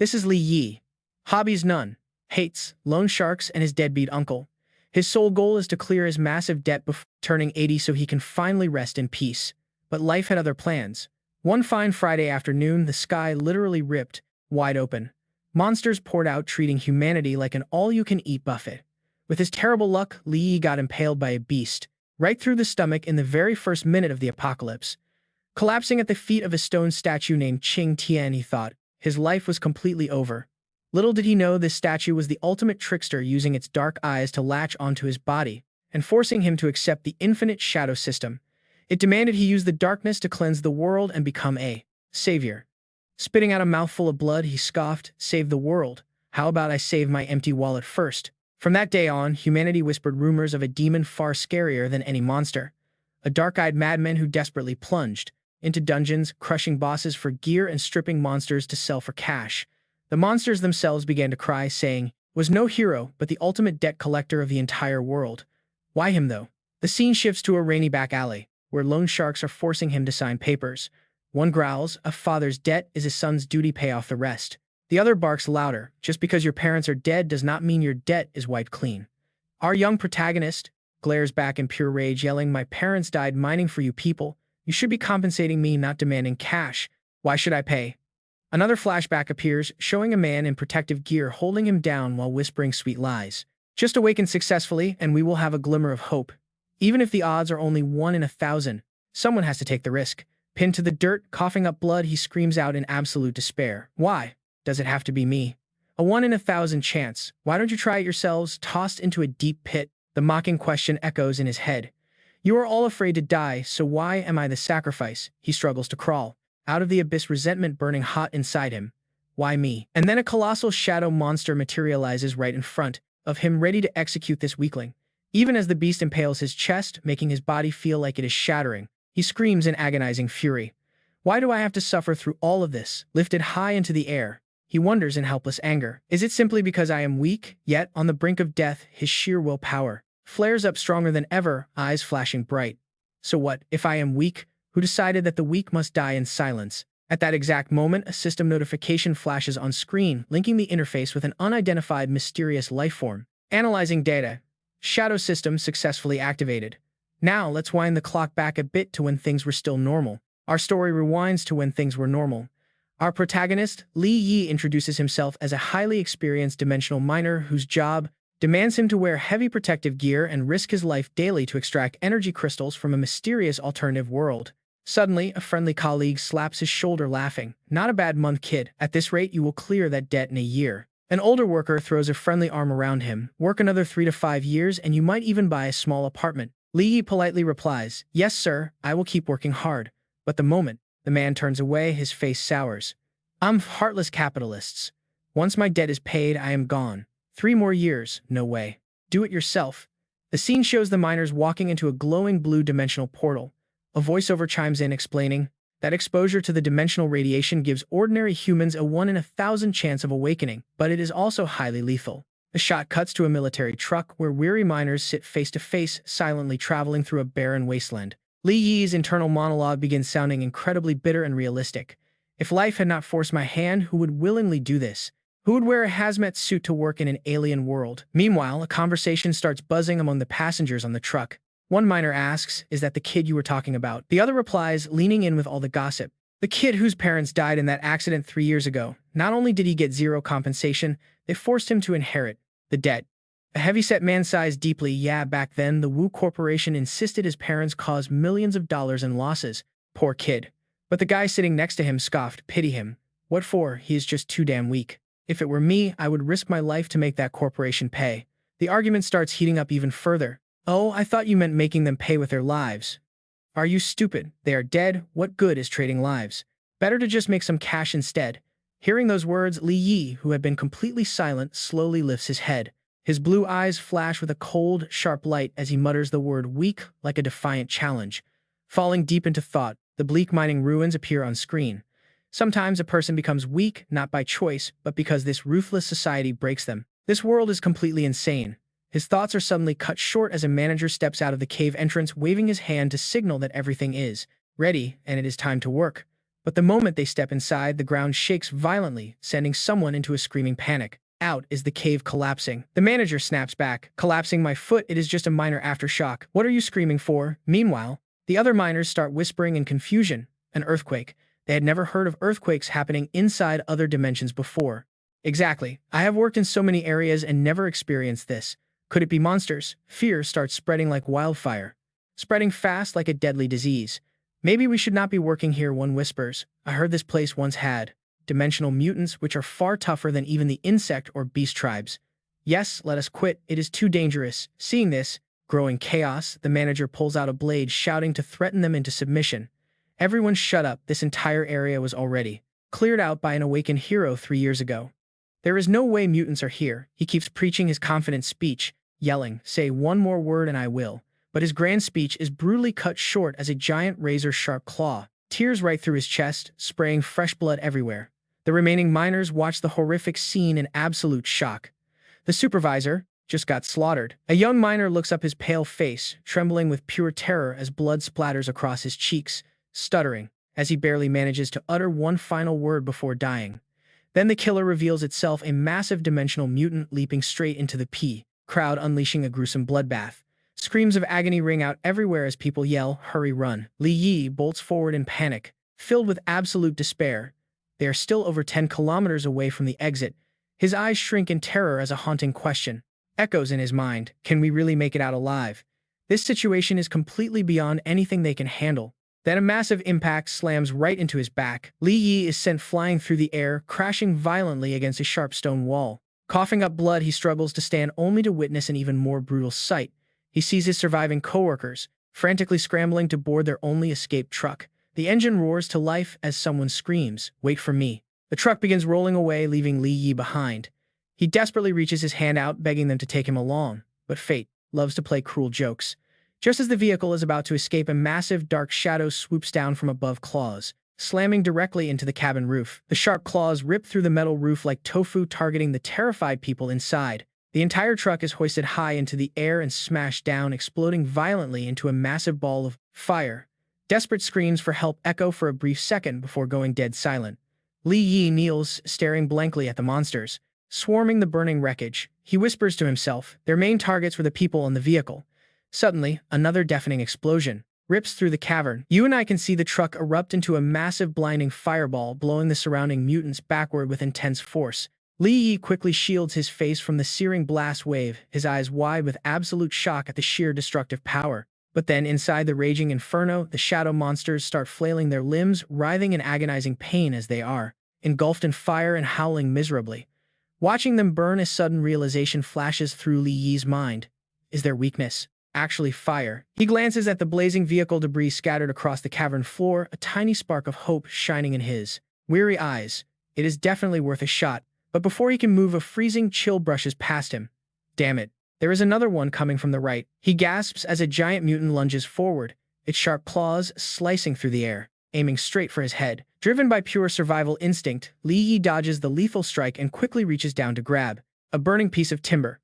This is Li Yi. Hobbies none. Hates loan sharks and his deadbeat uncle. His sole goal is to clear his massive debt before turning 80 so he can finally rest in peace. But life had other plans. One fine Friday afternoon, the sky literally ripped wide open. Monsters poured out, treating humanity like an all-you-can-eat buffet. With his terrible luck, Li Yi got impaled by a beast, right through the stomach in the very first minute of the apocalypse. Collapsing at the feet of a stone statue named Qing Tian, he thought his life was completely over. Little did he know this statue was the ultimate trickster, using its dark eyes to latch onto his body and forcing him to accept the infinite shadow system. It demanded he use the darkness to cleanse the world and become a savior. Spitting out a mouthful of blood, he scoffed, "Save the world? How about I save my empty wallet first?" From that day on, humanity whispered rumors of a demon far scarier than any monster. A dark-eyed madman who desperately plunged into dungeons, crushing bosses for gear and stripping monsters to sell for cash. The monsters themselves began to cry, saying, was no hero, but the ultimate debt collector of the entire world. Why him, though? The scene shifts to a rainy back alley, where loan sharks are forcing him to sign papers. One growls, "A father's debt is his son's duty, pay off the rest." The other barks louder, "Just because your parents are dead does not mean your debt is wiped clean." Our young protagonist glares back in pure rage, yelling, "My parents died mining for you people. You should be compensating me, not demanding cash. Why should I pay?" Another flashback appears, showing a man in protective gear holding him down while whispering sweet lies. "Just awaken successfully, and we will have a glimmer of hope. Even if the odds are only 1 in 1,000, someone has to take the risk." Pinned to the dirt, coughing up blood, he screams out in absolute despair. "Why does it have to be me? A 1 in 1,000 chance. Why don't you try it yourselves?" Tossed into a deep pit, the mocking question echoes in his head. "You are all afraid to die, so why am I the sacrifice?" He struggles to crawl out of the abyss, resentment burning hot inside him. Why me? And then a colossal shadow monster materializes right in front of him, ready to execute this weakling. Even as the beast impales his chest, making his body feel like it is shattering, he screams in agonizing fury. Why do I have to suffer through all of this? Lifted high into the air, he wonders in helpless anger. Is it simply because I am weak? Yet, on the brink of death, his sheer willpower flares up stronger than ever, eyes flashing bright. So what, if I am weak? Who decided that the weak must die in silence? At that exact moment, a system notification flashes on screen, linking the interface with an unidentified mysterious lifeform. Analyzing data. Shadow system successfully activated. Now, let's wind the clock back a bit to when things were still normal. Our story rewinds to when things were normal. Our protagonist, Li Yi, introduces himself as a highly experienced dimensional miner whose job demands him to wear heavy protective gear and risk his life daily to extract energy crystals from a mysterious alternative world. Suddenly, a friendly colleague slaps his shoulder, laughing. "Not a bad month, kid. At this rate, you will clear that debt in a year." An older worker throws a friendly arm around him. "Work another 3 to 5 years, and you might even buy a small apartment." Li Yi politely replies, "Yes, sir, I will keep working hard." But the moment the man turns away, his face sours. "I'm heartless capitalists. Once my debt is paid, I am gone. 3 more years, no way. Do it yourself." The scene shows the miners walking into a glowing blue dimensional portal. A voiceover chimes in, explaining that exposure to the dimensional radiation gives ordinary humans a 1 in 1,000 chance of awakening, but it is also highly lethal. The shot cuts to a military truck where weary miners sit face to face, silently traveling through a barren wasteland. Li Yi's internal monologue begins sounding incredibly bitter and realistic. "If life had not forced my hand, who would willingly do this? Who would wear a hazmat suit to work in an alien world?" Meanwhile, a conversation starts buzzing among the passengers on the truck. One miner asks, "Is that the kid you were talking about?" The other replies, leaning in with all the gossip, "The kid whose parents died in that accident 3 years ago. Not only did he get zero compensation, they forced him to inherit the debt." A heavyset man sighs deeply. "Yeah, back then, the Wu Corporation insisted his parents caused millions of dollars in losses. Poor kid." But the guy sitting next to him scoffed, "Pity him. What for? He is just too damn weak. If it were me, I would risk my life to make that corporation pay." The argument starts heating up even further. "Oh, I thought you meant making them pay with their lives. Are you stupid? They are dead. What good is trading lives? Better to just make some cash instead." Hearing those words, Li Yi, who had been completely silent, slowly lifts his head. His blue eyes flash with a cold, sharp light as he mutters the word weak like a defiant challenge. Falling deep into thought, the bleak mining ruins appear on screen. Sometimes a person becomes weak, not by choice, but because this ruthless society breaks them. This world is completely insane. His thoughts are suddenly cut short as a manager steps out of the cave entrance, waving his hand to signal that everything is ready and it is time to work. But the moment they step inside, the ground shakes violently, sending someone into a screaming panic. Out is the cave collapsing. The manager snaps back. Collapsing my foot, it is just a minor aftershock. What are you screaming for? Meanwhile, the other miners start whispering in confusion. An earthquake. They had never heard of earthquakes happening inside other dimensions before. Exactly. I have worked in so many areas and never experienced this. Could it be monsters? Fear starts spreading like wildfire. Spreading fast like a deadly disease. Maybe we should not be working here, one whispers. I heard this place once had dimensional mutants which are far tougher than even the insect or beast tribes. Yes, let us quit. It is too dangerous. Seeing this growing chaos, the manager pulls out a blade, shouting to threaten them into submission. Everyone shut up. This entire area was already cleared out by an awakened hero 3 years ago. There is no way mutants are here. He keeps preaching his confident speech, yelling, say one more word and I will. But his grand speech is brutally cut short as a giant razor-sharp claw tears right through his chest, spraying fresh blood everywhere. The remaining miners watch the horrific scene in absolute shock. The supervisor just got slaughtered. A young miner looks up, his pale face trembling with pure terror as blood splatters across his cheeks, stuttering as he barely manages to utter one final word before dying. Then the killer reveals itself, a massive dimensional mutant leaping straight into the crowd, unleashing a gruesome bloodbath. Screams of agony ring out everywhere as people yell, "Hurry, run!" Li Yi bolts forward in panic, filled with absolute despair. They are still over 10 kilometers away from the exit. His eyes shrink in terror as a haunting question echoes in his mind. Can we really make it out alive? This situation is completely beyond anything they can handle. Then a massive impact slams right into his back. Li Yi is sent flying through the air, crashing violently against a sharp stone wall. Coughing up blood, he struggles to stand, only to witness an even more brutal sight. He sees his surviving coworkers frantically scrambling to board their only escaped truck. The engine roars to life as someone screams, "Wait for me." The truck begins rolling away, leaving Li Yi behind. He desperately reaches his hand out, begging them to take him along, but fate loves to play cruel jokes. Just as the vehicle is about to escape, a massive dark shadow swoops down from above, claws slamming directly into the cabin roof. The sharp claws rip through the metal roof like tofu, targeting the terrified people inside. The entire truck is hoisted high into the air and smashed down, exploding violently into a massive ball of fire. Desperate screams for help echo for a brief second before going dead silent. Li Yi kneels, staring blankly at the monsters swarming the burning wreckage. He whispers to himself. Their main targets were the people in the vehicle. Suddenly, another deafening explosion rips through the cavern. You and I can see the truck erupt into a massive blinding fireball, blowing the surrounding mutants backward with intense force. Li Yi quickly shields his face from the searing blast wave, his eyes wide with absolute shock at the sheer destructive power. But then, inside the raging inferno, the shadow monsters start flailing their limbs, writhing in agonizing pain as they are engulfed in fire and howling miserably. Watching them burn, a sudden realization flashes through Li Yi's mind. Is their weakness actually fire? He glances at the blazing vehicle debris scattered across the cavern floor, a tiny spark of hope shining in his weary eyes. It is definitely worth a shot. But before he can move, a freezing chill brushes past him. Damn it. There is another one coming from the right. He gasps as a giant mutant lunges forward, its sharp claws slicing through the air, aiming straight for his head. Driven by pure survival instinct, Li Yi dodges the lethal strike and quickly reaches down to grab a burning piece of timber.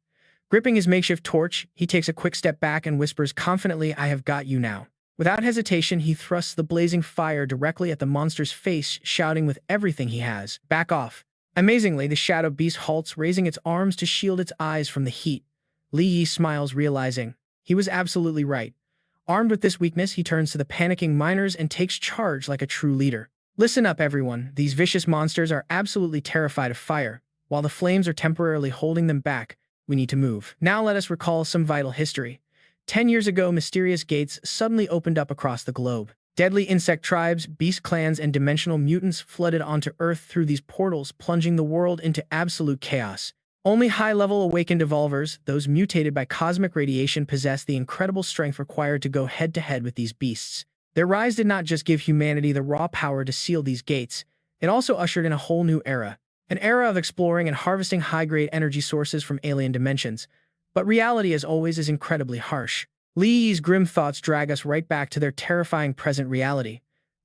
Gripping his makeshift torch, he takes a quick step back and whispers confidently, "I have got you now." Without hesitation, he thrusts the blazing fire directly at the monster's face, shouting with everything he has, "Back off." Amazingly, the shadow beast halts, raising its arms to shield its eyes from the heat. Li Yi smiles, realizing he was absolutely right. Armed with this weakness, he turns to the panicking miners and takes charge like a true leader. Listen up, everyone. These vicious monsters are absolutely terrified of fire. While the flames are temporarily holding them back, we need to move. Now let us recall some vital history. 10 years ago, mysterious gates suddenly opened up across the globe. Deadly insect tribes, beast clans, and dimensional mutants flooded onto Earth through these portals, plunging the world into absolute chaos. Only high-level awakened evolvers, those mutated by cosmic radiation, possessed the incredible strength required to go head-to-head with these beasts. Their rise did not just give humanity the raw power to seal these gates, it also ushered in a whole new era. An era of exploring and harvesting high-grade energy sources from alien dimensions. But reality, as always, is incredibly harsh. Li Yi's grim thoughts drag us right back to their terrifying present reality.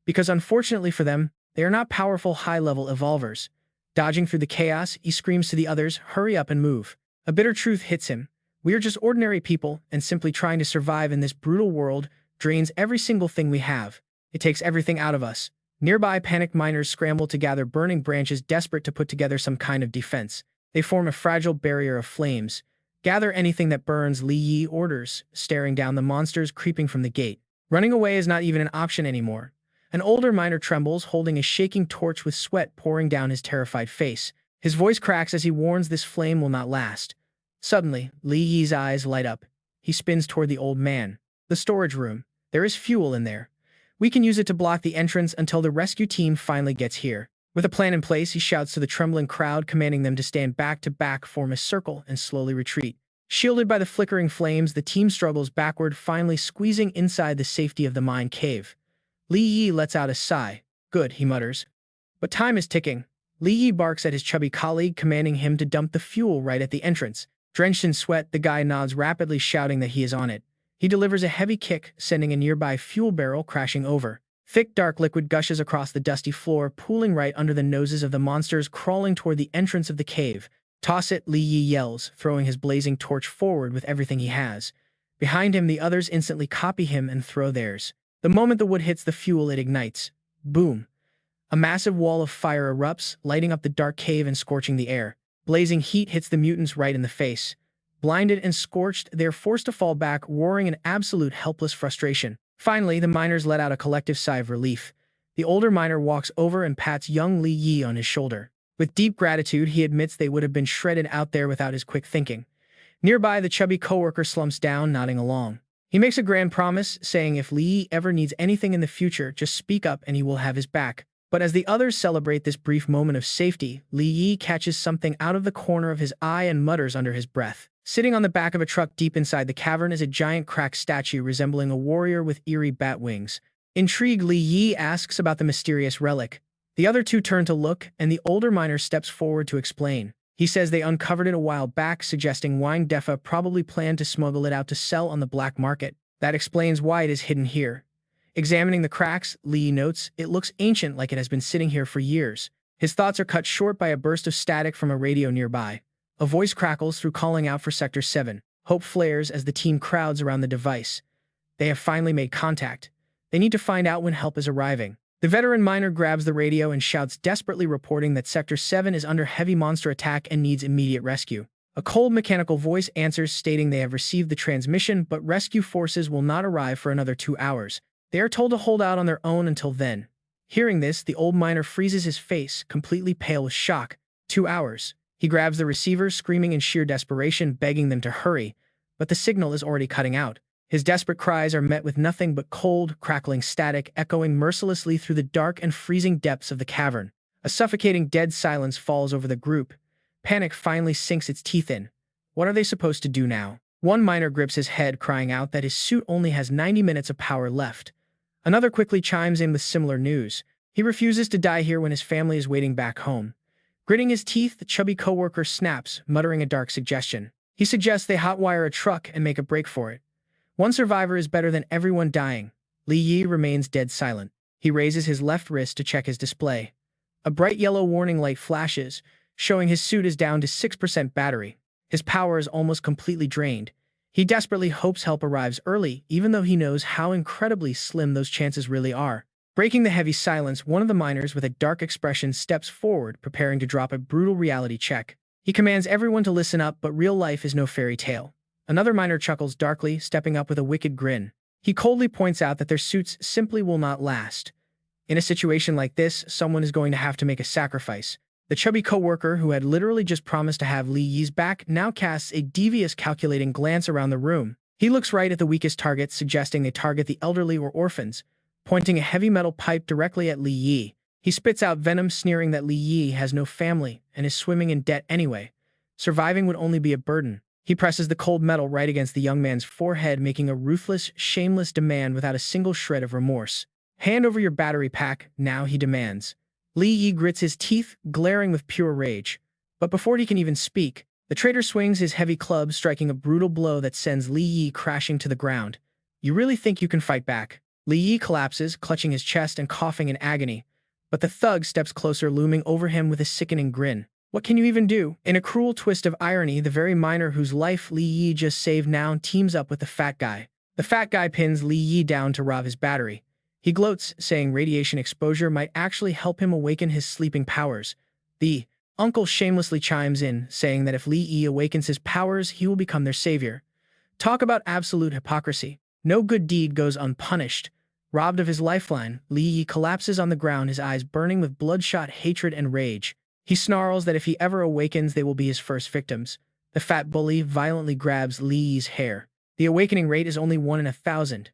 Because unfortunately for them, they are not powerful high-level evolvers. Dodging through the chaos, he screams to the others, "Hurry up and move." A bitter truth hits him. We are just ordinary people, and simply trying to survive in this brutal world drains every single thing we have. It takes everything out of us. Nearby, panicked miners scramble to gather burning branches, desperate to put together some kind of defense. They form a fragile barrier of flames. "Gather anything that burns," Li Yi orders, staring down the monsters creeping from the gate. Running away is not even an option anymore. An older miner trembles, holding a shaking torch with sweat pouring down his terrified face. His voice cracks as he warns this flame will not last. Suddenly, Li Yi's eyes light up. He spins toward the old man. "The storage room. There is fuel in there. We can use it to block the entrance until the rescue team finally gets here." With a plan in place, he shouts to the trembling crowd, commanding them to stand back to back, form a circle, and slowly retreat. Shielded by the flickering flames, the team struggles backward, finally squeezing inside the safety of the mine cave. Li Yi lets out a sigh. "Good," he mutters. But time is ticking. Li Yi barks at his chubby colleague, commanding him to dump the fuel right at the entrance. Drenched in sweat, the guy nods rapidly, shouting that he is on it. He delivers a heavy kick, sending a nearby fuel barrel crashing over. Thick, dark liquid gushes across the dusty floor, pooling right under the noses of the monsters crawling toward the entrance of the cave. "Toss it," Li Yi yells, throwing his blazing torch forward with everything he has. Behind him, the others instantly copy him and throw theirs. The moment the wood hits the fuel, it ignites. Boom! A massive wall of fire erupts, lighting up the dark cave and scorching the air. Blazing heat hits the mutants right in the face. Blinded and scorched, they are forced to fall back, roaring in absolute helpless frustration. Finally, the miners let out a collective sigh of relief. The older miner walks over and pats young Li Yi on his shoulder. With deep gratitude, he admits they would have been shredded out there without his quick thinking. Nearby, the chubby coworker slumps down, nodding along. He makes a grand promise, saying if Li Yi ever needs anything in the future, just speak up and he will have his back. But as the others celebrate this brief moment of safety, Li Yi catches something out of the corner of his eye and mutters under his breath. Sitting on the back of a truck deep inside the cavern is a giant cracked statue resembling a warrior with eerie bat wings. Intrigued, Li Yi asks about the mysterious relic. The other two turn to look, and the older miner steps forward to explain. He says they uncovered it a while back, suggesting Wang Defa probably planned to smuggle it out to sell on the black market. That explains why it is hidden here. Examining the cracks, Li notes, it looks ancient, like it has been sitting here for years. His thoughts are cut short by a burst of static from a radio nearby. A voice crackles through, calling out for Sector 7. Hope flares as the team crowds around the device. They have finally made contact. They need to find out when help is arriving. The veteran miner grabs the radio and shouts desperately, reporting that Sector 7 is under heavy monster attack and needs immediate rescue. A cold mechanical voice answers, stating they have received the transmission, but rescue forces will not arrive for another 2 hours. They are told to hold out on their own until then. Hearing this, the old miner freezes his face, completely pale with shock. 2 hours. He grabs the receiver, screaming in sheer desperation, begging them to hurry, but the signal is already cutting out. His desperate cries are met with nothing but cold, crackling static echoing mercilessly through the dark and freezing depths of the cavern. A suffocating dead silence falls over the group. Panic finally sinks its teeth in. What are they supposed to do now? One miner grips his head, crying out that his suit only has 90 minutes of power left. Another quickly chimes in with similar news. He refuses to die here when his family is waiting back home. Gritting his teeth, the chubby coworker snaps, muttering a dark suggestion. He suggests they hotwire a truck and make a break for it. One survivor is better than everyone dying. Li Yi remains dead silent. He raises his left wrist to check his display. A bright yellow warning light flashes, showing his suit is down to 6% battery. His power is almost completely drained. He desperately hopes help arrives early, even though he knows how incredibly slim those chances really are. Breaking the heavy silence, one of the miners with a dark expression steps forward, preparing to drop a brutal reality check. He commands everyone to listen up, but real life is no fairy tale. Another miner chuckles darkly, stepping up with a wicked grin. He coldly points out that their suits simply will not last. In a situation like this, someone is going to have to make a sacrifice. The chubby coworker, who had literally just promised to have Li Yi's back, now casts a devious, calculating glance around the room. He looks right at the weakest targets, suggesting they target the elderly or orphans, pointing a heavy metal pipe directly at Li Yi. He spits out venom, sneering that Li Yi has no family and is swimming in debt anyway. Surviving would only be a burden. He presses the cold metal right against the young man's forehead, making a ruthless, shameless demand without a single shred of remorse. "Hand over your battery pack, now," he demands. Li Yi grits his teeth, glaring with pure rage. But before he can even speak, the traitor swings his heavy club, striking a brutal blow that sends Li Yi crashing to the ground. "You really think you can fight back?" Li Yi collapses, clutching his chest and coughing in agony. But the thug steps closer, looming over him with a sickening grin. "What can you even do?" In a cruel twist of irony, the very miner whose life Li Yi just saved now teams up with the fat guy. The fat guy pins Li Yi down to rob his battery. He gloats, saying radiation exposure might actually help him awaken his sleeping powers. The uncle shamelessly chimes in, saying that if Li Yi awakens his powers, he will become their savior. Talk about absolute hypocrisy. No good deed goes unpunished. Robbed of his lifeline, Li Yi collapses on the ground, his eyes burning with bloodshot hatred and rage. He snarls that if he ever awakens, they will be his first victims. The fat bully violently grabs Li Yi's hair. The awakening rate is only 1 in 1,000.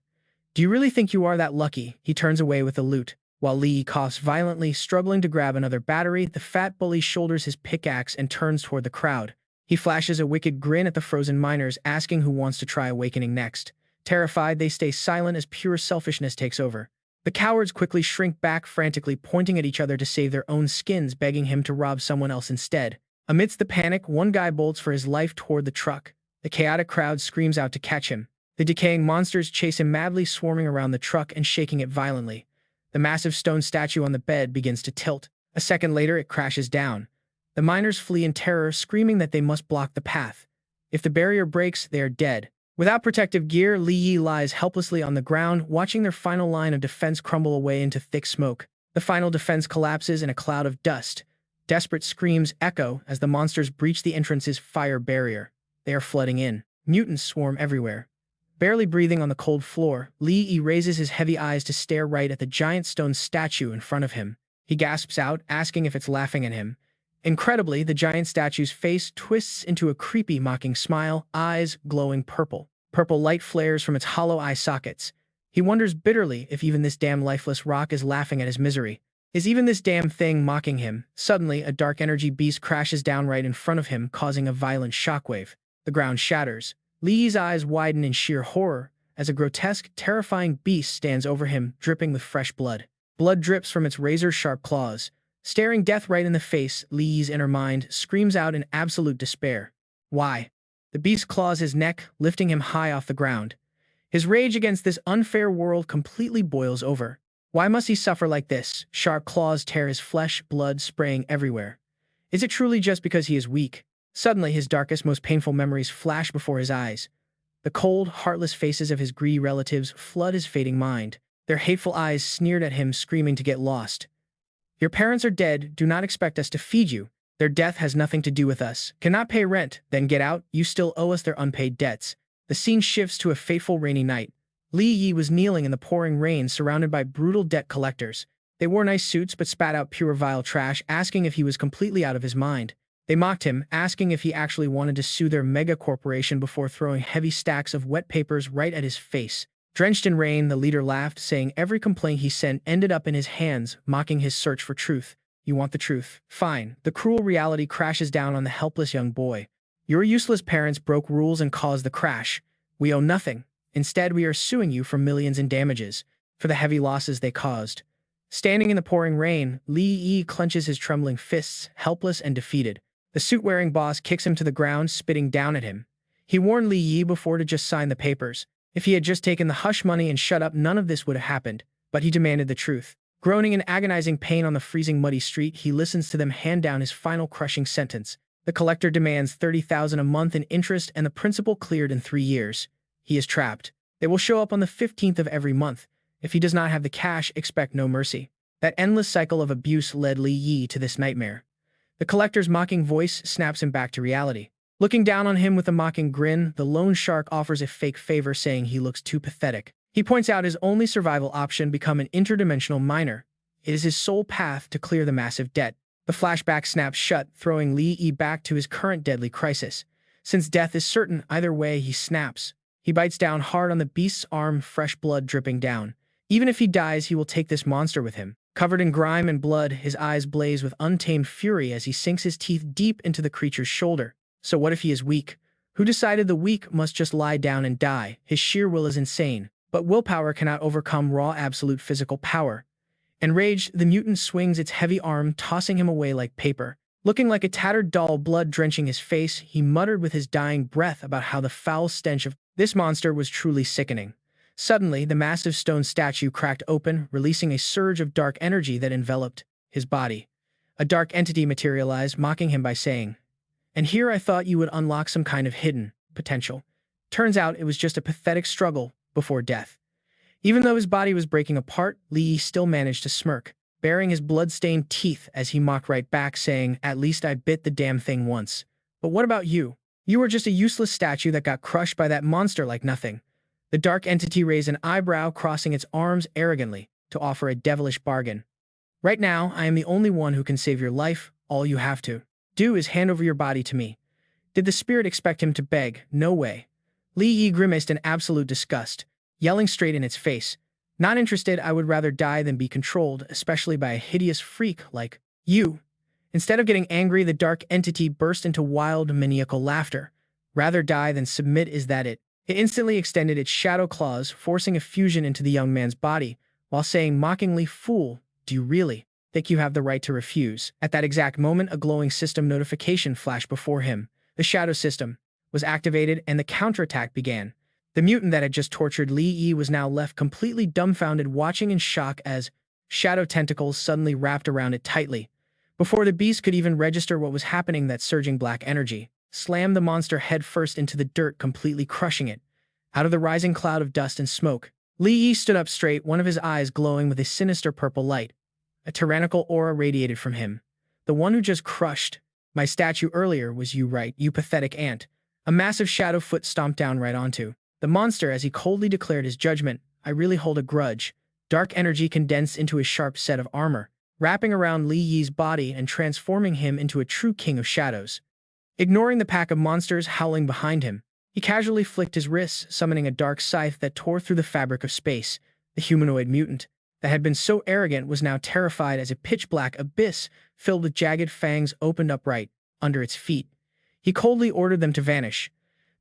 Do you really think you are that lucky? He turns away with the loot. While Li Yi coughs violently, struggling to grab another battery, the fat bully shoulders his pickaxe and turns toward the crowd. He flashes a wicked grin at the frozen miners, asking who wants to try awakening next. Terrified, they stay silent as pure selfishness takes over. The cowards quickly shrink back, frantically pointing at each other to save their own skins, begging him to rob someone else instead. Amidst the panic, one guy bolts for his life toward the truck. The chaotic crowd screams out to catch him. The decaying monsters chase him madly, swarming around the truck and shaking it violently. The massive stone statue on the bed begins to tilt. A second later, it crashes down. The miners flee in terror, screaming that they must block the path. If the barrier breaks, they are dead. Without protective gear, Li Yi lies helplessly on the ground, watching their final line of defense crumble away into thick smoke. The final defense collapses in a cloud of dust. Desperate screams echo as the monsters breach the entrance's fire barrier. They are flooding in. Mutants swarm everywhere. Barely breathing on the cold floor, Li Yi raises his heavy eyes to stare right at the giant stone statue in front of him. He gasps out, asking if it's laughing at him. Incredibly, the giant statue's face twists into a creepy, mocking smile, eyes glowing purple. Purple light flares from its hollow eye sockets. He wonders bitterly if even this damn lifeless rock is laughing at his misery. Is even this damn thing mocking him? Suddenly, a dark energy beast crashes down right in front of him, causing a violent shockwave. The ground shatters. Li Yi's eyes widen in sheer horror as a grotesque, terrifying beast stands over him, dripping with fresh blood. Blood drips from its razor-sharp claws. Staring death right in the face, Li Yi's inner mind screams out in absolute despair. Why? The beast claws his neck, lifting him high off the ground. His rage against this unfair world completely boils over. Why must he suffer like this? Sharp claws tear his flesh, blood spraying everywhere. Is it truly just because he is weak? Suddenly, his darkest, most painful memories flash before his eyes. The cold, heartless faces of his greedy relatives flood his fading mind. Their hateful eyes sneered at him, screaming to get lost. Your parents are dead. Do not expect us to feed you. Their death has nothing to do with us. Cannot pay rent? Then get out. You still owe us their unpaid debts. The scene shifts to a fateful rainy night. Li Yi was kneeling in the pouring rain, surrounded by brutal debt collectors. They wore nice suits but spat out pure vile trash, asking if he was completely out of his mind. They mocked him, asking if he actually wanted to sue their mega corporation before throwing heavy stacks of wet papers right at his face. Drenched in rain, the leader laughed, saying every complaint he sent ended up in his hands, mocking his search for truth. You want the truth? Fine. The cruel reality crashes down on the helpless young boy. Your useless parents broke rules and caused the crash. We owe nothing. Instead, we are suing you for millions in damages, for the heavy losses they caused. Standing in the pouring rain, Li Yi clenches his trembling fists, helpless and defeated. The suit-wearing boss kicks him to the ground, spitting down at him. He warned Li Yi before to just sign the papers. If he had just taken the hush money and shut up, none of this would have happened. But he demanded the truth. Groaning in agonizing pain on the freezing muddy street, he listens to them hand down his final crushing sentence. The collector demands $30,000 a month in interest and the principal cleared in 3 years. He is trapped. They will show up on the 15th of every month. If he does not have the cash, expect no mercy. That endless cycle of abuse led Li Yi to this nightmare. The collector's mocking voice snaps him back to reality. Looking down on him with a mocking grin, the loan shark offers a fake favor, saying he looks too pathetic. He points out his only survival option: become an interdimensional miner. It is his sole path to clear the massive debt. The flashback snaps shut, throwing Li Yi back to his current deadly crisis. Since death is certain, either way, he snaps. He bites down hard on the beast's arm, fresh blood dripping down. Even if he dies, he will take this monster with him. Covered in grime and blood, his eyes blaze with untamed fury as he sinks his teeth deep into the creature's shoulder. So what if he is weak? Who decided the weak must just lie down and die? His sheer will is insane, but willpower cannot overcome raw absolute physical power. Enraged, the mutant swings its heavy arm, tossing him away like paper. Looking like a tattered doll, blood drenching his face, he muttered with his dying breath about how the foul stench of this monster was truly sickening. Suddenly, the massive stone statue cracked open, releasing a surge of dark energy that enveloped his body. A dark entity materialized, mocking him by saying, "And here I thought you would unlock some kind of hidden potential. Turns out it was just a pathetic struggle before death." Even though his body was breaking apart, Li Yi still managed to smirk, baring his blood-stained teeth as he mocked right back, saying, "At least I bit the damn thing once. But what about you? You were just a useless statue that got crushed by that monster like nothing." The dark entity raised an eyebrow, crossing its arms arrogantly to offer a devilish bargain. "Right now, I am the only one who can save your life. All you have to do is hand over your body to me." Did the spirit expect him to beg? No way. Li Yi grimaced in absolute disgust, yelling straight in its face, "Not interested. I would rather die than be controlled, especially by a hideous freak like you." Instead of getting angry, the dark entity burst into wild, maniacal laughter. "Rather die than submit, is that it?" It instantly extended its shadow claws, forcing a fusion into the young man's body, while saying mockingly, "Fool, do you really think you have the right to refuse?" At that exact moment, a glowing system notification flashed before him. The shadow system was activated, and the counterattack began. The mutant that had just tortured Li Yi was now left completely dumbfounded, watching in shock as shadow tentacles suddenly wrapped around it tightly. Before the beast could even register what was happening, that surging black energy slammed the monster headfirst into the dirt, completely crushing it. Out of the rising cloud of dust and smoke, Li Yi stood up straight, one of his eyes glowing with a sinister purple light. A tyrannical aura radiated from him. "The one who just crushed my statue earlier was you, right, you pathetic ant?" A massive shadow foot stomped down right onto the monster as he coldly declared his judgment. "I really hold a grudge." Dark energy condensed into a sharp set of armor, wrapping around Li Yi's body and transforming him into a true king of shadows. Ignoring the pack of monsters howling behind him, he casually flicked his wrists, summoning a dark scythe that tore through the fabric of space. The humanoid mutant that had been so arrogant was now terrified as a pitch-black abyss filled with jagged fangs opened up right under its feet. He coldly ordered them to vanish.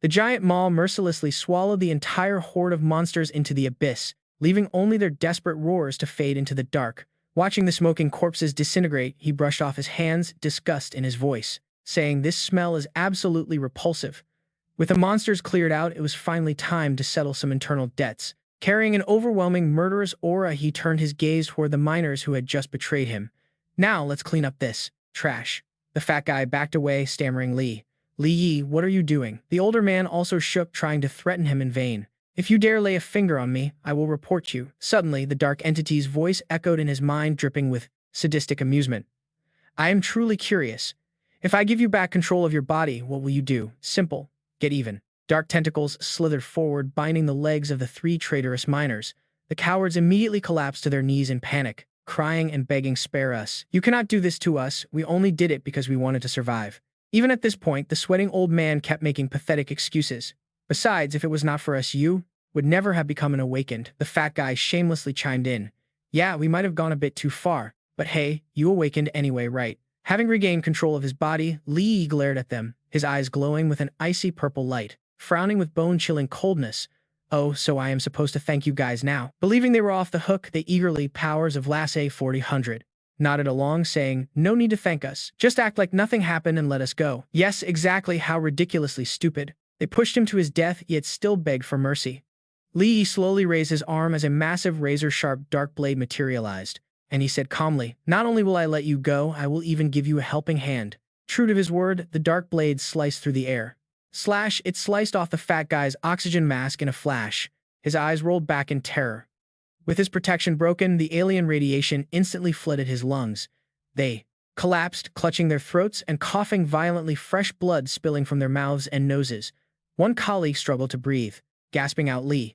The giant maw mercilessly swallowed the entire horde of monsters into the abyss, leaving only their desperate roars to fade into the dark. Watching the smoking corpses disintegrate, he brushed off his hands, disgust in his voice, saying, "This smell is absolutely repulsive." With the monsters cleared out, it was finally time to settle some internal debts. Carrying an overwhelming murderous aura, he turned his gaze toward the miners who had just betrayed him. "Now let's clean up this trash." The fat guy backed away, stammering, Li Yi, what are you doing?" The older man also shook, trying to threaten him in vain. "If you dare lay a finger on me, I will report you." Suddenly, the dark entity's voice echoed in his mind, dripping with sadistic amusement. "I am truly curious. If I give you back control of your body, what will you do?" "Simple. Get even." Dark tentacles slithered forward, binding the legs of the three traitorous miners. The cowards immediately collapsed to their knees in panic, crying and begging, "Spare us. You cannot do this to us. We only did it because we wanted to survive." Even at this point, the sweating old man kept making pathetic excuses. "Besides, if it was not for us, you would never have become an awakened." The fat guy shamelessly chimed in. "Yeah, we might have gone a bit too far, but hey, you awakened anyway, right?" Having regained control of his body, Li Yi glared at them, his eyes glowing with an icy purple light, frowning with bone-chilling coldness. "Oh, so I am supposed to thank you guys now?" Believing they were off the hook, they eagerly, powers of Lasse 4000, nodded along, saying, "No need to thank us. Just act like nothing happened and let us go." Yes, exactly, how ridiculously stupid. They pushed him to his death, yet still begged for mercy. Li Yi slowly raised his arm as a massive razor-sharp dark blade materialized, and he said calmly, "Not only will I let you go, I will even give you a helping hand." True to his word, the dark blade sliced through the air. Slash! It sliced off the fat guy's oxygen mask in a flash. His eyes rolled back in terror. With his protection broken, the alien radiation instantly flooded his lungs. They collapsed, clutching their throats and coughing violently, fresh blood spilling from their mouths and noses. One colleague struggled to breathe, gasping out, Li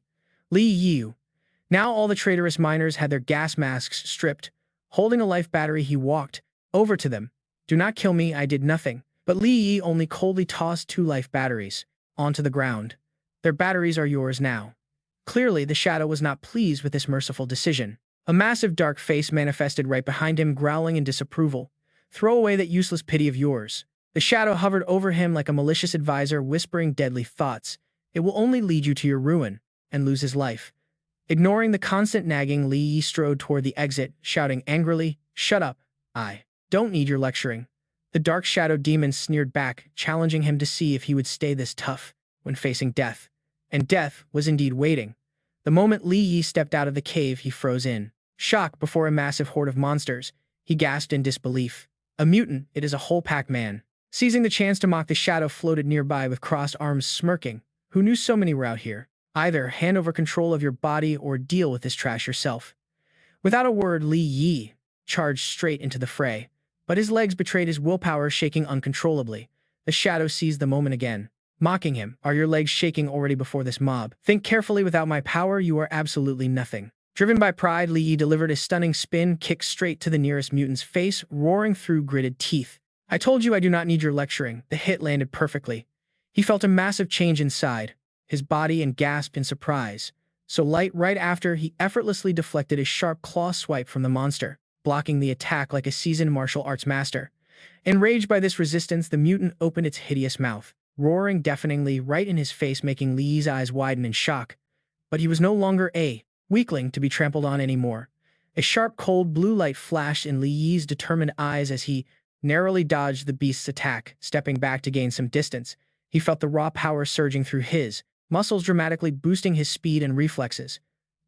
Yi." Now all the traitorous miners had their gas masks stripped. Holding a life battery, he walked over to them. "Do not kill me, I did nothing." But Li Yi only coldly tossed 2 life batteries onto the ground. "Their batteries are yours now." Clearly, the shadow was not pleased with this merciful decision. A massive dark face manifested right behind him, growling in disapproval. "Throw away that useless pity of yours." The shadow hovered over him like a malicious advisor, whispering deadly thoughts. "It will only lead you to your ruin and lose his life." Ignoring the constant nagging, Li Yi strode toward the exit, shouting angrily, "Shut up. I don't need your lecturing." The dark shadow demon sneered back, challenging him to see if he would stay this tough when facing death. And death was indeed waiting. The moment Li Yi stepped out of the cave, he froze in shock before a massive horde of monsters. He gasped in disbelief. "A mutant, it is a whole pack, man." Seizing the chance to mock, the shadow floated nearby with crossed arms, smirking. "Who knew so many were out here?" Either hand over control of your body or deal with this trash yourself. Without a word, Li Yi charged straight into the fray, but his legs betrayed his willpower, shaking uncontrollably. The shadow seized the moment again, mocking him. Are your legs shaking already before this mob? Think carefully. Without my power, you are absolutely nothing. Driven by pride, Li Yi delivered a stunning spin kick straight to the nearest mutant's face, roaring through gritted teeth. I told you I do not need your lecturing. The hit landed perfectly. He felt a massive change inside his body and gasped in surprise. So right after, he effortlessly deflected a sharp claw swipe from the monster, blocking the attack like a seasoned martial arts master. Enraged by this resistance, the mutant opened its hideous mouth, roaring deafeningly right in his face, making Li Yi's eyes widen in shock. But he was no longer a weakling to be trampled on anymore. A sharp, cold blue light flashed in Li Yi's determined eyes as he narrowly dodged the beast's attack, stepping back to gain some distance. He felt the raw power surging through his muscles, dramatically boosting his speed and reflexes.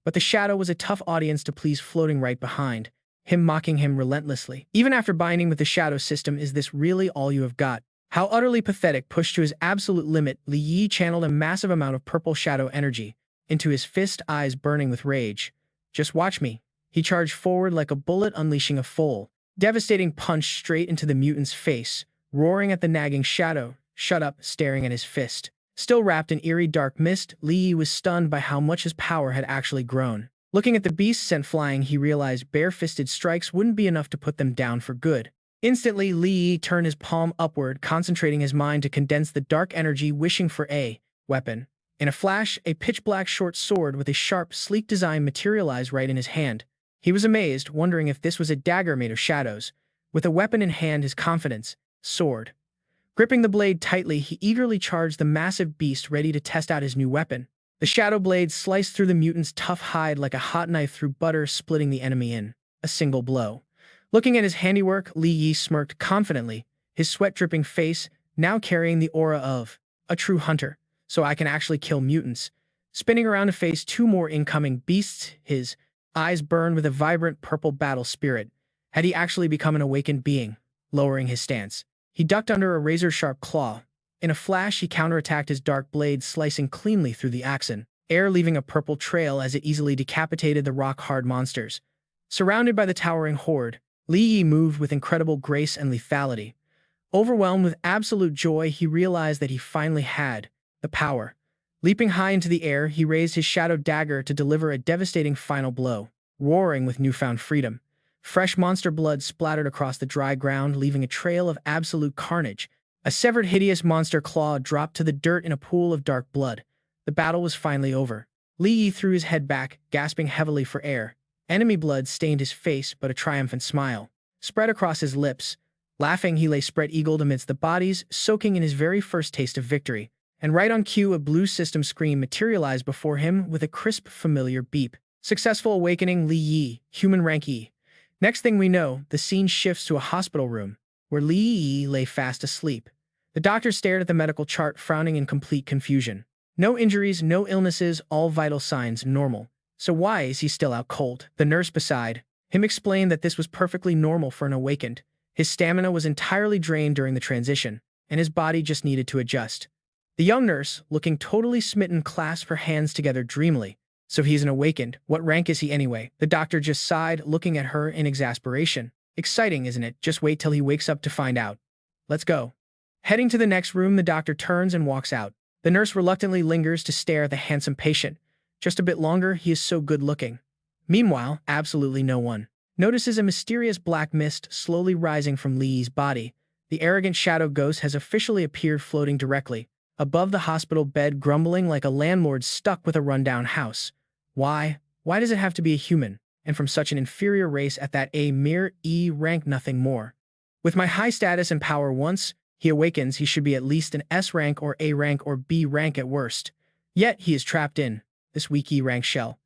But the shadow was a tough audience to please, floating right behind him, mocking him relentlessly. Even after binding with the shadow system, is this really all you have got? How utterly pathetic. Pushed to his absolute limit, Li Yi channeled a massive amount of purple shadow energy into his fist, eyes burning with rage. Just watch me. He charged forward like a bullet, unleashing a full, devastating punch straight into the mutant's face, roaring at the nagging shadow. Shut up, staring at his fist. Still wrapped in eerie dark mist, Li Yi was stunned by how much his power had actually grown. Looking at the beast sent flying, he realized bare-fisted strikes wouldn't be enough to put them down for good. Instantly, Li Yi turned his palm upward, concentrating his mind to condense the dark energy, wishing for a weapon. In a flash, a pitch-black short sword with a sharp, sleek design materialized right in his hand. He was amazed, wondering if this was a dagger made of shadows. With a weapon in hand, his confidence soared. Gripping the blade tightly, he eagerly charged the massive beast, ready to test out his new weapon. The shadow blade sliced through the mutant's tough hide like a hot knife through butter, splitting the enemy in a single blow. Looking at his handiwork, Li Yi smirked confidently, his sweat-dripping face now carrying the aura of a true hunter. So I can actually kill mutants. Spinning around to face two more incoming beasts, his eyes burned with a vibrant purple battle spirit. Had he actually become an awakened being? Lowering his stance, he ducked under a razor-sharp claw. In a flash, he counterattacked his dark blade, slicing cleanly through the axon air, leaving a purple trail as it easily decapitated the rock-hard monsters. Surrounded by the towering horde, Li Yi moved with incredible grace and lethality. Overwhelmed with absolute joy, he realized that he finally had the power. Leaping high into the air, he raised his shadow dagger to deliver a devastating final blow. Roaring with newfound freedom, fresh monster blood splattered across the dry ground, leaving a trail of absolute carnage. A severed, hideous monster claw dropped to the dirt in a pool of dark blood. The battle was finally over. Li Yi threw his head back, gasping heavily for air. Enemy blood stained his face, but a triumphant smile spread across his lips. Laughing, he lay spread-eagled amidst the bodies, soaking in his very first taste of victory. And right on cue, a blue system screen materialized before him with a crisp, familiar beep. Successful awakening, Li Yi, human rank E. Next thing we know, the scene shifts to a hospital room, where Li Yi lay fast asleep. The doctor stared at the medical chart, frowning in complete confusion. No injuries, no illnesses, all vital signs normal. So why is he still out cold? The nurse beside him explained that this was perfectly normal for an awakened. His stamina was entirely drained during the transition, and his body just needed to adjust. The young nurse, looking totally smitten, clasped her hands together dreamily. So he's an awakened. What rank is he anyway? The doctor just sighed, looking at her in exasperation. Exciting, isn't it? Just wait till he wakes up to find out. Let's go. Heading to the next room, the doctor turns and walks out. The nurse reluctantly lingers to stare at the handsome patient. Just a bit longer, he is so good-looking. Meanwhile, absolutely no one notices a mysterious black mist slowly rising from Li Yi's body. The arrogant shadow ghost has officially appeared, floating directly above the hospital bed, grumbling like a landlord stuck with a rundown house. Why? Why does it have to be a human? And from such an inferior race at that A mere E rank, nothing more. With my high status and power, once he awakens, he should be at least an S rank or A rank or B rank at worst. Yet he is trapped in this weak E rank shell.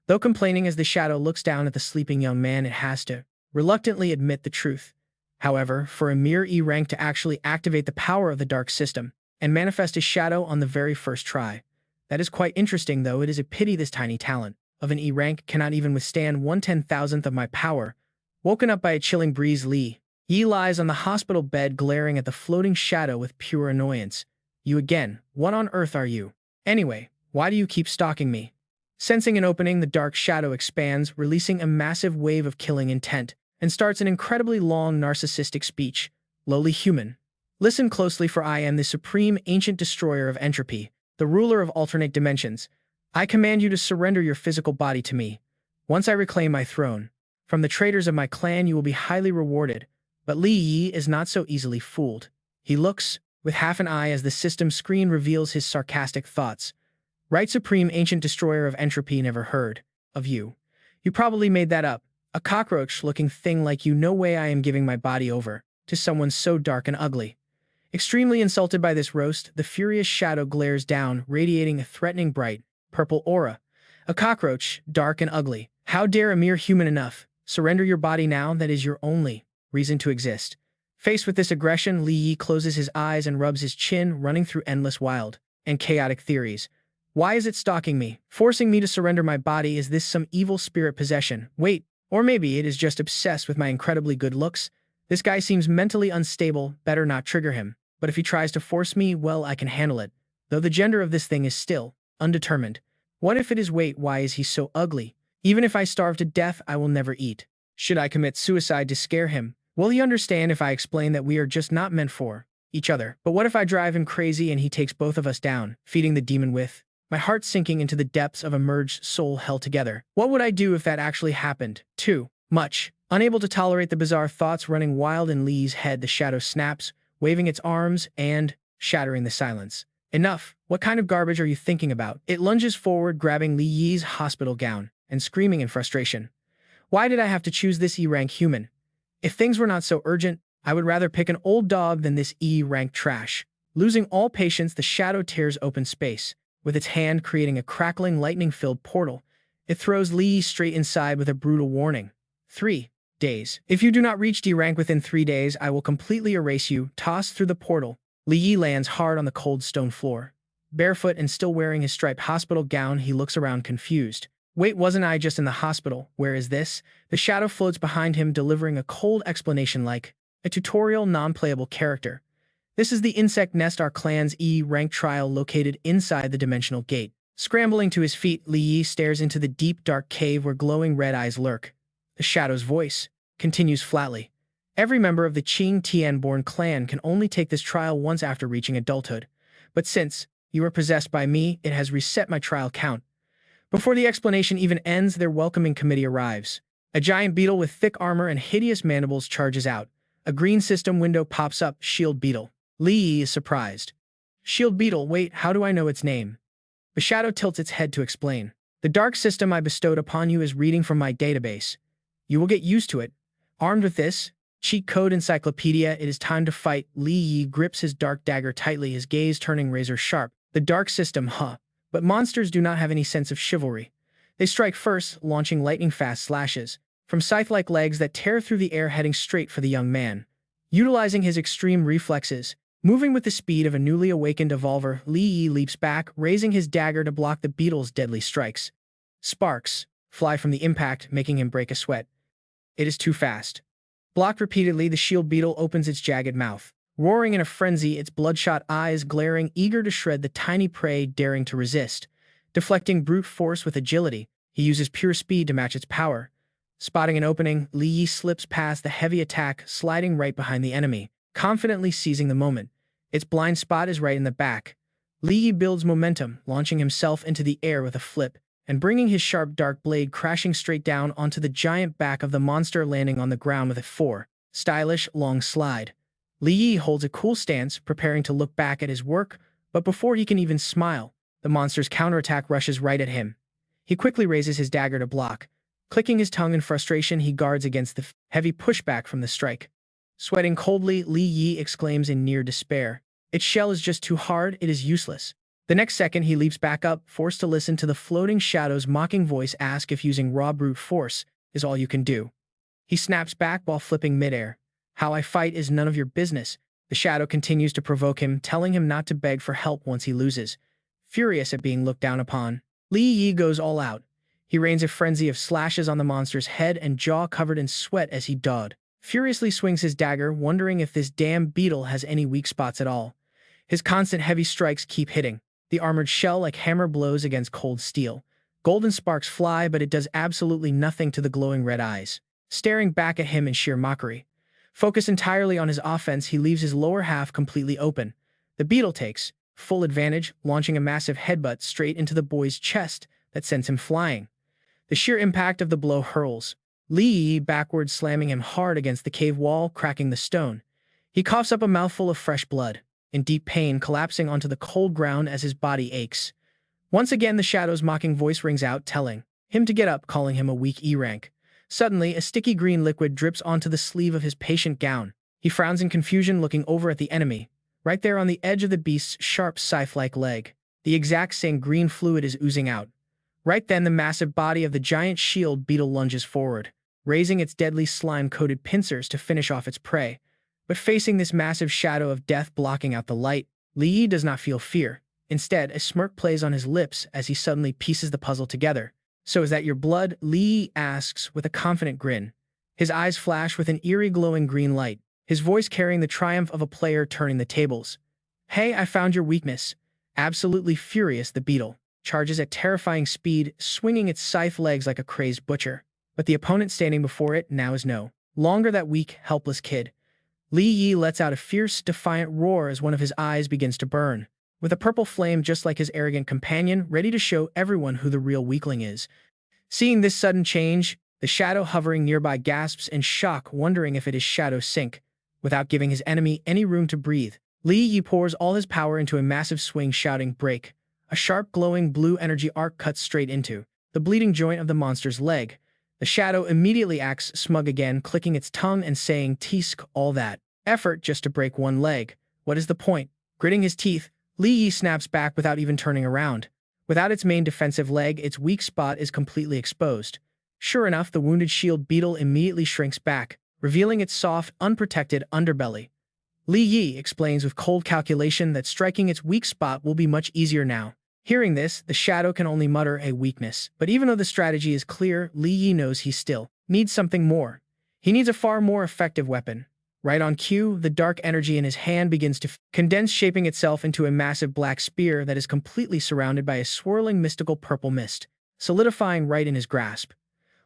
Though complaining as the shadow looks down at the sleeping young man, it has to reluctantly admit the truth. However, for a mere E rank to actually activate the power of the dark system and manifest his shadow on the very first try, that is quite interesting, though it is a pity this tiny talent of an E rank cannot even withstand 1/10,000th of my power. Woken up by a chilling breeze, Li Yi lies on the hospital bed, glaring at the floating shadow with pure annoyance. You again? What on earth are you? Anyway, Why do you keep stalking me? Sensing an opening, the dark shadow expands, releasing a massive wave of killing intent, and starts an incredibly long narcissistic speech. Lowly human. Listen closely, for I am the supreme ancient destroyer of entropy, the ruler of alternate dimensions. I command you to surrender your physical body to me. Once I reclaim my throne, from the traitors of my clan you will be highly rewarded. But Li Yi is not so easily fooled. He looks, with half an eye as the system screen reveals his sarcastic thoughts. Right, supreme ancient destroyer of entropy, never heard of you. You probably made that up. A cockroach-looking thing like you. No way I am giving my body over to someone so dark and ugly. Extremely insulted by this roast, the furious shadow glares down, radiating a threatening bright, purple aura. A cockroach, dark and ugly. How dare a mere human enough? Surrender your body now, that is your only reason to exist. Faced with this aggression, Li Yi closes his eyes and rubs his chin, running through endless wild and chaotic theories. Why is it stalking me, forcing me to surrender my body? Is this some evil spirit possession? Wait, or maybe it is just obsessed with my incredibly good looks. This guy seems mentally unstable, better not trigger him. But if he tries to force me, well, I can handle it. Though the gender of this thing is still undetermined. What if it is? Wait, why is he so ugly? Even if I starve to death, I will never eat. Should I commit suicide to scare him? Will he understand if I explain that we are just not meant for each other? But what if I drive him crazy and he takes both of us down, feeding the demon with my heart sinking into the depths of a merged soul held together? What would I do if that actually happened? Too much. Unable to tolerate the bizarre thoughts running wild in Li's head, the shadow snaps, waving its arms and shattering the silence. Enough. What kind of garbage are you thinking about? It lunges forward, grabbing Li Yi's hospital gown and screaming in frustration. Why did I have to choose this E-rank human? If things were not so urgent, I would rather pick an old dog than this E-rank trash. Losing all patience, the shadow tears open space, with its hand creating a crackling, lightning-filled portal. It throws Li Yi straight inside with a brutal warning. 3 days. If you do not reach D-rank within 3 days, I will completely erase you. Tossed through the portal, Li Yi lands hard on the cold stone floor. Barefoot and still wearing his striped hospital gown, he looks around confused. Wait, wasn't I just in the hospital? Where is this? The shadow floats behind him, delivering a cold explanation like a tutorial non-playable character. This is the insect nest, our clan's E-rank trial, located inside the dimensional gate. Scrambling to his feet, Li Yi stares into the deep, dark cave where glowing red eyes lurk. The shadow's voice continues flatly. Every member of the Qing Tian-born clan can only take this trial once after reaching adulthood. But since you are possessed by me, it has reset my trial count. Before the explanation even ends, their welcoming committee arrives. A giant beetle with thick armor and hideous mandibles charges out. A green system window pops up. Shield beetle. Li Yi is surprised. Shield beetle, wait, how do I know its name? The shadow tilts its head to explain. The dark system I bestowed upon you is reading from my database. You will get used to it. Armed with this cheat code encyclopedia, it is time to fight. Li Yi grips his dark dagger tightly, his gaze turning razor sharp. The dark system, huh? But monsters do not have any sense of chivalry. They strike first, launching lightning-fast slashes from scythe-like legs that tear through the air, heading straight for the young man. Utilizing his extreme reflexes, moving with the speed of a newly awakened evolver, Li Yi leaps back, raising his dagger to block the beetle's deadly strikes. Sparks fly from the impact, making him break a sweat. It is too fast. Blocked repeatedly, the shield beetle opens its jagged mouth, roaring in a frenzy, its bloodshot eyes glaring, eager to shred the tiny prey daring to resist. Deflecting brute force with agility, he uses pure speed to match its power. Spotting an opening, Li Yi slips past the heavy attack, sliding right behind the enemy, confidently seizing the moment. Its blind spot is right in the back. Li Yi builds momentum, launching himself into the air with a flip, and bringing his sharp dark blade crashing straight down onto the giant back of the monster, landing on the ground with a stylish, long slide. Li Yi holds a cool stance, preparing to look back at his work, but before he can even smile, the monster's counterattack rushes right at him. He quickly raises his dagger to block. Clicking his tongue in frustration, he guards against the heavy pushback from the strike. Sweating coldly, Li Yi exclaims in near despair. Its shell is just too hard, it is useless. The next second, he leaps back up, forced to listen to the floating shadow's mocking voice ask if using raw brute force is all you can do. He snaps back while flipping midair. How I fight is none of your business. The shadow continues to provoke him, telling him not to beg for help once he loses. Furious at being looked down upon, Li Yi goes all out. He rains a frenzy of slashes on the monster's head and jaw, covered in sweat as he furiously swings his dagger, wondering if this damn beetle has any weak spots at all. His constant heavy strikes keep hitting, the armored shell like hammer blows against cold steel. Golden sparks fly, but it does absolutely nothing to the glowing red eyes, staring back at him in sheer mockery. Focused entirely on his offense, he leaves his lower half completely open. The beetle takes full advantage, launching a massive headbutt straight into the boy's chest that sends him flying. The sheer impact of the blow hurls Li Yi backwards, slamming him hard against the cave wall, cracking the stone. He coughs up a mouthful of fresh blood, in deep pain, collapsing onto the cold ground as his body aches. Once again, the Shadow's mocking voice rings out, telling him to get up, calling him a weak E-rank. Suddenly, a sticky green liquid drips onto the sleeve of his patient gown. He frowns in confusion, looking over at the enemy. Right there on the edge of the beast's sharp scythe-like leg, the exact same green fluid is oozing out. Right then, the massive body of the giant shield beetle lunges forward, raising its deadly slime-coated pincers to finish off its prey. But facing this massive shadow of death blocking out the light, Li Yi does not feel fear. Instead, a smirk plays on his lips as he suddenly pieces the puzzle together. "So is that your blood?" Li Yi asks with a confident grin. His eyes flash with an eerie glowing green light, his voice carrying the triumph of a player turning the tables. "Hey, I found your weakness." Absolutely furious, the beetle charges at terrifying speed, swinging its scythe legs like a crazed butcher. But the opponent standing before it now is no longer that weak, helpless kid. Li Yi lets out a fierce, defiant roar as one of his eyes begins to burn, with a purple flame just like his arrogant companion, ready to show everyone who the real weakling is. Seeing this sudden change, the shadow hovering nearby gasps in shock, wondering if it is Shadow Sync. Without giving his enemy any room to breathe, Li Yi pours all his power into a massive swing, shouting, "Break!" A sharp, glowing blue energy arc cuts straight into the bleeding joint of the monster's leg. The shadow immediately acts smug again, clicking its tongue and saying, "Tisk, all that effort just to break one leg. What is the point?" Gritting his teeth, Li Yi snaps back without even turning around. Without its main defensive leg, its weak spot is completely exposed. Sure enough, the wounded shield beetle immediately shrinks back, revealing its soft, unprotected underbelly. Li Yi explains with cold calculation that striking its weak spot will be much easier now. Hearing this, the shadow can only mutter a weakness. But even though the strategy is clear, Li Yi knows he still needs something more. He needs a far more effective weapon. Right on cue, the dark energy in his hand begins to condense, shaping itself into a massive black spear that is completely surrounded by a swirling mystical purple mist, solidifying right in his grasp.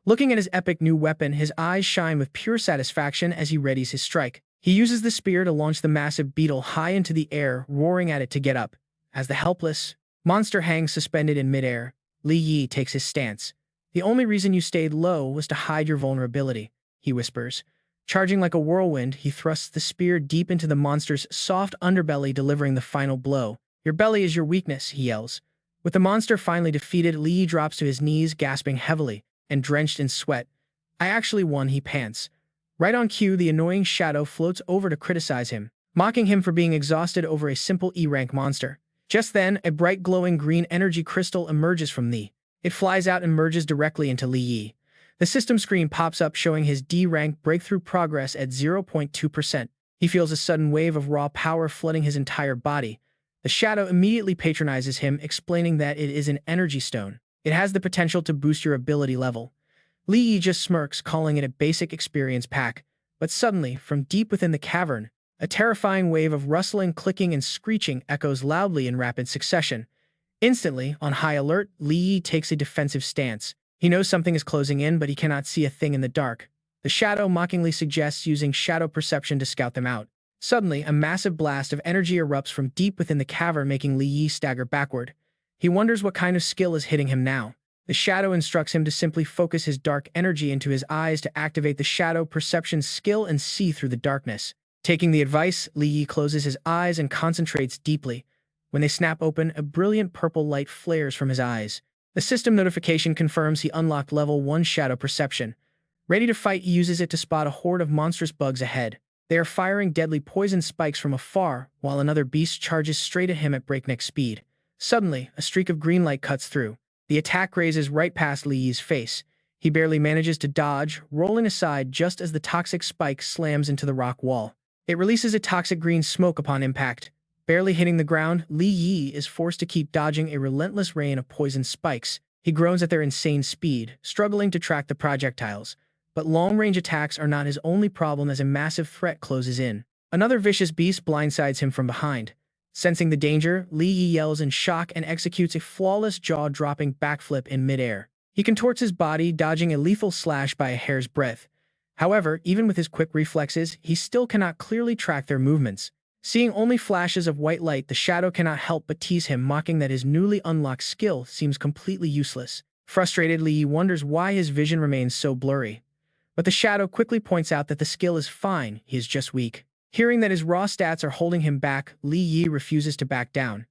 Looking at his epic new weapon, his eyes shine with pure satisfaction as he readies his strike. He uses the spear to launch the massive beetle high into the air, roaring at it to get up. As the helpless monster hangs suspended in midair, Li Yi takes his stance. "The only reason you stayed low was to hide your vulnerability," he whispers. Charging like a whirlwind, he thrusts the spear deep into the monster's soft underbelly, delivering the final blow. "Your belly is your weakness," he yells. With the monster finally defeated, Li Yi drops to his knees, gasping heavily and drenched in sweat. "I actually won," he pants. Right on cue, the annoying shadow floats over to criticize him, mocking him for being exhausted over a simple E-rank monster. Just then, a bright glowing green energy crystal emerges from the. It flies out and merges directly into Li Yi. The system screen pops up showing his D-rank breakthrough progress at 0.2%. He feels a sudden wave of raw power flooding his entire body. The shadow immediately patronizes him, explaining that it is an energy stone. It has the potential to boost your ability level. Li Yi just smirks, calling it a basic experience pack. But suddenly, from deep within the cavern, a terrifying wave of rustling, clicking, and screeching echoes loudly in rapid succession. Instantly, on high alert, Li Yi takes a defensive stance. He knows something is closing in, but he cannot see a thing in the dark. The shadow mockingly suggests using shadow perception to scout them out. Suddenly, a massive blast of energy erupts from deep within the cavern, making Li Yi stagger backward. He wonders what kind of skill is hitting him now. The shadow instructs him to simply focus his dark energy into his eyes to activate the shadow perception skill and see through the darkness. Taking the advice, Li Yi closes his eyes and concentrates deeply. When they snap open, a brilliant purple light flares from his eyes. The system notification confirms he unlocked level 1 shadow perception. Ready to fight, he uses it to spot a horde of monstrous bugs ahead. They are firing deadly poison spikes from afar, while another beast charges straight at him at breakneck speed. Suddenly, a streak of green light cuts through. The attack grazes right past Li Yi's face. He barely manages to dodge, rolling aside just as the toxic spike slams into the rock wall. It releases a toxic green smoke upon impact. Barely hitting the ground, Li Yi is forced to keep dodging a relentless rain of poison spikes. He groans at their insane speed, struggling to track the projectiles. But long-range attacks are not his only problem as a massive threat closes in. Another vicious beast blindsides him from behind. Sensing the danger, Li Yi yells in shock and executes a flawless jaw-dropping backflip in midair. He contorts his body, dodging a lethal slash by a hair's breadth. However, even with his quick reflexes, he still cannot clearly track their movements. Seeing only flashes of white light, the shadow cannot help but tease him, mocking that his newly unlocked skill seems completely useless. Frustrated, Li Yi wonders why his vision remains so blurry. But the shadow quickly points out that the skill is fine, he is just weak. Hearing that his raw stats are holding him back, Li Yi refuses to back down.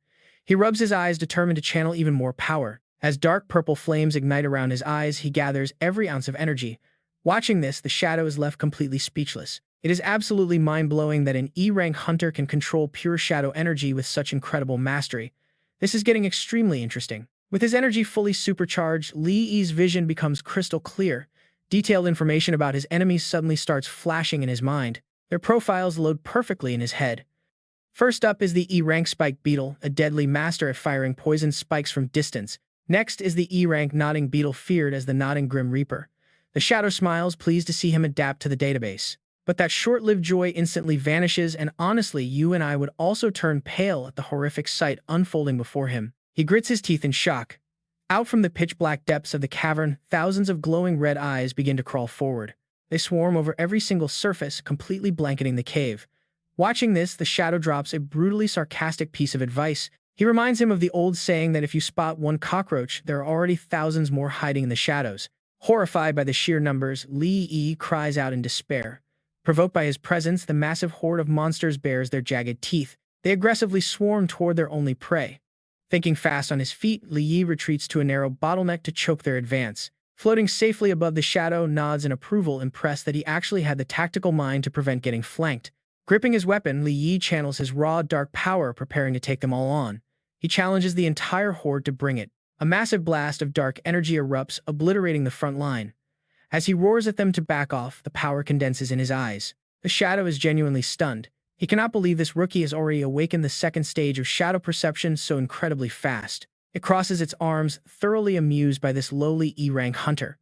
He rubs his eyes, determined to channel even more power. As dark purple flames ignite around his eyes, he gathers every ounce of energy. Watching this, the shadow is left completely speechless. It is absolutely mind-blowing that an E-rank hunter can control pure shadow energy with such incredible mastery. This is getting extremely interesting. With his energy fully supercharged, Li Yi's vision becomes crystal clear. Detailed information about his enemies suddenly starts flashing in his mind. Their profiles load perfectly in his head. First up is the E-rank spike beetle, a deadly master at firing poison spikes from distance. Next is the E-rank nodding beetle, feared as the nodding Grim Reaper. The shadow smiles, pleased to see him adapt to the database. But that short-lived joy instantly vanishes, and honestly, you and I would also turn pale at the horrific sight unfolding before him. He grits his teeth in shock. Out from the pitch-black depths of the cavern, thousands of glowing red eyes begin to crawl forward. They swarm over every single surface, completely blanketing the cave. Watching this, the shadow drops a brutally sarcastic piece of advice. He reminds him of the old saying that if you spot one cockroach, there are already thousands more hiding in the shadows. Horrified by the sheer numbers, Li Yi cries out in despair. Provoked by his presence, the massive horde of monsters bares their jagged teeth. They aggressively swarm toward their only prey. Thinking fast on his feet, Li Yi retreats to a narrow bottleneck to choke their advance. Floating safely above the shadow, nods in approval, impressed that he actually had the tactical mind to prevent getting flanked. Gripping his weapon, Li Yi channels his raw, dark power, preparing to take them all on. He challenges the entire horde to bring it. A massive blast of dark energy erupts, obliterating the front line. As he roars at them to back off, the power condenses in his eyes. The shadow is genuinely stunned. He cannot believe this rookie has already awakened the second stage of shadow perception so incredibly fast. It crosses its arms, thoroughly amused by this lowly E-rank hunter.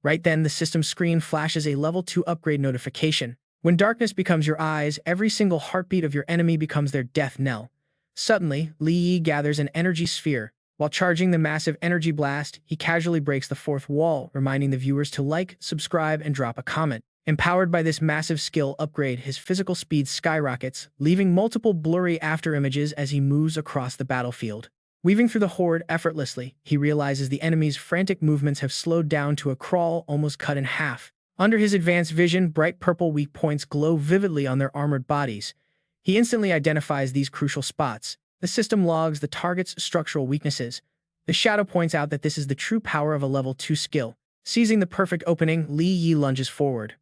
Right then, the system screen flashes a level 2 upgrade notification. When darkness becomes your eyes, every single heartbeat of your enemy becomes their death knell. Suddenly, Li Yi gathers an energy sphere. While charging the massive energy blast, he casually breaks the fourth wall, reminding the viewers to like, subscribe, and drop a comment. Empowered by this massive skill upgrade, his physical speed skyrockets, leaving multiple blurry afterimages as he moves across the battlefield. Weaving through the horde effortlessly, he realizes the enemy's frantic movements have slowed down to a crawl, almost cut in half. Under his advanced vision, bright purple weak points glow vividly on their armored bodies. He instantly identifies these crucial spots. The system logs the target's structural weaknesses. The shadow points out that this is the true power of a level 2 skill. Seizing the perfect opening, Li Yi lunges forward.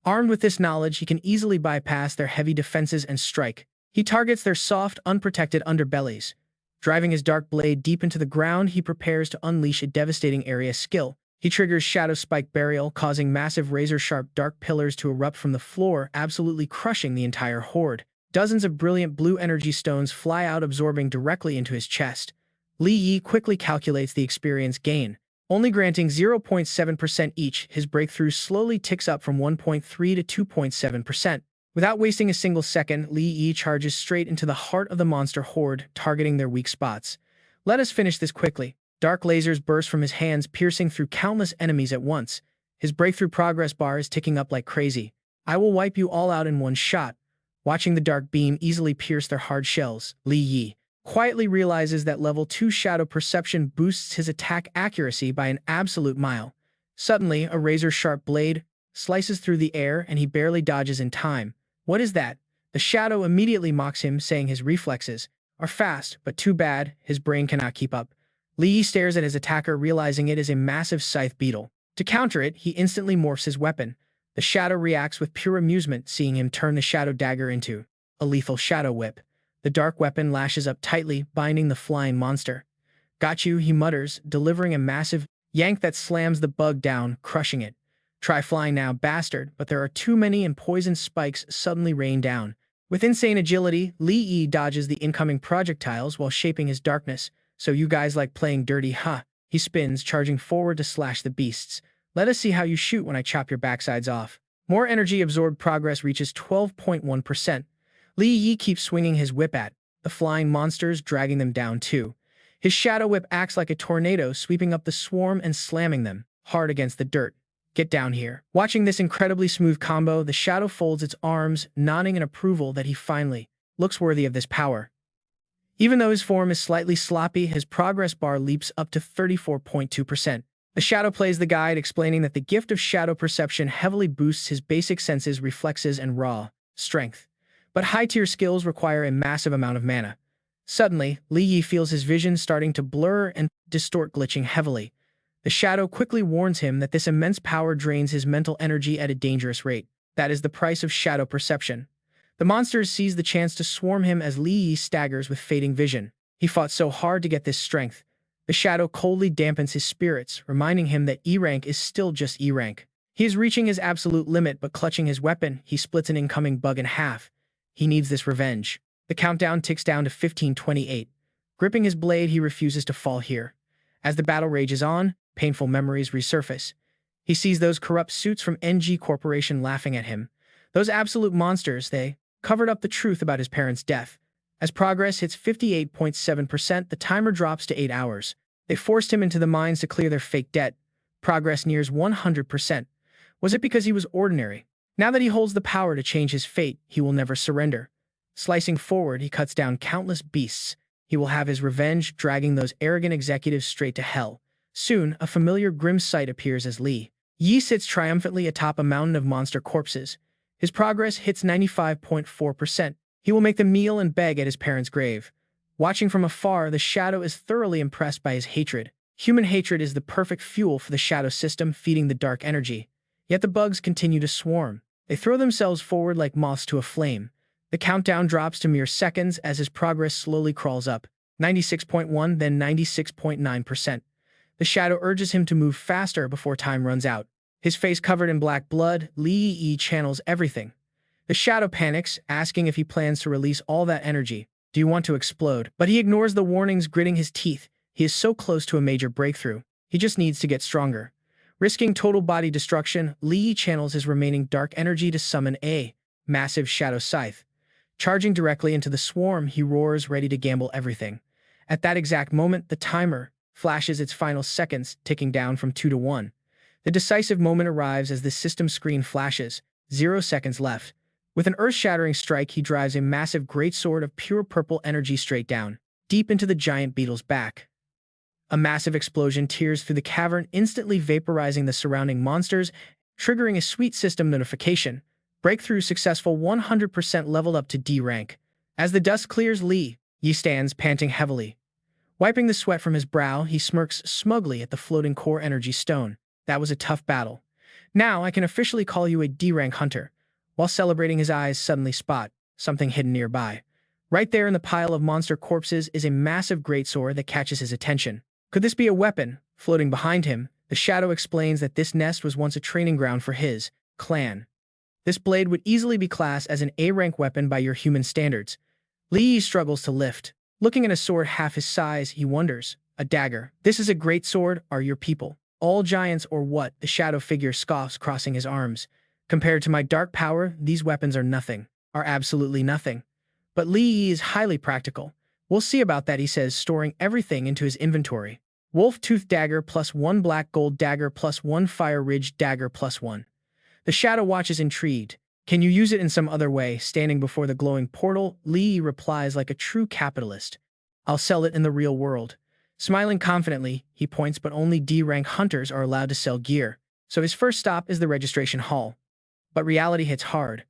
Armed with this knowledge, he can easily bypass their heavy defenses and strike. He targets their soft, unprotected underbellies. Driving his dark blade deep into the ground, he prepares to unleash a devastating area skill. He triggers Shadow Spike Burial, causing massive razor-sharp dark pillars to erupt from the floor, absolutely crushing the entire horde. Dozens of brilliant blue energy stones fly out, absorbing directly into his chest. Li Yi quickly calculates the experience gain. Only granting 0.7% each, his breakthrough slowly ticks up from 1.3 to 2.7%. Without wasting a single second, Li Yi charges straight into the heart of the monster horde, targeting their weak spots. Let us finish this quickly. Dark lasers burst from his hands, piercing through countless enemies at once. His breakthrough progress bar is ticking up like crazy. I will wipe you all out in one shot. Watching the dark beam easily pierce their hard shells, Li Yi quietly realizes that level 2 shadow perception boosts his attack accuracy by an absolute mile. Suddenly, a razor-sharp blade slices through the air and he barely dodges in time. What is that? The shadow immediately mocks him, saying his reflexes are fast, but too bad, his brain cannot keep up. Li Yi stares at his attacker, realizing it is a massive scythe beetle. To counter it, he instantly morphs his weapon. The shadow reacts with pure amusement, seeing him turn the shadow dagger into a lethal shadow whip. The dark weapon lashes up tightly, binding the flying monster. Got you, he mutters, delivering a massive yank that slams the bug down, crushing it. Try flying now, bastard, but there are too many and poison spikes suddenly rain down. With insane agility, Li Yi dodges the incoming projectiles while shaping his darkness. So you guys like playing dirty, huh? He spins, charging forward to slash the beasts. Let us see how you shoot when I chop your backsides off. More energy absorbed progress reaches 12.1%. Li Yi keeps swinging his whip at the flying monsters dragging them down too. His shadow whip acts like a tornado, sweeping up the swarm and slamming them hard against the dirt. Get down here. Watching this incredibly smooth combo, the shadow folds its arms, nodding in approval that he finally looks worthy of this power. Even though his form is slightly sloppy, his progress bar leaps up to 34.2%. The shadow plays the guide, explaining that the gift of shadow perception heavily boosts his basic senses, reflexes, and raw strength. But high-tier skills require a massive amount of mana. Suddenly, Li Yi feels his vision starting to blur and distort, glitching heavily. The shadow quickly warns him that this immense power drains his mental energy at a dangerous rate. That is the price of shadow perception. The monsters seize the chance to swarm him as Li Yi staggers with fading vision. He fought so hard to get this strength. The shadow coldly dampens his spirits, reminding him that E-rank is still just E-rank. He is reaching his absolute limit, but clutching his weapon, he splits an incoming bug in half. He needs this revenge. The countdown ticks down to 15:28. Gripping his blade, he refuses to fall here. As the battle rages on, painful memories resurface. He sees those corrupt suits from NG Corporation laughing at him. Those absolute monsters, they covered up the truth about his parents' death. As progress hits 58.7%, the timer drops to 8 hours. They forced him into the mines to clear their fake debt. Progress nears 100%. Was it because he was ordinary? Now that he holds the power to change his fate, he will never surrender. Slicing forward, he cuts down countless beasts. He will have his revenge, dragging those arrogant executives straight to hell. Soon, a familiar grim sight appears as Li Yi sits triumphantly atop a mountain of monster corpses. His progress hits 95.4%. He will make the meal and beg at his parents' grave. Watching from afar, the shadow is thoroughly impressed by his hatred. Human hatred is the perfect fuel for the shadow system, feeding the dark energy. Yet the bugs continue to swarm. They throw themselves forward like moths to a flame. The countdown drops to mere seconds as his progress slowly crawls up. 96.1, then 96.9%. The shadow urges him to move faster before time runs out. His face covered in black blood, Li Yi channels everything. The shadow panics, asking if he plans to release all that energy. Do you want to explode? But he ignores the warnings, gritting his teeth. He is so close to a major breakthrough. He just needs to get stronger. Risking total body destruction, Li Yi channels his remaining dark energy to summon a massive shadow scythe. Charging directly into the swarm, he roars, ready to gamble everything. At that exact moment, the timer flashes its final seconds, ticking down from 2 to 1. The decisive moment arrives as the system screen flashes. 0 seconds left. With an earth-shattering strike, he drives a massive greatsword of pure purple energy straight down, deep into the giant beetle's back. A massive explosion tears through the cavern, instantly vaporizing the surrounding monsters, triggering a sweet system notification. Breakthrough successful, 100% leveled up to D rank. As the dust clears, Li Yi stands, panting heavily. Wiping the sweat from his brow, he smirks smugly at the floating core energy stone. That was a tough battle. Now I can officially call you a D-rank hunter. While celebrating, his eyes suddenly spot something hidden nearby. Right there in the pile of monster corpses is a massive greatsword that catches his attention. Could this be a weapon? Floating behind him, the shadow explains that this nest was once a training ground for his clan. This blade would easily be classed as an A-rank weapon by your human standards. Li Yi struggles to lift. Looking at a sword half his size, he wonders. A dagger. This is a great sword. Are your people all giants or what? The shadow figure scoffs, crossing his arms. Compared to my dark power, these weapons are nothing. Are absolutely nothing. But Li Yi is highly practical. We'll see about that, he says, storing everything into his inventory. Wolf Tooth Dagger +1, Black Gold Dagger +1, Fire Ridge Dagger +1. The shadow watches, intrigued. Can you use it in some other way? Standing before the glowing portal, Li Yi replies like a true capitalist. I'll sell it in the real world. Smiling confidently, he points, but only D-rank hunters are allowed to sell gear. So his first stop is the registration hall. But reality hits hard.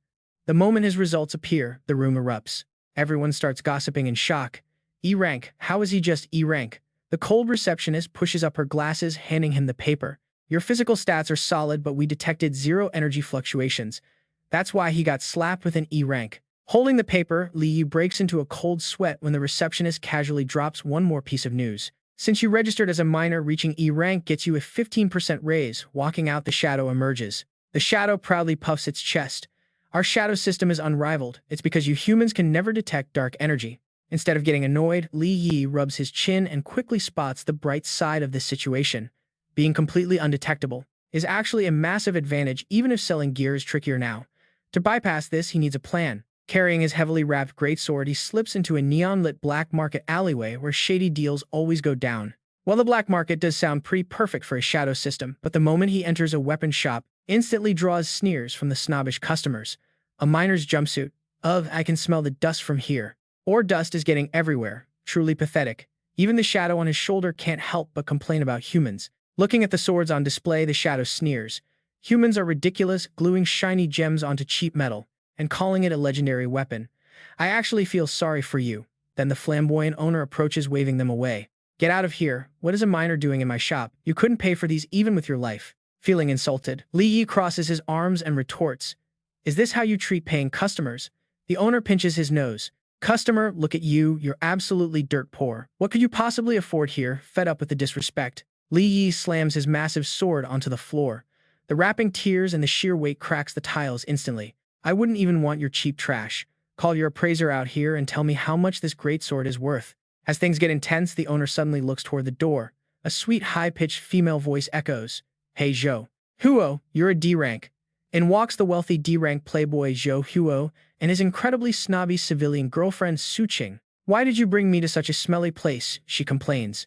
The moment his results appear, the room erupts. Everyone starts gossiping in shock. E-rank, how is he just E-rank? The cold receptionist pushes up her glasses, handing him the paper. Your physical stats are solid, but we detected 0 energy fluctuations. That's why he got slapped with an E-rank. Holding the paper, Li Yi breaks into a cold sweat when the receptionist casually drops one more piece of news. Since you registered as a minor, reaching E-rank gets you a 15% raise. Walking out, the shadow emerges. The shadow proudly puffs its chest. Our shadow system is unrivaled. It's because you humans can never detect dark energy. Instead of getting annoyed, Li Yi rubs his chin and quickly spots the bright side of this situation. Being completely undetectable is actually a massive advantage, even if selling gear is trickier now. To bypass this, he needs a plan. Carrying his heavily wrapped greatsword, he slips into a neon-lit black market alleyway where shady deals always go down. Well, the black market does sound pretty perfect for a shadow system, but the moment he enters a weapon shop, instantly draws sneers from the snobbish customers. A miner's jumpsuit. Ugh, I can smell the dust from here. Or dust is getting everywhere. Truly pathetic. Even the shadow on his shoulder can't help but complain about humans. Looking at the swords on display, the shadow sneers. Humans are ridiculous, gluing shiny gems onto cheap metal and calling it a legendary weapon. I actually feel sorry for you. Then the flamboyant owner approaches, waving them away. Get out of here. What is a miner doing in my shop? You couldn't pay for these even with your life. Feeling insulted, Li Yi crosses his arms and retorts. Is this how you treat paying customers? The owner pinches his nose. Customer, look at you. You're absolutely dirt poor. What could you possibly afford here? Fed up with the disrespect, Li Yi slams his massive sword onto the floor. The rapping tears and the sheer weight cracks the tiles instantly. I wouldn't even want your cheap trash. Call your appraiser out here and tell me how much this greatsword is worth. As things get intense, the owner suddenly looks toward the door. A sweet, high-pitched female voice echoes. Hey, Zhou. Huo, you're a D-rank. In walks the wealthy D-rank playboy Zhou Huo and his incredibly snobby civilian girlfriend Su Qing. Why did you bring me to such a smelly place? She complains.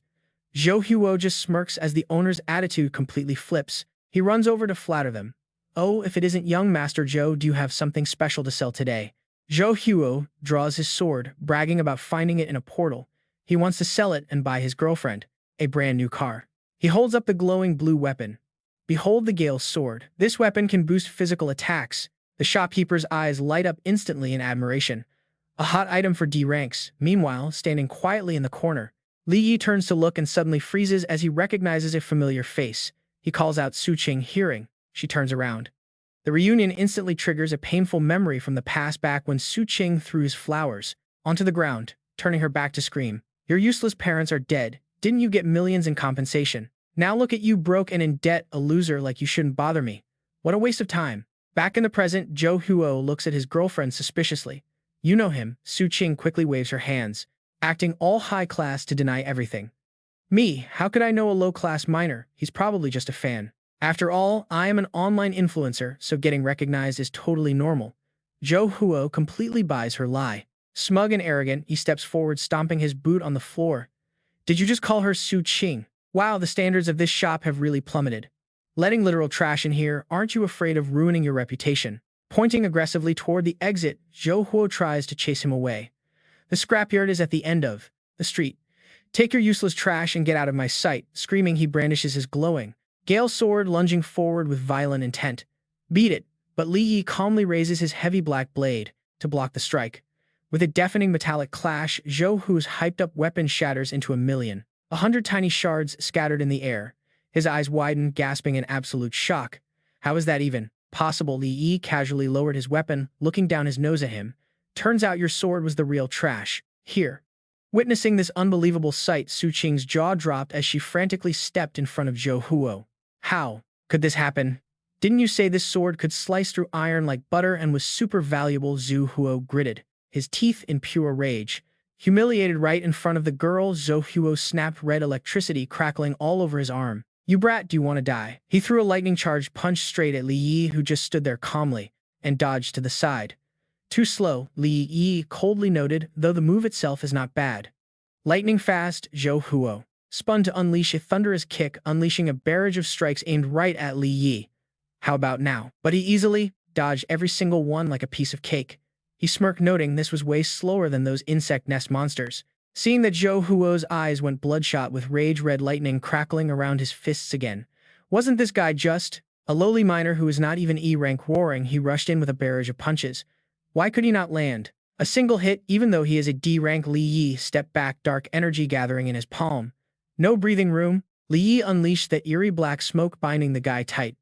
Zhou Huo just smirks as the owner's attitude completely flips. He runs over to flatter them. Oh, if it isn't young Master Zhou, do you have something special to sell today? Zhou Huo draws his sword, bragging about finding it in a portal. He wants to sell it and buy his girlfriend a brand new car. He holds up the glowing blue weapon. Behold the Gale's sword. This weapon can boost physical attacks. The shopkeeper's eyes light up instantly in admiration. A hot item for D ranks. Meanwhile, standing quietly in the corner, Li Yi turns to look and suddenly freezes as he recognizes a familiar face. He calls out Su Qing, hearing. She turns around. The reunion instantly triggers a painful memory from the past, back when Su Qing threw his flowers onto the ground, turning her back to scream. Your useless parents are dead. Didn't you get millions in compensation? Now look at you, broke and in debt, a loser like you shouldn't bother me. What a waste of time. Back in the present, Zhou Huo looks at his girlfriend suspiciously. You know him. Su Qing quickly waves her hands, acting all high class to deny everything. Me, how could I know a low-class miner? He's probably just a fan. After all, I am an online influencer, so getting recognized is totally normal. Zhou Huo completely buys her lie. Smug and arrogant, he steps forward, stomping his boot on the floor. Did you just call her Su Qing? Wow, the standards of this shop have really plummeted. Letting literal trash in here, aren't you afraid of ruining your reputation? Pointing aggressively toward the exit, Zhou Huo tries to chase him away. The scrapyard is at the end of the street. Take your useless trash and get out of my sight. Screaming, he brandishes his glowing Gale sword, lunging forward with violent intent. Beat it, but Li Yi calmly raises his heavy black blade to block the strike. With a deafening metallic clash, Zhou Hu's hyped-up weapon shatters into 100 tiny shards scattered in the air. His eyes widen, gasping in absolute shock. How is that even possible? Li Yi casually lowered his weapon, looking down his nose at him. Turns out your sword was the real trash. Here. Witnessing this unbelievable sight, Su Qing's jaw dropped as she frantically stepped in front of Zhou Huo. How could this happen? Didn't you say this sword could slice through iron like butter and was super valuable? Zhou Huo gritted, his teeth in pure rage. Humiliated right in front of the girl, Zhou Huo snapped red electricity crackling all over his arm. You brat, do you want to die? He threw a lightning-charged punch straight at Li Yi, who just stood there calmly, and dodged to the side. Too slow, Li Yi coldly noted, though the move itself is not bad. Lightning fast, Zhou Huo spun to unleash a thunderous kick, unleashing a barrage of strikes aimed right at Li Yi. How about now? But he easily dodged every single one like a piece of cake. He smirked, noting this was way slower than those insect nest monsters. Seeing that Zhou Huo's eyes went bloodshot with rage, red lightning crackling around his fists again. Wasn't this guy just a lowly miner who was not even E-rank? Roaring, he rushed in with a barrage of punches. Why could he not land a single hit, even though he is a D-rank? Li Yi stepped back, dark energy gathering in his palm. No breathing room. Li Yi unleashed that eerie black smoke, binding the guy tight.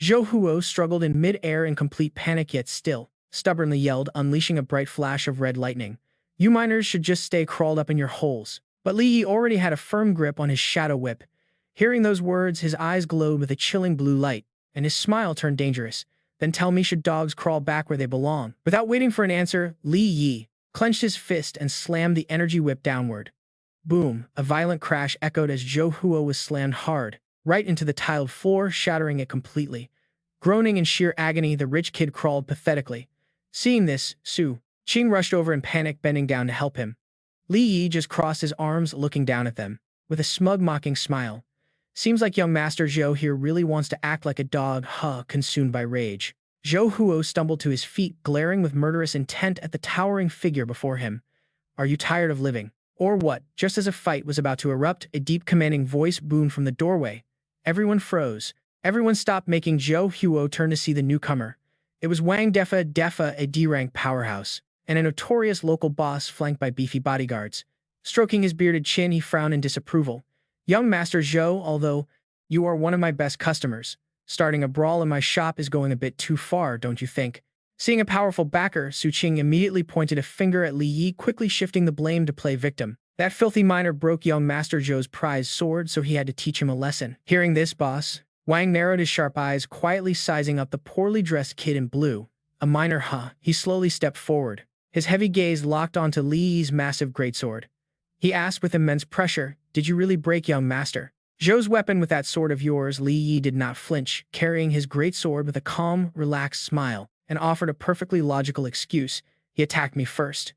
Zhou Huo struggled in mid-air in complete panic, yet still stubbornly yelled, unleashing a bright flash of red lightning. You miners should just stay crawled up in your holes. But Li Yi already had a firm grip on his shadow whip. Hearing those words, his eyes glowed with a chilling blue light, and his smile turned dangerous. Then tell me, should dogs crawl back where they belong? Without waiting for an answer, Li Yi clenched his fist and slammed the energy whip downward. Boom! A violent crash echoed as Zhou Huo was slammed hard, right into the tiled floor, shattering it completely. Groaning in sheer agony, the rich kid crawled pathetically. Seeing this, Su Qing rushed over in panic, bending down to help him. Li Yi just crossed his arms, looking down at them, with a smug, mocking smile. Seems like young Master Zhou here really wants to act like a dog, consumed by rage. Zhou Huo stumbled to his feet, glaring with murderous intent at the towering figure before him. Are you tired of living? Or what? Just as a fight was about to erupt, a deep, commanding voice boomed from the doorway. Everyone froze. Everyone stopped, making Zhou Huo turn to see the newcomer. It was Wang Defa, a D-rank powerhouse, and a notorious local boss flanked by beefy bodyguards. Stroking his bearded chin, he frowned in disapproval. Young Master Zhou, although you are one of my best customers, starting a brawl in my shop is going a bit too far, don't you think? Seeing a powerful backer, Su Qing immediately pointed a finger at Li Yi, quickly shifting the blame to play victim. That filthy miner broke young Master Zhou's prized sword, so he had to teach him a lesson. Hearing this, boss, Wang narrowed his sharp eyes, quietly sizing up the poorly dressed kid in blue. A minor, huh? He slowly stepped forward. His heavy gaze locked onto Li Yi's massive greatsword. He asked with immense pressure, "Did you really break, young master?" Zhou's weapon with that sword of yours. Li Yi did not flinch, carrying his greatsword with a calm, relaxed smile, and offered a perfectly logical excuse. He attacked me first.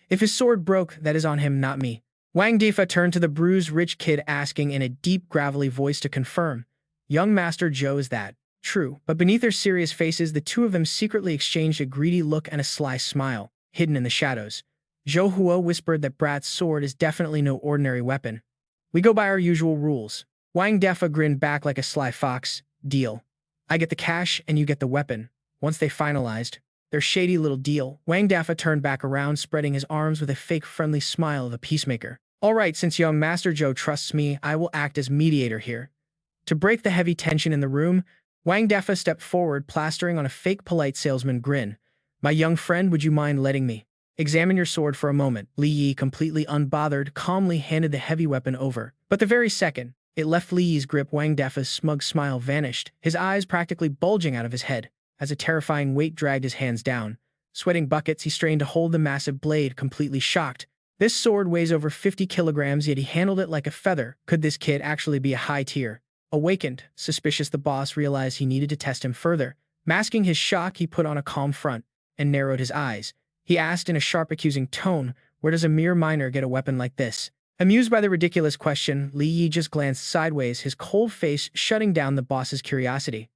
If his sword broke, that is on him, not me. Wang Defa turned to the bruised rich kid, asking in a deep, gravelly voice to confirm. Young Master Zhou, is that true? But beneath their serious faces, the two of them secretly exchanged a greedy look and a sly smile, hidden in the shadows. Zhou Huo whispered that Brat's sword is definitely no ordinary weapon. We go by our usual rules. Wang Defa grinned back like a sly fox. Deal. I get the cash and you get the weapon. Once they finalized their shady little deal, Wang Defa turned back around, spreading his arms with a fake friendly smile of a peacemaker. All right, since young Master Zhou trusts me, I will act as mediator here. To break the heavy tension in the room, Wang Defa stepped forward, plastering on a fake polite salesman grin. My young friend, would you mind letting me examine your sword for a moment? Li Yi, completely unbothered, calmly handed the heavy weapon over. But the very second it left Li Yi's grip, Wang Defa's smug smile vanished, his eyes practically bulging out of his head. As a terrifying weight dragged his hands down, sweating buckets, he strained to hold the massive blade, completely shocked. This sword weighs over 50 kilograms, yet he handled it like a feather. Could this kid actually be a high tier? Awakened, suspicious, the boss realized he needed to test him further. Masking his shock, he put on a calm front and narrowed his eyes. He asked in a sharp, accusing tone, where does a mere miner get a weapon like this? Amused by the ridiculous question, Li Yi just glanced sideways, his cold face shutting down the boss's curiosity.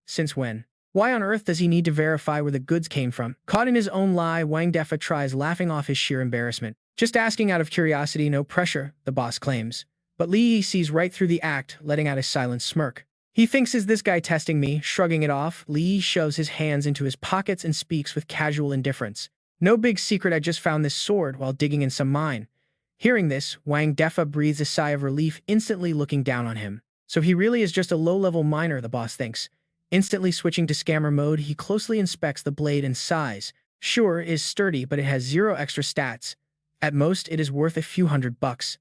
Since when? Why on earth does he need to verify where the goods came from? Caught in his own lie, Wang Defa tries laughing off his sheer embarrassment. Just asking out of curiosity, no pressure, the boss claims. But Li Yi sees right through the act, letting out a silent smirk. He thinks, is this guy testing me? Shrugging it off, Li Yi shoves his hands into his pockets and speaks with casual indifference. No big secret, I just found this sword while digging in some mine. Hearing this, Wang Defa breathes a sigh of relief, instantly looking down on him. So he really is just a low-level miner, the boss thinks. Instantly switching to scammer mode, he closely inspects the blade and sighs. Sure, it is sturdy, but it has 0 extra stats. At most, it is worth a few $100.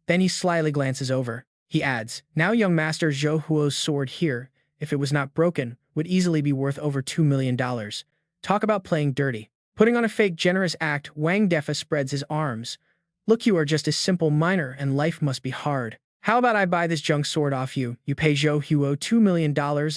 Then he slyly glances over. He adds, now young Master Zhou Huo's sword here, if it was not broken, would easily be worth over $2 million. Talk about playing dirty. Putting on a fake generous act, Wang Defa spreads his arms. Look, you are just a simple miner, and life must be hard. How about I buy this junk sword off you? You pay Zhou Huo $2 million,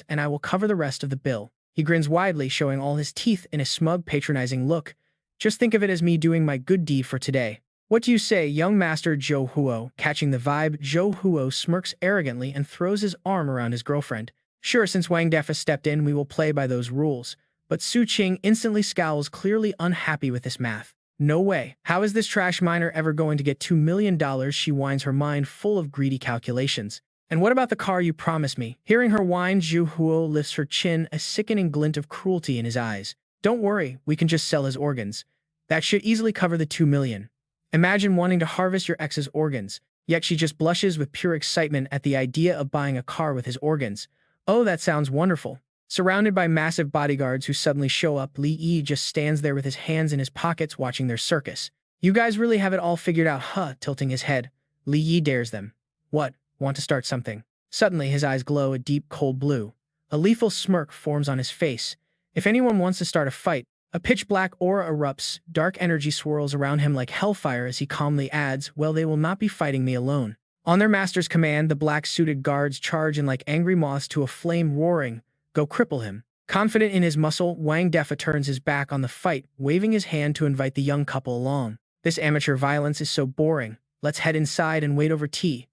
and I will cover the rest of the bill. He grins widely, showing all his teeth in a smug, patronizing look. Just think of it as me doing my good deed for today. What do you say, young Master Zhou Huo? Catching the vibe, Zhou Huo smirks arrogantly and throws his arm around his girlfriend. Sure, since Wang Defa stepped in, we will play by those rules. But Su Qing instantly scowls, clearly unhappy with this math. No way. How is this trash miner ever going to get $2 million? She whines, her mind full of greedy calculations. And what about the car you promised me? Hearing her whine, Zhou Huo lifts her chin, a sickening glint of cruelty in his eyes. Don't worry, we can just sell his organs. That should easily cover the $2 million. Imagine wanting to harvest your ex's organs, yet she just blushes with pure excitement at the idea of buying a car with his organs. Oh, that sounds wonderful. Surrounded by massive bodyguards who suddenly show up, Li Yi just stands there with his hands in his pockets watching their circus. You guys really have it all figured out, huh? Tilting his head, Li Yi dares them. What? Want to start something? Suddenly, his eyes glow a deep, cold blue. A lethal smirk forms on his face. If anyone wants to start a fight, a pitch-black aura erupts, dark energy swirls around him like hellfire as he calmly adds, well, they will not be fighting me alone. On their master's command, the black-suited guards charge in like angry moths to a flame, roaring, go cripple him. Confident in his muscle, Wang Defa turns his back on the fight, waving his hand to invite the young couple along. This amateur violence is so boring. Let's head inside and wait over tea.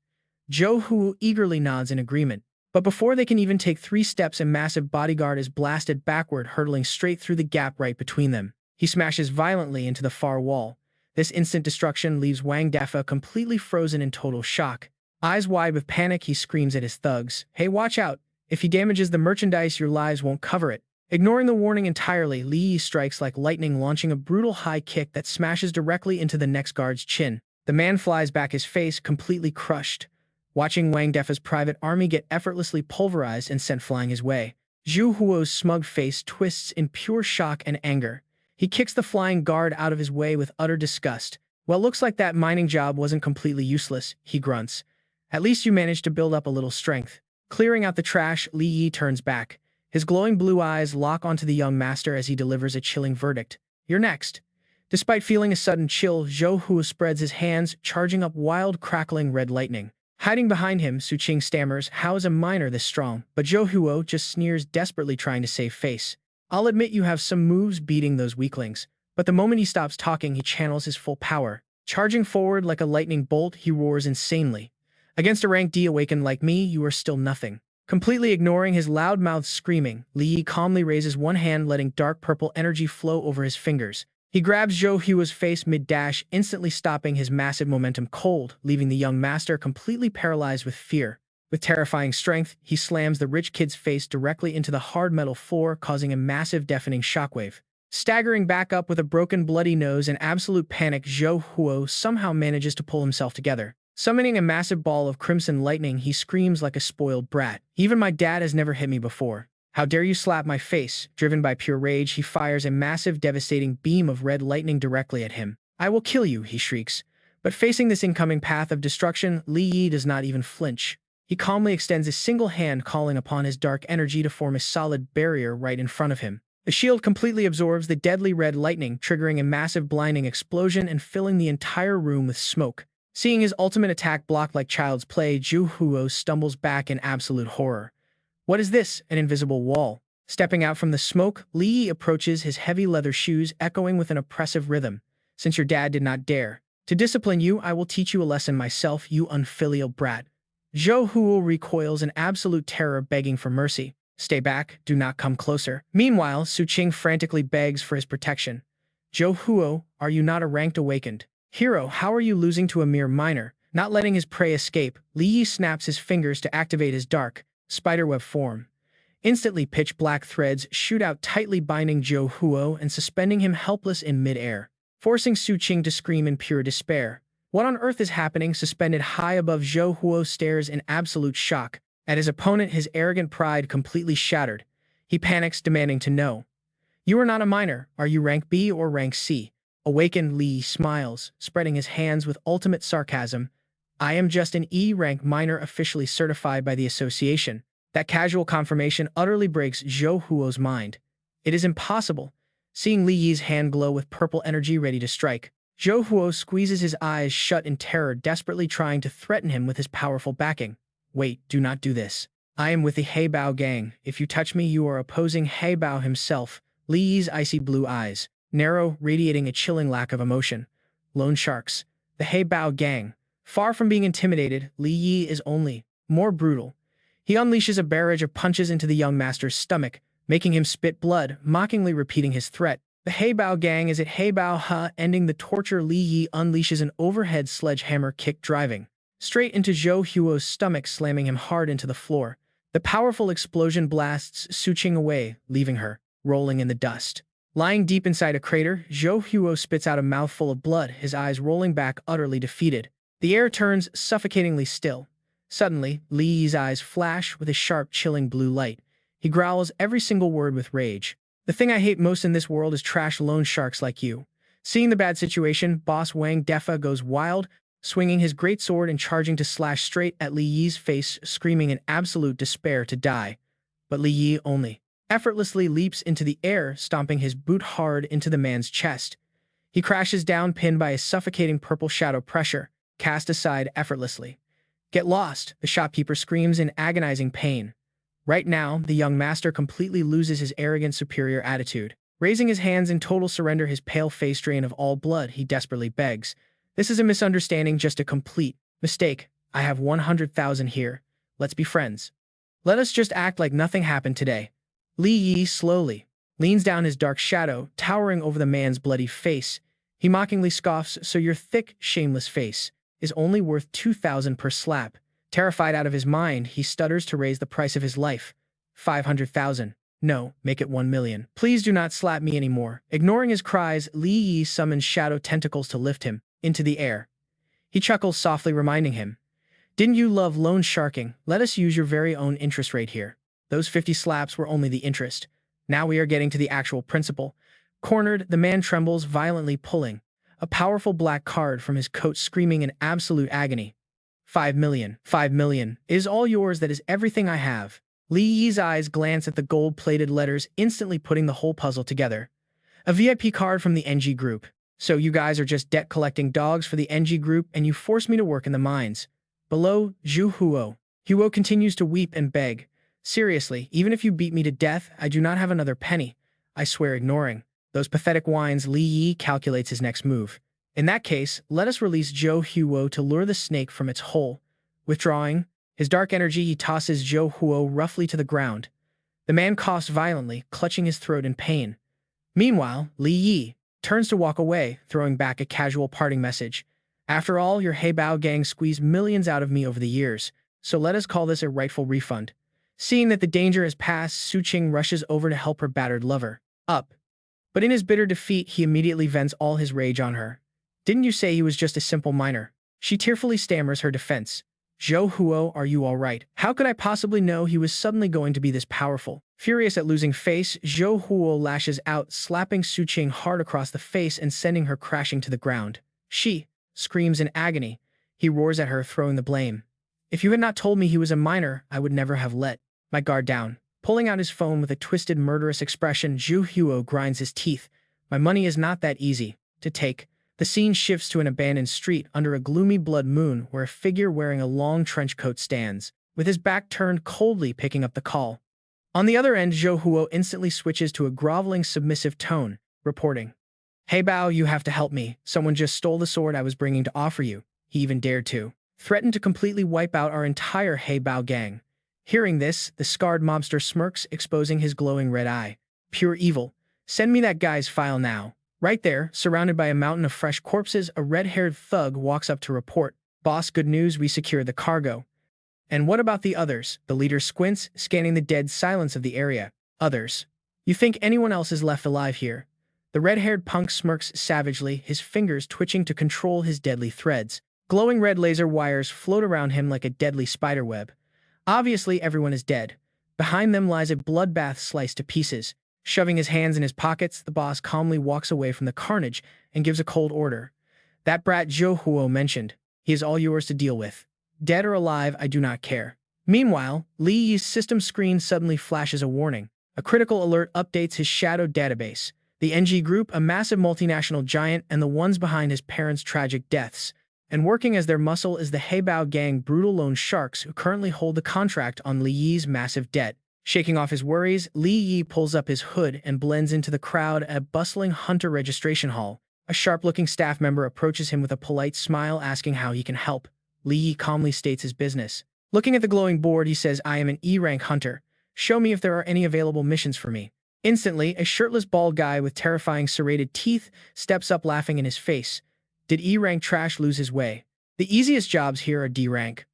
Zhou Hu eagerly nods in agreement. But before they can even take 3 steps, a massive bodyguard is blasted backward, hurtling straight through the gap right between them. He smashes violently into the far wall. This instant destruction leaves Wang Defa completely frozen in total shock. Eyes wide with panic, he screams at his thugs, "Hey, watch out! If he damages the merchandise, your lives won't cover it." Ignoring the warning entirely, Li Yi strikes like lightning, launching a brutal high kick that smashes directly into the next guard's chin. The man flies back, his face completely crushed. Watching Wang Defa's private army get effortlessly pulverized and sent flying his way, Zhu Huo's smug face twists in pure shock and anger. He kicks the flying guard out of his way with utter disgust. "Well, looks like that mining job wasn't completely useless," he grunts. "At least you managed to build up a little strength." Clearing out the trash, Li Yi turns back. His glowing blue eyes lock onto the young master as he delivers a chilling verdict. "You're next." Despite feeling a sudden chill, Zhou Huo spreads his hands, charging up wild, crackling red lightning. Hiding behind him, Su Qing stammers, "How is a miner this strong?" But Zhou Huo just sneers, desperately trying to save face. "I'll admit you have some moves beating those weaklings." But the moment he stops talking, he channels his full power. Charging forward like a lightning bolt, he roars insanely. "Against a rank D awakened like me, you are still nothing." Completely ignoring his loud-mouthed screaming, Li Yi calmly raises one hand, letting dark purple energy flow over his fingers. He grabs Zhou Huo's face mid-dash, instantly stopping his massive momentum cold, leaving the young master completely paralyzed with fear. With terrifying strength, he slams the rich kid's face directly into the hard metal floor, causing a massive deafening shockwave. Staggering back up with a broken bloody nose and absolute panic, Zhou Huo somehow manages to pull himself together. Summoning a massive ball of crimson lightning, he screams like a spoiled brat. "Even my dad has never hit me before. How dare you slap my face?" Driven by pure rage, he fires a massive, devastating beam of red lightning directly at him. "I will kill you," he shrieks. But facing this incoming path of destruction, Li Yi does not even flinch. He calmly extends a single hand, calling upon his dark energy to form a solid barrier right in front of him. The shield completely absorbs the deadly red lightning, triggering a massive blinding explosion and filling the entire room with smoke. Seeing his ultimate attack blocked like child's play, Zhu Huo stumbles back in absolute horror. What is this? An invisible wall. Stepping out from the smoke, Li Yi approaches, his heavy leather shoes echoing with an oppressive rhythm. "Since your dad did not dare to discipline you, I will teach you a lesson myself, you unfilial brat." Zhou Huo recoils in absolute terror, begging for mercy. "Stay back, do not come closer." Meanwhile, Su Qing frantically begs for his protection. "Zhou Huo, are you not a ranked awakened hero? How are you losing to a mere minor?" Not letting his prey escape, Li Yi snaps his fingers to activate his dark spiderweb form. Instantly, pitch-black threads shoot out, tightly binding Zhou Huo and suspending him helpless in mid-air, forcing Su Qing to scream in pure despair. What on earth is happening? Suspended high above, Zhou Huo stares in absolute shock at his opponent, his arrogant pride completely shattered. He panics, demanding to know. "You are not a minor. Are you rank B or rank C?" Awakened, Li smiles, spreading his hands with ultimate sarcasm. "I am just an E-rank minor, officially certified by the association." That casual confirmation utterly breaks Zhou Huo's mind. It is impossible. Seeing Li Yi's hand glow with purple energy ready to strike, Zhou Huo squeezes his eyes shut in terror, desperately trying to threaten him with his powerful backing. "Wait, do not do this. I am with the Heibao gang. If you touch me, you are opposing Heibao himself." Li Yi's icy blue eyes narrow, radiating a chilling lack of emotion. Loan sharks. The Heibao gang. Far from being intimidated, Li Yi is only more brutal. He unleashes a barrage of punches into the young master's stomach, making him spit blood, mockingly repeating his threat. "The Heibao gang is at Heibao Ha." Ending the torture, Li Yi unleashes an overhead sledgehammer kick, driving straight into Zhou Huo's stomach, slamming him hard into the floor. The powerful explosion blasts Su Qing away, leaving her rolling in the dust. Lying deep inside a crater, Zhou Huo spits out a mouthful of blood, his eyes rolling back, utterly defeated. The air turns suffocatingly still. Suddenly, Li Yi's eyes flash with a sharp, chilling blue light. He growls every single word with rage. "The thing I hate most in this world is trash loan sharks like you." Seeing the bad situation, Boss Wang Defa goes wild, swinging his great sword and charging to slash straight at Li Yi's face, screaming in absolute despair to die. But Li Yi only effortlessly leaps into the air, stomping his boot hard into the man's chest. He crashes down, pinned by a suffocating purple shadow pressure, cast aside effortlessly. "Get lost," the shopkeeper screams in agonizing pain. Right now, the young master completely loses his arrogant superior attitude. Raising his hands in total surrender, his pale face drain of all blood, he desperately begs. This is a misunderstanding, just a complete mistake. I have 100,000 here. Let's be friends. Let us just act like nothing happened today. Li Yi slowly leans down, his dark shadow towering over the man's bloody face. He mockingly scoffs, so your thick, shameless face is only worth 2,000 per slap. Terrified out of his mind, he stutters to raise the price of his life. 500,000. No, make it 1 million. Please do not slap me anymore. Ignoring his cries, Li Yi summons shadow tentacles to lift him into the air. He chuckles softly, reminding him, didn't you love loan sharking? Let us use your very own interest rate here. Those 50 slaps were only the interest. Now we are getting to the actual principal. Cornered, the man trembles, violently pulling a powerful black card from his coat, screaming in absolute agony. 5 million. 5 million. It is all yours. That is everything I have. Li Yi's eyes glance at the gold-plated letters, instantly putting the whole puzzle together. A VIP card from the NG Group. So you guys are just debt-collecting dogs for the NG Group, and you forced me to work in the mines. Below, Zhu Huo. Huo continues to weep and beg. Seriously, even if you beat me to death, I do not have another penny. I swear. Ignoring those pathetic whines, Li Yi calculates his next move. In that case, let us release Zhou Huo to lure the snake from its hole. Withdrawing his dark energy, he tosses Zhou Huo roughly to the ground. The man coughs violently, clutching his throat in pain. Meanwhile, Li Yi turns to walk away, throwing back a casual parting message. After all, your Heibao gang squeezed millions out of me over the years, so let us call this a rightful refund. Seeing that the danger has passed, Su Qing rushes over to help her battered lover up. But in his bitter defeat, he immediately vents all his rage on her. Didn't you say he was just a simple miner? She tearfully stammers her defense. Zhou Huo, are you all right? How could I possibly know he was suddenly going to be this powerful? Furious at losing face, Zhou Huo lashes out, slapping Su Qing hard across the face and sending her crashing to the ground. She screams in agony. He roars at her, throwing the blame. If you had not told me he was a miner, I would never have let my guard down. Pulling out his phone with a twisted, murderous expression, Zhu Huo grinds his teeth. My money is not that easy to take. The scene shifts to an abandoned street under a gloomy blood moon where a figure wearing a long trench coat stands, with his back turned, coldly picking up the call. On the other end, Zhou Huo instantly switches to a groveling, submissive tone, reporting, Hey Bao, you have to help me. Someone just stole the sword I was bringing to offer you. He even dared to threaten to completely wipe out our entire Hey Bao gang. Hearing this, the scarred mobster smirks, exposing his glowing red eye. Pure evil. Send me that guy's file now. Right there, surrounded by a mountain of fresh corpses, a red-haired thug walks up to report. Boss, good news, we secured the cargo. And what about the others? The leader squints, scanning the dead silence of the area. Others? You think anyone else is left alive here? The red-haired punk smirks savagely, his fingers twitching to control his deadly threads. Glowing red laser wires float around him like a deadly spiderweb. Obviously, everyone is dead. Behind them lies a bloodbath sliced to pieces. Shoving his hands in his pockets, the boss calmly walks away from the carnage and gives a cold order. That brat Zhou Huo mentioned. He is all yours to deal with. Dead or alive, I do not care. Meanwhile, Li Yi's system screen suddenly flashes a warning. A critical alert updates his shadow database. The NG Group, a massive multinational giant, and the ones behind his parents' tragic deaths. And working as their muscle is the Heibao gang brutal loan sharks who currently hold the contract on Li Yi's massive debt. Shaking off his worries, Li Yi pulls up his hood and blends into the crowd at a bustling hunter registration hall. A sharp-looking staff member approaches him with a polite smile, asking how he can help. Li Yi calmly states his business. Looking at the glowing board, he says, I am an E-rank hunter. Show me if there are any available missions for me. Instantly, a shirtless bald guy with terrifying serrated teeth steps up, laughing in his face. Did E-rank trash lose his way? The easiest jobs here are D-rank.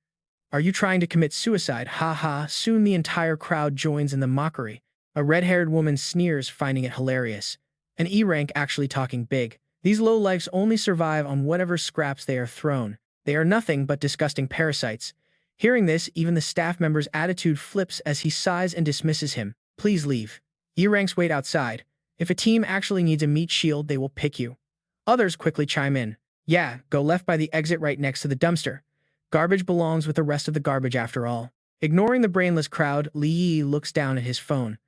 Are you trying to commit suicide? Ha ha. Soon the entire crowd joins in the mockery. A red-haired woman sneers, finding it hilarious. An E-rank actually talking big. These lowlifes only survive on whatever scraps they are thrown. They are nothing but disgusting parasites. Hearing this, even the staff member's attitude flips as he sighs and dismisses him. Please leave. E-ranks wait outside. If a team actually needs a meat shield, they will pick you. Others quickly chime in. Yeah, go left by the exit right next to the dumpster. Garbage belongs with the rest of the garbage after all. Ignoring the brainless crowd, Li Yi looks down at his phone.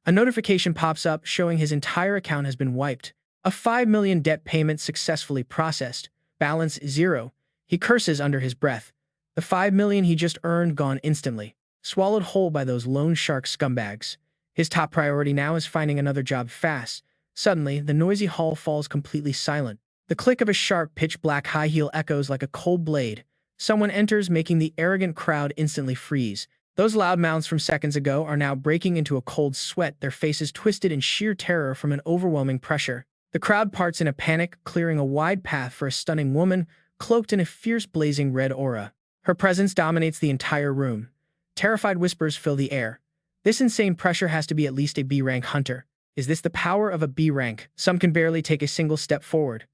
A notification pops up showing his entire account has been wiped. A 5 million debt payment successfully processed. Balance 0. He curses under his breath. The 5 million he just earned gone instantly. swallowed whole by those loan shark scumbags. His top priority now is finding another job fast. Suddenly, the noisy hall falls completely silent. The click of a sharp, pitch-black high heel echoes like a cold blade. Someone enters, making the arrogant crowd instantly freeze. Those loud mouths from seconds ago are now breaking into a cold sweat, their faces twisted in sheer terror from an overwhelming pressure. The crowd parts in a panic, clearing a wide path for a stunning woman, cloaked in a fierce blazing red aura. Her presence dominates the entire room. Terrified whispers fill the air. This insane pressure has to be at least a B-rank hunter. Is this the power of a B rank? Some can barely take a single step forward.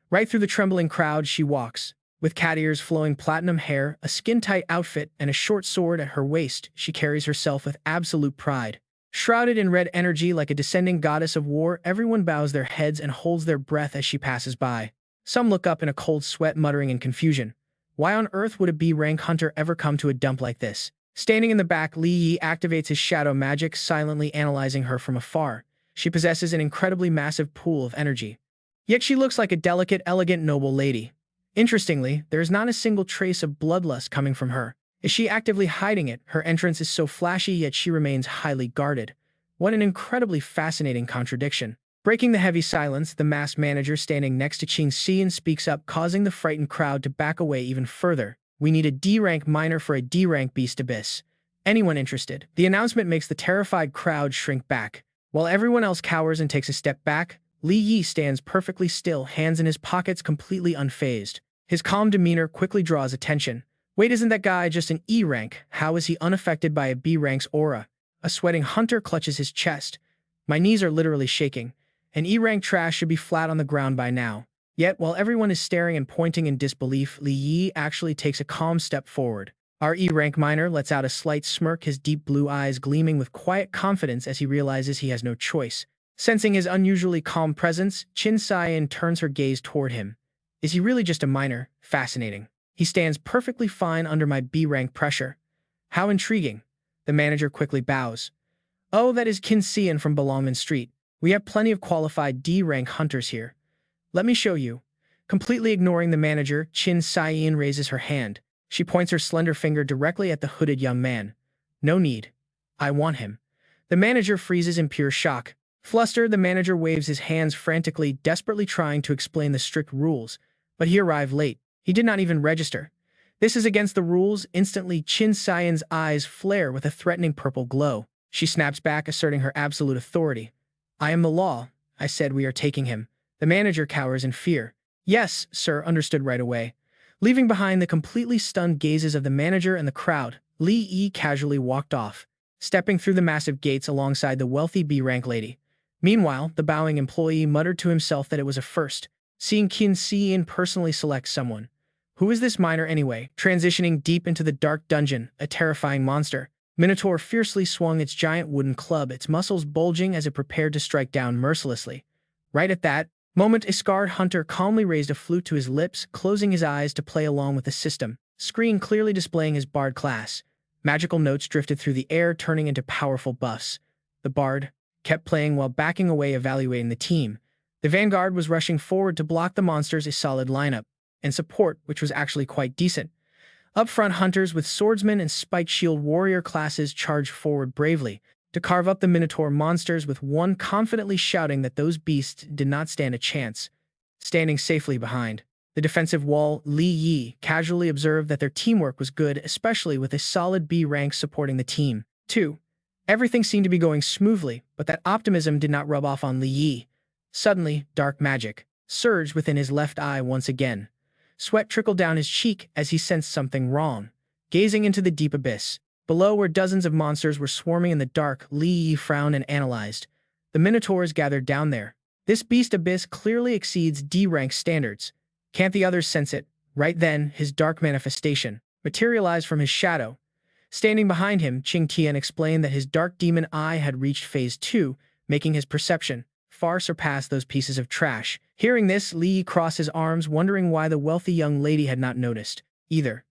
Right through the trembling crowd she walks. With cat ears, flowing platinum hair, a skin-tight outfit, and a short sword at her waist, she carries herself with absolute pride. Shrouded in red energy like a descending goddess of war, everyone bows their heads and holds their breath as she passes by. Some look up in a cold sweat, muttering in confusion. Why on earth would a B-rank hunter ever come to a dump like this? Standing in the back, Li Yi activates his shadow magic, silently analyzing her from afar. She possesses an incredibly massive pool of energy. Yet she looks like a delicate, elegant, noble lady. Interestingly, there is not a single trace of bloodlust coming from her. Is she actively hiding it? Her entrance is so flashy, yet she remains highly guarded. What an incredibly fascinating contradiction. Breaking the heavy silence, the masked manager standing next to Qing Tian speaks up, causing the frightened crowd to back away even further. We need a D-rank miner for a D-rank beast abyss. Anyone interested? The announcement makes the terrified crowd shrink back. While everyone else cowers and takes a step back, Li Yi stands perfectly still, hands in his pockets, completely unfazed. His calm demeanor quickly draws attention. Wait, isn't that guy just an E rank? How is he unaffected by a B rank's aura? A sweating hunter clutches his chest. My knees are literally shaking. An E rank trash should be flat on the ground by now. Yet, while everyone is staring and pointing in disbelief, Li Yi actually takes a calm step forward. Our E rank miner lets out a slight smirk, his deep blue eyes gleaming with quiet confidence as he realizes he has no choice. Sensing his unusually calm presence, Qin Tian turns her gaze toward him. Is he really just a miner? Fascinating. He stands perfectly fine under my B-rank pressure. How intriguing. The manager quickly bows. Oh, that is Qin Tian from Balongman Street. We have plenty of qualified D-rank hunters here. Let me show you. Completely ignoring the manager, Qin Tian raises her hand. She points her slender finger directly at the hooded young man. No need. I want him. The manager freezes in pure shock. Flustered, the manager waves his hands frantically, desperately trying to explain the strict rules. But he arrived late. He did not even register. This is against the rules. Instantly, Qin Tian's eyes flare with a threatening purple glow. She snaps back, asserting her absolute authority. I am the law. I said we are taking him. The manager cowers in fear. Yes, sir, understood right away. Leaving behind the completely stunned gazes of the manager and the crowd, Li Yi casually walked off, stepping through the massive gates alongside the wealthy B-rank lady. Meanwhile, the bowing employee muttered to himself that it was a first, seeing Qin Tian personally select someone. Who is this miner anyway? Transitioning deep into the dark dungeon, a terrifying monster. Minotaur fiercely swung its giant wooden club, its muscles bulging as it prepared to strike down mercilessly. Right at that moment, a scarred hunter calmly raised a flute to his lips, closing his eyes to play along with the system, screen clearly displaying his bard class. Magical notes drifted through the air, turning into powerful buffs. The bard kept playing while backing away, evaluating the team. The vanguard was rushing forward to block the monsters, a solid lineup, and support, which was actually quite decent. Up front, hunters with swordsman and spiked shield warrior classes charged forward bravely to carve up the Minotaur monsters, with one confidently shouting that those beasts did not stand a chance. Standing safely behind the defensive wall, Li Yi casually observed that their teamwork was good, especially with a solid B rank supporting the team. 2. Everything seemed to be going smoothly, but that optimism did not rub off on Li Yi. Suddenly, dark magic surged within his left eye once again. Sweat trickled down his cheek as he sensed something wrong. Gazing into the deep abyss below, where dozens of monsters were swarming in the dark, Li Yi frowned and analyzed. The Minotaurs gathered down there. This beast abyss clearly exceeds D-rank standards. Can't the others sense it? Right then, his dark manifestation materialized from his shadow. Standing behind him, Qing Tian explained that his dark demon eye had reached phase 2, making his perception far surpass those pieces of trash. Hearing this, Li Yi crossed his arms, wondering why the wealthy young lady had not noticed either.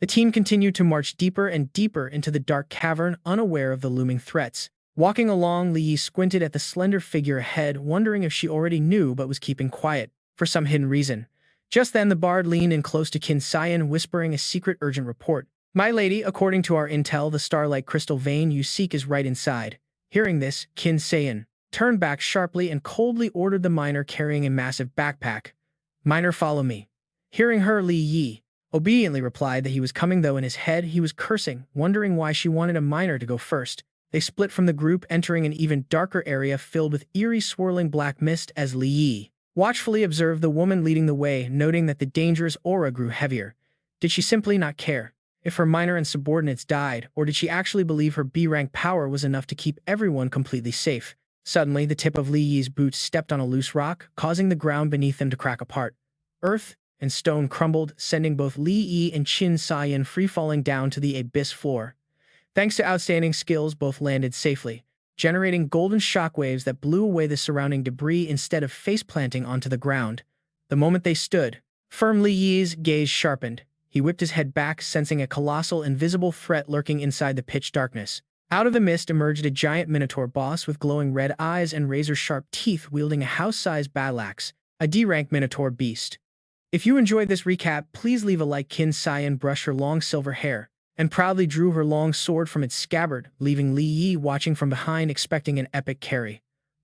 The team continued to march deeper and deeper into the dark cavern, unaware of the looming threats. Walking along, Li Yi squinted at the slender figure ahead, wondering if she already knew but was keeping quiet for some hidden reason. Just then, the bard leaned in close to Qin Tian, whispering a secret urgent report. My lady, according to our intel, the starlight crystal vein you seek is right inside. Hearing this, Qin Tian turned back sharply and coldly ordered the miner carrying a massive backpack. Miner, follow me. Hearing her, Li Yi obediently replied that he was coming, though in his head he was cursing, wondering why she wanted a miner to go first. They split from the group, entering an even darker area filled with eerie swirling black mist as Li Yi watchfully observed the woman leading the way, noting that the dangerous aura grew heavier. Did she simply not care if her miner and subordinates died, or did she actually believe her B-rank power was enough to keep everyone completely safe? Suddenly, the tip of Li Yi's boots stepped on a loose rock, causing the ground beneath them to crack apart. Earth and stone crumbled, sending both Li Yi and Qin Tian free-falling down to the abyss floor. Thanks to outstanding skills, both landed safely, generating golden shockwaves that blew away the surrounding debris instead of face-planting onto the ground. The moment they stood firm, Li Yi's gaze sharpened. He whipped his head back, sensing a colossal, invisible threat lurking inside the pitch darkness. Out of the mist emerged a giant minotaur boss with glowing red eyes and razor-sharp teeth, wielding a house-sized battle axe, a D-rank minotaur beast. If you enjoyed this recap, please leave a like. Qin Tian brushed her long silver hair and proudly drew her long sword from its scabbard, leaving Li Yi watching from behind, expecting an epic carry.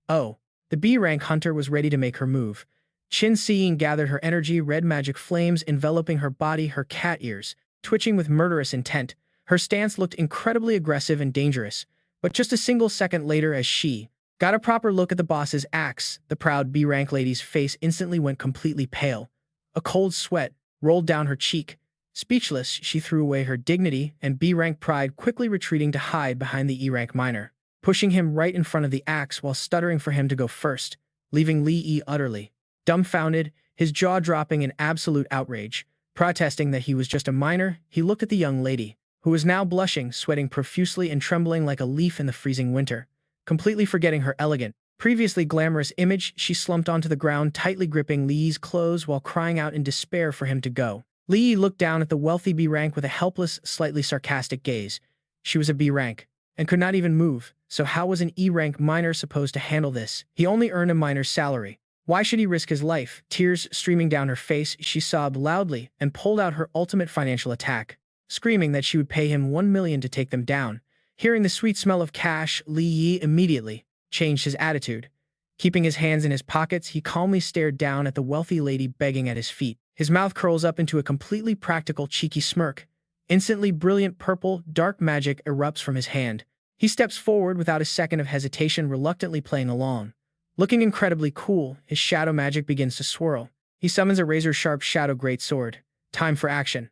Oh, the B-rank hunter was ready to make her move. Qin Tian gathered her energy, red magic flames enveloping her body, her cat ears twitching with murderous intent. Her stance looked incredibly aggressive and dangerous, but just a single second later, as she got a proper look at the boss's axe, the proud B-rank lady's face instantly went completely pale. A cold sweat rolled down her cheek. Speechless, she threw away her dignity and B-rank pride, quickly retreating to hide behind the E-rank miner, pushing him right in front of the axe while stuttering for him to go first, leaving Li Yi utterly dumbfounded, his jaw dropping in absolute outrage. Protesting that he was just a miner, he looked at the young lady, who was now blushing, sweating profusely and trembling like a leaf in the freezing winter. Completely forgetting her elegant, previously glamorous image, she slumped onto the ground, tightly gripping Li Yi's clothes while crying out in despair for him to go. Li Yi looked down at the wealthy B-rank with a helpless, slightly sarcastic gaze. She was a B-rank and could not even move, so how was an E-rank miner supposed to handle this? He only earned a miner's salary. Why should he risk his life? Tears streaming down her face, she sobbed loudly and pulled out her ultimate financial attack, screaming that she would pay him 1 million to take them down. Hearing the sweet smell of cash, Li Yi immediately changed his attitude. Keeping his hands in his pockets, he calmly stared down at the wealthy lady begging at his feet. His mouth curls up into a completely practical, cheeky smirk. Instantly, brilliant purple, dark magic erupts from his hand. He steps forward without a second of hesitation, reluctantly playing along. Looking incredibly cool, his shadow magic begins to swirl. He summons a razor-sharp shadow greatsword. Time for action.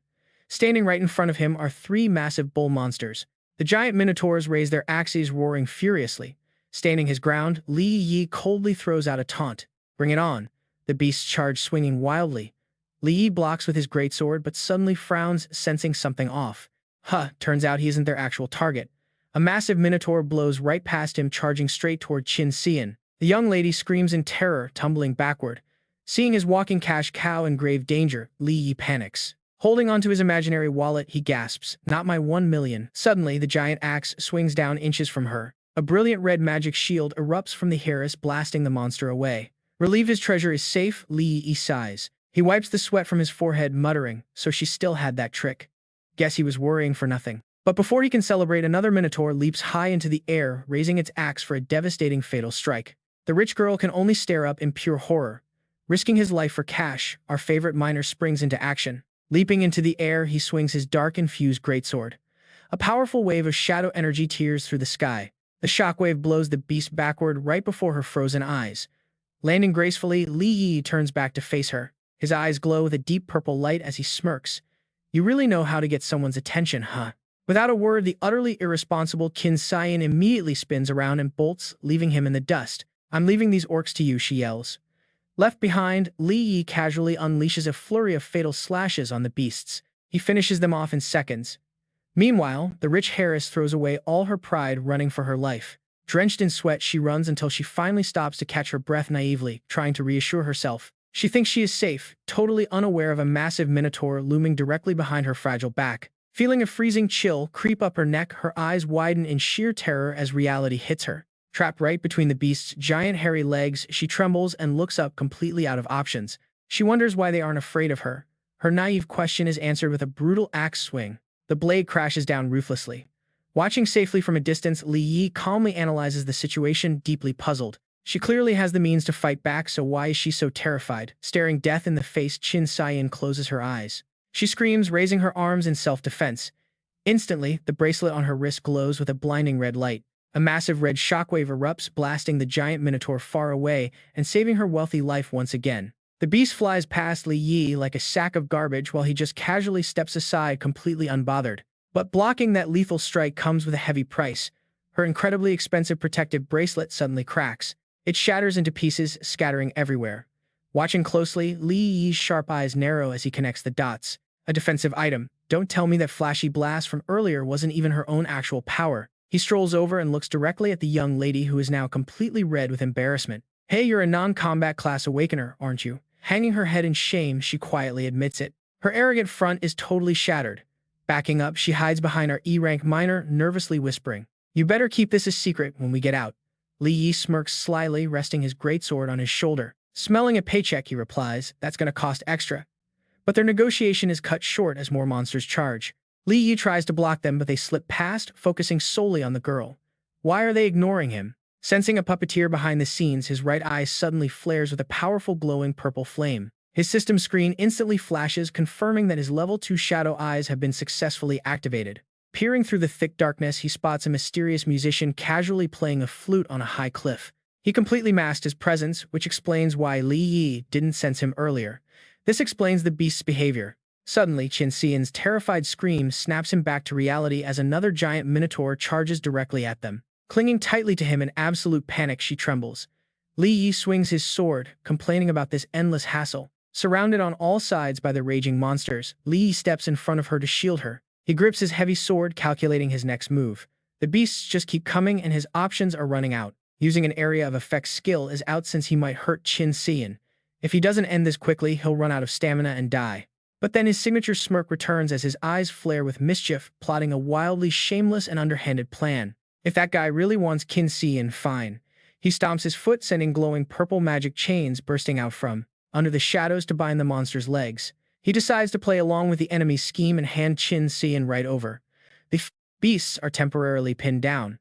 Standing right in front of him are 3 massive bull monsters. The giant minotaurs raise their axes, roaring furiously. Standing his ground, Li Yi coldly throws out a taunt. Bring it on. The beasts charge, swinging wildly. Li Yi blocks with his greatsword, but suddenly frowns, sensing something off. Turns out he isn't their actual target. A massive minotaur blows right past him, charging straight toward Qin Tian. The young lady screams in terror, tumbling backward. Seeing his walking cash cow in grave danger, Li Yi panics. Holding onto his imaginary wallet, he gasps, "Not my 1 million." Suddenly, the giant axe swings down inches from her. A brilliant red magic shield erupts from the Harris, blasting the monster away. Relieved his treasure is safe, Li Yi sighs. He wipes the sweat from his forehead, muttering, "So she still had that trick. Guess he was worrying for nothing." But before he can celebrate, another minotaur leaps high into the air, raising its axe for a devastating fatal strike. The rich girl can only stare up in pure horror. Risking his life for cash, our favorite miner springs into action. Leaping into the air, he swings his dark-infused greatsword. A powerful wave of shadow energy tears through the sky. The shockwave blows the beast backward right before her frozen eyes. Landing gracefully, Li Yi turns back to face her. His eyes glow with a deep purple light as he smirks. "You really know how to get someone's attention, huh?" Without a word, the utterly irresponsible Qin Tian immediately spins around and bolts, leaving him in the dust. "I'm leaving these orcs to you," she yells. Left behind, Li Yi casually unleashes a flurry of fatal slashes on the beasts. He finishes them off in seconds. Meanwhile, the rich Harris throws away all her pride, running for her life. Drenched in sweat, she runs until she finally stops to catch her breath naively, trying to reassure herself. She thinks she is safe, totally unaware of a massive minotaur looming directly behind her fragile back. Feeling a freezing chill creep up her neck, her eyes widen in sheer terror as reality hits her. Trapped right between the beast's giant hairy legs, she trembles and looks up, completely out of options. She wonders why they aren't afraid of her. Her naive question is answered with a brutal axe swing. The blade crashes down ruthlessly. Watching safely from a distance, Li Yi calmly analyzes the situation, deeply puzzled. She clearly has the means to fight back, so why is she so terrified? Staring death in the face, Qin Xian closes her eyes. She screams, raising her arms in self-defense. Instantly, the bracelet on her wrist glows with a blinding red light. A massive red shockwave erupts, blasting the giant minotaur far away and saving her wealthy life once again. The beast flies past Li Yi like a sack of garbage while he just casually steps aside, completely unbothered. But blocking that lethal strike comes with a heavy price. Her incredibly expensive protective bracelet suddenly cracks. It shatters into pieces, scattering everywhere. Watching closely, Li Yi's sharp eyes narrow as he connects the dots. A defensive item. Don't tell me that flashy blast from earlier wasn't even her own actual power. He strolls over and looks directly at the young lady who is now completely red with embarrassment. Hey, you're a non-combat class awakener, aren't you? Hanging her head in shame, she quietly admits it. Her arrogant front is totally shattered. Backing up, she hides behind our E-rank miner, nervously whispering, "You better keep this a secret when we get out." Li Yi smirks slyly, resting his greatsword on his shoulder. Smelling a paycheck, he replies, "That's gonna cost extra." But their negotiation is cut short as more monsters charge. Li Yi tries to block them, but they slip past, focusing solely on the girl. Why are they ignoring him? Sensing a puppeteer behind the scenes, his right eye suddenly flares with a powerful glowing purple flame. His system screen instantly flashes, confirming that his level 2 shadow eyes have been successfully activated. Peering through the thick darkness, he spots a mysterious musician casually playing a flute on a high cliff. He completely masked his presence, which explains why Li Yi didn't sense him earlier. This explains the beast's behavior. Suddenly, Qin Xian's terrified scream snaps him back to reality as another giant minotaur charges directly at them. Clinging tightly to him in absolute panic, she trembles. Li Yi swings his sword, complaining about this endless hassle. Surrounded on all sides by the raging monsters, Li Yi steps in front of her to shield her. He grips his heavy sword, calculating his next move. The beasts just keep coming and his options are running out. Using an area of effect skill is out since he might hurt Qin Xian. If he doesn't end this quickly, he'll run out of stamina and die. But then his signature smirk returns as his eyes flare with mischief, plotting a wildly shameless and underhanded plan. If that guy really wants Qin Xian, fine. He stomps his foot, sending glowing purple magic chains bursting out from under the shadows to bind the monster's legs. He decides to play along with the enemy's scheme and hand Qin Xian right over. The beasts are temporarily pinned down.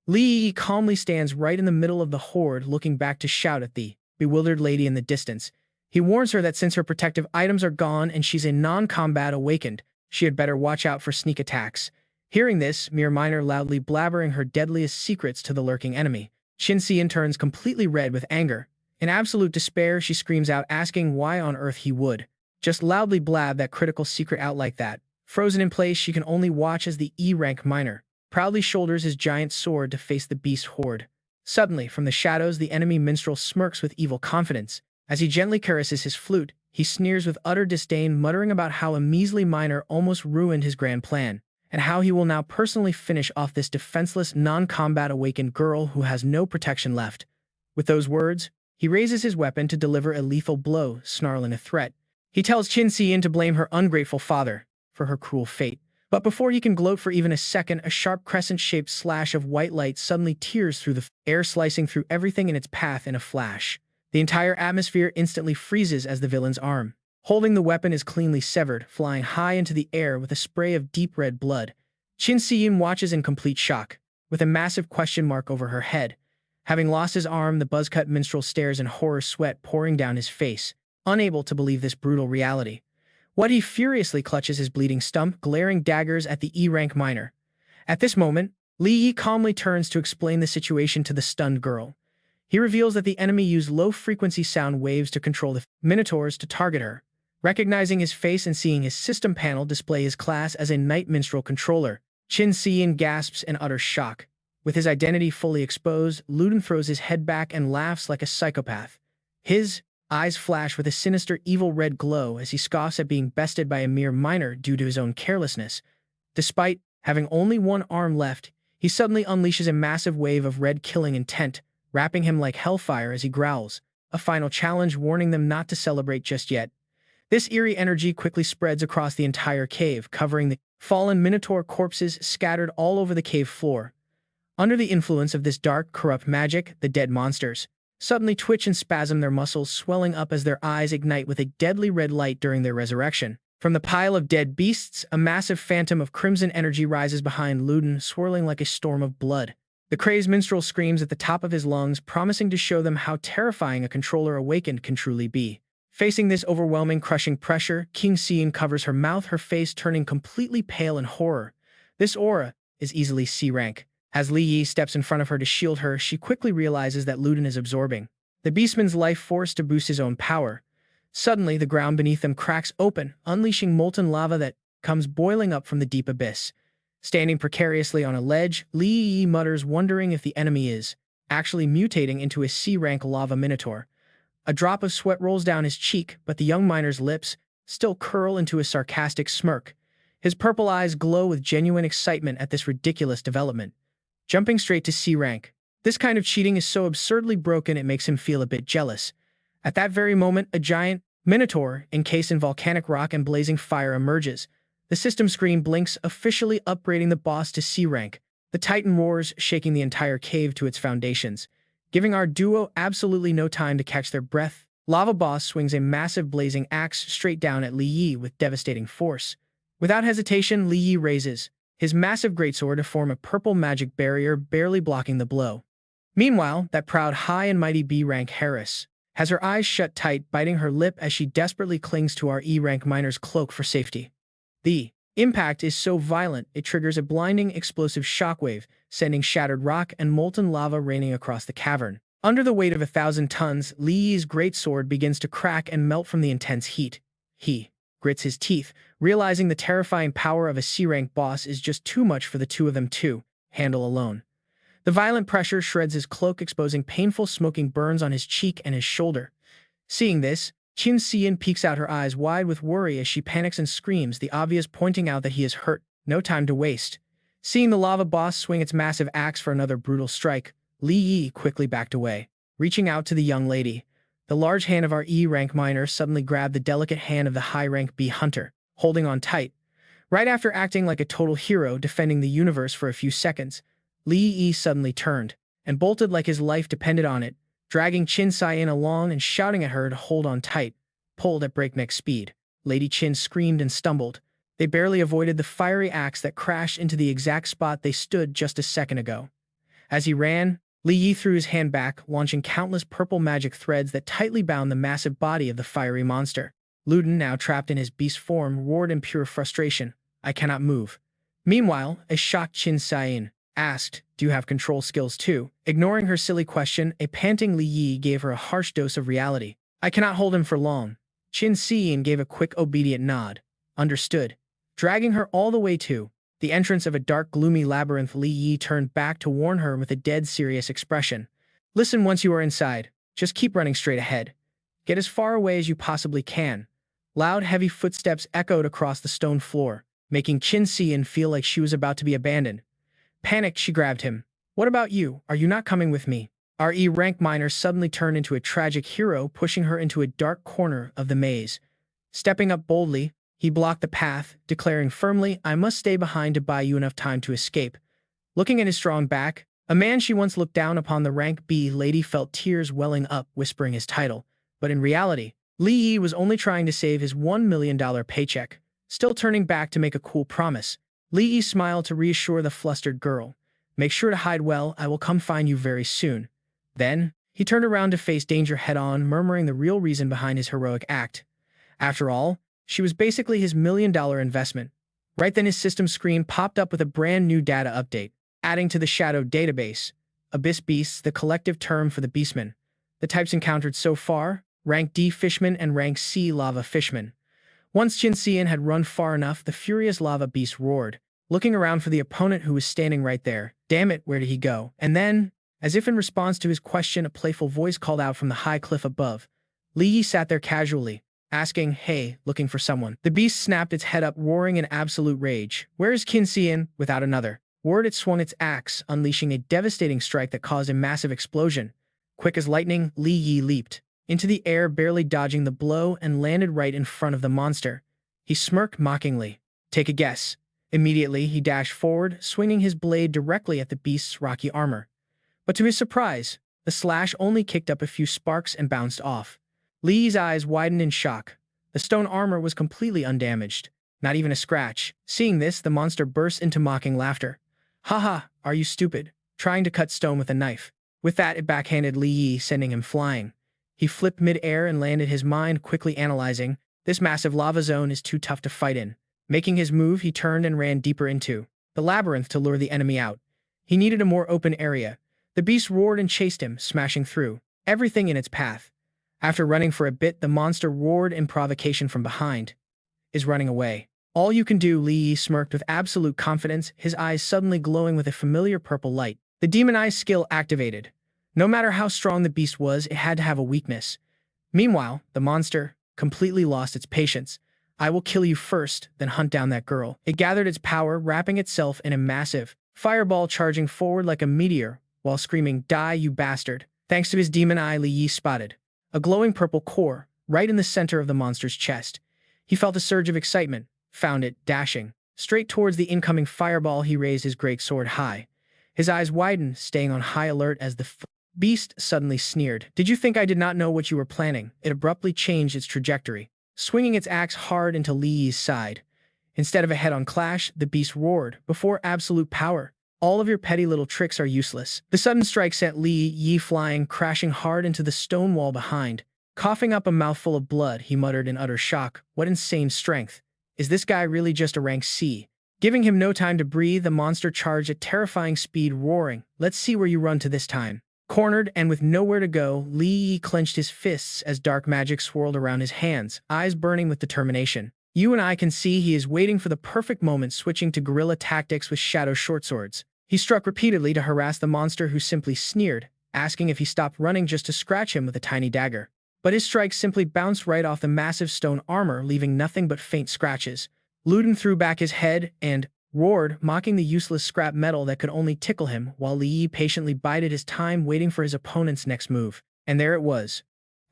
Li Yi calmly stands right in the middle of the horde, looking back to shout at the bewildered lady in the distance. He warns her that since her protective items are gone and she's a non-combat awakened, she had better watch out for sneak attacks. Hearing this, mere miner loudly blabbering her deadliest secrets to the lurking enemy. Qin Xian turns completely red with anger. In absolute despair, she screams out, asking why on earth he would just loudly blab that critical secret out like that. Frozen in place, she can only watch as the E-rank miner proudly shoulders his giant sword to face the beast horde. Suddenly, from the shadows, the enemy minstrel smirks with evil confidence. As he gently caresses his flute, he sneers with utter disdain, muttering about how a measly miner almost ruined his grand plan, and how he will now personally finish off this defenseless, non-combat awakened girl who has no protection left. With those words, he raises his weapon to deliver a lethal blow, snarling a threat. He tells Qin Xian to blame her ungrateful father for her cruel fate. But before he can gloat for even a second, a sharp crescent-shaped slash of white light suddenly tears through the air, slicing through everything in its path in a flash. The entire atmosphere instantly freezes as the villain's arm, holding the weapon, is cleanly severed, flying high into the air with a spray of deep red blood. Qin Xian watches in complete shock, with a massive question mark over her head. Having lost his arm, the buzzcut minstrel stares in horror, sweat pouring down his face, unable to believe this brutal reality. What he furiously clutches his bleeding stump, glaring daggers at the E-rank miner. At this moment, Li Yi calmly turns to explain the situation to the stunned girl. He reveals that the enemy used low-frequency sound waves to control the minotaurs to target her. Recognizing his face and seeing his system panel display his class as a night minstrel controller, Qin Xian gasps in utter shock. With his identity fully exposed, Luden throws his head back and laughs like a psychopath. His eyes flash with a sinister, evil red glow as he scoffs at being bested by a mere miner due to his own carelessness. Despite having only one arm left, he suddenly unleashes a massive wave of red killing intent, wrapping him like hellfire as he growls, a final challenge warning them not to celebrate just yet. This eerie energy quickly spreads across the entire cave, covering the fallen minotaur corpses scattered all over the cave floor. Under the influence of this dark, corrupt magic, the dead monsters suddenly twitch and spasm, their muscles swelling up as their eyes ignite with a deadly red light during their resurrection. From the pile of dead beasts, a massive phantom of crimson energy rises behind Luden, swirling like a storm of blood. The crazed minstrel screams at the top of his lungs, promising to show them how terrifying a controller awakened can truly be. Facing this overwhelming, crushing pressure, Qing Tian covers her mouth, her face turning completely pale in horror. This aura is easily C-rank. As Li Yi steps in front of her to shield her, she quickly realizes that Luden is absorbing the beastman's life force to boost his own power. Suddenly, the ground beneath them cracks open, unleashing molten lava that comes boiling up from the deep abyss. Standing precariously on a ledge, Li Yi mutters, wondering if the enemy is actually mutating into a C-rank lava minotaur. A drop of sweat rolls down his cheek, but the young miner's lips still curl into a sarcastic smirk. His purple eyes glow with genuine excitement at this ridiculous development. Jumping straight to C-rank. This kind of cheating is so absurdly broken it makes him feel a bit jealous. At that very moment, a giant minotaur, encased in volcanic rock and blazing fire, emerges. The system screen blinks, officially upgrading the boss to C-rank. The titan roars, shaking the entire cave to its foundations, giving our duo absolutely no time to catch their breath. Lava Boss swings a massive blazing axe straight down at Li Yi with devastating force. Without hesitation, Li Yi raises his massive greatsword to form a purple magic barrier, barely blocking the blow. Meanwhile, that proud high and mighty B-rank Harris has her eyes shut tight, biting her lip as she desperately clings to our E-rank miner's cloak for safety. The impact is so violent, it triggers a blinding, explosive shockwave, sending shattered rock and molten lava raining across the cavern. Under the weight of 1,000 tons, Li Yi's greatsword begins to crack and melt from the intense heat. He grits his teeth, realizing the terrifying power of a C-rank boss is just too much for the two of them to handle alone. The violent pressure shreds his cloak, exposing painful smoking burns on his cheek and his shoulder. Seeing this, Qing Tian peeks out, her eyes wide with worry as she panics and screams, the obvious pointing out that he is hurt. No time to waste. Seeing the lava boss swing its massive axe for another brutal strike, Li Yi quickly backed away. Reaching out to the young lady, the large hand of our E-rank miner suddenly grabbed the delicate hand of the high-rank B hunter, holding on tight. Right after acting like a total hero defending the universe for a few seconds, Li Yi suddenly turned and bolted like his life depended on it, dragging Qin Tian along and shouting at her to hold on tight. Pulled at breakneck speed, Lady Qin screamed and stumbled. They barely avoided the fiery axe that crashed into the exact spot they stood just a second ago. As he ran, Li Yi threw his hand back, launching countless purple magic threads that tightly bound the massive body of the fiery monster. Luden, now trapped in his beast form, roared in pure frustration, "I cannot move." Meanwhile, a shocked Qin Tian asked, "Do you have control skills too?" Ignoring her silly question, a panting Li Yi gave her a harsh dose of reality. "I cannot hold him for long." Qin Tian gave a quick, obedient nod. "Understood." Dragging her all the way to the entrance of a dark, gloomy labyrinth, Li Yi turned back to warn her with a dead serious expression. "Listen, once you are inside, just keep running straight ahead. Get as far away as you possibly can." Loud, heavy footsteps echoed across the stone floor, making Qin Tian feel like she was about to be abandoned. Panicked, she grabbed him. "What about you? Are you not coming with me?" Our E-rank miner suddenly turned into a tragic hero, pushing her into a dark corner of the maze. Stepping up boldly, he blocked the path, declaring firmly, "I must stay behind to buy you enough time to escape." Looking at his strong back, a man she once looked down upon, the rank B lady felt tears welling up, whispering his title. But in reality, Li Yi was only trying to save his $1 million paycheck. Still turning back to make a cool promise, Li Yi smiled to reassure the flustered girl. "Make sure to hide well, I will come find you very soon." Then, he turned around to face danger head-on, murmuring the real reason behind his heroic act. After all, she was basically his $1 million investment. Right then, his system screen popped up with a brand new data update, adding to the Shadow database. Abyss Beasts, the collective term for the beastmen. The types encountered so far: Rank D Fishman and Rank C Lava Fishman. Once Qin Tian had run far enough, the furious lava beast roared, looking around for the opponent who was standing right there. "Damn it, where did he go?" And then, as if in response to his question, a playful voice called out from the high cliff above. Li Yi sat there casually, asking, "Hey, looking for someone?" The beast snapped its head up, roaring in absolute rage. "Where is Qin Tian?" Without another word, it swung its axe, unleashing a devastating strike that caused a massive explosion. Quick as lightning, Li Yi leaped into the air, barely dodging the blow, and landed right in front of the monster. He smirked mockingly. "Take a guess." Immediately, he dashed forward, swinging his blade directly at the beast's rocky armor. But to his surprise, the slash only kicked up a few sparks and bounced off. Li's eyes widened in shock. The stone armor was completely undamaged, not even a scratch. Seeing this, the monster burst into mocking laughter. Haha, are you stupid? Trying to cut stone with a knife. With that, it backhanded Li Yi, sending him flying. He flipped mid-air and landed, his mind quickly analyzing, this massive lava zone is too tough to fight in. Making his move, he turned and ran deeper into the labyrinth to lure the enemy out. He needed a more open area. The beast roared and chased him, smashing through everything in its path. After running for a bit, the monster roared in provocation from behind. Is running away. All you can do, Li Yi smirked with absolute confidence, his eyes suddenly glowing with a familiar purple light. The demon eye skill activated. No matter how strong the beast was, it had to have a weakness. Meanwhile, the monster completely lost its patience. I will kill you first, then hunt down that girl. It gathered its power, wrapping itself in a massive fireball, charging forward like a meteor, while screaming, "Die, you bastard!" Thanks to his demon eye, Li Yi spotted a glowing purple core right in the center of the monster's chest. He felt a surge of excitement, found it, dashing straight towards the incoming fireball. He raised his great sword high. His eyes widened, staying on high alert as the beast suddenly sneered. Did you think I did not know what you were planning? It abruptly changed its trajectory, swinging its axe hard into Li Yi's side. Instead of a head-on clash, the beast roared, before absolute power. All of your petty little tricks are useless. The sudden strike sent Li Yi flying, crashing hard into the stone wall behind. Coughing up a mouthful of blood, he muttered in utter shock, "What insane strength. Is this guy really just a rank C?" Giving him no time to breathe, the monster charged at terrifying speed, roaring, "Let's see where you run to this time." Cornered and with nowhere to go, Li Yi clenched his fists as dark magic swirled around his hands, eyes burning with determination. You and I can see he is waiting for the perfect moment, switching to guerrilla tactics with shadow short swords. He struck repeatedly to harass the monster, who simply sneered, asking if he stopped running just to scratch him with a tiny dagger. But his strikes simply bounced right off the massive stone armor, leaving nothing but faint scratches. Luden threw back his head and roared, mocking the useless scrap metal that could only tickle him, while Li Yi patiently bided his time, waiting for his opponent's next move. And there it was.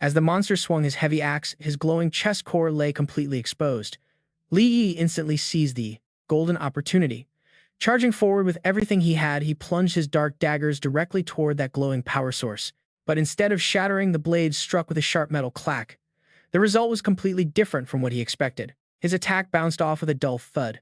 As the monster swung his heavy axe, his glowing chest core lay completely exposed. Li Yi instantly seized the golden opportunity. Charging forward with everything he had, he plunged his dark daggers directly toward that glowing power source. But instead of shattering, the blades struck with a sharp metal clack. The result was completely different from what he expected. His attack bounced off with a dull thud.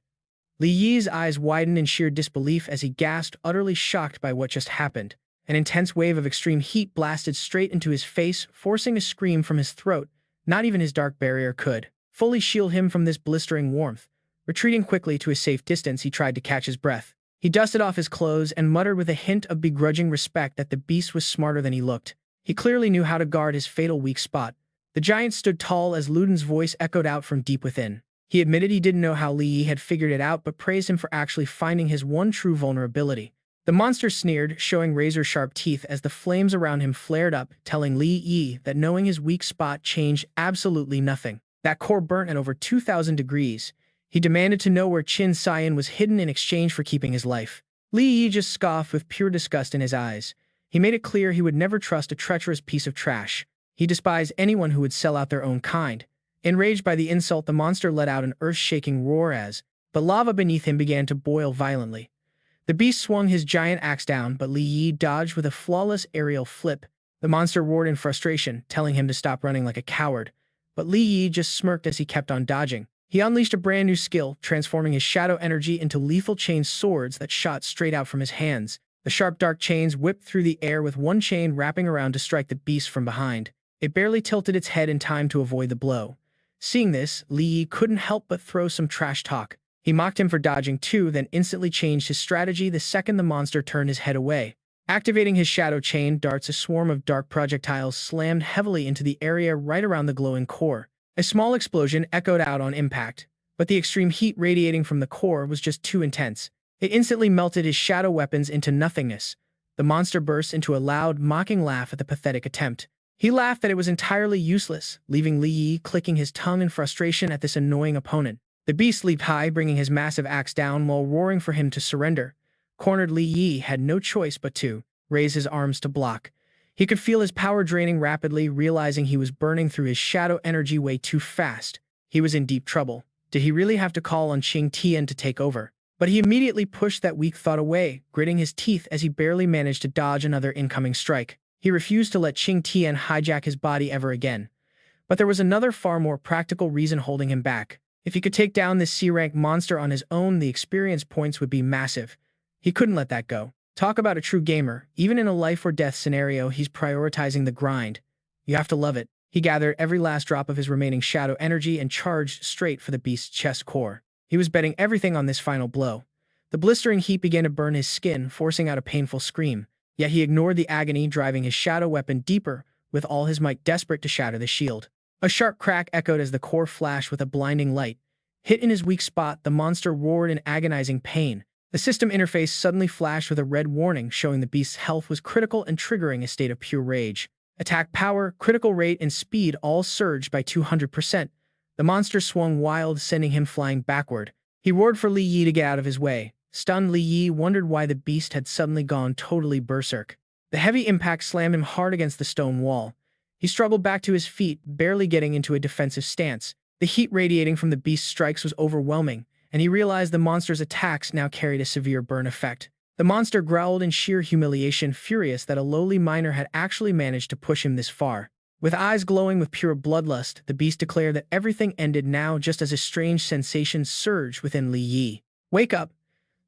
Li Yi's eyes widened in sheer disbelief as he gasped, utterly shocked by what just happened. An intense wave of extreme heat blasted straight into his face, forcing a scream from his throat. Not even his dark barrier could fully shield him from this blistering warmth. Retreating quickly to a safe distance, he tried to catch his breath. He dusted off his clothes and muttered with a hint of begrudging respect that the beast was smarter than he looked. He clearly knew how to guard his fatal weak spot. The giant stood tall as Luden's voice echoed out from deep within. He admitted he didn't know how Li Yi had figured it out, but praised him for actually finding his one true vulnerability. The monster sneered, showing razor-sharp teeth as the flames around him flared up, telling Li Yi that knowing his weak spot changed absolutely nothing. That core burnt at over 2,000 degrees. He demanded to know where Qing Tian was hidden in exchange for keeping his life. Li Yi just scoffed with pure disgust in his eyes. He made it clear he would never trust a treacherous piece of trash. He despised anyone who would sell out their own kind. Enraged by the insult, the monster let out an earth-shaking roar as the lava beneath him began to boil violently. The beast swung his giant axe down, but Li Yi dodged with a flawless aerial flip. The monster roared in frustration, telling him to stop running like a coward. But Li Yi just smirked as he kept on dodging. He unleashed a brand new skill, transforming his shadow energy into lethal chain swords that shot straight out from his hands. The sharp dark chains whipped through the air, with one chain wrapping around to strike the beast from behind. It barely tilted its head in time to avoid the blow. Seeing this, Li Yi couldn't help but throw some trash talk. He mocked him for dodging too, then instantly changed his strategy the second the monster turned his head away. Activating his shadow chain darts, a swarm of dark projectiles slammed heavily into the area right around the glowing core. A small explosion echoed out on impact, but the extreme heat radiating from the core was just too intense. It instantly melted his shadow weapons into nothingness. The monster burst into a loud, mocking laugh at the pathetic attempt. He laughed that it was entirely useless, leaving Li Yi clicking his tongue in frustration at this annoying opponent. The beast leaped high, bringing his massive axe down while roaring for him to surrender. Cornered, Li Yi had no choice but to raise his arms to block. He could feel his power draining rapidly, realizing he was burning through his shadow energy way too fast. He was in deep trouble. Did he really have to call on Qing Tian to take over? But he immediately pushed that weak thought away, gritting his teeth as he barely managed to dodge another incoming strike. He refused to let Qing Tian hijack his body ever again. But there was another far more practical reason holding him back. If he could take down this C-rank monster on his own, the experience points would be massive. He couldn't let that go. Talk about a true gamer. Even in a life-or-death scenario, he's prioritizing the grind. You have to love it. He gathered every last drop of his remaining shadow energy and charged straight for the beast's chest core. He was betting everything on this final blow. The blistering heat began to burn his skin, forcing out a painful scream. Yet he ignored the agony, driving his shadow weapon deeper, with all his might desperate to shatter the shield. A sharp crack echoed as the core flashed with a blinding light. Hit in his weak spot, the monster roared in agonizing pain. The system interface suddenly flashed with a red warning, showing the beast's health was critical and triggering a state of pure rage. Attack power, critical rate, and speed all surged by 200%. The monster swung wild, sending him flying backward. He roared for Li Yi to get out of his way. Stunned, Li Yi wondered why the beast had suddenly gone totally berserk. The heavy impact slammed him hard against the stone wall. He struggled back to his feet, barely getting into a defensive stance. The heat radiating from the beast's strikes was overwhelming, and he realized the monster's attacks now carried a severe burn effect. The monster growled in sheer humiliation, furious that a lowly miner had actually managed to push him this far. With eyes glowing with pure bloodlust, the beast declared that everything ended now just as a strange sensation surged within Li Yi. "Wake up!"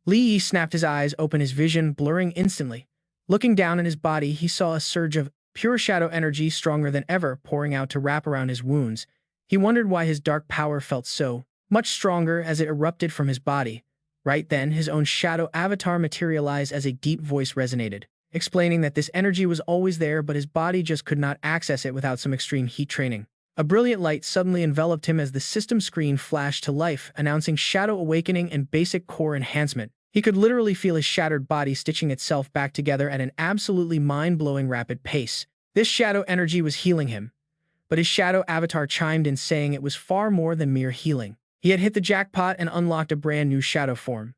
Li Yi snapped his eyes open, his vision blurring instantly. Looking down at his body, he saw a surge of pure shadow energy stronger than ever pouring out to wrap around his wounds. He wondered why his dark power felt so much stronger as it erupted from his body. Right then, his own shadow avatar materialized as a deep voice resonated, explaining that this energy was always there, but his body just could not access it without some extreme heat training. A brilliant light suddenly enveloped him as the system screen flashed to life, announcing shadow awakening and basic core enhancement. He could literally feel his shattered body stitching itself back together at an absolutely mind-blowing rapid pace. This shadow energy was healing him, but his shadow avatar chimed in, saying it was far more than mere healing. He had hit the jackpot and unlocked a brand new shadow form.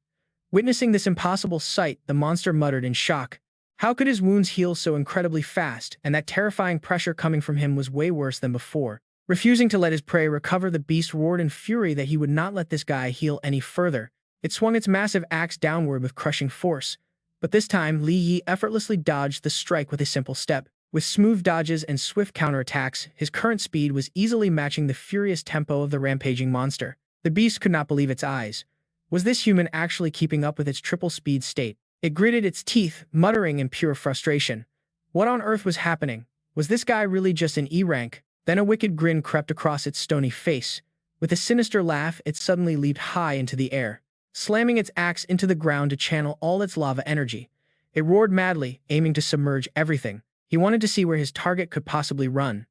Witnessing this impossible sight, the monster muttered in shock. How could his wounds heal so incredibly fast, and that terrifying pressure coming from him was way worse than before. Refusing to let his prey recover, the beast roared in fury that he would not let this guy heal any further. It swung its massive axe downward with crushing force, but this time Li Yi effortlessly dodged the strike with a simple step. With smooth dodges and swift counterattacks, his current speed was easily matching the furious tempo of the rampaging monster. The beast could not believe its eyes. Was this human actually keeping up with its triple speed state? It gritted its teeth, muttering in pure frustration. What on earth was happening? Was this guy really just an E-rank? Then a wicked grin crept across its stony face. With a sinister laugh, it suddenly leaped high into the air, slamming its axe into the ground to channel all its lava energy. It roared madly, aiming to submerge everything. He wanted to see where his target could possibly run.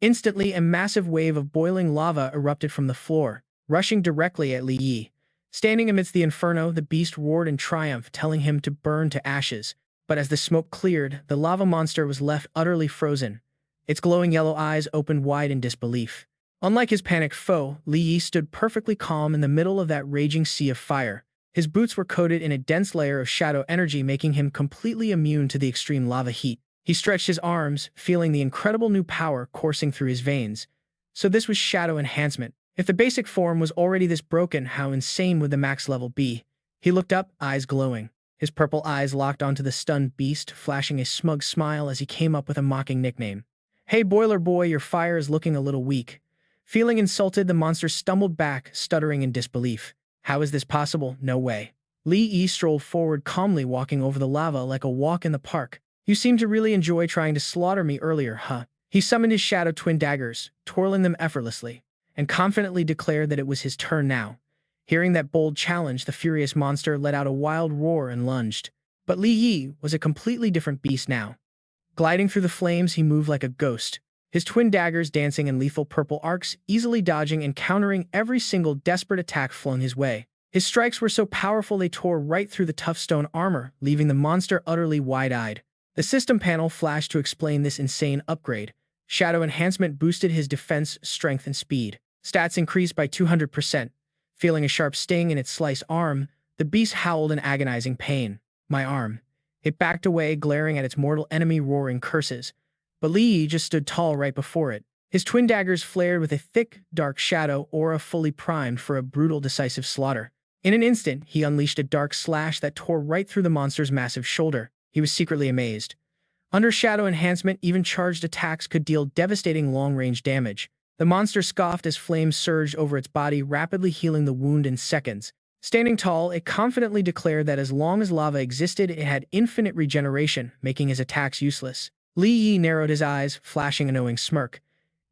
Instantly, a massive wave of boiling lava erupted from the floor, rushing directly at Li Yi. Standing amidst the inferno, the beast roared in triumph, telling him to burn to ashes. But as the smoke cleared, the lava monster was left utterly frozen. Its glowing yellow eyes opened wide in disbelief. Unlike his panicked foe, Li Yi stood perfectly calm in the middle of that raging sea of fire. His boots were coated in a dense layer of shadow energy, making him completely immune to the extreme lava heat. He stretched his arms, feeling the incredible new power coursing through his veins. So this was shadow enhancement. If the basic form was already this broken, how insane would the max level be? He looked up, eyes glowing. His purple eyes locked onto the stunned beast, flashing a smug smile as he came up with a mocking nickname. "Hey, Boiler Boy, your fire is looking a little weak." Feeling insulted, the monster stumbled back, stuttering in disbelief. How is this possible? No way. Li Yi strolled forward calmly, walking over the lava like a walk in the park. "You seem to really enjoy trying to slaughter me earlier, huh?" He summoned his shadow twin daggers, twirling them effortlessly, and confidently declared that it was his turn now. Hearing that bold challenge, the furious monster let out a wild roar and lunged. But Li Yi was a completely different beast now. Gliding through the flames, he moved like a ghost, his twin daggers dancing in lethal purple arcs, easily dodging and countering every single desperate attack flung his way. His strikes were so powerful they tore right through the tough stone armor, leaving the monster utterly wide-eyed. The system panel flashed to explain this insane upgrade. Shadow enhancement boosted his defense, strength, and speed. Stats increased by 200%. Feeling a sharp sting in its sliced arm, the beast howled in agonizing pain. "My arm." It backed away, glaring at its mortal enemy, roaring curses. But Li Yi just stood tall right before it. His twin daggers flared with a thick, dark shadow aura, fully primed for a brutal, decisive slaughter. In an instant, he unleashed a dark slash that tore right through the monster's massive shoulder. He was secretly amazed. Under shadow enhancement, even charged attacks could deal devastating long-range damage. The monster scoffed as flames surged over its body, rapidly healing the wound in seconds. Standing tall, it confidently declared that as long as lava existed, it had infinite regeneration, making his attacks useless. Li Yi narrowed his eyes, flashing a knowing smirk.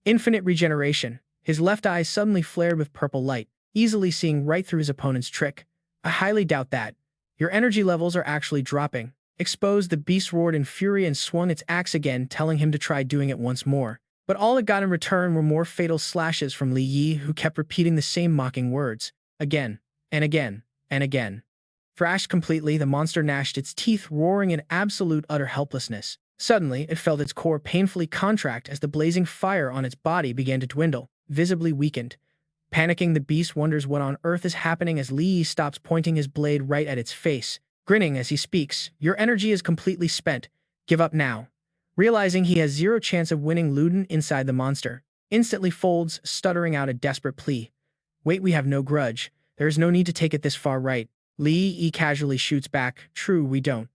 Infinite regeneration. His left eye suddenly flared with purple light, easily seeing right through his opponent's trick. I highly doubt that. Your energy levels are actually dropping. Exposed, the beast roared in fury and swung its axe again, telling him to try doing it once more. But all it got in return were more fatal slashes from Li Yi, who kept repeating the same mocking words. Again, and again, and again. Thrashed completely, the monster gnashed its teeth, roaring in absolute utter helplessness. Suddenly, it felt its core painfully contract as the blazing fire on its body began to dwindle, visibly weakened. Panicking, the beast wonders what on earth is happening as Li Yi stops, pointing his blade right at its face. Grinning as he speaks, "Your energy is completely spent. Give up now." Realizing he has zero chance of winning, Luden inside the monster instantly folds, stuttering out a desperate plea. "Wait, we have no grudge. There is no need to take it this far, right?" Li Yi casually shoots back. "True, we don't.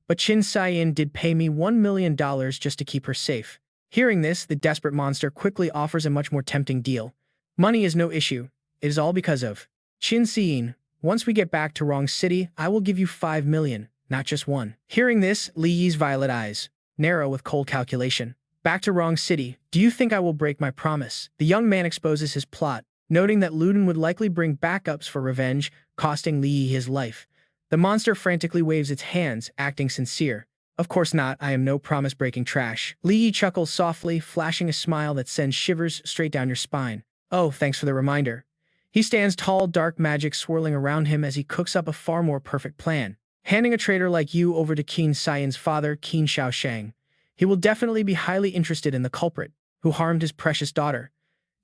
But Qin Tian did pay me $1 million just to keep her safe." Hearing this, the desperate monster quickly offers a much more tempting deal. "Money is no issue. It is all because of Qin Tian. Once we get back to Wrong City, I will give you 5 million, not just one." Hearing this, Li Yi's violet eyes narrow with cold calculation. "Back to Wrong City. Do you think I will break my promise?" The young man exposes his plot, noting that Luden would likely bring backups for revenge, costing Li Yi his life. The monster frantically waves its hands, acting sincere. "Of course not, I am no promise-breaking trash." Li Yi chuckles softly, flashing a smile that sends shivers straight down your spine. "Oh, thanks for the reminder." He stands tall, dark magic swirling around him as he cooks up a far more perfect plan. "Handing a traitor like you over to Qin Tian's father, Qin Shaosheng. He will definitely be highly interested in the culprit, who harmed his precious daughter.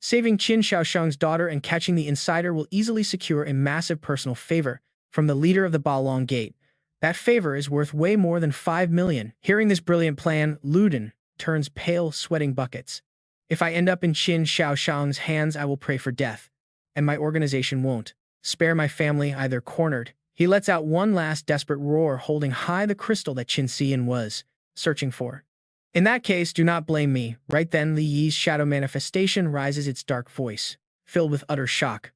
Saving Qin Shaosheng's daughter and catching the insider will easily secure a massive personal favor from the leader of the Balong Gate. That favor is worth way more than 5 million. Hearing this brilliant plan, Luden turns pale, sweating buckets. "If I end up in Qin Shaosheng's hands, I will pray for death. And my organization won't spare my family either." Cornered, he lets out one last desperate roar, holding high the crystal that Qin Tian was searching for. "In that case, do not blame me." Right then, Li Yi's shadow manifestation rises its dark voice, filled with utter shock.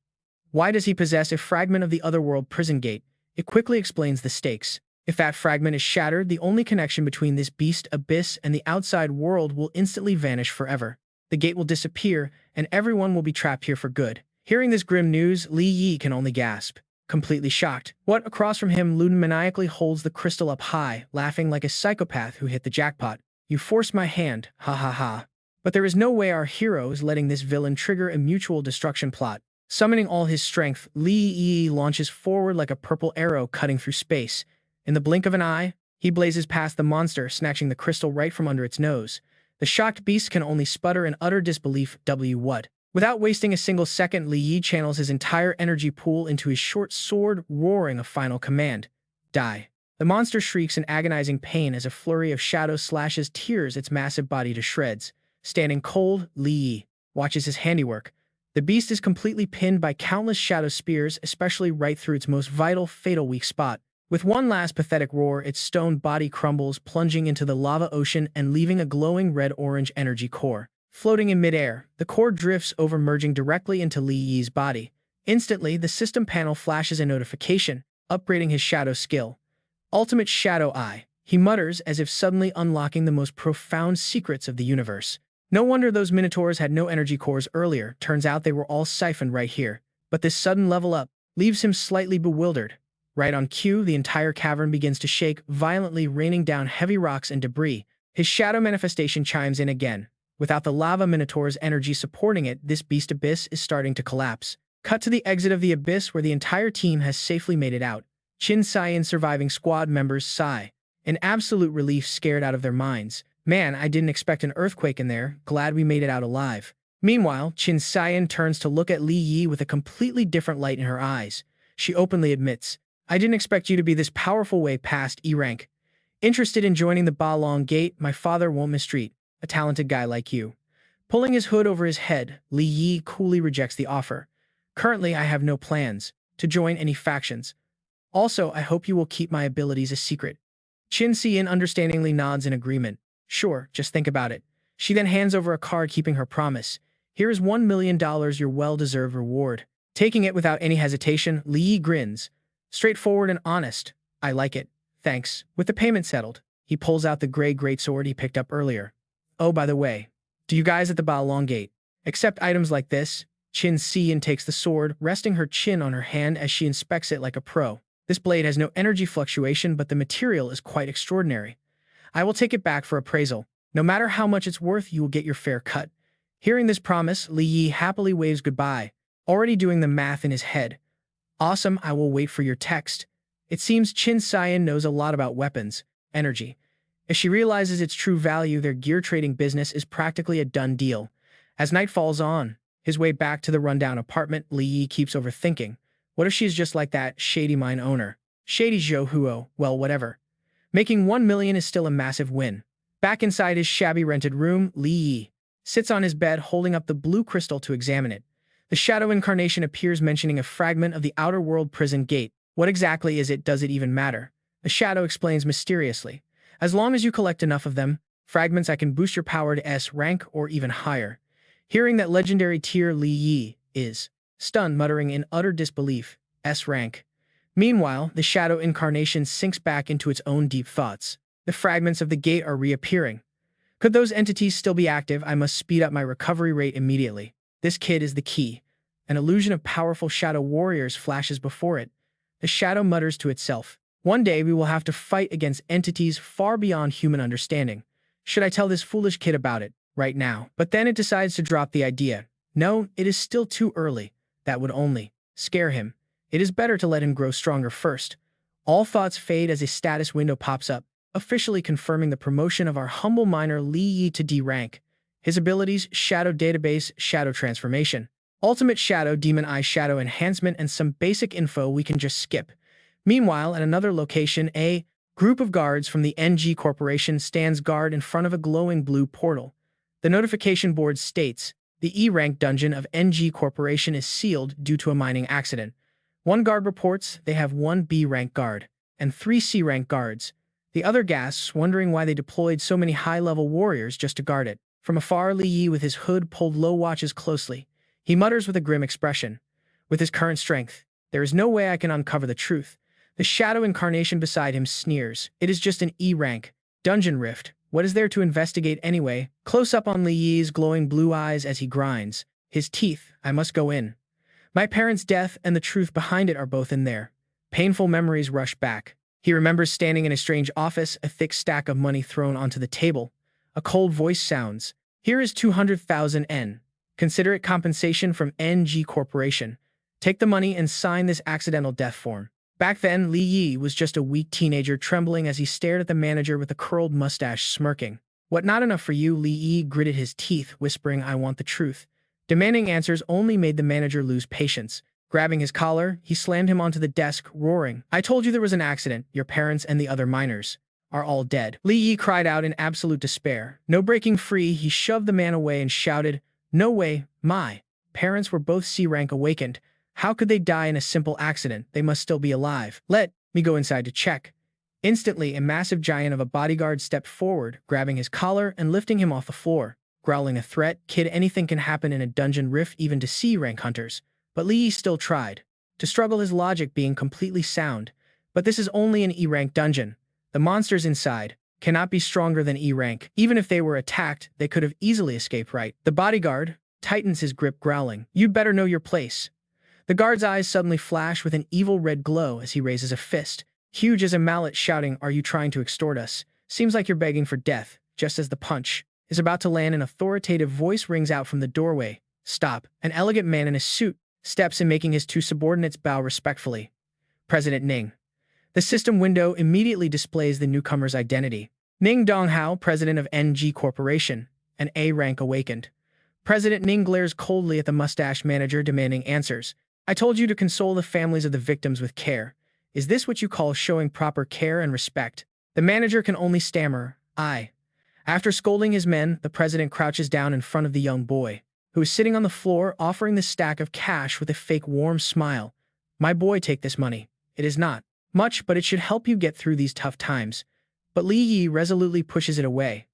Why does he possess a fragment of the Otherworld prison gate? It quickly explains the stakes. If that fragment is shattered, the only connection between this beast abyss and the outside world will instantly vanish forever. The gate will disappear, and everyone will be trapped here for good. Hearing this grim news, Li Yi can only gasp, completely shocked. What? Across from him, Luden maniacally holds the crystal up high, laughing like a psychopath who hit the jackpot. "You forced my hand, ha ha ha." But there is no way our hero is letting this villain trigger a mutual destruction plot. Summoning all his strength, Li Yi launches forward like a purple arrow cutting through space. In the blink of an eye, he blazes past the monster, snatching the crystal right from under its nose. The shocked beast can only sputter in utter disbelief. What? Without wasting a single second, Li Yi channels his entire energy pool into his short sword, roaring a final command. "Die." The monster shrieks in agonizing pain as a flurry of shadow slashes tears its massive body to shreds. Standing cold, Li Yi watches his handiwork. The beast is completely pinned by countless shadow spears, especially right through its most vital, fatal weak spot. With one last pathetic roar, its stone body crumbles, plunging into the lava ocean and leaving a glowing red-orange energy core floating in midair. The core drifts over, merging directly into Li Yi's body. Instantly, the system panel flashes a notification, upgrading his shadow skill. "Ultimate Shadow Eye," he mutters as if suddenly unlocking the most profound secrets of the universe. No wonder those minotaurs had no energy cores earlier. Turns out they were all siphoned right here. But this sudden level up leaves him slightly bewildered. Right on cue, the entire cavern begins to shake, violently raining down heavy rocks and debris. His shadow manifestation chimes in again. Without the lava minotaur's energy supporting it, this beast abyss is starting to collapse. Cut to the exit of the abyss where the entire team has safely made it out. Qin Tian's surviving squad members sigh, in absolute relief, scared out of their minds. "Man, I didn't expect an earthquake in there. Glad we made it out alive." Meanwhile, Qin Tian turns to look at Li Yi with a completely different light in her eyes. She openly admits, "I didn't expect you to be this powerful way past E-rank. Interested in joining the Balong Gate? My father won't mistreat a talented guy like you." Pulling his hood over his head, Li Yi coolly rejects the offer. "Currently, I have no plans to join any factions. Also, I hope you will keep my abilities a secret." Qin Tian understandingly nods in agreement. "Sure, just think about it." She then hands over a card, keeping her promise. Here is $1 million, your well-deserved reward. Taking it without any hesitation, Li Yi grins. Straightforward and honest. I like it. Thanks. With the payment settled, he pulls out the gray greatsword he picked up earlier. Oh, by the way, do you guys at the Balong Gate accept items like this? Qin Tian takes the sword, resting her chin on her hand as she inspects it like a pro. This blade has no energy fluctuation, but the material is quite extraordinary. I will take it back for appraisal. No matter how much it's worth, you will get your fair cut. Hearing this promise, Li Yi happily waves goodbye, already doing the math in his head. Awesome, I will wait for your text. It seems Qin Tian knows a lot about weapons, energy. If she realizes its true value, their gear trading business is practically a done deal. As night falls on, his way back to the rundown apartment, Li Yi keeps overthinking. What if she's just like that shady mine owner? Shady Zhou Huo, well, whatever. Making 1 million is still a massive win. Back inside his shabby rented room, Li Yi sits on his bed holding up the blue crystal to examine it. The shadow incarnation appears, mentioning a fragment of the Outerworld prison gate. What exactly is it? Does it even matter? The shadow explains mysteriously. As long as you collect enough of them, fragments, I can boost your power to S rank or even higher. Hearing that legendary tier, Li Yi is stunned, muttering in utter disbelief. S rank. Meanwhile, the shadow incarnation sinks back into its own deep thoughts. The fragments of the gate are reappearing. Could those entities still be active? I must speed up my recovery rate immediately. This kid is the key. An illusion of powerful shadow warriors flashes before it. The shadow mutters to itself. One day we will have to fight against entities far beyond human understanding. Should I tell this foolish kid about it right now? But then it decides to drop the idea. No, it is still too early. That would only scare him. It is better to let him grow stronger first. All thoughts fade as a status window pops up, officially confirming the promotion of our humble miner Li Yi to D rank. His abilities: Shadow Database, Shadow Transformation, Ultimate Shadow, Demon Eye Shadow Enhancement, and some basic info we can just skip. Meanwhile, at another location, a group of guards from the NG Corporation stands guard in front of a glowing blue portal. The notification board states, the E-rank dungeon of NG Corporation is sealed due to a mining accident. One guard reports they have 1 B-rank guard and 3 C-rank guards. The other gasps, wondering why they deployed so many high-level warriors just to guard it. From afar, Li Yi, with his hood pulled low, watches closely. He mutters with a grim expression. With his current strength, there is no way I can uncover the truth. The shadow incarnation beside him sneers. It is just an E-rank dungeon rift. What is there to investigate anyway? Close up on Li Yi's glowing blue eyes as he grinds. His teeth. I must go in. My parents' death and the truth behind it are both in there. Painful memories rush back. He remembers standing in a strange office, a thick stack of money thrown onto the table. A cold voice sounds. Here is 200,000 N. Consider it compensation from NG Corporation. Take the money and sign this accidental death form. Back then, Li Yi was just a weak teenager, trembling as he stared at the manager with a curled mustache, smirking. What, not enough for you? Li Yi gritted his teeth, whispering, I want the truth. Demanding answers only made the manager lose patience. Grabbing his collar, he slammed him onto the desk, roaring, I told you there was an accident. Your parents and the other miners are all dead. Li Yi cried out in absolute despair. No breaking free, he shoved the man away and shouted, No way, my parents were both C-rank awakened. How could they die in a simple accident? They must still be alive. Let me go inside to check. Instantly, a massive giant of a bodyguard stepped forward, grabbing his collar and lifting him off the floor. Growling a threat, kid, anything can happen in a dungeon rift, even to C-rank hunters. But Li Yi still tried to struggle, his logic being completely sound. But this is only an E-rank dungeon. The monsters inside cannot be stronger than E-rank. Even if they were attacked, they could have easily escaped, right? The bodyguard tightens his grip, growling, You'd better know your place. The guard's eyes suddenly flash with an evil red glow as he raises a fist, huge as a mallet, shouting, Are you trying to extort us? Seems like you're begging for death. Just as the punch is about to land, an authoritative voice rings out from the doorway. Stop. An elegant man in a suit steps in, making his 2 subordinates bow respectfully. President Ning. The system window immediately displays the newcomer's identity. Ning Donghao, president of NG Corporation, an A-rank awakened. President Ning glares coldly at the mustache manager, demanding answers. I told you to console the families of the victims with care. Is this what you call showing proper care and respect? The manager can only stammer, I. After scolding his men, the president crouches down in front of the young boy, who is sitting on the floor, offering the stack of cash with a fake warm smile. My boy, take this money. It is not much, but it should help you get through these tough times. But Li Yi resolutely pushes it away.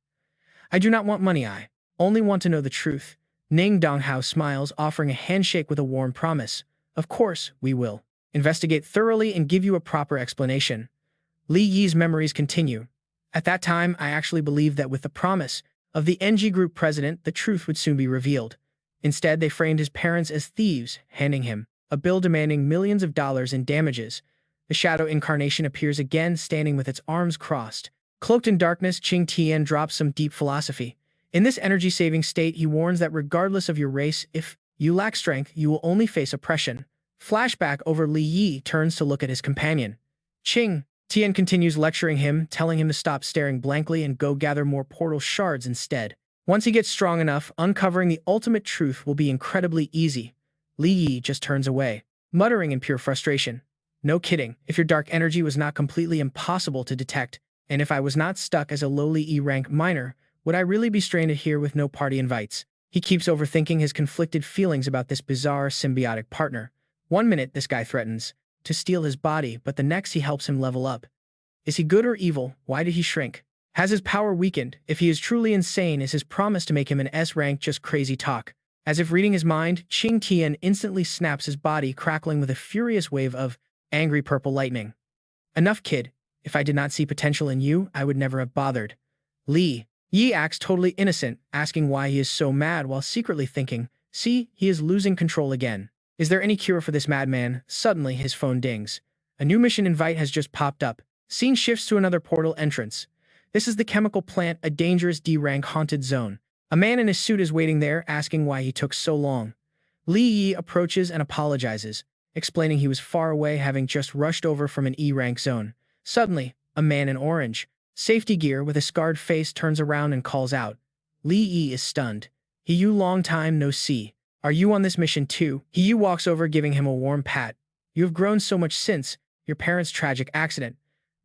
I do not want money, I only want to know the truth. Ning Donghao smiles, offering a handshake with a warm promise. Of course, we will investigate thoroughly and give you a proper explanation. Li Yi's memories continue. At that time, I actually believed that with the promise of the NG Group president, the truth would soon be revealed. Instead, they framed his parents as thieves, handing him a bill demanding millions of dollars in damages. The shadow incarnation appears again, standing with its arms crossed. Cloaked in darkness, Qing Tian drops some deep philosophy. In this energy-saving state, he warns that regardless of your race, if you lack strength, you will only face oppression. Flashback over Li Yi turns to look at his companion. Qing Tian continues lecturing him, telling him to stop staring blankly and go gather more portal shards instead. Once he gets strong enough, uncovering the ultimate truth will be incredibly easy. Li Yi just turns away, muttering in pure frustration. No kidding, if your dark energy was not completely impossible to detect, and if I was not stuck as a lowly E-rank minor, would I really be stranded here with no party invites? He keeps overthinking his conflicted feelings about this bizarre symbiotic partner. One minute, this guy threatens to steal his body, but the next he helps him level up. Is he good or evil? Why did he shrink? Has his power weakened? If he is truly insane, is his promise to make him an S-rank just crazy talk? As if reading his mind, Qing Tian instantly snaps his body, crackling with a furious wave of angry purple lightning. Enough, kid. If I did not see potential in you, I would never have bothered. Li Yi acts totally innocent, asking why he is so mad while secretly thinking, see, he is losing control again. Is there any cure for this madman? Suddenly, his phone dings. A new mission invite has just popped up. Scene shifts to another portal entrance. This is the chemical plant, a dangerous D-rank haunted zone. A man in a suit is waiting there, asking why he took so long. Li Yi approaches and apologizes, explaining he was far away, having just rushed over from an E-rank zone. Suddenly, a man in orange safety gear with a scarred face turns around and calls out. Li Yi is stunned. He you long time no see. Are you on this mission too? He you walks over, giving him a warm pat. You have grown so much since your parents' tragic accident.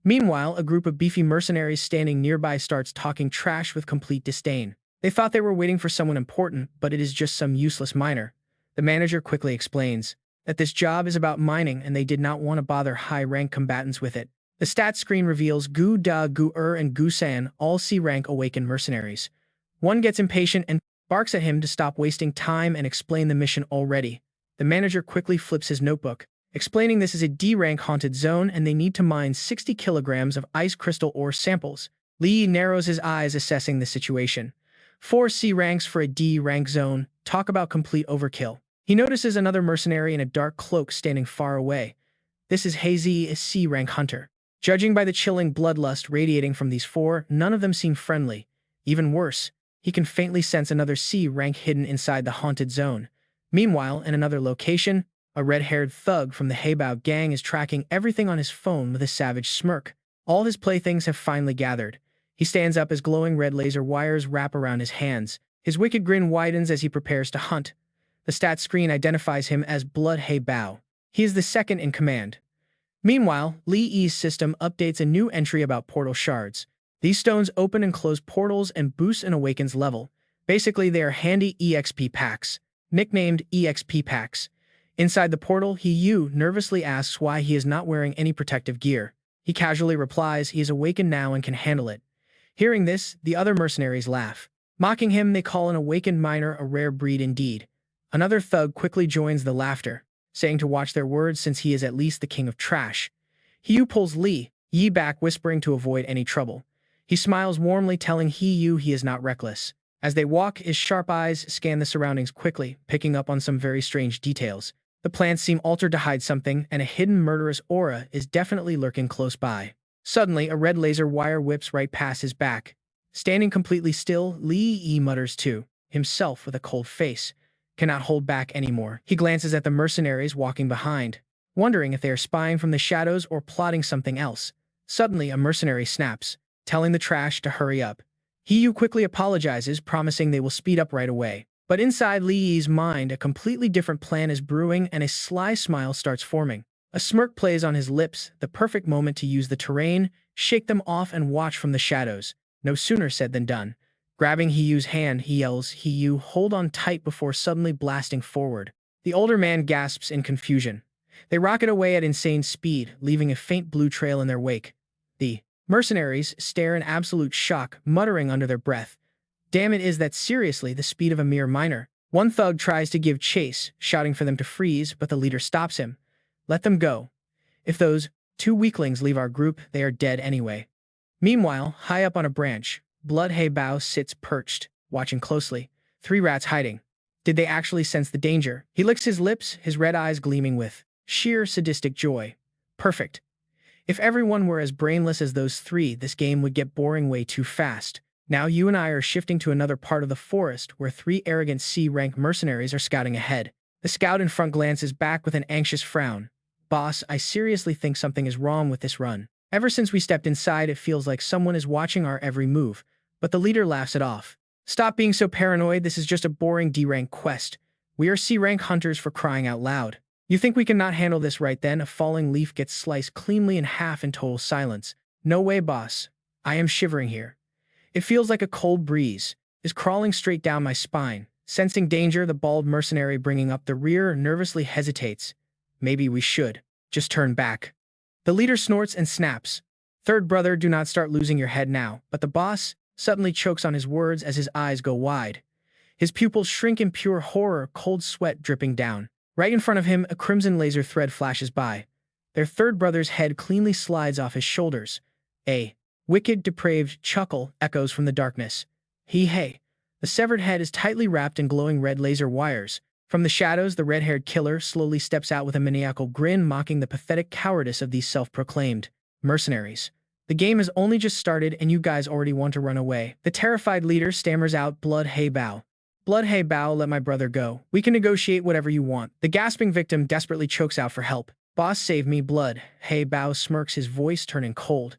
Meanwhile, a group of beefy mercenaries standing nearby starts talking trash with complete disdain. They thought they were waiting for someone important, but it is just some useless miner. The manager quickly explains that this job is about mining and they did not want to bother high-rank combatants with it. The stats screen reveals Gu Da, Gu and Gu San, all C-rank awakened mercenaries. One gets impatient and barks at him to stop wasting time and explain the mission already. The manager quickly flips his notebook, explaining this is a D-rank haunted zone and they need to mine 60 kilograms of ice crystal ore samples. Li narrows his eyes, assessing the situation. 4 C ranks for a D-rank zone. Talk about complete overkill. He notices another mercenary in a dark cloak standing far away. This is Hazy, a C-rank hunter. Judging by the chilling bloodlust radiating from these 4, none of them seem friendly. Even worse, he can faintly sense another C-rank hidden inside the haunted zone. Meanwhile, in another location, a red-haired thug from the Heibao gang is tracking everything on his phone with a savage smirk. All his playthings have finally gathered. He stands up as glowing red laser wires wrap around his hands. His wicked grin widens as he prepares to hunt. The stats screen identifies him as Blood Heibao. He is the second in command. Meanwhile, Li Yi's system updates a new entry about portal shards. These stones open and close portals and boost an awakens level. Basically, they are handy EXP packs, nicknamed EXP packs. Inside the portal, Yu nervously asks why he is not wearing any protective gear. He casually replies he is awakened now and can handle it. Hearing this, the other mercenaries laugh. Mocking him, they call an awakened miner a rare breed indeed. Another thug quickly joins the laughter, saying to watch their words since he is at least the king of trash. Yu pulls Li Yi back, whispering to avoid any trouble. He smiles warmly, telling Yu he is not reckless. As they walk, his sharp eyes scan the surroundings quickly, picking up on some very strange details. The plants seem altered to hide something, and a hidden murderous aura is definitely lurking close by. Suddenly, a red laser wire whips right past his back. Standing completely still, Li Yi mutters to himself with a cold face. Cannot hold back anymore. He glances at the mercenaries walking behind, wondering if they are spying from the shadows or plotting something else. Suddenly, a mercenary snaps, telling the trash to hurry up. Yu quickly apologizes, promising they will speed up right away. But inside Li Yi's mind, a completely different plan is brewing and a sly smile starts forming. A smirk plays on his lips, the perfect moment to use the terrain, shake them off and watch from the shadows. No sooner said than done. Grabbing Yu's hand, he yells, Yu, hold on tight, before suddenly blasting forward. The older man gasps in confusion. They rocket away at insane speed, leaving a faint blue trail in their wake. The mercenaries stare in absolute shock, muttering under their breath. Damn, it is that seriously the speed of a mere miner. One thug tries to give chase, shouting for them to freeze, but the leader stops him. Let them go. If those two weaklings leave our group, they are dead anyway. Meanwhile, high up on a branch, Blood Bao sits perched, watching closely. 3 rats hiding. Did they actually sense the danger? He licks his lips, his red eyes gleaming with sheer sadistic joy. Perfect. If everyone were as brainless as those 3, this game would get boring way too fast. Now you and I are shifting to another part of the forest where 3 arrogant C-rank mercenaries are scouting ahead. The scout in front glances back with an anxious frown. Boss, I seriously think something is wrong with this run. Ever since we stepped inside, it feels like someone is watching our every move, but the leader laughs it off. Stop being so paranoid, this is just a boring D-rank quest. We are C-rank hunters for crying out loud. You think we cannot handle this right then? A falling leaf gets sliced cleanly in half in total silence. No way, boss. I am shivering here. It feels like a cold breeze is crawling straight down my spine. Sensing danger, the bald mercenary bringing up the rear nervously hesitates. Maybe we should just turn back. The leader snorts and snaps. Third brother, do not start losing your head now. But the boss suddenly chokes on his words as his eyes go wide. His pupils shrink in pure horror, cold sweat dripping down. Right in front of him, a crimson laser thread flashes by. Their third brother's head cleanly slides off his shoulders. A wicked, depraved chuckle echoes from the darkness. Hey. The severed head is tightly wrapped in glowing red laser wires. From the shadows, the red-haired killer slowly steps out with a maniacal grin, mocking the pathetic cowardice of these self-proclaimed mercenaries. The game has only just started and you guys already want to run away. The terrified leader stammers out, Blood Bao. Blood Bao, let my brother go. We can negotiate whatever you want. The gasping victim desperately chokes out for help. Boss, save me. Blood Bao smirks, his voice turning cold.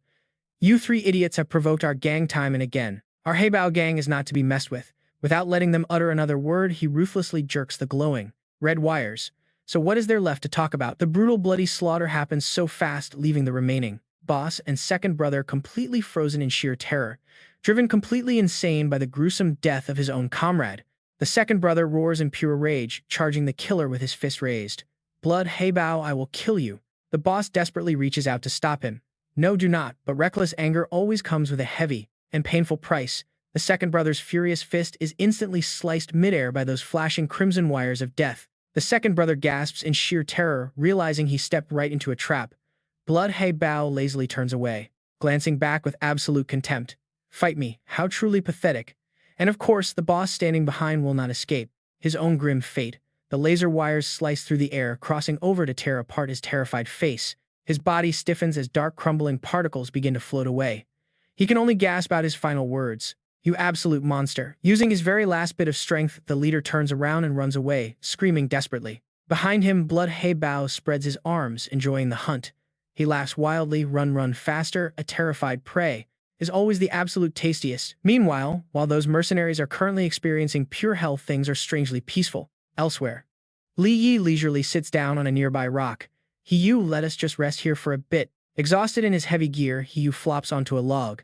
You 3 idiots have provoked our gang time and again. Our Bao gang is not to be messed with. Without letting them utter another word, he ruthlessly jerks the glowing red wires. So what is there left to talk about? The brutal bloody slaughter happens so fast, leaving the remaining boss and second brother completely frozen in sheer terror, driven completely insane by the gruesome death of his own comrade. The second brother roars in pure rage, charging the killer with his fist raised. Blood Bao, I will kill you. The boss desperately reaches out to stop him. No, do not, but reckless anger always comes with a heavy and painful price. The second brother's furious fist is instantly sliced midair by those flashing crimson wires of death. The second brother gasps in sheer terror, realizing he stepped right into a trap. Blood Bao lazily turns away, glancing back with absolute contempt. Fight me, how truly pathetic. And of course, the boss standing behind will not escape his own grim fate. The laser wires slice through the air, crossing over to tear apart his terrified face. His body stiffens as dark crumbling particles begin to float away. He can only gasp out his final words. You absolute monster. Using his very last bit of strength, the leader turns around and runs away, screaming desperately. Behind him, Blood Bao spreads his arms, enjoying the hunt. He laughs wildly, run faster, a terrified prey is always the absolute tastiest. Meanwhile, while those mercenaries are currently experiencing pure hell, things are strangely peaceful. Elsewhere, Li Yi leisurely sits down on a nearby rock. Let us just rest here for a bit. Exhausted in his heavy gear, flops onto a log.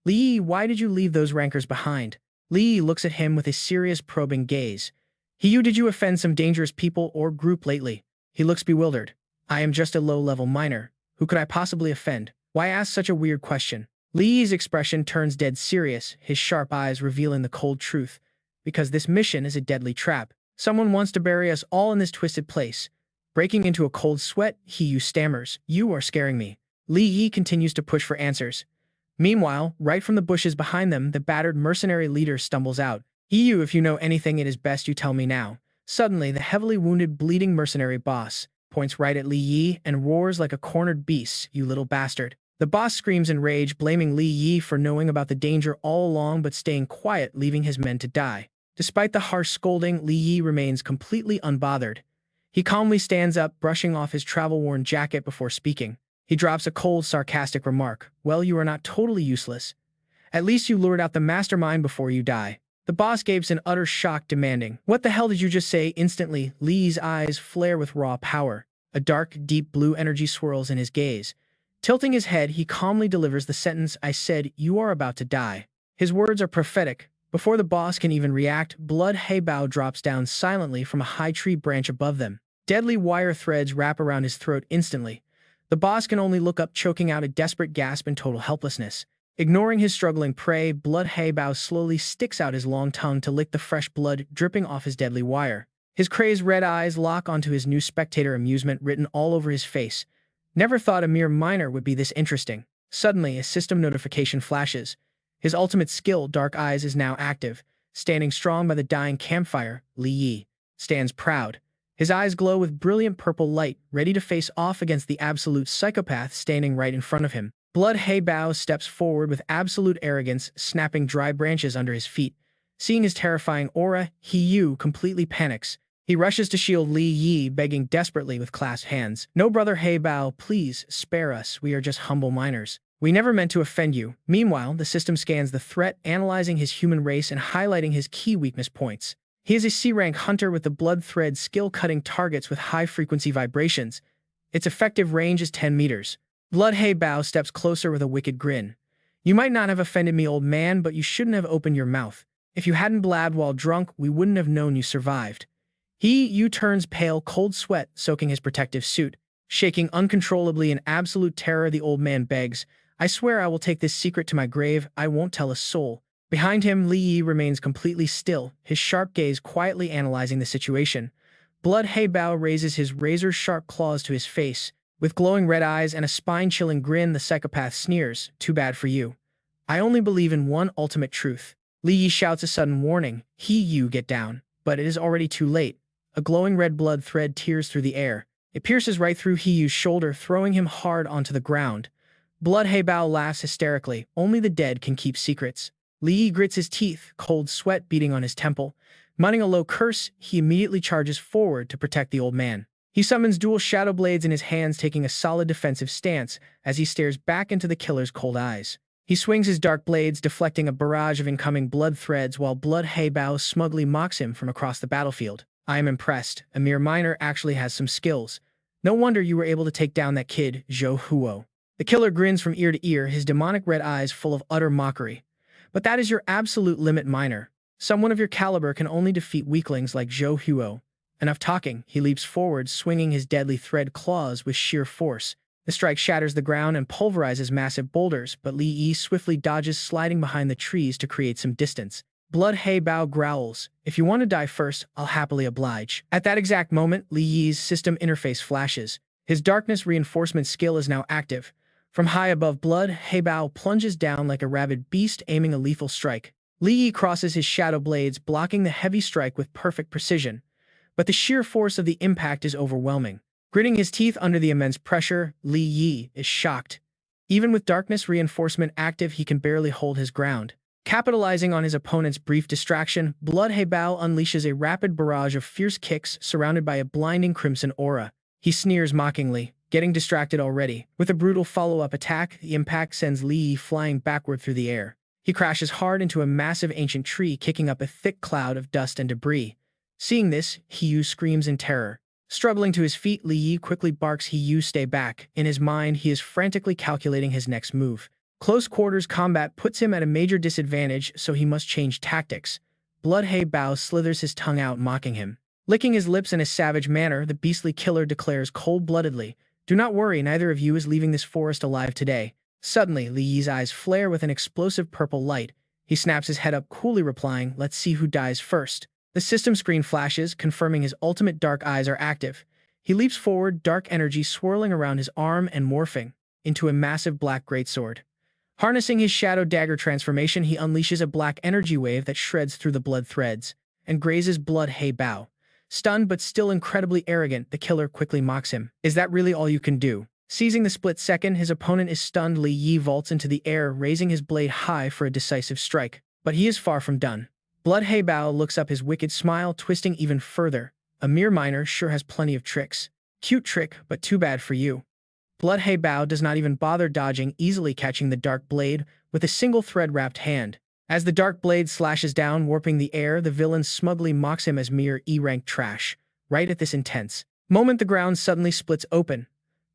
Li Yi, why did you leave those rankers behind? Li Yi looks at him with a serious, probing gaze. Did you offend some dangerous people or group lately? He looks bewildered. I am just a low-level miner. Who could I possibly offend? Why ask such a weird question? Li Yi's expression turns dead serious, his sharp eyes revealing the cold truth. Because this mission is a deadly trap. Someone wants to bury us all in this twisted place. Breaking into a cold sweat, stammers. You are scaring me. Li Yi continues to push for answers. Meanwhile, right from the bushes behind them, the battered mercenary leader stumbles out. If you know anything, it is best you tell me now. Suddenly, the heavily wounded, bleeding mercenary boss points right at Li Yi and roars like a cornered beast, you little bastard. The boss screams in rage, blaming Li Yi for knowing about the danger all along but staying quiet, leaving his men to die. Despite the harsh scolding, Li Yi remains completely unbothered. He calmly stands up, brushing off his travel-worn jacket before speaking. He drops a cold, sarcastic remark. Well, you are not totally useless. At least you lured out the mastermind before you die. The boss gapes in utter shock, demanding, what the hell did you just say? Instantly, Li's eyes flare with raw power. A dark, deep blue energy swirls in his gaze. Tilting his head, he calmly delivers the sentence, I said, you are about to die. His words are prophetic. Before the boss can even react, Blood Bao drops down silently from a high tree branch above them. Deadly wire threads wrap around his throat instantly. The boss can only look up, choking out a desperate gasp in total helplessness. Ignoring his struggling prey, Blood Haibao slowly sticks out his long tongue to lick the fresh blood dripping off his deadly wire. His crazed red eyes lock onto his new spectator amusement written all over his face. Never thought a mere minor would be this interesting. Suddenly, a system notification flashes. His ultimate skill, Dark Eyes, is now active. Standing strong by the dying campfire, Li Yi stands proud. His eyes glow with brilliant purple light, ready to face off against the absolute psychopath standing right in front of him. Blood Haibao steps forward with absolute arrogance, snapping dry branches under his feet. Seeing his terrifying aura, He Yu completely panics. He rushes to shield Li Yi, begging desperately with clasped hands. "No, brother Haibao, please, spare us. We are just humble miners. We never meant to offend you." Meanwhile, the system scans the threat, analyzing his human race and highlighting his key weakness points. He is a C-rank hunter with the blood thread skill, cutting targets with high-frequency vibrations. Its effective range is 10 meters. Blood Haibao steps closer with a wicked grin. "You might not have offended me, old man, but you shouldn't have opened your mouth. If you hadn't blabbed while drunk, we wouldn't have known you survived." He Yu turns pale, cold sweat soaking his protective suit. Shaking uncontrollably in absolute terror, the old man begs, "I swear I will take this secret to my grave. I won't tell a soul." Behind him, Li Yi remains completely still, his sharp gaze quietly analyzing the situation. Blood Haibao raises his razor-sharp claws to his face. With glowing red eyes and a spine-chilling grin, the psychopath sneers, "Too bad for you. I only believe in one ultimate truth." Li Yi shouts a sudden warning, "He Yu, get down." But it is already too late. A glowing red blood thread tears through the air. It pierces right through He Yu's shoulder, throwing him hard onto the ground. Blood Haibao laughs hysterically. Only the dead can keep secrets. Li Yi grits his teeth, cold sweat beating on his temple. Muttering a low curse, he immediately charges forward to protect the old man. He summons dual shadow blades in his hands, taking a solid defensive stance as he stares back into the killer's cold eyes. He swings his dark blades, deflecting a barrage of incoming blood threads, while Blood Haibao smugly mocks him from across the battlefield. "I am impressed. A mere minor actually has some skills. No wonder you were able to take down that kid, Zhou Huo." The killer grins from ear to ear, his demonic red eyes full of utter mockery. "But that is your absolute limit, minor. Someone of your caliber can only defeat weaklings like Zhou Huo." Enough talking. He leaps forward, swinging his deadly thread claws with sheer force. The strike shatters the ground and pulverizes massive boulders, but Li Yi swiftly dodges, sliding behind the trees to create some distance. Blood Haibao growls, "If you want to die first, I'll happily oblige." At that exact moment, Li Yi's system interface flashes. His darkness reinforcement skill is now active. From high above, Blood Haibao plunges down like a rabid beast, aiming a lethal strike. Li Yi crosses his shadow blades, blocking the heavy strike with perfect precision. But the sheer force of the impact is overwhelming. Gritting his teeth under the immense pressure, Li Yi is shocked. Even with darkness reinforcement active, he can barely hold his ground. Capitalizing on his opponent's brief distraction, Blood Haibao unleashes a rapid barrage of fierce kicks surrounded by a blinding crimson aura. He sneers mockingly, getting distracted already. With a brutal follow-up attack, the impact sends Li Yi flying backward through the air. He crashes hard into a massive ancient tree, kicking up a thick cloud of dust and debris. Seeing this, He Yu screams in terror. Struggling to his feet, Li Yi quickly barks, "He Yu, stay back." In his mind, he is frantically calculating his next move. Close quarters combat puts him at a major disadvantage, so he must change tactics. Blood Haibao slithers his tongue out, mocking him. Licking his lips in a savage manner, the beastly killer declares cold-bloodedly, "Do not worry, neither of you is leaving this forest alive today." Suddenly, Li Yi's eyes flare with an explosive purple light. He snaps his head up, coolly replying, "Let's see who dies first." The system screen flashes, confirming his ultimate dark eyes are active. He leaps forward, dark energy swirling around his arm and morphing into a massive black greatsword. Harnessing his shadow dagger transformation, he unleashes a black energy wave that shreds through the blood threads and grazes Blood Haibao. Stunned but still incredibly arrogant, the killer quickly mocks him. "Is that really all you can do?" Seizing the split second his opponent is stunned, Li Yi vaults into the air, raising his blade high for a decisive strike. But he is far from done. Blood Haibao looks up, his wicked smile twisting even further. "A mere minor sure has plenty of tricks. Cute trick, but too bad for you." Blood Haibao does not even bother dodging, easily catching the dark blade with a single thread-wrapped hand. As the dark blade slashes down, warping the air, the villain smugly mocks him as mere E-rank trash. Right at this intense moment, the ground suddenly splits open.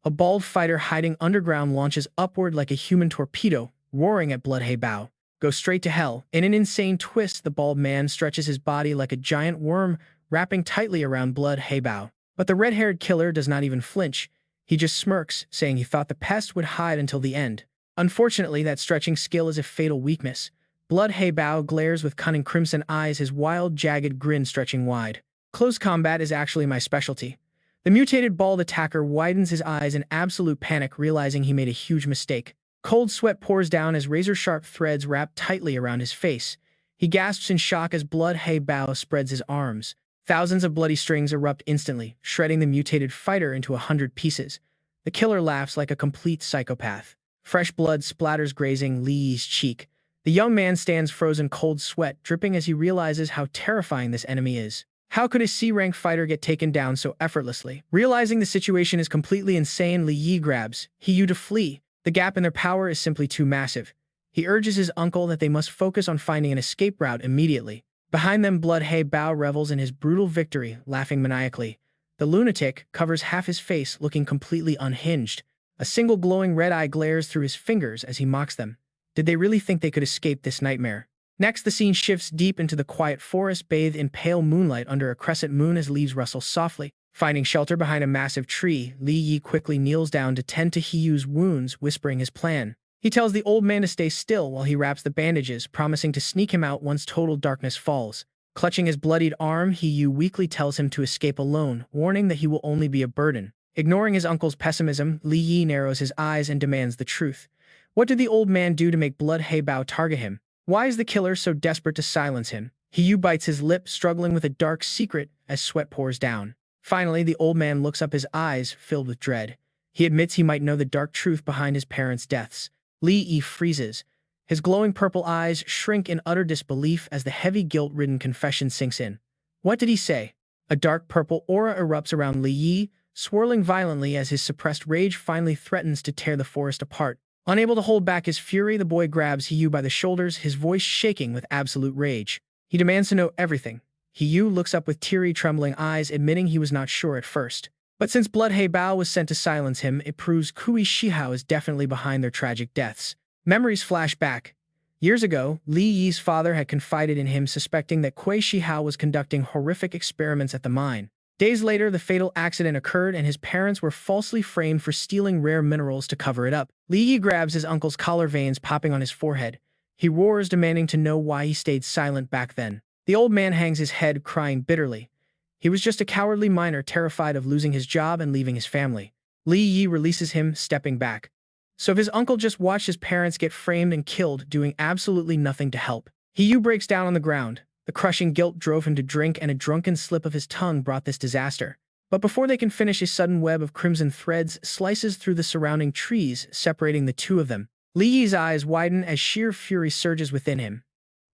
A bald fighter hiding underground launches upward like a human torpedo, roaring at Blood Haibao. "Go straight to hell." In an insane twist, the bald man stretches his body like a giant worm, wrapping tightly around Blood Haibao. But the red-haired killer does not even flinch. He just smirks, saying he thought the pest would hide until the end. Unfortunately, that stretching skill is a fatal weakness. Blood Hei Bao glares with cunning crimson eyes, his wild, jagged grin stretching wide. Close combat is actually my specialty. The mutated bald attacker widens his eyes in absolute panic, realizing he made a huge mistake. Cold sweat pours down as razor-sharp threads wrap tightly around his face. He gasps in shock as Blood Hei Bao spreads his arms. Thousands of bloody strings erupt instantly, shredding the mutated fighter into 100 pieces. The killer laughs like a complete psychopath. Fresh blood splatters, grazing Li Yi's cheek. The young man stands frozen, cold sweat dripping as he realizes how terrifying this enemy is. How could a C-rank fighter get taken down so effortlessly? Realizing the situation is completely insane, Li Yi grabs Hiyu to flee. The gap in their power is simply too massive. He urges his uncle that they must focus on finding an escape route immediately. Behind them, Blood Hei Bao revels in his brutal victory, laughing maniacally. The lunatic covers half his face, looking completely unhinged. A single glowing red eye glares through his fingers as he mocks them. Did they really think they could escape this nightmare? Next, the scene shifts deep into the quiet forest, bathed in pale moonlight under a crescent moon as leaves rustle softly. Finding shelter behind a massive tree, Li Yi quickly kneels down to tend to Hiyu's wounds, whispering his plan. He tells the old man to stay still while he wraps the bandages, promising to sneak him out once total darkness falls. Clutching his bloodied arm, Hiyu weakly tells him to escape alone, warning that he will only be a burden. Ignoring his uncle's pessimism, Li Yi narrows his eyes and demands the truth. What did the old man do to make Blood Hei Bao target him? Why is the killer so desperate to silence him? Hiyu bites his lip, struggling with a dark secret as sweat pours down. Finally, the old man looks up, his eyes filled with dread. He admits he might know the dark truth behind his parents' deaths. Li Yi freezes. His glowing purple eyes shrink in utter disbelief as the heavy guilt-ridden confession sinks in. What did he say? A dark purple aura erupts around Li Yi, swirling violently as his suppressed rage finally threatens to tear the forest apart. Unable to hold back his fury, the boy grabs Hiyu by the shoulders, his voice shaking with absolute rage. He demands to know everything. Hiyu looks up with teary, trembling eyes, admitting he was not sure at first. But since Blood Hei Bao was sent to silence him, it proves Kui Shihao is definitely behind their tragic deaths. Memories flash back. Years ago, Li Yi's father had confided in him, suspecting that Kui Shihao was conducting horrific experiments at the mine. Days later, the fatal accident occurred and his parents were falsely framed for stealing rare minerals to cover it up. Li Yi grabs his uncle's collar, veins popping on his forehead. He roars, demanding to know why he stayed silent back then. The old man hangs his head, crying bitterly. He was just a cowardly miner, terrified of losing his job and leaving his family. Li Yi releases him, stepping back. So if his uncle just watched his parents get framed and killed, doing absolutely nothing to help. Hiyu breaks down on the ground. The crushing guilt drove him to drink, and a drunken slip of his tongue brought this disaster. But before they can finish, a sudden web of crimson threads slices through the surrounding trees, separating the two of them. Li Yi's eyes widen as sheer fury surges within him.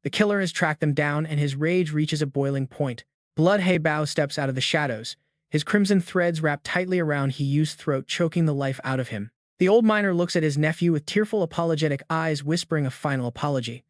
The killer has tracked them down, and his rage reaches a boiling point. Blood Hei Bao steps out of the shadows. His crimson threads wrap tightly around Hiyu's throat, choking the life out of him. The old miner looks at his nephew with tearful, apologetic eyes, whispering a final apology.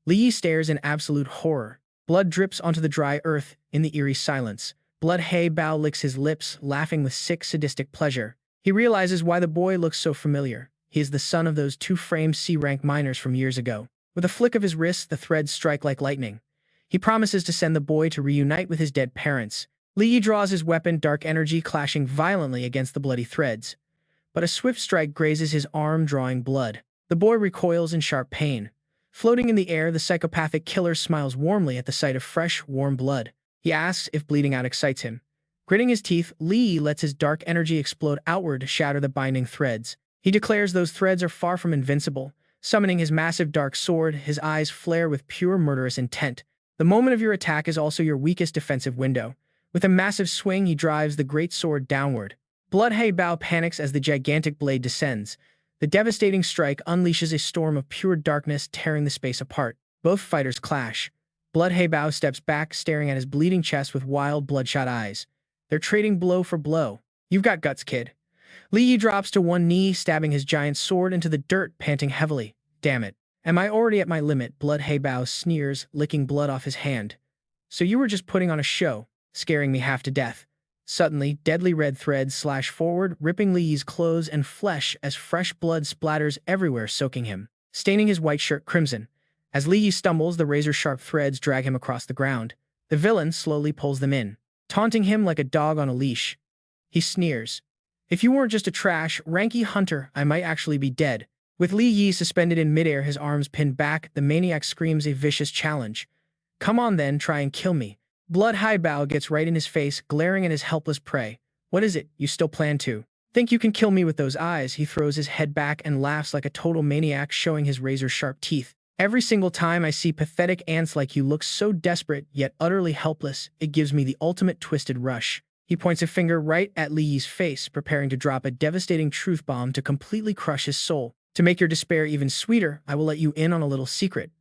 Li Yi stares in absolute horror. Blood drips onto the dry earth in the eerie silence. Blood Hei Bao licks his lips, laughing with sick, sadistic pleasure. He realizes why the boy looks so familiar. He is the son of those two framed C-rank miners from years ago. With a flick of his wrist, the threads strike like lightning. He promises to send the boy to reunite with his dead parents. Li Yi draws his weapon, dark energy clashing violently against the bloody threads. But a swift strike grazes his arm, drawing blood. The boy recoils in sharp pain. Floating in the air, the psychopathic killer smiles warmly at the sight of fresh, warm blood. He asks if bleeding out excites him. Gritting his teeth, Li Yi lets his dark energy explode outward to shatter the binding threads. He declares those threads are far from invincible. Summoning his massive dark sword, his eyes flare with pure murderous intent. The moment of your attack is also your weakest defensive window. With a massive swing, he drives the great sword downward. Blood Hei Bao panics as the gigantic blade descends. The devastating strike unleashes a storm of pure darkness, tearing the space apart. Both fighters clash. Blood Hei Bao steps back, staring at his bleeding chest with wild, bloodshot eyes. They're trading blow for blow. You've got guts, kid. Li Yi drops to one knee, stabbing his giant sword into the dirt, panting heavily. Damn it. Am I already at my limit? Blood Hei Bao sneers, licking blood off his hand. So you were just putting on a show, scaring me half to death. Suddenly, deadly red threads slash forward, ripping Li Yi's clothes and flesh as fresh blood splatters everywhere, soaking him, staining his white shirt crimson. As Li Yi stumbles, the razor-sharp threads drag him across the ground. The villain slowly pulls them in, taunting him like a dog on a leash. He sneers. If you weren't just a trash, ranky hunter, I might actually be dead. With Li Yi suspended in midair, his arms pinned back, the maniac screams a vicious challenge. Come on then, try and kill me. Blood Haibao gets right in his face, glaring at his helpless prey. What is it, you still plan to? Think you can kill me with those eyes? He throws his head back and laughs like a total maniac, showing his razor-sharp teeth. Every single time I see pathetic ants like you look so desperate yet utterly helpless, it gives me the ultimate twisted rush. He points a finger right at Li Yi's face, preparing to drop a devastating truth bomb to completely crush his soul. To make your despair even sweeter, I will let you in on a little secret.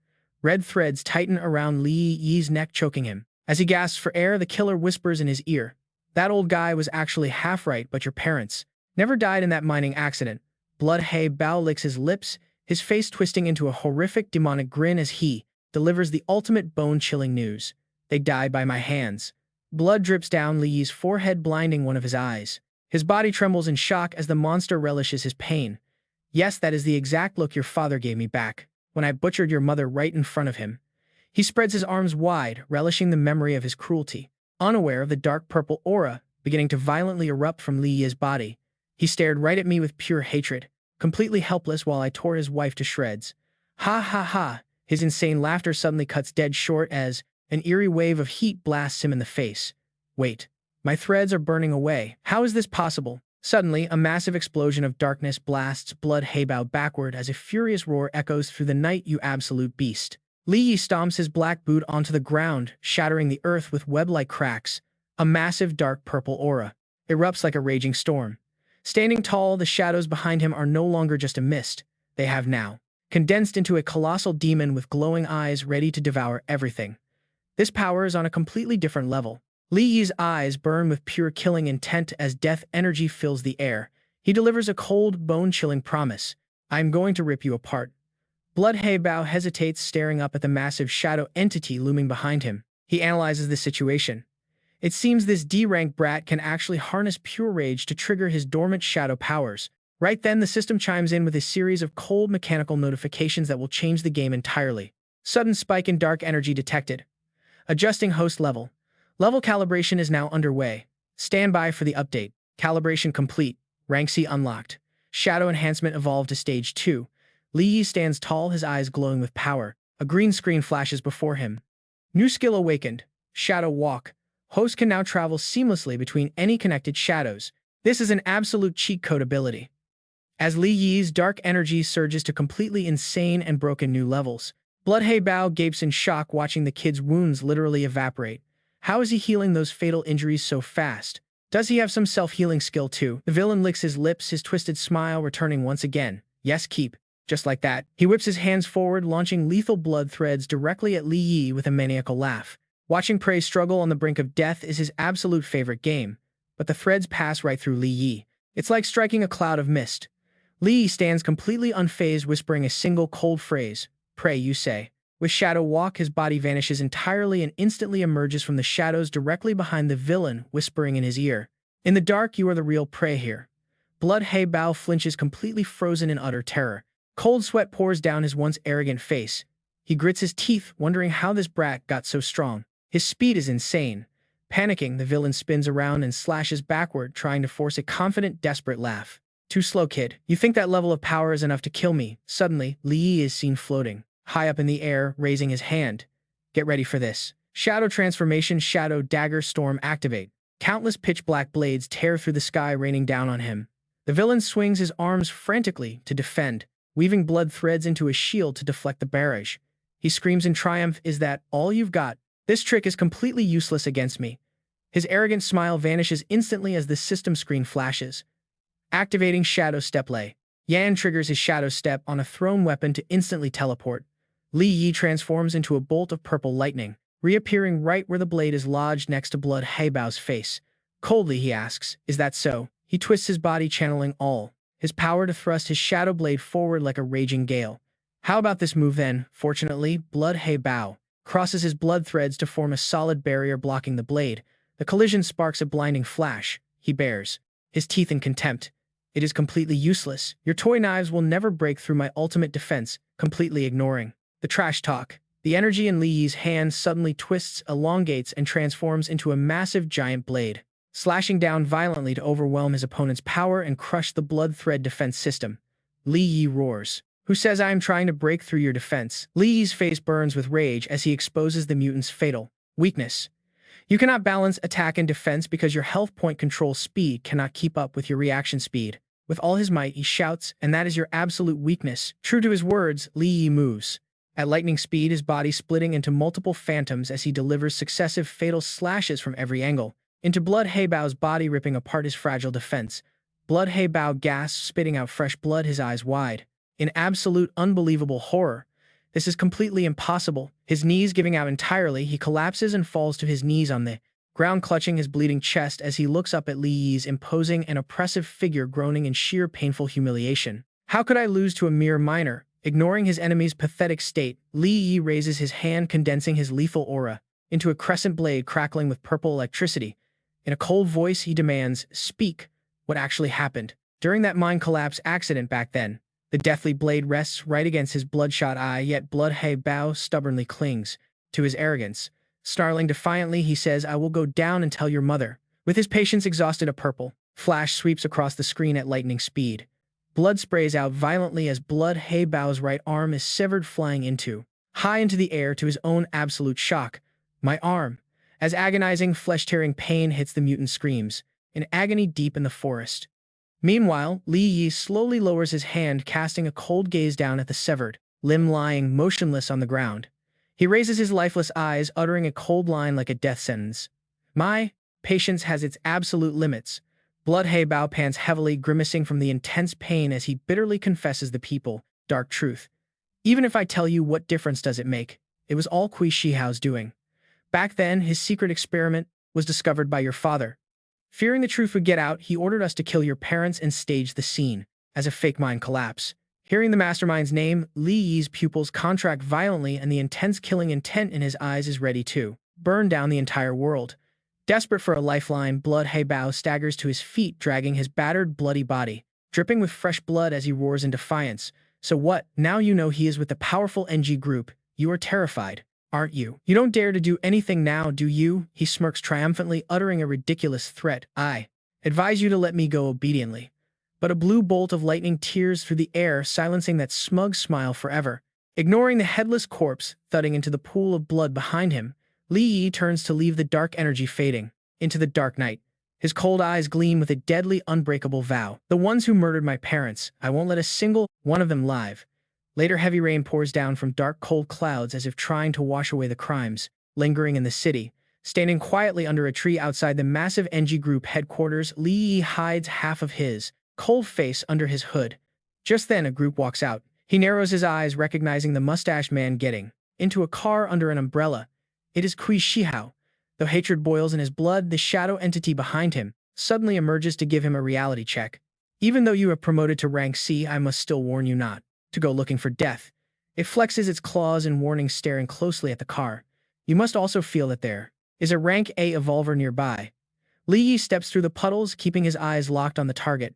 Red threads tighten around Li Yi's neck, choking him. As he gasps for air, the killer whispers in his ear. That old guy was actually half right, but your parents never died in that mining accident. Blood Haibao licks his lips, his face twisting into a horrific demonic grin as he delivers the ultimate bone-chilling news. They died by my hands. Blood drips down Li Yi's forehead, blinding one of his eyes. His body trembles in shock as the monster relishes his pain. Yes, that is the exact look your father gave me back when I butchered your mother right in front of him. He spreads his arms wide, relishing the memory of his cruelty. Unaware of the dark purple aura beginning to violently erupt from Li Yi's body, he stared right at me with pure hatred, completely helpless while I tore his wife to shreds. Ha ha ha! His insane laughter suddenly cuts dead short as an eerie wave of heat blasts him in the face. Wait, my threads are burning away. How is this possible? Suddenly, a massive explosion of darkness blasts Blood Haibao backward as a furious roar echoes through the night. You absolute beast. Li Yi stomps his black boot onto the ground, shattering the earth with web-like cracks. A massive dark purple aura erupts like a raging storm. Standing tall, the shadows behind him are no longer just a mist. They have now condensed into a colossal demon with glowing eyes ready to devour everything. This power is on a completely different level. Li Yi's eyes burn with pure killing intent as death energy fills the air. He delivers a cold, bone-chilling promise. I'm going to rip you apart. Blood Haibao hesitates, staring up at the massive shadow entity looming behind him. He analyzes the situation. It seems this D-rank brat can actually harness pure rage to trigger his dormant shadow powers. Right then, the system chimes in with a series of cold mechanical notifications that will change the game entirely. Sudden spike in dark energy detected. Adjusting host level. Level calibration is now underway. Stand by for the update. Calibration complete. Rank C unlocked. Shadow enhancement evolved to stage 2. Li Yi stands tall, his eyes glowing with power. A green screen flashes before him. New skill awakened. Shadow Walk. Host can now travel seamlessly between any connected shadows. This is an absolute cheat code ability. As Li Yi's dark energy surges to completely insane and broken new levels, Blood Haibao gapes in shock, watching the kid's wounds literally evaporate. How is he healing those fatal injuries so fast? Does he have some self-healing skill too? The villain licks his lips, his twisted smile returning once again. Yes, keep. Just like that. He whips his hands forward, launching lethal blood threads directly at Li Yi with a maniacal laugh. Watching prey struggle on the brink of death is his absolute favorite game, but the threads pass right through Li Yi. It's like striking a cloud of mist. Li Yi stands completely unfazed, whispering a single cold phrase. Pray, you say. With Shadow Walk, his body vanishes entirely and instantly emerges from the shadows directly behind the villain, whispering in his ear. In the dark, you are the real prey here. Blood Haibao flinches, completely frozen in utter terror. Cold sweat pours down his once arrogant face. He grits his teeth, wondering how this brat got so strong. His speed is insane. Panicking, the villain spins around and slashes backward, trying to force a confident, desperate laugh. Too slow, kid. You think that level of power is enough to kill me? Suddenly, Li Yi is seen floating high up in the air, raising his hand. Get ready for this. Shadow transformation, shadow dagger storm activate. Countless pitch-black blades tear through the sky, raining down on him. The villain swings his arms frantically to defend, weaving blood threads into a shield to deflect the barrage. He screams in triumph, "Is that all you've got? This trick is completely useless against me." His arrogant smile vanishes instantly as the system screen flashes. Activating Shadow Step Lay. Yan triggers his Shadow Step on a thrown weapon to instantly teleport. Li Yi transforms into a bolt of purple lightning, reappearing right where the blade is lodged next to Blood Haibao's face. Coldly, he asks, "Is that so?" He twists his body, channeling all his power to thrust his shadow blade forward like a raging gale. How about this move then? Fortunately, Blood Haibao crosses his blood threads to form a solid barrier blocking the blade. The collision sparks a blinding flash. He bares his teeth in contempt. It is completely useless. Your toy knives will never break through my ultimate defense, completely ignoring the trash talk. The energy in Li Yi's hand suddenly twists, elongates, and transforms into a massive giant blade, slashing down violently to overwhelm his opponent's power and crush the blood thread defense system. Li Yi roars. Who says I am trying to break through your defense? Li Yi's face burns with rage as he exposes the mutant's fatal weakness. You cannot balance attack and defense because your health point control speed cannot keep up with your reaction speed. With all his might, he shouts, and that is your absolute weakness. True to his words, Li Yi moves. At lightning speed, his body splitting into multiple phantoms as he delivers successive fatal slashes from every angle. Into Blood Heibao's body, ripping apart his fragile defense. Blood Heibao gasps, spitting out fresh blood, his eyes wide. In absolute unbelievable horror. This is completely impossible. His knees giving out entirely, he collapses and falls to his knees on the ground, clutching his bleeding chest as he looks up at Li Yi's imposing and oppressive figure, groaning in sheer painful humiliation. How could I lose to a mere minor? Ignoring his enemy's pathetic state, Li Yi raises his hand, condensing his lethal aura into a crescent blade crackling with purple electricity. In a cold voice, he demands, "Speak. What actually happened?" During that mind collapse accident back then, the deathly blade rests right against his bloodshot eye, yet Blood Heibao stubbornly clings to his arrogance. Snarling defiantly, he says, "I will go down and tell your mother." With his patience exhausted, a purple flash sweeps across the screen at lightning speed. Blood sprays out violently as Blood Heibao's right arm is severed, flying high into the air to his own absolute shock. "My arm!" As agonizing, flesh-tearing pain hits, the mutant screams, in agony deep in the forest. Meanwhile, Li Yi slowly lowers his hand, casting a cold gaze down at the severed limb lying motionless on the ground. He raises his lifeless eyes, uttering a cold line like a death sentence. "My patience has its absolute limits." Blood Heibao pants heavily, grimacing from the intense pain as he bitterly confesses the dark truth. "Even if I tell you, what difference does it make? It was all Qi Shihao's doing. Back then, his secret experiment was discovered by your father. Fearing the truth would get out, he ordered us to kill your parents and stage the scene as a fake mind collapse." Hearing the mastermind's name, Li Yi's pupils contract violently, and the intense killing intent in his eyes is ready to burn down the entire world. Desperate for a lifeline, Blood Heibao staggers to his feet, dragging his battered, bloody body, dripping with fresh blood as he roars in defiance. "So what? Now you know he is with the powerful NG group. You are terrified, aren't you? You don't dare to do anything now, do you?" He smirks triumphantly, uttering a ridiculous threat. "I advise you to let me go obediently." But a blue bolt of lightning tears through the air, silencing that smug smile forever. Ignoring the headless corpse thudding into the pool of blood behind him, Li Yi turns to leave, the dark energy fading into the dark night. His cold eyes gleam with a deadly, unbreakable vow. "The ones who murdered my parents, I won't let a single one of them live." Later, heavy rain pours down from dark, cold clouds as if trying to wash away the crimes lingering in the city. Standing quietly under a tree outside the massive NG Group headquarters, Li Yi hides half of his cold face under his hood. Just then, a group walks out. He narrows his eyes, recognizing the mustached man getting into a car under an umbrella. It is Qi Shihao. Though hatred boils in his blood, the shadow entity behind him suddenly emerges to give him a reality check. "Even though you have promoted to rank C, I must still warn you not to go looking for death." It flexes its claws in warning, staring closely at the car. "You must also feel that there is a rank A evolver nearby." Li Yi steps through the puddles, keeping his eyes locked on the target.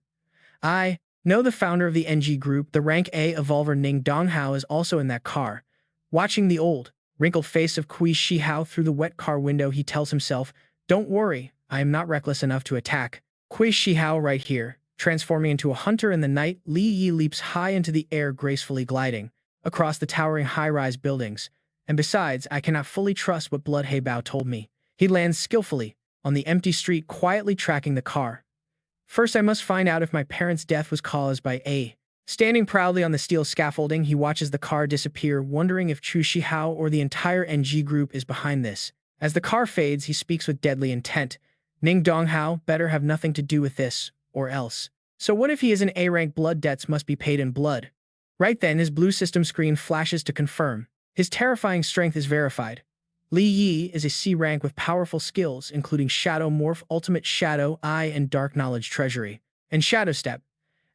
"I know the founder of the NG Group, the rank A evolver Ning Donghao, is also in that car." Watching the old, wrinkled face of Qi Shihao through the wet car window, he tells himself, "Don't worry, I am not reckless enough to attack Qi Shihao right here." Transforming into a hunter in the night, Li Yi leaps high into the air, gracefully gliding across the towering high-rise buildings. "And besides, I cannot fully trust what Blood Heibao told me." He lands skillfully on the empty street, quietly tracking the car. "First, I must find out if my parents' death was caused by A." Standing proudly on the steel scaffolding, he watches the car disappear, wondering if Qi Shihao or the entire NG Group is behind this. As the car fades, he speaks with deadly intent. "Ning Donghao better have nothing to do with this, or else." "So what if he is an A-rank? Blood debts must be paid in blood." Right then, his blue system screen flashes to confirm. His terrifying strength is verified. Li Yi is a C rank with powerful skills, including Shadow Morph, Ultimate Shadow, Eye, and Dark Knowledge Treasury, and Shadow Step.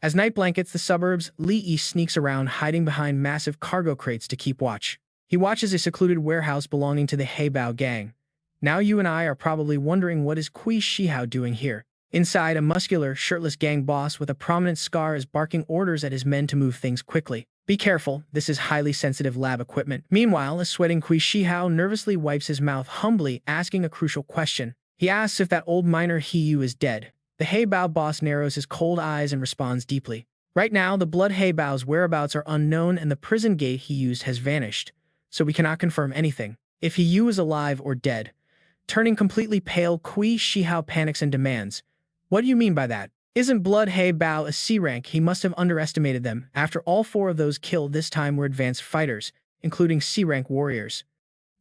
As night blankets the suburbs, Li Yi sneaks around, hiding behind massive cargo crates to keep watch. He watches a secluded warehouse belonging to the Heibao gang. Now you and I are probably wondering, what is Qi Shihao doing here? Inside, a muscular, shirtless gang boss with a prominent scar is barking orders at his men to move things quickly. "Be careful, this is highly sensitive lab equipment." Meanwhile, a sweating Qi Shihao nervously wipes his mouth, humbly asking a crucial question. He asks if that old miner He Yu is dead. The Heibao boss narrows his cold eyes and responds deeply Right now, the Blood Heibao's whereabouts are unknown and the prison gate he used has vanished, so we cannot confirm anything. If he is alive or dead. Turning completely pale, Qi Shihao panics and demands, "What do you mean by that? Isn't Blood Heibao a C rank? He must have underestimated them. After all 4 of those killed this time were advanced fighters, including C rank warriors."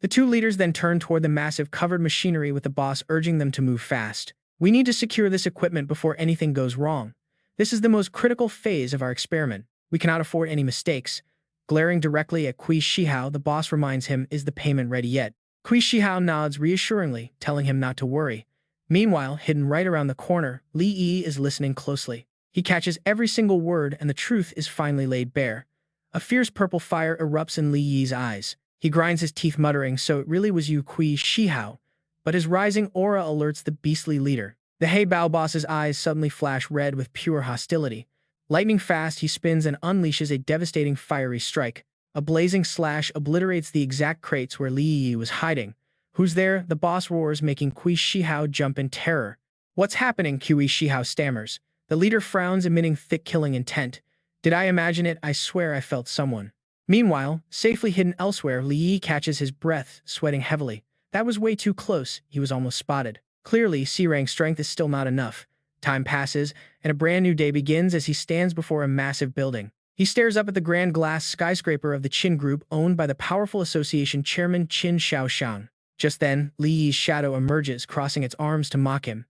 The 2 leaders then turned toward the massive covered machinery with the boss urging them to move fast. "We need to secure this equipment before anything goes wrong. This is the most critical phase of our experiment. We cannot afford any mistakes." Glaring directly at Qi Shihao, the boss reminds him, "Is the payment ready yet?" Qi Shihao nods reassuringly, telling him not to worry. Meanwhile, hidden right around the corner, Li Yi is listening closely. He catches every single word and the truth is finally laid bare. A fierce purple fire erupts in Li Yi's eyes. He grinds his teeth muttering, "So it really was you, Qi Shihao." But his rising aura alerts the beastly leader. The Heibao boss's eyes suddenly flash red with pure hostility. Lightning fast, he spins and unleashes a devastating fiery strike. A blazing slash obliterates the exact crates where Li Yi was hiding. "Who's there?" the boss roars, making Qi Shihao jump in terror. "What's happening?" Qi Shihao stammers. The leader frowns, emitting thick killing intent. "Did I imagine it? I swear I felt someone." Meanwhile, safely hidden elsewhere, Li Yi catches his breath, sweating heavily. That was way too close. He was almost spotted. Clearly, C-rank strength is still not enough. Time passes, and a brand new day begins as he stands before a massive building. He stares up at the grand glass skyscraper of the Qin Group, owned by the powerful association chairman Qin Shaoxiang. Just then, Li Yi's shadow emerges, crossing its arms to mock him.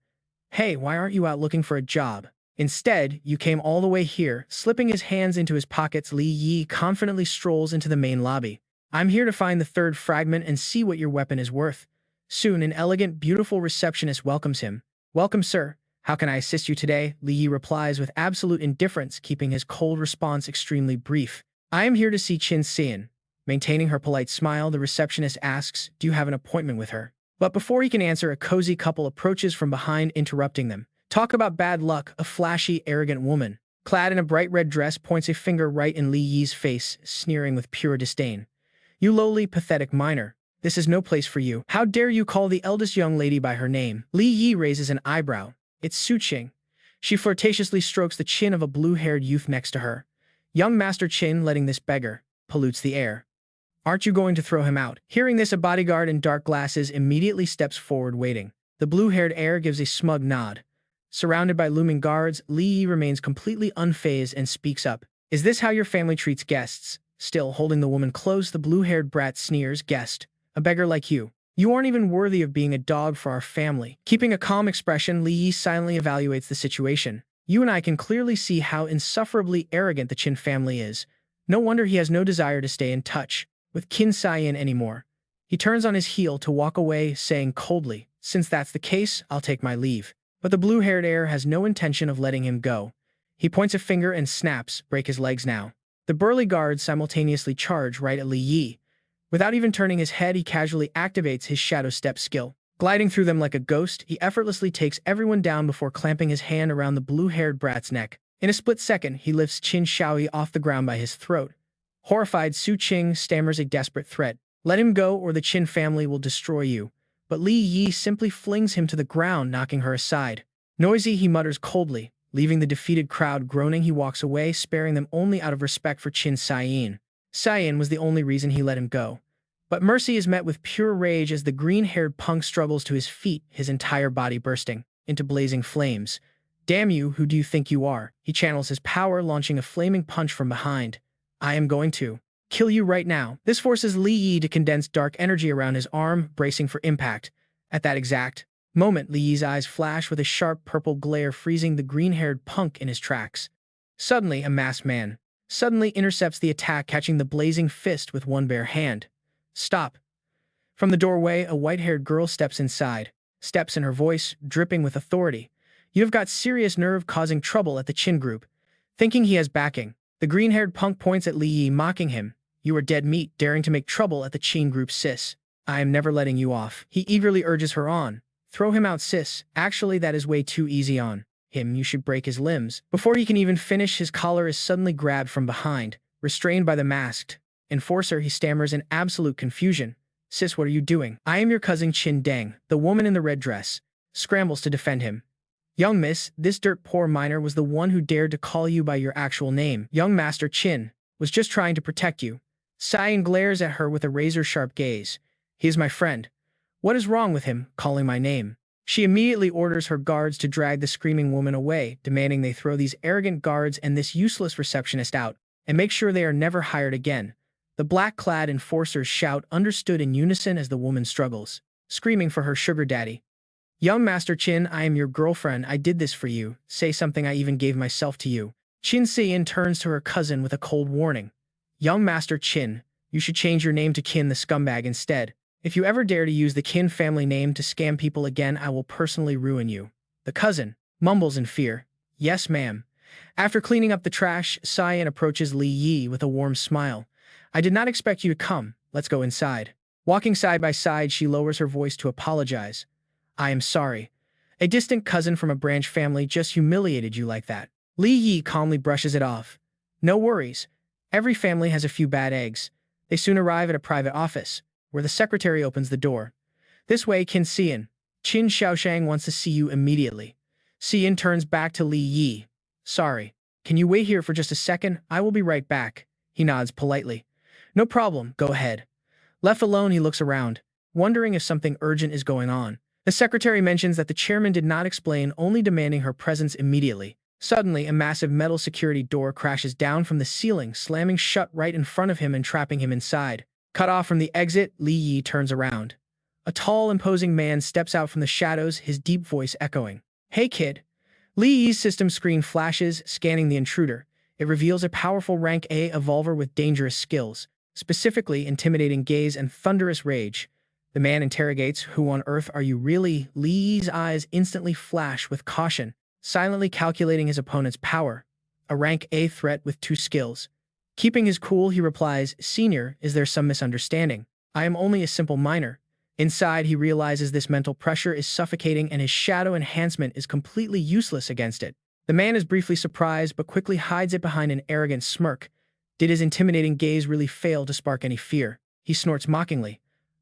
"Hey, why aren't you out looking for a job? Instead, you came all the way here." Slipping his hands into his pockets, Li Yi confidently strolls into the main lobby. "I'm here to find the 3rd fragment and see what your weapon is worth." Soon, an elegant, beautiful receptionist welcomes him. "Welcome, sir. How can I assist you today?" Li Yi replies with absolute indifference, keeping his cold response extremely brief. "I am here to see Qin Tian." Maintaining her polite smile, the receptionist asks, "Do you have an appointment with her?" But before he can answer, a cozy couple approaches from behind, interrupting them. Talk about bad luck, a flashy, arrogant woman, clad in a bright red dress, points a finger right in Li Yi's face, sneering with pure disdain. "You lowly, pathetic minor. This is no place for you. How dare you call the eldest young lady by her name?" Li Yi raises an eyebrow. "It's Qing." She flirtatiously strokes the chin of a blue-haired youth next to her. "Young Master Qin, letting this beggar pollutes the air. Aren't you going to throw him out?" Hearing this, a bodyguard in dark glasses immediately steps forward, waiting. The blue-haired heir gives a smug nod. Surrounded by looming guards, Li Yi remains completely unfazed and speaks up. "Is this how your family treats guests?" Still holding the woman close, the blue-haired brat sneers, "Guest? A beggar like you? You aren't even worthy of being a dog for our family." Keeping a calm expression, Li Yi silently evaluates the situation. "You and I can clearly see how insufferably arrogant the Qin family is. No wonder he has no desire to stay in touch with Qin Tian anymore." He turns on his heel to walk away, saying coldly, "Since that's the case, I'll take my leave." But the blue-haired heir has no intention of letting him go. He points a finger and snaps, "Break his legs now." The burly guards simultaneously charge right at Li Yi. Without even turning his head, he casually activates his shadow step skill. Gliding through them like a ghost, he effortlessly takes everyone down before clamping his hand around the blue-haired brat's neck. In a split second, he lifts Qin Shaoyi off the ground by his throat. Horrified, Su Qing stammers a desperate threat. "Let him go or the Qin family will destroy you." But Li Yi simply flings him to the ground, knocking her aside. Noisy, he mutters coldly. Leaving the defeated crowd groaning, he walks away, sparing them only out of respect for Qin Tian. Tian was the only reason he let him go. But mercy is met with pure rage as the green-haired punk struggles to his feet, his entire body bursting into blazing flames. "Damn you, who do you think you are?" He channels his power, launching a flaming punch from behind. "I am going to kill you right now." This forces Li Yi to condense dark energy around his arm, bracing for impact. At that exact moment, Li Yi's eyes flash with a sharp purple glare, freezing the green-haired punk in his tracks. Suddenly, a masked man suddenly intercepts the attack, catching the blazing fist with one bare hand. "Stop." From the doorway, a white-haired girl steps inside, steps in her voice, dripping with authority. "You have got serious nerve causing trouble at the Qin Group." Thinking he has backing, the green-haired punk points at Li Yi, mocking him. "You are dead meat, daring to make trouble at the Qin Group, sis. I am never letting you off." He eagerly urges her on. "Throw him out, sis. Actually, that is way too easy on him. You should break his limbs." Before he can even finish, his collar is suddenly grabbed from behind. Restrained by the masked enforcer, he stammers in absolute confusion. "Sis, what are you doing?" "I am your cousin Qin Deng." The woman in the red dress scrambles to defend him. Young miss, this dirt poor miner was the one who dared to call you by your actual name. Young Master Qin was just trying to protect you. Cyan glares at her with a razor-sharp gaze. He is my friend. What is wrong with him, calling my name? She immediately orders her guards to drag the screaming woman away, demanding they throw these arrogant guards and this useless receptionist out, and make sure they are never hired again. The black-clad enforcers shout understood in unison as the woman struggles, screaming for her sugar daddy. Young Master Qin, I am your girlfriend, I did this for you, say something I even gave myself to you. Qin Xian turns to her cousin with a cold warning. Young Master Qin, you should change your name to Qin the scumbag instead. If you ever dare to use the Qin family name to scam people again, I will personally ruin you. The cousin mumbles in fear. Yes, ma'am. After cleaning up the trash, Cyan approaches Li Yi with a warm smile. I did not expect you to come. Let's go inside. Walking side by side, she lowers her voice to apologize. I am sorry. A distant cousin from a branch family just humiliated you like that. Li Yi calmly brushes it off. No worries. Every family has a few bad eggs. They soon arrive at a private office, where the secretary opens the door. This way, Qin Xian. Qin Xiaoshang wants to see you immediately. Xian turns back to Li Yi. Sorry. Can you wait here for just a second? I will be right back. He nods politely. No problem, go ahead. Left alone, he looks around, wondering if something urgent is going on. The secretary mentions that the chairman did not explain, only demanding her presence immediately. Suddenly, a massive metal security door crashes down from the ceiling, slamming shut right in front of him and trapping him inside. Cut off from the exit, Li Yi turns around. A tall, imposing man steps out from the shadows, his deep voice echoing. Hey kid. Li Yi's system screen flashes, scanning the intruder. It reveals a powerful rank A evolver with dangerous skills, specifically intimidating gaze and thunderous rage. The man interrogates, who on earth are you really? Li Yi's eyes instantly flash with caution, silently calculating his opponent's power. A rank A threat with 2 skills. Keeping his cool, he replies, Senior, is there some misunderstanding? I am only a simple miner. Inside, he realizes this mental pressure is suffocating and his shadow enhancement is completely useless against it. The man is briefly surprised but quickly hides it behind an arrogant smirk. Did his intimidating gaze really fail to spark any fear? He snorts mockingly.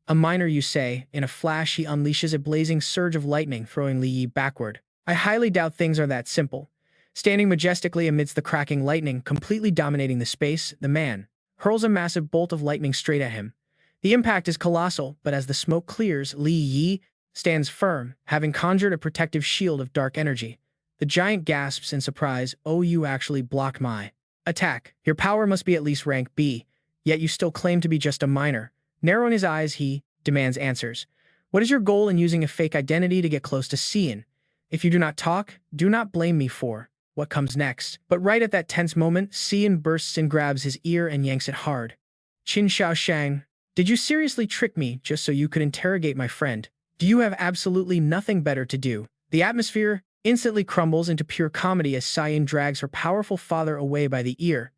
A miner, you say? In a flash, he unleashes a blazing surge of lightning, throwing Li Yi backward. I highly doubt things are that simple. Standing majestically amidst the cracking lightning, completely dominating the space, the man hurls a massive bolt of lightning straight at him. The impact is colossal, but as the smoke clears, Li Yi stands firm, having conjured a protective shield of dark energy. The giant gasps in surprise. Oh, you actually blocked my attack. Your power must be at least rank B, yet you still claim to be just a miner. Narrowing his eyes, he demands answers. What is your goal in using a fake identity to get close to Xian? If you do not talk, do not blame me for what comes next. But right at that tense moment, Xian bursts and grabs his ear and yanks it hard. Qin Xiaoshang, did you seriously trick me just so you could interrogate my friend? Do you have absolutely nothing better to do? The atmosphere instantly crumbles into pure comedy as Xian drags her powerful father away by the ear.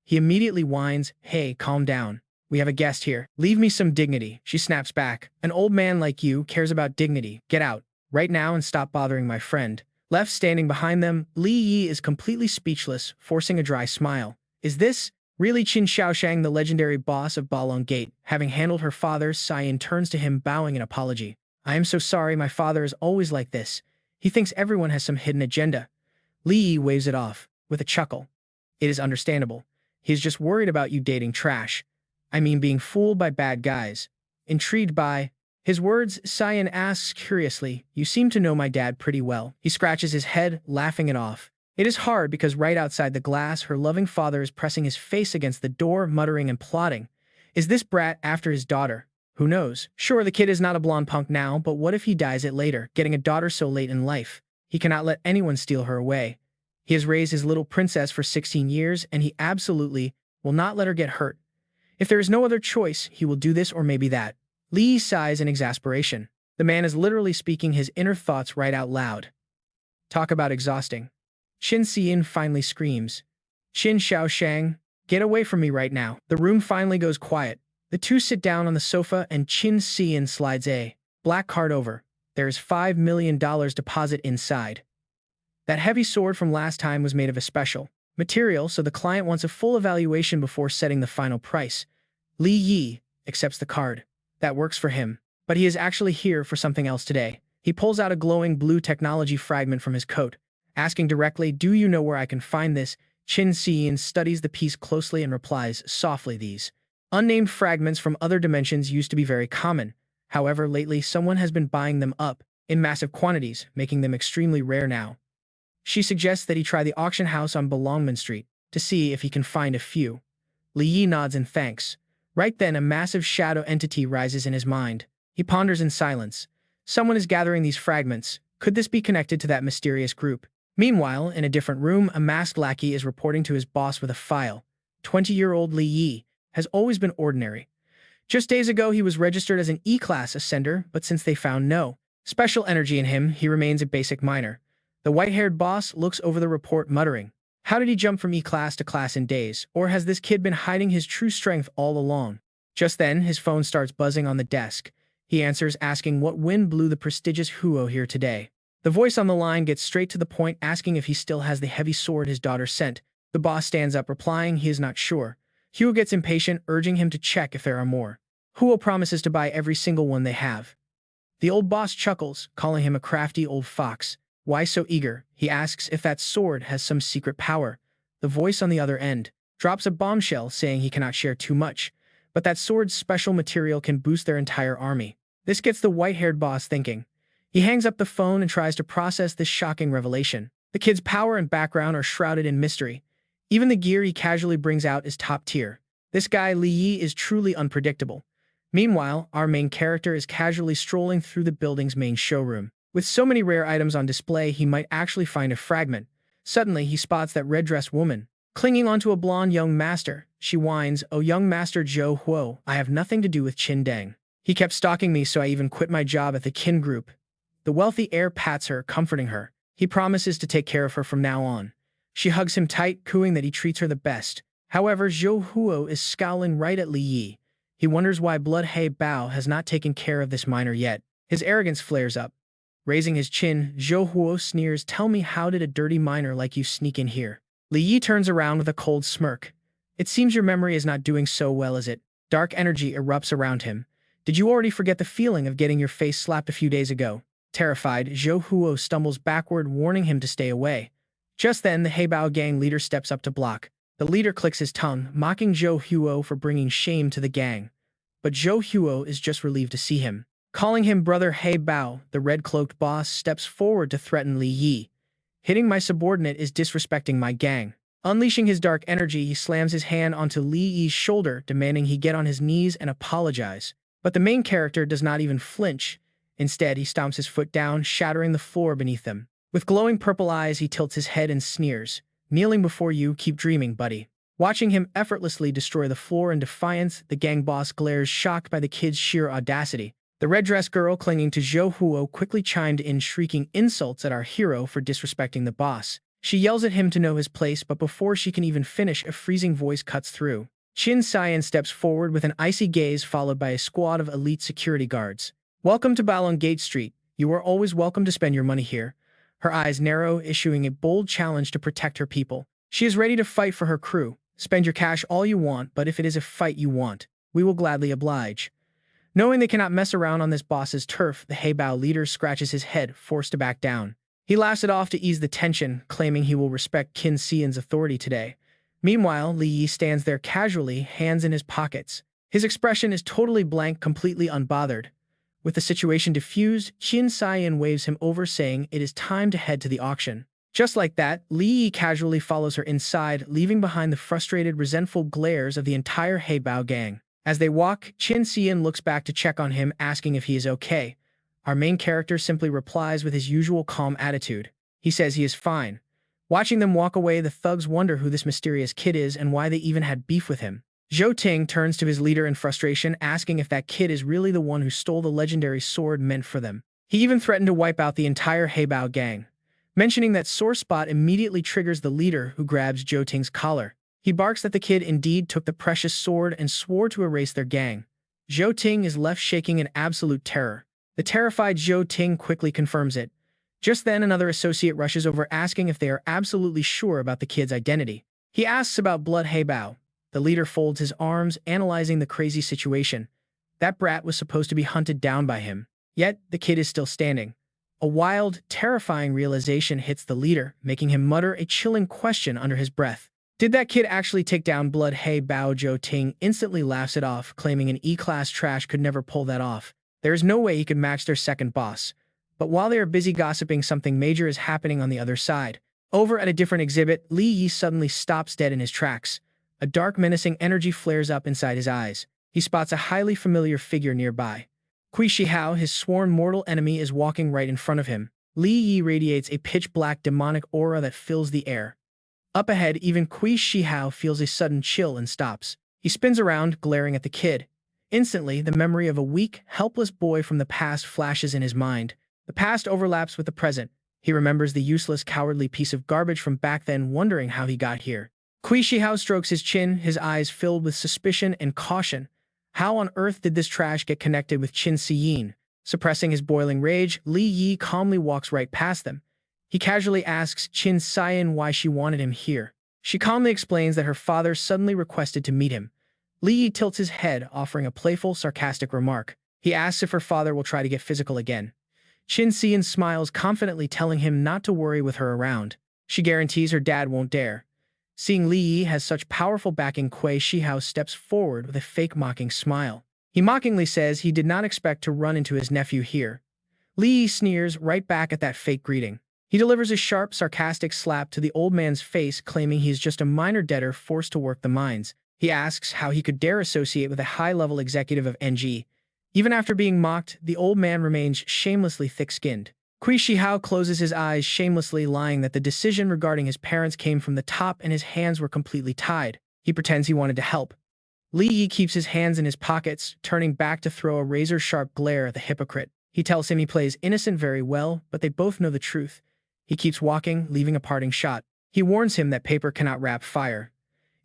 He immediately whines, Hey, calm down. We have a guest here. Leave me some dignity. She snaps back. An old man like you cares about dignity. Get out right now and stop bothering my friend. Left standing behind them, Li Yi is completely speechless, forcing a dry smile. Is this really Qin Xiaoshang, the legendary boss of Balong Gate? Having handled her father, Xian turns to him, bowing in apology. I am so sorry, my father is always like this. He thinks everyone has some hidden agenda. Li Yi waves it off, with a chuckle. It is understandable. He is just worried about you dating trash. I mean being fooled by bad guys. Intrigued by his words, Xian asks curiously, You seem to know my dad pretty well. He scratches his head, laughing it off. It is hard because right outside the glass, her loving father is pressing his face against the door, muttering and plotting. Is this brat after his daughter? Who knows? Sure, the kid is not a blonde punk now, but what if he dies it later, getting a daughter so late in life? He cannot let anyone steal her away. He has raised his little princess for 16 years, and he absolutely will not let her get hurt. If there is no other choice, he will do this or maybe that. Li sighs in exasperation. The man is literally speaking his inner thoughts right out loud. Talk about exhausting. Qin Xian finally screams. Qin Xiaoshang, get away from me right now. The room finally goes quiet. The two sit down on the sofa and Qin Xian slides a black card over. There is $5 million deposit inside. That heavy sword from last time was made of a special material, so the client wants a full evaluation before setting the final price. Li Yi accepts the card. That works for him. But he is actually here for something else today. He pulls out a glowing blue technology fragment from his coat, asking directly, "Do you know where I can find this?" Qin Tian studies the piece closely and replies softly, "These unnamed fragments from other dimensions used to be very common. However, lately someone has been buying them up in massive quantities, making them extremely rare now." She suggests that he try the auction house on Belongman Street to see if he can find a few. Li Yi nods in thanks. Right then, a massive shadow entity rises in his mind. He ponders in silence. Someone is gathering these fragments. Could this be connected to that mysterious group? Meanwhile, in a different room, a masked lackey is reporting to his boss with a file. 20-year-old Li Yi has always been ordinary. Just days ago, he was registered as an E-class ascender, but since they found no special energy in him, he remains a basic miner. The white-haired boss looks over the report, muttering, "How did he jump from E-class to class in days? Or has this kid been hiding his true strength all along?" Just then, his phone starts buzzing on the desk. He answers, asking what wind blew the prestigious Huo here today. The voice on the line gets straight to the point, asking if he still has the heavy sword his daughter sent. The boss stands up, replying he is not sure. Huo gets impatient, urging him to check if there are more. Huo promises to buy every single one they have. The old boss chuckles, calling him a crafty old fox. "Why so eager?" He asks if that sword has some secret power. The voice on the other end drops a bombshell, saying he cannot share too much, but that sword's special material can boost their entire army. This gets the white-haired boss thinking. He hangs up the phone and tries to process this shocking revelation. The kid's power and background are shrouded in mystery. Even the gear he casually brings out is top tier. This guy Li Yi is truly unpredictable. Meanwhile, our main character is casually strolling through the building's main showroom. With so many rare items on display, he might actually find a fragment. Suddenly, he spots that red-dressed woman clinging onto a blonde young master. She whines, "Oh, young master Zhou Huo, I have nothing to do with Qin Deng. He kept stalking me, so I even quit my job at the Qin Group." The wealthy heir pats her, comforting her. He promises to take care of her from now on. She hugs him tight, cooing that he treats her the best. However, Zhou Huo is scowling right at Li Yi. He wonders why Blood He Bao has not taken care of this miner yet. His arrogance flares up. Raising his chin, Zhou Huo sneers, "Tell me, how did a dirty miner like you sneak in here?" Li Yi turns around with a cold smirk. "It seems your memory is not doing so well, is it?" Dark energy erupts around him. "Did you already forget the feeling of getting your face slapped a few days ago?" Terrified, Zhou Huo stumbles backward, warning him to stay away. Just then, the Heibao gang leader steps up to block. The leader clicks his tongue, mocking Zhou Huo for bringing shame to the gang. But Zhou Huo is just relieved to see him. Calling him Brother Heibao, the red-cloaked boss steps forward to threaten Li Yi. "Hitting my subordinate is disrespecting my gang." Unleashing his dark energy, he slams his hand onto Li Yi's shoulder, demanding he get on his knees and apologize. But the main character does not even flinch. Instead, he stomps his foot down, shattering the floor beneath them. With glowing purple eyes, he tilts his head and sneers, "Kneeling before you, keep dreaming, buddy." Watching him effortlessly destroy the floor in defiance, the gang boss glares, shocked by the kid's sheer audacity. The red-dressed girl clinging to Zhou Huo quickly chimed in, shrieking insults at our hero for disrespecting the boss. She yells at him to know his place, but before she can even finish, a freezing voice cuts through. Qin Tian steps forward with an icy gaze, followed by a squad of elite security guards. "Welcome to Balong Gate Street. You are always welcome to spend your money here." Her eyes narrow, issuing a bold challenge to protect her people. She is ready to fight for her crew. "Spend your cash all you want, but if it is a fight you want, we will gladly oblige." Knowing they cannot mess around on this boss's turf, the Heibao leader scratches his head, forced to back down. He laughs it off to ease the tension, claiming he will respect Qin Tian's authority today. Meanwhile, Li Yi stands there casually, hands in his pockets. His expression is totally blank, completely unbothered. With the situation diffused, Qin Tian waves him over, saying it is time to head to the auction. Just like that, Li Yi casually follows her inside, leaving behind the frustrated, resentful glares of the entire Heibao gang. As they walk, Qin Tian looks back to check on him, asking if he is okay. Our main character simply replies with his usual calm attitude. He says he is fine. Watching them walk away, the thugs wonder who this mysterious kid is and why they even had beef with him. Zhou Ting turns to his leader in frustration, asking if that kid is really the one who stole the legendary sword meant for them. He even threatened to wipe out the entire Heibao gang. Mentioning that sore spot immediately triggers the leader, who grabs Zhou Ting's collar. He barks that the kid indeed took the precious sword and swore to erase their gang. Zhou Ting is left shaking in absolute terror. The terrified Zhou Ting quickly confirms it. Just then, another associate rushes over, asking if they are absolutely sure about the kid's identity. He asks about Blood Heibao. The leader folds his arms, analyzing the crazy situation. That brat was supposed to be hunted down by him. Yet, the kid is still standing. A wild, terrifying realization hits the leader, making him mutter a chilling question under his breath. Did that kid actually take down Blood? Hey Bao Zhou Ting instantly laughs it off, claiming an E-class trash could never pull that off. There is no way he could match their second boss. But while they are busy gossiping, something major is happening on the other side. Over at a different exhibit, Li Yi suddenly stops dead in his tracks. A dark, menacing energy flares up inside his eyes. He spots a highly familiar figure nearby. Kui Shihao, his sworn mortal enemy, is walking right in front of him. Li Yi radiates a pitch-black demonic aura that fills the air. Up ahead, even Kui Shihao feels a sudden chill and stops. He spins around, glaring at the kid. Instantly, the memory of a weak, helpless boy from the past flashes in his mind. The past overlaps with the present. He remembers the useless, cowardly piece of garbage from back then, wondering how he got here. Kui Shihao strokes his chin, his eyes filled with suspicion and caution. How on earth did this trash get connected with Qin Siyin? Suppressing his boiling rage, Li Yi calmly walks right past them. He casually asks Qin Siyin why she wanted him here. She calmly explains that her father suddenly requested to meet him. Li Yi tilts his head, offering a playful, sarcastic remark. He asks if her father will try to get physical again. Qin Siyin smiles confidently, telling him not to worry with her around. She guarantees her dad won't dare. Seeing Li Yi has such powerful backing, Kui Shihao steps forward with a fake mocking smile. He mockingly says he did not expect to run into his nephew here. Li Yi sneers right back at that fake greeting. He delivers a sharp, sarcastic slap to the old man's face, claiming he is just a minor debtor forced to work the mines. He asks how he could dare associate with a high-level executive of NG. Even after being mocked, the old man remains shamelessly thick-skinned. Kui Shihao closes his eyes shamelessly, lying that the decision regarding his parents came from the top and his hands were completely tied. He pretends he wanted to help. Li Yi keeps his hands in his pockets, turning back to throw a razor-sharp glare at the hypocrite. He tells him he plays innocent very well, but they both know the truth. He keeps walking, leaving a parting shot. He warns him that paper cannot wrap fire.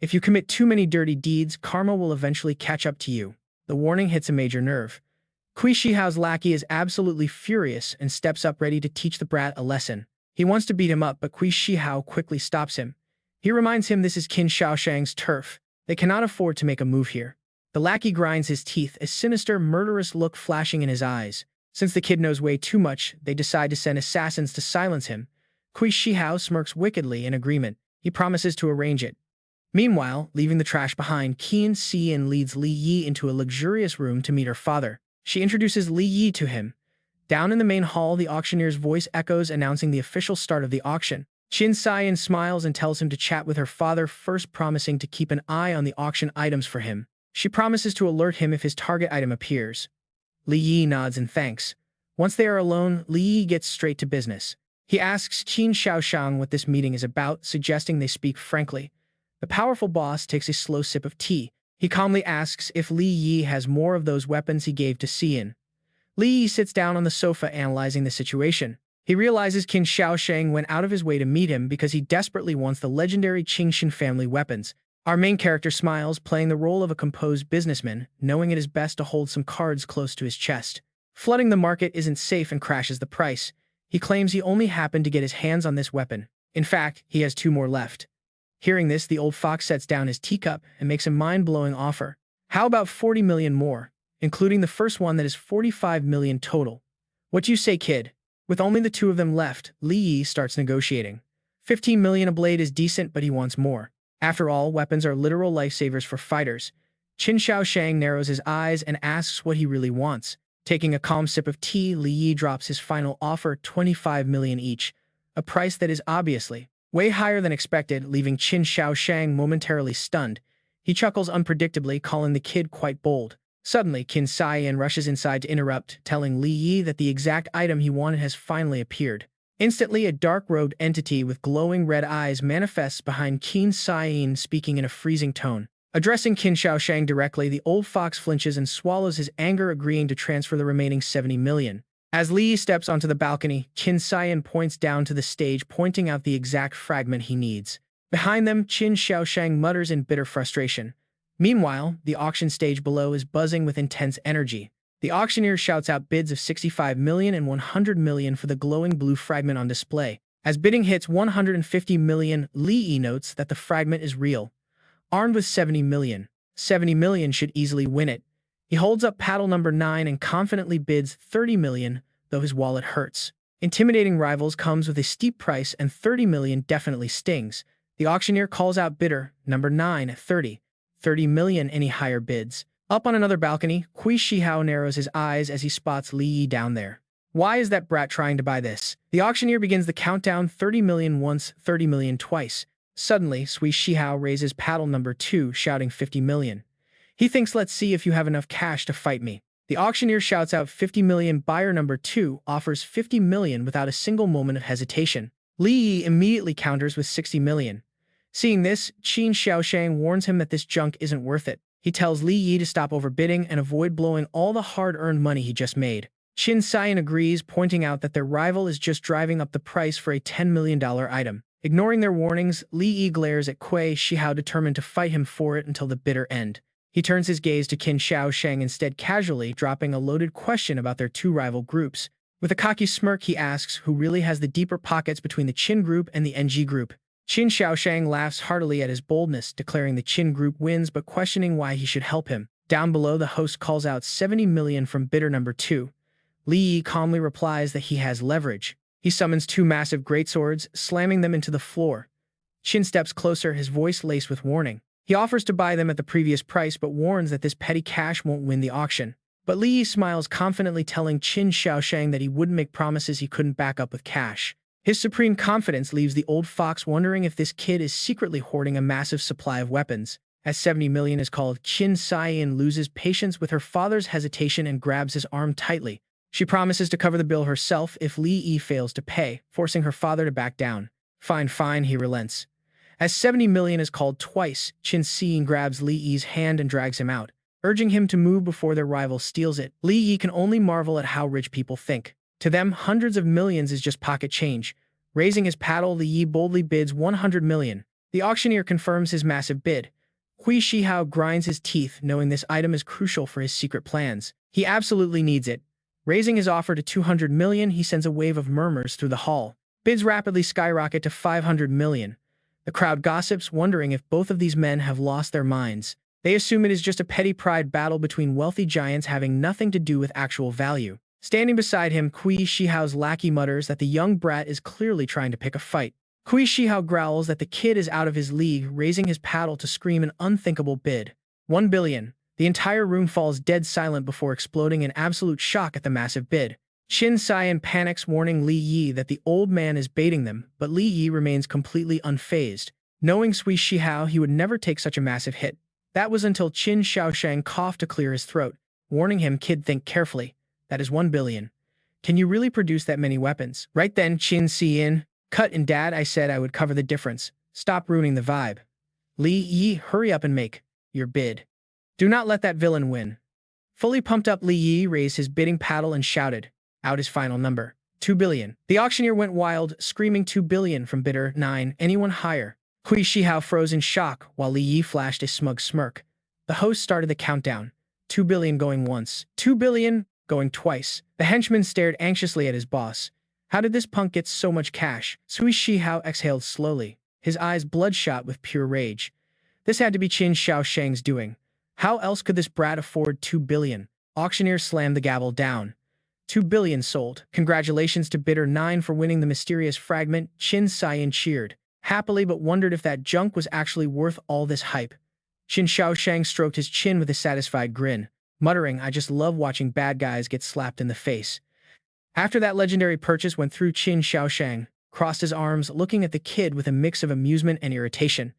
If you commit too many dirty deeds, karma will eventually catch up to you. The warning hits a major nerve. Kui Shihao's lackey is absolutely furious and steps up ready to teach the brat a lesson. He wants to beat him up, but Kui Shihao quickly stops him. He reminds him this is Qin Shaoshang's turf. They cannot afford to make a move here. The lackey grinds his teeth, a sinister, murderous look flashing in his eyes. Since the kid knows way too much, they decide to send assassins to silence him. Kui Shihao smirks wickedly in agreement. He promises to arrange it. Meanwhile, leaving the trash behind, Qin Siyin leads Li Yi into a luxurious room to meet her father. She introduces Li Yi to him. Down in the main hall, the auctioneer's voice echoes, announcing the official start of the auction. Qin Siyin smiles and tells him to chat with her father first, promising to keep an eye on the auction items for him. She promises to alert him if his target item appears. Li Yi nods in thanks. Once they are alone, Li Yi gets straight to business. He asks Qin Shaoshang what this meeting is about, suggesting they speak frankly. The powerful boss takes a slow sip of tea. He calmly asks if Li Yi has more of those weapons he gave to Siyin. Li Yi sits down on the sofa analyzing the situation. He realizes Qin Shaoshang went out of his way to meet him because he desperately wants the legendary Qingxin family weapons. Our main character smiles, playing the role of a composed businessman, knowing it is best to hold some cards close to his chest. Flooding the market isn't safe and crashes the price. He claims he only happened to get his hands on this weapon. In fact, he has 2 more left. Hearing this, the old fox sets down his teacup and makes a mind-blowing offer. How about 40 million more, including the first one that is 45 million total? What do you say, kid? With only the 2 of them left, Li Yi starts negotiating. 15 million a blade is decent, but he wants more. After all, weapons are literal lifesavers for fighters. Qin Shaoshang narrows his eyes and asks what he really wants. Taking a calm sip of tea, Li Yi drops his final offer, 25 million each, a price that is obviously way higher than expected, leaving Qin Shaoshang momentarily stunned. He chuckles unpredictably, calling the kid quite bold. Suddenly, Qin Siyin rushes inside to interrupt, telling Li Yi that the exact item he wanted has finally appeared. Instantly, a dark-robed entity with glowing red eyes manifests behind Qin Siyin, speaking in a freezing tone. Addressing Qin Shaoshang directly, the old fox flinches and swallows his anger, agreeing to transfer the remaining 70 million. As Li Yi steps onto the balcony, Qin Siyin points down to the stage, pointing out the exact fragment he needs. Behind them, Qin Shaoshang mutters in bitter frustration. Meanwhile, the auction stage below is buzzing with intense energy. The auctioneer shouts out bids of 65 million and 100 million for the glowing blue fragment on display. As bidding hits 150 million, Li Yi notes that the fragment is real. Armed with 70 million, 70 million should easily win it. He holds up paddle number 9 and confidently bids 30 million, though his wallet hurts. Intimidating rivals comes with a steep price and 30 million definitely stings. The auctioneer calls out bidder number 9 at 30 million. Any higher bids? Up on another balcony, Kui Shihao narrows his eyes as he spots Li Yi down there. Why is that brat trying to buy this? The auctioneer begins the countdown, 30 million once, 30 million twice. Suddenly, Sui Shihao raises paddle number 2, shouting 50 million. He thinks, let's see if you have enough cash to fight me. The auctioneer shouts out 50 million. Buyer number 2 offers 50 million without a single moment of hesitation. Li Yi immediately counters with 60 million. Seeing this, Qin Xiaoshang warns him that this junk isn't worth it. He tells Li Yi to stop overbidding and avoid blowing all the hard-earned money he just made. Qin Xian agrees, pointing out that their rival is just driving up the price for a $10 million item. Ignoring their warnings, Li Yi glares at Kui Shihao, determined to fight him for it until the bitter end. He turns his gaze to Qin Xiaoshang instead, casually dropping a loaded question about their two rival groups. With a cocky smirk, he asks who really has the deeper pockets between the Qin group and the NG group. Qin Xiaoshang laughs heartily at his boldness, declaring the Qin group wins but questioning why he should help him. Down below, the host calls out 70 million from bidder number 2. Li Yi calmly replies that he has leverage. He summons two massive greatswords, slamming them into the floor. Qin steps closer, his voice laced with warning. He offers to buy them at the previous price but warns that this petty cash won't win the auction. But Li Yi smiles confidently, telling Qin Xiaoshang that he wouldn't make promises he couldn't back up with cash. His supreme confidence leaves the old fox wondering if this kid is secretly hoarding a massive supply of weapons. As 70 million is called, Qin Xian loses patience with her father's hesitation and grabs his arm tightly. She promises to cover the bill herself if Li Yi fails to pay, forcing her father to back down. Fine, fine, he relents. As 70 million is called twice, Qin Xian grabs Li Yi's hand and drags him out, urging him to move before their rival steals it. Li Yi can only marvel at how rich people think. To them, hundreds of millions is just pocket change. Raising his paddle, Li Yi boldly bids 100 million. The auctioneer confirms his massive bid. Kui Shihao grinds his teeth, knowing this item is crucial for his secret plans. He absolutely needs it. Raising his offer to 200 million, he sends a wave of murmurs through the hall. Bids rapidly skyrocket to 500 million. The crowd gossips, wondering if both of these men have lost their minds. They assume it is just a petty pride battle between wealthy giants having nothing to do with actual value. Standing beside him, Kui Shihao's lackey mutters that the young brat is clearly trying to pick a fight. Kui Shihao growls that the kid is out of his league, raising his paddle to scream an unthinkable bid. 1 billion. The entire room falls dead silent before exploding in absolute shock at the massive bid. Qin Xian panics, warning Li Yi that the old man is baiting them, but Li Yi remains completely unfazed. Knowing Sui Shihao, he would never take such a massive hit. That was until Qin Xiaoshang coughed to clear his throat, warning him, kid, think carefully. That is 1 billion. Can you really produce that many weapons? Right then, Qin Xian. Cut in, Dad, I said I would cover the difference. Stop ruining the vibe. Li Yi, hurry up and make your bid. Do not let that villain win. Fully pumped up, Li Yi raised his bidding paddle and shouted out his final number. 2 billion. The auctioneer went wild, screaming 2 billion from bidder 9. Anyone higher? Kui Shihao froze in shock, while Li Yi flashed a smug smirk. The host started the countdown. 2 billion going once. 2 billion going twice. The henchman stared anxiously at his boss. How did this punk get so much cash? Sui Shihao exhaled slowly, his eyes bloodshot with pure rage. This had to be Qin Xiaoshang's doing. How else could this brat afford 2 billion? Auctioneer slammed the gavel down. 2 billion sold. Congratulations to bidder 9 for winning the mysterious fragment. Qin Xian cheered happily, but wondered if that junk was actually worth all this hype. Qin Xiaoshang stroked his chin with a satisfied grin, muttering, I just love watching bad guys get slapped in the face. After that legendary purchase went through, Qin Xiaoshang crossed his arms, looking at the kid with a mix of amusement and irritation.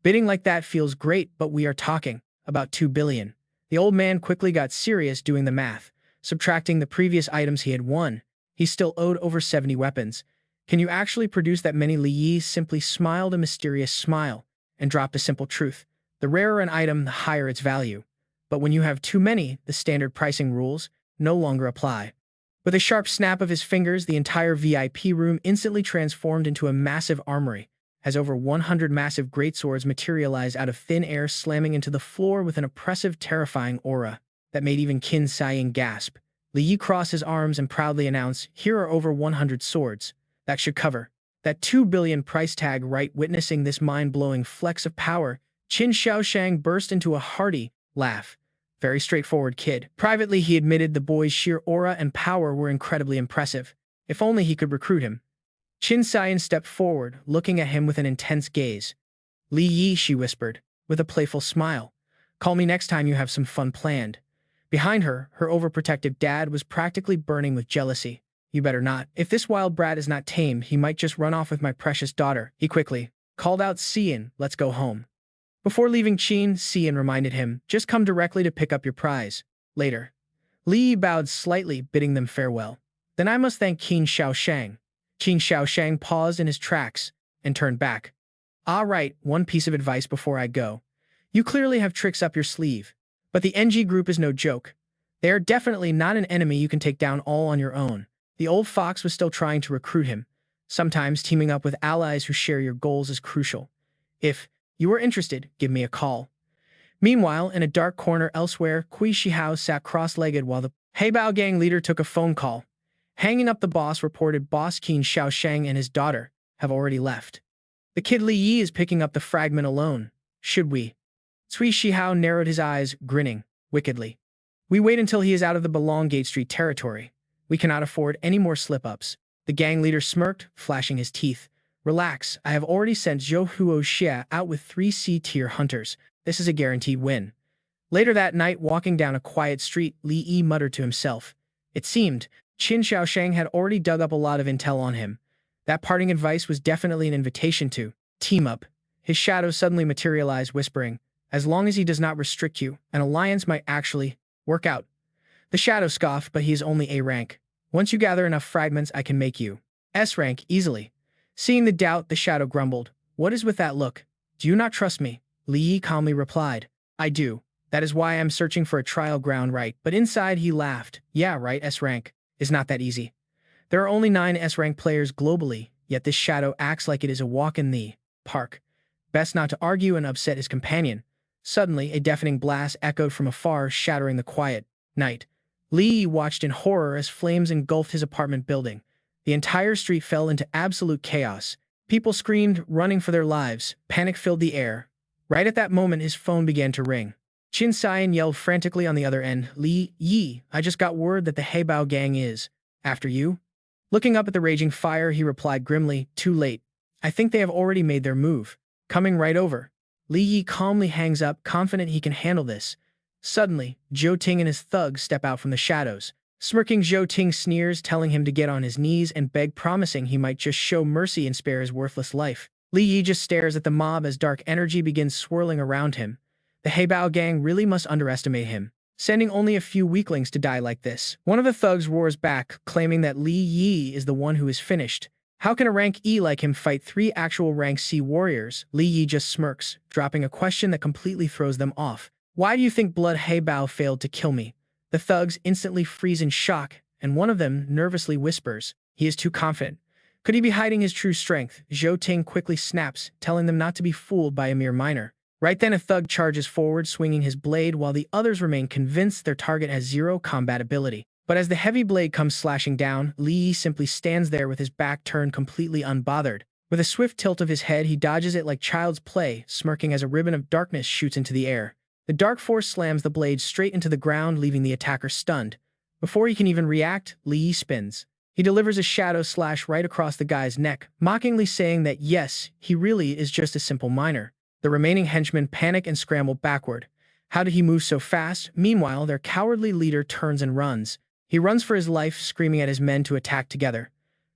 Bidding like that feels great, but we are talking about 2 billion. The old man quickly got serious, doing the math. Subtracting the previous items he had won, he still owed over 70 weapons. Can you actually produce that many? Li Yi simply smiled a mysterious smile and dropped a simple truth. The rarer an item, the higher its value. But when you have too many, the standard pricing rules no longer apply. With a sharp snap of his fingers, the entire VIP room instantly transformed into a massive armory, as over 100 massive greatswords materialized out of thin air, slamming into the floor with an oppressive, terrifying aura that made even Qin Xian gasp. Li Yi crossed his arms and proudly announced, here are over 100 swords. That should cover that 2 billion price tag, right? Witnessing this mind-blowing flex of power, Qin Xiaoshang burst into a hearty laugh. Very straightforward kid. Privately, he admitted the boy's sheer aura and power were incredibly impressive. If only he could recruit him. Qin Xian stepped forward, looking at him with an intense gaze. Li Yi, she whispered, with a playful smile. Call me next time you have some fun planned. Behind her, her overprotective dad was practically burning with jealousy. You better not. If this wild brat is not tame, he might just run off with my precious daughter. He quickly called out Xian, let's go home. Before leaving Qin, Xian reminded him, just come directly to pick up your prize. Later. Li Yi bowed slightly, bidding them farewell. Then I must thank Qin Xiaoshang. Qin Xiaoshang paused in his tracks and turned back. Ah, right, one piece of advice before I go. You clearly have tricks up your sleeve. But the NG group is no joke. They are definitely not an enemy you can take down all on your own. The old fox was still trying to recruit him. Sometimes teaming up with allies who share your goals is crucial. If you are interested, give me a call. Meanwhile, in a dark corner elsewhere, Kui Shihao sat cross-legged while the Heibao gang leader took a phone call. Hanging up, the boss reported Boss Qin Xiaoshang and his daughter have already left. The kid Li Yi is picking up the fragment alone. Should we? Cui Shihao narrowed his eyes, grinning wickedly. We wait until he is out of the Belong Gate Street territory. We cannot afford any more slip-ups. The gang leader smirked, flashing his teeth. Relax, I have already sent Zhou Huo Xia out with 3 C-tier hunters. This is a guaranteed win. Later that night, walking down a quiet street, Li Yi muttered to himself. It seemed Qin Xiaoshang had already dug up a lot of intel on him. That parting advice was definitely an invitation to team up. His shadow suddenly materialized, whispering, as long as he does not restrict you, an alliance might actually work out. The shadow scoffed, but he is only A rank. Once you gather enough fragments, I can make you S rank easily. Seeing the doubt, the shadow grumbled. What is with that look? Do you not trust me? Li Yi calmly replied. I do. That is why I'm searching for a trial ground, right? But inside he laughed. Yeah, right, S rank is not that easy. There are only 9 S rank players globally, yet this shadow acts like it is a walk in the park. Best not to argue and upset his companion. Suddenly, a deafening blast echoed from afar, shattering the quiet night. Li Yi watched in horror as flames engulfed his apartment building. The entire street fell into absolute chaos. People screamed, running for their lives. Panic filled the air. Right at that moment, his phone began to ring. Qin Xian yelled frantically on the other end, Li Yi, I just got word that the Heibao gang is after you. Looking up at the raging fire, he replied grimly, too late. I think they have already made their move. Coming right over. Li Yi calmly hangs up, confident he can handle this. Suddenly, Zhou Ting and his thugs step out from the shadows. Smirking, Zhou Ting sneers, telling him to get on his knees and beg, promising he might just show mercy and spare his worthless life. Li Yi just stares at the mob as dark energy begins swirling around him. The Heibao gang really must underestimate him, sending only a few weaklings to die like this. One of the thugs roars back, claiming that Li Yi is the one who is finished. How can a rank E like him fight 3 actual rank C warriors? Li Yi just smirks, dropping a question that completely throws them off. Why do you think Blood Heibao failed to kill me? The thugs instantly freeze in shock, and one of them nervously whispers, he is too confident. Could he be hiding his true strength? Zhou Ting quickly snaps, telling them not to be fooled by a mere minor. Right then, a thug charges forward, swinging his blade, while the others remain convinced their target has 0 combat ability. But as the heavy blade comes slashing down, Li Yi simply stands there with his back turned, completely unbothered. With a swift tilt of his head, he dodges it like child's play, smirking as a ribbon of darkness shoots into the air. The dark force slams the blade straight into the ground, leaving the attacker stunned. Before he can even react, Li Yi spins. He delivers a shadow slash right across the guy's neck, mockingly saying that yes, he really is just a simple miner. The remaining henchmen panic and scramble backward. How did he move so fast? Meanwhile, their cowardly leader turns and runs. He runs for his life, screaming at his men to attack together.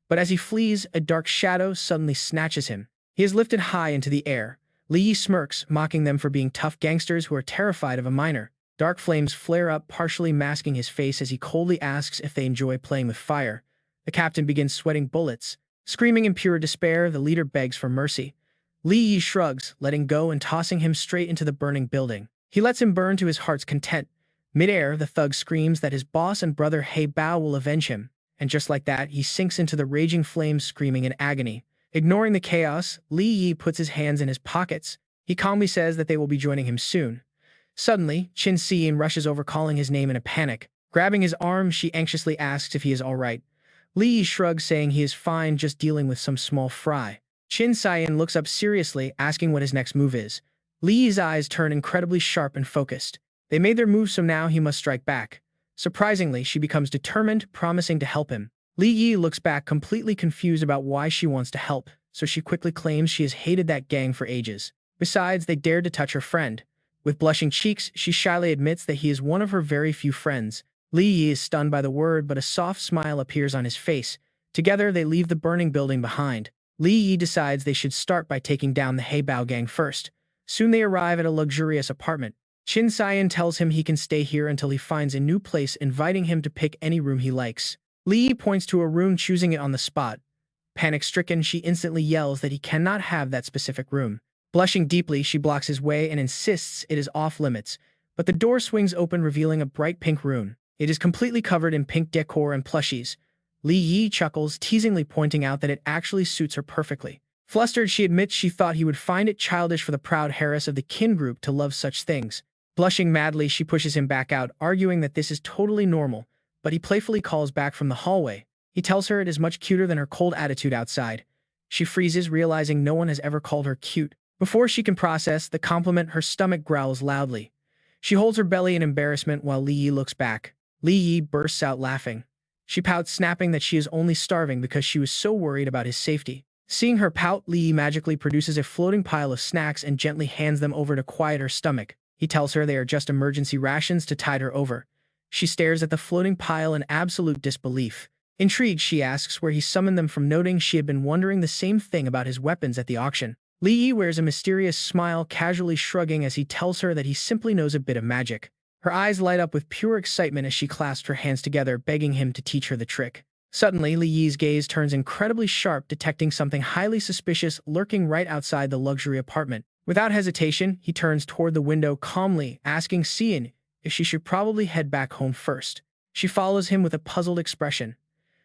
But as he flees, a dark shadow suddenly snatches him. He is lifted high into the air. Li Yi smirks, mocking them for being tough gangsters who are terrified of a miner. Dark flames flare up, partially masking his face as he coldly asks if they enjoy playing with fire. The captain begins sweating bullets. Screaming in pure despair, the leader begs for mercy. Li Yi shrugs, letting go and tossing him straight into the burning building. He lets him burn to his heart's content. Mid-air, the thug screams that his boss and brother Heibao will avenge him, and just like that, he sinks into the raging flames, screaming in agony. Ignoring the chaos, Li Yi puts his hands in his pockets. He calmly says that they will be joining him soon. Suddenly, Qin Xian rushes over, calling his name in a panic. Grabbing his arm, she anxiously asks if he is all right. Li Yi shrugs, saying he is fine, just dealing with some small fry. Qin Xian looks up seriously, asking what his next move is. Li Yi's eyes turn incredibly sharp and focused. They made their move, so now he must strike back. Surprisingly, she becomes determined, promising to help him. Li Yi looks back completely confused about why she wants to help, so she quickly claims she has hated that gang for ages. Besides, they dared to touch her friend. With blushing cheeks, she shyly admits that he is one of her very few friends. Li Yi is stunned by the word, but a soft smile appears on his face. Together, they leave the burning building behind. Li Yi decides they should start by taking down the Heibao gang first. Soon they arrive at a luxurious apartment. Qin Tian tells him he can stay here until he finds a new place, inviting him to pick any room he likes. Li Yi points to a room, choosing it on the spot. Panic-stricken, she instantly yells that he cannot have that specific room. Blushing deeply, she blocks his way and insists it is off-limits, but the door swings open, revealing a bright pink room. It is completely covered in pink decor and plushies. Li Yi chuckles, teasingly pointing out that it actually suits her perfectly. Flustered, she admits she thought he would find it childish for the proud heiress of the Qin group to love such things. Blushing madly, she pushes him back out, arguing that this is totally normal, but he playfully calls back from the hallway. He tells her it is much cuter than her cold attitude outside. She freezes, realizing no one has ever called her cute. Before she can process the compliment, her stomach growls loudly. She holds her belly in embarrassment while Li Yi looks back. Li Yi bursts out laughing. She pouts, snapping that she is only starving because she was so worried about his safety. Seeing her pout, Li Yi magically produces a floating pile of snacks and gently hands them over to quiet her stomach. He tells her they are just emergency rations to tide her over. She stares at the floating pile in absolute disbelief. Intrigued, she asks where he summoned them from, noting she had been wondering the same thing about his weapons at the auction. Li Yi wears a mysterious smile, casually shrugging as he tells her that he simply knows a bit of magic. Her eyes light up with pure excitement as she clasps her hands together, begging him to teach her the trick. Suddenly, Li Yi's gaze turns incredibly sharp, detecting something highly suspicious lurking right outside the luxury apartment. Without hesitation, he turns toward the window, calmly asking Xian if she should probably head back home first. She follows him with a puzzled expression.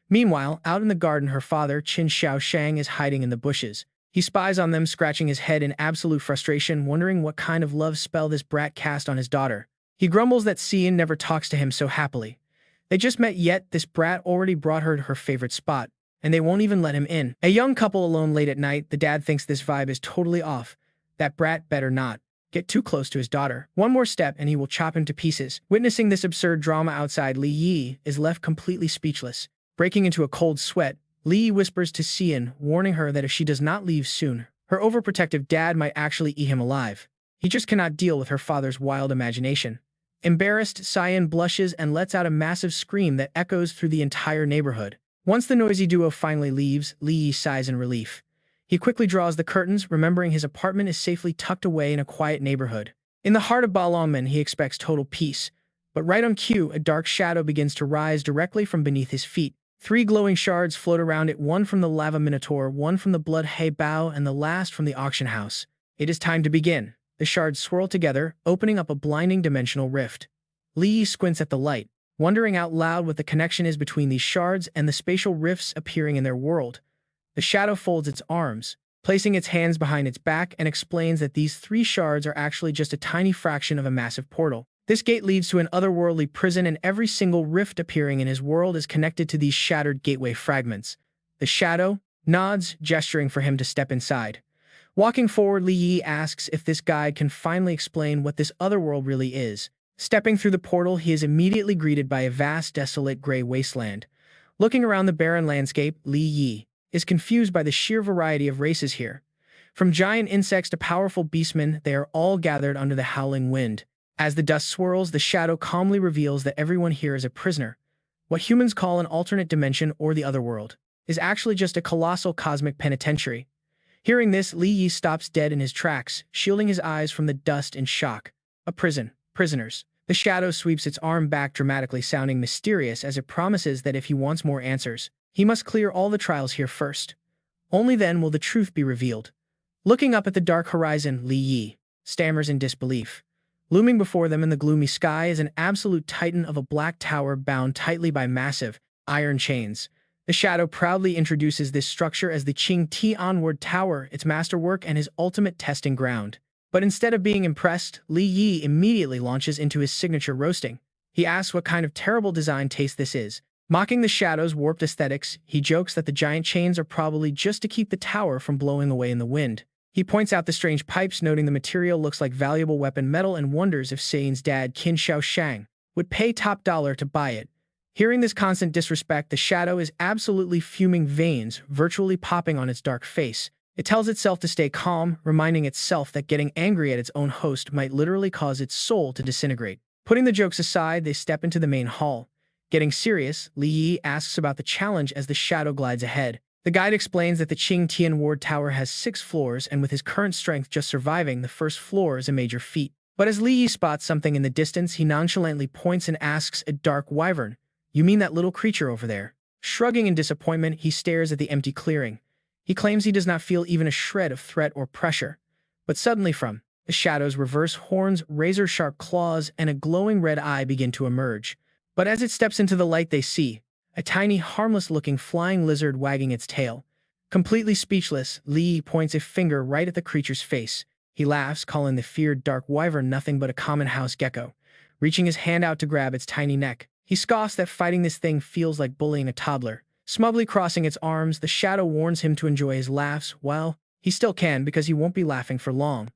Meanwhile, out in the garden, her father, Qin Xiaoshang, is hiding in the bushes. He spies on them, scratching his head in absolute frustration, wondering what kind of love spell this brat cast on his daughter. He grumbles that Xian never talks to him so happily. They just met, yet this brat already brought her to her favorite spot, and they won't even let him in. A young couple alone late at night, the dad thinks this vibe is totally off. That brat better not get too close to his daughter. One more step and he will chop him to pieces. Witnessing this absurd drama outside, Li Yi is left completely speechless. Breaking into a cold sweat, Li Yi whispers to Xian, warning her that if she does not leave soon, her overprotective dad might actually eat him alive. He just cannot deal with her father's wild imagination. Embarrassed, Xian blushes and lets out a massive scream that echoes through the entire neighborhood. Once the noisy duo finally leaves, Li Yi sighs in relief. He quickly draws the curtains, remembering his apartment is safely tucked away in a quiet neighborhood. In the heart of Balongmen, he expects total peace. But right on cue, a dark shadow begins to rise directly from beneath his feet. 3 glowing shards float around it, one from the lava minotaur, one from the blood Heibao, and the last from the auction house. It is time to begin. The shards swirl together, opening up a blinding dimensional rift. Li Yi squints at the light, wondering out loud what the connection is between these shards and the spatial rifts appearing in their world. The shadow folds its arms, placing its hands behind its back, and explains that these 3 shards are actually just a tiny fraction of a massive portal. This gate leads to an otherworldly prison, and every single rift appearing in his world is connected to these shattered gateway fragments. The shadow nods, gesturing for him to step inside. Walking forward, Li Yi asks if this guide can finally explain what this otherworld really is. Stepping through the portal, he is immediately greeted by a vast, desolate gray wasteland. Looking around the barren landscape, Li Yi is confused by the sheer variety of races here. From giant insects to powerful beastmen, they are all gathered under the howling wind. As the dust swirls, the shadow calmly reveals that everyone here is a prisoner. What humans call an alternate dimension or the otherworld is actually just a colossal cosmic penitentiary. Hearing this, Li Yi stops dead in his tracks, shielding his eyes from the dust in shock. A prison. Prisoners. The shadow sweeps its arm back dramatically, sounding mysterious as it promises that if he wants more answers, he must clear all the trials here first. Only then will the truth be revealed. Looking up at the dark horizon, Li Yi stammers in disbelief. Looming before them in the gloomy sky is an absolute titan of a black tower bound tightly by massive, iron chains. The shadow proudly introduces this structure as the Qing Tian Tower, its masterwork and his ultimate testing ground. But instead of being impressed, Li Yi immediately launches into his signature roasting. He asks what kind of terrible design taste this is. Mocking the shadow's warped aesthetics, he jokes that the giant chains are probably just to keep the tower from blowing away in the wind. He points out the strange pipes, noting the material looks like valuable weapon metal, and wonders if Xian's dad, Qin Xiaoshang, would pay top dollar to buy it. Hearing this constant disrespect, the shadow is absolutely fuming, veins virtually popping on its dark face. It tells itself to stay calm, reminding itself that getting angry at its own host might literally cause its soul to disintegrate. Putting the jokes aside, they step into the main hall. Getting serious, Li Yi asks about the challenge as the shadow glides ahead. The guide explains that the Qing Tian ward tower has 6 floors, and with his current strength, just surviving the first floor is a major feat. But as Li Yi spots something in the distance, he nonchalantly points and asks a dark wyvern, "You mean that little creature over there?" Shrugging in disappointment, he stares at the empty clearing. He claims he does not feel even a shred of threat or pressure. But suddenly from the shadows, reverse horns, razor-sharp claws, and a glowing red eye begin to emerge. But as it steps into the light, they see a tiny, harmless-looking flying lizard wagging its tail. Completely speechless, Li Yi points a finger right at the creature's face. He laughs, calling the feared dark wyvern nothing but a common house gecko. Reaching his hand out to grab its tiny neck, he scoffs that fighting this thing feels like bullying a toddler. Smugly crossing its arms, the shadow warns him to enjoy his laughs. Well, he still can, because he won't be laughing for long.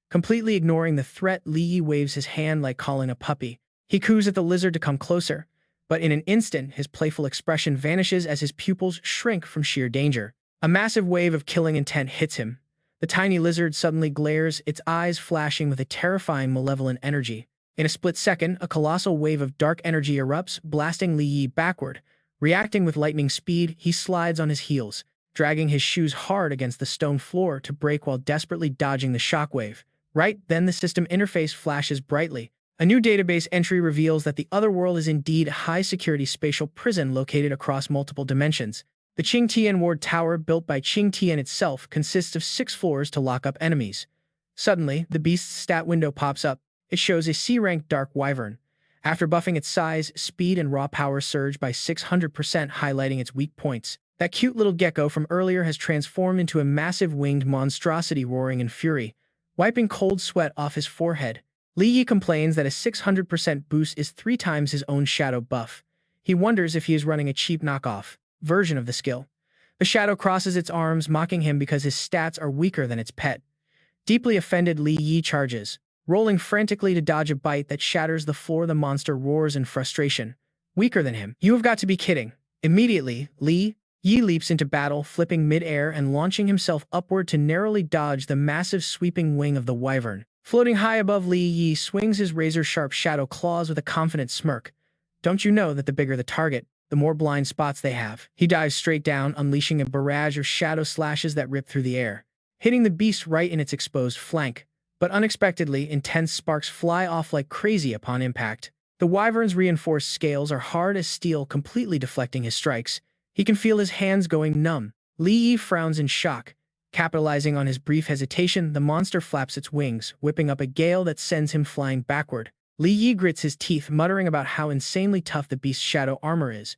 Completely ignoring the threat, Li Yi waves his hand like calling a puppy. He coos at the lizard to come closer, but in an instant, his playful expression vanishes as his pupils shrink from sheer danger. A massive wave of killing intent hits him. The tiny lizard suddenly glares, its eyes flashing with a terrifying, malevolent energy. In a split second, a colossal wave of dark energy erupts, blasting Li Yi backward. Reacting with lightning speed, he slides on his heels, dragging his shoes hard against the stone floor to break while desperately dodging the shockwave. Right then, the system interface flashes brightly. A new database entry reveals that the Otherworld is indeed a high-security spatial prison located across multiple dimensions. The Qing Tian ward tower, built by Qing Tian itself, consists of 6 floors to lock up enemies. Suddenly, the beast's stat window pops up. It shows a C-rank dark wyvern. After buffing its size, speed, and raw power surge by 600%, highlighting its weak points, that cute little gecko from earlier has transformed into a massive winged monstrosity roaring in fury. Wiping cold sweat off his forehead, Li Yi complains that a 600% boost is 3 times his own shadow buff. He wonders if he is running a cheap knockoff version of the skill. The shadow crosses its arms, mocking him because his stats are weaker than its pet. Deeply offended, Li Yi charges. Rolling frantically to dodge a bite that shatters the floor, the monster roars in frustration. Weaker than him? You have got to be kidding. Immediately, Li Yi leaps into battle, flipping mid-air and launching himself upward to narrowly dodge the massive sweeping wing of the wyvern. Floating high above, Li Yi swings his razor-sharp shadow claws with a confident smirk. Don't you know that the bigger the target, the more blind spots they have? He dives straight down, unleashing a barrage of shadow slashes that rip through the air, hitting the beast right in its exposed flank. But unexpectedly, intense sparks fly off like crazy upon impact. The wyvern's reinforced scales are hard as steel, completely deflecting his strikes. He can feel his hands going numb. Li Yi frowns in shock. Capitalizing on his brief hesitation, the monster flaps its wings, whipping up a gale that sends him flying backward. Li Yi grits his teeth, muttering about how insanely tough the beast's shadow armor is.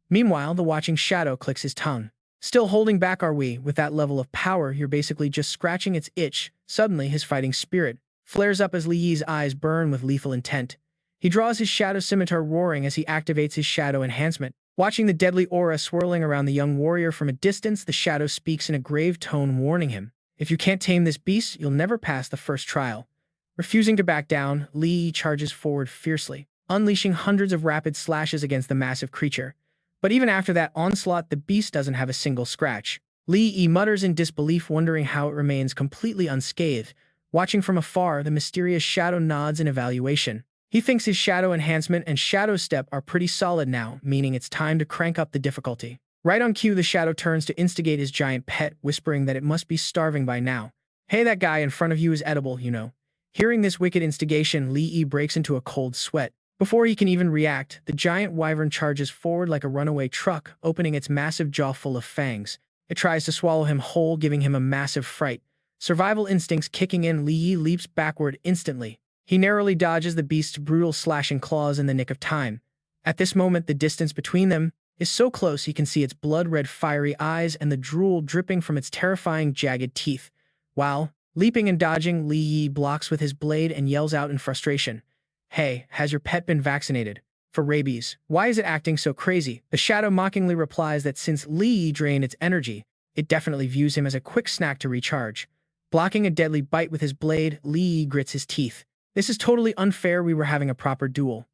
Meanwhile, the watching shadow clicks his tongue. Still holding back, are we? With that level of power, you're basically just scratching its itch. Suddenly, his fighting spirit flares up as Li Yi's eyes burn with lethal intent. He draws his shadow scimitar, roaring as he activates his shadow enhancement. Watching the deadly aura swirling around the young warrior from a distance, the shadow speaks in a grave tone, warning him. If you can't tame this beast, you'll never pass the first trial. Refusing to back down, Li Yi charges forward fiercely, unleashing hundreds of rapid slashes against the massive creature. But even after that onslaught, the beast doesn't have a single scratch. Li Yi mutters in disbelief, wondering how it remains completely unscathed. Watching from afar, the mysterious shadow nods in evaluation. He thinks his shadow enhancement and shadow step are pretty solid now, meaning it's time to crank up the difficulty. Right on cue, the shadow turns to instigate his giant pet, whispering that it must be starving by now. Hey, that guy in front of you is edible, you know. Hearing this wicked instigation, Li Yi breaks into a cold sweat. Before he can even react, the giant wyvern charges forward like a runaway truck, opening its massive jaw full of fangs. It tries to swallow him whole, giving him a massive fright. Survival instincts kicking in, Li Yi leaps backward instantly. He narrowly dodges the beast's brutal slashing claws in the nick of time. At this moment, the distance between them is so close he can see its blood-red fiery eyes and the drool dripping from its terrifying jagged teeth. While leaping and dodging, Li Yi blocks with his blade and yells out in frustration. Hey, has your pet been vaccinated for rabies? Why is it acting so crazy? The shadow mockingly replies that since Li Yi drained its energy, it definitely views him as a quick snack to recharge. Blocking a deadly bite with his blade, Li Yi grits his teeth. This is totally unfair, we were having a proper duel.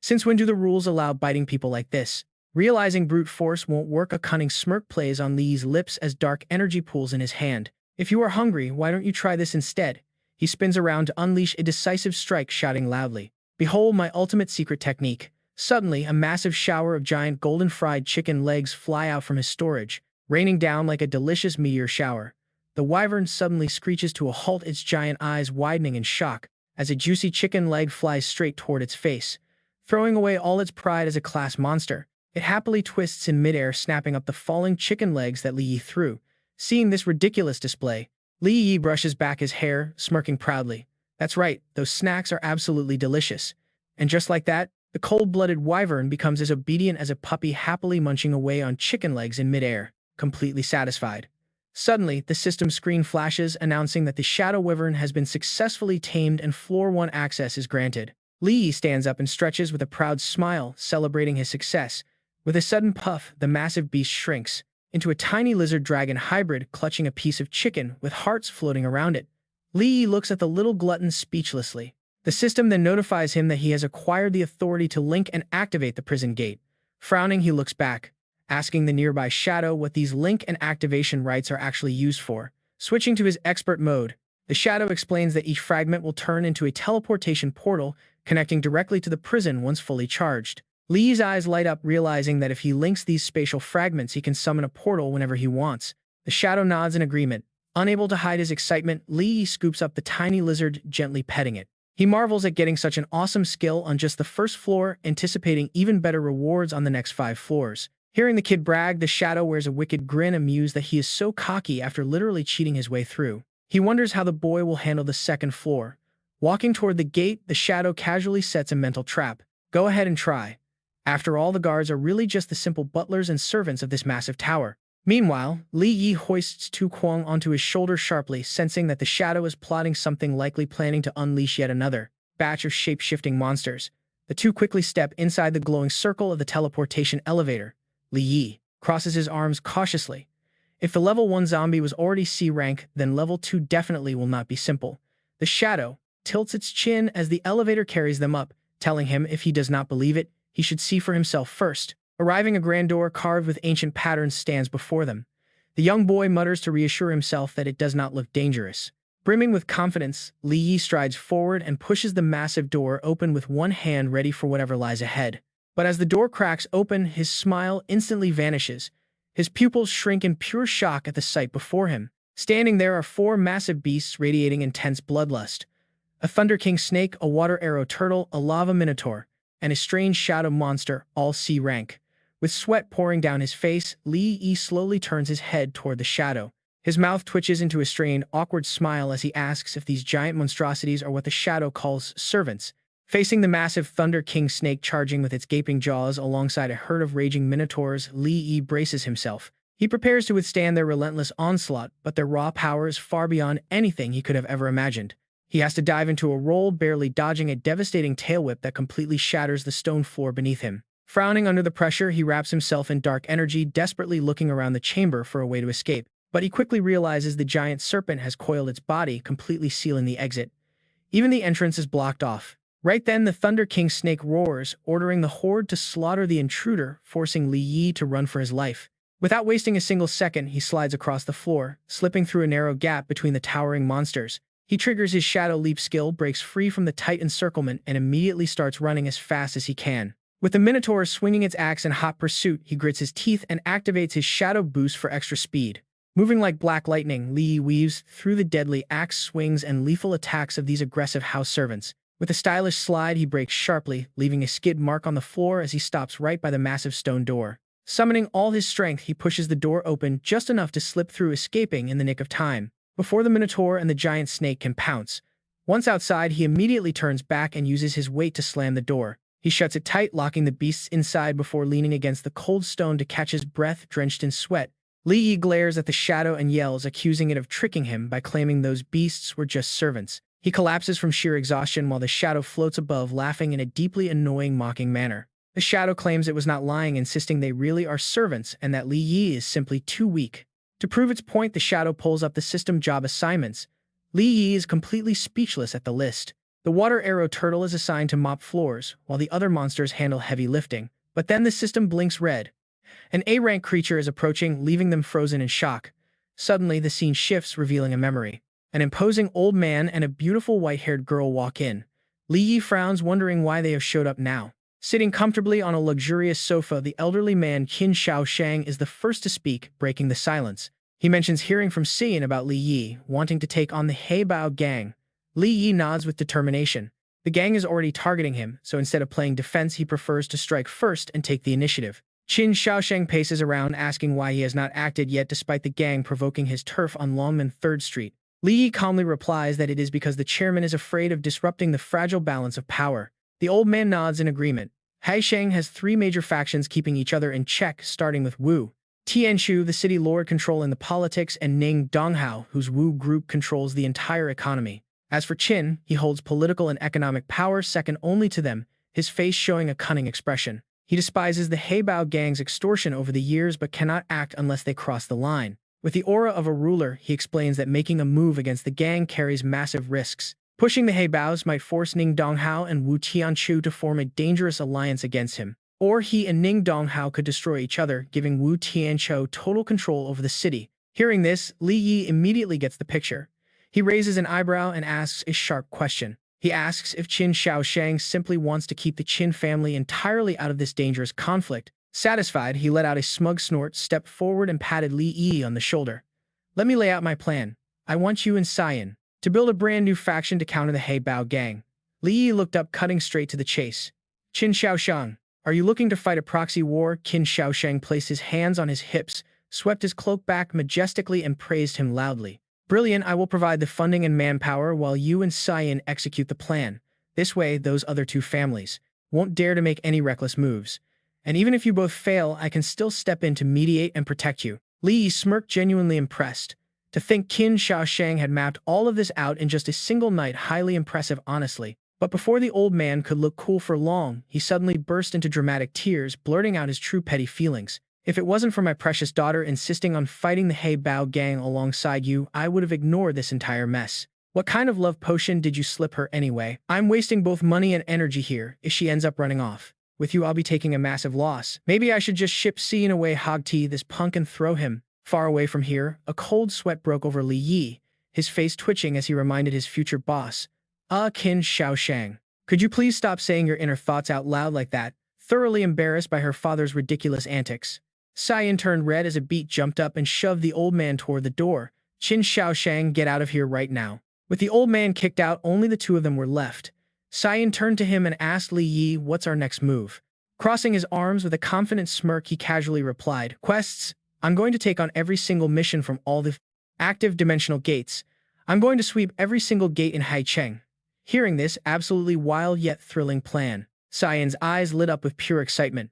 Since when do the rules allow biting people like this? Realizing brute force won't work, a cunning smirk plays on Li's lips as dark energy pools in his hand. If you are hungry, why don't you try this instead? He spins around to unleash a decisive strike, shouting loudly, "Behold my ultimate secret technique." Suddenly, a massive shower of giant golden fried chicken legs fly out from his storage, raining down like a delicious meteor shower. The wyvern suddenly screeches to a halt, its giant eyes widening in shock, as a juicy chicken leg flies straight toward its face. Throwing away all its pride as a class monster, it happily twists in midair, snapping up the falling chicken legs that Li Yi threw. Seeing this ridiculous display, Li Yi brushes back his hair, smirking proudly. That's right, those snacks are absolutely delicious. And just like that, the cold-blooded wyvern becomes as obedient as a puppy, happily munching away on chicken legs in midair, completely satisfied. Suddenly, the system screen flashes, announcing that the shadow wyvern has been successfully tamed and Floor 1 access is granted. Li Yi stands up and stretches with a proud smile, celebrating his success. With a sudden puff, the massive beast shrinks into a tiny lizard-dragon hybrid, clutching a piece of chicken with hearts floating around it. Li Yi looks at the little glutton speechlessly. The system then notifies him that he has acquired the authority to link and activate the prison gate. Frowning, he looks back, asking the nearby shadow what these link and activation rights are actually used for. Switching to his expert mode, the shadow explains that each fragment will turn into a teleportation portal, connecting directly to the prison once fully charged. Li's eyes light up, realizing that if he links these spatial fragments, he can summon a portal whenever he wants. The shadow nods in agreement. Unable to hide his excitement, Li scoops up the tiny lizard, gently petting it. He marvels at getting such an awesome skill on just the first floor, anticipating even better rewards on the next 5 floors. Hearing the kid brag, the shadow wears a wicked grin, amused that he is so cocky after literally cheating his way through. He wonders how the boy will handle the second floor. Walking toward the gate, the shadow casually sets a mental trap. Go ahead and try. After all, the guards are really just the simple butlers and servants of this massive tower. Meanwhile, Li Yi hoists Tu Kuang onto his shoulder sharply, sensing that the shadow is plotting something, likely planning to unleash yet another batch of shape-shifting monsters. The two quickly step inside the glowing circle of the teleportation elevator. Li Yi crosses his arms cautiously. If the level 1 zombie was already C rank, then level 2 definitely will not be simple. The shadow tilts its chin as the elevator carries them up, telling him if he does not believe it, he should see for himself first. Arriving, a grand door carved with ancient patterns stands before them. The young boy mutters to reassure himself that it does not look dangerous. Brimming with confidence, Li Yi strides forward and pushes the massive door open with one hand, ready for whatever lies ahead. But as the door cracks open, his smile instantly vanishes. His pupils shrink in pure shock at the sight before him. Standing there are 4 massive beasts radiating intense bloodlust. A Thunder King snake, a water arrow turtle, a lava minotaur, and a strange shadow monster, all C rank. With sweat pouring down his face, Li Yi slowly turns his head toward the shadow. His mouth twitches into a strained, awkward smile as he asks if these giant monstrosities are what the shadow calls servants. Facing the massive Thunder King snake charging with its gaping jaws alongside a herd of raging minotaurs, Li Yi braces himself. He prepares to withstand their relentless onslaught, but their raw power is far beyond anything he could have ever imagined. He has to dive into a roll, barely dodging a devastating tail whip that completely shatters the stone floor beneath him. Frowning under the pressure, he wraps himself in dark energy, desperately looking around the chamber for a way to escape. But he quickly realizes the giant serpent has coiled its body, completely sealing the exit. Even the entrance is blocked off. Right then, the Thunder King snake roars, ordering the horde to slaughter the intruder, forcing Li Yi to run for his life. Without wasting a single second, he slides across the floor, slipping through a narrow gap between the towering monsters. He triggers his Shadow Leap skill, breaks free from the tight encirclement, and immediately starts running as fast as he can. With the Minotaur swinging its axe in hot pursuit, he grits his teeth and activates his Shadow Boost for extra speed. Moving like black lightning, Li Yi weaves through the deadly axe swings and lethal attacks of these aggressive house servants. With a stylish slide, he brakes sharply, leaving a skid mark on the floor as he stops right by the massive stone door. Summoning all his strength, he pushes the door open just enough to slip through, escaping in the nick of time, before the Minotaur and the giant snake can pounce. Once outside, he immediately turns back and uses his weight to slam the door. He shuts it tight, locking the beasts inside before leaning against the cold stone to catch his breath, drenched in sweat. Li Yi glares at the shadow and yells, accusing it of tricking him by claiming those beasts were just servants. He collapses from sheer exhaustion while the shadow floats above, laughing in a deeply annoying, mocking manner. The shadow claims it was not lying, insisting they really are servants and that Li Yi is simply too weak. To prove its point, the shadow pulls up the system job assignments. Li Yi is completely speechless at the list. The water arrow turtle is assigned to mop floors, while the other monsters handle heavy lifting. But then the system blinks red. An A-rank creature is approaching, leaving them frozen in shock. Suddenly, the scene shifts, revealing a memory. An imposing old man and a beautiful white-haired girl walk in. Li Yi frowns, wondering why they have showed up now. Sitting comfortably on a luxurious sofa, the elderly man Qin Shaoshang is the first to speak, breaking the silence. He mentions hearing from Xian about Li Yi, wanting to take on the Heibao gang. Li Yi nods with determination. The gang is already targeting him, so instead of playing defense, he prefers to strike first and take the initiative. Qin Shaoshang paces around, asking why he has not acted yet despite the gang provoking his turf on Longman 3rd Street. Li Yi calmly replies that it is because the chairman is afraid of disrupting the fragile balance of power. The old man nods in agreement. Haicheng has 3 major factions keeping each other in check, starting with Wu Tianchu, the city lord controlling the politics, and Ning Donghao, whose Wu group controls the entire economy. As for Qin, he holds political and economic power second only to them, his face showing a cunning expression. He despises the Heibao gang's extortion over the years but cannot act unless they cross the line. With the aura of a ruler, he explains that making a move against the gang carries massive risks. Pushing the Heibaos might force Ning Donghao and Wu Tianchu to form a dangerous alliance against him. Or he and Ning Donghao could destroy each other, giving Wu Tianchu total control over the city. Hearing this, Li Yi immediately gets the picture. He raises an eyebrow and asks a sharp question. He asks if Qin Shaoshang simply wants to keep the Qin family entirely out of this dangerous conflict. Satisfied, he let out a smug snort, stepped forward and patted Li Yi on the shoulder. Let me lay out my plan. I want you and Xian to build a brand new faction to counter the Heibao gang. Li Yi looked up, cutting straight to the chase. Qin Shaoshang, are you looking to fight a proxy war? Qin Shaoshang placed his hands on his hips, swept his cloak back majestically, and praised him loudly. Brilliant, I will provide the funding and manpower while you and Xian execute the plan. This way, those other 2 families won't dare to make any reckless moves. And even if you both fail, I can still step in to mediate and protect you. Li Yi smirked, genuinely impressed. To think Qin Shaoshang had mapped all of this out in just a single night, highly impressive honestly. But before the old man could look cool for long, he suddenly burst into dramatic tears, blurting out his true petty feelings. If it wasn't for my precious daughter insisting on fighting the Heibao gang alongside you, I would have ignored this entire mess. What kind of love potion did you slip her anyway? I'm wasting both money and energy here if she ends up running off. With you, I'll be taking a massive loss. Maybe I should just ship Xian away, hog-tie this punk, and throw him far away from here. A cold sweat broke over Li Yi, his face twitching as he reminded his future boss. Qin Shaoshang, could you please stop saying your inner thoughts out loud like that? Thoroughly embarrassed by her father's ridiculous antics, Xian turned red as a beat jumped up and shoved the old man toward the door. Qin Shaoshang, get out of here right now. With the old man kicked out, only the 2 of them were left. Xian turned to him and asked Li Yi, what's our next move? Crossing his arms with a confident smirk, he casually replied, quests. I'm going to take on every single mission from all the active dimensional gates. I'm going to sweep every single gate in Haicheng. Hearing this absolutely wild yet thrilling plan, Xian's eyes lit up with pure excitement.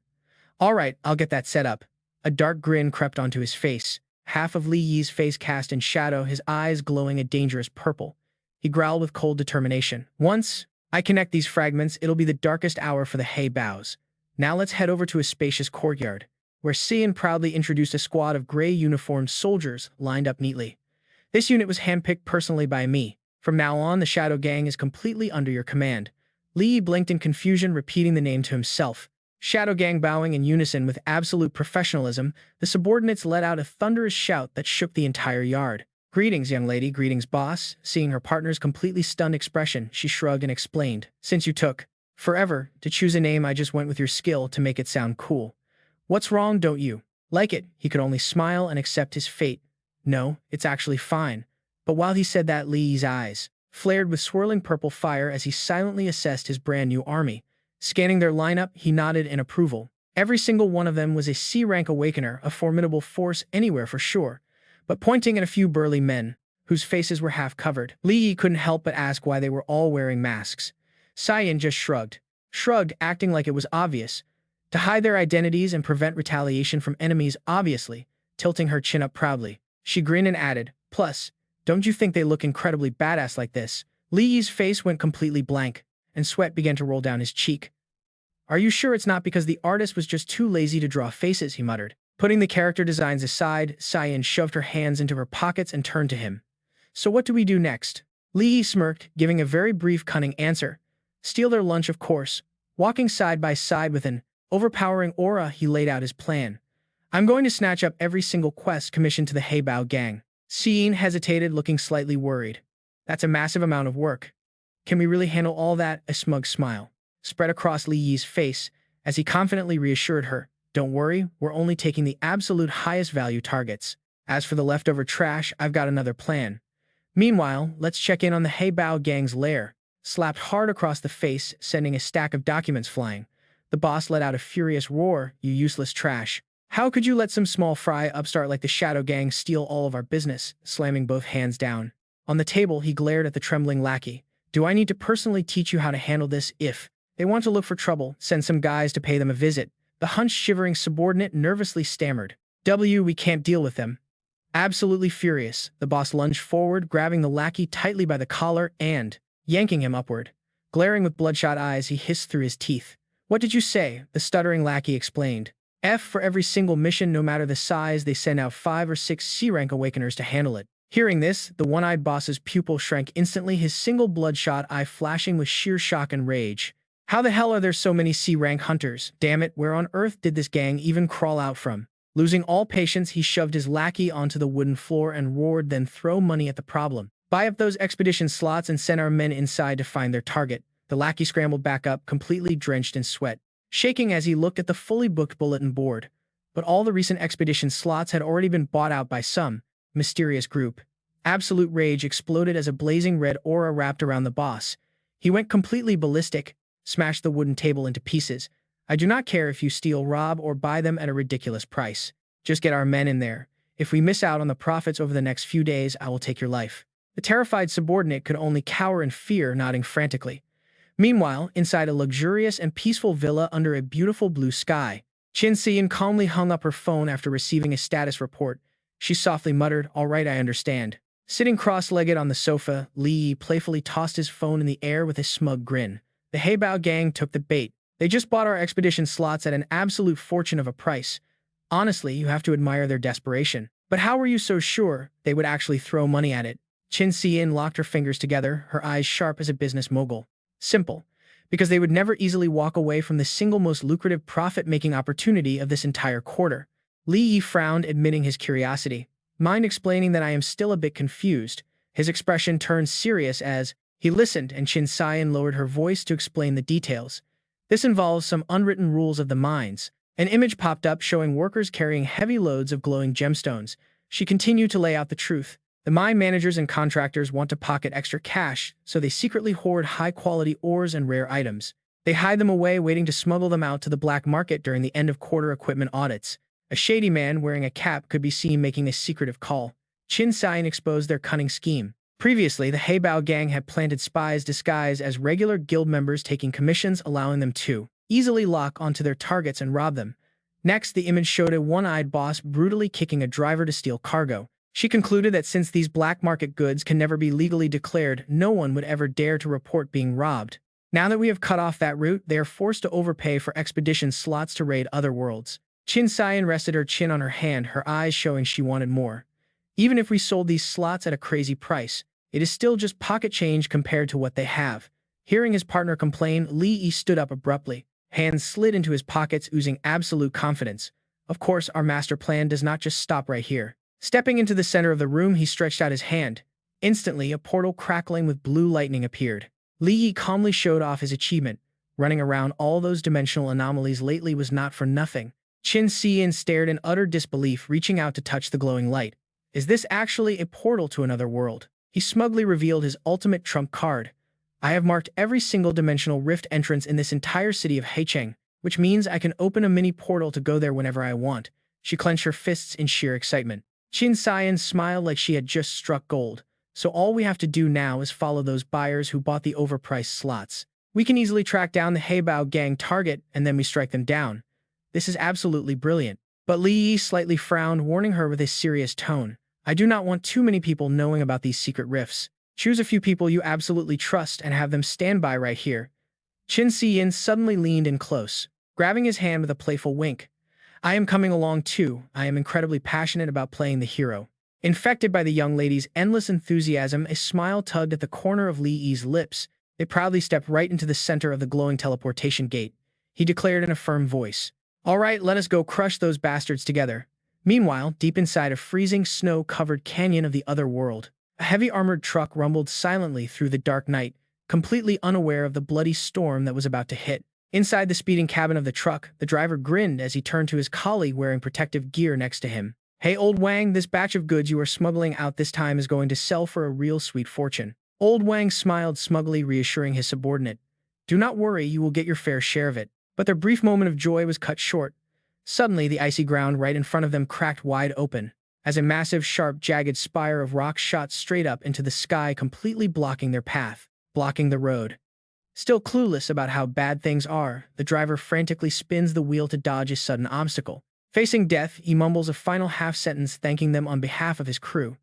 All right, I'll get that set up. A dark grin crept onto his face, half of Li Yi's face cast in shadow, his eyes glowing a dangerous purple. He growled with cold determination. Once I connect these fragments, it'll be the darkest hour for the Heibaos. Now let's head over to a spacious courtyard, where Xian proudly introduced a squad of gray-uniformed soldiers lined up neatly. This unit was handpicked personally by me. From now on, the Shadow Gang is completely under your command. Li Yi blinked in confusion, repeating the name to himself. Shadow Gang bowing in unison with absolute professionalism, the subordinates let out a thunderous shout that shook the entire yard. Greetings, young lady, greetings, boss. Seeing her partner's completely stunned expression, she shrugged and explained. Since you took forever to choose a name, I just went with your skill to make it sound cool. What's wrong, don't you like it? He could only smile and accept his fate. No, it's actually fine. But while he said that, Li Yi's eyes flared with swirling purple fire as he silently assessed his brand new army. Scanning their lineup, he nodded in approval. Every single one of them was a C-rank awakener, a formidable force anywhere for sure. But pointing at a few burly men, whose faces were half covered, Li Yi couldn't help but ask why they were all wearing masks. Xian just shrugged, acting like it was obvious. To hide their identities and prevent retaliation from enemies, obviously, tilting her chin up proudly. She grinned and added, plus, don't you think they look incredibly badass like this? Li Yi's face went completely blank, and sweat began to roll down his cheek. Are you sure it's not because the artist was just too lazy to draw faces, he muttered. Putting the character designs aside, Xian shoved her hands into her pockets and turned to him. So what do we do next? Li Yi smirked, giving a very brief, cunning answer. Steal their lunch, of course. Walking side by side with an overpowering aura, he laid out his plan. I'm going to snatch up every single quest commissioned to the Heibao gang. Xiyin hesitated, looking slightly worried. That's a massive amount of work. Can we really handle all that? A smug smile spread across Li Yi's face as he confidently reassured her. Don't worry, we're only taking the absolute highest value targets. As for the leftover trash, I've got another plan. Meanwhile, let's check in on the Heibao gang's lair. Slapped hard across the face, sending a stack of documents flying. The boss let out a furious roar. You useless trash. How could you let some small fry upstart like the Shadow Gang steal all of our business? Slamming both hands down on the table, he glared at the trembling lackey. Do I need to personally teach you how to handle this? If they want to look for trouble, send some guys to pay them a visit. The hunched, shivering subordinate nervously stammered. We can't deal with them. Absolutely furious, the boss lunged forward, grabbing the lackey tightly by the collar and yanking him upward. Glaring with bloodshot eyes, he hissed through his teeth. What did you say? The stuttering lackey explained. For every single mission, no matter the size, they send out 5 or 6 C-rank awakeners to handle it. Hearing this, the one-eyed boss's pupil shrank instantly, his single bloodshot eye flashing with sheer shock and rage. How the hell are there so many C-rank hunters? Damn it, where on earth did this gang even crawl out from? Losing all patience, he shoved his lackey onto the wooden floor and roared, then throw money at the problem. Buy up those expedition slots and send our men inside to find their target. The lackey scrambled back up, completely drenched in sweat, shaking as he looked at the fully booked bulletin board. But all the recent expedition slots had already been bought out by some mysterious group. Absolute rage exploded as a blazing red aura wrapped around the boss. He went completely ballistic, smashed the wooden table into pieces. I do not care if you steal, rob, or buy them at a ridiculous price. Just get our men in there. If we miss out on the profits over the next few days, I will take your life. The terrified subordinate could only cower in fear, nodding frantically. Meanwhile, inside a luxurious and peaceful villa under a beautiful blue sky, Qin Tian calmly hung up her phone after receiving a status report. She softly muttered, "All right, I understand." Sitting cross-legged on the sofa, Li Yi playfully tossed his phone in the air with a smug grin. The Heibao gang took the bait. They just bought our expedition slots at an absolute fortune of a price. Honestly, you have to admire their desperation. But how were you so sure they would actually throw money at it? Qin Tian locked her fingers together, her eyes sharp as a business mogul. Simple. Because they would never easily walk away from the single most lucrative profit-making opportunity of this entire quarter. Li Yi frowned, admitting his curiosity. Mind explaining that I am still a bit confused? His expression turned serious as he listened, and Qin Tian lowered her voice to explain the details. This involves some unwritten rules of the mines. An image popped up showing workers carrying heavy loads of glowing gemstones. She continued to lay out the truth. The mine managers and contractors want to pocket extra cash, so they secretly hoard high-quality ores and rare items. They hide them away, waiting to smuggle them out to the black market during the end-of-quarter equipment audits. A shady man wearing a cap could be seen making a secretive call. Qin Tian exposed their cunning scheme. Previously, the Heibao gang had planted spies disguised as regular guild members, taking commissions, allowing them to easily lock onto their targets and rob them. Next, the image showed a one-eyed boss brutally kicking a driver to steal cargo. She concluded that since these black market goods can never be legally declared, no one would ever dare to report being robbed. Now that we have cut off that route, they are forced to overpay for expedition slots to raid other worlds. Qin Tian rested her chin on her hand, her eyes showing she wanted more. Even if we sold these slots at a crazy price, it is still just pocket change compared to what they have. Hearing his partner complain, Li Yi stood up abruptly. Hands slid into his pockets, oozing absolute confidence. Of course, our master plan does not just stop right here. Stepping into the center of the room, he stretched out his hand. Instantly, a portal crackling with blue lightning appeared. Li Yi calmly showed off his achievement. Running around all those dimensional anomalies lately was not for nothing. Qin Tian stared in utter disbelief, reaching out to touch the glowing light. Is this actually a portal to another world? He smugly revealed his ultimate trump card. I have marked every single dimensional rift entrance in this entire city of Haicheng, which means I can open a mini portal to go there whenever I want. She clenched her fists in sheer excitement. Qin Tian smiled like she had just struck gold. So all we have to do now is follow those buyers who bought the overpriced slots. We can easily track down the Heibao gang target, and then we strike them down. This is absolutely brilliant. But Li Yi slightly frowned, warning her with a serious tone. I do not want too many people knowing about these secret rifts. Choose a few people you absolutely trust and have them stand by right here. Qin Tian suddenly leaned in close, grabbing his hand with a playful wink. I am coming along too. I am incredibly passionate about playing the hero. Infected by the young lady's endless enthusiasm, a smile tugged at the corner of Li Yi's lips. They proudly stepped right into the center of the glowing teleportation gate. He declared in a firm voice, "All right, let us go crush those bastards together." Meanwhile, deep inside a freezing, snow-covered canyon of the Otherworld, a heavy armored truck rumbled silently through the dark night, completely unaware of the bloody storm that was about to hit. Inside the speeding cabin of the truck, the driver grinned as he turned to his colleague wearing protective gear next to him. "Hey, old Wang, this batch of goods you are smuggling out this time is going to sell for a real sweet fortune." Old Wang smiled smugly, reassuring his subordinate, "Do not worry, you will get your fair share of it." But their brief moment of joy was cut short. Suddenly, the icy ground right in front of them cracked wide open, as a massive, sharp, jagged spire of rock shot straight up into the sky, completely blocking their path, blocking the road. Still clueless about how bad things are, the driver frantically spins the wheel to dodge a sudden obstacle. Facing death, he mumbles a final half-sentence thanking them on behalf of his crew.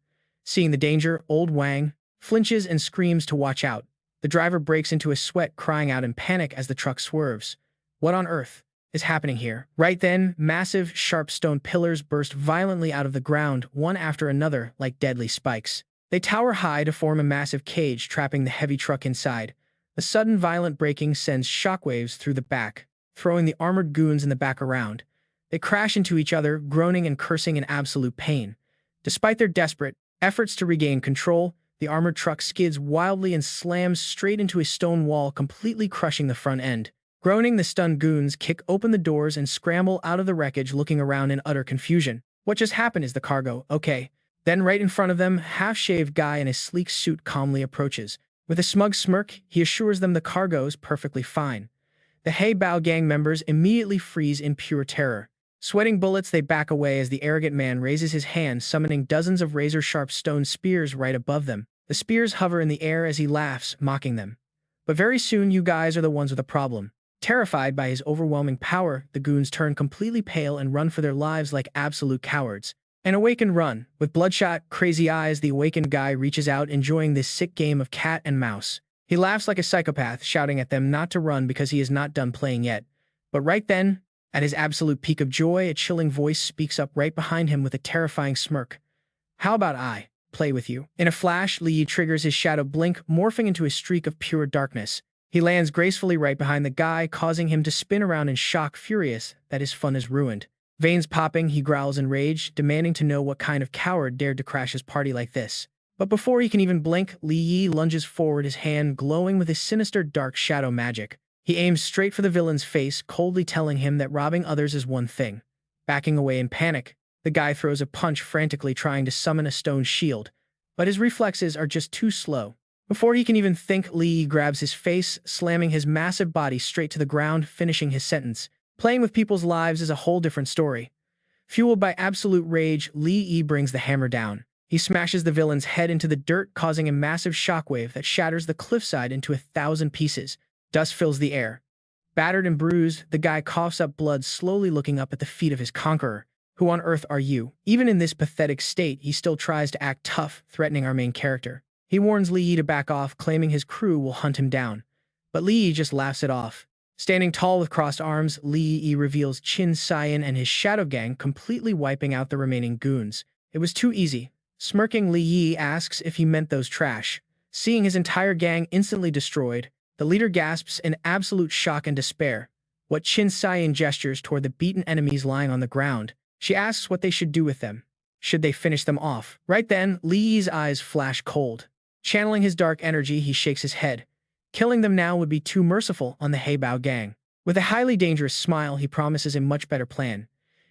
Seeing the danger, old Wang flinches and screams to watch out. The driver breaks into a sweat, crying out in panic as the truck swerves. What on earth is happening here? Right then, massive, sharp stone pillars burst violently out of the ground, one after another, like deadly spikes. They tower high to form a massive cage, trapping the heavy truck inside. A sudden violent braking sends shockwaves through the back, throwing the armored goons in the back around. They crash into each other, groaning and cursing in absolute pain. Despite their desperate efforts to regain control, the armored truck skids wildly and slams straight into a stone wall, completely crushing the front end. Groaning, the stunned goons kick open the doors and scramble out of the wreckage, looking around in utter confusion. What just happened? Is the cargo okay? Then right in front of them, a half-shaved guy in a sleek suit calmly approaches. With a smug smirk, he assures them the cargo's perfectly fine. The He Bao gang members immediately freeze in pure terror. Sweating bullets, they back away as the arrogant man raises his hand, summoning dozens of razor-sharp stone spears right above them. The spears hover in the air as he laughs, mocking them. But very soon, you guys are the ones with a problem. Terrified by his overwhelming power, the goons turn completely pale and run for their lives like absolute cowards. An awakened run. With bloodshot, crazy eyes, the awakened guy reaches out, enjoying this sick game of cat and mouse. He laughs like a psychopath, shouting at them not to run because he is not done playing yet. But right then, at his absolute peak of joy, a chilling voice speaks up right behind him with a terrifying smirk. "How about I play with you?" In a flash, Li Yi triggers his shadow blink, morphing into a streak of pure darkness. He lands gracefully right behind the guy, causing him to spin around in shock, furious that his fun is ruined. Veins popping, he growls in rage, demanding to know what kind of coward dared to crash his party like this. But before he can even blink, Li Yi lunges forward, his hand glowing with his sinister dark shadow magic. He aims straight for the villain's face, coldly telling him that robbing others is one thing. Backing away in panic, the guy throws a punch, frantically trying to summon a stone shield, but his reflexes are just too slow. Before he can even think, Li Yi grabs his face, slamming his massive body straight to the ground, finishing his sentence. Playing with people's lives is a whole different story. Fueled by absolute rage, Li Yi brings the hammer down. He smashes the villain's head into the dirt, causing a massive shockwave that shatters the cliffside into 1,000 pieces. Dust fills the air. Battered and bruised, the guy coughs up blood, slowly looking up at the feet of his conqueror. "Who on earth are you?" Even in this pathetic state, he still tries to act tough, threatening our main character. He warns Li Yi to back off, claiming his crew will hunt him down. But Li Yi just laughs it off. Standing tall with crossed arms, Li Yi reveals Qing Tian and his shadow gang, completely wiping out the remaining goons. It was too easy. Smirking, Li Yi asks if he meant those trash. Seeing his entire gang instantly destroyed, the leader gasps in absolute shock and despair. What Qing Tian gestures toward the beaten enemies lying on the ground. She asks what they should do with them. Should they finish them off? Right then, Li Yi's eyes flash cold. Channeling his dark energy, he shakes his head. Killing them now would be too merciful on the He Bao gang. With a highly dangerous smile, he promises a much better plan.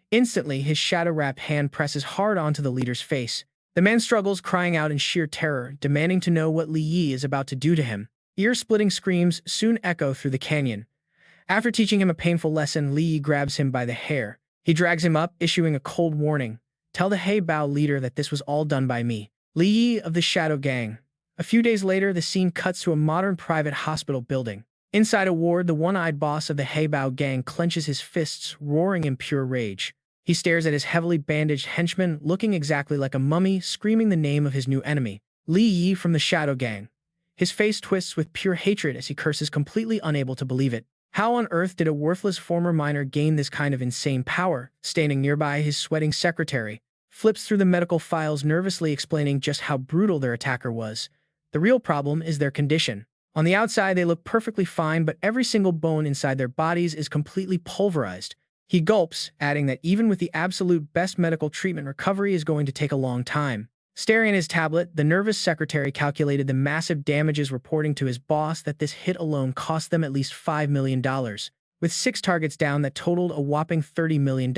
Instantly, his shadow-wrapped hand presses hard onto the leader's face. The man struggles, crying out in sheer terror, demanding to know what Li Yi is about to do to him. Ear-splitting screams soon echo through the canyon. After teaching him a painful lesson, Li Yi grabs him by the hair. He drags him up, issuing a cold warning. "Tell the He Bao leader that this was all done by me, Li Yi of the Shadow Gang." A few days later, the scene cuts to a modern private hospital building. Inside a ward, the one-eyed boss of the He Bao gang clenches his fists, roaring in pure rage. He stares at his heavily bandaged henchman, looking exactly like a mummy, screaming the name of his new enemy, Li Yi from the Shadow Gang. His face twists with pure hatred as he curses, completely unable to believe it. How on earth did a worthless former miner gain this kind of insane power? Standing nearby, his sweating secretary flips through the medical files nervously explaining just how brutal their attacker was. The real problem is their condition. On the outside, they look perfectly fine, but every single bone inside their bodies is completely pulverized. He gulps, adding that even with the absolute best medical treatment, recovery is going to take a long time. Staring at his tablet, the nervous secretary calculated the massive damages, reporting to his boss that this hit alone cost them at least $5 million, with 6 targets down that totaled a whopping $30 million.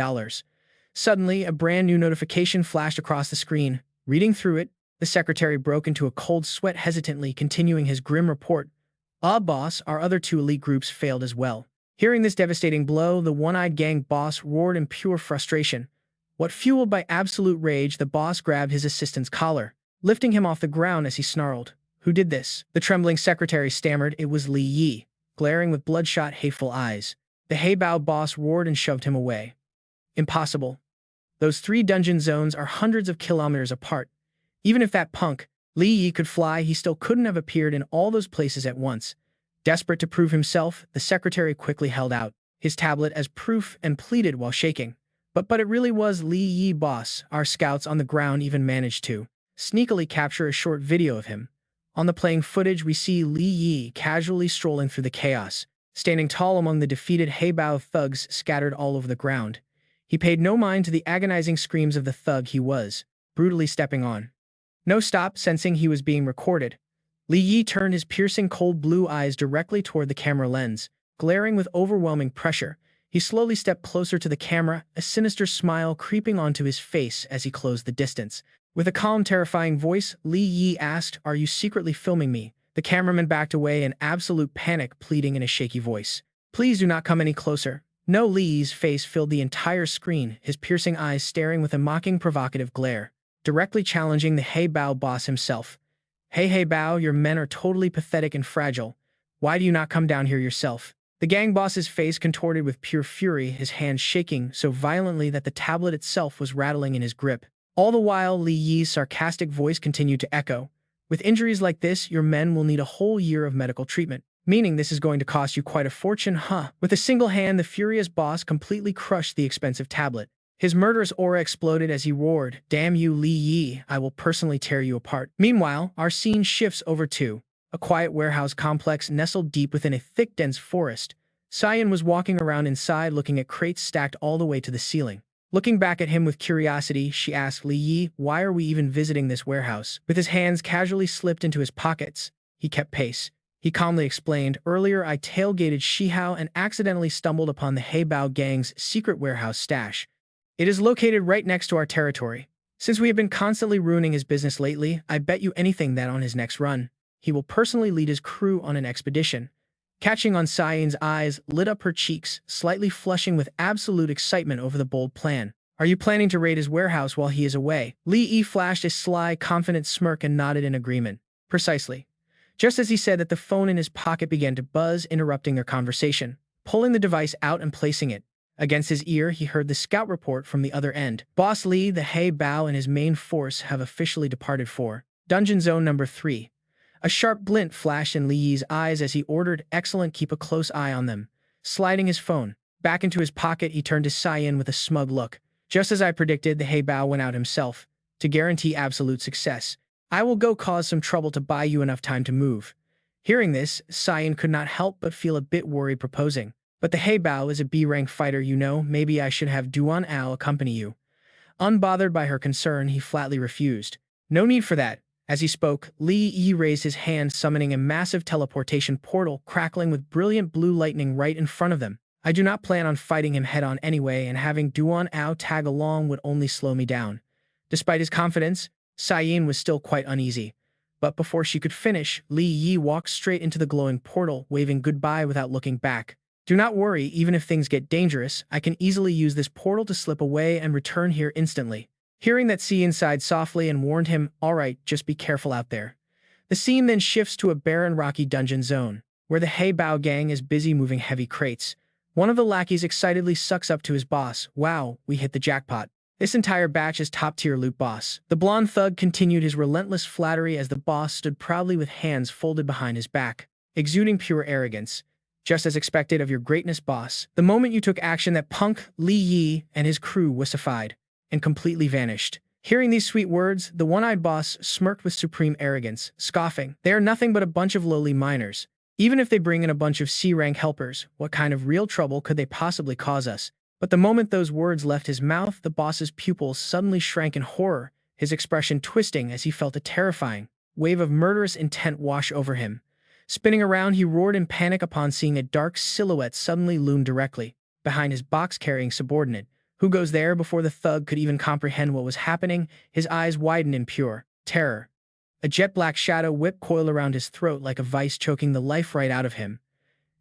Suddenly, a brand new notification flashed across the screen. Reading through it, the secretary broke into a cold sweat, hesitantly continuing his grim report. Boss, our other 2 elite groups failed as well." Hearing this devastating blow, the one-eyed gang boss roared in pure frustration. What fueled by absolute rage, the boss grabbed his assistant's collar, lifting him off the ground as he snarled, "Who did this?" The trembling secretary stammered, "It was Li Yi," glaring with bloodshot, hateful eyes. The Heibao boss roared and shoved him away. "Impossible. Those 3 dungeon zones are hundreds of kilometers apart. Even if that punk, Li Yi, could fly, he still couldn't have appeared in all those places at once." Desperate to prove himself, the secretary quickly held out his tablet as proof and pleaded while shaking. But it really was Li Yi, boss. Our scouts on the ground even managed to sneakily capture a short video of him. On the playing footage, we see Li Yi casually strolling through the chaos, standing tall among the defeated Heibao thugs scattered all over the ground. He paid no mind to the agonizing screams of the thug he was brutally stepping on. No stop, sensing he was being recorded. Li Yi turned his piercing cold blue eyes directly toward the camera lens, glaring with overwhelming pressure. He slowly stepped closer to the camera, a sinister smile creeping onto his face as he closed the distance. With a calm, terrifying voice, Li Yi asked, "Are you secretly filming me?" The cameraman backed away in absolute panic, pleading in a shaky voice, "Please do not come any closer." No, Li Yi's face filled the entire screen, his piercing eyes staring with a mocking, provocative glare, directly challenging the Heibao boss himself. Hey Bao, your men are totally pathetic and fragile. Why do you not come down here yourself?" The gang boss's face contorted with pure fury, his hands shaking so violently that the tablet itself was rattling in his grip. All the while, Li Yi's sarcastic voice continued to echo. "With injuries like this, your men will need a whole year of medical treatment. Meaning this is going to cost you quite a fortune, huh?" With a single hand, the furious boss completely crushed the expensive tablet. His murderous aura exploded as he roared, "Damn you, Li Yi, I will personally tear you apart." Meanwhile, our scene shifts over to a quiet warehouse complex nestled deep within a thick, dense forest. Cyan was walking around inside, looking at crates stacked all the way to the ceiling. Looking back at him with curiosity, she asked, "Li Yi, why are we even visiting this warehouse?" With his hands casually slipped into his pockets, he kept pace. He calmly explained, "Earlier I tailgated Shihao and accidentally stumbled upon the Heibao gang's secret warehouse stash. It is located right next to our territory. Since we have been constantly ruining his business lately, I bet you anything that on his next run, he will personally lead his crew on an expedition." Catching on Cyan's eyes, lit up her cheeks, slightly flushing with absolute excitement over the bold plan. "Are you planning to raid his warehouse while he is away?" Li Yi flashed a sly, confident smirk and nodded in agreement. "Precisely." Just as he said that, the phone in his pocket began to buzz, interrupting their conversation. Pulling the device out and placing it against his ear, he heard the scout report from the other end. "Boss Li, the Heibao and his main force have officially departed for Dungeon Zone number 3. A sharp glint flashed in Li Yi's eyes as he ordered, "Excellent, keep a close eye on them." Sliding his phone back into his pocket, he turned to Cyan with a smug look. "Just as I predicted, the Heibao went out himself to guarantee absolute success. I will go cause some trouble to buy you enough time to move." Hearing this, Cyan could not help but feel a bit worried, proposing, "But the Heibao is a B-rank fighter, you know. Maybe I should have Duan Ao accompany you." Unbothered by her concern, he flatly refused. "No need for that." As he spoke, Li Yi raised his hand, summoning a massive teleportation portal, crackling with brilliant blue lightning right in front of them. "I do not plan on fighting him head-on anyway, and having Duan Ao tag along would only slow me down." Despite his confidence, Cyan was still quite uneasy. But before she could finish, Li Yi walked straight into the glowing portal, waving goodbye without looking back. "Do not worry, even if things get dangerous, I can easily use this portal to slip away and return here instantly." Hearing that, Cyan sighed softly and warned him, "All right, just be careful out there." The scene then shifts to a barren, rocky dungeon zone, where the Heibao gang is busy moving heavy crates. One of the lackeys excitedly sucks up to his boss, "Wow, we hit the jackpot. This entire batch is top-tier loot, boss." The blonde thug continued his relentless flattery as the boss stood proudly with hands folded behind his back, exuding pure arrogance. "Just as expected of your greatness, boss. The moment you took action, that punk Li Yi and his crew wussified and completely vanished." Hearing these sweet words, the one-eyed boss smirked with supreme arrogance, scoffing. They are nothing but a bunch of lowly miners. Even if they bring in a bunch of C-rank helpers, what kind of real trouble could they possibly cause us? But the moment those words left his mouth, the boss's pupils suddenly shrank in horror, his expression twisting as he felt a terrifying wave of murderous intent wash over him. Spinning around, he roared in panic upon seeing a dark silhouette suddenly loom directly behind his box-carrying subordinate. Who goes there? Before the thug could even comprehend what was happening, his eyes widened in pure terror. A jet-black shadow whip coiled around his throat like a vice, choking the life right out of him.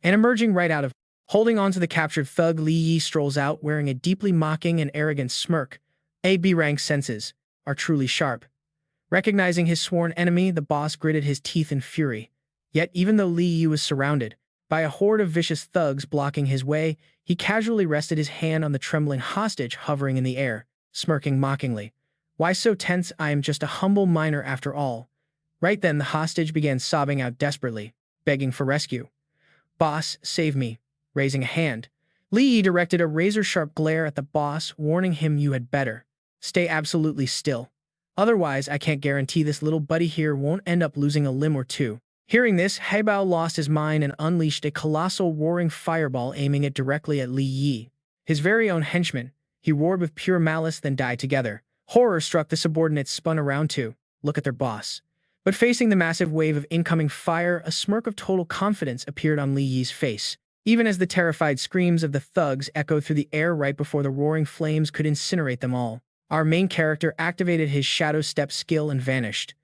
And emerging right out of holding on to the captured thug, Li Yi strolls out wearing a deeply mocking and arrogant smirk. B-rank senses are truly sharp. Recognizing his sworn enemy, the boss gritted his teeth in fury. Yet, even though Li Yi was surrounded by a horde of vicious thugs blocking his way, he casually rested his hand on the trembling hostage hovering in the air, smirking mockingly. Why so tense? I am just a humble miner after all. Right then, the hostage began sobbing out desperately, begging for rescue. Boss, save me. Raising a hand, Li Yi directed a razor-sharp glare at the boss, warning him, you had better stay absolutely still. Otherwise, I can't guarantee this little buddy here won't end up losing a limb or two. Hearing this, Haibao lost his mind and unleashed a colossal roaring fireball, aiming it directly at Li Yi. His very own henchman, he roared with pure malice, then died together. Horror struck the subordinates, spun around to look at their boss. But facing the massive wave of incoming fire, a smirk of total confidence appeared on Li Yi's face. Even as the terrified screams of the thugs echoed through the air right before the roaring flames could incinerate them all, our main character activated his shadow step skill and vanished.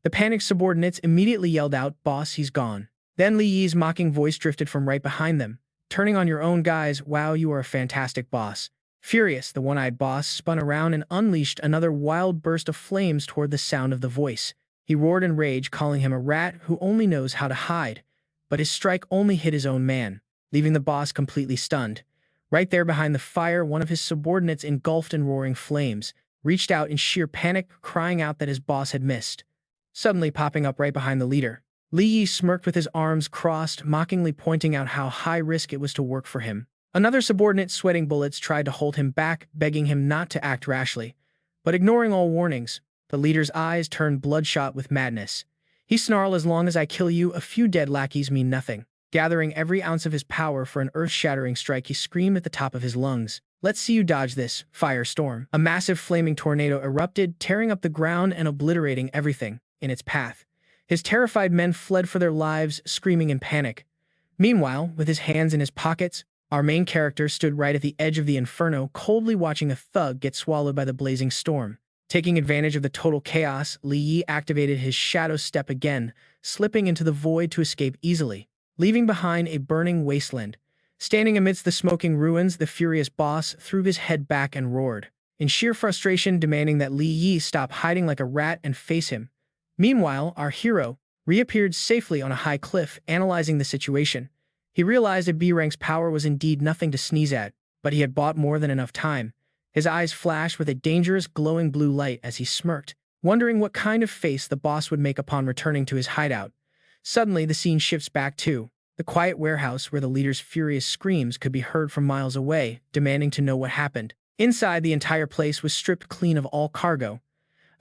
The panicked subordinates immediately yelled out, Boss, he's gone. Then Li Yi's mocking voice drifted from right behind them. Turning on your own guys, wow, you are a fantastic boss. Furious, the one-eyed boss spun around and unleashed another wild burst of flames toward the sound of the voice. He roared in rage, calling him a rat who only knows how to hide. But his strike only hit his own man, leaving the boss completely stunned. Right there behind the fire, one of his subordinates, engulfed in roaring flames, reached out in sheer panic, crying out that his boss had missed. Suddenly popping up right behind the leader, Li Yi smirked with his arms crossed, mockingly pointing out how high risk it was to work for him. Another subordinate, sweating bullets, tried to hold him back, begging him not to act rashly. But ignoring all warnings, the leader's eyes turned bloodshot with madness. He snarled, as long as I kill you, a few dead lackeys mean nothing. Gathering every ounce of his power for an earth-shattering strike, he screamed at the top of his lungs. Let's see you dodge this, firestorm. A massive flaming tornado erupted, tearing up the ground and obliterating everything in its path. His terrified men fled for their lives, screaming in panic. Meanwhile, with his hands in his pockets, our main character stood right at the edge of the inferno, coldly watching a thug get swallowed by the blazing storm. Taking advantage of the total chaos, Li Yi activated his shadow step again, slipping into the void to escape easily, leaving behind a burning wasteland. Standing amidst the smoking ruins, the furious boss threw his head back and roared, in sheer frustration, demanding that Li Yi stop hiding like a rat and face him. Meanwhile, our hero reappeared safely on a high cliff, analyzing the situation. He realized that B-Rank's power was indeed nothing to sneeze at, but he had bought more than enough time. His eyes flashed with a dangerous glowing blue light as he smirked, wondering what kind of face the boss would make upon returning to his hideout. Suddenly, the scene shifts back to the quiet warehouse where the leader's furious screams could be heard from miles away, demanding to know what happened. Inside, the entire place was stripped clean of all cargo.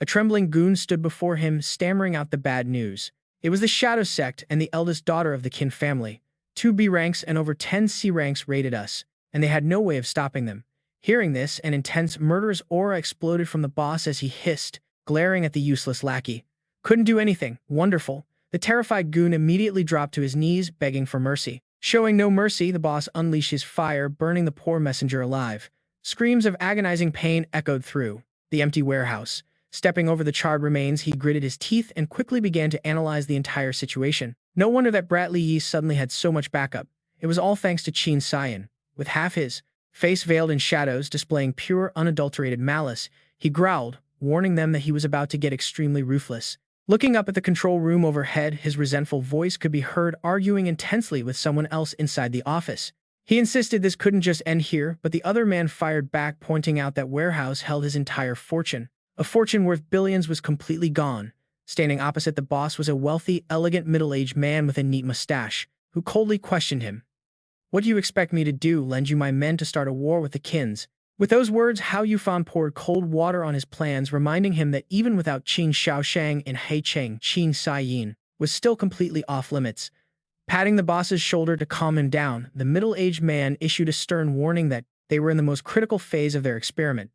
A trembling goon stood before him, stammering out the bad news. It was the Shadow Sect and the eldest daughter of the Qin family. 2 B ranks and over 10 C ranks raided us, and they had no way of stopping them. Hearing this, an intense, murderous aura exploded from the boss as he hissed, glaring at the useless lackey. Couldn't do anything. Wonderful. The terrified goon immediately dropped to his knees, begging for mercy. Showing no mercy, the boss unleashed his fire, burning the poor messenger alive. Screams of agonizing pain echoed through the empty warehouse. Stepping over the charred remains, he gritted his teeth and quickly began to analyze the entire situation. No wonder that Brat Li Yi suddenly had so much backup. It was all thanks to Qing Tian. With half his face veiled in shadows, displaying pure, unadulterated malice, he growled, warning them that he was about to get extremely ruthless. Looking up at the control room overhead, his resentful voice could be heard arguing intensely with someone else inside the office. He insisted this couldn't just end here, but the other man fired back, pointing out that warehouse held his entire fortune. A fortune worth billions was completely gone. Standing opposite the boss was a wealthy, elegant middle-aged man with a neat mustache, who coldly questioned him. What do you expect me to do? Lend you my men to start a war with the Qins? With those words, Hao Yufan poured cold water on his plans, reminding him that even without Qing Shaoshang and Haicheng, Qing Saiyin was still completely off-limits. Patting the boss's shoulder to calm him down, the middle-aged man issued a stern warning that they were in the most critical phase of their experiment.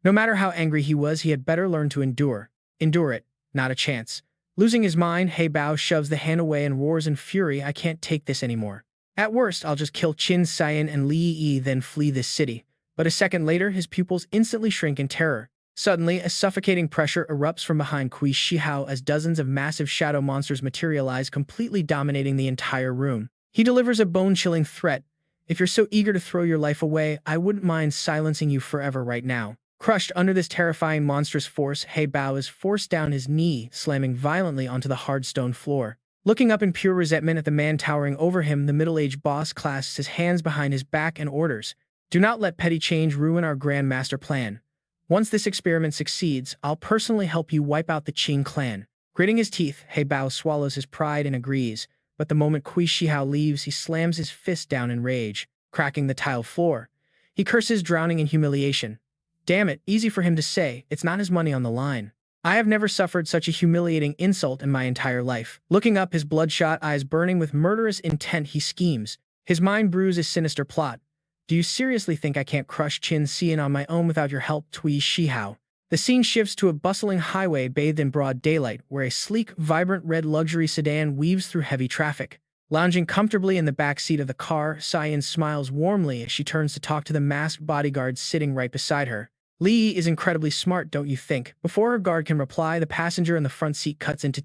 No matter how angry he was, he had better learn to endure. Endure it. Not a chance. Losing his mind, He Bao shoves the hand away and roars in fury, I can't take this anymore. At worst, I'll just kill Qin Xian and Li Yi, then flee this city. But a second later, his pupils instantly shrink in terror. Suddenly, a suffocating pressure erupts from behind Qi Shihao as dozens of massive shadow monsters materialize, completely dominating the entire room. He delivers a bone-chilling threat. If you're so eager to throw your life away, I wouldn't mind silencing you forever right now. Crushed under this terrifying monstrous force, He Bao is forced down his knee, slamming violently onto the hard stone floor. Looking up in pure resentment at the man towering over him, the middle-aged boss clasps his hands behind his back and orders, "Do not let petty change ruin our grand master plan. Once this experiment succeeds, I'll personally help you wipe out the Qing clan." Gritting his teeth, He Bao swallows his pride and agrees, but the moment Qi Shihao leaves, he slams his fist down in rage, cracking the tile floor. He curses, drowning in humiliation. Damn it, easy for him to say, it's not his money on the line. I have never suffered such a humiliating insult in my entire life. Looking up, his bloodshot eyes burning with murderous intent, he schemes. His mind brews a sinister plot. Do you seriously think I can't crush Qin Xian on my own without your help, Qi Shihao? The scene shifts to a bustling highway bathed in broad daylight, where a sleek, vibrant red luxury sedan weaves through heavy traffic. Lounging comfortably in the back seat of the car, Xian smiles warmly as she turns to talk to the masked bodyguard sitting right beside her. Li Yi is incredibly smart, don't you think? Before her guard can reply, the passenger in the front seat cuts in to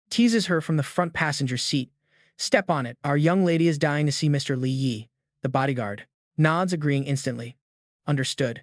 teases her from the front passenger seat. Step on it. Our young lady is dying to see Mr. Li Yi. The bodyguard nods, agreeing instantly. Understood.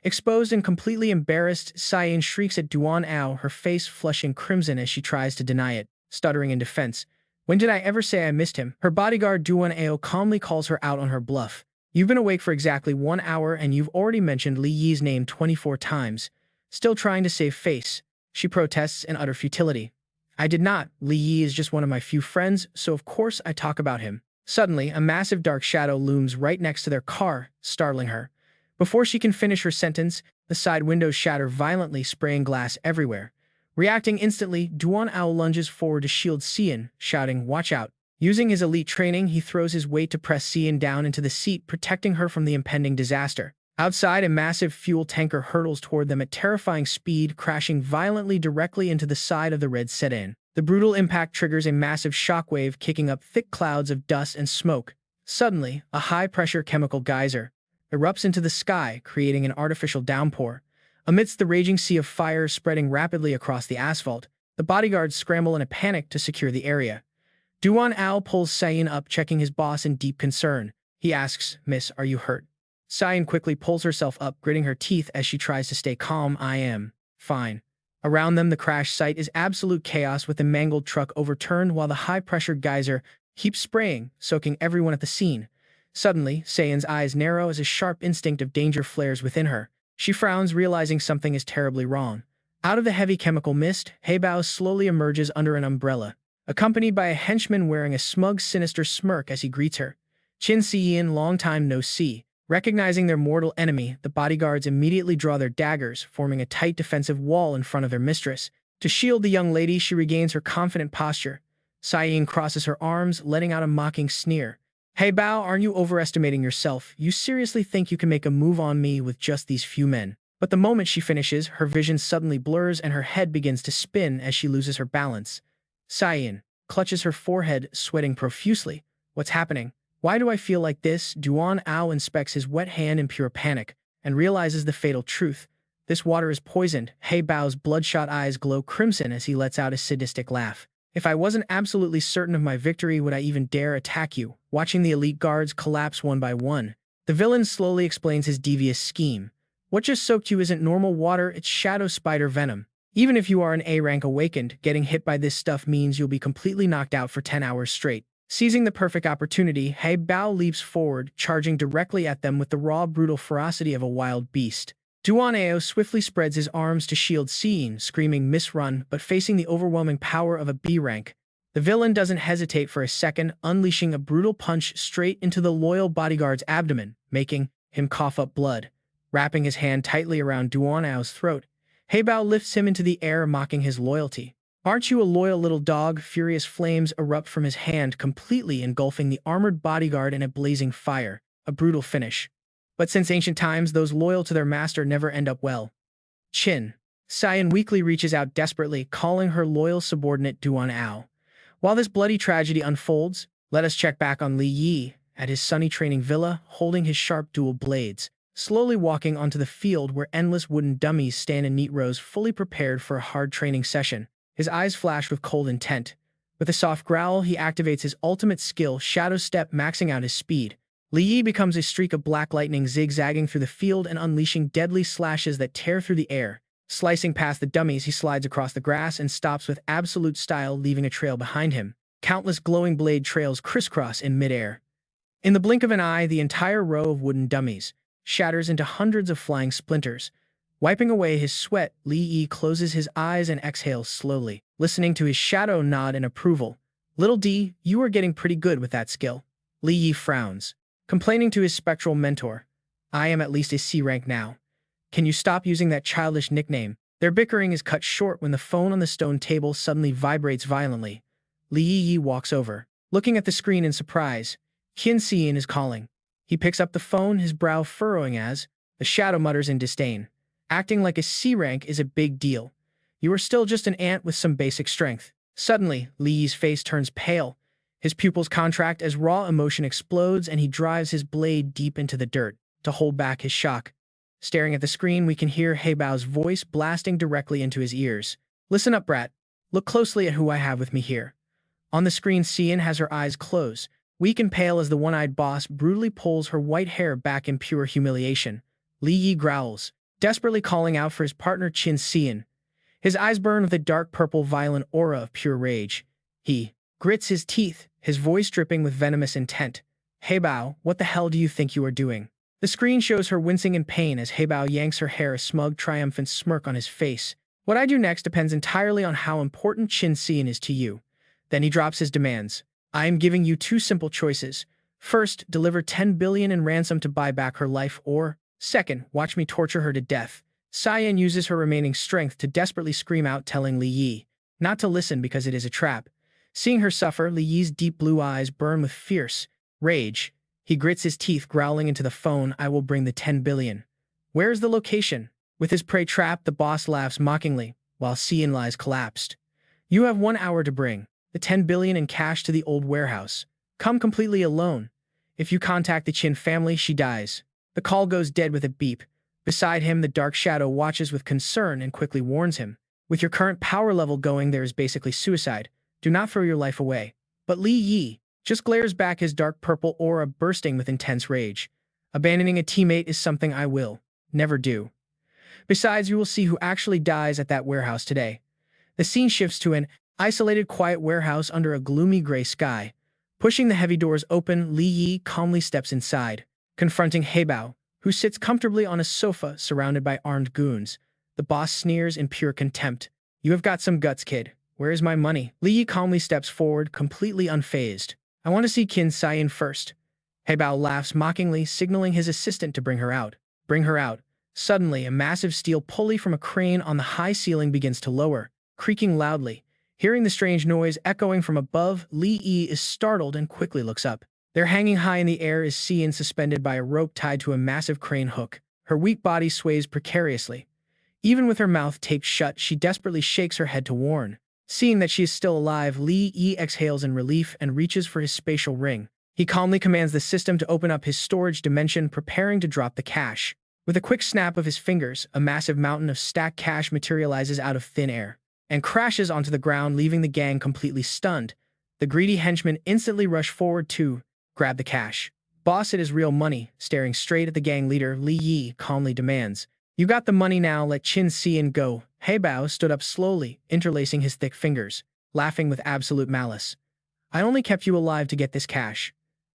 Exposed and completely embarrassed, Xian shrieks at Duan Ao, her face flushing crimson as she tries to deny it, stuttering in defense. When did I ever say I missed him? Her bodyguard Duan Ao calmly calls her out on her bluff. You've been awake for exactly 1 hour and you've already mentioned Li Yi's name 24 times. Still trying to save face. She protests in utter futility. I did not. Li Yi is just one of my few friends, so of course I talk about him. Suddenly, a massive dark shadow looms right next to their car, startling her. Before she can finish her sentence, the side windows shatter violently, spraying glass everywhere. Reacting instantly, Duan Ao lunges forward to shield Xian, shouting, "Watch out." Using his elite training, he throws his weight to press Xian down into the seat, protecting her from the impending disaster. Outside, a massive fuel tanker hurtles toward them at terrifying speed, crashing violently directly into the side of the red sedan. The brutal impact triggers a massive shockwave, kicking up thick clouds of dust and smoke. Suddenly, a high-pressure chemical geyser erupts into the sky, creating an artificial downpour. Amidst the raging sea of fire spreading rapidly across the asphalt, the bodyguards scramble in a panic to secure the area. Duan Ao pulls Xian up, checking his boss in deep concern. He asks, "Miss, are you hurt?" Xian quickly pulls herself up, gritting her teeth as she tries to stay calm. "I am fine." Around them, the crash site is absolute chaos, with the mangled truck overturned while the high-pressure geyser keeps spraying, soaking everyone at the scene. Suddenly, Xian's eyes narrow as a sharp instinct of danger flares within her. She frowns, realizing something is terribly wrong. Out of the heavy chemical mist, He Bao slowly emerges under an umbrella, accompanied by a henchman wearing a smug, sinister smirk as he greets her. Qin Xian, long time no see. Recognizing their mortal enemy, the bodyguards immediately draw their daggers, forming a tight defensive wall in front of their mistress. To shield the young lady, she regains her confident posture. Xian crosses her arms, letting out a mocking sneer. "Hey Bao, aren't you overestimating yourself? You seriously think you can make a move on me with just these few men?" But the moment she finishes, her vision suddenly blurs and her head begins to spin as she loses her balance. Xian clutches her forehead, sweating profusely. "What's happening? Why do I feel like this?" Duan Ao inspects his wet hand in pure panic and realizes the fatal truth. This water is poisoned. He Bao's bloodshot eyes glow crimson as he lets out a sadistic laugh. "If I wasn't absolutely certain of my victory, would I even dare attack you?" Watching the elite guards collapse one by one, the villain slowly explains his devious scheme. "What just soaked you isn't normal water, it's shadow spider venom. Even if you are an A-rank awakened, getting hit by this stuff means you'll be completely knocked out for 10 hours straight." Seizing the perfect opportunity, He Bao leaps forward, charging directly at them with the raw, brutal ferocity of a wild beast. Duan Ao swiftly spreads his arms to shield Xian, screaming misrun, but facing the overwhelming power of a B-rank. The villain doesn't hesitate for a second, unleashing a brutal punch straight into the loyal bodyguard's abdomen, making him cough up blood. wrapping his hand tightly around Duan Ao's throat. Heibao lifts him into the air, mocking his loyalty. "Aren't you a loyal little dog?" Furious flames erupt from his hand, completely engulfing the armored bodyguard in a blazing fire. A brutal finish. But since ancient times, those loyal to their master never end up well. Qin. Cyan weakly reaches out desperately, calling her loyal subordinate Duan Ao. While this bloody tragedy unfolds, let us check back on Li Yi at his sunny training villa, holding his sharp dual blades, slowly walking onto the field where endless wooden dummies stand in neat rows, fully prepared for a hard training session. His eyes flash with cold intent. With a soft growl, he activates his ultimate skill, Shadow Step, maxing out his speed. Li Yi becomes a streak of black lightning, zigzagging through the field and unleashing deadly slashes that tear through the air. Slicing past the dummies, he slides across the grass and stops with absolute style, leaving a trail behind him. Countless glowing blade trails crisscross in midair. In the blink of an eye, the entire row of wooden dummies shatters into hundreds of flying splinters. Wiping away his sweat, Li Yi closes his eyes and exhales slowly, listening to his shadow nod in approval. "Little D, you are getting pretty good with that skill." Li Yi frowns, complaining to his spectral mentor. "I am at least a C rank now. Can you stop using that childish nickname?" Their bickering is cut short when the phone on the stone table suddenly vibrates violently. Li Yi walks over, looking at the screen in surprise. Qin Tian is calling. He picks up the phone, his brow furrowing as the shadow mutters in disdain. "Acting like a C rank is a big deal. You are still just an ant with some basic strength." Suddenly, Li Yi's face turns pale. His pupils contract as raw emotion explodes, and he drives his blade deep into the dirt to hold back his shock. Staring at the screen, we can hear Heibao's voice blasting directly into his ears. "Listen up, brat. Look closely at who I have with me here." On the screen, Cian has her eyes closed, weak and pale as the one-eyed boss brutally pulls her white hair back in pure humiliation. Li Yi growls, desperately calling out for his partner Qin Tian. His eyes burn with a dark purple violent aura of pure rage. He grits his teeth, his voice dripping with venomous intent. "Heibao, what the hell do you think you are doing?" The screen shows her wincing in pain as Heibao yanks her hair, a smug, triumphant smirk on his face. "What I do next depends entirely on how important Qin Tian is to you." Then he drops his demands. "I am giving you two simple choices. First, deliver 10 billion in ransom to buy back her life, or second, watch me torture her to death." Cyan uses her remaining strength to desperately scream out, telling Li Yi not to listen because it is a trap. Seeing her suffer, Li Yi's deep blue eyes burn with fierce rage. He grits his teeth, growling into the phone, "I will bring the 10 billion. Where is the location?" With his prey trapped, the boss laughs mockingly, while Cian lies collapsed. "You have 1 hour to bring the 10 billion in cash to the old warehouse. Come completely alone. If you contact the Qin family, she dies." The call goes dead with a beep. Beside him, the dark shadow watches with concern and quickly warns him. "With your current power level going, there is basically suicide. Do not throw your life away." But Li Yi just glares back, his dark purple aura bursting with intense rage. "Abandoning a teammate is something I will never do. Besides, you will see who actually dies at that warehouse today." The scene shifts to an isolated, quiet warehouse under a gloomy gray sky. Pushing the heavy doors open, Li Yi calmly steps inside, confronting Heibao, who sits comfortably on a sofa surrounded by armed goons. The boss sneers in pure contempt. "You have got some guts, kid. Where is my money?" Li Yi calmly steps forward, completely unfazed. "I want to see Qin Tian first." Heibao laughs mockingly, signaling his assistant to bring her out. "Bring her out." Suddenly, a massive steel pulley from a crane on the high ceiling begins to lower, creaking loudly. Hearing the strange noise echoing from above, Li Yi is startled and quickly looks up. There, hanging high in the air, is Cian, suspended by a rope tied to a massive crane hook. Her weak body sways precariously. Even with her mouth taped shut, she desperately shakes her head to warn. Seeing that she is still alive, Li Yi exhales in relief and reaches for his spatial ring. He calmly commands the system to open up his storage dimension, preparing to drop the cash. With a quick snap of his fingers, a massive mountain of stacked cash materializes out of thin air and crashes onto the ground, leaving the gang completely stunned. The greedy henchmen instantly rush forward to grab the cash. "Boss, it is real money." Staring straight at the gang leader, Li Yi calmly demands, "You got the money now, let Qin Tian go." Heibao stood up slowly, interlacing his thick fingers, laughing with absolute malice. "I only kept you alive to get this cash.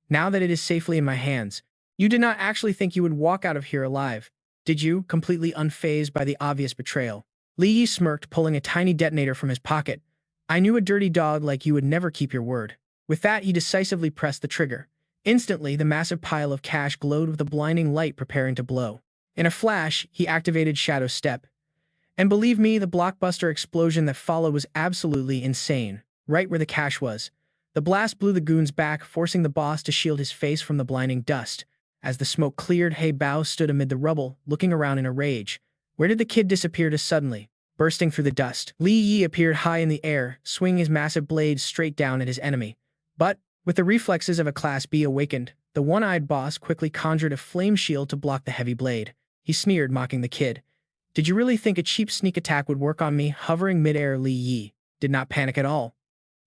Now that it is safely in my hands, you did not actually think you would walk out of here alive, did you?" Completely unfazed by the obvious betrayal, Li Yi smirked, pulling a tiny detonator from his pocket. "I knew a dirty dog like you would never keep your word." With that, he decisively pressed the trigger. Instantly, the massive pile of cash glowed with a blinding light, preparing to blow. In a flash, he activated Shadow Step. And believe me, the blockbuster explosion that followed was absolutely insane. Right where the cache was. The blast blew the goons back, forcing the boss to shield his face from the blinding dust. As the smoke cleared, Hei Bao stood amid the rubble, looking around in a rage. Where did the kid disappear to suddenly? Bursting through the dust, Li Yi appeared high in the air, swinging his massive blade straight down at his enemy. But, with the reflexes of a Class B awakened, the one-eyed boss quickly conjured a flame shield to block the heavy blade. He sneered, mocking the kid. Did you really think a cheap sneak attack would work on me? Hovering mid-air, Li Yi did not panic at all.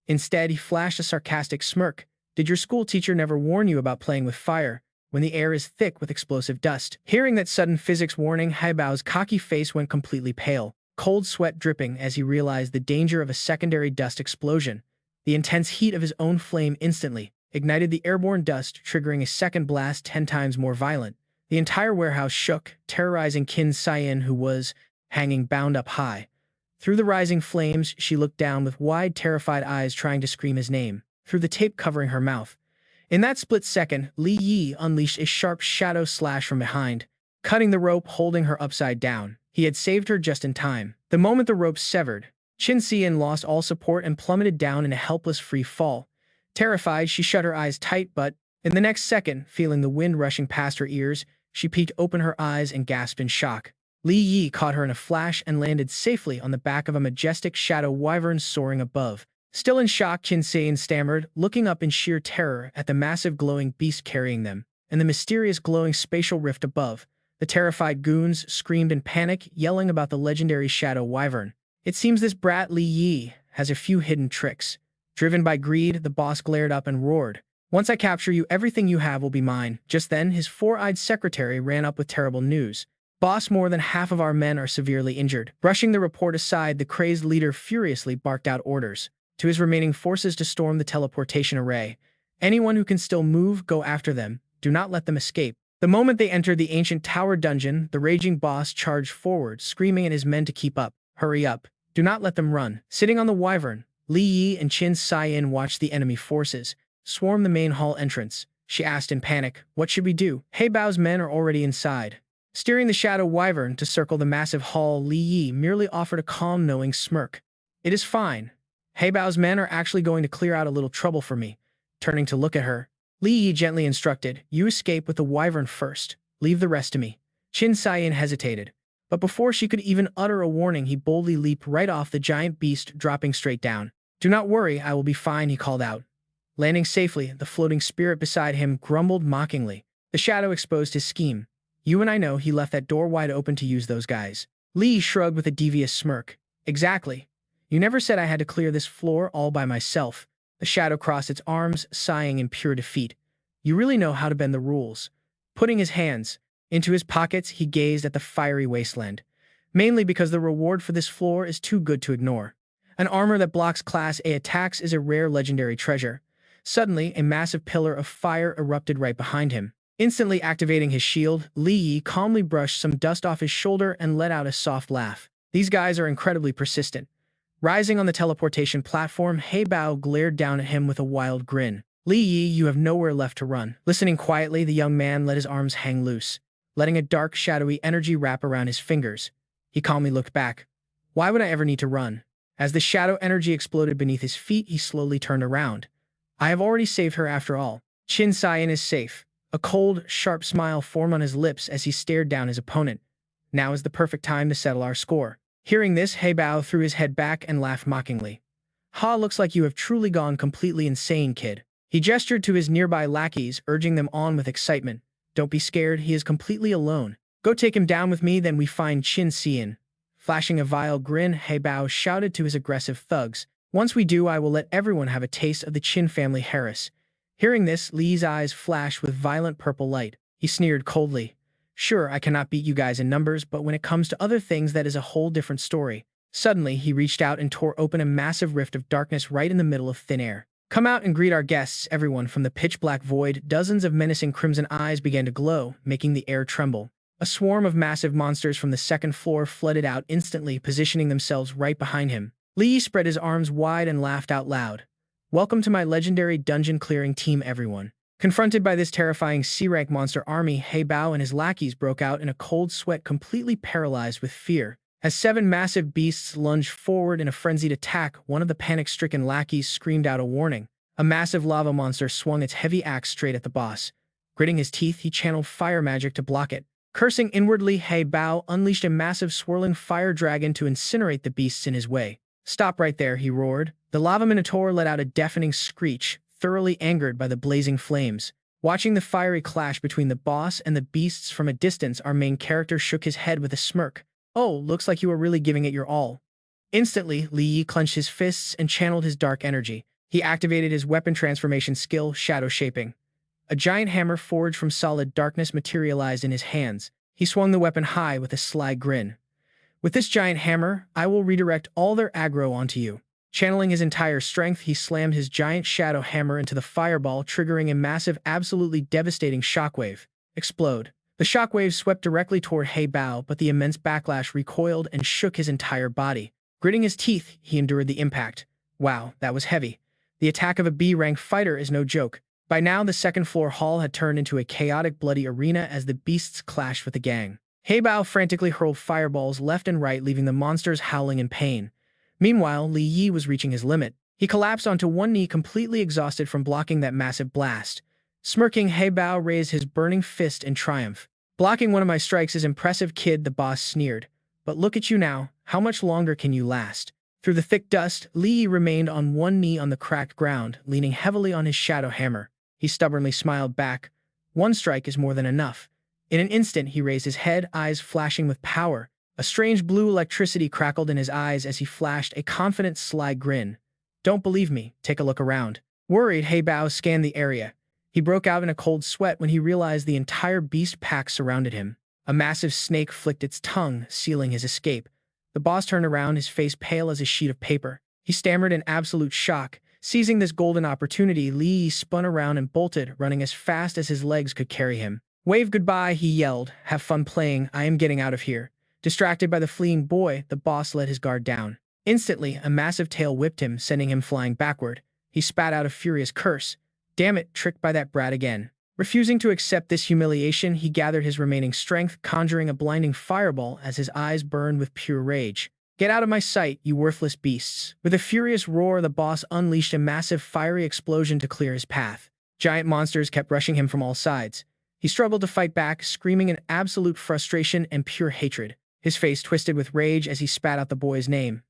Instead, he flashed a sarcastic smirk. Did your school teacher never warn you about playing with fire when the air is thick with explosive dust? Hearing that sudden physics warning, Hei Bao's cocky face went completely pale, cold sweat dripping as he realized the danger of a secondary dust explosion. The intense heat of his own flame instantly ignited the airborne dust, triggering a second blast 10 times more violent. The entire warehouse shook, terrorizing Qing Tian, who was hanging bound up high. Through the rising flames, she looked down with wide, terrified eyes trying to scream his name, through the tape covering her mouth. In that split second, Li Yi unleashed a sharp shadow slash from behind, cutting the rope holding her upside down. He had saved her just in time. The moment the rope severed, Qing Tian lost all support and plummeted down in a helpless free fall. Terrified, she shut her eyes tight, but in the next second, feeling the wind rushing past her ears, she peeked open her eyes and gasped in shock. Li Yi caught her in a flash and landed safely on the back of a majestic shadow wyvern soaring above. Still in shock, Qing Tian stammered, looking up in sheer terror at the massive glowing beast carrying them, and the mysterious glowing spatial rift above. The terrified goons screamed in panic, yelling about the legendary shadow wyvern. It seems this brat Li Yi has a few hidden tricks. Driven by greed, the boss glared up and roared. Once I capture you, everything you have will be mine. Just then, his four-eyed secretary ran up with terrible news. Boss, more than half of our men are severely injured. Brushing the report aside, the crazed leader furiously barked out orders to his remaining forces to storm the teleportation array. Anyone who can still move, go after them. Do not let them escape. The moment they entered the ancient tower dungeon, the raging boss charged forward, screaming at his men to keep up. Hurry up. Do not let them run. Sitting on the wyvern, Li Yi and Qing Tian watched the enemy forces swarm the main hall entrance. She asked in panic, what should we do? Hei Bao's men are already inside. Steering the shadow wyvern to circle the massive hall, Li Yi merely offered a calm, knowing smirk. It is fine. Hei Bao's men are actually going to clear out a little trouble for me. Turning to look at her, Li Yi gently instructed, you escape with the wyvern first. Leave the rest to me. Qing Tian hesitated, but before she could even utter a warning, he boldly leaped right off the giant beast, dropping straight down. Do not worry, I will be fine, he called out. Landing safely, the floating spirit beside him grumbled mockingly. The shadow exposed his scheme. You and I know he left that door wide open to use those guys. Li shrugged with a devious smirk. Exactly. You never said I had to clear this floor all by myself. The shadow crossed its arms, sighing in pure defeat. You really know how to bend the rules. Putting his hands into his pockets, he gazed at the fiery wasteland. Mainly because the reward for this floor is too good to ignore. An armor that blocks Class A attacks is a rare legendary treasure. Suddenly, a massive pillar of fire erupted right behind him. Instantly activating his shield, Li Yi calmly brushed some dust off his shoulder and let out a soft laugh. These guys are incredibly persistent. Rising on the teleportation platform, Hei Bao glared down at him with a wild grin. Li Yi, you have nowhere left to run. Listening quietly, the young man let his arms hang loose, letting a dark, shadowy energy wrap around his fingers. He calmly looked back. Why would I ever need to run? As the shadow energy exploded beneath his feet, he slowly turned around. I have already saved her after all. Qing Tian is safe. A cold, sharp smile formed on his lips as he stared down his opponent. Now is the perfect time to settle our score. Hearing this, Hei Bao threw his head back and laughed mockingly. Ha, looks like you have truly gone completely insane, kid. He gestured to his nearby lackeys, urging them on with excitement. Don't be scared, he is completely alone. Go take him down with me, then we find Qing Tian. Flashing a vile grin, Hei Bao shouted to his aggressive thugs. Once we do, I will let everyone have a taste of the Qin family heiress. Hearing this, Li's eyes flashed with violent purple light. He sneered coldly. Sure, I cannot beat you guys in numbers, but when it comes to other things, that is a whole different story. Suddenly, he reached out and tore open a massive rift of darkness right in the middle of thin air. Come out and greet our guests, everyone. From the pitch-black void, dozens of menacing crimson eyes began to glow, making the air tremble. A swarm of massive monsters from the second floor flooded out instantly, positioning themselves right behind him. Li spread his arms wide and laughed out loud. Welcome to my legendary dungeon clearing team, everyone. Confronted by this terrifying C-rank monster army, He Bao and his lackeys broke out in a cold sweat, completely paralyzed with fear. As 7 massive beasts lunged forward in a frenzied attack, one of the panic-stricken lackeys screamed out a warning. A massive lava monster swung its heavy axe straight at the boss. Gritting his teeth, he channeled fire magic to block it. Cursing inwardly, He Bao unleashed a massive swirling fire dragon to incinerate the beasts in his way. "Stop right there," he roared. The lava minotaur let out a deafening screech, thoroughly angered by the blazing flames. Watching the fiery clash between the boss and the beasts from a distance, our main character shook his head with a smirk. "Oh, looks like you are really giving it your all." Instantly, Li Yi clenched his fists and channeled his dark energy. He activated his weapon transformation skill, shadow shaping. A giant hammer forged from solid darkness materialized in his hands. He swung the weapon high with a sly grin. "With this giant hammer, I will redirect all their aggro onto you." Channeling his entire strength, he slammed his giant shadow hammer into the fireball, triggering a massive, absolutely devastating shockwave. Explode. The shockwave swept directly toward He Bao, but the immense backlash recoiled and shook his entire body. Gritting his teeth, he endured the impact. Wow, that was heavy. The attack of a B-rank fighter is no joke. By now, the second-floor hall had turned into a chaotic, bloody arena as the beasts clashed with the gang. He Bao frantically hurled fireballs left and right, leaving the monsters howling in pain. Meanwhile, Li Yi was reaching his limit. He collapsed onto one knee, completely exhausted from blocking that massive blast. Smirking, He Bao raised his burning fist in triumph. "Blocking one of my strikes is impressive, kid," the boss sneered. "But look at you now. How much longer can you last?" Through the thick dust, Li Yi remained on one knee on the cracked ground, leaning heavily on his shadow hammer. He stubbornly smiled back. "One strike is more than enough." In an instant, he raised his head, eyes flashing with power. A strange blue electricity crackled in his eyes as he flashed a confident, sly grin. "Don't believe me? Take a look around." Worried, He Bao scanned the area. He broke out in a cold sweat when he realized the entire beast pack surrounded him. A massive snake flicked its tongue, sealing his escape. The boss turned around, his face pale as a sheet of paper. He stammered in absolute shock. Seizing this golden opportunity, Li Yi spun around and bolted, running as fast as his legs could carry him. "Wave goodbye," he yelled. "Have fun playing. I am getting out of here." Distracted by the fleeing boy, the boss let his guard down. Instantly, a massive tail whipped him, sending him flying backward. He spat out a furious curse. Damn it, tricked by that brat again. Refusing to accept this humiliation, he gathered his remaining strength, conjuring a blinding fireball as his eyes burned with pure rage. "Get out of my sight, you worthless beasts." With a furious roar, the boss unleashed a massive fiery explosion to clear his path. Giant monsters kept rushing him from all sides. He struggled to fight back, screaming in absolute frustration and pure hatred. His face twisted with rage as he spat out the boy's name.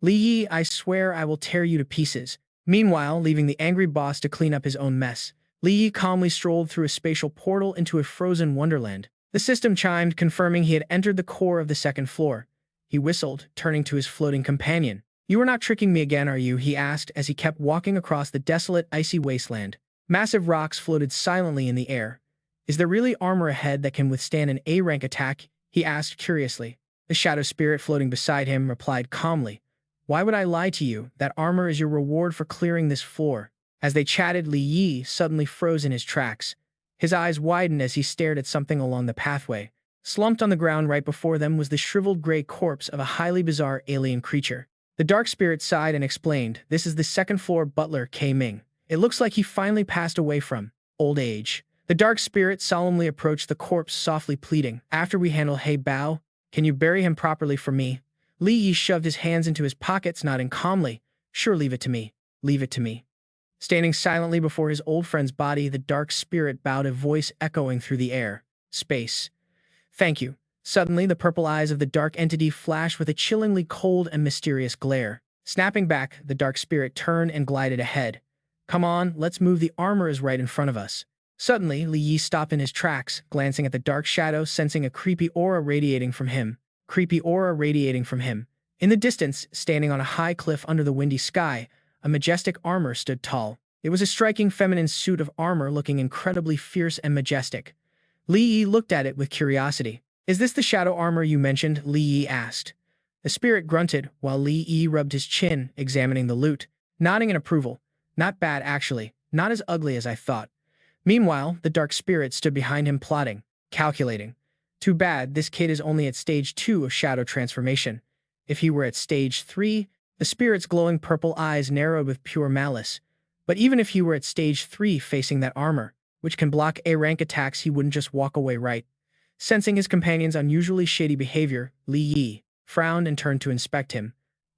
"Li Yi, I swear I will tear you to pieces." Meanwhile, leaving the angry boss to clean up his own mess, Li Yi calmly strolled through a spatial portal into a frozen wonderland. The system chimed, confirming he had entered the core of the second floor. He whistled, turning to his floating companion. "You are not tricking me again, are you?" he asked as he kept walking across the desolate, icy wasteland. Massive rocks floated silently in the air. "Is there really armor ahead that can withstand an A-rank attack?" he asked curiously. The shadow spirit floating beside him replied calmly. "Why would I lie to you? That armor is your reward for clearing this floor." As they chatted, Li Yi suddenly froze in his tracks. His eyes widened as he stared at something along the pathway. Slumped on the ground right before them was the shriveled gray corpse of a highly bizarre alien creature. The dark spirit sighed and explained, "This is the second-floor butler, K Ming. It looks like he finally passed away from old age." The dark spirit solemnly approached the corpse, softly pleading, "After we handle He Bao, can you bury him properly for me?" Li Yi shoved his hands into his pockets, nodding calmly. "Sure, leave it to me. Leave it to me." Standing silently before his old friend's body, the dark spirit bowed, a voice echoing through the air. "Space. Thank you." Suddenly, the purple eyes of the dark entity flashed with a chillingly cold and mysterious glare. Snapping back, the dark spirit turned and glided ahead. "Come on, let's move. The armor is right in front of us." Suddenly, Li Yi stopped in his tracks, glancing at the dark shadow, sensing a creepy aura radiating from him. Creepy aura radiating from him. In the distance, standing on a high cliff under the windy sky, a majestic armor stood tall. It was a striking feminine suit of armor, looking incredibly fierce and majestic. Li Yi looked at it with curiosity. "Is this the shadow armor you mentioned?" Li Yi asked. The spirit grunted, while Li Yi rubbed his chin, examining the loot, nodding in approval. "Not bad, actually. Not as ugly as I thought." Meanwhile, the dark spirit stood behind him, plotting, calculating. Too bad, this kid is only at stage 2 of shadow transformation. If he were at stage 3, the spirit's glowing purple eyes narrowed with pure malice. But even if he were at stage 3 facing that armor, which can block A-rank attacks. He wouldn't just walk away, right? Sensing his companion's unusually shady behavior, Li Yi frowned and turned to inspect him.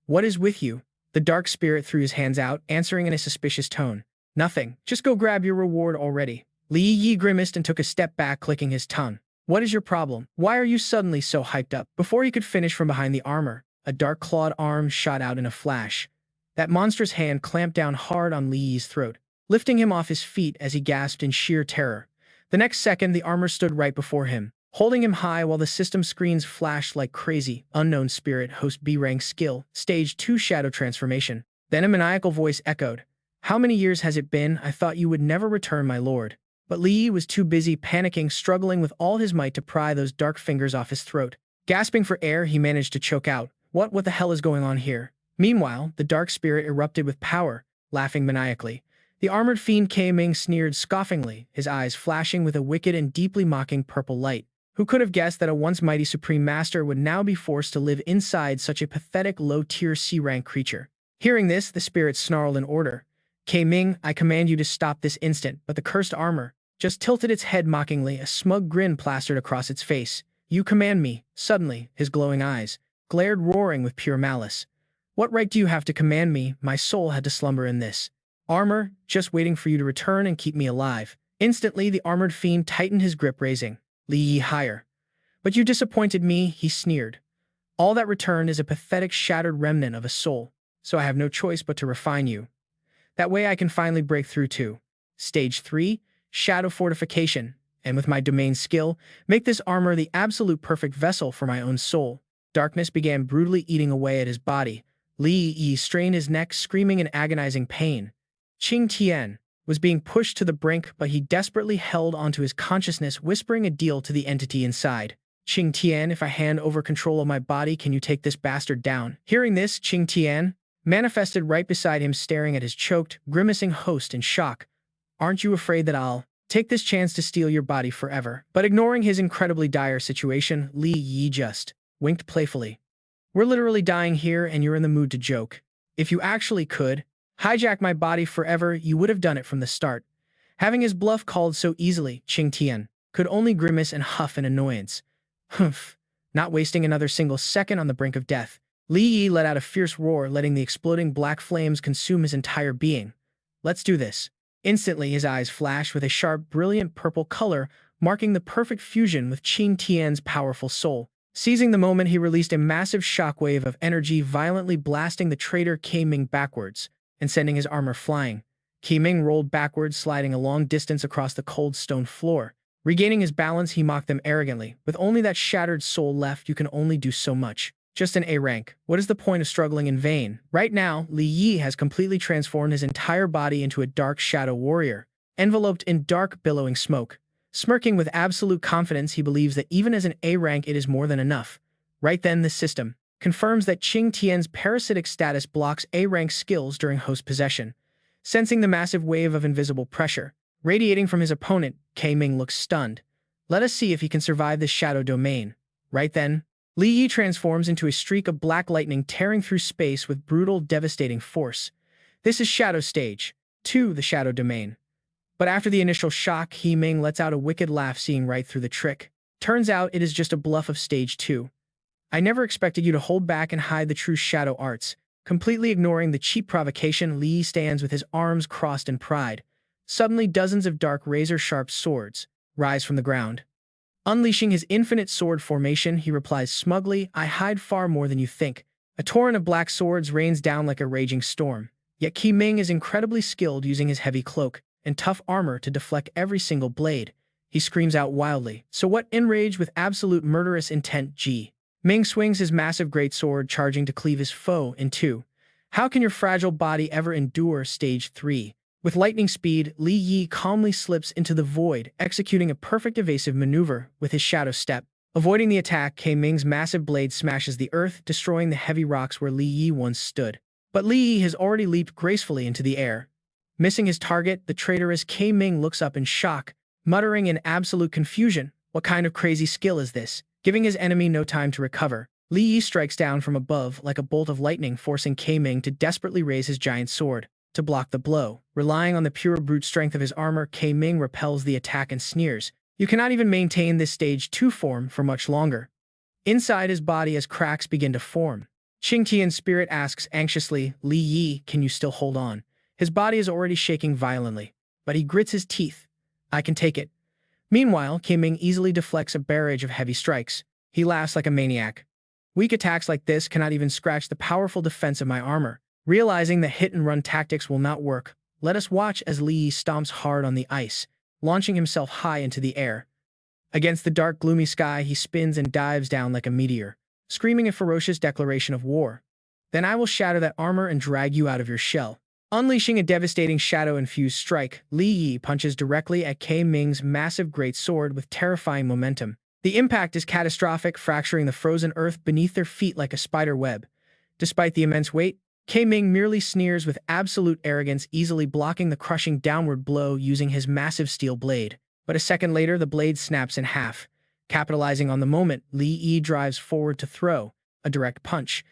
"What is with you?" The dark spirit threw his hands out, answering in a suspicious tone. "Nothing. Just go grab your reward already." Li Yi grimaced and took a step back, clicking his tongue. "What is your problem? Why are you suddenly so hyped up?" Before he could finish, from behind the armor, a dark clawed arm shot out in a flash. That monstrous hand clamped down hard on Li Yi's throat, lifting him off his feet as he gasped in sheer terror. The next second, the armor stood right before him, holding him high while the system screens flashed like crazy. "Unknown spirit, host B-rank skill, stage 2 shadow transformation." Then a maniacal voice echoed. "How many years has it been? I thought you would never return, my lord." But Li Yi was too busy panicking, struggling with all his might to pry those dark fingers off his throat. Gasping for air, he managed to choke out, What the hell is going on here?" Meanwhile, the dark spirit erupted with power, laughing maniacally. The armored fiend Ming sneered scoffingly, his eyes flashing with a wicked and deeply mocking purple light. Who could have guessed that a once mighty supreme master would now be forced to live inside such a pathetic low-tier C-rank creature? Hearing this, the spirit snarled in order. Ming, I command you to stop this instant." But the cursed armor just tilted its head mockingly, a smug grin plastered across its face. "You command me?" Suddenly, his glowing eyes glared, roaring with pure malice. "What right do you have to command me? My soul had to slumber in this armor, just waiting for you to return and keep me alive." Instantly, the armored fiend tightened his grip, raising Li Yi higher. "But you disappointed me," he sneered. "All that returned is a pathetic, shattered remnant of a soul, so I have no choice but to refine you. That way I can finally break through to Stage 3, Shadow Fortification, and with my domain skill, make this armor the absolute perfect vessel for my own soul." Darkness began brutally eating away at his body. Li Yi strained his neck, screaming in agonizing pain. Qing Tian was being pushed to the brink, but he desperately held onto his consciousness, whispering a deal to the entity inside. "Qing Tian, if I hand over control of my body, can you take this bastard down?" Hearing this, Qing Tian manifested right beside him, staring at his choked, grimacing host in shock. "Aren't you afraid that I'll take this chance to steal your body forever?" But ignoring his incredibly dire situation, Li Yi just winked playfully. "We're literally dying here, and you're in the mood to joke. If you actually could hijack my body forever, you would have done it from the start." Having his bluff called so easily, Qing Tian could only grimace and huff in annoyance. Humph. Not wasting another single second on the brink of death, Li Yi let out a fierce roar, letting the exploding black flames consume his entire being. "Let's do this." Instantly, his eyes flashed with a sharp, brilliant purple color, marking the perfect fusion with Qing Tian's powerful soul. Seizing the moment, he released a massive shockwave of energy, violently blasting the traitor Ming backwards and sending his armor flying. Ming rolled backwards, sliding a long distance across the cold stone floor. Regaining his balance, he mocked them arrogantly. "With only that shattered soul left, you can only do so much. Just an A rank. What is the point of struggling in vain?" Right now, Li Yi has completely transformed his entire body into a dark shadow warrior, enveloped in dark, billowing smoke. Smirking with absolute confidence, he believes that even as an A rank, it is more than enough. Right then, the system confirms that Qing Tian's parasitic status blocks A rank skills during host possession. Sensing the massive wave of invisible pressure radiating from his opponent, Ming looks stunned. Let us see if he can survive this shadow domain. Right then, Li Yi transforms into a streak of black lightning, tearing through space with brutal, devastating force. This is Shadow Stage 2, the Shadow Domain. But after the initial shock, Ming lets out a wicked laugh, seeing right through the trick. Turns out it is just a bluff of Stage 2. "I never expected you to hold back and hide the true shadow arts." Completely ignoring the cheap provocation, Li Yi stands with his arms crossed in pride. Suddenly, dozens of dark, razor-sharp swords rise from the ground. Unleashing his infinite sword formation, he replies smugly, "I hide far more than you think." A torrent of black swords rains down like a raging storm. Yet Ming is incredibly skilled, using his heavy cloak and tough armor to deflect every single blade. He screams out wildly. So what? Enraged with absolute murderous intent, Ming swings his massive greatsword, charging to cleave his foe in two. How can your fragile body ever endure Stage 3? With lightning speed, Li Yi calmly slips into the void, executing a perfect evasive maneuver with his shadow step. Avoiding the attack, Ming's massive blade smashes the earth, destroying the heavy rocks where Li Yi once stood. But Li Yi has already leaped gracefully into the air. Missing his target, the traitorous Ming looks up in shock, muttering in absolute confusion, "What kind of crazy skill is this?" Giving his enemy no time to recover, Li Yi strikes down from above like a bolt of lightning, forcing Ming to desperately raise his giant sword. to block the blow. Relying on the pure brute strength of his armor, Qing repels the attack and sneers. You cannot even maintain this stage 2 form for much longer. Inside his body as cracks begin to form. Qing Tian's spirit asks anxiously, Li Yi, can you still hold on? His body is already shaking violently, but he grits his teeth. I can take it. Meanwhile, Qing easily deflects a barrage of heavy strikes. He laughs like a maniac. Weak attacks like this cannot even scratch the powerful defense of my armor. Realizing that hit-and-run tactics will not work, let us watch as Li Yi stomps hard on the ice, launching himself high into the air. Against the dark, gloomy sky, he spins and dives down like a meteor, screaming a ferocious declaration of war. Then I will shatter that armor and drag you out of your shell. Unleashing a devastating shadow-infused strike, Li Yi punches directly at Qing's massive great sword with terrifying momentum. The impact is catastrophic, fracturing the frozen earth beneath their feet like a spider web. Despite the immense weight, Qing merely sneers with absolute arrogance, easily blocking the crushing downward blow using his massive steel blade. But a second later, the blade snaps in half. Capitalizing on the moment, Li Yi drives forward to throw a direct punch.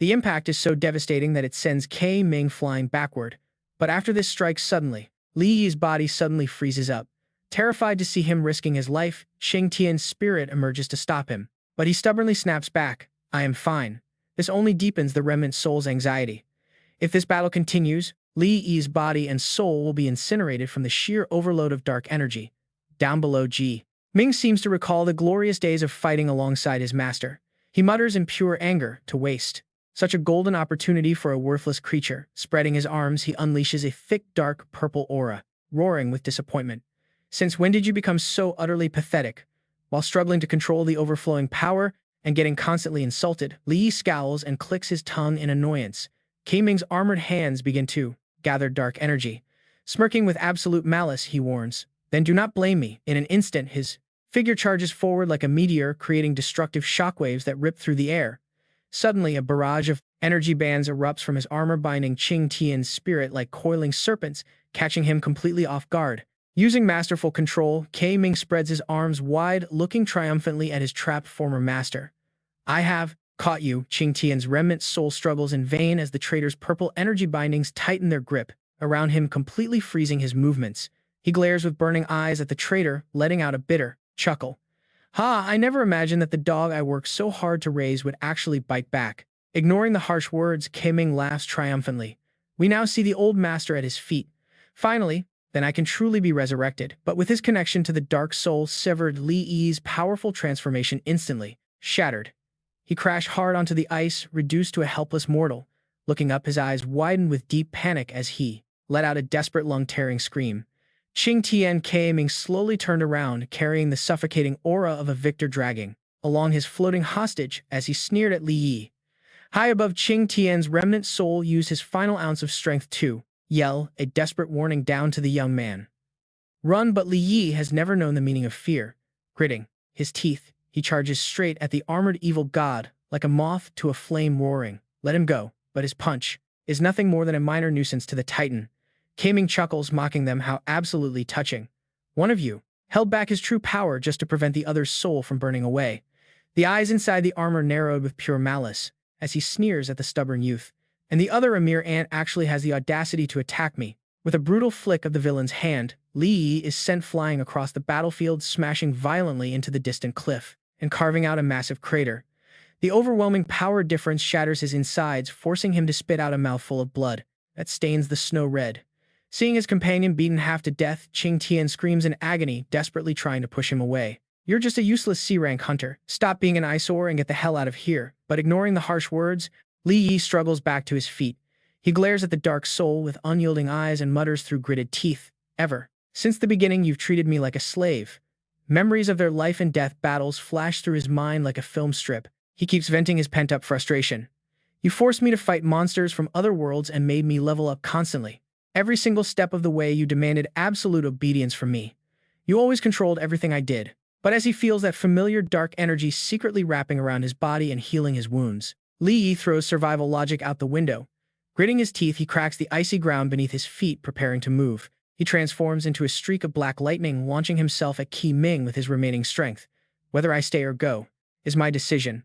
The impact is so devastating that it sends Qing flying backward. But after this strike suddenly, Li Yi's body suddenly freezes up. Terrified to see him risking his life, Qing Tian's spirit emerges to stop him. But he stubbornly snaps back. I am fine. This only deepens the remnant soul's anxiety. If this battle continues, Li Yi's body and soul will be incinerated from the sheer overload of dark energy. Down below, Ming seems to recall the glorious days of fighting alongside his master. He mutters in pure anger, to waste such a golden opportunity for a worthless creature. Spreading his arms, he unleashes a thick, dark, purple aura, roaring with disappointment. Since when did you become so utterly pathetic? While struggling to control the overflowing power and getting constantly insulted, Li Yi scowls and clicks his tongue in annoyance. Qing's armored hands begin to gather dark energy. Smirking with absolute malice, he warns, then do not blame me. In an instant, his figure charges forward like a meteor, creating destructive shockwaves that rip through the air. Suddenly, a barrage of energy bands erupts from his armor, binding Qing Tian's spirit like coiling serpents, catching him completely off guard. Using masterful control, Qing spreads his arms wide, looking triumphantly at his trapped former master. I have caught you. Qing Tian's remnant soul struggles in vain as the traitor's purple energy bindings tighten their grip around him, completely freezing his movements. He glares with burning eyes at the traitor, letting out a bitter chuckle. Ha, I never imagined that the dog I worked so hard to raise would actually bite back. Ignoring the harsh words, Qing laughs triumphantly. We now see the old master at his feet. Finally, then I can truly be resurrected. But with his connection to the dark soul severed, Li Yi's powerful transformation instantly shattered. He crashed hard onto the ice, reduced to a helpless mortal. Looking up, his eyes widened with deep panic as he let out a desperate lung-tearing scream. Qing Tian Qing slowly turned around, carrying the suffocating aura of a victor dragging along his floating hostage as he sneered at Li Yi. High above, Qing Tian's remnant soul used his final ounce of strength to yell a desperate warning down to the young man. Run, but Li Yi has never known the meaning of fear. Gritting his teeth, he charges straight at the armored evil god, like a moth to a flame roaring. Let him go, but his punch is nothing more than a minor nuisance to the Titan. Qing chuckles, mocking them. How absolutely touching. One of you held back his true power just to prevent the other's soul from burning away. The eyes inside the armor narrowed with pure malice as he sneers at the stubborn youth. And the other, a mere ant, actually has the audacity to attack me. With a brutal flick of the villain's hand, Li Yi is sent flying across the battlefield, smashing violently into the distant cliff and carving out a massive crater. The overwhelming power difference shatters his insides, forcing him to spit out a mouthful of blood that stains the snow red. Seeing his companion beaten half to death, Qing Tian screams in agony, desperately trying to push him away. You're just a useless C-rank hunter. Stop being an eyesore and get the hell out of here. But ignoring the harsh words, Li Yi struggles back to his feet. He glares at the dark soul with unyielding eyes and mutters through gritted teeth. Ever since the beginning, you've treated me like a slave. Memories of their life and death battles flash through his mind like a film strip. He keeps venting his pent-up frustration. You forced me to fight monsters from other worlds and made me level up constantly. Every single step of the way, you demanded absolute obedience from me. You always controlled everything I did. But as he feels that familiar dark energy secretly wrapping around his body and healing his wounds, Li Yi throws survival logic out the window. Gritting his teeth, he cracks the icy ground beneath his feet, preparing to move. He transforms into a streak of black lightning, launching himself at Qing with his remaining strength. Whether I stay or go is my decision.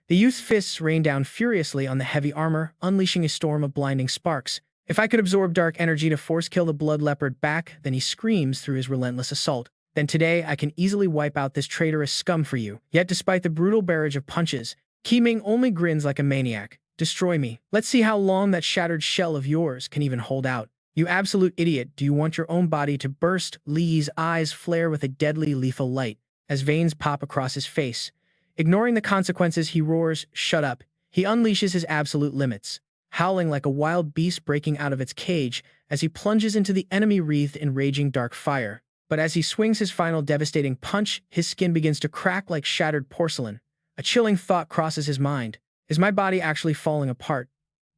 The youth's fists rain down furiously on the heavy armor, unleashing a storm of blinding sparks If I could absorb dark energy to force kill the blood leopard back, then he screams through his relentless assault. Then today, I can easily wipe out this traitorous scum for you. Yet despite the brutal barrage of punches, Qiming only grins like a maniac. Destroy me. Let's see how long that shattered shell of yours can even hold out. You absolute idiot, do you want your own body to burst? Li Yi's eyes flare with a deadly lethal light as veins pop across his face. Ignoring the consequences, he roars, shut up. He unleashes his absolute limits, howling like a wild beast breaking out of its cage as he plunges into the enemy wreathed in raging dark fire. But as he swings his final devastating punch, his skin begins to crack like shattered porcelain. A chilling thought crosses his mind. Is my body actually falling apart?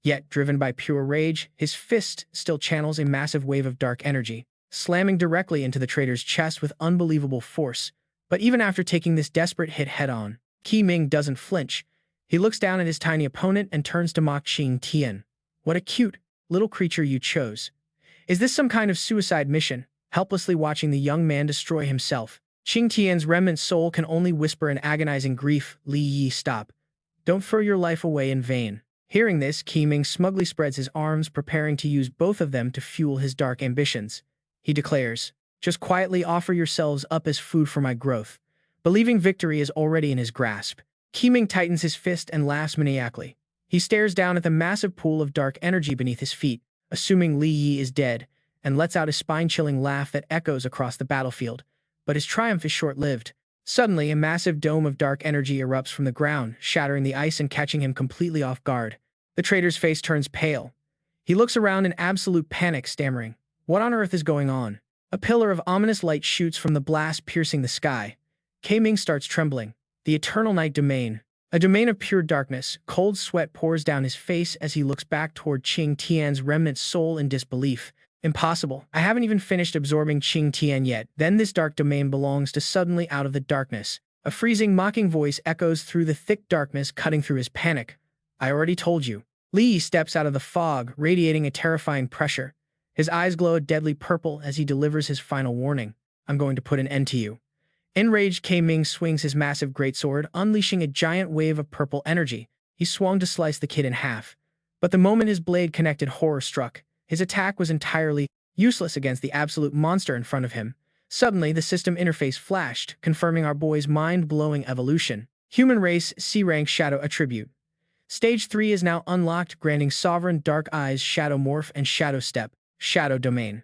Yet, driven by pure rage, his fist still channels a massive wave of dark energy, slamming directly into the traitor's chest with unbelievable force. But even after taking this desperate hit head-on, Qiming doesn't flinch. He looks down at his tiny opponent and turns to mock Qing Tian. What a cute, little creature you chose. Is this some kind of suicide mission? Helplessly watching the young man destroy himself, Qing Tian's remnant soul can only whisper in agonizing grief, Li Yi, stop. Don't throw your life away in vain. Hearing this, Qiming smugly spreads his arms, preparing to use both of them to fuel his dark ambitions. He declares, just quietly offer yourselves up as food for my growth. Believing victory is already in his grasp, Qiming tightens his fist and laughs maniacally. He stares down at the massive pool of dark energy beneath his feet, assuming Li Yi is dead, and lets out a spine-chilling laugh that echoes across the battlefield. But his triumph is short-lived. Suddenly, a massive dome of dark energy erupts from the ground, shattering the ice and catching him completely off guard. The traitor's face turns pale. He looks around in absolute panic, stammering, what on earth is going on? A pillar of ominous light shoots from the blast, piercing the sky. Qiming starts trembling. The eternal night domain. A domain of pure darkness. Cold sweat pours down his face as he looks back toward Qing Tian's remnant soul in disbelief. Impossible. I haven't even finished absorbing Qing Tian yet. Then this dark domain belongs to suddenly out of the darkness. A freezing, mocking voice echoes through the thick darkness, cutting through his panic. I already told you. Li steps out of the fog, radiating a terrifying pressure. His eyes glow a deadly purple as he delivers his final warning. I'm going to put an end to you. Enraged, Qiming swings his massive greatsword, unleashing a giant wave of purple energy. He swung to slice the kid in half. But the moment his blade connected, horror struck. His attack was entirely useless against the absolute monster in front of him. Suddenly, the system interface flashed, confirming our boy's mind-blowing evolution. Human race, C-rank shadow attribute. Stage 3 is now unlocked, granting sovereign dark eyes, shadow morph, and shadow step, shadow domain.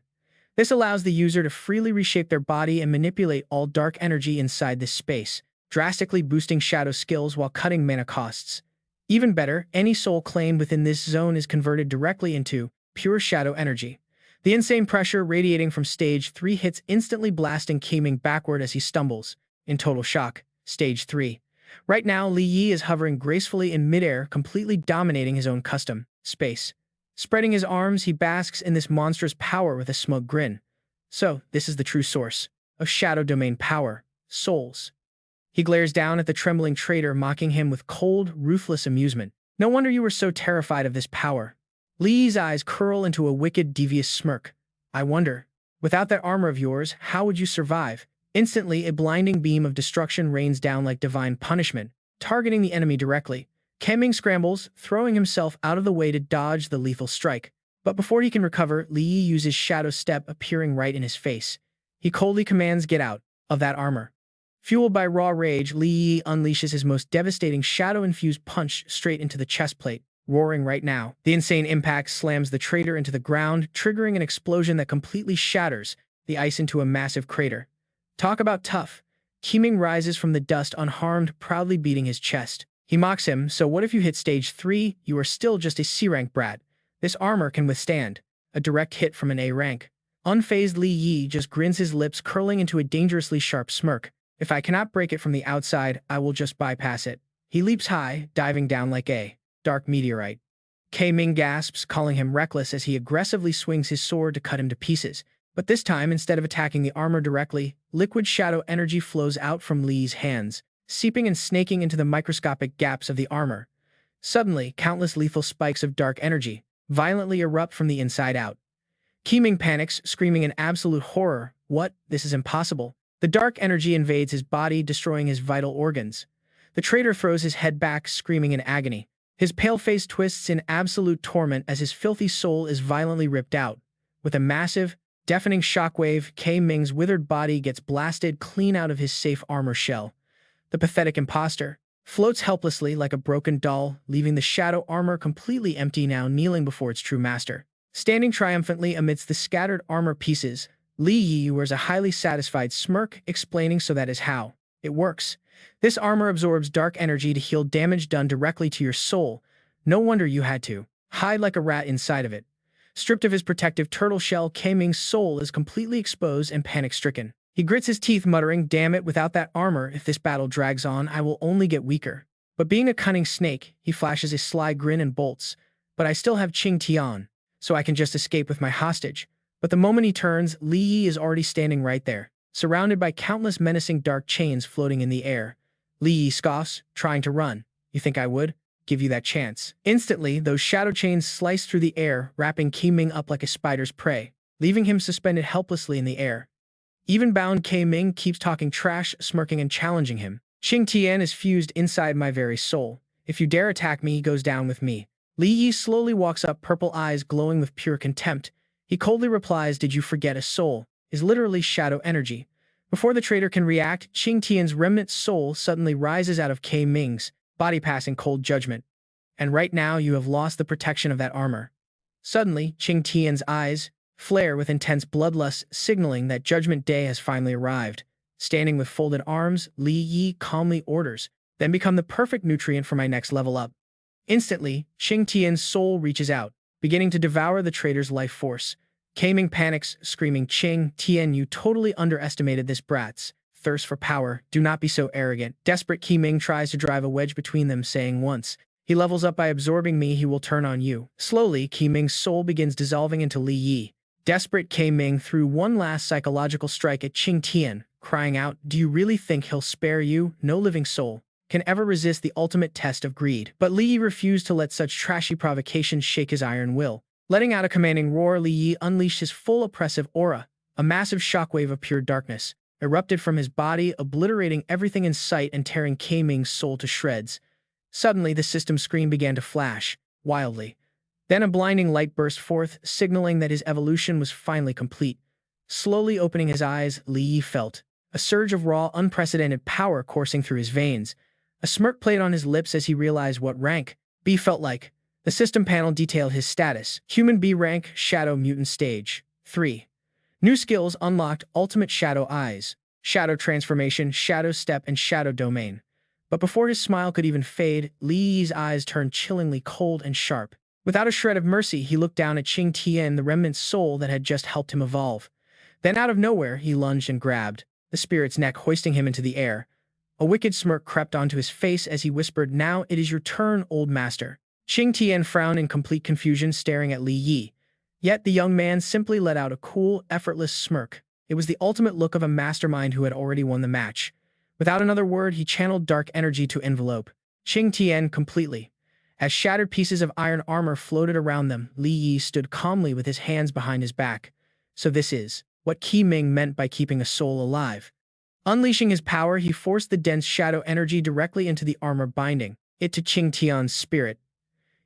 This allows the user to freely reshape their body and manipulate all dark energy inside this space, drastically boosting shadow skills while cutting mana costs. Even better, any soul claimed within this zone is converted directly into pure shadow energy. The insane pressure radiating from Stage 3 hits, instantly blasting Qiming backward as he stumbles, in total shock. Stage 3. Right now, Li Yi is hovering gracefully in midair, completely dominating his own custom space. Spreading his arms, he basks in this monstrous power with a smug grin. So, this is the true source of shadow domain power, souls. He glares down at the trembling traitor, mocking him with cold, ruthless amusement. No wonder you were so terrified of this power. Li's eyes curl into a wicked, devious smirk. I wonder, without that armor of yours, how would you survive? Instantly, a blinding beam of destruction rains down like divine punishment, targeting the enemy directly. Qiming scrambles, throwing himself out of the way to dodge the lethal strike. But before he can recover, Li Yi uses shadow step, appearing right in his face. He coldly commands, get out of that armor. Fueled by raw rage, Li Yi unleashes his most devastating shadow-infused punch straight into the chest plate. Roaring right now, the insane impact slams the traitor into the ground, triggering an explosion that completely shatters the ice into a massive crater. Talk about tough. Qiming rises from the dust unharmed, proudly beating his chest. He mocks him, so what if you hit Stage 3, you are still just a C-rank brat. This armor can withstand a direct hit from an A rank. Unfazed, Li Yi just grins, his lips curling into a dangerously sharp smirk. If I cannot break it from the outside, I will just bypass it. He leaps high, diving down like a dark meteorite. Qiming gasps, calling him reckless as he aggressively swings his sword to cut him to pieces. But this time, instead of attacking the armor directly, liquid shadow energy flows out from Li's hands, seeping and snaking into the microscopic gaps of the armor. Suddenly, countless lethal spikes of dark energy violently erupt from the inside out. Qiming panics, screaming in absolute horror. What? This is impossible. The dark energy invades his body, destroying his vital organs. The traitor throws his head back, screaming in agony. His pale face twists in absolute torment as his filthy soul is violently ripped out. With a massive, deafening shockwave, K. Ming's withered body gets blasted clean out of his safe armor shell. The pathetic imposter floats helplessly like a broken doll, leaving the shadow armor completely empty, now kneeling before its true master. Standing triumphantly amidst the scattered armor pieces, Li Yi wears a highly satisfied smirk, explaining so that is how it works. This armor absorbs dark energy to heal damage done directly to your soul. No wonder you had to hide like a rat inside of it. Stripped of his protective turtle shell, K. Ming's soul is completely exposed and panic-stricken. He grits his teeth, muttering, "Damn it, without that armor, if this battle drags on, I will only get weaker." But being a cunning snake, he flashes a sly grin and bolts. "But I still have Qing Tian, so I can just escape with my hostage." But the moment he turns, Li Yi is already standing right there, surrounded by countless menacing dark chains floating in the air. Li Yi scoffs, trying to run. "You think I would give you that chance?" Instantly, those shadow chains slice through the air, wrapping K. Ming up like a spider's prey, leaving him suspended helplessly in the air. Even bound, K. Ming keeps talking trash, smirking and challenging him. "Qing Tian is fused inside my very soul. If you dare attack me, he goes down with me." Li Yi slowly walks up, purple eyes glowing with pure contempt. He coldly replies, "Did you forget a soul is literally shadow energy?" Before the traitor can react, Qing Tian's remnant soul suddenly rises out of K. Ming's body, passing cold judgment. "And right now you have lost the protection of that armor." Suddenly, Qing Tian's eyes flare with intense bloodlust, signaling that Judgment Day has finally arrived. Standing with folded arms, Li Yi calmly orders, "Then become the perfect nutrient for my next level up." Instantly, Qing Tian's soul reaches out, beginning to devour the traitor's life force. K. Ming panics, screaming, "Qing Tian, you totally underestimated this brat's thirst for power. Do not be so arrogant." Desperate, K. Ming tries to drive a wedge between them, saying, "Once he levels up by absorbing me, he will turn on you." Slowly, K. Ming's soul begins dissolving into Li Yi. Desperate, K. Ming threw one last psychological strike at Qing Tian, crying out, "Do you really think he'll spare you? No living soul can ever resist the ultimate test of greed." But Li Yi refused to let such trashy provocations shake his iron will. Letting out a commanding roar, Li Yi unleashed his full oppressive aura. A massive shockwave of pure darkness erupted from his body, obliterating everything in sight and tearing K. Ming's soul to shreds. Suddenly, the system screen began to flash wildly. Then a blinding light burst forth, signaling that his evolution was finally complete. Slowly opening his eyes, Li Yi felt a surge of raw, unprecedented power coursing through his veins. A smirk played on his lips as he realized what rank B felt like. The system panel detailed his status: Human B rank, Shadow Mutant Stage 3. New skills unlocked: Ultimate Shadow Eyes, Shadow Transformation, Shadow Step, and Shadow Domain. But before his smile could even fade, Li Yi's eyes turned chillingly cold and sharp. Without a shred of mercy, he looked down at Qing Tian, the remnant soul that had just helped him evolve. Then out of nowhere, he lunged and grabbed the spirit's neck, hoisting him into the air. A wicked smirk crept onto his face as he whispered, "Now it is your turn, old master." Qing Tian frowned in complete confusion, staring at Li Yi. Yet the young man simply let out a cool, effortless smirk. It was the ultimate look of a mastermind who had already won the match. Without another word, he channeled dark energy to envelope Qing Tian completely. As shattered pieces of iron armor floated around them, Li Yi stood calmly with his hands behind his back. So this is what K. Ming meant by keeping a soul alive. Unleashing his power, he forced the dense shadow energy directly into the armor, binding it to Qing Tian's spirit.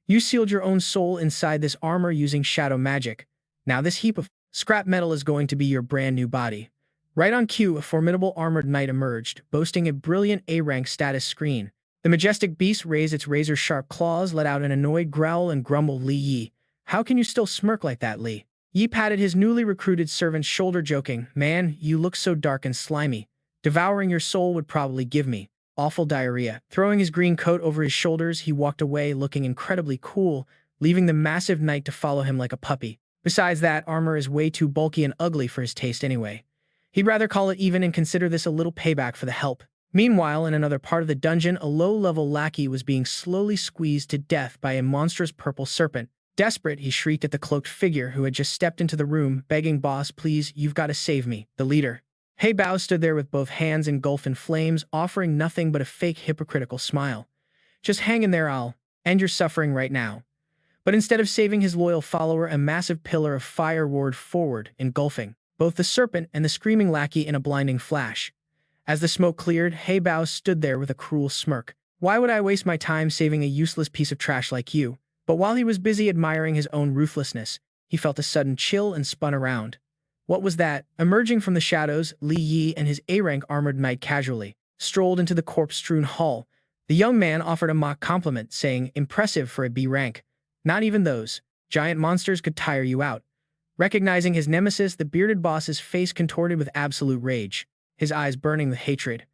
"You sealed your own soul inside this armor using shadow magic. Now this heap of scrap metal is going to be your brand new body." Right on cue, a formidable armored knight emerged, boasting a brilliant A-rank status screen. The majestic beast raised its razor-sharp claws, let out an annoyed growl, and grumbled, "Li Yi, how can you still smirk like that?" Li Yi patted his newly recruited servant's shoulder, joking, "Man, you look so dark and slimy. Devouring your soul would probably give me awful diarrhea." Throwing his green coat over his shoulders, he walked away, looking incredibly cool, leaving the massive knight to follow him like a puppy. Besides, that armor is way too bulky and ugly for his taste anyway. He'd rather call it even and consider this a little payback for the help. Meanwhile, in another part of the dungeon, a low-level lackey was being slowly squeezed to death by a monstrous purple serpent. Desperate, he shrieked at the cloaked figure who had just stepped into the room, begging, "Boss, please, you've got to save me." The leader, Hei Bao, stood there with both hands engulfed in flames, offering nothing but a fake hypocritical smile. "Just hang in there, I'll end your suffering right now." But instead of saving his loyal follower, a massive pillar of fire roared forward, engulfing both the serpent and the screaming lackey in a blinding flash. As the smoke cleared, Hei Bao stood there with a cruel smirk. Why would I waste my time saving a useless piece of trash like you? But while he was busy admiring his own ruthlessness, he felt a sudden chill and spun around. What was that? Emerging from the shadows, Li Yi and his A-rank armored knight casually strolled into the corpse-strewn hall. The young man offered a mock compliment, saying, "Impressive for a B rank. Not even those giant monsters could tire you out." Recognizing his nemesis, the bearded boss's face contorted with absolute rage, his eyes burning with hatred.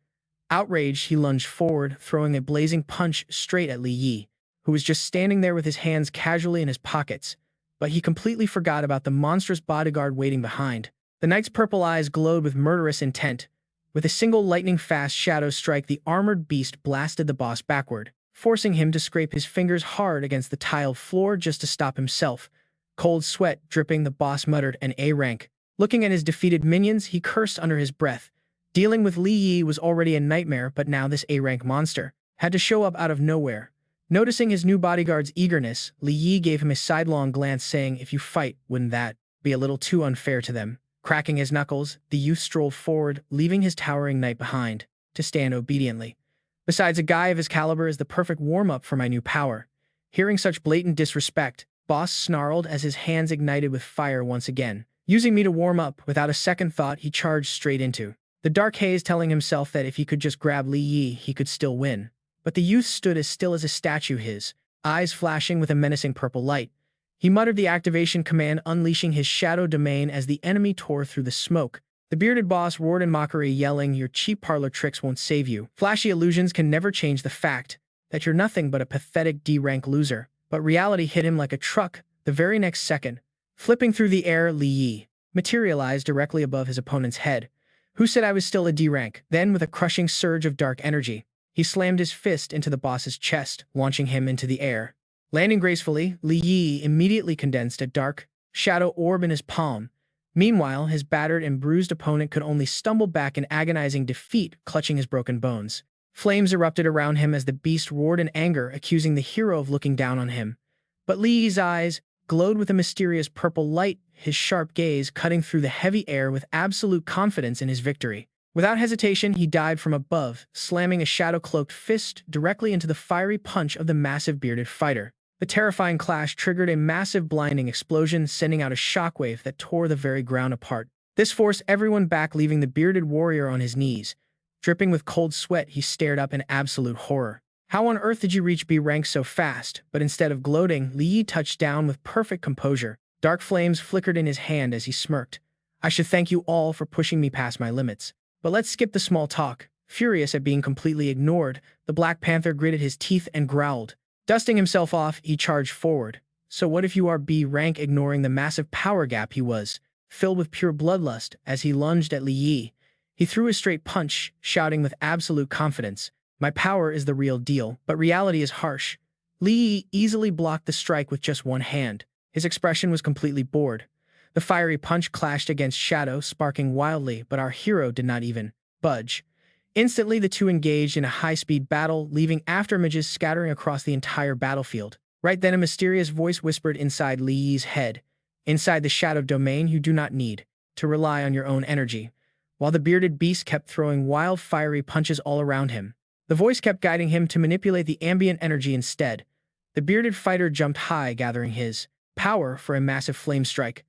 Outraged, he lunged forward, throwing a blazing punch straight at Li Yi, who was just standing there with his hands casually in his pockets. But he completely forgot about the monstrous bodyguard waiting behind. The knight's purple eyes glowed with murderous intent. With a single lightning-fast shadow strike, the armored beast blasted the boss backward, forcing him to scrape his fingers hard against the tiled floor just to stop himself. Cold sweat dripping, the boss muttered an A rank. Looking at his defeated minions, he cursed under his breath. Dealing with Li Yi was already a nightmare, but now this A-rank monster had to show up out of nowhere. Noticing his new bodyguard's eagerness, Li Yi gave him a sidelong glance, saying, "If you fight, wouldn't that be a little too unfair to them?" Cracking his knuckles, the youth strolled forward, leaving his towering knight behind, to stand obediently. Besides, a guy of his caliber is the perfect warm-up for my new power. Hearing such blatant disrespect, Boss snarled as his hands ignited with fire once again. Using me to warm up, without a second thought, he charged straight into the dark haze, telling himself that if he could just grab Li Yi, he could still win. But the youth stood as still as a statue, his eyes flashing with a menacing purple light. He muttered the activation command, unleashing his shadow domain as the enemy tore through the smoke. The bearded boss roared in mockery, yelling, "Your cheap parlor tricks won't save you. Flashy illusions can never change the fact that you're nothing but a pathetic D-rank loser." But reality hit him like a truck the very next second. Flipping through the air, Li Yi materialized directly above his opponent's head. "Who said I was still a D-rank?" Then, with a crushing surge of dark energy, he slammed his fist into the boss's chest, launching him into the air. Landing gracefully, Li Yi immediately condensed a dark shadow orb in his palm. Meanwhile, his battered and bruised opponent could only stumble back in agonizing defeat, clutching his broken bones. Flames erupted around him as the beast roared in anger, accusing the hero of looking down on him. But Li Yi's eyes glowed with a mysterious purple light, his sharp gaze cutting through the heavy air with absolute confidence in his victory. Without hesitation, he dived from above, slamming a shadow-cloaked fist directly into the fiery punch of the massive bearded fighter. The terrifying clash triggered a massive blinding explosion, sending out a shockwave that tore the very ground apart. This forced everyone back, leaving the bearded warrior on his knees. Dripping with cold sweat, he stared up in absolute horror. How on earth did you reach B rank so fast? But instead of gloating, Li Yi touched down with perfect composure. Dark flames flickered in his hand as he smirked. "I should thank you all for pushing me past my limits. But let's skip the small talk." Furious at being completely ignored, the Black Panther gritted his teeth and growled. Dusting himself off, he charged forward. So what if you are B rank? Ignoring the massive power gap, he was filled with pure bloodlust as he lunged at Li Yi. He threw a straight punch, shouting with absolute confidence, "My power is the real deal." But reality is harsh. Li Yi easily blocked the strike with just one hand. His expression was completely bored. The fiery punch clashed against shadow, sparking wildly, but our hero did not even budge. Instantly, the two engaged in a high-speed battle, leaving afterimages scattering across the entire battlefield. Right then, a mysterious voice whispered inside Li Yi's head. "Inside the shadow domain, you do not need to rely on your own energy." While the bearded beast kept throwing wild, fiery punches all around him, the voice kept guiding him to manipulate the ambient energy instead. The bearded fighter jumped high, gathering his power for a massive flame strike.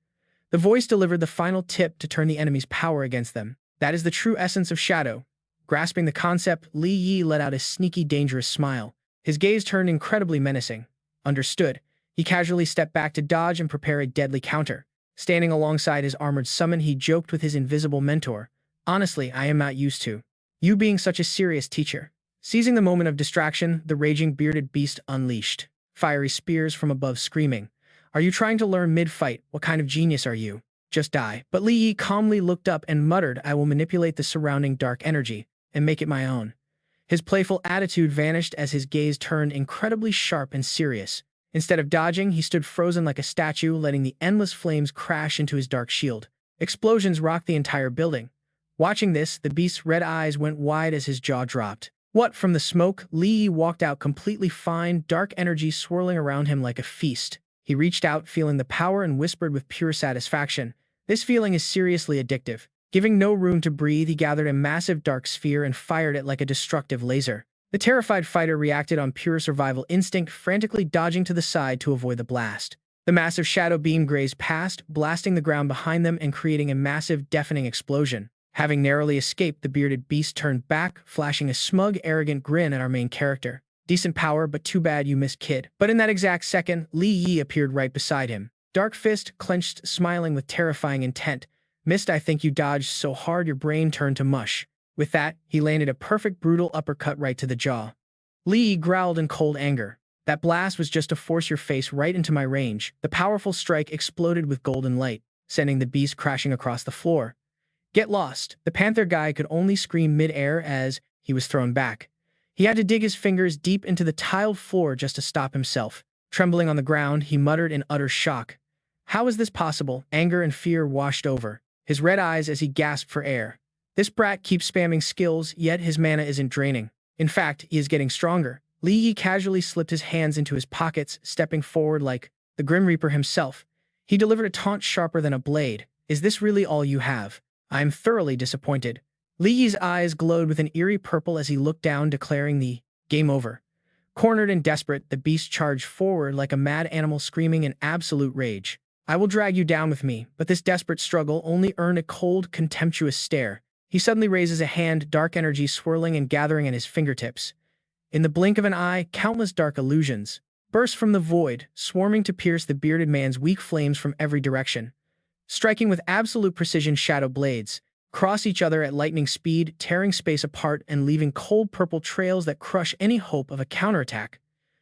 The voice delivered the final tip to turn the enemy's power against them. That is the true essence of shadow. Grasping the concept, Li Yi let out a sneaky, dangerous smile. His gaze turned incredibly menacing. Understood. He casually stepped back to dodge and prepare a deadly counter. Standing alongside his armored summon, he joked with his invisible mentor. "Honestly, I am not used to you being such a serious teacher." Seizing the moment of distraction, the raging bearded beast unleashed fiery spears from above, screaming, "Are you trying to learn mid-fight? What kind of genius are you? Just die." But Li Yi calmly looked up and muttered, "I will manipulate the surrounding dark energy and make it my own." His playful attitude vanished as his gaze turned incredibly sharp and serious. Instead of dodging, he stood frozen like a statue, letting the endless flames crash into his dark shield. Explosions rocked the entire building. Watching this, the beast's red eyes went wide as his jaw dropped. What? From the smoke, Li Yi walked out completely fine, dark energy swirling around him like a feast. He reached out, feeling the power, and whispered with pure satisfaction, "This feeling is seriously addictive." Giving no room to breathe, he gathered a massive dark sphere and fired it like a destructive laser. The terrified fighter reacted on pure survival instinct, frantically dodging to the side to avoid the blast. The massive shadow beam grazed past, blasting the ground behind them and creating a massive, deafening explosion. Having narrowly escaped, the bearded beast turned back, flashing a smug, arrogant grin at our main character. Decent power, but too bad you missed, kid. But in that exact second, Li Yi appeared right beside him. Dark fist clenched, smiling with terrifying intent. Missed, I think you dodged so hard your brain turned to mush. With that, he landed a perfect brutal uppercut right to the jaw. Li Yi growled in cold anger. That blast was just to force your face right into my range. The powerful strike exploded with golden light, sending the beast crashing across the floor. Get lost. The panther guy could only scream mid-air as he was thrown back. He had to dig his fingers deep into the tiled floor just to stop himself. Trembling on the ground, he muttered in utter shock. How is this possible? Anger and fear washed over his red eyes as he gasped for air. This brat keeps spamming skills, yet his mana isn't draining. In fact, he is getting stronger. Li Yi casually slipped his hands into his pockets, stepping forward like the Grim Reaper himself. He delivered a taunt sharper than a blade. Is this really all you have? I am thoroughly disappointed. Li Yi's eyes glowed with an eerie purple as he looked down, declaring the game over. Cornered and desperate, the beast charged forward like a mad animal, screaming in absolute rage. I will drag you down with me, but this desperate struggle only earned a cold, contemptuous stare. He suddenly raises a hand, dark energy swirling and gathering at his fingertips. In the blink of an eye, countless dark illusions burst from the void, swarming to pierce the bearded man's weak flames from every direction. Striking with absolute precision, shadow blades cross each other at lightning speed, tearing space apart and leaving cold purple trails that crush any hope of a counterattack.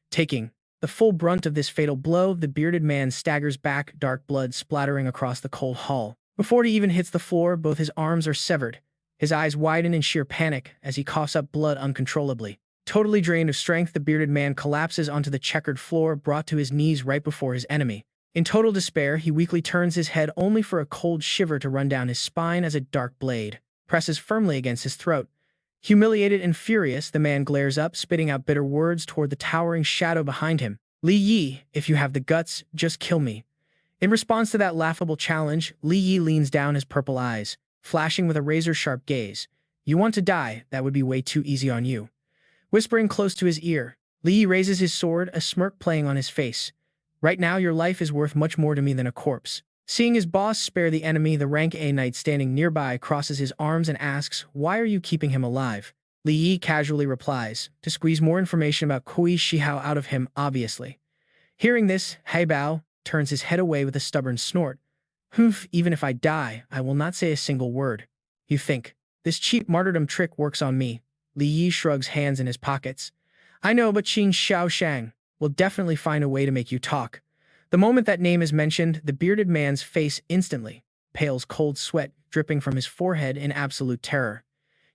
Taking the full brunt of this fatal blow, the bearded man staggers back, dark blood splattering across the cold hall. Before he even hits the floor, both his arms are severed. His eyes widen in sheer panic as he coughs up blood uncontrollably. Totally drained of strength, the bearded man collapses onto the checkered floor, brought to his knees right before his enemy. In total despair, he weakly turns his head, only for a cold shiver to run down his spine as a dark blade presses firmly against his throat. Humiliated and furious, the man glares up, spitting out bitter words toward the towering shadow behind him. Li Yi, if you have the guts, just kill me. In response to that laughable challenge, Li Yi leans down, his purple eyes flashing with a razor-sharp gaze. You want to die? That would be way too easy on you. Whispering close to his ear, Li Yi raises his sword, a smirk playing on his face. Right now, your life is worth much more to me than a corpse. Seeing his boss spare the enemy, the rank A knight standing nearby crosses his arms and asks, why are you keeping him alive? Li Yi casually replies, to squeeze more information about Qi Shihao out of him, obviously. Hearing this, Haibao turns his head away with a stubborn snort. Humph, even if I die, I will not say a single word. You think this cheap martyrdom trick works on me? Li Yi shrugs hands in his pockets. I know, but Qing Xiaoshang will definitely find a way to make you talk. The moment that name is mentioned, the bearded man's face instantly pales, cold sweat dripping from his forehead in absolute terror.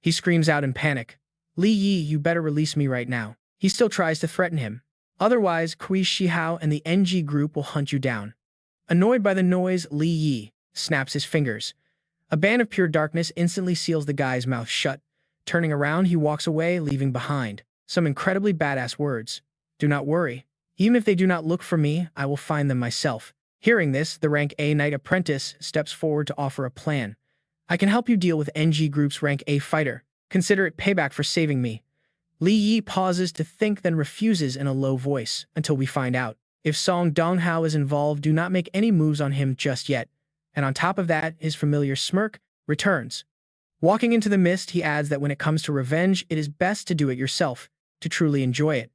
He screams out in panic. Li Yi, you better release me right now. He still tries to threaten him. Otherwise, Qi Shihao and the NG group will hunt you down. Annoyed by the noise, Li Yi snaps his fingers. A band of pure darkness instantly seals the guy's mouth shut. Turning around, he walks away, leaving behind some incredibly badass words. Do not worry. Even if they do not look for me, I will find them myself. Hearing this, the rank A knight apprentice steps forward to offer a plan. I can help you deal with NG Group's rank A fighter. Consider it payback for saving me. Li Yi pauses to think, then refuses in a low voice, until we find out. If Song Donghao is involved, do not make any moves on him just yet. And on top of that, his familiar smirk returns. Walking into the mist, he adds that when it comes to revenge, it is best to do it yourself, to truly enjoy it.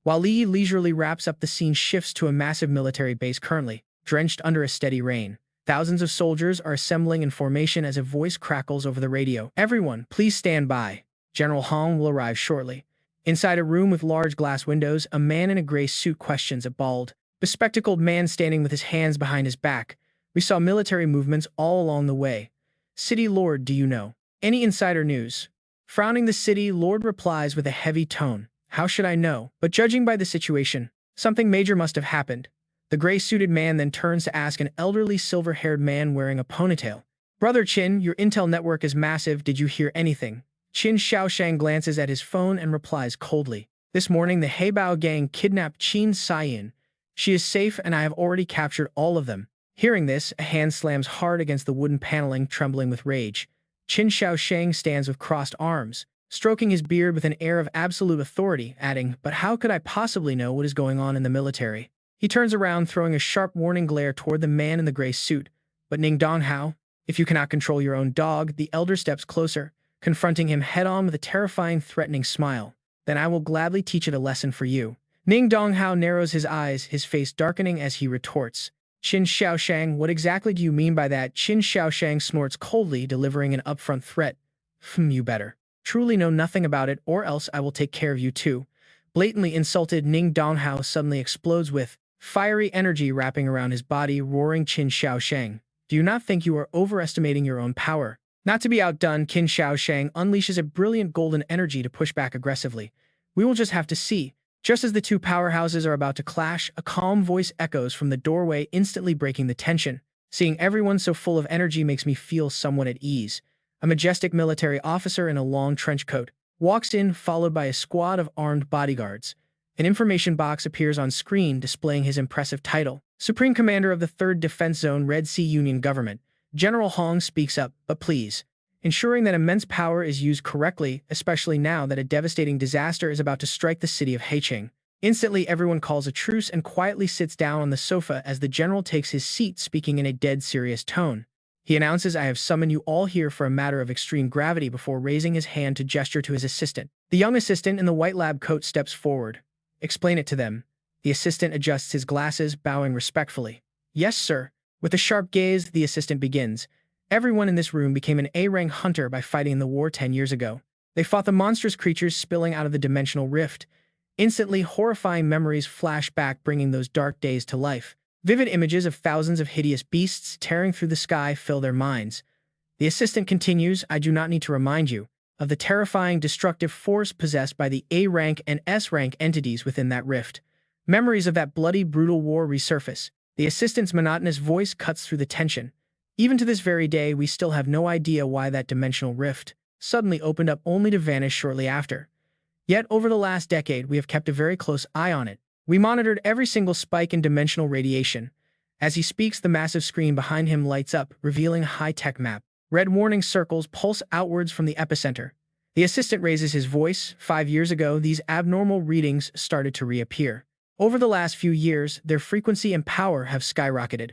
While Li Yi leisurely wraps up, the scene shifts to a massive military base currently drenched under a steady rain. Thousands of soldiers are assembling in formation as a voice crackles over the radio. Everyone, please stand by. General Hong will arrive shortly. Inside a room with large glass windows, a man in a gray suit questions a bald, bespectacled man standing with his hands behind his back. We saw military movements all along the way. City Lord, do you know any insider news? Frowning, the City Lord replies with a heavy tone. How should I know? But judging by the situation, something major must have happened. The gray-suited man then turns to ask an elderly silver-haired man wearing a ponytail. Brother Qin, your intel network is massive. Did you hear anything? Qin Xiaoshang glances at his phone and replies coldly. This morning, the Haibao gang kidnapped Qin Xian. She is safe and I have already captured all of them. Hearing this, a hand slams hard against the wooden paneling, trembling with rage. Qin Xiaoshang stands with crossed arms, stroking his beard with an air of absolute authority, adding, "But how could I possibly know what is going on in the military?" He turns around, throwing a sharp warning glare toward the man in the gray suit. "But Ning Donghao, if you cannot control your own dog," the elder steps closer, confronting him head-on with a terrifying, threatening smile. "Then I will gladly teach it a lesson for you." Ning Donghao narrows his eyes, his face darkening as he retorts, "Qin Xiaoshang, what exactly do you mean by that?" Qin Xiaoshang snorts coldly, delivering an upfront threat. You better truly know nothing about it, or else I will take care of you too." Blatantly insulted, Ning Donghao suddenly explodes with fiery energy wrapping around his body, roaring, "Qin Xiaoshang, do you not think you are overestimating your own power?" Not to be outdone, Qin Xiaoshang unleashes a brilliant golden energy to push back aggressively. "We will just have to see." Just as the two powerhouses are about to clash, a calm voice echoes from the doorway, instantly breaking the tension. "Seeing everyone so full of energy makes me feel somewhat at ease." A majestic military officer in a long trench coat walks in, followed by a squad of armed bodyguards. An information box appears on screen, displaying his impressive title: Supreme Commander of the 3rd Defense Zone, Red Sea Union Government. General Hong speaks up, "But please, ensuring that immense power is used correctly, especially now that a devastating disaster is about to strike the city of Haicheng." Instantly, everyone calls a truce and quietly sits down on the sofa as the general takes his seat, speaking in a dead serious tone. He announces, "I have summoned you all here for a matter of extreme gravity," before raising his hand to gesture to his assistant. The young assistant in the white lab coat steps forward. "Explain it to them." The assistant adjusts his glasses, bowing respectfully. "Yes, sir." With a sharp gaze, the assistant begins. "Everyone in this room became an A-rank hunter by fighting in the war 10 years ago. They fought the monstrous creatures spilling out of the dimensional rift." Instantly, horrifying memories flash back, bringing those dark days to life. Vivid images of thousands of hideous beasts tearing through the sky fill their minds. The assistant continues, "I do not need to remind you of the terrifying destructive force possessed by the A-rank and S-rank entities within that rift. Memories of that bloody, brutal war resurface." The assistant's monotonous voice cuts through the tension. "Even to this very day, we still have no idea why that dimensional rift suddenly opened up only to vanish shortly after. Yet, over the last decade, we have kept a very close eye on it. We monitored every single spike in dimensional radiation." As he speaks, the massive screen behind him lights up, revealing a high-tech map. Red warning circles pulse outwards from the epicenter. The assistant raises his voice. 5 years ago, these abnormal readings started to reappear. Over the last few years, their frequency and power have skyrocketed.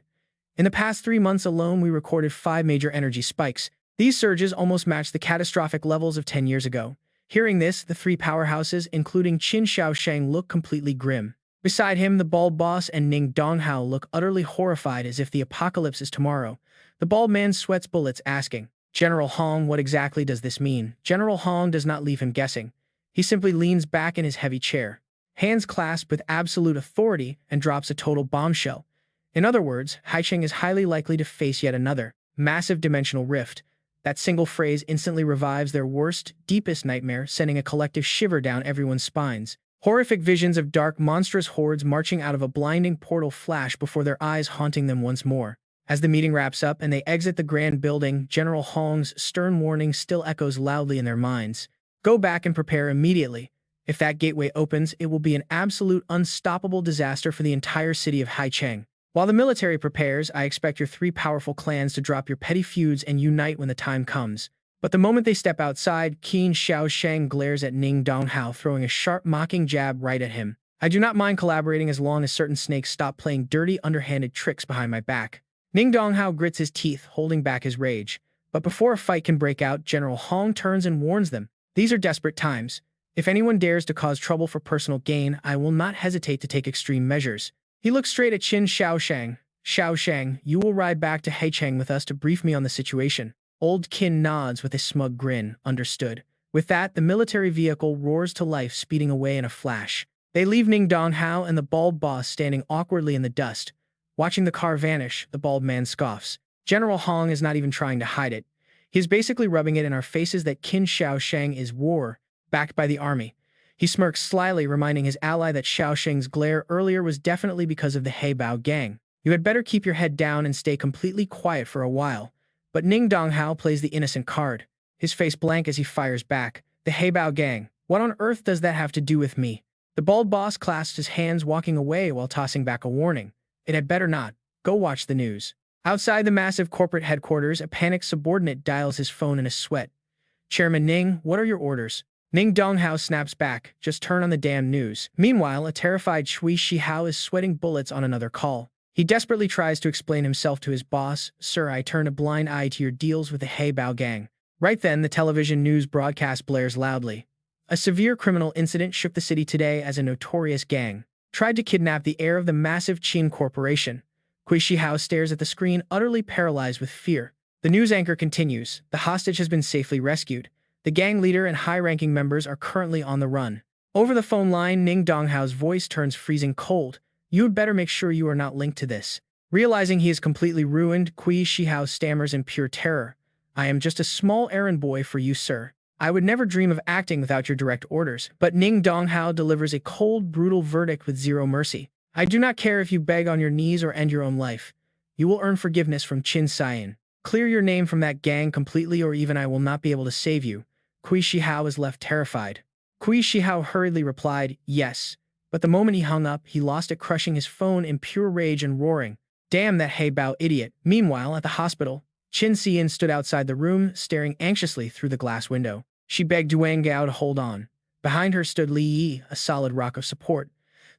In the past 3 months alone, we recorded 5 major energy spikes. These surges almost matched the catastrophic levels of 10 years ago. Hearing this, the three powerhouses, including Qin Xiaoshang, look completely grim. Beside him, the bald boss and Ning Donghao look utterly horrified, as if the apocalypse is tomorrow. The bald man sweats bullets, asking, "General Hong, what exactly does this mean?" General Hong does not leave him guessing. He simply leans back in his heavy chair, hands clasped with absolute authority, and drops a total bombshell. In other words, Haicheng is highly likely to face yet another massive dimensional rift. That single phrase instantly revives their worst, deepest nightmare, sending a collective shiver down everyone's spines. Horrific visions of dark, monstrous hordes marching out of a blinding portal flash before their eyes, haunting them once more. As the meeting wraps up and they exit the grand building, General Hong's stern warning still echoes loudly in their minds. "Go back and prepare immediately. If that gateway opens, it will be an absolute unstoppable disaster for the entire city of Haicheng. While the military prepares, I expect your 3 powerful clans to drop your petty feuds and unite when the time comes." But the moment they step outside, Qin Xiaoshang glares at Ning Donghao, throwing a sharp, mocking jab right at him. "I do not mind collaborating as long as certain snakes stop playing dirty, underhanded tricks behind my back." Ning Donghao grits his teeth, holding back his rage. But before a fight can break out, General Hong turns and warns them. "These are desperate times. If anyone dares to cause trouble for personal gain, I will not hesitate to take extreme measures." He looks straight at Qin Xiaoshang. "Xiaoshang, you will ride back to Haicheng with us to brief me on the situation." Old Qin nods with a smug grin. "Understood." With that, the military vehicle roars to life, speeding away in a flash. They leave Ning Donghao and the bald boss standing awkwardly in the dust. Watching the car vanish, the bald man scoffs. General Hong is not even trying to hide it. He is basically rubbing it in our faces that Qin Xiaoshang is war, backed by the army. He smirks slyly, reminding his ally that Xiaoshang's glare earlier was definitely because of the Heibao gang. "You had better keep your head down and stay completely quiet for a while." But Ning Donghao plays the innocent card, his face blank as he fires back. "The Heibao gang? What on earth does that have to do with me?" The bald boss clasps his hands, walking away while tossing back a warning. "It had better not. Go watch the news." Outside the massive corporate headquarters, a panicked subordinate dials his phone in a sweat. Chairman Ning, what are your orders? Ning Donghao snaps back, just turn on the damn news. Meanwhile, a terrified Shui Shihao is sweating bullets on another call. He desperately tries to explain himself to his boss. Sir, I turn a blind eye to your deals with the Heibao gang. Right then, the television news broadcast blares loudly. A severe criminal incident shook the city today as a notorious gang tried to kidnap the heir of the massive Qing corporation. Kui Shihao stares at the screen, utterly paralyzed with fear. The news anchor continues. The hostage has been safely rescued. The gang leader and high-ranking members are currently on the run. Over the phone line, Ning Donghao's voice turns freezing cold. You had better make sure you are not linked to this. Realizing he is completely ruined, Kui Shihao stammers in pure terror. I am just a small errand boy for you, sir. I would never dream of acting without your direct orders. But Ning Donghao delivers a cold, brutal verdict with zero mercy. I do not care if you beg on your knees or end your own life. You will earn forgiveness from Qin Tian. Clear your name from that gang completely or even I will not be able to save you. Kui Shihao is left terrified. Kui Shihao hurriedly replied, yes. But the moment he hung up, he lost it, crushing his phone in pure rage and roaring, damn that Heibao idiot. Meanwhile, at the hospital, Qin Tian stood outside the room, staring anxiously through the glass window. She begged Duan Gao to hold on. Behind her stood Li Yi, a solid rock of support.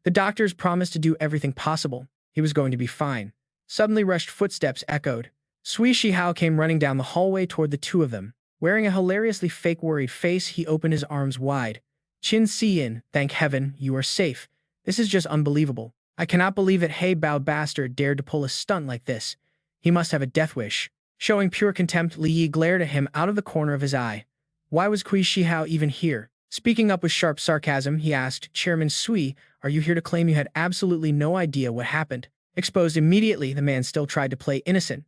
The doctors promised to do everything possible. He was going to be fine. Suddenly rushed footsteps echoed. Sui Shihao came running down the hallway toward the two of them. Wearing a hilariously fake worried face, he opened his arms wide. Qin Tian, thank heaven, you are safe. This is just unbelievable. I cannot believe that Heibao bastard dared to pull a stunt like this. He must have a death wish. Showing pure contempt, Li Yi glared at him out of the corner of his eye. Why was Kui Shihao even here? Speaking up with sharp sarcasm, he asked, Chairman Sui, are you here to claim you had absolutely no idea what happened? Exposed immediately, the man still tried to play innocent.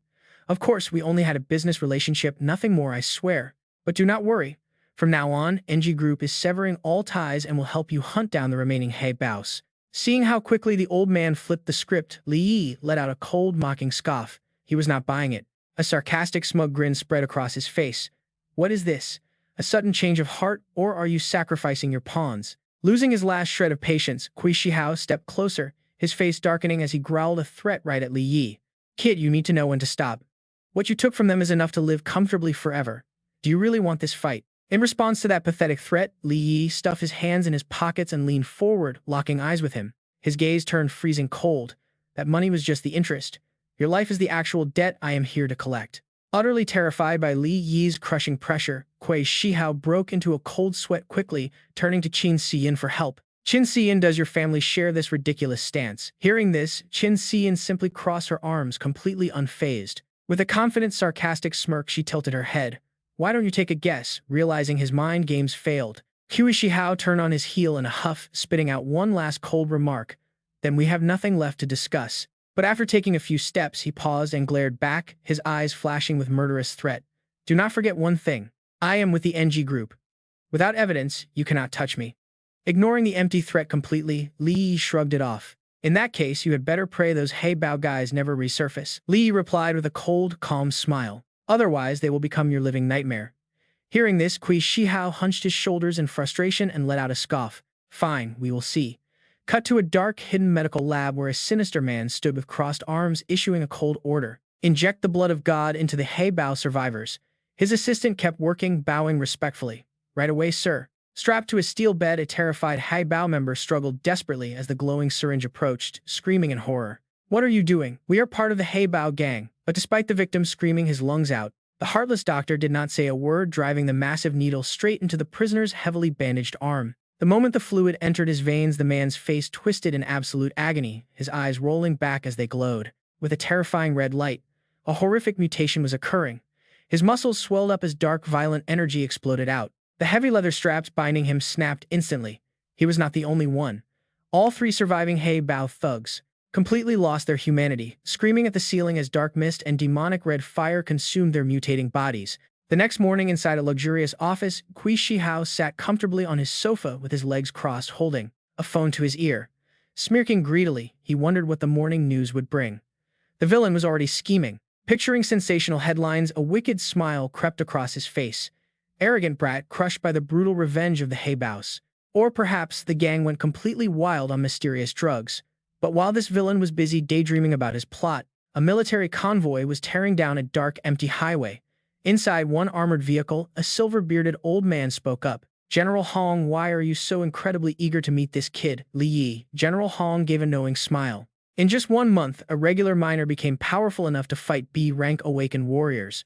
Of course, we only had a business relationship, nothing more, I swear. But do not worry. From now on, NG Group is severing all ties and will help you hunt down the remaining Heibaos. Seeing how quickly the old man flipped the script, Li Yi let out a cold, mocking scoff. He was not buying it. A sarcastic, smug grin spread across his face. What is this? A sudden change of heart, or are you sacrificing your pawns? Losing his last shred of patience, Kui Shihao stepped closer, his face darkening as he growled a threat right at Li Yi. Kid, you need to know when to stop. What you took from them is enough to live comfortably forever. Do you really want this fight? In response to that pathetic threat, Li Yi stuffed his hands in his pockets and leaned forward, locking eyes with him. His gaze turned freezing cold. That money was just the interest. Your life is the actual debt I am here to collect. Utterly terrified by Li Yi's crushing pressure, Kui Shihao broke into a cold sweat quickly, turning to Qin Tian for help. Qin Tian, does your family share this ridiculous stance? Hearing this, Qin Tian simply crossed her arms, completely unfazed. With a confident, sarcastic smirk, she tilted her head. Why don't you take a guess? Realizing his mind games failed, Kui Shihao turned on his heel in a huff, spitting out one last cold remark. Then we have nothing left to discuss. But after taking a few steps, he paused and glared back, his eyes flashing with murderous threat. Do not forget one thing. I am with the NG Group. Without evidence, you cannot touch me. Ignoring the empty threat completely, Li Yi shrugged it off. In that case, you had better pray those Heibao guys never resurface. Li Yi replied with a cold, calm smile. Otherwise, they will become your living nightmare. Hearing this, Kui Shihao hunched his shoulders in frustration and let out a scoff. Fine, we will see. Cut to a dark, hidden medical lab where a sinister man stood with crossed arms, issuing a cold order. Inject the blood of God into the Heibao survivors. His assistant kept working, bowing respectfully. Right away, sir. Strapped to a steel bed, a terrified Heibao member struggled desperately as the glowing syringe approached, screaming in horror. What are you doing? We are part of the Heibao gang. But despite the victim screaming his lungs out, the heartless doctor did not say a word, driving the massive needle straight into the prisoner's heavily bandaged arm. The moment the fluid entered his veins, the man's face twisted in absolute agony, his eyes rolling back as they glowed. With a terrifying red light, a horrific mutation was occurring. His muscles swelled up as dark, violent energy exploded out. The heavy leather straps binding him snapped instantly. He was not the only one. All three surviving Heibao thugs completely lost their humanity, screaming at the ceiling as dark mist and demonic red fire consumed their mutating bodies. The next morning, inside a luxurious office, Kui Shihao sat comfortably on his sofa with his legs crossed, holding a phone to his ear. Smirking greedily, he wondered what the morning news would bring. The villain was already scheming. Picturing sensational headlines, a wicked smile crept across his face. Arrogant brat crushed by the brutal revenge of the Heibaos. Or perhaps the gang went completely wild on mysterious drugs. But while this villain was busy daydreaming about his plot, a military convoy was tearing down a dark, empty highway. Inside one armored vehicle, a silver-bearded old man spoke up. General Hong, why are you so incredibly eager to meet this kid, Li Yi? General Hong gave a knowing smile. In just 1 month, a regular miner became powerful enough to fight B-rank awakened warriors.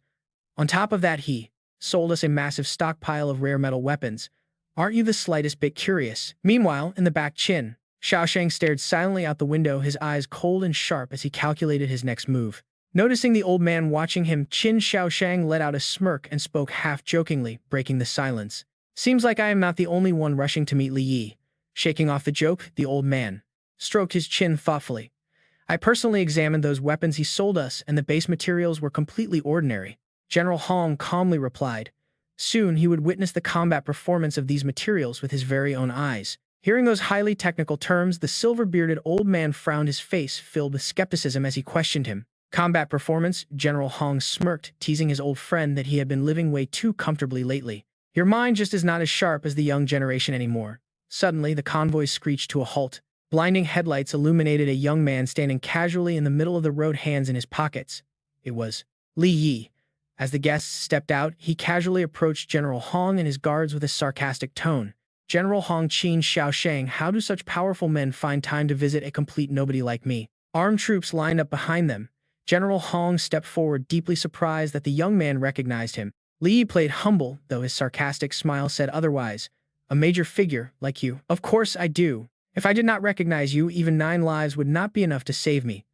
On top of that, he sold us a massive stockpile of rare metal weapons. Aren't you the slightest bit curious? Meanwhile, in the back, Qin Xiaosheng stared silently out the window, his eyes cold and sharp as he calculated his next move. Noticing the old man watching him, Qin Xiaosheng let out a smirk and spoke half-jokingly, breaking the silence. Seems like I am not the only one rushing to meet Li Yi. Shaking off the joke, the old man stroked his chin thoughtfully. I personally examined those weapons he sold us, and the base materials were completely ordinary. General Hong calmly replied. Soon he would witness the combat performance of these materials with his very own eyes. Hearing those highly technical terms, the silver-bearded old man frowned, his face filled with skepticism as he questioned him. Combat performance? General Hong smirked, teasing his old friend that he had been living way too comfortably lately. Your mind just is not as sharp as the young generation anymore. Suddenly, the convoy screeched to a halt. Blinding headlights illuminated a young man standing casually in the middle of the road, hands in his pockets. It was Li Yi. As the guests stepped out, he casually approached General Hong and his guards with a sarcastic tone. General Hong, Qin Xiaosheng, how do such powerful men find time to visit a complete nobody like me? Armed troops lined up behind them. General Hong stepped forward, deeply surprised that the young man recognized him. Li Yi played humble, though his sarcastic smile said otherwise. A major figure, like you. Of course I do. If I did not recognize you, even 9 lives would not be enough to save me.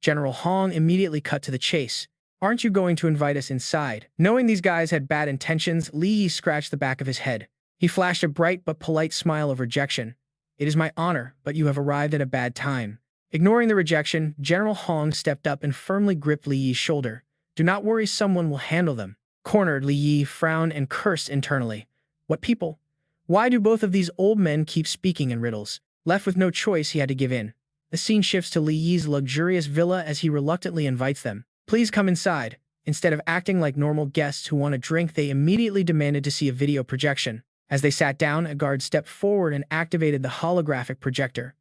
General Hong immediately cut to the chase. Aren't you going to invite us inside? Knowing these guys had bad intentions, Li Yi scratched the back of his head. He flashed a bright but polite smile of rejection. It is my honor, but you have arrived at a bad time. Ignoring the rejection, General Hong stepped up and firmly gripped Li Yi's shoulder. Do not worry, someone will handle them. Cornered, Li Yi frowned and cursed internally. What people? Why do both of these old men keep speaking in riddles? Left with no choice, he had to give in. The scene shifts to Li Yi's luxurious villa as he reluctantly invites them. Please come inside. Instead of acting like normal guests who want a drink, they immediately demanded to see a video projection. As they sat down, a guard stepped forward and activated the holographic projector.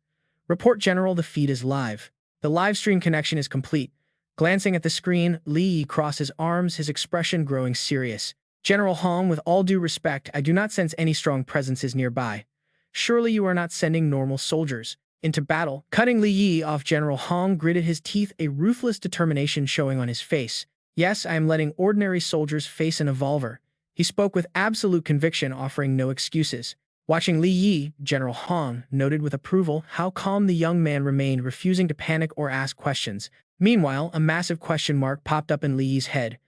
Report, General, the feed is live. The live stream connection is complete. Glancing at the screen, Li Yi crossed his arms, his expression growing serious. General Hong, with all due respect, I do not sense any strong presences nearby. Surely you are not sending normal soldiers into battle. Cutting Li Yi off, General Hong gritted his teeth, a ruthless determination showing on his face. Yes, I am letting ordinary soldiers face an evolver. He spoke with absolute conviction, offering no excuses. Watching Li Yi, General Hong noted with approval how calm the young man remained, refusing to panic or ask questions. Meanwhile, a massive question mark popped up in Li Yi's head.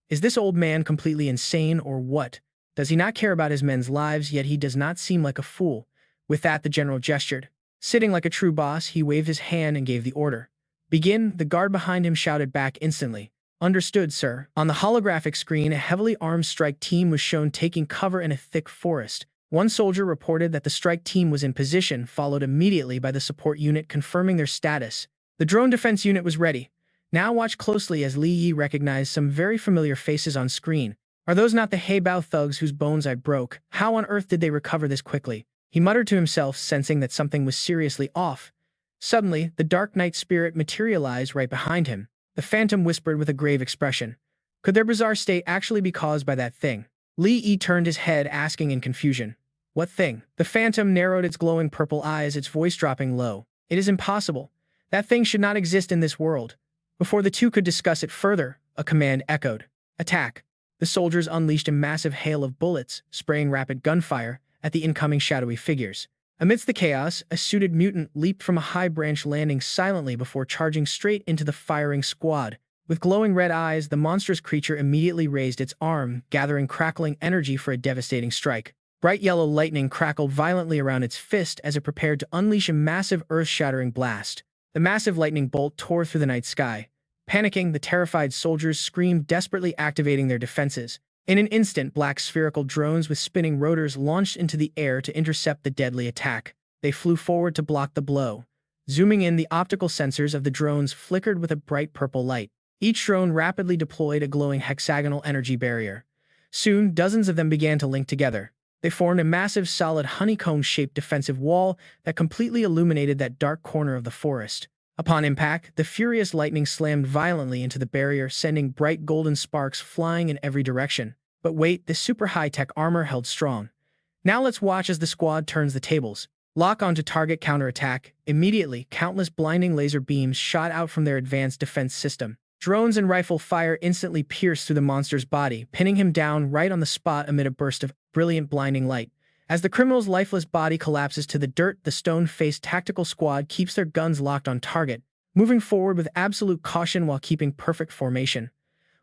Is this old man completely insane or what? Does he not care about his men's lives, yet he does not seem like a fool? With that, the general gestured. Sitting like a true boss, he waved his hand and gave the order. Begin, the guard behind him shouted back instantly. Understood, sir. On the holographic screen, a heavily armed strike team was shown taking cover in a thick forest. One soldier reported that the strike team was in position, followed immediately by the support unit confirming their status. The drone defense unit was ready. Now watch closely as Li Yi recognized some very familiar faces on screen. Are those not the Heibao thugs whose bones I broke? How on earth did they recover this quickly? He muttered to himself, sensing that something was seriously off. Suddenly, the Dark Knight spirit materialized right behind him. The Phantom whispered with a grave expression. Could their bizarre state actually be caused by that thing? Li Yi turned his head, asking in confusion. What thing? The Phantom narrowed its glowing purple eyes, its voice dropping low. It is impossible. That thing should not exist in this world. Before the two could discuss it further, a command echoed. Attack. The soldiers unleashed a massive hail of bullets, spraying rapid gunfire at the incoming shadowy figures. Amidst the chaos, a suited mutant leaped from a high branch, landing silently before charging straight into the firing squad. With glowing red eyes, the monstrous creature immediately raised its arm, gathering crackling energy for a devastating strike. Bright yellow lightning crackled violently around its fist as it prepared to unleash a massive earth-shattering blast. The massive lightning bolt tore through the night sky. Panicking, the terrified soldiers screamed, desperately activating their defenses. In an instant, black spherical drones with spinning rotors launched into the air to intercept the deadly attack. They flew forward to block the blow. Zooming in, the optical sensors of the drones flickered with a bright purple light. Each drone rapidly deployed a glowing hexagonal energy barrier. Soon, dozens of them began to link together. They formed a massive, solid, honeycomb-shaped defensive wall that completely illuminated that dark corner of the forest. Upon impact, the furious lightning slammed violently into the barrier, sending bright golden sparks flying in every direction. But wait, this super high-tech armor held strong. Now let's watch as the squad turns the tables. Lock onto target counterattack. Immediately, countless blinding laser beams shot out from their advanced defense system. Drones and rifle fire instantly pierced through the monster's body, pinning him down right on the spot amid a burst of brilliant blinding light. As the criminal's lifeless body collapses to the dirt, the stone-faced tactical squad keeps their guns locked on target, moving forward with absolute caution while keeping perfect formation.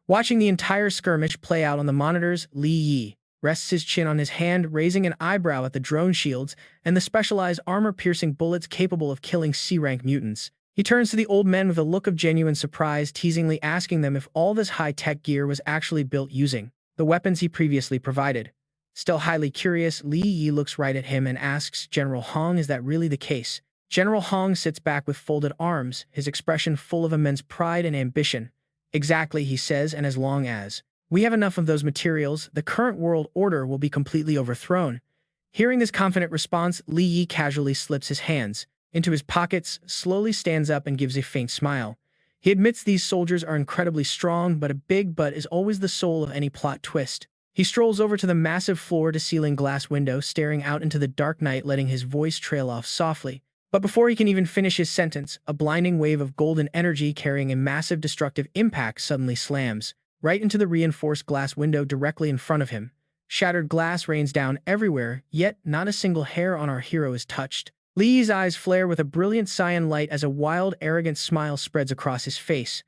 Watching the entire skirmish play out on the monitors, Li Yi rests his chin on his hand, raising an eyebrow at the drone shields and the specialized armor-piercing bullets capable of killing C-rank mutants. He turns to the old men with a look of genuine surprise, teasingly asking them if all this high-tech gear was actually built using the weapons he previously provided. Still highly curious, Li Yi looks right at him and asks General Hong, is that really the case? General Hong sits back with folded arms, his expression full of immense pride and ambition. Exactly, he says, and as long as we have enough of those materials, the current world order will be completely overthrown. Hearing this confident response, Li Yi casually slips his hands into his pockets, slowly stands up and gives a faint smile. He admits these soldiers are incredibly strong, but a big but is always the soul of any plot twist. He strolls over to the massive floor-to-ceiling glass window, staring out into the dark night, letting his voice trail off softly. But before he can even finish his sentence, a blinding wave of golden energy carrying a massive destructive impact suddenly slams right into the reinforced glass window directly in front of him. Shattered glass rains down everywhere, yet not a single hair on our hero is touched. Li's eyes flare with a brilliant cyan light as a wild, arrogant smile spreads across his face.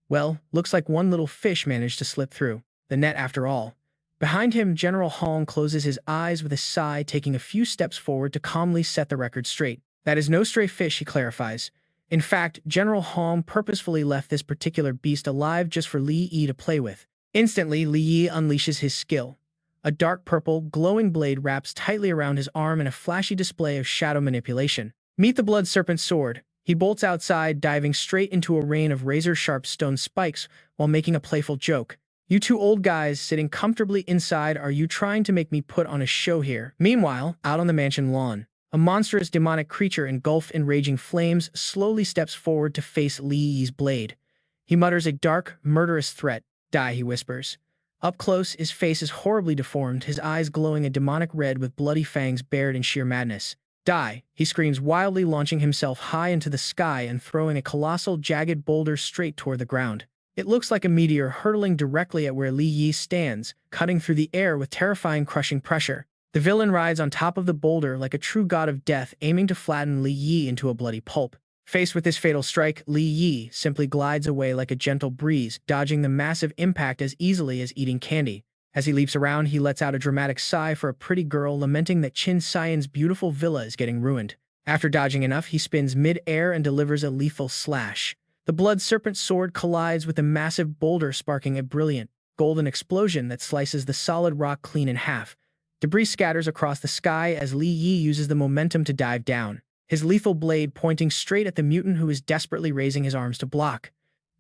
Well, looks like one little fish managed to slip through the net after all. Behind him, General Hong closes his eyes with a sigh, taking a few steps forward to calmly set the record straight. That is no stray fish, he clarifies. In fact, General Hong purposefully left this particular beast alive just for Li Yi to play with. Instantly, Li Yi unleashes his skill. A dark purple, glowing blade wraps tightly around his arm in a flashy display of shadow manipulation. Meet the blood serpent sword. He bolts outside, diving straight into a rain of razor-sharp stone spikes while making a playful joke. You two old guys sitting comfortably inside, are you trying to make me put on a show here? Meanwhile, out on the mansion lawn, a monstrous demonic creature engulfed in raging flames slowly steps forward to face Li Yi's blade. He mutters a dark, murderous threat. Die, he whispers. Up close, his face is horribly deformed, his eyes glowing a demonic red with bloody fangs bared in sheer madness. Die, he screams wildly, launching himself high into the sky and throwing a colossal, jagged boulder straight toward the ground. It looks like a meteor hurtling directly at where Li Yi stands, cutting through the air with terrifying, crushing pressure. The villain rides on top of the boulder like a true god of death, aiming to flatten Li Yi into a bloody pulp. Faced with this fatal strike, Li Yi simply glides away like a gentle breeze, dodging the massive impact as easily as eating candy. As he leaps around, he lets out a dramatic sigh for a pretty girl, lamenting that Qing Tian's beautiful villa is getting ruined. After dodging enough, he spins mid-air and delivers a lethal slash. The blood serpent sword collides with a massive boulder, sparking a brilliant, golden explosion that slices the solid rock clean in half. Debris scatters across the sky as Li Yi uses the momentum to dive down, his lethal blade pointing straight at the mutant who is desperately raising his arms to block.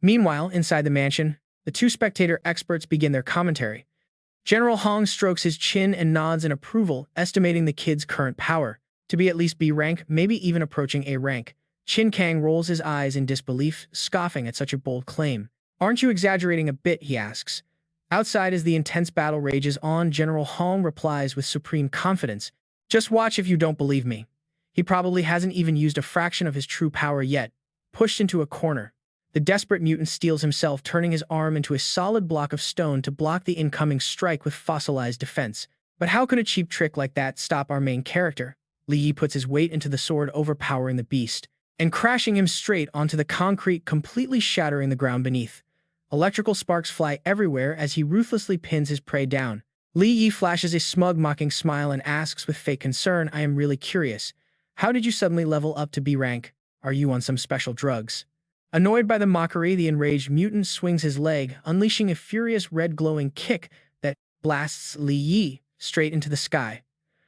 Meanwhile, inside the mansion, the two spectator experts begin their commentary. General Hong strokes his chin and nods in approval, estimating the kid's current power to be at least B rank, maybe even approaching A rank. Qin Kang rolls his eyes in disbelief, scoffing at such a bold claim. Aren't you exaggerating a bit, he asks. Outside, as the intense battle rages on, General Hong replies with supreme confidence, just watch if you don't believe me. He probably hasn't even used a fraction of his true power yet. Pushed into a corner, the desperate mutant steels himself, turning his arm into a solid block of stone to block the incoming strike with fossilized defense. But how could a cheap trick like that stop our main character? Li Yi puts his weight into the sword, overpowering the beast and crashing him straight onto the concrete, completely shattering the ground beneath. Electrical sparks fly everywhere as he ruthlessly pins his prey down. Li Yi flashes a smug, mocking smile and asks with fake concern, I am really curious. How did you suddenly level up to B rank? Are you on some special drugs? Annoyed by the mockery, the enraged mutant swings his leg, unleashing a furious red glowing kick that blasts Li Yi straight into the sky.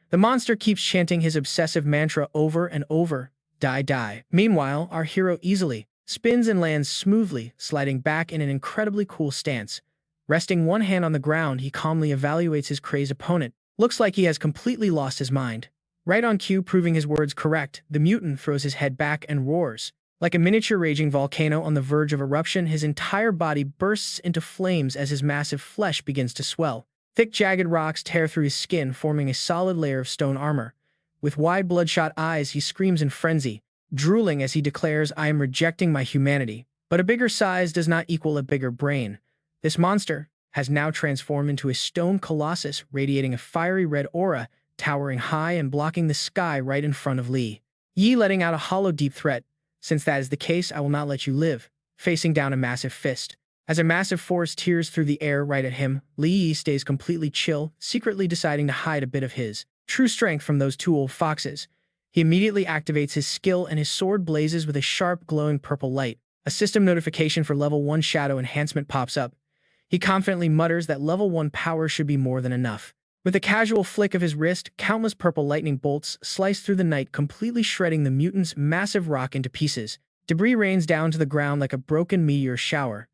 The monster keeps chanting his obsessive mantra over and over. Die, die. Meanwhile, our hero easily spins and lands smoothly, sliding back in an incredibly cool stance. Resting one hand on the ground, he calmly evaluates his crazed opponent. Looks like he has completely lost his mind. Right on cue, proving his words correct, the mutant throws his head back and roars. Like a miniature raging volcano on the verge of eruption, his entire body bursts into flames as his massive flesh begins to swell. Thick, jagged rocks tear through his skin, forming a solid layer of stone armor. With wide, bloodshot eyes, he screams in frenzy, drooling as he declares, "I am rejecting my humanity." But a bigger size does not equal a bigger brain. This monster has now transformed into a stone colossus, radiating a fiery red aura, towering high and blocking the sky right in front of Li Yi, letting out a hollow, deep threat. "Since that is the case, I will not let you live," facing down a massive fist. As a massive force tears through the air right at him, Li Yi stays completely chill, secretly deciding to hide a bit of his true strength from those two old foxes. He immediately activates his skill and his sword blazes with a sharp, glowing purple light. A system notification for level 1 shadow enhancement pops up. He confidently mutters that level 1 power should be more than enough. With a casual flick of his wrist, countless purple lightning bolts slice through the night, completely shredding the mutant's massive rock into pieces. Debris rains down to the ground like a broken meteor shower.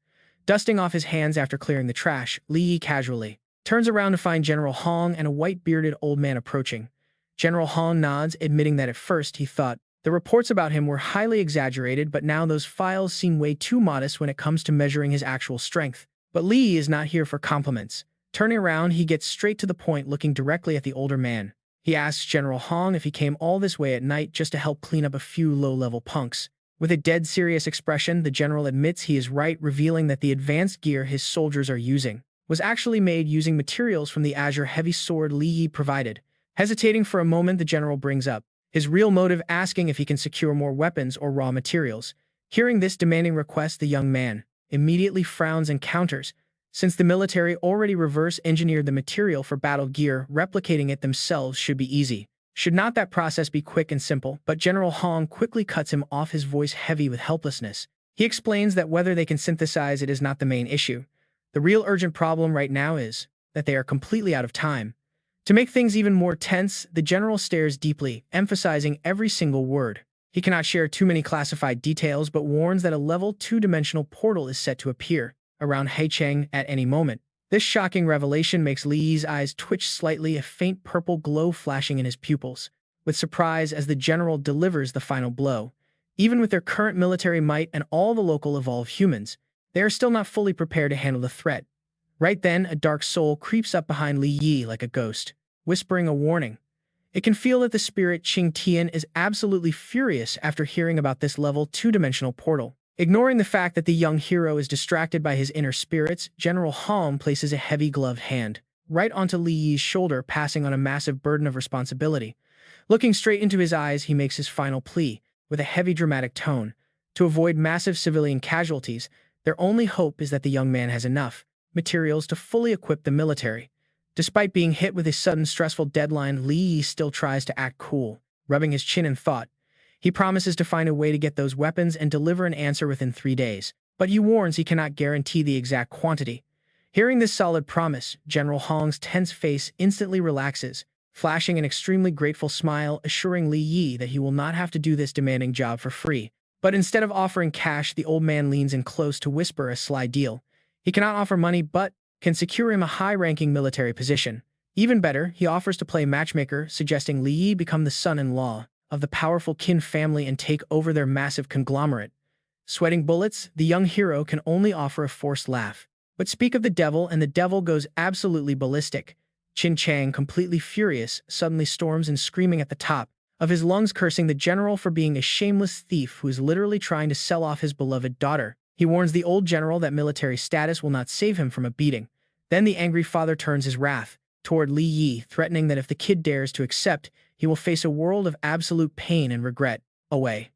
Dusting off his hands after clearing the trash, Li Yi casually turns around to find General Hong and a white-bearded old man approaching. General Hong nods, admitting that at first he thought the reports about him were highly exaggerated, but now those files seem way too modest when it comes to measuring his actual strength. But Li Yi is not here for compliments. Turning around, he gets straight to the point, looking directly at the older man. He asks General Hong if he came all this way at night just to help clean up a few low-level punks. With a dead serious expression, the general admits he is right, revealing that the advanced gear his soldiers are using was actually made using materials from the azure heavy sword Li Yi provided. Hesitating for a moment, the general brings up his real motive, asking if he can secure more weapons or raw materials. Hearing this demanding request, the young man immediately frowns and counters. Since the military already reverse-engineered the material for battle gear, replicating it themselves should be easy. Should not that process be quick and simple? But General Hong quickly cuts him off, his voice heavy with helplessness. He explains that whether they can synthesize it is not the main issue. The real urgent problem right now is that they are completely out of time. To make things even more tense, the general stares deeply, emphasizing every single word. He cannot share too many classified details, but warns that a level 2-dimensional portal is set to appear around Haicheng at any moment. This shocking revelation makes Li Yi's eyes twitch slightly, a faint purple glow flashing in his pupils, with surprise as the general delivers the final blow. Even with their current military might and all the local evolved humans, they are still not fully prepared to handle the threat. Right then, a dark soul creeps up behind Li Yi like a ghost, whispering a warning. It can feel that the spirit Qing Tian is absolutely furious after hearing about this level 2-dimensional portal. Ignoring the fact that the young hero is distracted by his inner spirits, General Hong places a heavy gloved hand right onto Li Yi's shoulder, passing on a massive burden of responsibility. Looking straight into his eyes, he makes his final plea with a heavy dramatic tone. To avoid massive civilian casualties, their only hope is that the young man has enough materials to fully equip the military. Despite being hit with a sudden stressful deadline, Li Yi still tries to act cool, rubbing his chin in thought. He promises to find a way to get those weapons and deliver an answer within 3 days, but he warns he cannot guarantee the exact quantity. Hearing this solid promise, General Hong's tense face instantly relaxes, flashing an extremely grateful smile, assuring Li Yi that he will not have to do this demanding job for free. But instead of offering cash, the old man leans in close to whisper a sly deal. He cannot offer money, but can secure him a high-ranking military position. Even better, he offers to play matchmaker, suggesting Li Yi become the son-in-law of the powerful Qin family and take over their massive conglomerate. Sweating bullets, the young hero can only offer a forced laugh. But speak of the devil, and the devil goes absolutely ballistic. Qin Chang, completely furious, suddenly storms in, screaming at the top of his lungs, cursing the general for being a shameless thief who is literally trying to sell off his beloved daughter. He warns the old general that military status will not save him from a beating. Then the angry father turns his wrath toward Li Yi, threatening that if the kid dares to accept, he will face a world of absolute pain and regret. Away.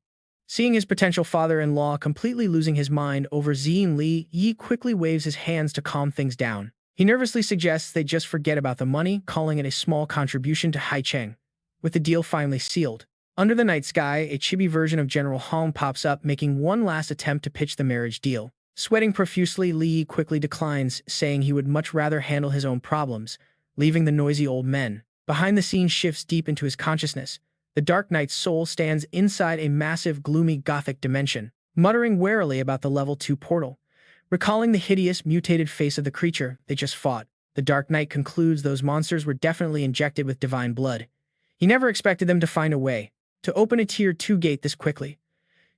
Seeing his potential father-in-law completely losing his mind over Zien, Li Yi quickly waves his hands to calm things down. He nervously suggests they just forget about the money, calling it a small contribution to Haicheng. With the deal finally sealed, under the night sky, a chibi version of General Hong pops up, making one last attempt to pitch the marriage deal. Sweating profusely, Li Yi quickly declines, saying he would much rather handle his own problems, leaving the noisy old men. Behind the scenes shifts deep into his consciousness. The Dark Knight's soul stands inside a massive, gloomy, gothic dimension, muttering warily about the level 2 portal. Recalling the hideous, mutated face of the creature they just fought, the Dark Knight concludes those monsters were definitely injected with divine blood. He never expected them to find a way to open a Tier 2 gate this quickly.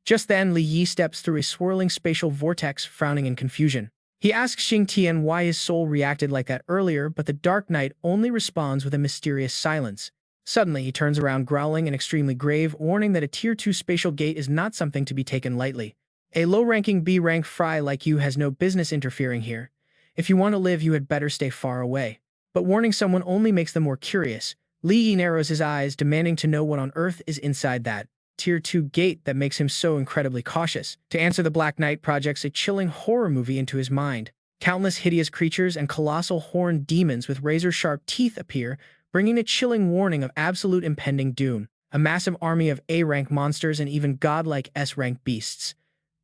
Just then, Li Yi steps through a swirling spatial vortex, frowning in confusion. He asks Qing Tian why his soul reacted like that earlier, but the Dark Knight only responds with a mysterious silence. Suddenly, he turns around growling and extremely grave, warning that a Tier 2 spatial gate is not something to be taken lightly. A low-ranking B-rank fry like you has no business interfering here. If you want to live, you had better stay far away. But warning someone only makes them more curious. Li Yi narrows his eyes, demanding to know what on earth is inside that Tier 2 gate that makes him so incredibly cautious. To answer, the Black Knight projects a chilling horror movie into his mind. Countless hideous creatures and colossal horned demons with razor-sharp teeth appear, bringing a chilling warning of absolute impending doom. A massive army of A-rank monsters and even godlike S-rank beasts.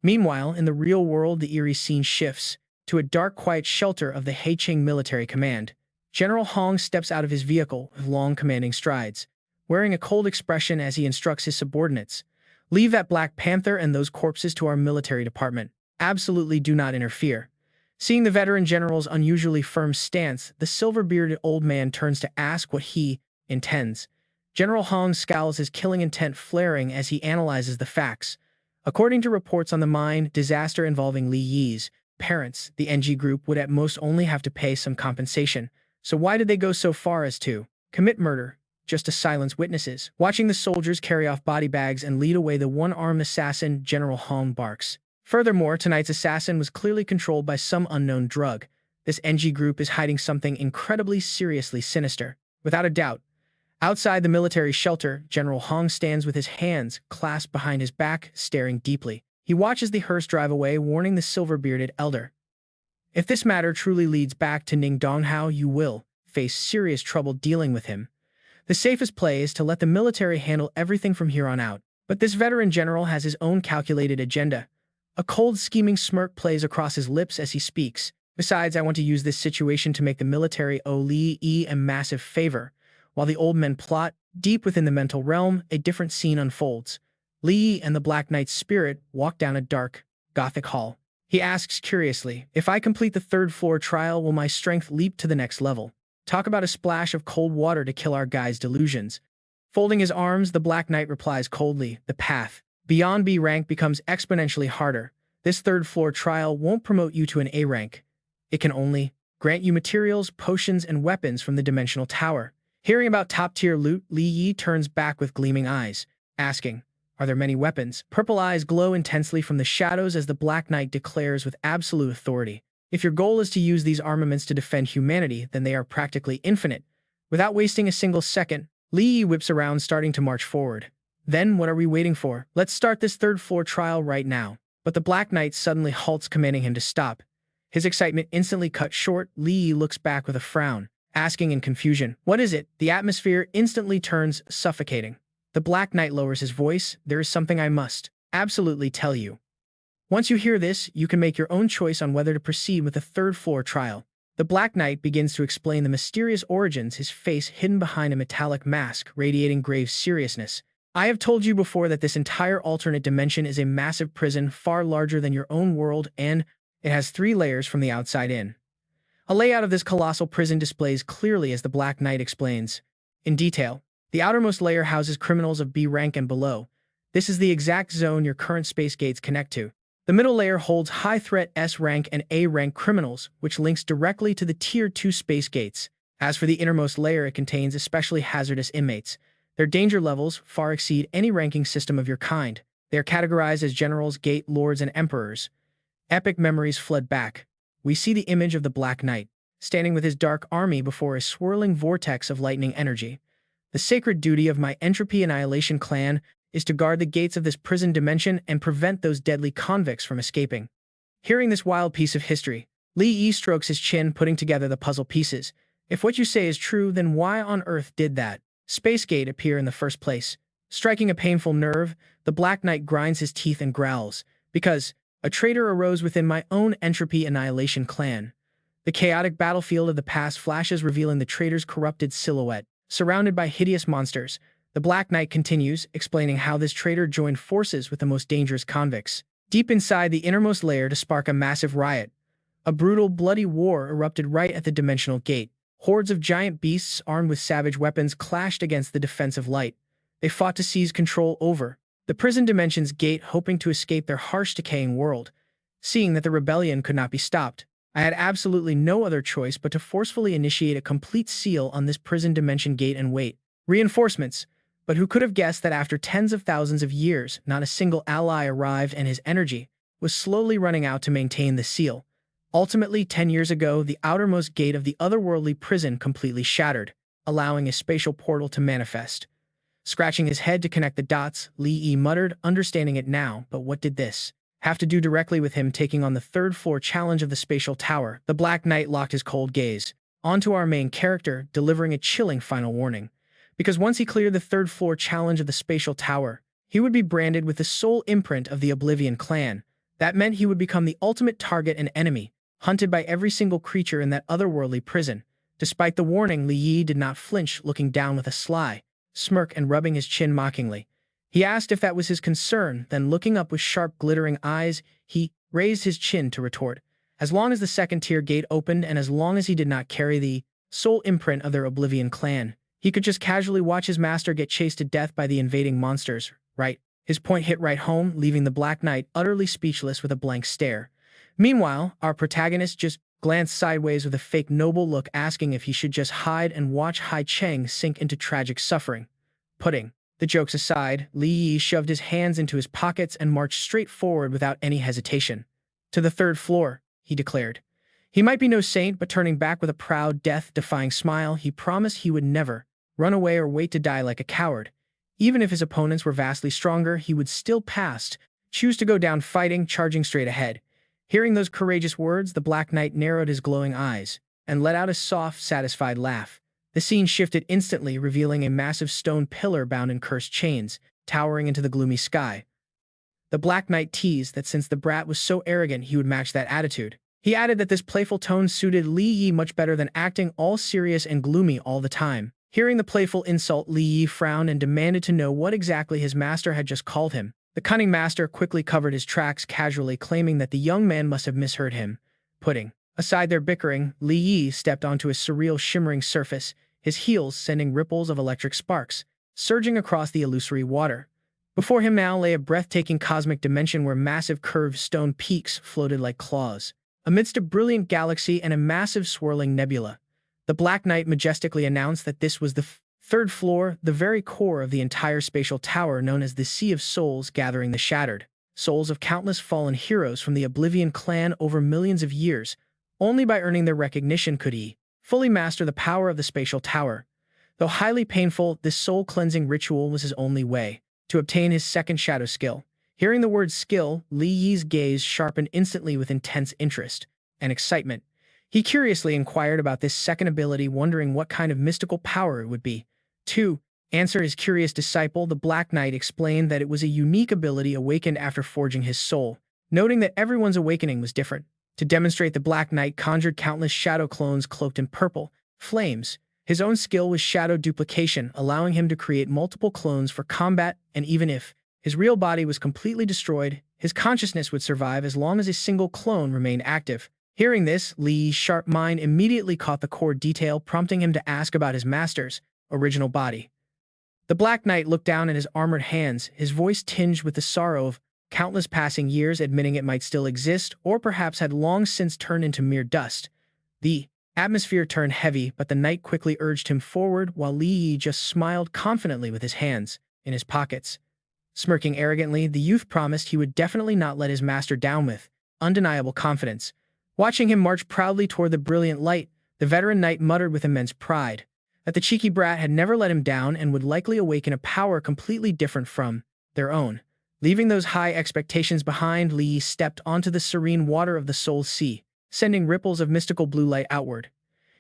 Meanwhile, in the real world, the eerie scene shifts to a dark, quiet shelter of the Haicheng military command. General Hong steps out of his vehicle with long, commanding strides, wearing a cold expression as he instructs his subordinates. Leave that Black Panther and those corpses to our military department. Absolutely do not interfere. Seeing the veteran general's unusually firm stance, the silver-bearded old man turns to ask what he intends. General Hong scowls, his killing intent flaring as he analyzes the facts. According to reports on the mine disaster involving Li Yi's parents, the NG group would at most only have to pay some compensation. So why did they go so far as to commit murder, just to silence witnesses? Watching the soldiers carry off body bags and lead away the one-armed assassin, General Hong barks. Furthermore, tonight's assassin was clearly controlled by some unknown drug. This NG group is hiding something incredibly seriously sinister. Without a doubt. Outside the military shelter, General Hong stands with his hands clasped behind his back, staring deeply. He watches the hearse drive away, warning the silver-bearded elder. If this matter truly leads back to Ning Donghao, you will face serious trouble dealing with him. The safest play is to let the military handle everything from here on out. But this veteran general has his own calculated agenda. A cold, scheming smirk plays across his lips as he speaks. Besides, I want to use this situation to make the military owe Li Yi a massive favor. While the old men plot, deep within the mental realm, a different scene unfolds. Li Yi and the Black Knight's spirit walk down a dark, gothic hall. He asks curiously, if I complete the third-floor trial, will my strength leap to the next level? Talk about a splash of cold water to kill our guy's delusions. Folding his arms, the Black Knight replies coldly, the path beyond B rank becomes exponentially harder. This third-floor trial won't promote you to an A rank. It can only grant you materials, potions, and weapons from the Dimensional Tower. Hearing about top-tier loot, Li Yi turns back with gleaming eyes, asking, are there many weapons? Purple eyes glow intensely from the shadows as the Black Knight declares with absolute authority. If your goal is to use these armaments to defend humanity, then they are practically infinite. Without wasting a single second, Li Yi whips around, starting to march forward. Then, what are we waiting for? Let's start this third-floor trial right now. But the Black Knight suddenly halts, commanding him to stop. His excitement instantly cut short. Li Yi looks back with a frown, asking in confusion, what is it? The atmosphere instantly turns suffocating. The Black Knight lowers his voice, there is something I must absolutely tell you. Once you hear this, you can make your own choice on whether to proceed with the third-floor trial. The Black Knight begins to explain the mysterious origins, his face hidden behind a metallic mask, radiating grave seriousness. I have told you before that this entire alternate dimension is a massive prison far larger than your own world, and it has 3 layers from the outside in. A layout of this colossal prison displays clearly as the Black Knight explains. In detail, the outermost layer houses criminals of B rank and below. This is the exact zone your current space gates connect to. The middle layer holds high-threat S-rank and A-rank criminals, which links directly to the Tier 2 space gates. As for the innermost layer, it contains especially hazardous inmates. Their danger levels far exceed any ranking system of your kind. They are categorized as generals, gate lords, and emperors. Epic memories flood back. We see the image of the Black Knight, standing with his dark army before a swirling vortex of lightning energy. The sacred duty of my Entropy Annihilation clan is to guard the gates of this prison dimension and prevent those deadly convicts from escaping. Hearing this wild piece of history, Li Yi strokes his chin, putting together the puzzle pieces. If what you say is true, then why on earth did that space gate appear in the first place? Striking a painful nerve, the Black Knight grinds his teeth and growls, because a traitor arose within my own Entropy Annihilation clan. The chaotic battlefield of the past flashes, revealing the traitor's corrupted silhouette. Surrounded by hideous monsters, the Black Knight continues, explaining how this traitor joined forces with the most dangerous convicts deep inside the innermost layer to spark a massive riot. A brutal, bloody war erupted right at the dimensional gate. Hordes of giant beasts armed with savage weapons clashed against the defensive light. They fought to seize control over the prison dimension's gate, hoping to escape their harsh, decaying world. Seeing that the rebellion could not be stopped, I had absolutely no other choice but to forcefully initiate a complete seal on this prison dimension gate and wait. Reinforcements. But who could have guessed that after tens of thousands of years, not a single ally arrived and his energy was slowly running out to maintain the seal. Ultimately, 10 years ago, the outermost gate of the otherworldly prison completely shattered, allowing a spatial portal to manifest. Scratching his head to connect the dots, Li Yi muttered, understanding it now, but what did this have to do directly with him taking on the third-floor challenge of the spatial tower? The Black Knight locked his cold gaze onto our main character, delivering a chilling final warning. Because once he cleared the third-floor challenge of the spatial tower, he would be branded with the sole imprint of the Oblivion clan. That meant he would become the ultimate target and enemy, hunted by every single creature in that otherworldly prison. Despite the warning, Li Yi did not flinch, looking down with a sly smirk and rubbing his chin mockingly. He asked if that was his concern, then looking up with sharp, glittering eyes, he raised his chin to retort. As long as the second-tier gate opened and as long as he did not carry the sole imprint of their Oblivion clan, he could just casually watch his master get chased to death by the invading monsters, right? His point hit right home, leaving the Black Knight utterly speechless with a blank stare. Meanwhile, our protagonist just glanced sideways with a fake noble look, asking if he should just hide and watch Haicheng sink into tragic suffering. Putting the jokes aside, Li Yi shoved his hands into his pockets and marched straight forward without any hesitation. To the third floor, he declared. He might be no saint, but turning back with a proud, death-defying smile, he promised he would never run away or wait to die like a coward. Even if his opponents were vastly stronger, he would still choose to go down fighting, charging straight ahead. Hearing those courageous words, the Black Knight narrowed his glowing eyes and let out a soft, satisfied laugh. The scene shifted instantly, revealing a massive stone pillar bound in cursed chains, towering into the gloomy sky. The Black Knight teased that since the brat was so arrogant, he would match that attitude. He added that this playful tone suited Li Yi much better than acting all serious and gloomy all the time. Hearing the playful insult, Li Yi frowned and demanded to know what exactly his master had just called him. The cunning master quickly covered his tracks, casually claiming that the young man must have misheard him. Putting aside their bickering, Li Yi stepped onto a surreal, shimmering surface, his heels sending ripples of electric sparks, surging across the illusory water. Before him now lay a breathtaking cosmic dimension where massive curved stone peaks floated like claws. Amidst a brilliant galaxy and a massive swirling nebula, the Black Knight majestically announced that this was the third floor, the very core of the entire spatial tower known as the Sea of Souls, gathering the shattered souls of countless fallen heroes from the Oblivion clan over millions of years. Only by earning their recognition could he fully master the power of the spatial tower. Though highly painful, this soul-cleansing ritual was his only way to obtain his second shadow skill. Hearing the word skill, Li Yi's gaze sharpened instantly with intense interest and excitement. He curiously inquired about this second ability, wondering what kind of mystical power it would be. To answer his curious disciple, the Black Knight explained that it was a unique ability awakened after forging his soul, noting that everyone's awakening was different. To demonstrate, the Black Knight conjured countless shadow clones cloaked in purple flames. His own skill was shadow duplication, allowing him to create multiple clones for combat, and even if his real body was completely destroyed, his consciousness would survive as long as a single clone remained active. Hearing this, Li's sharp mind immediately caught the core detail, prompting him to ask about his master's original body. The Black Knight looked down at his armored hands, his voice tinged with the sorrow of countless passing years, admitting it might still exist, or perhaps had long since turned into mere dust. The atmosphere turned heavy, but the knight quickly urged him forward, while Li just smiled confidently with his hands in his pockets. Smirking arrogantly, the youth promised he would definitely not let his master down with undeniable confidence. Watching him march proudly toward the brilliant light, the veteran knight muttered with immense pride that the cheeky brat had never let him down and would likely awaken a power completely different from their own. Leaving those high expectations behind, Li stepped onto the serene water of the Soul Sea, sending ripples of mystical blue light outward.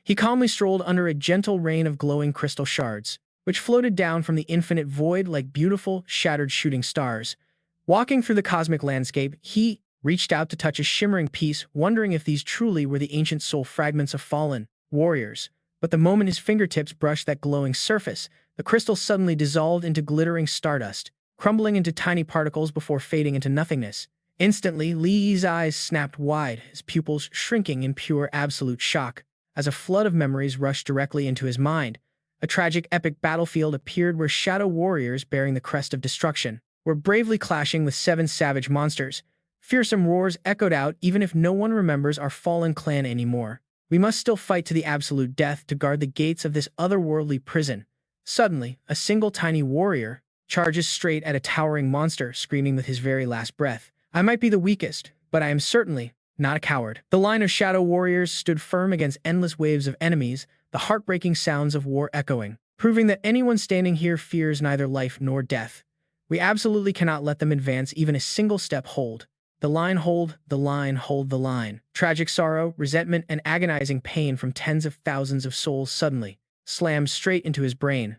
He calmly strolled under a gentle rain of glowing crystal shards, which floated down from the infinite void like beautiful, shattered shooting stars. Walking through the cosmic landscape, he reached out to touch a shimmering piece, wondering if these truly were the ancient soul fragments of fallen warriors. But the moment his fingertips brushed that glowing surface, the crystal suddenly dissolved into glittering stardust, crumbling into tiny particles before fading into nothingness. Instantly, Li's eyes snapped wide, his pupils shrinking in pure absolute shock, as a flood of memories rushed directly into his mind. A tragic epic battlefield appeared where shadow warriors bearing the crest of destruction were bravely clashing with 7 savage monsters. Fearsome roars echoed out even if no one remembers our fallen clan anymore. We must still fight to the absolute death to guard the gates of this otherworldly prison. Suddenly, a single tiny warrior charges straight at a towering monster, screaming with his very last breath. I might be the weakest, but I am certainly not a coward. The line of shadow warriors stood firm against endless waves of enemies, the heartbreaking sounds of war echoing, proving that anyone standing here fears neither life nor death. We absolutely cannot let them advance even a single step. Hold the line, hold the line, hold the line. Tragic sorrow, resentment, and agonizing pain from tens of thousands of souls suddenly slammed straight into his brain.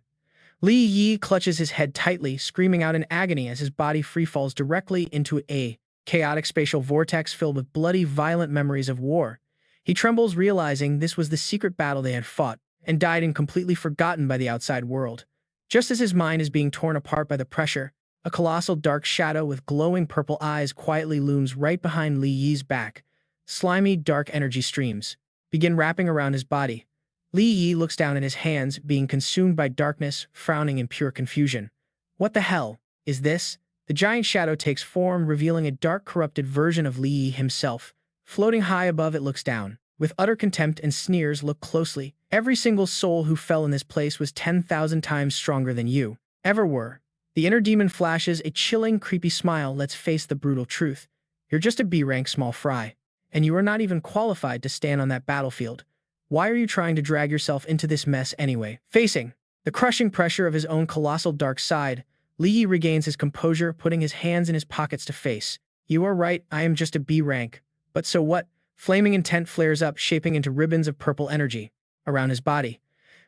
Li Yi clutches his head tightly, screaming out in agony as his body freefalls directly into a chaotic spatial vortex filled with bloody, violent memories of war. He trembles, realizing this was the secret battle they had fought, and died and completely forgotten by the outside world. Just as his mind is being torn apart by the pressure, a colossal dark shadow with glowing purple eyes quietly looms right behind Li Yi's back. Slimy, dark energy streams begin wrapping around his body. Li Yi looks down at his hands, being consumed by darkness, frowning in pure confusion. What the hell is this? The giant shadow takes form, revealing a dark, corrupted version of Li Yi himself. Floating high above it looks down. With utter contempt and sneers, look closely. Every single soul who fell in this place was 10,000 times stronger than you ever were. The inner demon flashes a chilling, creepy smile. Let's face the brutal truth. You're just a B-rank small fry, and you are not even qualified to stand on that battlefield. Why are you trying to drag yourself into this mess anyway? Facing the crushing pressure of his own colossal dark side, Li Yi regains his composure, putting his hands in his pockets to face. You are right, I am just a B rank. But so what? Flaming intent flares up, shaping into ribbons of purple energy around his body.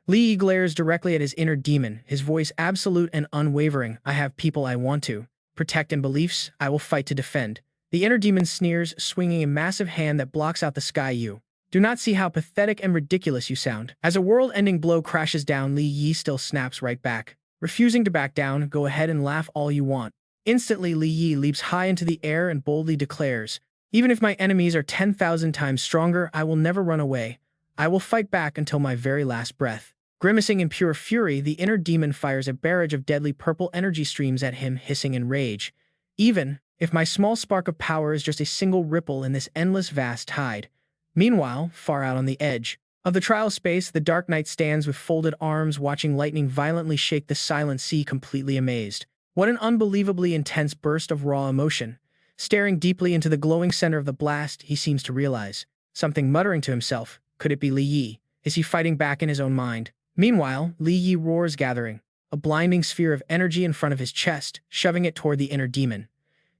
Li Yi glares directly at his inner demon, his voice absolute and unwavering. I have people I want to protect and beliefs I will fight to defend. The inner demon sneers, swinging a massive hand that blocks out the sky. You do not see how pathetic and ridiculous you sound. As a world-ending blow crashes down, Li Yi still snaps right back. Refusing to back down, go ahead and laugh all you want. Instantly, Li Yi leaps high into the air and boldly declares, even if my enemies are 10,000 times stronger, I will never run away. I will fight back until my very last breath. Grimacing in pure fury, the inner demon fires a barrage of deadly purple energy streams at him, hissing in rage. Even if my small spark of power is just a single ripple in this endless vast tide. Meanwhile, far out on the edge of the trial space, the Dark Knight stands with folded arms, watching lightning violently shake the silent sea, completely amazed. What an unbelievably intense burst of raw emotion. Staring deeply into the glowing center of the blast, he seems to realize something, muttering to himself. Could it be Li Yi? Is he fighting back in his own mind? Meanwhile, Li Yi roars, gathering a blinding sphere of energy in front of his chest, shoving it toward the inner demon.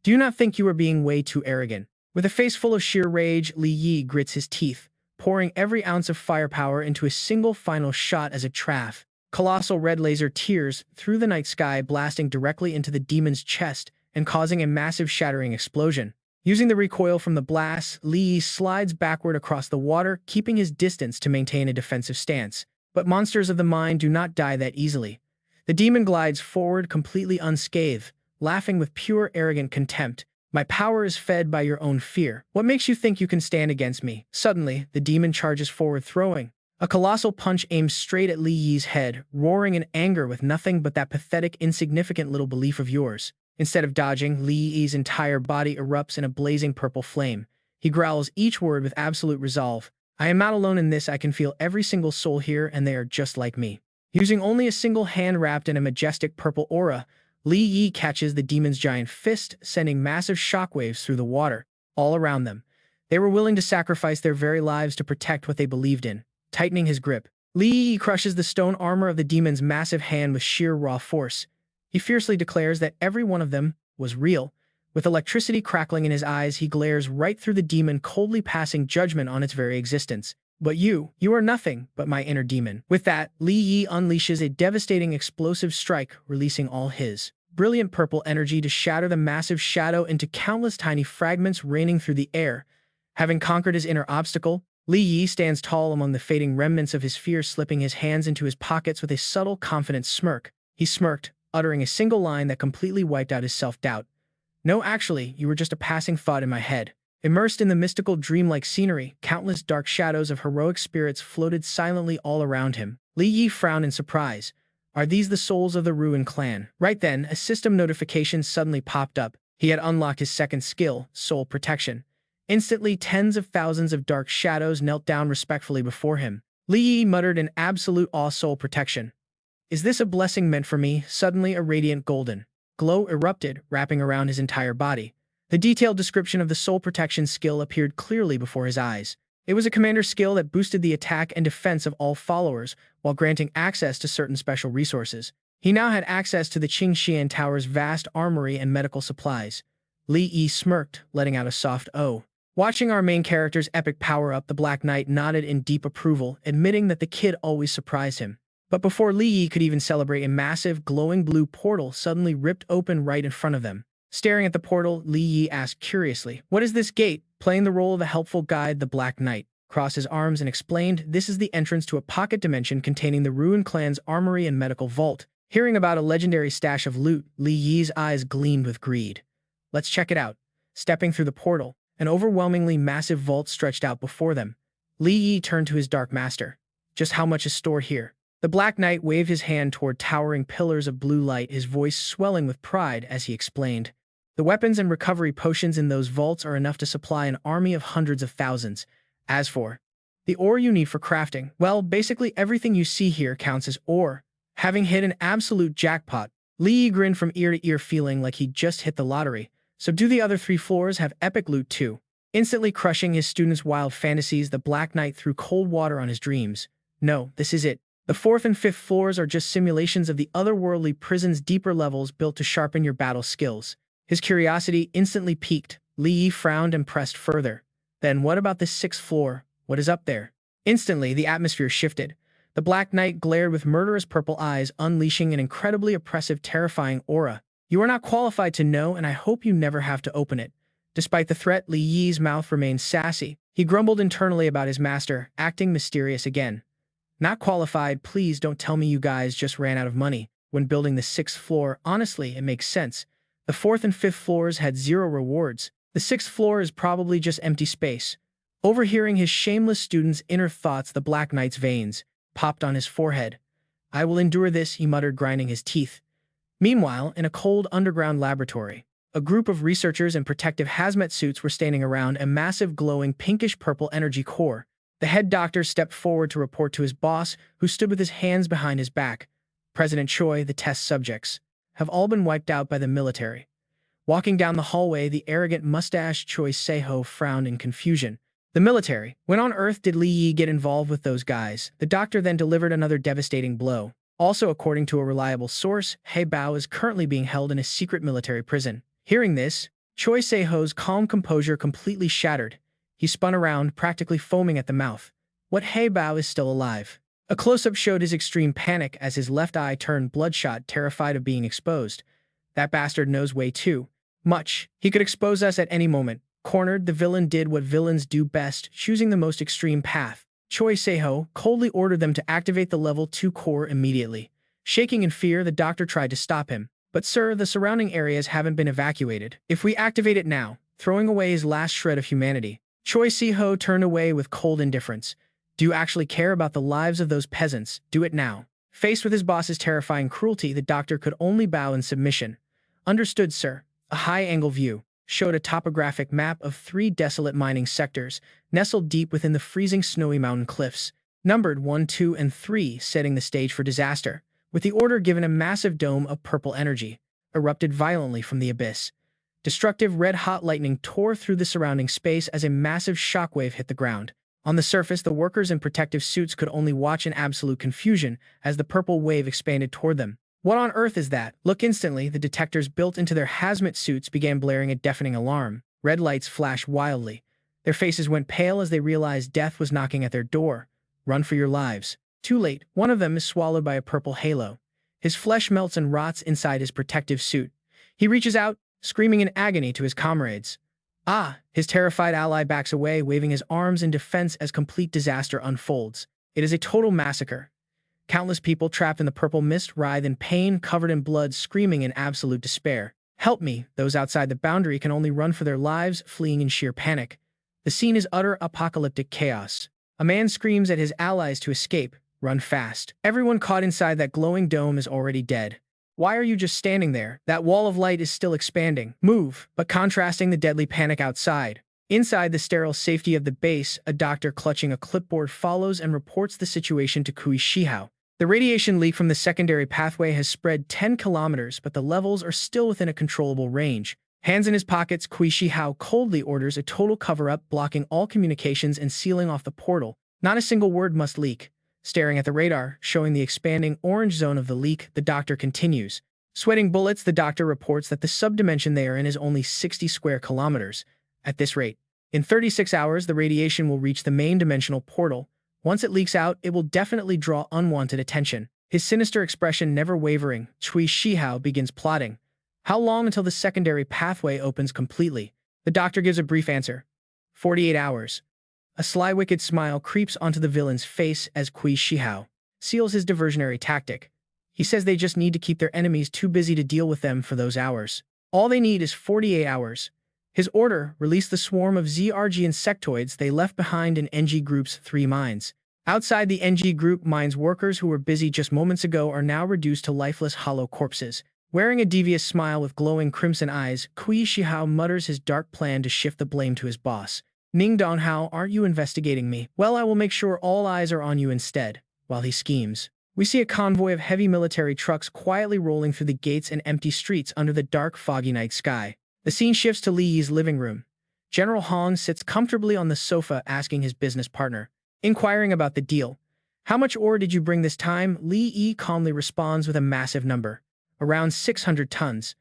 Do you not think you are being way too arrogant? With a face full of sheer rage, Li Yi grits his teeth, pouring every ounce of firepower into a single final shot as a traff. Colossal red laser tears through the night sky, blasting directly into the demon's chest and causing a massive shattering explosion. Using the recoil from the blast, Li Yi slides backward across the water, keeping his distance to maintain a defensive stance. But monsters of the mind do not die that easily. The demon glides forward completely unscathed, laughing with pure arrogant contempt. My power is fed by your own fear. What makes you think you can stand against me? Suddenly, the demon charges forward, throwing a colossal punch aimed straight at Li Yi's head, roaring in anger with nothing but that pathetic, insignificant little belief of yours. Instead of dodging, Li Yi's entire body erupts in a blazing purple flame. He growls each word with absolute resolve. I am not alone in this. I can feel every single soul here, and they are just like me. Using only a single hand wrapped in a majestic purple aura, Li Yi catches the demon's giant fist, sending massive shockwaves through the water all around them. They were willing to sacrifice their very lives to protect what they believed in. Tightening his grip, Li Yi crushes the stone armor of the demon's massive hand with sheer raw force. He fiercely declares that every one of them was real. With electricity crackling in his eyes, he glares right through the demon, coldly passing judgment on its very existence. But you are nothing but my inner demon. With that, Li Yi unleashes a devastating explosive strike, releasing all his brilliant purple energy to shatter the massive shadow into countless tiny fragments, raining through the air. Having conquered his inner obstacle, Li Yi stands tall among the fading remnants of his fear, slipping his hands into his pockets with a subtle, confident smirk. He smirked, uttering a single line that completely wiped out his self-doubt. No, actually, you were just a passing thought in my head. Immersed in the mystical, dreamlike scenery, countless dark shadows of heroic spirits floated silently all around him. Li Yi frowned in surprise. Are these the souls of the ruined clan? Right then, a system notification suddenly popped up. He had unlocked his second skill, Soul Protection. Instantly, tens of thousands of dark shadows knelt down respectfully before him. Li Yi muttered in absolute awe. Soul Protection. Is this a blessing meant for me? Suddenly, a radiant golden glow erupted, wrapping around his entire body. The detailed description of the Soul Protection skill appeared clearly before his eyes. It was a commander skill that boosted the attack and defense of all followers, while granting access to certain special resources. He now had access to the Qing Tian Tower's vast armory and medical supplies. Li Yi smirked, letting out a soft "oh." Watching our main character's epic power-up, the Black Knight nodded in deep approval, admitting that the kid always surprised him. But before Li Yi could even celebrate, a massive, glowing blue portal suddenly ripped open right in front of them. Staring at the portal, Li Yi asked curiously, "What is this gate?" Playing the role of a helpful guide, the Black Knight crossed his arms and explained, "This is the entrance to a pocket dimension containing the ruined clan's armory and medical vault." Hearing about a legendary stash of loot, Li Yi's eyes gleamed with greed. "Let's check it out." Stepping through the portal, an overwhelmingly massive vault stretched out before them. Li Yi turned to his dark master. "Just how much is stored here?" The Black Knight waved his hand toward towering pillars of blue light, his voice swelling with pride as he explained, "The weapons and recovery potions in those vaults are enough to supply an army of hundreds of thousands. As for the ore you need for crafting, well, basically everything you see here counts as ore." Having hit an absolute jackpot, Li Yi grinned from ear to ear, feeling like he'd just hit the lottery. "So do the other 3 floors have epic loot too?" Instantly crushing his students' wild fantasies, the Black Knight threw cold water on his dreams. "No, this is it. The 4th and 5th floors are just simulations of the otherworldly prison's deeper levels built to sharpen your battle skills." His curiosity instantly piqued. Li Yi frowned and pressed further. "Then what about this 6th floor? What is up there?" Instantly, the atmosphere shifted. The Black Knight glared with murderous purple eyes, unleashing an incredibly oppressive, terrifying aura. "You are not qualified to know, and I hope you never have to open it." Despite the threat, Li Yi's mouth remained sassy. He grumbled internally about his master, acting mysterious again. "Not qualified? Please don't tell me you guys just ran out of money when building the 6th floor. Honestly, it makes sense. The 4th and 5th floors had 0 rewards. The 6th floor is probably just empty space." Overhearing his shameless student's inner thoughts, the Black Knight's veins popped on his forehead. "I will endure this," he muttered, grinding his teeth. Meanwhile, in a cold underground laboratory, a group of researchers in protective hazmat suits were standing around a massive glowing pinkish-purple energy core. The head doctor stepped forward to report to his boss, who stood with his hands behind his back. "President Choi, the test subjects have all been wiped out by the military." Walking down the hallway, the arrogant mustached Choi Seho frowned in confusion. "The military? When on earth did Li Yi get involved with those guys?" The doctor then delivered another devastating blow. Also, according to a reliable source, He Bao is currently being held in a secret military prison. Hearing this, Choi Seho's calm composure completely shattered. He spun around, practically foaming at the mouth. "What? He Bao is still alive?" A close-up showed his extreme panic as his left eye turned bloodshot, terrified of being exposed. "That bastard knows way too much. He could expose us at any moment." Cornered, the villain did what villains do best, choosing the most extreme path. Choi Seho coldly ordered them to activate the level 2 core immediately. Shaking in fear, the doctor tried to stop him. "But sir, the surrounding areas haven't been evacuated. If we activate it now," throwing away his last shred of humanity, Choi Seho turned away with cold indifference. "Do you actually care about the lives of those peasants? Do it now." Faced with his boss's terrifying cruelty, the doctor could only bow in submission. "Understood, sir." A high-angle view showed a topographic map of 3 desolate mining sectors, nestled deep within the freezing snowy mountain cliffs, numbered 1, 2, and 3, setting the stage for disaster. With the order given, a massive dome of purple energy erupted violently from the abyss. Destructive red-hot lightning tore through the surrounding space as a massive shockwave hit the ground. On the surface, the workers in protective suits could only watch in absolute confusion as the purple wave expanded toward them. "What on earth is that?" Look instantly, the detectors built into their hazmat suits began blaring a deafening alarm. Red lights flashed wildly. Their faces went pale as they realized death was knocking at their door. "Run for your lives." Too late, one of them is swallowed by a purple halo. His flesh melts and rots inside his protective suit. He reaches out, screaming in agony to his comrades. "Ah!" His terrified ally backs away, waving his arms in defense as complete disaster unfolds. It is a total massacre. Countless people trapped in the purple mist writhe in pain, covered in blood, screaming in absolute despair. "Help me!" Those outside the boundary can only run for their lives, fleeing in sheer panic. The scene is utter apocalyptic chaos. A man screams at his allies to escape, Run fast. Everyone caught inside that glowing dome is already dead. Why are you just standing there? That wall of light is still expanding. Move, but contrasting the deadly panic outside. Inside the sterile safety of the base, a doctor clutching a clipboard follows and reports the situation to Kui Shihao. The radiation leak from the secondary pathway has spread 10 kilometers, but the levels are still within a controllable range. Hands in his pockets, Kui Shihao coldly orders a total cover-up, blocking all communications and sealing off the portal. Not a single word must leak. Staring at the radar, showing the expanding orange zone of the leak, the doctor continues. Sweating bullets, the doctor reports that the subdimension they are in is only 60 square kilometers. At this rate, in 36 hours, the radiation will reach the main dimensional portal. Once it leaks out, it will definitely draw unwanted attention. His sinister expression never wavering, Kui Shihao begins plotting. How long until the secondary pathway opens completely? The doctor gives a brief answer. 48 hours. A sly wicked smile creeps onto the villain's face as Kui Shihao seals his diversionary tactic. He says they just need to keep their enemies too busy to deal with them for those hours. All they need is 48 hours. His order: release the swarm of ZRG insectoids they left behind in NG Group's 3 mines. Outside the NG Group mines, workers who were busy just moments ago are now reduced to lifeless hollow corpses. Wearing a devious smile with glowing crimson eyes, Kui Shihao mutters his dark plan to shift the blame to his boss. Ning Donghao, aren't you investigating me? Well, I will make sure all eyes are on you instead. While he schemes, we see a convoy of heavy military trucks quietly rolling through the gates and empty streets under the dark, foggy night sky. The scene shifts to Li Yi's living room. General Hong sits comfortably on the sofa asking his business partner, inquiring about the deal. How much ore did you bring this time? Li Yi calmly responds with a massive number. Around 600 tons.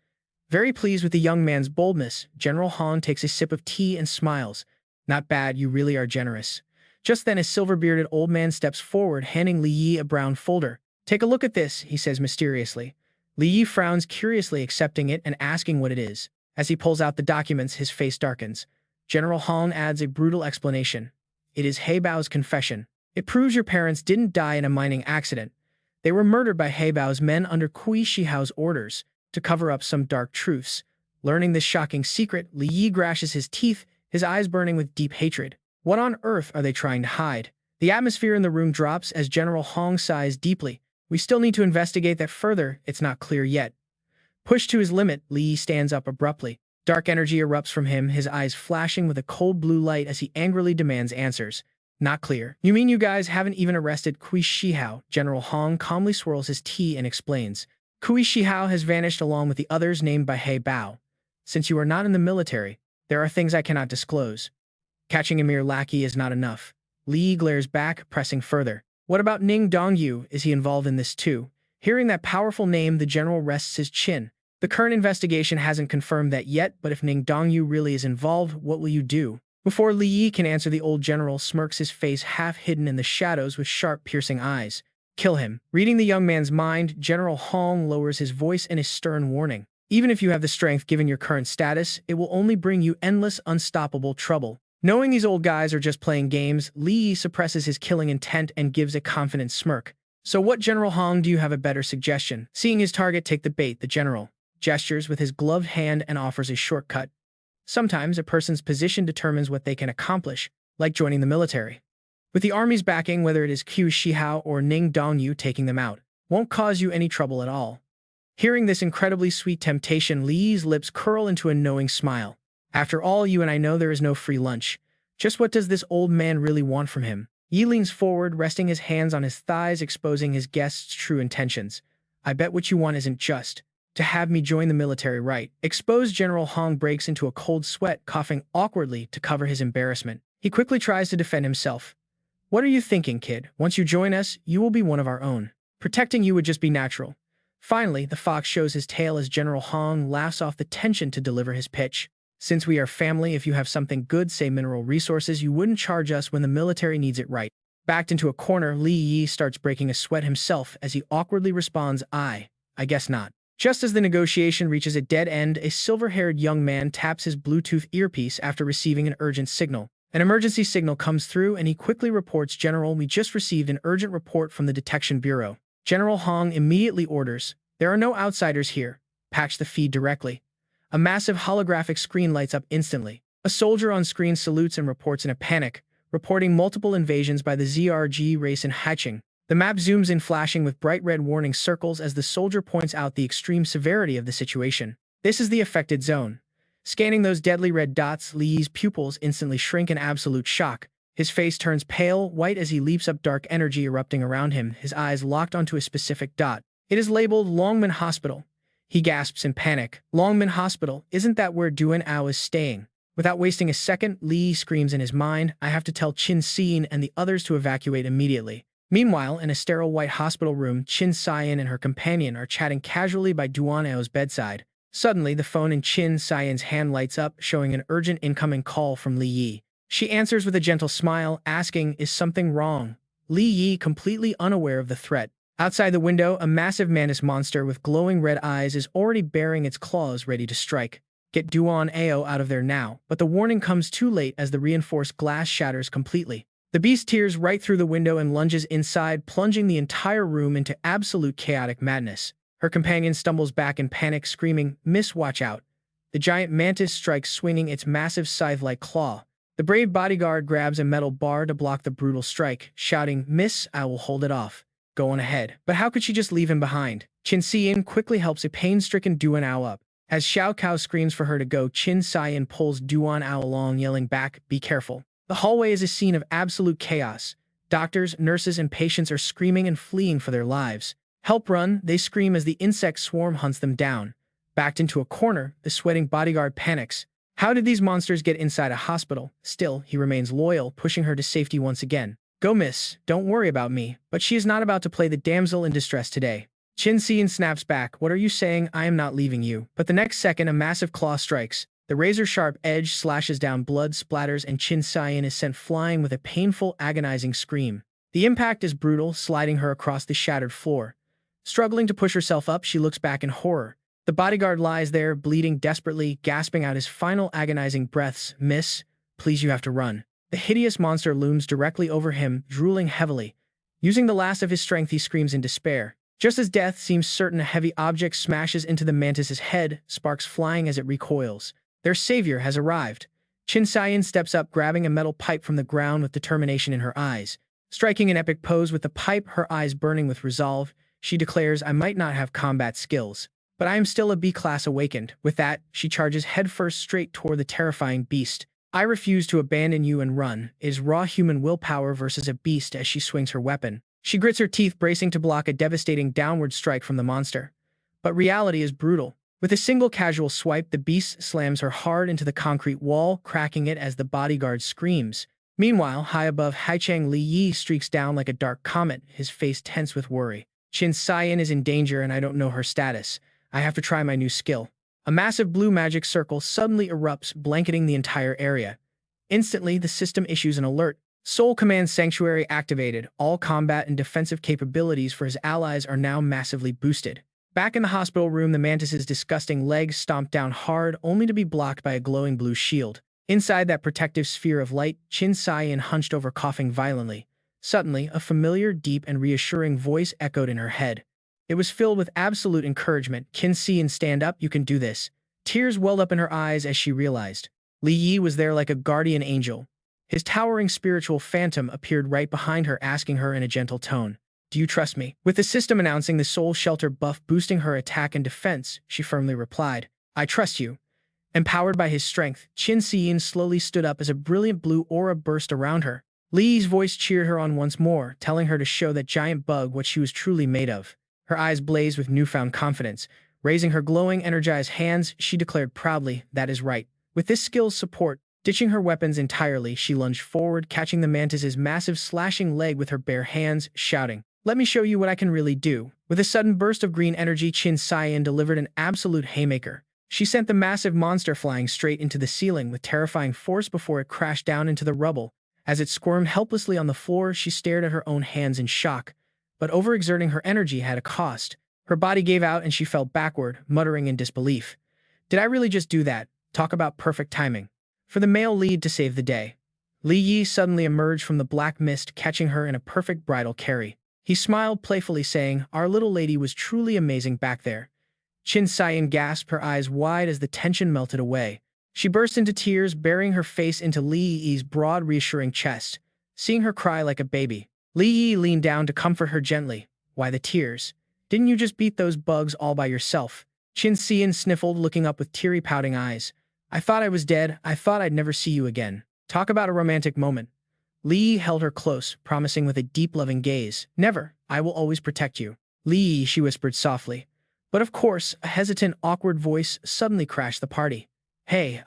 Very pleased with the young man's boldness, General Hong takes a sip of tea and smiles. Not bad, you really are generous. Just then a silver-bearded old man steps forward, handing Li Yi a brown folder. Take a look at this, he says mysteriously. Li Yi frowns curiously, accepting it and asking what it is. As he pulls out the documents, his face darkens. General Hong adds a brutal explanation. It is Heibao's confession. It proves your parents didn't die in a mining accident. They were murdered by Heibao's men under Kui Shihao's orders to cover up some dark truths. Learning this shocking secret, Li Yi grashes his teeth, his eyes burning with deep hatred. What on earth are they trying to hide? The atmosphere in the room drops as General Hong sighs deeply. We still need to investigate that further, it's not clear yet. Pushed to his limit, Li Yi stands up abruptly. Dark energy erupts from him, his eyes flashing with a cold blue light as he angrily demands answers. Not clear. You mean you guys haven't even arrested Kui Shihao? General Hong calmly swirls his tea and explains. Kui Shihao has vanished along with the others named by Heibao. Since you are not in the military, there are things I cannot disclose. Catching a mere lackey is not enough. Li Yi glares back, pressing further. What about Ning Dongyu? Is he involved in this too? Hearing that powerful name, the general rests his chin. The current investigation hasn't confirmed that yet, but if Ning Dongyu really is involved, what will you do? Before Li Yi can answer, the old general smirks, his face half hidden in the shadows with sharp, piercing eyes. Kill him. Reading the young man's mind, General Hong lowers his voice in a stern warning. Even if you have the strength, given your current status, it will only bring you endless, unstoppable trouble. Knowing these old guys are just playing games, Li Yi suppresses his killing intent and gives a confident smirk. So what, General Hong, do you have a better suggestion? Seeing his target take the bait, the general gestures with his gloved hand and offers a shortcut. Sometimes a person's position determines what they can accomplish, like joining the military. With the army's backing, whether it is Kui Shihao or Ning Dongyu taking them out, won't cause you any trouble at all. Hearing this incredibly sweet temptation, Li Yi's lips curl into a knowing smile. After all, you and I know there is no free lunch. Just what does this old man really want from him? Yi leans forward, resting his hands on his thighs, exposing his guest's true intentions. I bet what you want isn't just to have me join the military, right? Exposed, General Hong breaks into a cold sweat, coughing awkwardly to cover his embarrassment. He quickly tries to defend himself. What are you thinking, kid? Once you join us, you will be one of our own. Protecting you would just be natural. Finally, the fox shows his tail as General Hong laughs off the tension to deliver his pitch. Since we are family, if you have something good, say mineral resources, you wouldn't charge us when the military needs it, right? Backed into a corner, Li Yi starts breaking a sweat himself as he awkwardly responds, I guess not. Just as the negotiation reaches a dead end, a silver-haired young man taps his Bluetooth earpiece after receiving an urgent signal. An emergency signal comes through and he quickly reports, General, we just received an urgent report from the Detection Bureau. General Hong immediately orders, there are no outsiders here. Patch the feed directly. A massive holographic screen lights up instantly. A soldier on screen salutes and reports in a panic, reporting multiple invasions by the ZRG race in Haicheng. The map zooms in, flashing with bright red warning circles as the soldier points out the extreme severity of the situation. This is the affected zone. Scanning those deadly red dots, Li Yi's pupils instantly shrink in absolute shock. His face turns pale white as he leaps up, dark energy erupting around him, his eyes locked onto a specific dot. It is labeled Longmen Hospital. He gasps in panic. Longmen Hospital, isn't that where Duan Ao is staying? Without wasting a second, Li Yi screams in his mind, I have to tell Qin Xian and the others to evacuate immediately. Meanwhile, in a sterile white hospital room, Qin Xian and her companion are chatting casually by Duan Ao's bedside. Suddenly, the phone in Qin Xian's hand lights up, showing an urgent incoming call from Li Yi. She answers with a gentle smile, asking, is something wrong? Li Yi, completely unaware of the threat. Outside the window, a massive mantis monster with glowing red eyes is already baring its claws ready to strike. Get Duan Ao out of there now, but the warning comes too late as the reinforced glass shatters completely. The beast tears right through the window and lunges inside, plunging the entire room into absolute chaotic madness. Her companion stumbles back in panic, screaming, Miss, watch out. The giant mantis strikes, swinging its massive scythe-like claw. The brave bodyguard grabs a metal bar to block the brutal strike, shouting, Miss, I will hold it off. Go on ahead. But how could she just leave him behind? Qin Xian quickly helps a pain-stricken Duan Ao up. As Xiao Kao screams for her to go, Qin Xian pulls Duan Ao along, yelling back, be careful. The hallway is a scene of absolute chaos. Doctors, nurses, and patients are screaming and fleeing for their lives. Help, run, they scream as the insect swarm hunts them down. Backed into a corner, the sweating bodyguard panics. How did these monsters get inside a hospital? Still, he remains loyal, pushing her to safety once again. Go, miss, don't worry about me. But she is not about to play the damsel in distress today. Qin Xian snaps back, what are you saying? I am not leaving you. But the next second, a massive claw strikes. The razor-sharp edge slashes down, blood splatters, and Qin Xian is sent flying with a painful, agonizing scream. The impact is brutal, sliding her across the shattered floor. Struggling to push herself up, she looks back in horror. The bodyguard lies there, bleeding desperately, gasping out his final agonizing breaths. Miss, please, you have to run. The hideous monster looms directly over him, drooling heavily. Using the last of his strength, he screams in despair. Just as death seems certain, a heavy object smashes into the mantis's head, sparks flying as it recoils. Their savior has arrived. Qin Xian steps up, grabbing a metal pipe from the ground with determination in her eyes. Striking an epic pose with the pipe, her eyes burning with resolve, she declares, I might not have combat skills, but I am still a B-class awakened. With that, she charges headfirst straight toward the terrifying beast. I refuse to abandon you and run. It is raw human willpower versus a beast as she swings her weapon. She grits her teeth, bracing to block a devastating downward strike from the monster. But reality is brutal. With a single casual swipe, the beast slams her hard into the concrete wall, cracking it as the bodyguard screams. Meanwhile, high above Haicheng, Li Yi streaks down like a dark comet, his face tense with worry. Qin Xian is in danger and I don't know her status. I have to try my new skill. A massive blue magic circle suddenly erupts, blanketing the entire area. Instantly, the system issues an alert. Soul Command Sanctuary activated. All combat and defensive capabilities for his allies are now massively boosted. Back in the hospital room, the mantis's disgusting legs stomp down hard, only to be blocked by a glowing blue shield. Inside that protective sphere of light, Qin Xian hunched over, coughing violently. Suddenly, a familiar, deep, and reassuring voice echoed in her head. It was filled with absolute encouragement. Qin Xian, stand up, you can do this. Tears welled up in her eyes as she realized. Li Yi was there like a guardian angel. His towering spiritual phantom appeared right behind her, asking her in a gentle tone, do you trust me? With the system announcing the soul shelter buff boosting her attack and defense, she firmly replied, I trust you. Empowered by his strength, Qin Xian slowly stood up as a brilliant blue aura burst around her. Li Yi's voice cheered her on once more, telling her to show that giant bug what she was truly made of. Her eyes blazed with newfound confidence. Raising her glowing, energized hands, she declared proudly, that is right. With this skill's support, ditching her weapons entirely, she lunged forward, catching the mantis's massive slashing leg with her bare hands, shouting, let me show you what I can really do. With a sudden burst of green energy, Qin Xian delivered an absolute haymaker. She sent the massive monster flying straight into the ceiling with terrifying force before it crashed down into the rubble. As it squirmed helplessly on the floor, she stared at her own hands in shock. But overexerting her energy had a cost. Her body gave out and she fell backward, muttering in disbelief. Did I really just do that? Talk about perfect timing. For the male lead to save the day. Li Yi suddenly emerged from the black mist, catching her in a perfect bridal carry. He smiled playfully, saying, our little lady was truly amazing back there. Qin Xian gasped, her eyes wide as the tension melted away. She burst into tears, burying her face into Li Yi's broad, reassuring chest. Seeing her cry like a baby, Li Yi leaned down to comfort her gently. Why the tears? Didn't you just beat those bugs all by yourself? Qin Tian sniffled, looking up with teary pouting eyes. I thought I was dead. I thought I'd never see you again. Talk about a romantic moment. Li Yi held her close, promising with a deep loving gaze. Never. I will always protect you. Li Yi, she whispered softly. But of course, a hesitant, awkward voice suddenly crashed the party. Hey,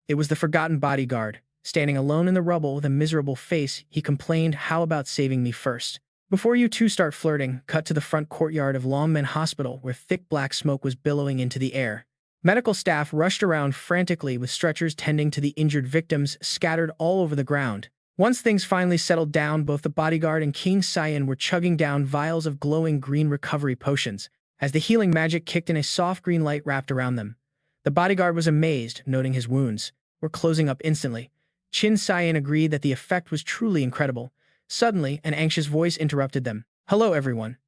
It was the forgotten bodyguard. Standing alone in the rubble with a miserable face, he complained, how about saving me first? Before you two start flirting, cut to the front courtyard of Longmen Hospital where thick black smoke was billowing into the air. Medical staff rushed around frantically with stretchers tending to the injured victims scattered all over the ground. Once things finally settled down, both the bodyguard and Qing Tian were chugging down vials of glowing green recovery potions. As the healing magic kicked in, a soft green light wrapped around them. The bodyguard was amazed, noting his wounds were closing up instantly. Qin Tian agreed that the effect was truly incredible. Suddenly, an anxious voice interrupted them. Hello, everyone.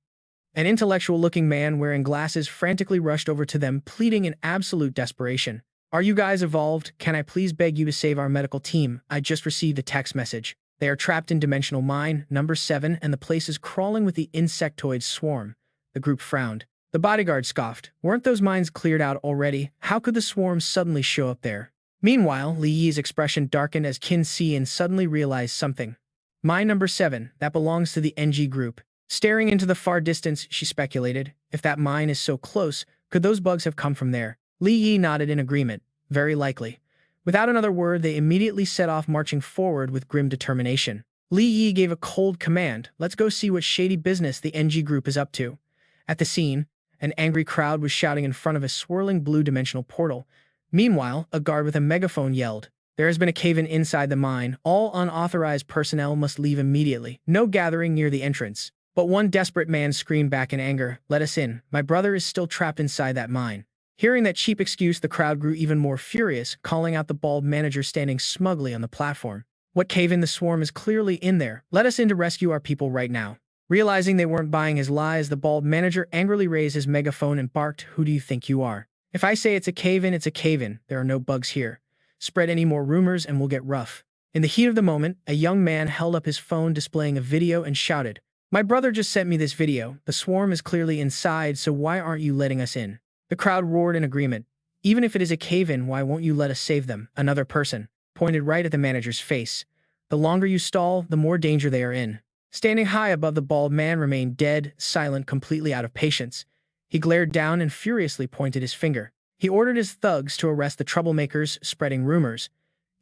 An intellectual-looking man wearing glasses frantically rushed over to them, pleading in absolute desperation. Are you guys evolved? Can I please beg you to save our medical team? I just received a text message. They are trapped in Dimensional Mine, number 7, and the place is crawling with the insectoid swarm. The group frowned. The bodyguard scoffed. Weren't those mines cleared out already? How could the swarm suddenly show up there? Meanwhile, Li Yi's expression darkened as Qin Tian suddenly realized something. Mine number 7, that belongs to the NG group. Staring into the far distance, she speculated, if that mine is so close, could those bugs have come from there? Li Yi nodded in agreement. Very likely. Without another word, they immediately set off marching forward with grim determination. Li Yi gave a cold command. Let's go see what shady business the NG group is up to. At the scene, an angry crowd was shouting in front of a swirling blue dimensional portal. Meanwhile, a guard with a megaphone yelled, there has been a cave-in inside the mine. All unauthorized personnel must leave immediately. No gathering near the entrance. But one desperate man screamed back in anger, let us in. My brother is still trapped inside that mine. Hearing that cheap excuse, the crowd grew even more furious, calling out the bald manager standing smugly on the platform. What cave-in? The swarm is clearly in there. Let us in to rescue our people right now. Realizing they weren't buying his lies, the bald manager angrily raised his megaphone and barked, who do you think you are? If I say it's a cave-in, it's a cave-in. There are no bugs here. Spread any more rumors and we'll get rough. In the heat of the moment, a young man held up his phone displaying a video and shouted, my brother just sent me this video. The swarm is clearly inside, so why aren't you letting us in? The crowd roared in agreement. Even if it is a cave-in, why won't you let us save them? Another person pointed right at the manager's face. The longer you stall, the more danger they are in. Standing high above the bald man remained dead, silent, completely out of patience. He glared down and furiously pointed his finger. He ordered his thugs to arrest the troublemakers spreading rumors.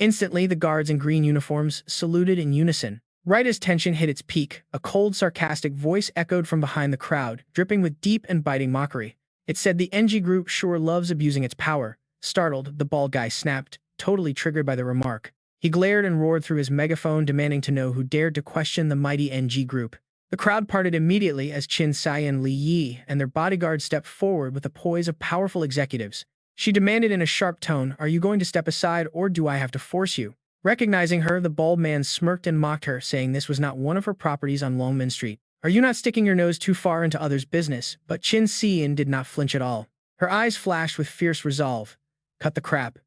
Instantly, the guards in green uniforms saluted in unison. Right as tension hit its peak, a cold, sarcastic voice echoed from behind the crowd, dripping with deep and biting mockery. It said the NG group sure loves abusing its power. Startled, the bald guy snapped, totally triggered by the remark. He glared and roared through his megaphone, demanding to know who dared to question the mighty NG group. The crowd parted immediately as Qin Tian, Li Yi, and their bodyguard stepped forward with the poise of powerful executives. She demanded in a sharp tone, are you going to step aside or do I have to force you? Recognizing her, the bald man smirked and mocked her, saying this was not one of her properties on Longmen Street. Are you not sticking your nose too far into others' business? But Qin Tian did not flinch at all. Her eyes flashed with fierce resolve. Cut the crap.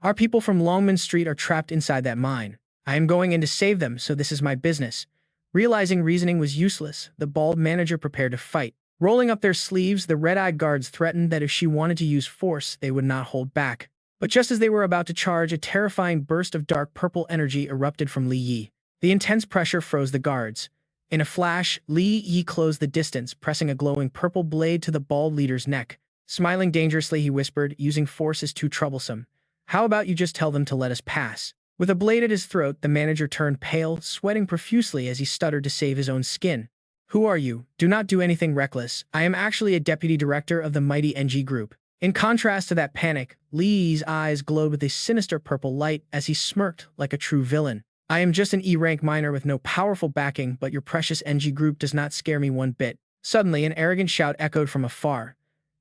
Our people from Longmen Street are trapped inside that mine. I am going in to save them, so this is my business. Realizing reasoning was useless, the bald manager prepared to fight. Rolling up their sleeves, the red-eyed guards threatened that if she wanted to use force, they would not hold back. But just as they were about to charge, a terrifying burst of dark purple energy erupted from Li Yi. The intense pressure froze the guards. In a flash, Li Yi closed the distance, pressing a glowing purple blade to the bald leader's neck. Smiling dangerously, he whispered, using force is too troublesome. How about you just tell them to let us pass? With a blade at his throat, the manager turned pale, sweating profusely as he stuttered to save his own skin. Who are you? Do not do anything reckless. I am actually a deputy director of the mighty NG group. In contrast to that panic, Li Yi's eyes glowed with a sinister purple light as he smirked like a true villain. I am just an E-rank miner with no powerful backing, but your precious NG group does not scare me one bit. Suddenly, an arrogant shout echoed from afar.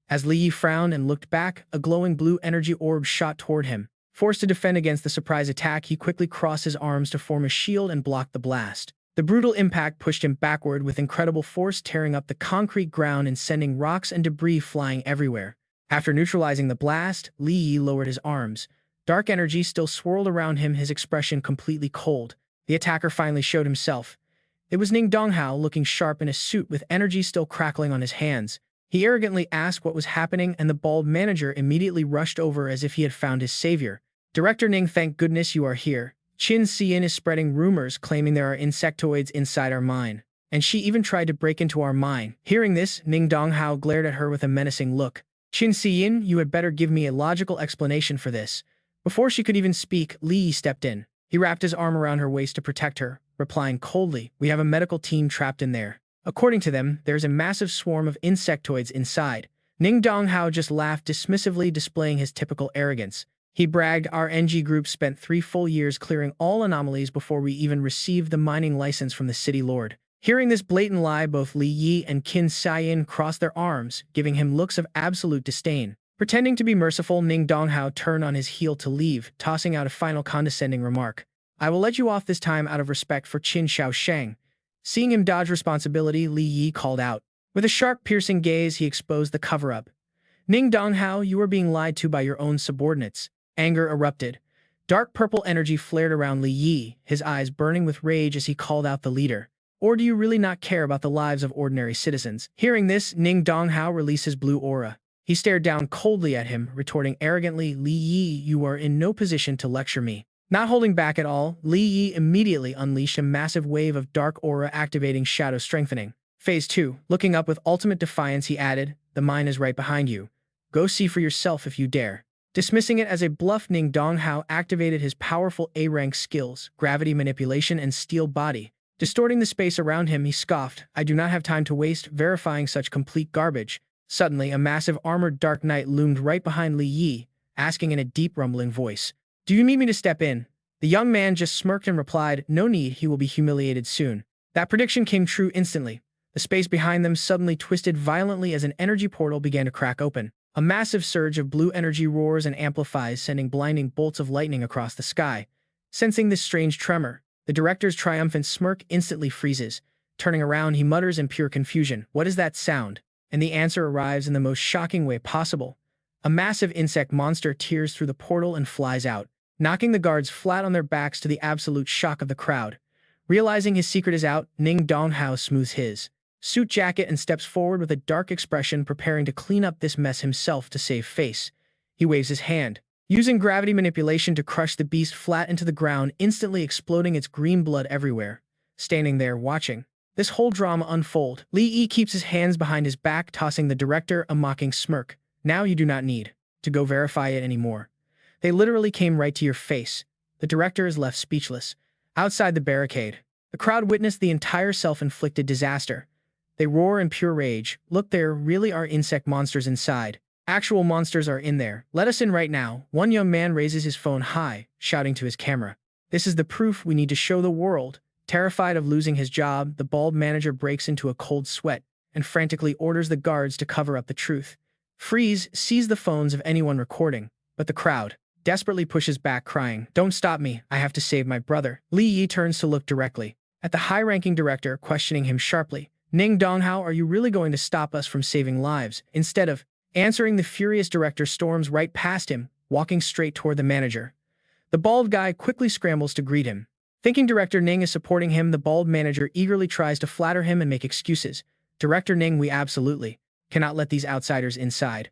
As Li Yi frowned and looked back, a glowing blue energy orb shot toward him. Forced to defend against the surprise attack, he quickly crossed his arms to form a shield and block the blast. The brutal impact pushed him backward with incredible force, tearing up the concrete ground and sending rocks and debris flying everywhere. After neutralizing the blast, Li Yi lowered his arms. Dark energy still swirled around him, his expression completely cold. The attacker finally showed himself. It was Ning Donghao, looking sharp in a suit with energy still crackling on his hands. He arrogantly asked what was happening, and the bald manager immediately rushed over as if he had found his savior. Director Ning, thank goodness you are here. Qin Tian is spreading rumors claiming there are insectoids inside our mine, and she even tried to break into our mine. Hearing this, Ning Donghao glared at her with a menacing look. Qin Tian, you had better give me a logical explanation for this. Before she could even speak, Li Yi stepped in. He wrapped his arm around her waist to protect her, replying coldly, we have a medical team trapped in there. According to them, there's a massive swarm of insectoids inside. Ning Donghao just laughed dismissively, displaying his typical arrogance. He bragged, our NG group spent 3 full years clearing all anomalies before we even received the mining license from the city lord. Hearing this blatant lie, both Li Yi and Qin Tian crossed their arms, giving him looks of absolute disdain. Pretending to be merciful, Ning Donghao turned on his heel to leave, tossing out a final condescending remark. I will let you off this time out of respect for Qin Shaosheng. Seeing him dodge responsibility, Li Yi called out. With a sharp, piercing gaze, he exposed the cover-up. Ning Donghao, you are being lied to by your own subordinates. Anger erupted. Dark purple energy flared around Li Yi, his eyes burning with rage as he called out the leader. Or do you really not care about the lives of ordinary citizens? Hearing this, Ning Donghao released his blue aura. He stared down coldly at him, retorting arrogantly, Li Yi, you are in no position to lecture me. Not holding back at all, Li Yi immediately unleashed a massive wave of dark aura, activating shadow strengthening. Phase 2. Looking up with ultimate defiance, he added, the mine is right behind you. Go see for yourself if you dare. Dismissing it as a bluff, Ning Donghao activated his powerful A-rank skills, gravity manipulation and steel body. Distorting the space around him, he scoffed, I do not have time to waste verifying such complete garbage. Suddenly, a massive armored dark knight loomed right behind Li Yi, asking in a deep rumbling voice, do you need me to step in? The young man just smirked and replied, no need, he will be humiliated soon. That prediction came true instantly. The space behind them suddenly twisted violently as an energy portal began to crack open. A massive surge of blue energy roars and amplifies, sending blinding bolts of lightning across the sky. Sensing this strange tremor, the director's triumphant smirk instantly freezes. Turning around, he mutters in pure confusion, what is that sound? And the answer arrives in the most shocking way possible. A massive insect monster tears through the portal and flies out, knocking the guards flat on their backs to the absolute shock of the crowd. Realizing his secret is out, Ning Donghao smooths his suit jacket and steps forward with a dark expression, preparing to clean up this mess himself to save face. He waves his hand, using gravity manipulation to crush the beast flat into the ground, instantly exploding its green blood everywhere. Standing there watching this whole drama unfold, Li Yi keeps his hands behind his back, tossing the director a mocking smirk. Now you do not need to go verify it anymore. They literally came right to your face. The director is left speechless. Outside the barricade, the crowd witnessed the entire self-inflicted disaster. They roar in pure rage. Look, there really are insect monsters inside. Actual monsters are in there. Let us in right now. One young man raises his phone high, shouting to his camera. This is the proof we need to show the world. Terrified of losing his job, the bald manager breaks into a cold sweat and frantically orders the guards to cover up the truth. Freeze, seize the phones of anyone recording, but the crowd desperately pushes back, crying, don't stop me, I have to save my brother. Li Yi turns to look directly at the high-ranking director, questioning him sharply. Ning Donghao, are you really going to stop us from saving lives? Instead of answering, the furious director storms right past him, walking straight toward the manager. The bald guy quickly scrambles to greet him. Thinking Director Ning is supporting him, the bald manager eagerly tries to flatter him and make excuses. Director Ning, we absolutely cannot let these outsiders inside.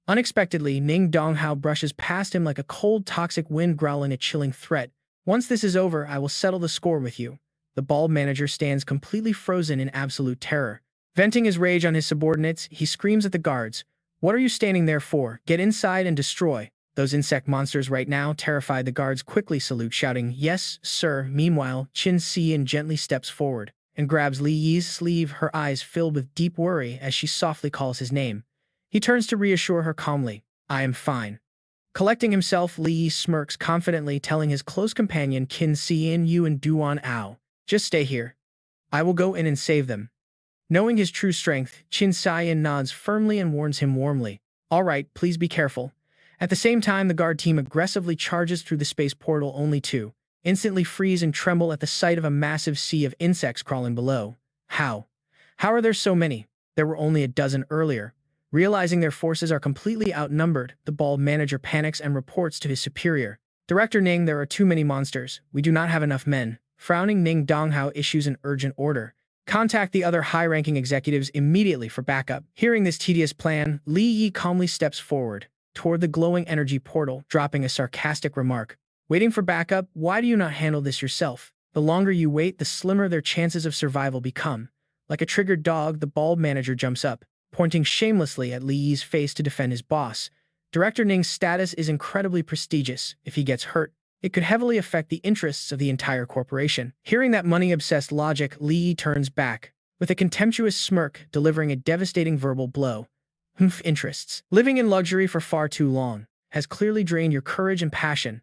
Unexpectedly, Ning Donghao brushes past him like a cold, toxic wind, growling a chilling threat. Once this is over, I will settle the score with you. The bald manager stands completely frozen in absolute terror. Venting his rage on his subordinates, he screams at the guards. What are you standing there for? Get inside and destroy those insect monsters right now. Terrified, the guards quickly salute, shouting, yes, sir. Meanwhile, Qin Tian gently steps forward and grabs Li Yi's sleeve, her eyes filled with deep worry as she softly calls his name. He turns to reassure her calmly. I am fine. Collecting himself, Li Yi smirks confidently, telling his close companion Qin Tian, you and Duan Ao just stay here. I will go in and save them. Knowing his true strength, Qin Tian nods firmly and warns him warmly. All right, please be careful. At the same time, the guard team aggressively charges through the space portal, only to instantly freeze and tremble at the sight of a massive sea of insects crawling below. How? How are there so many? There were only a dozen earlier. Realizing their forces are completely outnumbered, the bald manager panics and reports to his superior. Director Ning, there are too many monsters. We do not have enough men. Frowning, Ning Donghao issues an urgent order. Contact the other high-ranking executives immediately for backup. Hearing this tedious plan, Li Yi calmly steps forward toward the glowing energy portal, dropping a sarcastic remark. Waiting for backup? Why do you not handle this yourself? The longer you wait, the slimmer their chances of survival become. Like a triggered dog, the bald manager jumps up, pointing shamelessly at Li Yi's face to defend his boss. Director Ning's status is incredibly prestigious. If he gets hurt, it could heavily affect the interests of the entire corporation. Hearing that money-obsessed logic, Li Yi turns back, with a contemptuous smirk, delivering a devastating verbal blow. Interests. Living in luxury for far too long has clearly drained your courage and passion.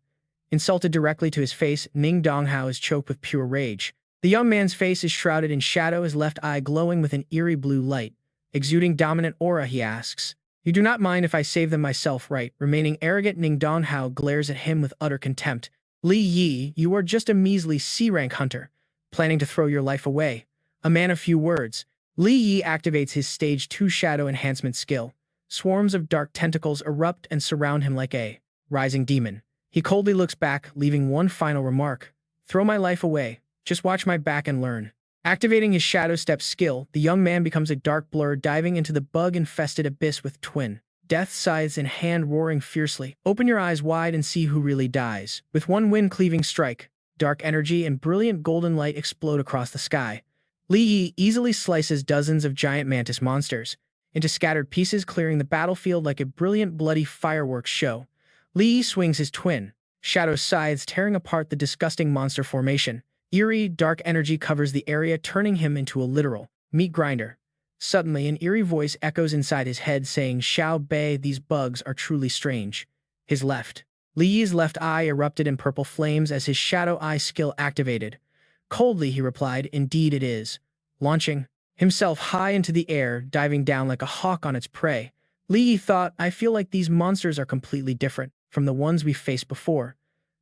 Insulted directly to his face, Ning Donghao is choked with pure rage. The young man's face is shrouded in shadow, his left eye glowing with an eerie blue light. Exuding dominant aura, he asks, "You do not mind if I save them myself, right?" Remaining arrogant, Ning Donghao glares at him with utter contempt. Li Yi, you are just a measly C-rank hunter, planning to throw your life away. A man of few words, Li Yi activates his Stage 2 shadow enhancement skill. Swarms of dark tentacles erupt and surround him like a rising demon. He coldly looks back, leaving one final remark. "Throw my life away. Just watch my back and learn." Activating his Shadow Step skill, the young man becomes a dark blur, diving into the bug-infested abyss with twin death scythes in hand, roaring fiercely. Open your eyes wide and see who really dies. With one wind-cleaving strike, dark energy and brilliant golden light explode across the sky. Li Yi easily slices dozens of giant mantis monsters into scattered pieces, clearing the battlefield like a brilliant bloody fireworks show. Li Yi swings his twin shadow scythes, tearing apart the disgusting monster formation. Eerie, dark energy covers the area, turning him into a literal meat grinder. Suddenly, an eerie voice echoes inside his head saying, "Xiao Bei, these bugs are truly strange." Li Yi's left eye erupted in purple flames as his shadow eye skill activated. Coldly, he replied, "Indeed it is." Launching himself high into the air, diving down like a hawk on its prey, Li Yi thought, "I feel like these monsters are completely different from the ones we faced before."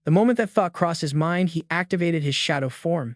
The moment that thought crossed his mind, he activated his shadow form.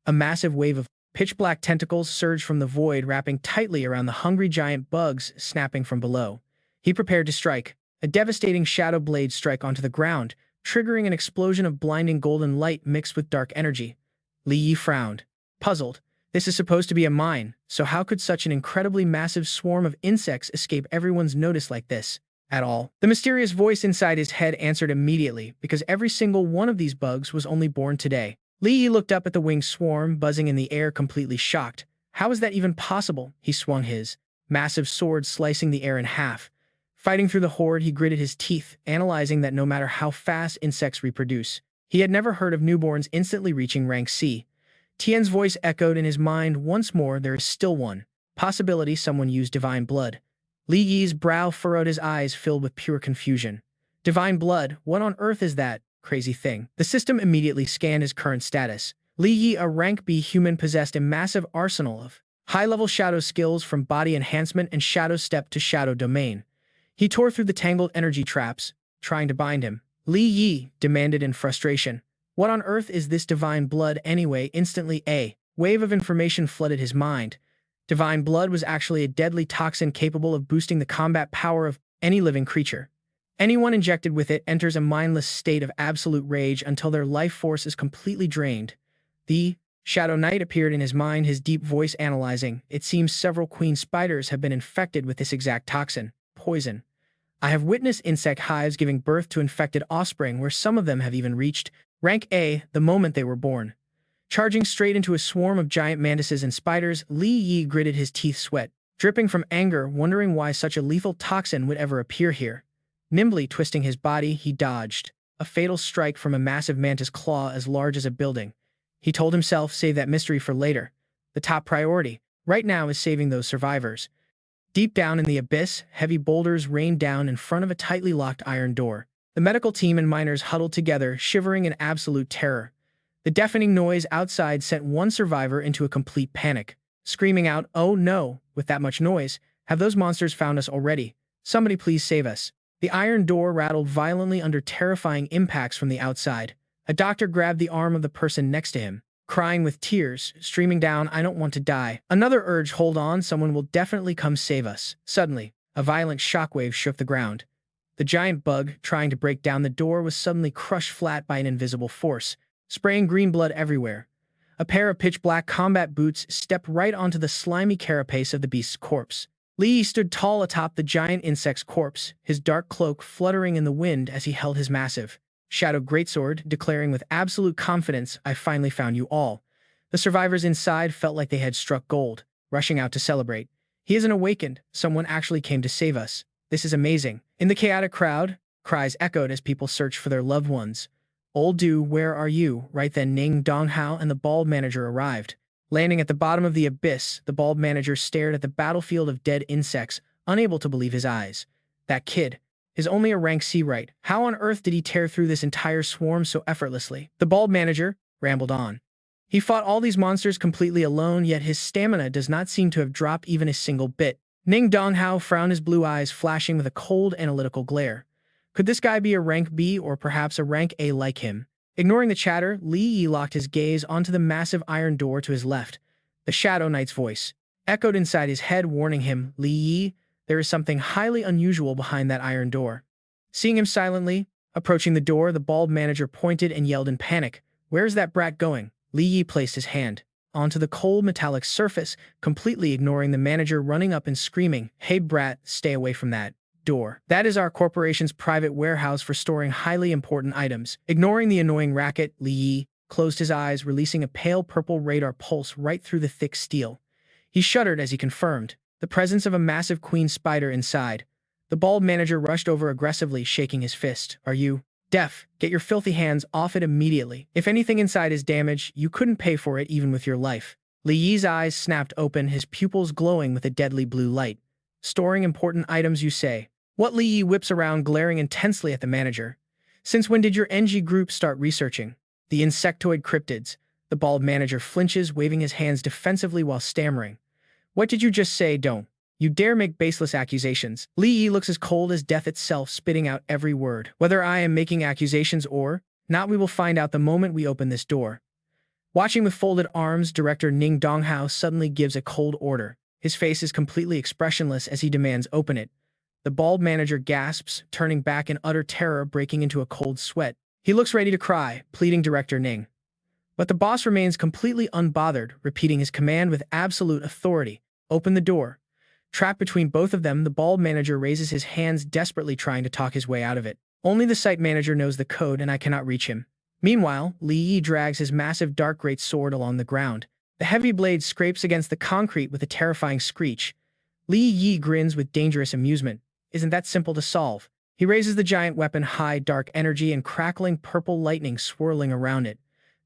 A massive wave of pitch-black tentacles surged from the void, wrapping tightly around the hungry giant bugs snapping from below. He prepared to strike, a devastating shadow blade strike onto the ground, triggering an explosion of blinding golden light mixed with dark energy. Li Yi frowned, puzzled. This is supposed to be a mine, so how could such an incredibly massive swarm of insects escape everyone's notice like this? At all. The mysterious voice inside his head answered immediately, because every single one of these bugs was only born today. Li Yi looked up at the winged swarm, buzzing in the air, completely shocked. How is that even possible? He swung his massive sword, slicing the air in half. Fighting through the horde, he gritted his teeth, analyzing that no matter how fast insects reproduce, he had never heard of newborns instantly reaching rank C. Tian's voice echoed in his mind once more. There is still one possibility: someone used divine blood. Li Yi's brow furrowed, his eyes filled with pure confusion. Divine blood? What on earth is that crazy thing? The system immediately scanned his current status. Li Yi, a rank B human, possessed a massive arsenal of high-level shadow skills, from body enhancement and shadow step to shadow domain. He tore through the tangled energy traps, trying to bind him. Li Yi demanded in frustration, "What on earth is this divine blood anyway?" Instantly, a wave of information flooded his mind. Divine blood was actually a deadly toxin capable of boosting the combat power of any living creature. Anyone injected with it enters a mindless state of absolute rage until their life force is completely drained. The Shadow Knight appeared in his mind, his deep voice analyzing. "It seems several queen spiders have been infected with this exact toxin. Poison. I have witnessed insect hives giving birth to infected offspring, where some of them have even reached rank A the moment they were born." Charging straight into a swarm of giant mantises and spiders, Li Yi gritted his teeth, sweat dripping from anger, wondering why such a lethal toxin would ever appear here. Nimbly twisting his body, he dodged a fatal strike from a massive mantis claw as large as a building. He told himself, save that mystery for later. The top priority right now is saving those survivors. Deep down in the abyss, heavy boulders rained down in front of a tightly locked iron door. The medical team and miners huddled together, shivering in absolute terror. The deafening noise outside sent one survivor into a complete panic, screaming out, "Oh no, with that much noise, have those monsters found us already? Somebody please save us." The iron door rattled violently under terrifying impacts from the outside. A doctor grabbed the arm of the person next to him, crying with tears streaming down, "I don't want to die." Another urged, "Hold on, someone will definitely come save us." Suddenly, a violent shockwave shook the ground. The giant bug, trying to break down the door, was suddenly crushed flat by an invisible force, spraying green blood everywhere. A pair of pitch-black combat boots stepped right onto the slimy carapace of the beast's corpse. Li Yi stood tall atop the giant insect's corpse, his dark cloak fluttering in the wind as he held his massive shadow greatsword, declaring with absolute confidence, "I finally found you all." The survivors inside felt like they had struck gold, rushing out to celebrate. "He isn't awakened. Someone actually came to save us. This is amazing." In the chaotic crowd, cries echoed as people searched for their loved ones. "Old Du, where are you?" Right then Ning Donghao and the bald manager arrived. Landing at the bottom of the abyss, the bald manager stared at the battlefield of dead insects, unable to believe his eyes. That kid is only a rank C, right? How on earth did he tear through this entire swarm so effortlessly? The bald manager rambled on. He fought all these monsters completely alone, yet his stamina does not seem to have dropped even a single bit. Ning Donghao frowned, his blue eyes flashing with a cold, analytical glare. Could this guy be a rank B or perhaps a rank A like him? Ignoring the chatter, Li Yi locked his gaze onto the massive iron door to his left. The Shadow Knight's voice echoed inside his head, warning him, "Li Yi, there is something highly unusual behind that iron door." Seeing him silently approaching the door, the bald manager pointed and yelled in panic, "Where is that brat going?" Li Yi placed his hand onto the cold metallic surface, completely ignoring the manager running up and screaming, "Hey brat, stay away from that door. That is our corporation's private warehouse for storing highly important items." Ignoring the annoying racket, Li Yi closed his eyes, releasing a pale purple radar pulse right through the thick steel. He shuddered as he confirmed the presence of a massive queen spider inside. The bald manager rushed over aggressively, shaking his fist. "Are you deaf? Get your filthy hands off it immediately. If anything inside is damaged, you couldn't pay for it even with your life." Li Yi's eyes snapped open, his pupils glowing with a deadly blue light. "Storing important items, you say?" What? Li Yi whips around, glaring intensely at the manager. "Since when did your NG group start researching the insectoid cryptids?" The bald manager flinches, waving his hands defensively while stammering. "What did you just say? Don't you dare make baseless accusations." Li Yi looks as cold as death itself, spitting out every word. "Whether I am making accusations or not, we will find out the moment we open this door." Watching with folded arms, director Ning Donghao suddenly gives a cold order. His face is completely expressionless as he demands, "Open it." The bald manager gasps, turning back in utter terror, breaking into a cold sweat. He looks ready to cry, pleading Director Ning. But the boss remains completely unbothered, repeating his command with absolute authority. "Open the door." Trapped between both of them, the bald manager raises his hands, desperately trying to talk his way out of it. Only the site manager knows the code, and I cannot reach him. Meanwhile, Li Yi drags his massive dark great sword along the ground. The heavy blade scrapes against the concrete with a terrifying screech. Li Yi grins with dangerous amusement. "Isn't that simple to solve?" He raises the giant weapon high, dark energy and crackling purple lightning swirling around it.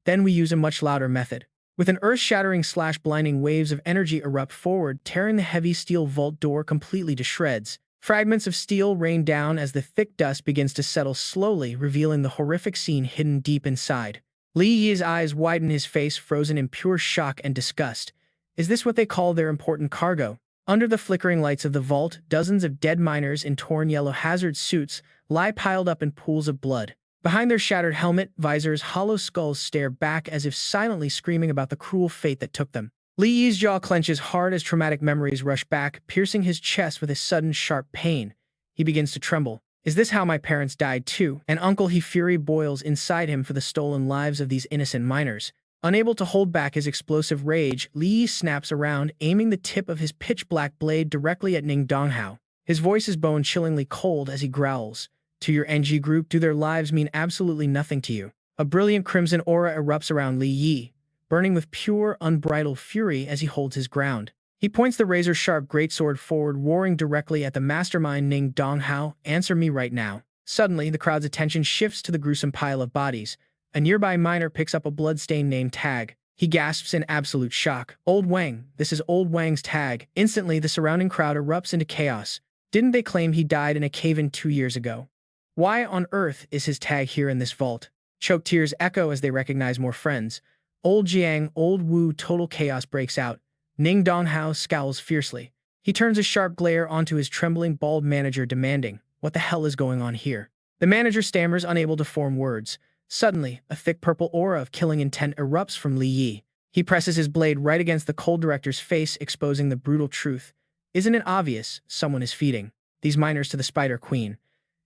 "Then we use a much louder method." With an earth-shattering slash, blinding waves of energy erupt forward, tearing the heavy steel vault door completely to shreds. Fragments of steel rain down as the thick dust begins to settle slowly, revealing the horrific scene hidden deep inside. Li Yi's eyes widen, his face frozen in pure shock and disgust. Is this what they call their important cargo? Under the flickering lights of the vault, dozens of dead miners in torn yellow hazard suits lie piled up in pools of blood. Behind their shattered helmet visors, hollow skulls stare back as if silently screaming about the cruel fate that took them. Li Yi's jaw clenches hard as traumatic memories rush back, piercing his chest with a sudden sharp pain. He begins to tremble. Is this how my parents died too? And uncle, he fury boils inside him for the stolen lives of these innocent miners. Unable to hold back his explosive rage, Li Yi snaps around, aiming the tip of his pitch-black blade directly at Ning Donghao. His voice is bone-chillingly cold as he growls. "To your NG group, do their lives mean absolutely nothing to you?" A brilliant crimson aura erupts around Li Yi, burning with pure, unbridled fury as he holds his ground. He points the razor-sharp greatsword forward, roaring directly at the mastermind Ning Donghao. "Answer me right now." Suddenly, the crowd's attention shifts to the gruesome pile of bodies. A nearby miner picks up a blood-stained name tag. He gasps in absolute shock. "Old Wang, this is Old Wang's tag." Instantly, the surrounding crowd erupts into chaos. Didn't they claim he died in a cave-in 2 years ago? Why on earth is his tag here in this vault? Choked tears echo as they recognize more friends. Old Jiang, Old Wu, total chaos breaks out. Ning Donghao scowls fiercely. He turns a sharp glare onto his trembling bald manager, demanding, "What the hell is going on here?" The manager stammers, unable to form words. Suddenly, a thick purple aura of killing intent erupts from Li Yi. He presses his blade right against the cold director's face, exposing the brutal truth. Isn't it obvious? Someone is feeding these miners to the Spider Queen.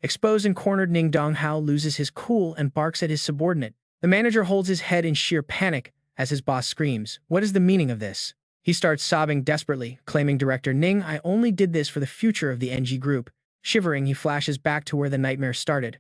Exposed and cornered, Ning Donghao loses his cool and barks at his subordinate. The manager holds his head in sheer panic, as his boss screams, "What is the meaning of this?" He starts sobbing desperately, claiming Director Ning, "I only did this for the future of the NG group." Shivering, he flashes back to where the nightmare started.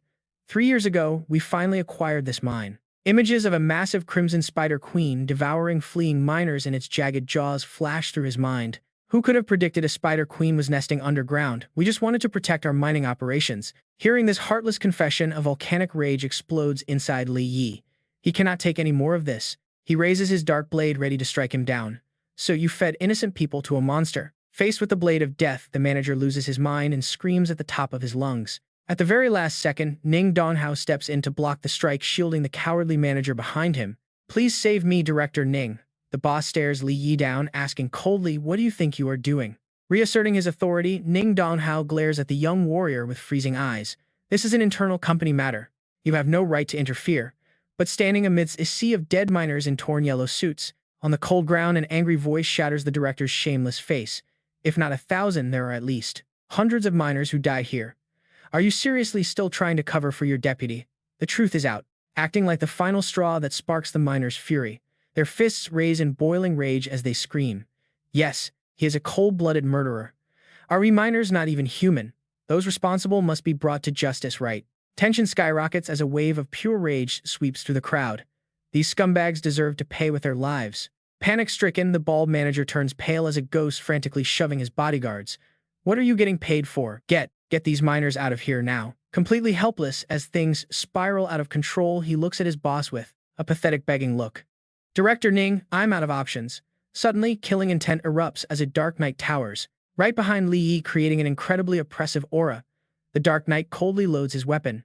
3 years ago, we finally acquired this mine. Images of a massive crimson spider queen devouring fleeing miners in its jagged jaws flash through his mind. Who could have predicted a spider queen was nesting underground? We just wanted to protect our mining operations. Hearing this heartless confession, a volcanic rage explodes inside Li Yi. He cannot take any more of this. He raises his dark blade, ready to strike him down. "So you fed innocent people to a monster." Faced with the blade of death, the manager loses his mind and screams at the top of his lungs. At the very last second, Ning Donghao steps in to block the strike, shielding the cowardly manager behind him. "Please save me, Director Ning." The boss stares Li Yi down, asking coldly, "What do you think you are doing?" Reasserting his authority, Ning Donghao glares at the young warrior with freezing eyes. "This is an internal company matter. You have no right to interfere." But standing amidst a sea of dead miners in torn yellow suits, on the cold ground, an angry voice shatters the director's shameless face. "If not 1,000, there are at least hundreds of miners who die here. Are you seriously still trying to cover for your deputy?" The truth is out, acting like the final straw that sparks the miners' fury. Their fists raise in boiling rage as they scream. "Yes, he is a cold-blooded murderer. Are we miners not even human? Those responsible must be brought to justice, right?" Tension skyrockets as a wave of pure rage sweeps through the crowd. These scumbags deserve to pay with their lives. Panic-stricken, the bald manager turns pale as a ghost, frantically shoving his bodyguards. "What are you getting paid for? Get these miners out of here now." Completely helpless as things spiral out of control, he looks at his boss with a pathetic begging look. "Director Ning, I'm out of options." Suddenly, killing intent erupts as a dark knight towers, right behind Li Yi, creating an incredibly oppressive aura. The Dark Knight coldly loads his weapon.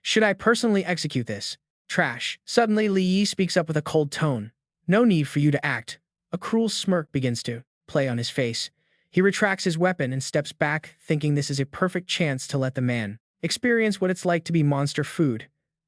"Should I personally execute this? Trash." Suddenly, Li Yi speaks up with a cold tone. "No need for you to act." A cruel smirk begins to play on his face. He retracts his weapon and steps back, thinking this is a perfect chance to let the man experience what it's like to be monster food.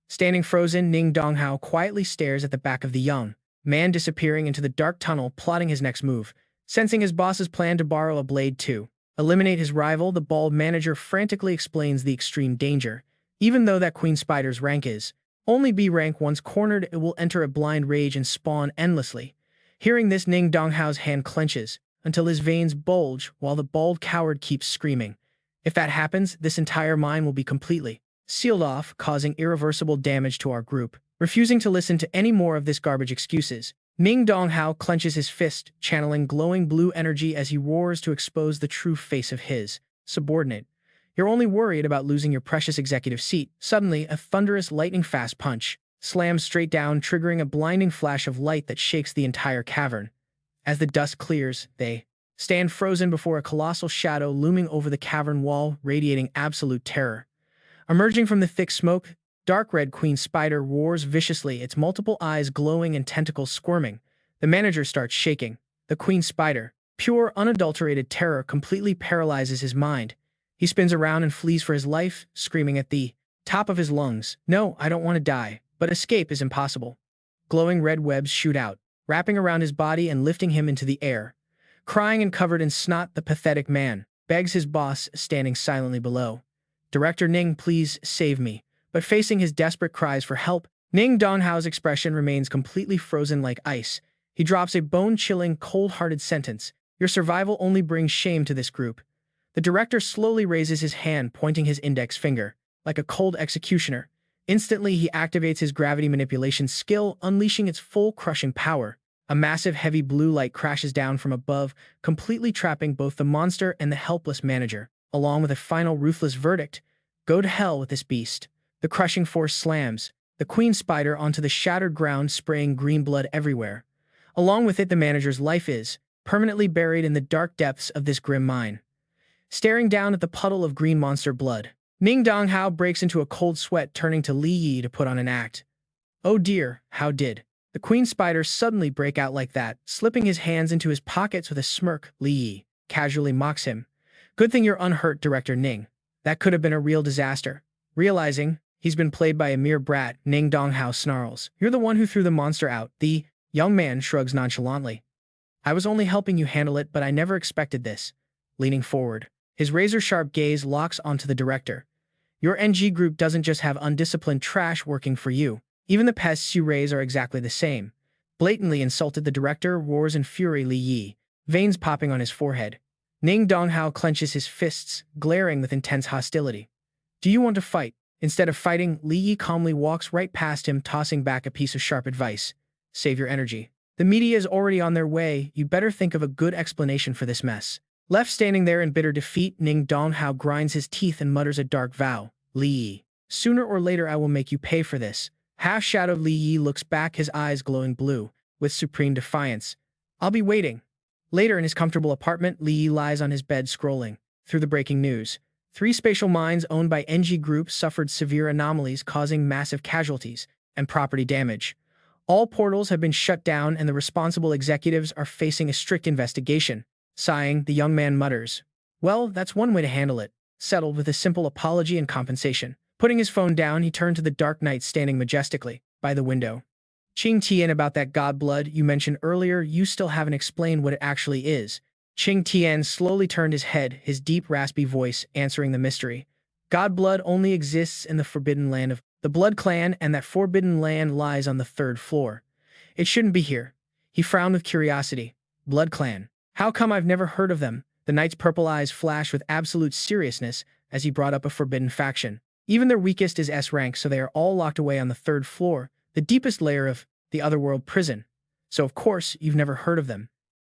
Standing frozen, Ning Donghao quietly stares at the back of the young man disappearing into the dark tunnel, plotting his next move. Sensing his boss's plan to borrow a blade to eliminate his rival, the bald manager frantically explains the extreme danger. Even though that queen spider's rank is only B rank, once cornered, it will enter a blind rage and spawn endlessly. Hearing this, Ning Donghao's hand clenches until his veins bulge, while the bald coward keeps screaming. If that happens, this entire mine will be completely sealed off, causing irreversible damage to our group. Refusing to listen to any more of this garbage excuses, Ning Donghao clenches his fist, channeling glowing blue energy as he roars to expose the true face of his subordinate. "You're only worried about losing your precious executive seat." Suddenly, a thunderous lightning-fast punch slams straight down, triggering a blinding flash of light that shakes the entire cavern. As the dust clears, they stand frozen before a colossal shadow looming over the cavern wall, radiating absolute terror. Emerging from the thick smoke, dark red queen spider roars viciously, its multiple eyes glowing and tentacles squirming. The manager starts shaking. The queen spider, pure, unadulterated terror, completely paralyzes his mind. He spins around and flees for his life, screaming at the top of his lungs, "No, I don't want to die." But escape is impossible. Glowing red webs shoot out, wrapping around his body and lifting him into the air. Crying and covered in snot, the pathetic man begs his boss, standing silently below. "Director Ning, please save me." But facing his desperate cries for help, Ning Donghao's expression remains completely frozen like ice. He drops a bone-chilling, cold-hearted sentence. "Your survival only brings shame to this group." The director slowly raises his hand, pointing his index finger, like a cold executioner. Instantly, he activates his gravity manipulation skill, unleashing its full crushing power. A massive heavy blue light crashes down from above, completely trapping both the monster and the helpless manager, along with a final ruthless verdict: "Go to hell with this beast." The crushing force slams the queen spider onto the shattered ground, spraying green blood everywhere. Along with it, the manager's life is permanently buried in the dark depths of this grim mine. Staring down at the puddle of green monster blood, Ning Donghao breaks into a cold sweat, turning to Li Yi to put on an act. "Oh dear, how did the queen spider suddenly break out like that?" Slipping his hands into his pockets with a smirk, Li Yi casually mocks him. "Good thing you're unhurt, Director Ning. That could have been a real disaster." Realizing he's been played by a mere brat, Ning Donghao snarls, "You're the one who threw the monster out." The young man shrugs nonchalantly. "I was only helping you handle it, but I never expected this." Leaning forward, his razor-sharp gaze locks onto the director. "Your NG group doesn't just have undisciplined trash working for you. Even the pests you raise are exactly the same." blatantly insulted the director, roars in fury Li Yi, veins popping on his forehead. Ning Donghao clenches his fists, glaring with intense hostility. Do you want to fight? Instead of fighting, Li Yi calmly walks right past him, tossing back a piece of sharp advice. Save your energy. The media is already on their way, you better think of a good explanation for this mess. Left standing there in bitter defeat, Ning Donghao grinds his teeth and mutters a dark vow. Li Yi. Sooner or later I will make you pay for this. Half-shadowed Li Yi looks back, his eyes glowing blue, with supreme defiance. I'll be waiting. Later in his comfortable apartment, Li Yi lies on his bed scrolling through the breaking news. 3 spatial mines owned by NG Group suffered severe anomalies causing massive casualties and property damage. All portals have been shut down and the responsible executives are facing a strict investigation. Sighing, the young man mutters, well, that's one way to handle it. Settled with a simple apology and compensation. Putting his phone down, he turned to the Dark Knight standing majestically by the window. Qing Tian, about that god blood you mentioned earlier, you still haven't explained what it actually is. Qing Tian slowly turned his head, his deep, raspy voice answering the mystery. God blood only exists in the forbidden land of the Blood Clan, and that forbidden land lies on the 3rd floor. It shouldn't be here. He frowned with curiosity. Blood Clan. How come I've never heard of them? The knight's purple eyes flashed with absolute seriousness as he brought up a forbidden faction. Even their weakest is S rank, so they are all locked away on the 3rd floor, the deepest layer of the Otherworld prison. So of course, you've never heard of them.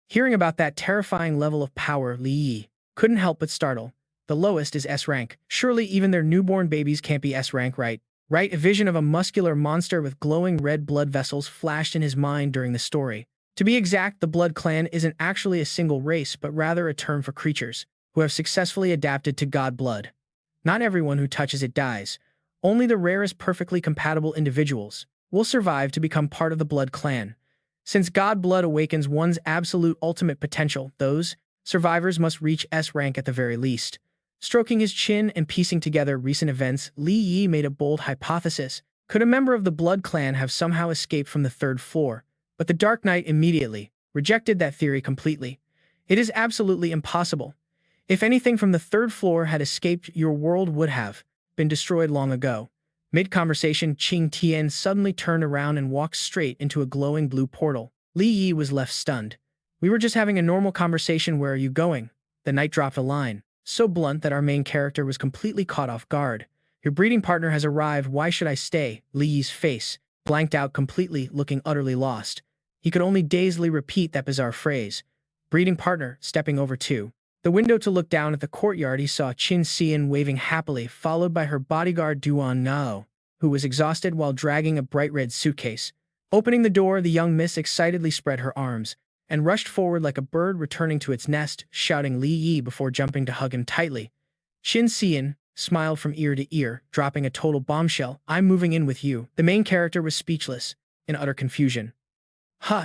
Hearing about that terrifying level of power, Li Yi couldn't help but startle. The lowest is S rank. Surely even their newborn babies can't be S rank, right? Right? A vision of a muscular monster with glowing red blood vessels flashed in his mind during the story. To be exact, the Blood Clan isn't actually a single race, but rather a term for creatures who have successfully adapted to god blood. Not everyone who touches it dies. Only the rarest perfectly compatible individuals will survive to become part of the Blood Clan. Since god blood awakens one's absolute ultimate potential, those survivors must reach S rank at the very least. Stroking his chin and piecing together recent events, Li Yi made a bold hypothesis. Could a member of the Blood Clan have somehow escaped from the 3rd floor? But the Dark Knight immediately rejected that theory completely. It is absolutely impossible. If anything from the 3rd floor had escaped, your world would have been destroyed long ago. Mid-conversation, Qing Tian suddenly turned around and walked straight into a glowing blue portal. Li Yi was left stunned. We were just having a normal conversation, where are you going? The knight dropped a line, so blunt that our main character was completely caught off guard. Your breeding partner has arrived, why should I stay? Li Yi's face blanked out completely, looking utterly lost. He could only dazedly repeat that bizarre phrase. Breeding partner, stepping over to the window to look down at the courtyard, he saw Qin Xian waving happily, followed by her bodyguard Duan Nao, who was exhausted while dragging a bright red suitcase. Opening the door, the young miss excitedly spread her arms and rushed forward like a bird returning to its nest, shouting Li Yi before jumping to hug him tightly. Qin Xian smiled from ear to ear, dropping a total bombshell. I'm moving in with you. The main character was speechless, in utter confusion.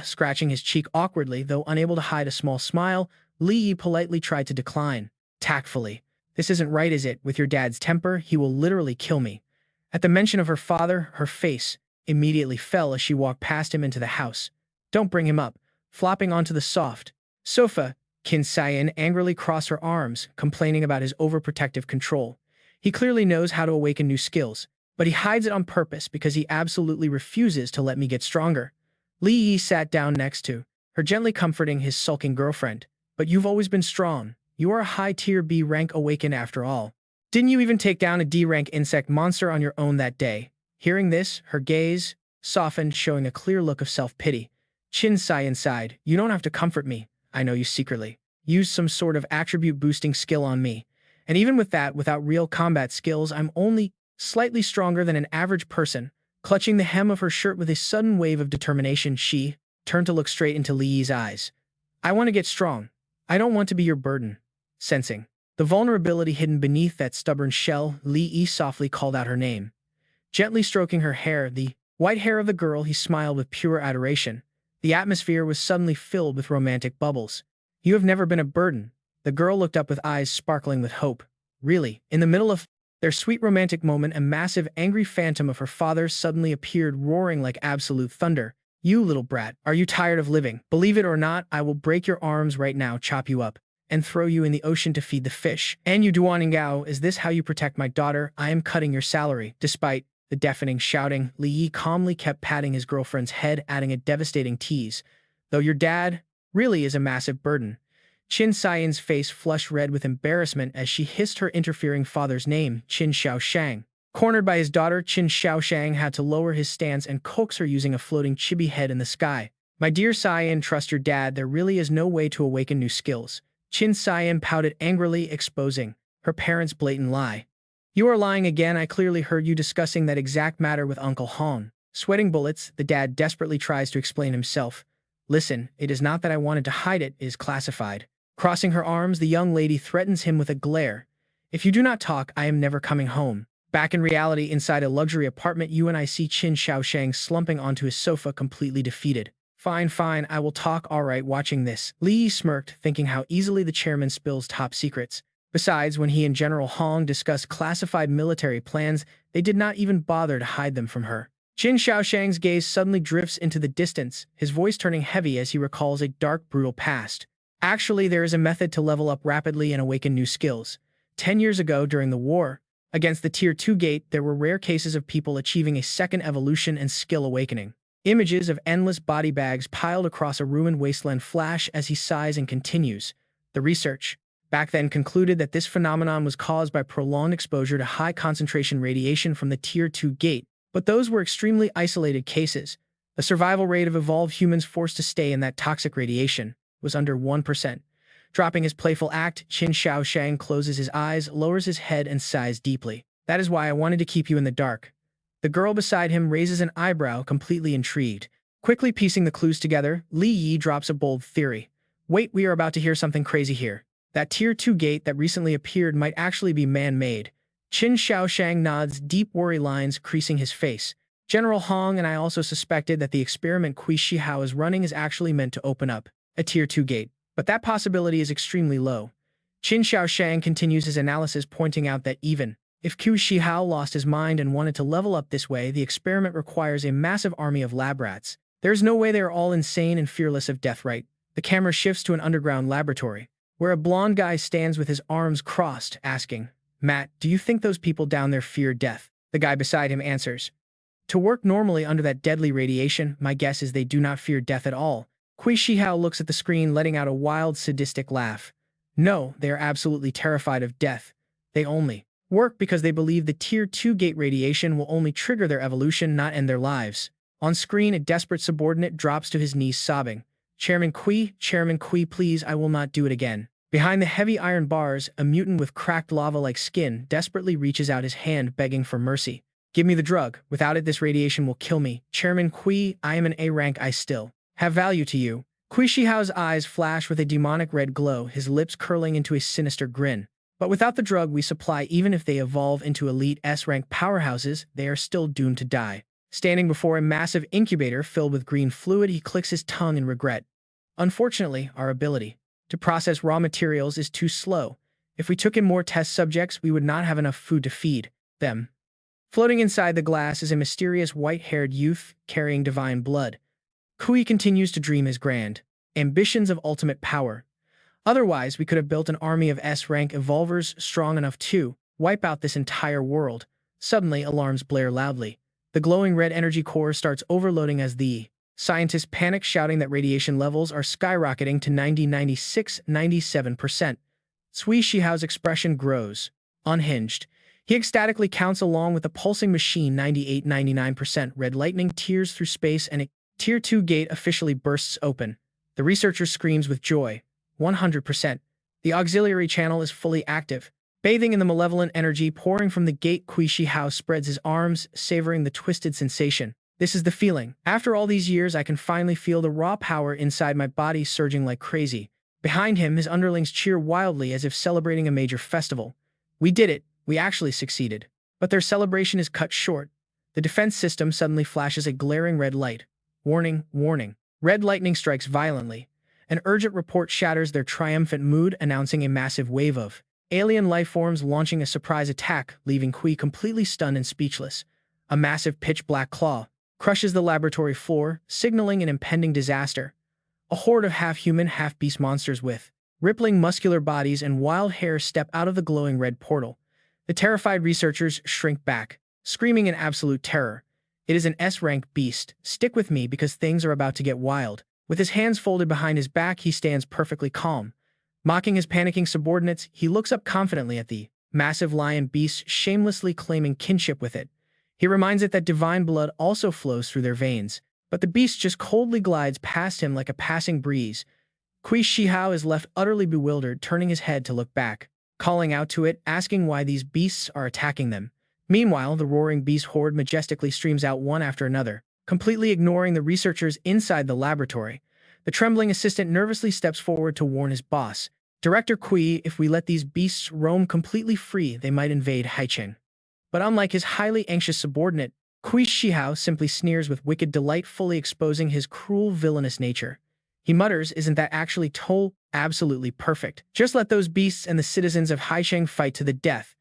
Scratching his cheek awkwardly, though unable to hide a small smile, Li Yi politely tried to decline. Tactfully. This isn't right, is it? With your dad's temper, he will literally kill me. At the mention of her father, her face immediately fell as she walked past him into the house. Don't bring him up. Flopping onto the soft sofa, Qin Xian angrily crossed her arms, complaining about his overprotective control. He clearly knows how to awaken new skills, but he hides it on purpose because he absolutely refuses to let me get stronger. Li Yi sat down next to her, gently comforting his sulking girlfriend. But you've always been strong. You are a high-tier B rank awakened after all. Didn't you even take down a D rank insect monster on your own that day? Hearing this, her gaze softened, showing a clear look of self-pity. Qin Xian sighed. You don't have to comfort me. I know you secretly used some sort of attribute-boosting skill on me. And even with that, without real combat skills, I'm only slightly stronger than an average person. Clutching the hem of her shirt with a sudden wave of determination, she turned to look straight into Li Yi's eyes. I want to get strong. I don't want to be your burden. Sensing the vulnerability hidden beneath that stubborn shell, Li Yi softly called out her name. Gently stroking her hair, the white hair of the girl, he smiled with pure adoration. The atmosphere was suddenly filled with romantic bubbles. You have never been a burden. The girl looked up with eyes sparkling with hope. Really, in the middle of their sweet romantic moment, a massive angry phantom of her father suddenly appeared, roaring like absolute thunder. You little brat, are you tired of living? Believe it or not, I will break your arms right now, chop you up, and throw you in the ocean to feed the fish. And you Duan Gao, is this how you protect my daughter? I am cutting your salary. Despite the deafening shouting. Li Yi calmly kept patting his girlfriend's head, adding a devastating tease. Though your dad really is a massive burden. Qin Xian's face flushed red with embarrassment as she hissed her interfering father's name, Qin Xiaoshang. Cornered by his daughter, Qin Xiaoshang had to lower his stance and coax her using a floating chibi head in the sky. My dear Xian, trust your dad, there really is no way to awaken new skills. Qin Xian pouted angrily, exposing her parents' blatant lie. You are lying again, I clearly heard you discussing that exact matter with Uncle Han. Sweating bullets, the dad desperately tries to explain himself. Listen, it is not that I wanted to hide it, it is classified. Crossing her arms, the young lady threatens him with a glare. If you do not talk, I am never coming home. Back in reality, inside a luxury apartment, you and I see Qin Xiaoshang slumping onto his sofa, completely defeated. Fine, fine, I will talk, alright. Watching this, Li Yi smirked, thinking how easily the chairman spills top secrets. Besides, when he and General Hong discussed classified military plans, they did not even bother to hide them from her. Qin Xiaoshang's gaze suddenly drifts into the distance, his voice turning heavy as he recalls a dark, brutal past. Actually, there is a method to level up rapidly and awaken new skills. 10 years ago, during the war against the Tier 2 gate, there were rare cases of people achieving a second evolution and skill awakening. Images of endless body bags piled across a ruined wasteland flash as he sighs and continues. The research back then concluded that this phenomenon was caused by prolonged exposure to high-concentration radiation from the Tier 2 gate, but those were extremely isolated cases. The survival rate of evolved humans forced to stay in that toxic radiation was under 1%. Dropping his playful act, Qin Xiaoshang closes his eyes, lowers his head, and sighs deeply. That is why I wanted to keep you in the dark. The girl beside him raises an eyebrow, completely intrigued. Quickly piecing the clues together, Li Yi drops a bold theory. Wait, we are about to hear something crazy here. That Tier 2 gate that recently appeared might actually be man-made. Qin Xiaoshang nods, deep worry lines creasing his face. General Hong and I also suspected that the experiment Qi Shihao is running is actually meant to open up a Tier 2 gate, but that possibility is extremely low. Qin Xiaoshang continues his analysis, pointing out that even if Qi Shihao lost his mind and wanted to level up this way, the experiment requires a massive army of lab rats. There is no way they are all insane and fearless of death, right? The camera shifts to an underground laboratory, where a blonde guy stands with his arms crossed, asking, Matt, do you think those people down there fear death? The guy beside him answers, to work normally under that deadly radiation, my guess is they do not fear death at all. Qi Shihao looks at the screen, letting out a wild, sadistic laugh. No, they are absolutely terrified of death. They only work because they believe the Tier 2 gate radiation will only trigger their evolution, not end their lives. On screen, a desperate subordinate drops to his knees, sobbing. Chairman Qi, please, I will not do it again. Behind the heavy iron bars, a mutant with cracked lava-like skin desperately reaches out his hand, begging for mercy. Give me the drug. Without it, this radiation will kill me. Chairman Qi, I am an A rank. I still have value to you. Qi Shihao's eyes flash with a demonic red glow, his lips curling into a sinister grin. But without the drug we supply, even if they evolve into elite S-rank powerhouses, they are still doomed to die. Standing before a massive incubator filled with green fluid, he clicks his tongue in regret. Unfortunately, our ability to process raw materials is too slow. If we took in more test subjects, we would not have enough food to feed them. Floating inside the glass is a mysterious white-haired youth carrying divine blood. Qi continues to dream his grand ambitions of ultimate power. Otherwise, we could have built an army of S-rank evolvers strong enough to wipe out this entire world. Suddenly, alarms blare loudly. The glowing red energy core starts overloading as the scientists panic, shouting that radiation levels are skyrocketing to 90, 96, 97%. Qi Shihao's expression grows unhinged. He ecstatically counts along with the pulsing machine. 98, 99%. Red lightning tears through space and a Tier 2 gate officially bursts open. The researcher screams with joy. 100%. The auxiliary channel is fully active. Bathing in the malevolent energy pouring from the gate, Qi Shihao spreads his arms, savoring the twisted sensation. This is the feeling. After all these years, I can finally feel the raw power inside my body surging like crazy. Behind him, his underlings cheer wildly as if celebrating a major festival. We did it. We actually succeeded. But their celebration is cut short. The defense system suddenly flashes a glaring red light. Warning, warning. Red lightning strikes violently. An urgent report shatters their triumphant mood, announcing a massive wave of alien life forms launching a surprise attack, leaving Qi completely stunned and speechless. A massive pitch-black claw crushes the laboratory floor, signaling an impending disaster. A horde of half-human, half-beast monsters with rippling muscular bodies and wild hair step out of the glowing red portal. The terrified researchers shrink back. screaming in absolute terror. It is an S-rank beast. Stick with me because things are about to get wild. With his hands folded behind his back, he stands perfectly calm. Mocking his panicking subordinates, he looks up confidently at the massive lion beast, shamelessly claiming kinship with it. He reminds it that divine blood also flows through their veins, but the beast just coldly glides past him like a passing breeze. Kui Shihao is left utterly bewildered, turning his head to look back, calling out to it, asking why these beasts are attacking them. Meanwhile, the roaring beast horde majestically streams out one after another, completely ignoring the researchers inside the laboratory. The trembling assistant nervously steps forward to warn his boss. Director Kui, if we let these beasts roam completely free, they might invade Haicheng. But unlike his highly anxious subordinate, Kui Shihao simply sneers with wicked delight, fully exposing his cruel, villainous nature. He mutters, isn't that actually absolutely perfect? Just let those beasts and the citizens of Haicheng fight to the death.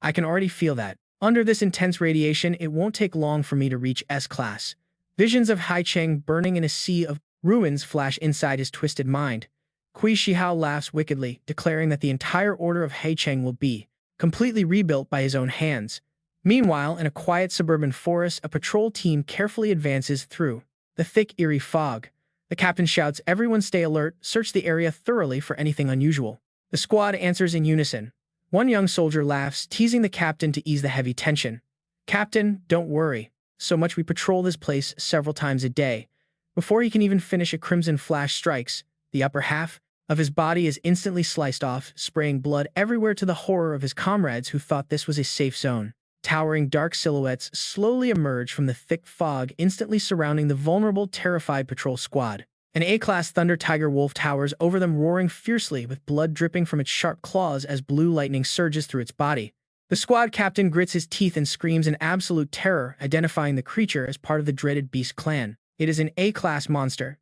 I can already feel that. Under this intense radiation, it won't take long for me to reach S-class. Visions of Haicheng burning in a sea of ruins flash inside his twisted mind. Kui Shihao laughs wickedly, declaring that the entire order of Haicheng will be completely rebuilt by his own hands. Meanwhile, in a quiet suburban forest, a patrol team carefully advances through the thick, eerie fog. The captain shouts, everyone stay alert, search the area thoroughly for anything unusual. The squad answers in unison. One young soldier laughs, teasing the captain to ease the heavy tension. Captain, don't worry. So much we patrol this place several times a day. Before he can even finish, a crimson flash strikes. The upper half of his body is instantly sliced off, spraying blood everywhere to the horror of his comrades who thought this was a safe zone. Towering dark silhouettes slowly emerge from the thick fog, instantly surrounding the vulnerable, terrified patrol squad. An A-class thunder tiger wolf towers over them, roaring fiercely with blood dripping from its sharp claws as blue lightning surges through its body. The squad captain grits his teeth and screams in absolute terror, identifying the creature as part of the dreaded beast clan. It is an A-class monster.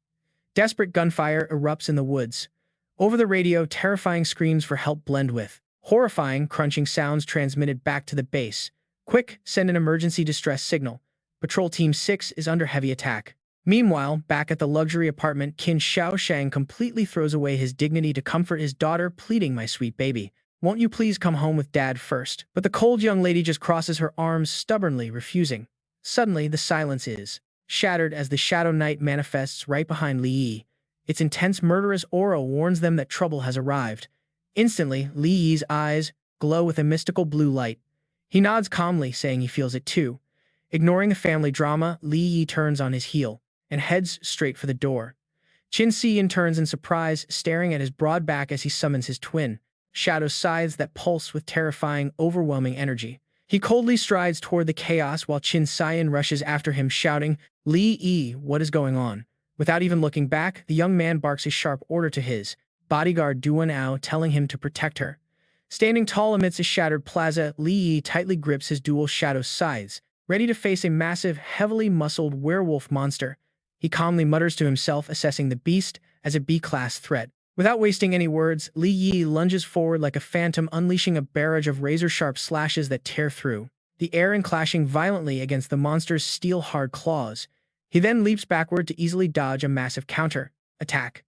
Desperate gunfire erupts in the woods. Over the radio, terrifying screams for help blend with horrifying, crunching sounds transmitted back to the base. Quick, send an emergency distress signal. Patrol Team 6 is under heavy attack. Meanwhile, back at the luxury apartment, Qin Shaoshang completely throws away his dignity to comfort his daughter, pleading, my sweet baby, won't you please come home with Dad first? But the cold young lady just crosses her arms, stubbornly refusing. Suddenly, the silence is shattered as the Shadow Knight manifests right behind Li Yi. Its intense murderous aura warns them that trouble has arrived. Instantly, Li Yi's eyes glow with a mystical blue light. He nods calmly, saying he feels it too. Ignoring the family drama, Li Yi turns on his heel and heads straight for the door. Qin Xian turns in surprise, staring at his broad back as he summons his twin, shadow scythes that pulse with terrifying, overwhelming energy. He coldly strides toward the chaos while Qin Xian rushes after him, shouting, Li Yi, what is going on? Without even looking back, the young man barks a sharp order to his bodyguard Duan Ao, telling him to protect her. Standing tall amidst a shattered plaza, Li Yi tightly grips his dual shadow scythes, ready to face a massive, heavily muscled werewolf monster. He calmly mutters to himself, assessing the beast as a B-class threat. Without wasting any words, Li Yi lunges forward like a phantom, unleashing a barrage of razor-sharp slashes that tear through the air and clashing violently against the monster's steel-hard claws. He then leaps backward to easily dodge a massive counter-attack.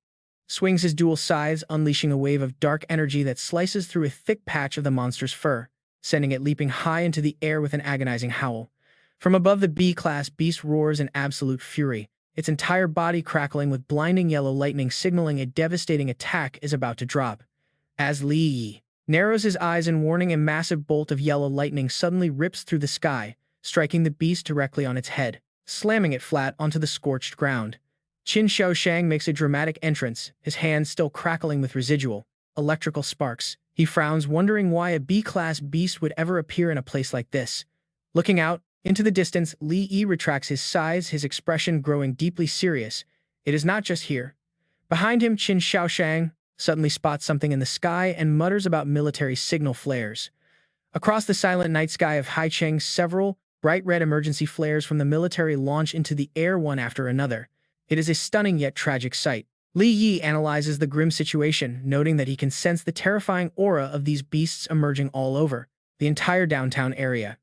Swings his dual scythes, unleashing a wave of dark energy that slices through a thick patch of the monster's fur, sending it leaping high into the air with an agonizing howl. From above, the B-class beast roars in absolute fury, its entire body crackling with blinding yellow lightning, signaling a devastating attack is about to drop. As Li Yi narrows his eyes in warning, a massive bolt of yellow lightning suddenly rips through the sky, striking the beast directly on its head, slamming it flat onto the scorched ground. Qin Shaoshang makes a dramatic entrance, his hands still crackling with residual electrical sparks. He frowns, wondering why a B-class beast would ever appear in a place like this. Looking out into the distance, Li Yi retracts his sighs, his expression growing deeply serious. It is not just here. Behind him, Qin Shaoshang suddenly spots something in the sky and mutters about military signal flares. Across the silent night sky of Haicheng, several bright red emergency flares from the military launch into the air one after another. It is a stunning yet tragic sight. Li Yi analyzes the grim situation, noting that he can sense the terrifying aura of these beasts emerging all over the entire downtown area.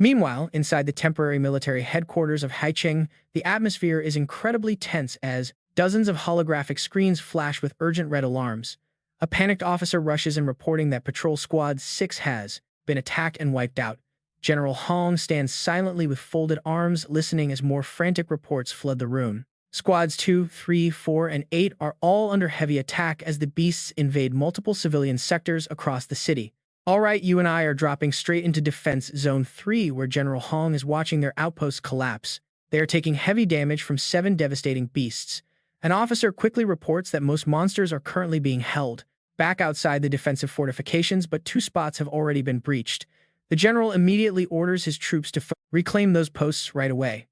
Meanwhile, inside the temporary military headquarters of Haicheng, the atmosphere is incredibly tense as dozens of holographic screens flash with urgent red alarms. A panicked officer rushes in, reporting that Patrol Squad 6 has been attacked and wiped out. General Hong stands silently with folded arms, listening as more frantic reports flood the room. Squads 2, 3, 4, and 8 are all under heavy attack as the beasts invade multiple civilian sectors across the city. Alright, you and I are dropping straight into Defense Zone 3, where General Hong is watching their outposts collapse. They are taking heavy damage from 7 devastating beasts. An officer quickly reports that most monsters are currently being held back outside the defensive fortifications, but 2 spots have already been breached. The general immediately orders his troops to reclaim those posts right away.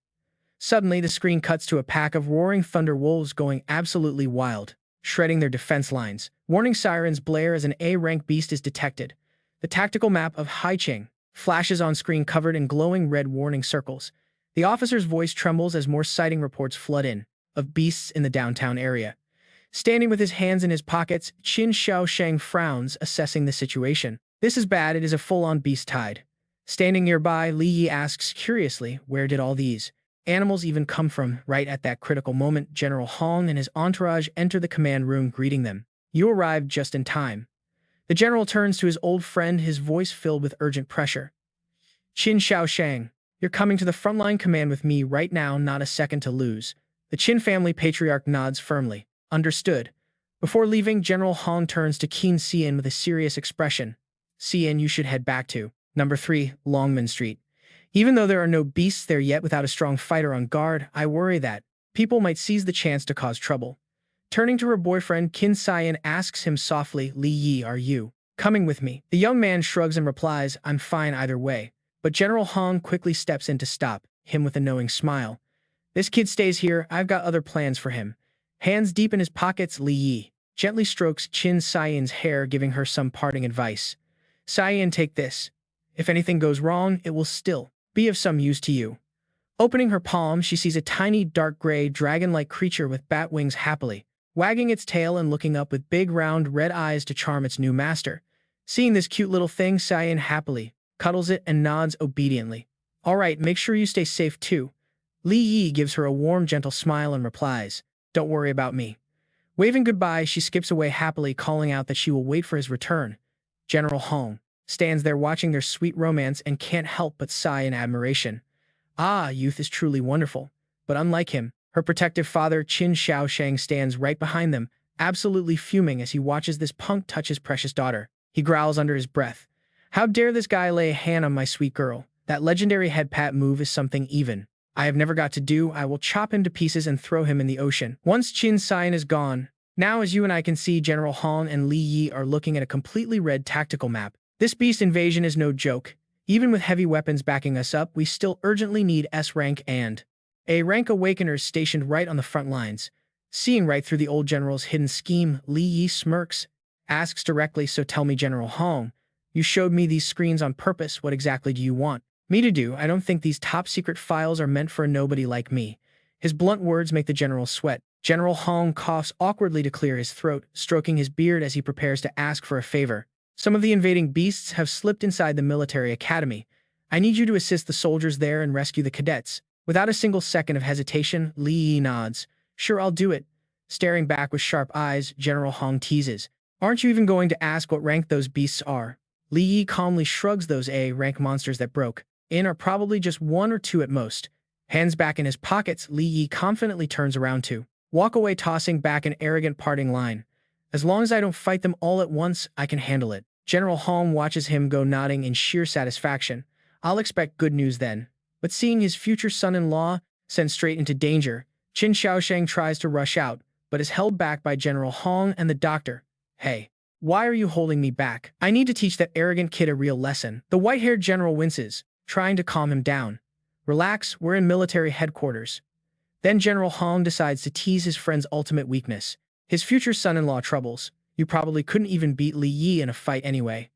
Suddenly, the screen cuts to a pack of roaring thunder wolves going absolutely wild, shredding their defense lines. Warning sirens blare as an A-rank beast is detected. The tactical map of Haicheng flashes on screen covered in glowing red warning circles. The officer's voice trembles as more sighting reports flood in of beasts in the downtown area. Standing with his hands in his pockets, Qin Xiaosheng frowns, assessing the situation. This is bad, it is a full-on beast tide. Standing nearby, Li Yi asks curiously, where did all these animals even come from? Right at that critical moment, General Hong and his entourage enter the command room, greeting them. You arrived just in time. The general turns to his old friend, his voice filled with urgent pressure. Qin Xiaosheng, you're coming to the frontline command with me right now, not a second to lose. The Qin family patriarch nods firmly. Understood. Before leaving, General Hong turns to Qing Tian with a serious expression. Tian, you should head back to Number 3, Longman Street. Even though there are no beasts there yet, without a strong fighter on guard, I worry that people might seize the chance to cause trouble. Turning to her boyfriend, Qin Tian asks him softly, Li Yi, are you coming with me? The young man shrugs and replies, I'm fine either way. But General Hong quickly steps in to stop him with a knowing smile. This kid stays here, I've got other plans for him. Hands deep in his pockets, Li Yi gently strokes Qin Tian's hair, giving her some parting advice. Tian, take this. If anything goes wrong, it will still be of some use to you. Opening her palm, she sees a tiny, dark gray, dragon-like creature with bat wings happily wagging its tail and looking up with big, round, red eyes to charm its new master. Seeing this cute little thing, Tian happily cuddles it and nods obediently. All right, make sure you stay safe too. Li Yi gives her a warm, gentle smile and replies, don't worry about me. Waving goodbye, she skips away happily, calling out that she will wait for his return. General Hong stands there watching their sweet romance and can't help but sigh in admiration. Ah, youth is truly wonderful. But unlike him, her protective father Qin Xiaosheng stands right behind them, absolutely fuming as he watches this punk touch his precious daughter. He growls under his breath. How dare this guy lay a hand on my sweet girl? That legendary head pat move is something even I have never got to do. I will chop him to pieces and throw him in the ocean. Once Qin Tian is gone, now as you and I can see, General Hong and Li Yi are looking at a completely red tactical map. This beast invasion is no joke. Even with heavy weapons backing us up, we still urgently need S-rank and A-rank awakeners stationed right on the front lines. Seeing right through the old general's hidden scheme, Li Yi smirks, asks directly, so tell me, General Hong, you showed me these screens on purpose. What exactly do you want me to do? I don't think these top-secret files are meant for a nobody like me. His blunt words make the general sweat. General Hong coughs awkwardly to clear his throat, stroking his beard as he prepares to ask for a favor. Some of the invading beasts have slipped inside the military academy. I need you to assist the soldiers there and rescue the cadets. Without a single second of hesitation, Li Yi nods. Sure, I'll do it. Staring back with sharp eyes, General Hong teases. Aren't you even going to ask what rank those beasts are? Li Yi calmly shrugs. Those A-rank monsters that broke in are probably just 1 or 2 at most. Hands back in his pockets, Li Yi confidently turns around to walk away, tossing back an arrogant parting line. As long as I don't fight them all at once, I can handle it. General Hong watches him go, nodding in sheer satisfaction. I'll expect good news then. But seeing his future son-in-law sent straight into danger, Qin Xiaosheng tries to rush out, but is held back by General Hong and the doctor. Hey, why are you holding me back? I need to teach that arrogant kid a real lesson. The white-haired general winces, trying to calm him down. Relax, we're in military headquarters. Then General Hong decides to tease his friend's ultimate weakness, his future son-in-law troubles. You probably couldn't even beat Li Yi in a fight anyway.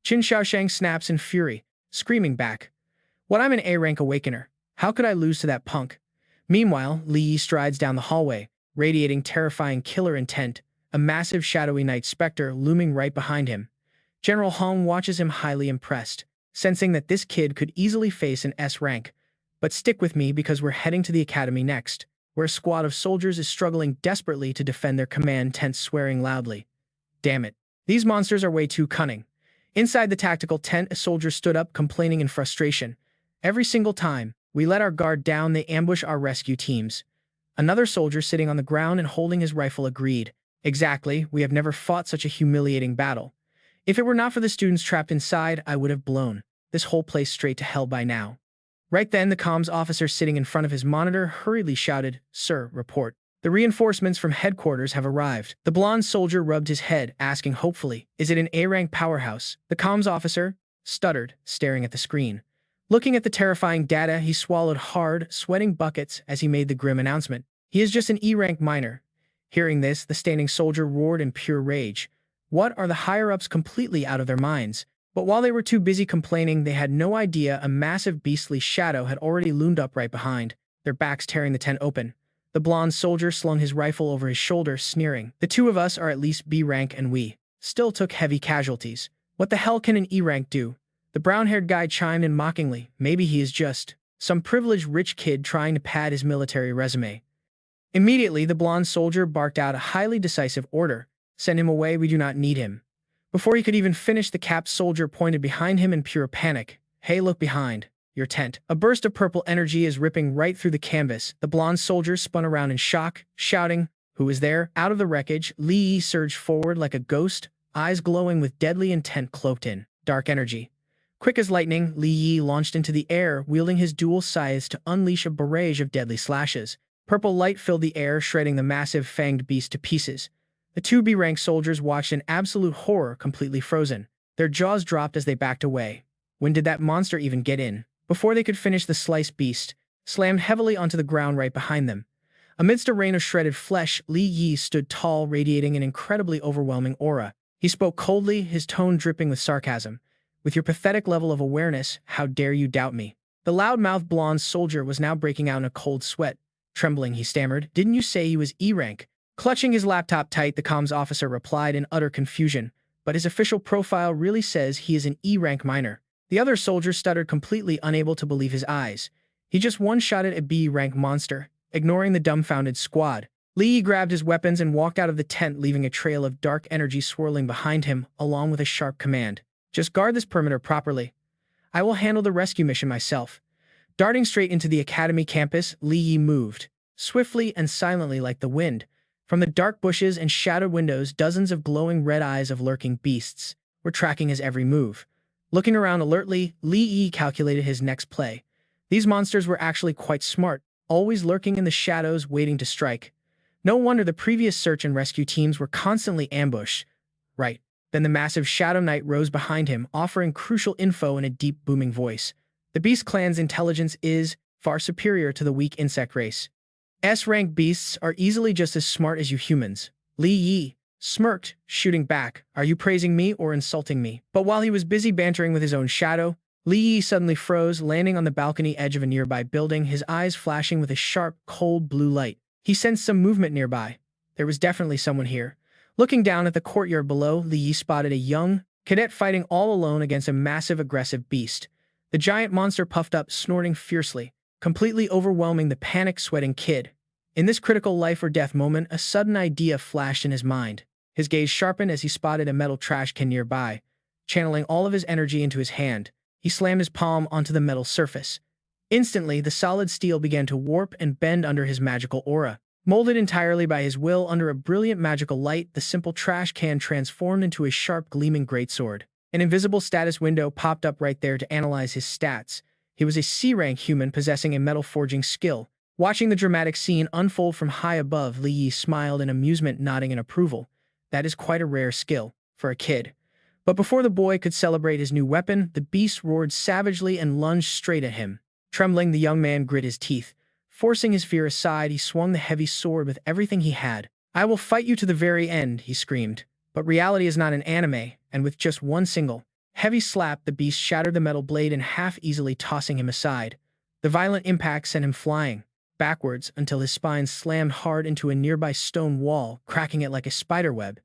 Qin Xiaosheng snaps in fury, screaming back. What, I'm an A-rank awakener. How could I lose to that punk? Meanwhile, Li Yi strides down the hallway, radiating terrifying killer intent, a massive shadowy night specter looming right behind him. General Hong watches him, highly impressed, sensing that this kid could easily face an S-rank. But stick with me, because we're heading to the academy next, where a squad of soldiers is struggling desperately to defend their command tent, swearing loudly. Damn it. These monsters are way too cunning. Inside the tactical tent, a soldier stood up, complaining in frustration. Every single time we let our guard down, they ambush our rescue teams. Another soldier sitting on the ground and holding his rifle agreed. Exactly, we have never fought such a humiliating battle. If it were not for the students trapped inside, I would have blown this whole place straight to hell by now. Right then, the comms officer sitting in front of his monitor hurriedly shouted, "Sir, report. The reinforcements from headquarters have arrived." The blonde soldier rubbed his head, asking hopefully, "Is it an A-rank powerhouse?" The comms officer stuttered, staring at the screen. Looking at the terrifying data, he swallowed hard, sweating buckets as he made the grim announcement. "He is just an E-rank minor." Hearing this, the standing soldier roared in pure rage. What are the higher-ups completely out of their minds? But while they were too busy complaining, they had no idea a massive beastly shadow had already loomed up right behind, their backs tearing the tent open. The blonde soldier slung his rifle over his shoulder, sneering. "The two of us are at least B-rank and we still took heavy casualties. What the hell can an E-rank do?" The brown-haired guy chimed in mockingly. "Maybe he is just some privileged rich kid trying to pad his military resume." Immediately, the blonde soldier barked out a highly decisive order. "Send him away, we do not need him." Before he could even finish, the capped soldier pointed behind him in pure panic. "Hey, look behind your tent." A burst of purple energy is ripping right through the canvas. The blonde soldier spun around in shock, shouting, "Who is there?" Out of the wreckage, Li Yi surged forward like a ghost, eyes glowing with deadly intent cloaked in dark energy. Quick as lightning, Li Yi launched into the air, wielding his dual scythes to unleash a barrage of deadly slashes. Purple light filled the air, shredding the massive fanged beast to pieces. The two B-rank soldiers watched in absolute horror, completely frozen. Their jaws dropped as they backed away. When did that monster even get in? Before they could finish, the sliced beast slammed heavily onto the ground right behind them. Amidst a rain of shredded flesh, Li Yi stood tall, radiating an incredibly overwhelming aura. He spoke coldly, his tone dripping with sarcasm. "With your pathetic level of awareness, how dare you doubt me?" The loud-mouthed blonde soldier was now breaking out in a cold sweat. Trembling, he stammered, "Didn't you say he was E-rank?" Clutching his laptop tight, the comms officer replied in utter confusion, "But his official profile really says he is an E-rank minor." The other soldier stuttered, completely unable to believe his eyes. He just one-shotted a B-rank monster. Ignoring the dumbfounded squad, Li Yi grabbed his weapons and walked out of the tent, leaving a trail of dark energy swirling behind him, along with a sharp command. "Just guard this perimeter properly. I will handle the rescue mission myself." Darting straight into the academy campus, Li Yi moved, swiftly and silently like the wind. From the dark bushes and shadowed windows, dozens of glowing red eyes of lurking beasts were tracking his every move. Looking around alertly, Li Yi calculated his next play. These monsters were actually quite smart, always lurking in the shadows, waiting to strike. No wonder the previous search and rescue teams were constantly ambushed. Right. Then the massive Shadow Knight rose behind him, offering crucial info in a deep, booming voice. "The Beast Clan's intelligence is far superior to the weak insect race. S-rank beasts are easily just as smart as you humans." Li Yi smirked, shooting back, "Are you praising me or insulting me?" But while he was busy bantering with his own shadow, Li Yi suddenly froze, landing on the balcony edge of a nearby building, his eyes flashing with a sharp, cold blue light. He sensed some movement nearby. There was definitely someone here. Looking down at the courtyard below, Li Yi spotted a young cadet fighting all alone against a massive, aggressive beast. The giant monster puffed up, snorting fiercely, completely overwhelming the panic-sweating kid. In this critical life-or-death moment, a sudden idea flashed in his mind. His gaze sharpened as he spotted a metal trash can nearby. Channeling all of his energy into his hand, he slammed his palm onto the metal surface. Instantly, the solid steel began to warp and bend under his magical aura. Molded entirely by his will under a brilliant magical light, the simple trash can transformed into a sharp, gleaming greatsword. An invisible status window popped up right there to analyze his stats. He was a C-rank human possessing a metal forging skill. Watching the dramatic scene unfold from high above, Li Yi smiled in amusement, nodding in approval. That is quite a rare skill for a kid. But before the boy could celebrate his new weapon, the beast roared savagely and lunged straight at him. Trembling, the young man grit his teeth. Forcing his fear aside, he swung the heavy sword with everything he had. "I will fight you to the very end," he screamed. But reality is not an anime, and with just one single heavy slap, the beast shattered the metal blade in half, easily tossing him aside. The violent impact sent him flying backwards until his spine slammed hard into a nearby stone wall, cracking it like a spiderweb.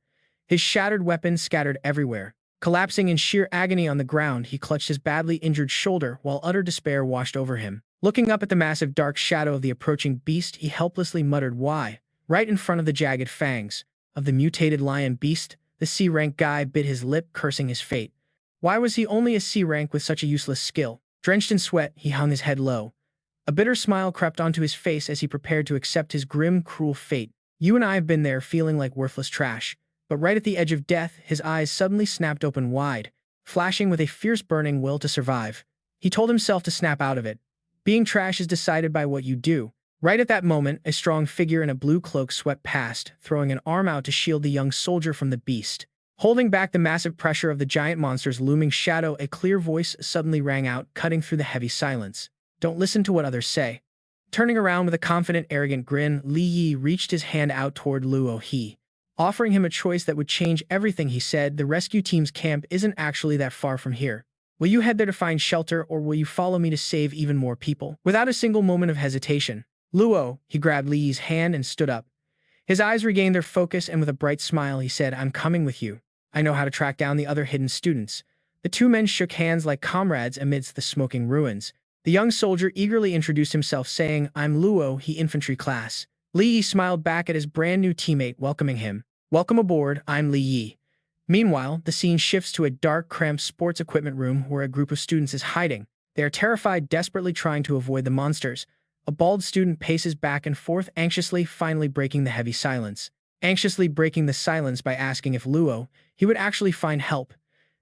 His shattered weapon scattered everywhere. Collapsing in sheer agony on the ground, he clutched his badly injured shoulder while utter despair washed over him. Looking up at the massive dark shadow of the approaching beast, he helplessly muttered, "Why?" Right in front of the jagged fangs of the mutated lion beast, the C-rank guy bit his lip, cursing his fate. Why was he only a C rank with such a useless skill? Drenched in sweat, he hung his head low. A bitter smile crept onto his face as he prepared to accept his grim, cruel fate. You and I have been there feeling like worthless trash. But right at the edge of death, his eyes suddenly snapped open wide, flashing with a fierce burning will to survive. He told himself to snap out of it. Being trash is decided by what you do. Right at that moment, a strong figure in a blue cloak swept past, throwing an arm out to shield the young soldier from the beast. Holding back the massive pressure of the giant monster's looming shadow, a clear voice suddenly rang out, cutting through the heavy silence. Don't listen to what others say. Turning around with a confident, arrogant grin, Li Yi reached his hand out toward Luo He, offering him a choice that would change everything. He said, the rescue team's camp isn't actually that far from here. Will you head there to find shelter, or will you follow me to save even more people? Without a single moment of hesitation, Luo, he grabbed Li Yi's hand and stood up. His eyes regained their focus, and with a bright smile he said, I'm coming with you. I know how to track down the other hidden students. The two men shook hands like comrades amidst the smoking ruins. The young soldier eagerly introduced himself, saying, I'm Luo He, infantry class. Li Yi smiled back at his brand new teammate, welcoming him. Welcome aboard, I'm Li Yi. Meanwhile, the scene shifts to a dark, cramped sports equipment room where a group of students is hiding. They are terrified, desperately trying to avoid the monsters. A bald student paces back and forth anxiously, finally breaking the heavy silence. Anxiously breaking the silence by asking if Luo, he would actually find help.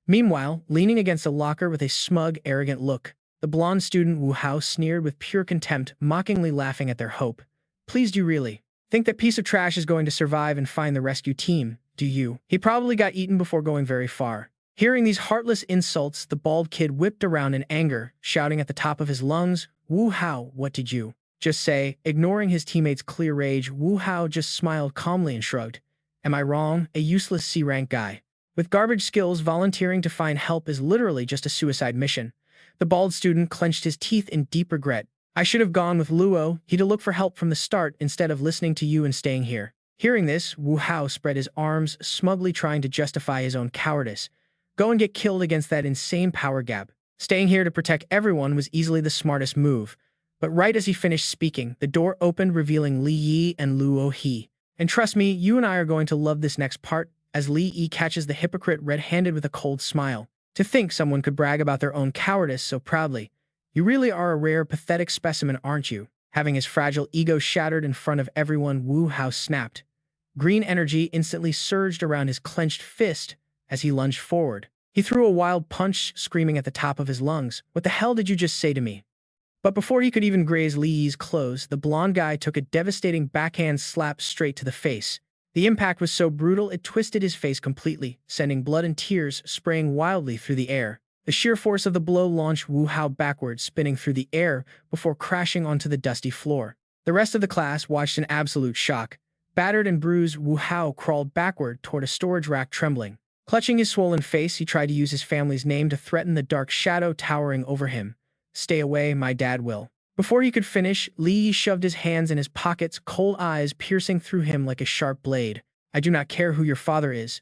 Meanwhile, leaning against a locker with a smug, arrogant look, the blonde student Wu Hao sneered with pure contempt, mockingly laughing at their hope. Please, do you really think that piece of trash is going to survive and find the rescue team, do you? He probably got eaten before going very far. Hearing these heartless insults, the bald kid whipped around in anger, shouting at the top of his lungs, Wu Hao, what did you just say? Ignoring his teammate's clear rage, Wu Hao just smiled calmly and shrugged. Am I wrong? A useless C-rank guy with garbage skills volunteering to find help is literally just a suicide mission. The bald student clenched his teeth in deep regret. I should have gone with Luo He to look for help from the start instead of listening to you and staying here. Hearing this, Wu Hao spread his arms, smugly trying to justify his own cowardice. Go and get killed against that insane power gap. Staying here to protect everyone was easily the smartest move. But right as he finished speaking, the door opened, revealing Li Yi and Luo He. And trust me, you and I are going to love this next part, as Li Yi catches the hypocrite red-handed with a cold smile. To think someone could brag about their own cowardice so proudly. You really are a rare, pathetic specimen, aren't you? Having his fragile ego shattered in front of everyone, Wu Hao snapped. Green energy instantly surged around his clenched fist as he lunged forward. He threw a wild punch, screaming at the top of his lungs, what the hell did you just say to me? But before he could even graze Li Yi's clothes, the blonde guy took a devastating backhand slap straight to the face. The impact was so brutal it twisted his face completely, sending blood and tears spraying wildly through the air. The sheer force of the blow launched Wu Hao backwards, spinning through the air before crashing onto the dusty floor. The rest of the class watched in absolute shock. Battered and bruised, Wu Hao crawled backward toward a storage rack, trembling. Clutching his swollen face, he tried to use his family's name to threaten the dark shadow towering over him. Stay away, my dad will. Before he could finish, Li Yi shoved his hands in his pockets, cold eyes piercing through him like a sharp blade. I do not care who your father is.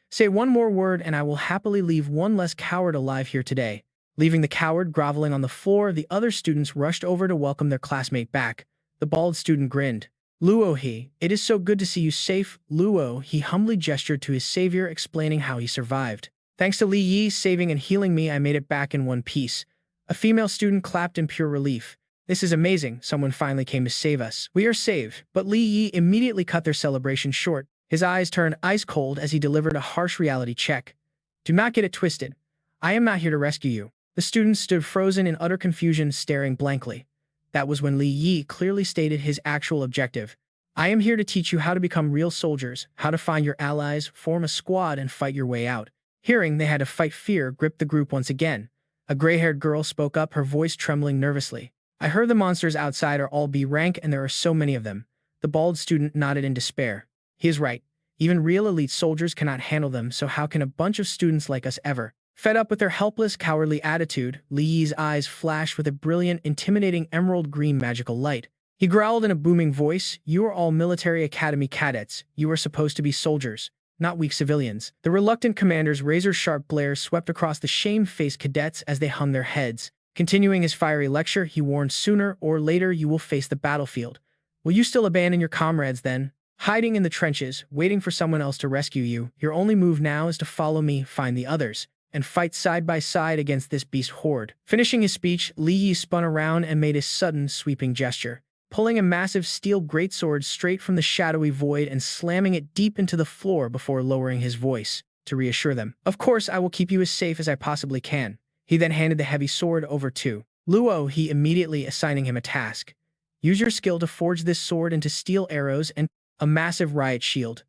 Say one more word and I will happily leave one less coward alive here today. Leaving the coward groveling on the floor, the other students rushed over to welcome their classmate back. The bald student grinned. Luo He, it is so good to see you safe. Luo He humbly gestured to his savior, explaining how he survived. Thanks to Li Yi saving and healing me, I made it back in one piece. A female student clapped in pure relief. This is amazing, someone finally came to save us. We are saved, but Li Yi immediately cut their celebration short. His eyes turned ice cold as he delivered a harsh reality check. Do not get it twisted. I am not here to rescue you. The students stood frozen in utter confusion, staring blankly. That was when Li Yi clearly stated his actual objective. I am here to teach you how to become real soldiers, how to find your allies, form a squad, and fight your way out. Hearing they had to fight, fear gripped the group once again. A gray-haired girl spoke up, her voice trembling nervously. I heard the monsters outside are all B rank and there are so many of them. The bald student nodded in despair. He is right. Even real elite soldiers cannot handle them, so how can a bunch of students like us ever? Fed up with their helpless, cowardly attitude, Li Yi's eyes flashed with a brilliant, intimidating emerald green magical light. He growled in a booming voice, you are all military academy cadets. You are supposed to be soldiers, not weak civilians. The reluctant commander's razor-sharp glare swept across the shame-faced cadets as they hung their heads. Continuing his fiery lecture, he warned, sooner or later you will face the battlefield. Will you still abandon your comrades then? Hiding in the trenches, waiting for someone else to rescue you, your only move now is to follow me, find the others, and fight side by side against this beast horde. Finishing his speech, Li Yi spun around and made a sudden, sweeping gesture, pulling a massive steel greatsword straight from the shadowy void and slamming it deep into the floor before lowering his voice to reassure them. "Of course, I will keep you as safe as I possibly can." He then handed the heavy sword over to Luo, he immediately assigning him a task. "Use your skill to forge this sword into steel arrows and a massive riot shield."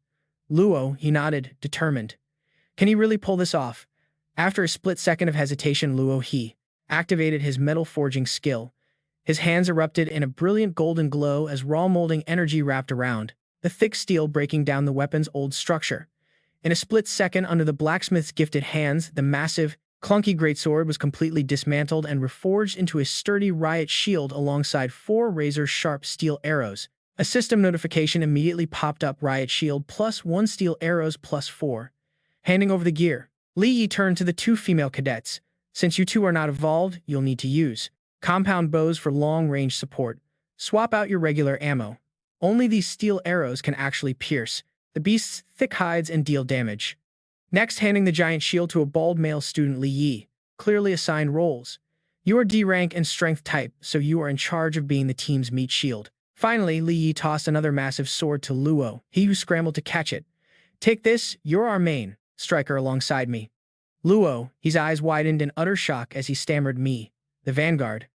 Luo, he nodded, determined. Can he really pull this off? After a split second of hesitation, Luo, he activated his metal forging skill. His hands erupted in a brilliant golden glow as raw molding energy wrapped around the thick steel, breaking down the weapon's old structure. In a split second, under the blacksmith's gifted hands, the massive, clunky greatsword was completely dismantled and reforged into a sturdy riot shield alongside 4 razor-sharp steel arrows. A system notification immediately popped up: riot shield plus 1 steel arrows plus 4. Handing over the gear, Li Yi turned to the 2 female cadets. "Since you two are not evolved, you'll need to use compound bows for long-range support. Swap out your regular ammo. Only these steel arrows can actually pierce the beast's thick hides and deal damage." Next, handing the giant shield to a bald male student, Li Yi clearly assigned roles. "You are D rank and strength type, so you are in charge of being the team's meat shield." Finally, Li Yi tossed another massive sword to Luo, he who scrambled to catch it. "Take this, you're our main striker alongside me." Luo, his eyes widened in utter shock as he stammered, "Me, the vanguard."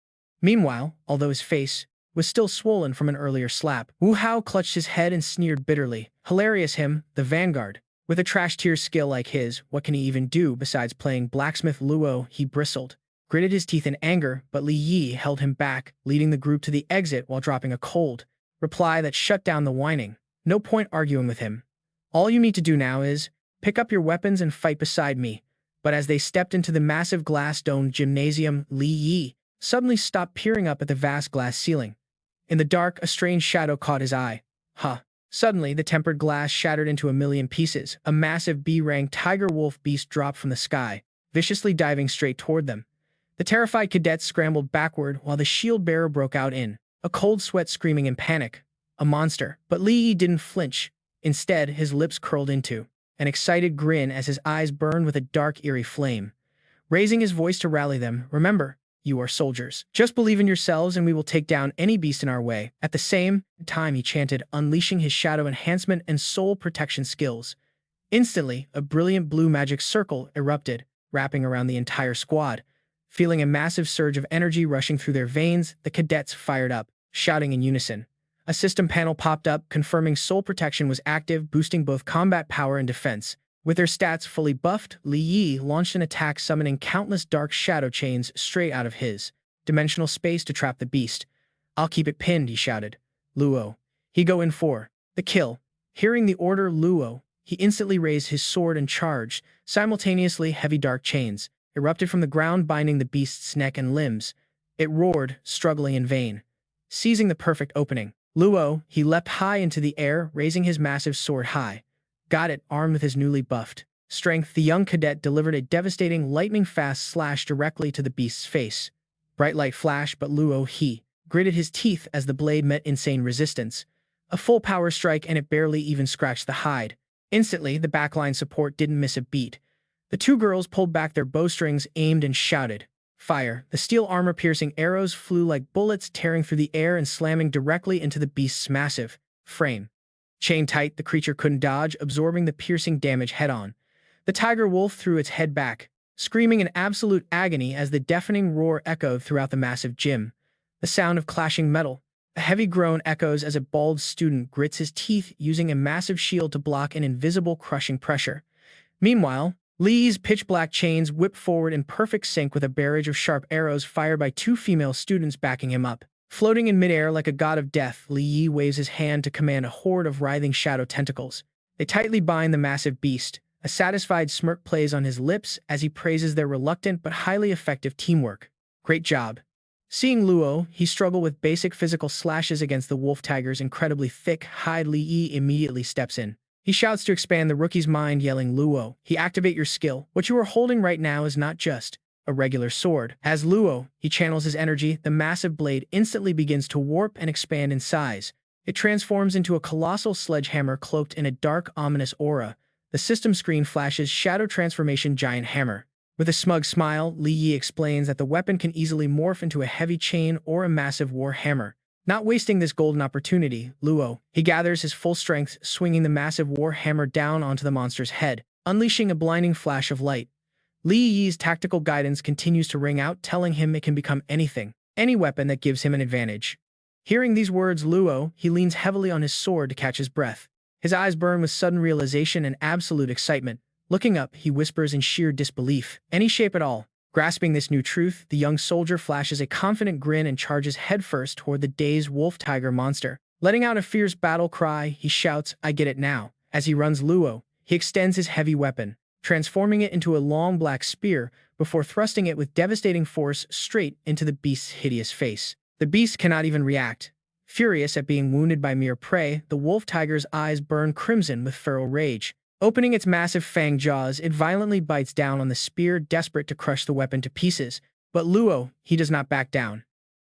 Meanwhile, although his face was still swollen from an earlier slap, Wu Hao clutched his head and sneered bitterly. Hilarious, him, the vanguard. With a trash-tier skill like his, what can he even do besides playing blacksmith? Luo, he bristled, gritted his teeth in anger, but Li Yi held him back, leading the group to the exit while dropping a cold reply that shut down the whining. "No point arguing with him. All you need to do now is pick up your weapons and fight beside me." But as they stepped into the massive glass-domed gymnasium, Li Yi suddenly stopped, peering up at the vast glass ceiling. In the dark, a strange shadow caught his eye. Huh. Suddenly, the tempered glass shattered into a million pieces. A massive B-rank tiger-wolf beast dropped from the sky, viciously diving straight toward them. The terrified cadets scrambled backward while the shield-bearer broke out in a cold sweat, screaming in panic. A monster. But Li Yi didn't flinch. Instead, his lips curled into an excited grin as his eyes burned with a dark, eerie flame. Raising his voice to rally them, "Remember, you are soldiers. Just believe in yourselves and we will take down any beast in our way." At the same time, he chanted, unleashing his shadow enhancement and soul protection skills. Instantly, a brilliant blue magic circle erupted, wrapping around the entire squad. Feeling a massive surge of energy rushing through their veins, the cadets fired up, shouting in unison. A system panel popped up, confirming soul protection was active, boosting both combat power and defense. With their stats fully buffed, Li Yi launched an attack, summoning countless dark shadow chains straight out of his dimensional space to trap the beast. "I'll keep it pinned," he shouted. "Luo, he go in for the kill." Hearing the order, Luo, he instantly raised his sword and charged. Simultaneously, heavy dark chains erupted from the ground, binding the beast's neck and limbs. It roared, struggling in vain. Seizing the perfect opening, Luo, he leapt high into the air, raising his massive sword high. Got it. Armed with his newly buffed strength, the young cadet delivered a devastating lightning-fast slash directly to the beast's face. Bright light flashed, but Luo, he gritted his teeth as the blade met insane resistance. A full power strike, and it barely even scratched the hide. Instantly, the backline support didn't miss a beat. The 2 girls pulled back their bowstrings, aimed, and shouted, "Fire!" The steel armor-piercing arrows flew like bullets, tearing through the air and slamming directly into the beast's massive frame. Chained tight, the creature couldn't dodge, absorbing the piercing damage head-on. The tiger wolf threw its head back, screaming in absolute agony as the deafening roar echoed throughout the massive gym. The sound of clashing metal. A heavy groan echoes as a bald student grits his teeth, using a massive shield to block an invisible crushing pressure. Meanwhile, Li's pitch-black chains whipped forward in perfect sync with a barrage of sharp arrows fired by 2 female students backing him up. Floating in midair like a god of death, Li Yi waves his hand to command a horde of writhing shadow tentacles. They tightly bind the massive beast. A satisfied smirk plays on his lips as he praises their reluctant but highly effective teamwork. "Great job." Seeing Luo, he struggled with basic physical slashes against the wolf tiger's incredibly thick hide, Li Yi immediately steps in. He shouts to expand the rookie's mind, yelling, "Luo, he activate your skill. What you are holding right now is not just a regular sword." As Luo, he channels his energy, the massive blade instantly begins to warp and expand in size. It transforms into a colossal sledgehammer cloaked in a dark, ominous aura. The system screen flashes Shadow Transformation Giant Hammer. With a smug smile, Li Yi explains that the weapon can easily morph into a heavy chain or a massive war hammer. Not wasting this golden opportunity, Luo, he gathers his full strength, swinging the massive war hammer down onto the monster's head, unleashing a blinding flash of light. Li Yi's tactical guidance continues to ring out, telling him it can become anything, any weapon that gives him an advantage. Hearing these words, Luo, he leans heavily on his sword to catch his breath. His eyes burn with sudden realization and absolute excitement. Looking up, he whispers in sheer disbelief, "Any shape at all." Grasping this new truth, the young soldier flashes a confident grin and charges headfirst toward the dazed wolf-tiger monster. Letting out a fierce battle cry, he shouts, "I get it now." As he runs Luo, he extends his heavy weapon, transforming it into a long black spear before thrusting it with devastating force straight into the beast's hideous face. The beast cannot even react. Furious at being wounded by mere prey, the wolf-tiger's eyes burn crimson with feral rage. Opening its massive fanged jaws, it violently bites down on the spear, desperate to crush the weapon to pieces. But Luo, he does not back down.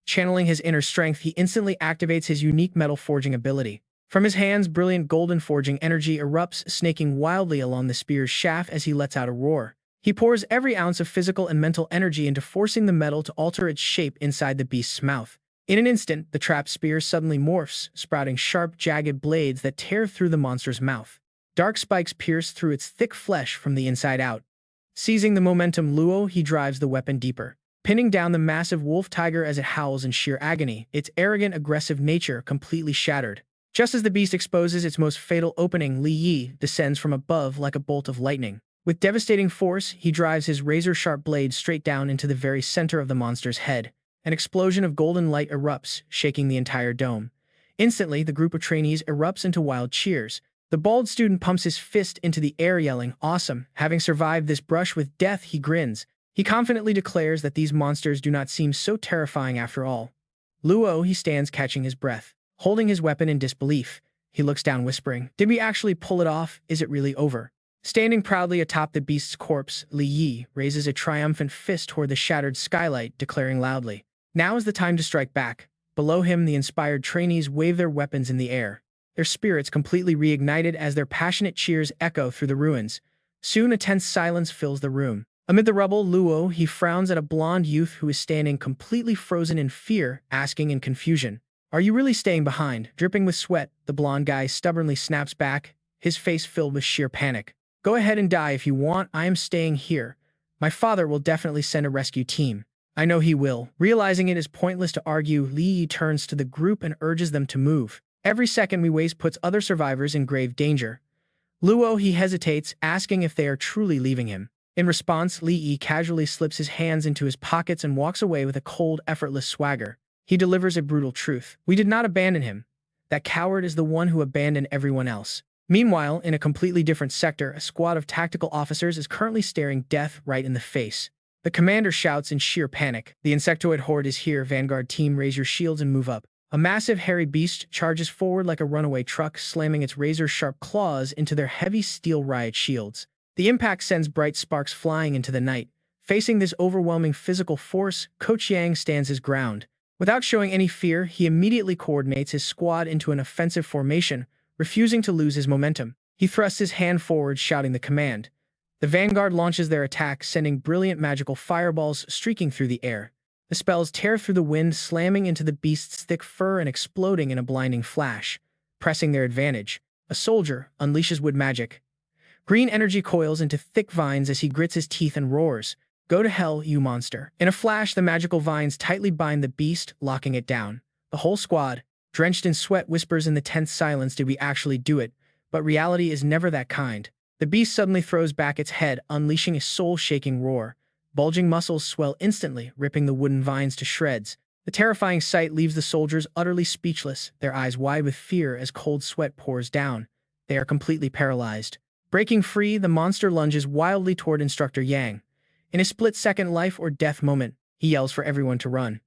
Channeling his inner strength, he instantly activates his unique metal forging ability. From his hands, brilliant golden forging energy erupts, snaking wildly along the spear's shaft as he lets out a roar. He pours every ounce of physical and mental energy into forcing the metal to alter its shape inside the beast's mouth. In an instant, the trapped spear suddenly morphs, sprouting sharp, jagged blades that tear through the monster's mouth. Dark spikes pierce through its thick flesh from the inside out. Seizing the momentum, Luo, he drives the weapon deeper, pinning down the massive wolf tiger as it howls in sheer agony, its arrogant, aggressive nature completely shattered. Just as the beast exposes its most fatal opening, Li Yi descends from above like a bolt of lightning. With devastating force, he drives his razor-sharp blade straight down into the very center of the monster's head. An explosion of golden light erupts, shaking the entire dome. Instantly, the group of trainees erupts into wild cheers. The bald student pumps his fist into the air, yelling, "Awesome!" Having survived this brush with death, he grins. He confidently declares that these monsters do not seem so terrifying after all. Luo, he stands catching his breath, holding his weapon in disbelief. He looks down, whispering, "Did we actually pull it off? Is it really over?" Standing proudly atop the beast's corpse, Li Yi raises a triumphant fist toward the shattered skylight, declaring loudly, "Now is the time to strike back." Below him, the inspired trainees wave their weapons in the air, their spirits completely reignited as their passionate cheers echo through the ruins. Soon a tense silence fills the room. Amid the rubble, Luo, he frowns at a blonde youth who is standing completely frozen in fear, asking in confusion, "Are you really staying behind?" Dripping with sweat, the blonde guy stubbornly snaps back, his face filled with sheer panic. "Go ahead and die if you want. I am staying here. My father will definitely send a rescue team." "I know he will." Realizing it is pointless to argue, Li Yi turns to the group and urges them to move. "Every second we waste puts other survivors in grave danger." Luo, he hesitates, asking if they are truly leaving him. In response, Li Yi casually slips his hands into his pockets and walks away with a cold, effortless swagger. He delivers a brutal truth. "We did not abandon him. That coward is the one who abandoned everyone else." Meanwhile, in a completely different sector, a squad of tactical officers is currently staring death right in the face. The commander shouts in sheer panic, "The insectoid horde is here. Vanguard team, raise your shields and move up." A massive hairy beast charges forward like a runaway truck, slamming its razor-sharp claws into their heavy steel riot shields. The impact sends bright sparks flying into the night. Facing this overwhelming physical force, Coach Yang stands his ground. Without showing any fear, he immediately coordinates his squad into an offensive formation, refusing to lose his momentum. He thrusts his hand forward, shouting the command. The vanguard launches their attack, sending brilliant magical fireballs streaking through the air. The spells tear through the wind, slamming into the beast's thick fur and exploding in a blinding flash. Pressing their advantage, a soldier unleashes wood magic. Green energy coils into thick vines as he grits his teeth and roars, "Go to hell, you monster." In a flash, the magical vines tightly bind the beast, locking it down. The whole squad, drenched in sweat, whispers in the tense silence, "Did we actually do it?" But reality is never that kind. The beast suddenly throws back its head, unleashing a soul-shaking roar. Bulging muscles swell instantly, ripping the wooden vines to shreds. The terrifying sight leaves the soldiers utterly speechless, their eyes wide with fear as cold sweat pours down. They are completely paralyzed. Breaking free, the monster lunges wildly toward Instructor Yang. In a split-second life-or-death moment, he yells for everyone to run.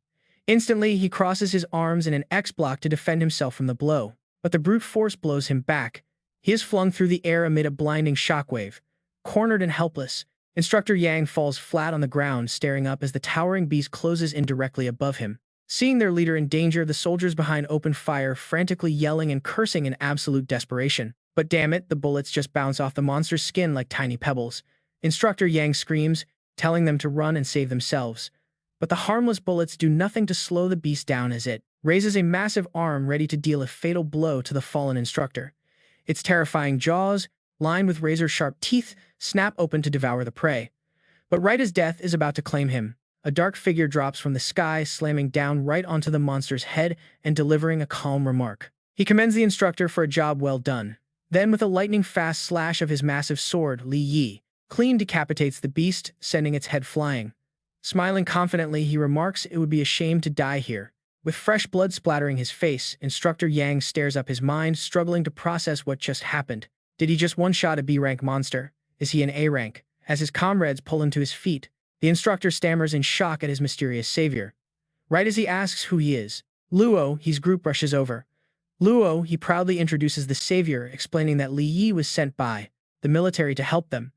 Instantly, he crosses his arms in an X block to defend himself from the blow. But the brute force blows him back. He is flung through the air amid a blinding shockwave. Cornered and helpless, Instructor Yang falls flat on the ground, staring up as the towering beast closes in directly above him. Seeing their leader in danger, the soldiers behind open fire, frantically yelling and cursing in absolute desperation. But damn it, the bullets just bounce off the monster's skin like tiny pebbles. Instructor Yang screams, telling them to run and save themselves. But the harmless bullets do nothing to slow the beast down as it raises a massive arm ready to deal a fatal blow to the fallen instructor. Its terrifying jaws, lined with razor-sharp teeth, snap open to devour the prey. But right as death is about to claim him, a dark figure drops from the sky, slamming down right onto the monster's head and delivering a calm remark. He commends the instructor for a job well done. Then, with a lightning-fast slash of his massive sword, Li Yi clean decapitates the beast, sending its head flying. Smiling confidently, he remarks it would be a shame to die here. With fresh blood splattering his face, Instructor Yang stares up, his mind struggling to process what just happened. Did he just one-shot a B-rank monster? Is he an A-rank? As his comrades pull him to his feet, the instructor stammers in shock at his mysterious savior. Right as he asks who he is, Luo, his group rushes over. Luo, he proudly introduces the savior, explaining that Li Yi was sent by the military to help them.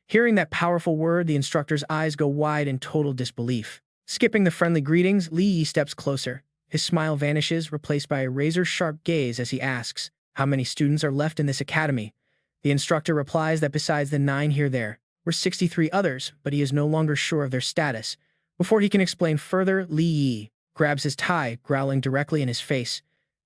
Hearing that powerful word, the instructor's eyes go wide in total disbelief. Skipping the friendly greetings, Li Yi steps closer. His smile vanishes, replaced by a razor-sharp gaze as he asks, "How many students are left in this academy?" The instructor replies that besides the 9 here there were 63 others, but he is no longer sure of their status. Before he can explain further, Li Yi grabs his tie, growling directly in his face.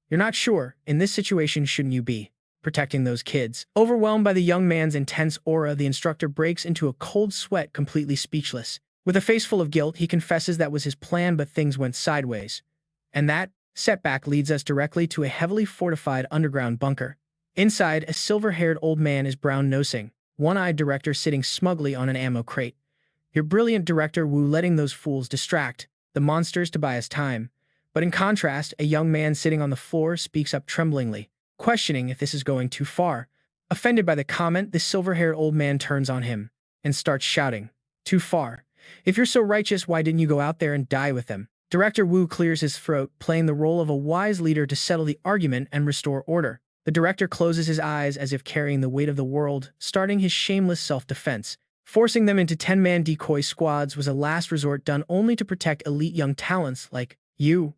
"You're not sure? In this situation, shouldn't you be protecting those kids?" Overwhelmed by the young man's intense aura, the instructor breaks into a cold sweat, completely speechless. With a face full of guilt, he confesses that was his plan, but things went sideways. And that setback leads us directly to a heavily fortified underground bunker. Inside, a silver-haired old man is brown-nosing, one-eyed director sitting smugly on an ammo crate. "Your brilliant Director Wu letting those fools distract the monsters to buy us time." But in contrast, a young man sitting on the floor speaks up tremblingly, questioning if this is going too far. Offended by the comment, the silver-haired old man turns on him and starts shouting, "Too far? If you're so righteous, why didn't you go out there and die with them?" Director Wu clears his throat, playing the role of a wise leader to settle the argument and restore order. The director closes his eyes as if carrying the weight of the world, starting his shameless self-defense. Forcing them into 10-man decoy squads was a last resort done only to protect elite young talents like you.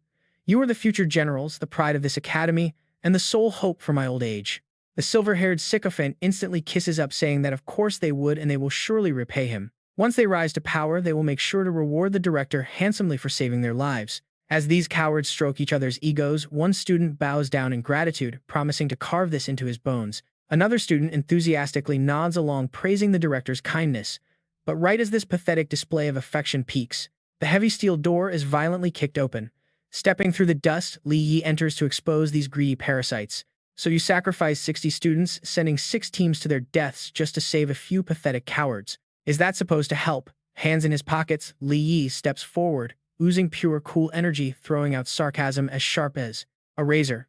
You are the future generals, the pride of this academy, and the sole hope for my old age. The silver-haired sycophant instantly kisses up, saying that of course they would, and they will surely repay him. Once they rise to power, they will make sure to reward the director handsomely for saving their lives. As these cowards stroke each other's egos, one student bows down in gratitude, promising to carve this into his bones. Another student enthusiastically nods along, praising the director's kindness. But right as this pathetic display of affection peaks, the heavy steel door is violently kicked open. Stepping through the dust, Li Yi enters to expose these greedy parasites. "So you sacrificed 60 students, sending 6 teams to their deaths just to save a few pathetic cowards. Is that supposed to help?" Hands in his pockets, Li Yi steps forward, oozing pure cool energy, throwing out sarcasm as sharp as a razor.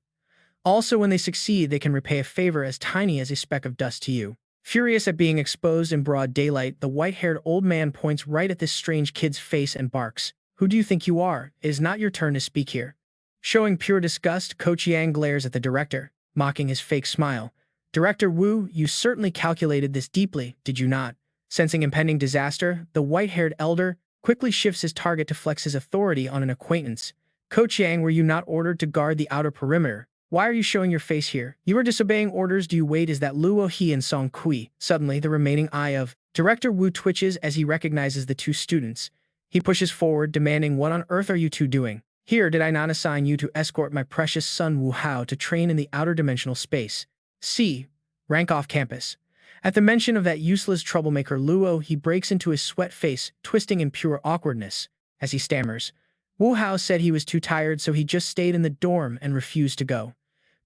"Also, when they succeed, they can repay a favor as tiny as a speck of dust to you." Furious at being exposed in broad daylight, the white-haired old man points right at this strange kid's face and barks, "Who do you think you are? It is not your turn to speak here." Showing pure disgust, Coach Yang glares at the director, mocking his fake smile. "Director Wu, you certainly calculated this deeply, did you not?" Sensing impending disaster, the white-haired elder quickly shifts his target to flex his authority on an acquaintance. "Coach Yang, were you not ordered to guard the outer perimeter? Why are you showing your face here? You are disobeying orders. Do you wait? Is that Luo He and Song Kui?" Suddenly, the remaining eye of Director Wu twitches as he recognizes the 2 students. He pushes forward, demanding, "What on earth are you 2 doing here? Did I not assign you to escort my precious son Wu Hao to train in the outer dimensional space? C. Rank off campus." At the mention of that useless troublemaker Luo, he breaks into his sweat face, twisting in pure awkwardness. As he stammers, "Wu Hao said he was too tired, so he just stayed in the dorm and refused to go."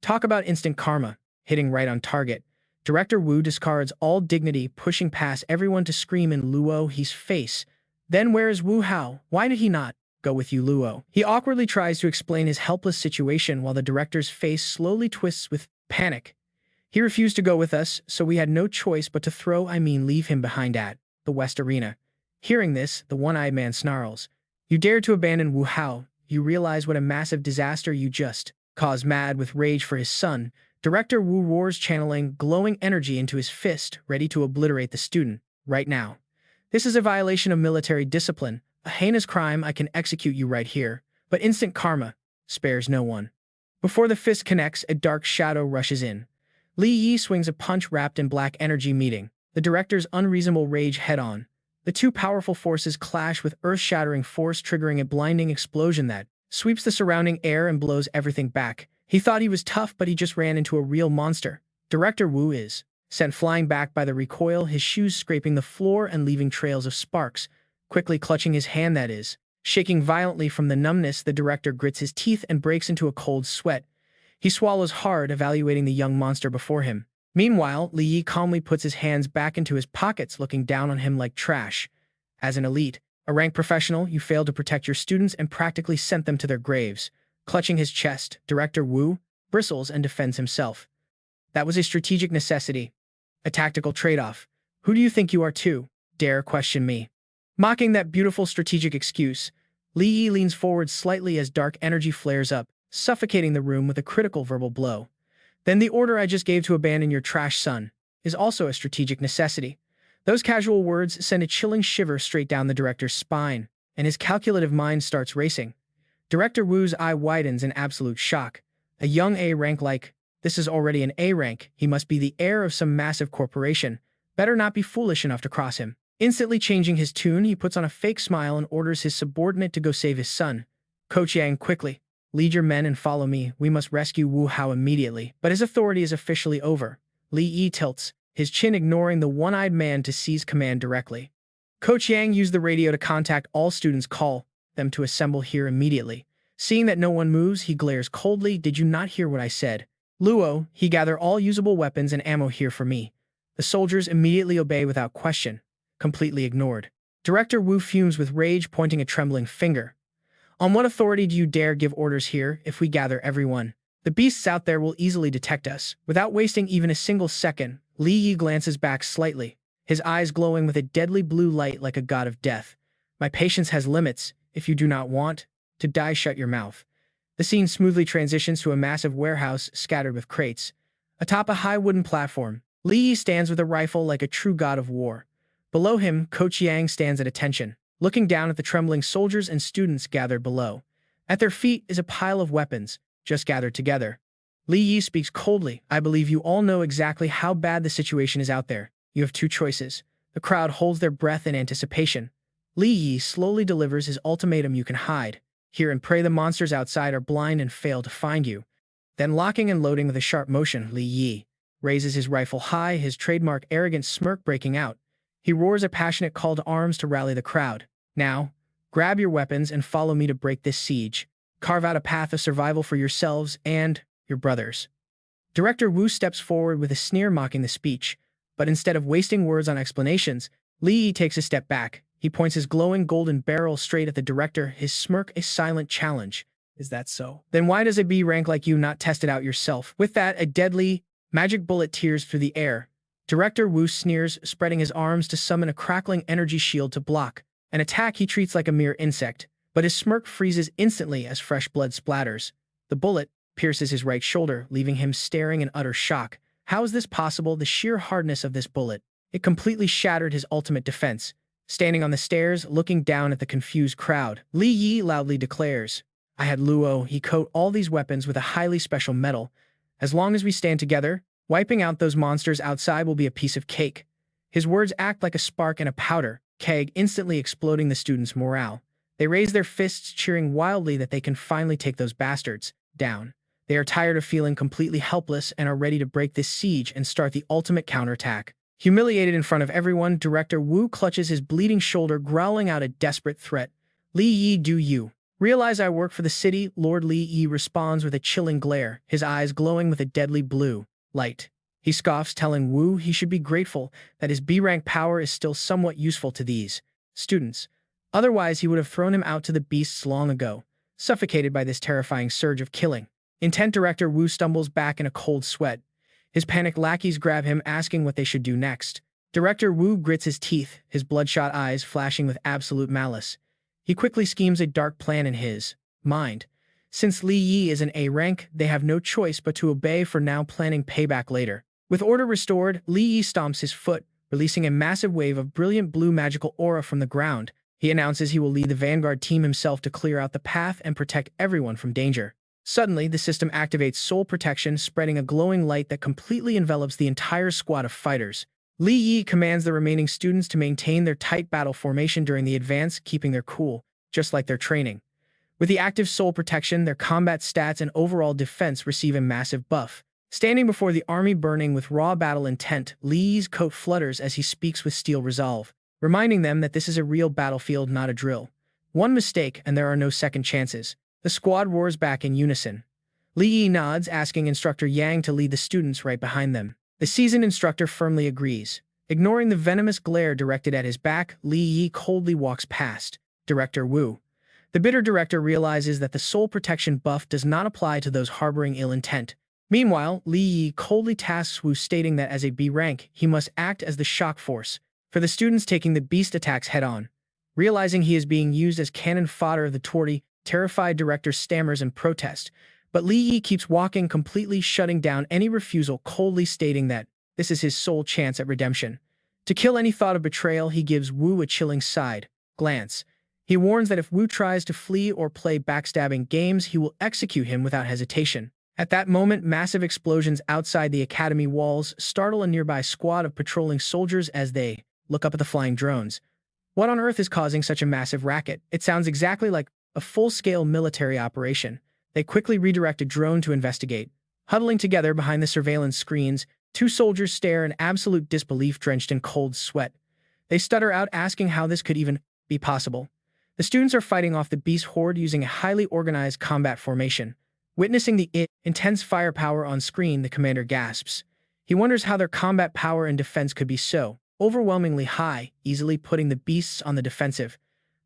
Talk about instant karma, hitting right on target. Director Wu discards all dignity, pushing past everyone to scream in Luo He's face. "Then where is Wu Hao? Why did he not go with you, Luo?" He awkwardly tries to explain his helpless situation while the director's face slowly twists with panic. "He refused to go with us, so we had no choice but to leave him behind at the West Arena." Hearing this, the one-eyed man snarls, "You dared to abandon Wu Hao. You realize what a massive disaster you just caused." Mad with rage for his son, Director Wu roars, channeling glowing energy into his fist, ready to obliterate the student right now. "This is a violation of military discipline, a heinous crime. I can execute you right here, but instant karma spares no one." Before the fist connects, a dark shadow rushes in. Li Yi swings a punch wrapped in black energy, meeting the director's unreasonable rage head-on. The two powerful forces clash with earth-shattering force, triggering a blinding explosion that sweeps the surrounding air and blows everything back. He thought he was tough, but he just ran into a real monster. Director Wu is sent flying back by the recoil, his shoes scraping the floor and leaving trails of sparks. Quickly clutching his hand that is shaking violently from the numbness, the director grits his teeth and breaks into a cold sweat. He swallows hard, evaluating the young monster before him. Meanwhile, Li Yi calmly puts his hands back into his pockets, looking down on him like trash. As an elite, a rank professional, you failed to protect your students and practically sent them to their graves. Clutching his chest, Director Wu bristles and defends himself. That was a strategic necessity. A tactical trade-off. Who do you think you are to dare question me? Mocking that beautiful strategic excuse, Li Yi leans forward slightly as dark energy flares up, suffocating the room with a critical verbal blow. Then the order I just gave to abandon your trash son is also a strategic necessity. Those casual words send a chilling shiver straight down the director's spine, and his calculative mind starts racing. Director Wu's eye widens in absolute shock. A young A rank like this is already an A rank. He must be the heir of some massive corporation. Better not be foolish enough to cross him. Instantly changing his tune, he puts on a fake smile and orders his subordinate to go save his son. Coach Yang quickly. Lead your men and follow me. We must rescue Wu Hao immediately. But his authority is officially over. Li Yi tilts, his chin ignoring the one-eyed man to seize command directly. Coach Yang used the radio to contact all students, call them to assemble here immediately. Seeing that no one moves, he glares coldly. Did you not hear what I said? Luo, he gather all usable weapons and ammo here for me. The soldiers immediately obey without question, completely ignored. Director Wu fumes with rage, pointing a trembling finger. On what authority do you dare give orders here if we gather everyone? The beasts out there will easily detect us. Without wasting even a single second, Li Yi glances back slightly, his eyes glowing with a deadly blue light like a god of death. My patience has limits. If you do not want to die, shut your mouth. The scene smoothly transitions to a massive warehouse scattered with crates. Atop a high wooden platform, Li Yi stands with a rifle like a true god of war. Below him, Coach Yang stands at attention, looking down at the trembling soldiers and students gathered below. At their feet is a pile of weapons, just gathered together. Li Yi speaks coldly. I believe you all know exactly how bad the situation is out there. You have two choices. The crowd holds their breath in anticipation. Li Yi slowly delivers his ultimatum. You can hide here and pray the monsters outside are blind and fail to find you. Then, locking and loading with a sharp motion, Li Yi raises his rifle high, his trademark arrogant smirk breaking out. He roars a passionate call to arms to rally the crowd. Now, grab your weapons and follow me to break this siege. Carve out a path of survival for yourselves and your brothers. Director Wu steps forward with a sneer, mocking the speech. But instead of wasting words on explanations, Li Yi takes a step back. He points his glowing golden barrel straight at the director, his smirk a silent challenge. Is that so? Then why does a B rank like you not test it out yourself? With that, a deadly, magic bullet tears through the air. Director Wu sneers, spreading his arms to summon a crackling energy shield to block an attack he treats like a mere insect. But his smirk freezes instantly as fresh blood splatters. The bullet pierces his right shoulder, leaving him staring in utter shock. How is this possible? The sheer hardness of this bullet. It completely shattered his ultimate defense. Standing on the stairs, looking down at the confused crowd, Li Yi loudly declares, I had Luo, he coat all these weapons with a highly special metal. As long as we stand together, wiping out those monsters outside will be a piece of cake. His words act like a spark in a powder keg, instantly exploding the students' morale. They raise their fists, cheering wildly that they can finally take those bastards down. They are tired of feeling completely helpless and are ready to break this siege and start the ultimate counterattack. Humiliated in front of everyone, Director Wu clutches his bleeding shoulder, growling out a desperate threat. Li Yi, do you realize I work for the city? Lord Li Yi responds with a chilling glare, his eyes glowing with a deadly blue light. He scoffs, telling Wu he should be grateful that his B-rank power is still somewhat useful to these students. Otherwise, he would have thrown him out to the beasts long ago, suffocated by this terrifying surge of killing. Intent Director Wu stumbles back in a cold sweat. His panicked lackeys grab him, asking what they should do next. Director Wu grits his teeth, his bloodshot eyes flashing with absolute malice. He quickly schemes a dark plan in his mind. Since Li Yi is an A rank, they have no choice but to obey, for now, planning payback later. With order restored, Li Yi stomps his foot, releasing a massive wave of brilliant blue magical aura from the ground. He announces he will lead the vanguard team himself to clear out the path and protect everyone from danger. Suddenly, the system activates soul protection, spreading a glowing light that completely envelops the entire squad of fighters. Li Yi commands the remaining students to maintain their tight battle formation during the advance, keeping their cool, just like their training. With the active soul protection, their combat stats and overall defense receive a massive buff. Standing before the army burning with raw battle intent, Li Yi's coat flutters as he speaks with steel resolve, reminding them that this is a real battlefield, not a drill. One mistake, and there are no second chances. The squad roars back in unison. Li Yi nods, asking Instructor Yang to lead the students right behind them. The seasoned instructor firmly agrees. Ignoring the venomous glare directed at his back, Li Yi coldly walks past Director Wu. The bitter director realizes that the soul protection buff does not apply to those harboring ill intent. Meanwhile, Li Yi coldly tasks Wu, stating that as a B rank, he must act as the shock force for the students taking the beast attacks head-on. Realizing he is being used as cannon fodder, the terrified director stammers in protest, but Li Yi keeps walking, completely shutting down any refusal, coldly stating that this is his sole chance at redemption. To kill any thought of betrayal, he gives Wu a chilling side glance. He warns that if Wu tries to flee or play backstabbing games, he will execute him without hesitation. At that moment, massive explosions outside the academy walls startle a nearby squad of patrolling soldiers as they look up at the flying drones. What on earth is causing such a massive racket? It sounds exactly like a full-scale military operation. They quickly redirect a drone to investigate. Huddling together behind the surveillance screens, two soldiers stare in absolute disbelief, drenched in cold sweat. They stutter out, asking how this could even be possible. The students are fighting off the beast horde using a highly organized combat formation. Witnessing the intense firepower on screen, the commander gasps. He wonders how their combat power and defense could be so overwhelmingly high, easily putting the beasts on the defensive.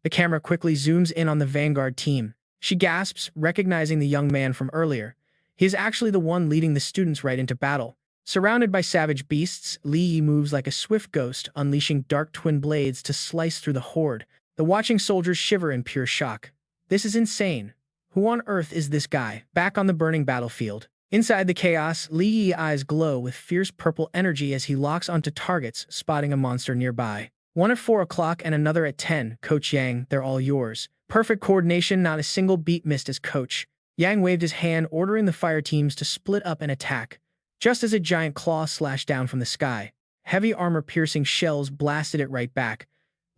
The camera quickly zooms in on the vanguard team. She gasps, recognizing the young man from earlier. He is actually the one leading the students right into battle. Surrounded by savage beasts, Li Yi moves like a swift ghost, unleashing dark twin blades to slice through the horde. The watching soldiers shiver in pure shock. This is insane. Who on earth is this guy? Back on the burning battlefield. Inside the chaos, Li Yi's eyes glow with fierce purple energy as he locks onto targets, spotting a monster nearby. One at 4 o'clock and another at 10. Coach Yang, they're all yours. Perfect coordination, not a single beat missed as Coach Yang waved his hand, ordering the fire teams to split up and attack. Just as a giant claw slashed down from the sky, heavy armor-piercing shells blasted it right back.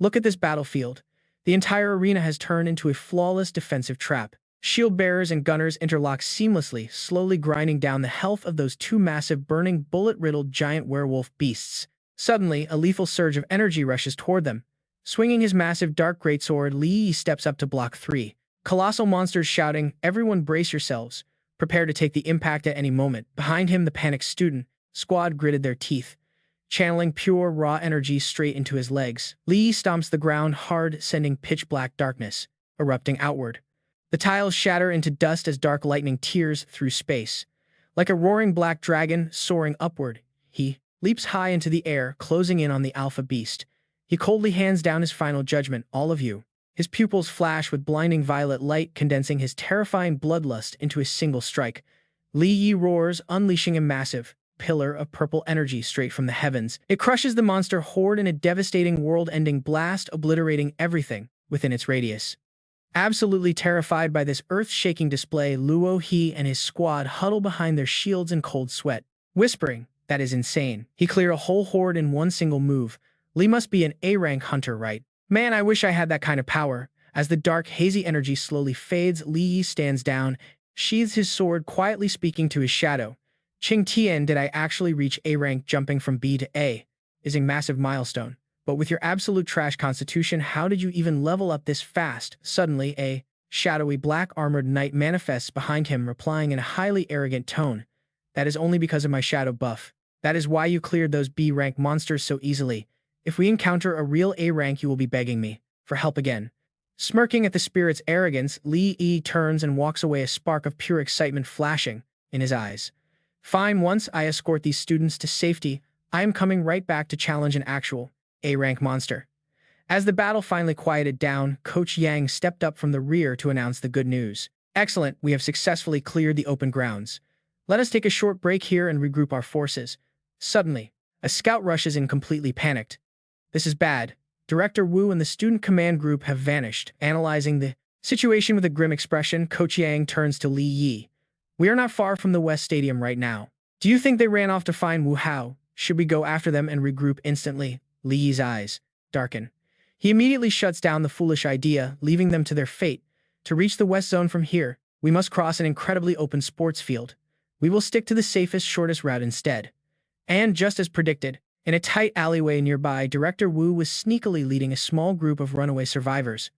Look at this battlefield. The entire arena has turned into a flawless defensive trap. Shield bearers and gunners interlock seamlessly, slowly grinding down the health of those two massive, burning, bullet-riddled giant werewolf beasts. Suddenly, a lethal surge of energy rushes toward them. Swinging his massive dark greatsword, Li Yi steps up to block 3. Colossal monsters shouting, "Everyone brace yourselves. Prepare to take the impact at any moment." Behind him, the panicked student squad gritted their teeth, channeling pure, raw energy straight into his legs. Li Yi stomps the ground hard, sending pitch-black darkness erupting outward. The tiles shatter into dust as dark lightning tears through space. Like a roaring black dragon soaring upward, he leaps high into the air, closing in on the alpha beast. He coldly hands down his final judgment, "All of you." His pupils flash with blinding violet light, condensing his terrifying bloodlust into a single strike. Li Yi roars, unleashing a massive pillar of purple energy straight from the heavens. It crushes the monster horde in a devastating world-ending blast, obliterating everything within its radius. Absolutely terrified by this earth-shaking display, Luo He and his squad huddle behind their shields in cold sweat, whispering, "That is insane. He cleared a whole horde in one single move. Li must be an A-rank hunter, right? Man, I wish I had that kind of power." As the dark, hazy energy slowly fades, Li Yi stands down, sheathes his sword, quietly speaking to his shadow. "Qing Tian, did I actually reach A-rank? Jumping from B to A is a massive milestone. But with your absolute trash constitution, how did you even level up this fast?" Suddenly, a shadowy black-armored knight manifests behind him, replying in a highly arrogant tone, "That is only because of my shadow buff. That is why you cleared those B-rank monsters so easily. If we encounter a real A-rank, you will be begging me for help again." Smirking at the spirit's arrogance, Li Yi turns and walks away, a spark of pure excitement flashing in his eyes. "Fine, once I escort these students to safety, I am coming right back to challenge an actual A-rank monster." As the battle finally quieted down, Coach Yang stepped up from the rear to announce the good news. "Excellent, we have successfully cleared the open grounds. Let us take a short break here and regroup our forces." Suddenly, a scout rushes in, completely panicked. "This is bad. Director Wu and the student command group have vanished." Analyzing the situation with a grim expression, Coach Yang turns to Li Yi. "We are not far from the West Stadium right now. Do you think they ran off to find Wu Hao?" Should we go after them and regroup instantly? Li Yi's eyes darken. He immediately shuts down the foolish idea, leaving them to their fate. To reach the west zone from here, we must cross an incredibly open sports field. We will stick to the safest, shortest route instead. And just as predicted, in a tight alleyway nearby, Director Wu was sneakily leading a small group of runaway survivors.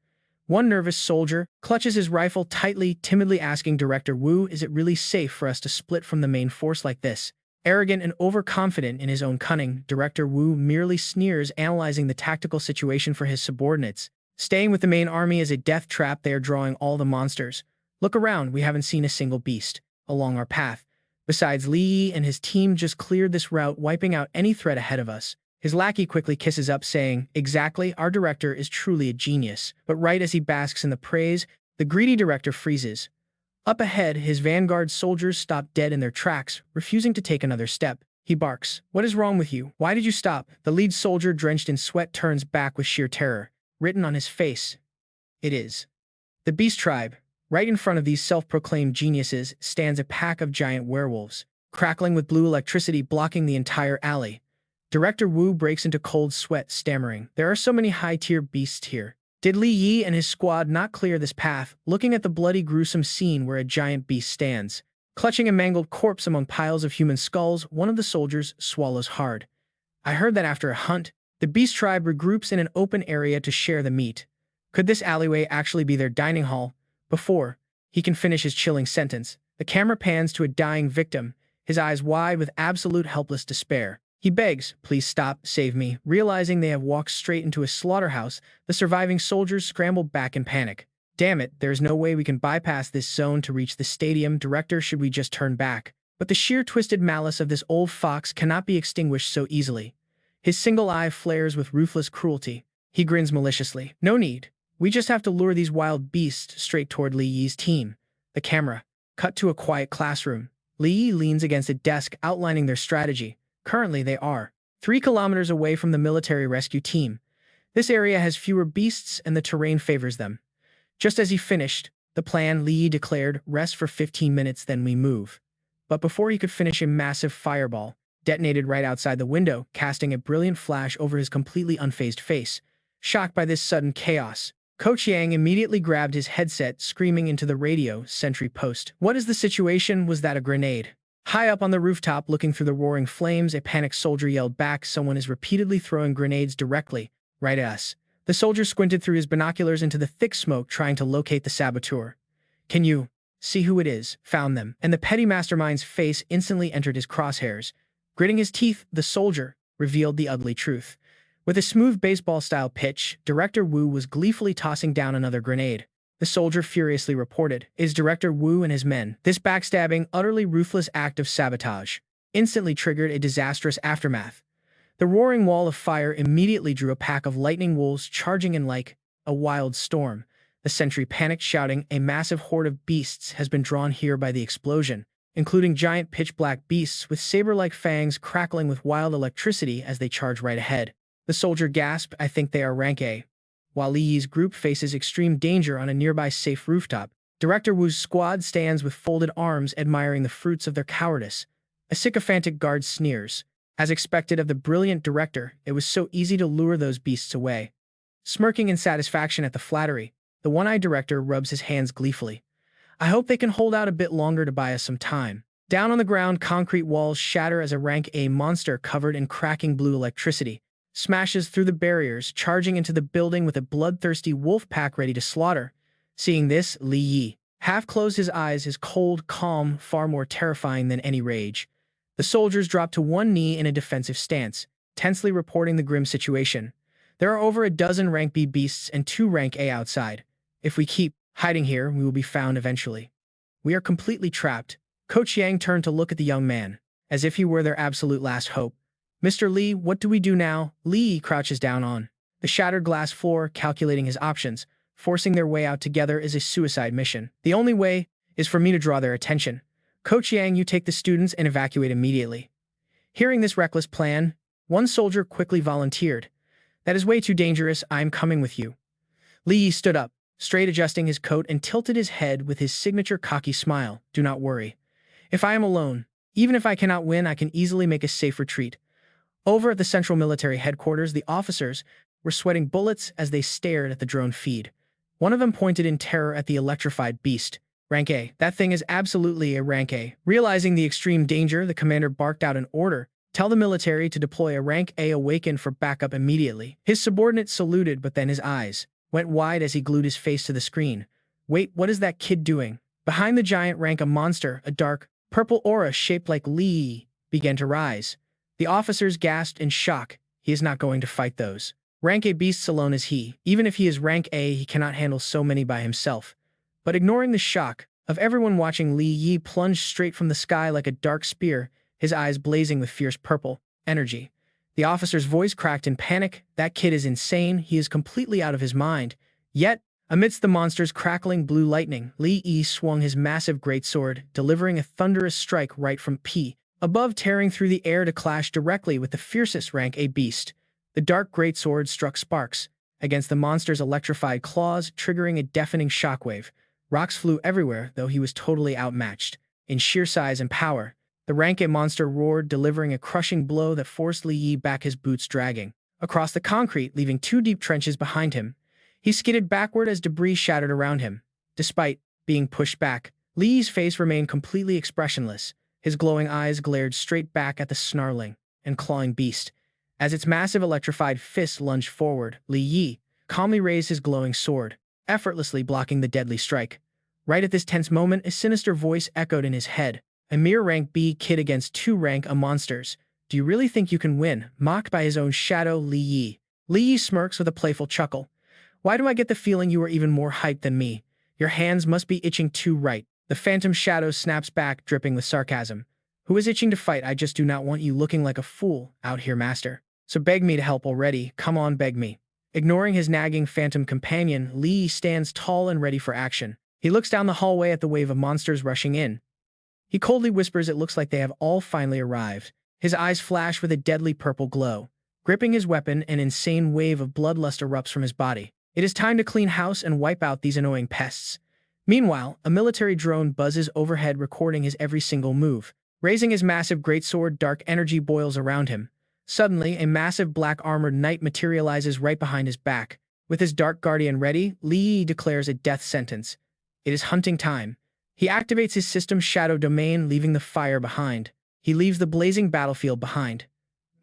One nervous soldier clutches his rifle tightly, timidly asking Director Wu, "Is it really safe for us to split from the main force like this?" Arrogant and overconfident in his own cunning, Director Wu merely sneers, analyzing the tactical situation for his subordinates. Staying with the main army is a death trap. They are drawing all the monsters. Look around, we haven't seen a single beast along our path. Besides, Li Yi and his team just cleared this route, wiping out any threat ahead of us. His lackey quickly kisses up, saying, "Exactly, our director is truly a genius." But right as he basks in the praise, the greedy director freezes. Up ahead, his vanguard soldiers stop dead in their tracks, refusing to take another step. He barks, "What is wrong with you? Why did you stop?" The lead soldier, drenched in sweat, turns back with sheer terror. Written on his face, it is the Beast Tribe. Right in front of these self-proclaimed geniuses stands a pack of giant werewolves, crackling with blue electricity, blocking the entire alley. Director Wu breaks into cold sweat, stammering, "There are so many high-tier beasts here. Did Li Yi and his squad not clear this path?" Looking at the bloody, gruesome scene where a giant beast stands, clutching a mangled corpse among piles of human skulls, one of the soldiers swallows hard. "I heard that after a hunt, the Beast Tribe regroups in an open area to share the meat. Could this alleyway actually be their dining hall?" Before he can finish his chilling sentence, the camera pans to a dying victim, his eyes wide with absolute helpless despair. He begs, "Please stop, save me." Realizing they have walked straight into a slaughterhouse, the surviving soldiers scramble back in panic. "Damn it, there is no way we can bypass this zone to reach the stadium. Director, should we just turn back?" But the sheer twisted malice of this old fox cannot be extinguished so easily. His single eye flares with ruthless cruelty. He grins maliciously. "No need. We just have to lure these wild beasts straight toward Li Yi's team." The camera cut to a quiet classroom. Li Yi leans against a desk, outlining their strategy. Currently, they are 3 kilometers away from the military rescue team. This area has fewer beasts and the terrain favors them. Just as he finished the plan, Li Yi declared, "Rest for 15 minutes, then we move." But before he could finish, a massive fireball detonated right outside the window, casting a brilliant flash over his completely unfazed face. Shocked by this sudden chaos, Haicheng immediately grabbed his headset, screaming into the radio sentry post. "What is the situation? Was that a grenade?" High up on the rooftop, looking through the roaring flames, a panicked soldier yelled back, "Someone is repeatedly throwing grenades directly right at us." The soldier squinted through his binoculars into the thick smoke, trying to locate the saboteur. "Can you see who it is?" "Found them." And the petty mastermind's face instantly entered his crosshairs. Gritting his teeth, the soldier revealed the ugly truth. With a smooth baseball-style pitch, Director Wu was gleefully tossing down another grenade. The soldier furiously reported, "Is Director Wu and his men." This backstabbing, utterly ruthless act of sabotage instantly triggered a disastrous aftermath. The roaring wall of fire immediately drew a pack of lightning wolves charging in like a wild storm. The sentry panicked, shouting, "A massive horde of beasts has been drawn here by the explosion," including giant pitch-black beasts with saber-like fangs crackling with wild electricity as they charge right ahead. The soldier gasped, "I think they are rank A." While Li Yi's group faces extreme danger on a nearby safe rooftop, Director Wu's squad stands with folded arms, admiring the fruits of their cowardice. A sycophantic guard sneers. As expected of the brilliant director, it was so easy to lure those beasts away. Smirking in satisfaction at the flattery, the one-eyed director rubs his hands gleefully. "I hope they can hold out a bit longer to buy us some time." Down on the ground, concrete walls shatter as a rank A monster covered in cracking blue electricity smashes through the barriers, charging into the building with a bloodthirsty wolf pack ready to slaughter. Seeing this, Li Yi half closed his eyes, his cold calm far more terrifying than any rage. The soldiers dropped to one knee in a defensive stance, tensely reporting the grim situation. "There are over a dozen rank B beasts and 2 rank A outside. If we keep hiding here, we will be found eventually. We are completely trapped." Haicheng turned to look at the young man, as if he were their absolute last hope. "Mr. Li, what do we do now?" Li crouches down on the shattered glass floor, calculating his options. Forcing their way out together is a suicide mission. "The only way is for me to draw their attention. Haicheng, you take the students and evacuate immediately." Hearing this reckless plan, one soldier quickly volunteered. "That is way too dangerous. I am coming with you." Li stood up, straight adjusting his coat, and tilted his head with his signature cocky smile. "Do not worry. If I am alone, even if I cannot win, I can easily make a safe retreat. Over at the central military headquarters, the officers were sweating bullets as they stared at the drone feed. One of them pointed in terror at the electrified beast. Rank A. That thing is absolutely a rank A. Realizing the extreme danger, the commander barked out an order. Tell the military to deploy a rank A awaken for backup immediately. His subordinate saluted, but then his eyes went wide as he glued his face to the screen. Wait, what is that kid doing? Behind the giant rank, a monster, a dark, purple aura shaped like Lee, began to rise. The officers gasped in shock. He is not going to fight those rank A beasts alone as he. Even if he is rank A, he cannot handle so many by himself. But ignoring the shock of everyone watching, Li Yi plunged straight from the sky like a dark spear, his eyes blazing with fierce purple energy. The officer's voice cracked in panic. That kid is insane. He is completely out of his mind. Yet, amidst the monster's crackling blue lightning, Li Yi swung his massive greatsword, delivering a thunderous strike right from P above, tearing through the air to clash directly with the fiercest rank A beast. The dark greatsword struck sparks against the monster's electrified claws, triggering a deafening shockwave. Rocks flew everywhere, though he was totally outmatched in sheer size and power. The rank A monster roared, delivering a crushing blow that forced Li Yi back, his boots dragging across the concrete, leaving 2 deep trenches behind him. He skidded backward as debris shattered around him. Despite being pushed back, Li Yi's face remained completely expressionless. His glowing eyes glared straight back at the snarling and clawing beast. As its massive electrified fist lunged forward, Li Yi calmly raised his glowing sword, effortlessly blocking the deadly strike. Right at this tense moment, a sinister voice echoed in his head. A mere rank B kid against 2 rank A monsters. Do you really think you can win? Mocked by his own shadow, Li Yi. Li Yi smirks with a playful chuckle. Why do I get the feeling you are even more hyped than me? Your hands must be itching too, right? The phantom shadow snaps back, dripping with sarcasm. Who is itching to fight? I just do not want you looking like a fool out here, master. So beg me to help already. Come on, beg me. Ignoring his nagging phantom companion, Li Yi stands tall and ready for action. He looks down the hallway at the wave of monsters rushing in. He coldly whispers, it looks like they have all finally arrived. His eyes flash with a deadly purple glow. Gripping his weapon, an insane wave of bloodlust erupts from his body. It is time to clean house and wipe out these annoying pests. Meanwhile, a military drone buzzes overhead, recording his every single move. Raising his massive greatsword, dark energy boils around him. Suddenly, a massive black-armored knight materializes right behind his back. With his dark guardian ready, Li Yi declares a death sentence. It is hunting time. He activates his system's shadow domain, leaving the fire behind. He leaves the blazing battlefield behind.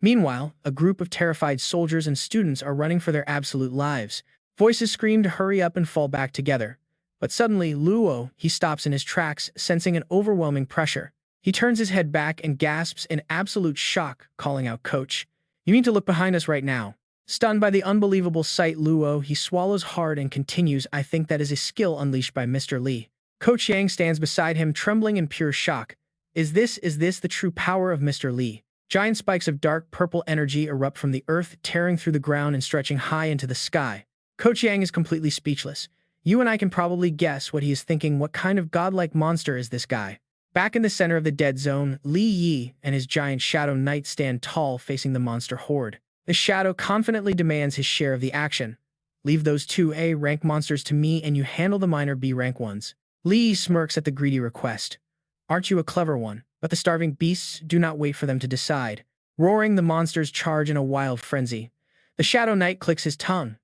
Meanwhile, a group of terrified soldiers and students are running for their absolute lives. Voices scream to hurry up and fall back together. But suddenly, Luo, he stops in his tracks, sensing an overwhelming pressure. He turns his head back and gasps in absolute shock, calling out, Coach, you need to look behind us right now. Stunned by the unbelievable sight, Luo, he swallows hard and continues, I think that is a skill unleashed by Mr. Li. Coach Yang stands beside him, trembling in pure shock. Is this the true power of Mr. Li? Giant spikes of dark purple energy erupt from the earth, tearing through the ground and stretching high into the sky. Coach Yang is completely speechless. You and I can probably guess what he is thinking. What kind of godlike monster is this guy? Back in the center of the dead zone, Li Yi and his giant shadow knight stand tall, facing the monster horde. The shadow confidently demands his share of the action. Leave those 2 A rank monsters to me and you handle the minor B rank ones. Li Yi smirks at the greedy request. Aren't you a clever one? But the starving beasts do not wait for them to decide. Roaring, the monsters charge in a wild frenzy. The shadow knight clicks his tongue.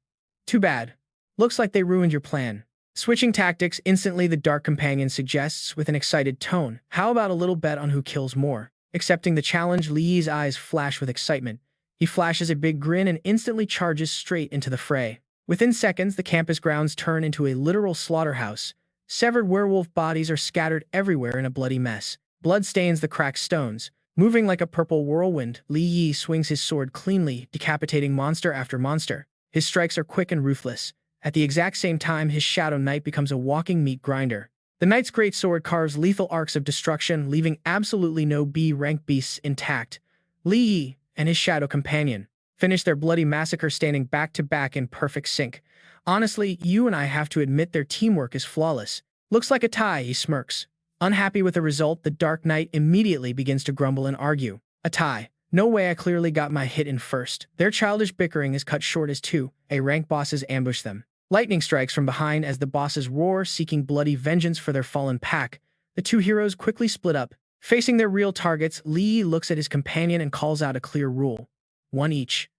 Too bad. Looks like they ruined your plan. Switching tactics instantly, the dark companion suggests with an excited tone. How about a little bet on who kills more? Accepting the challenge, Li Yi's eyes flash with excitement. He flashes a big grin and instantly charges straight into the fray. Within seconds, the campus grounds turn into a literal slaughterhouse. Severed werewolf bodies are scattered everywhere in a bloody mess. Blood stains the cracked stones. Moving like a purple whirlwind, Li Yi swings his sword cleanly, decapitating monster after monster. His strikes are quick and ruthless. At the exact same time, his shadow knight becomes a walking meat grinder. The knight's greatsword carves lethal arcs of destruction, leaving absolutely no B-rank beasts intact. Li Yi and his shadow companion finish their bloody massacre standing back to back in perfect sync. Honestly, you and I have to admit their teamwork is flawless. Looks like a tie, he smirks. Unhappy with the result, the Dark Knight immediately begins to grumble and argue. A tie. No way, I clearly got my hit in first. Their childish bickering is cut short as 2 A-rank bosses ambush them. Lightning strikes from behind as the bosses roar, seeking bloody vengeance for their fallen pack. The 2 heroes quickly split up. Facing their real targets, Li Yi looks at his companion and calls out a clear rule. one each.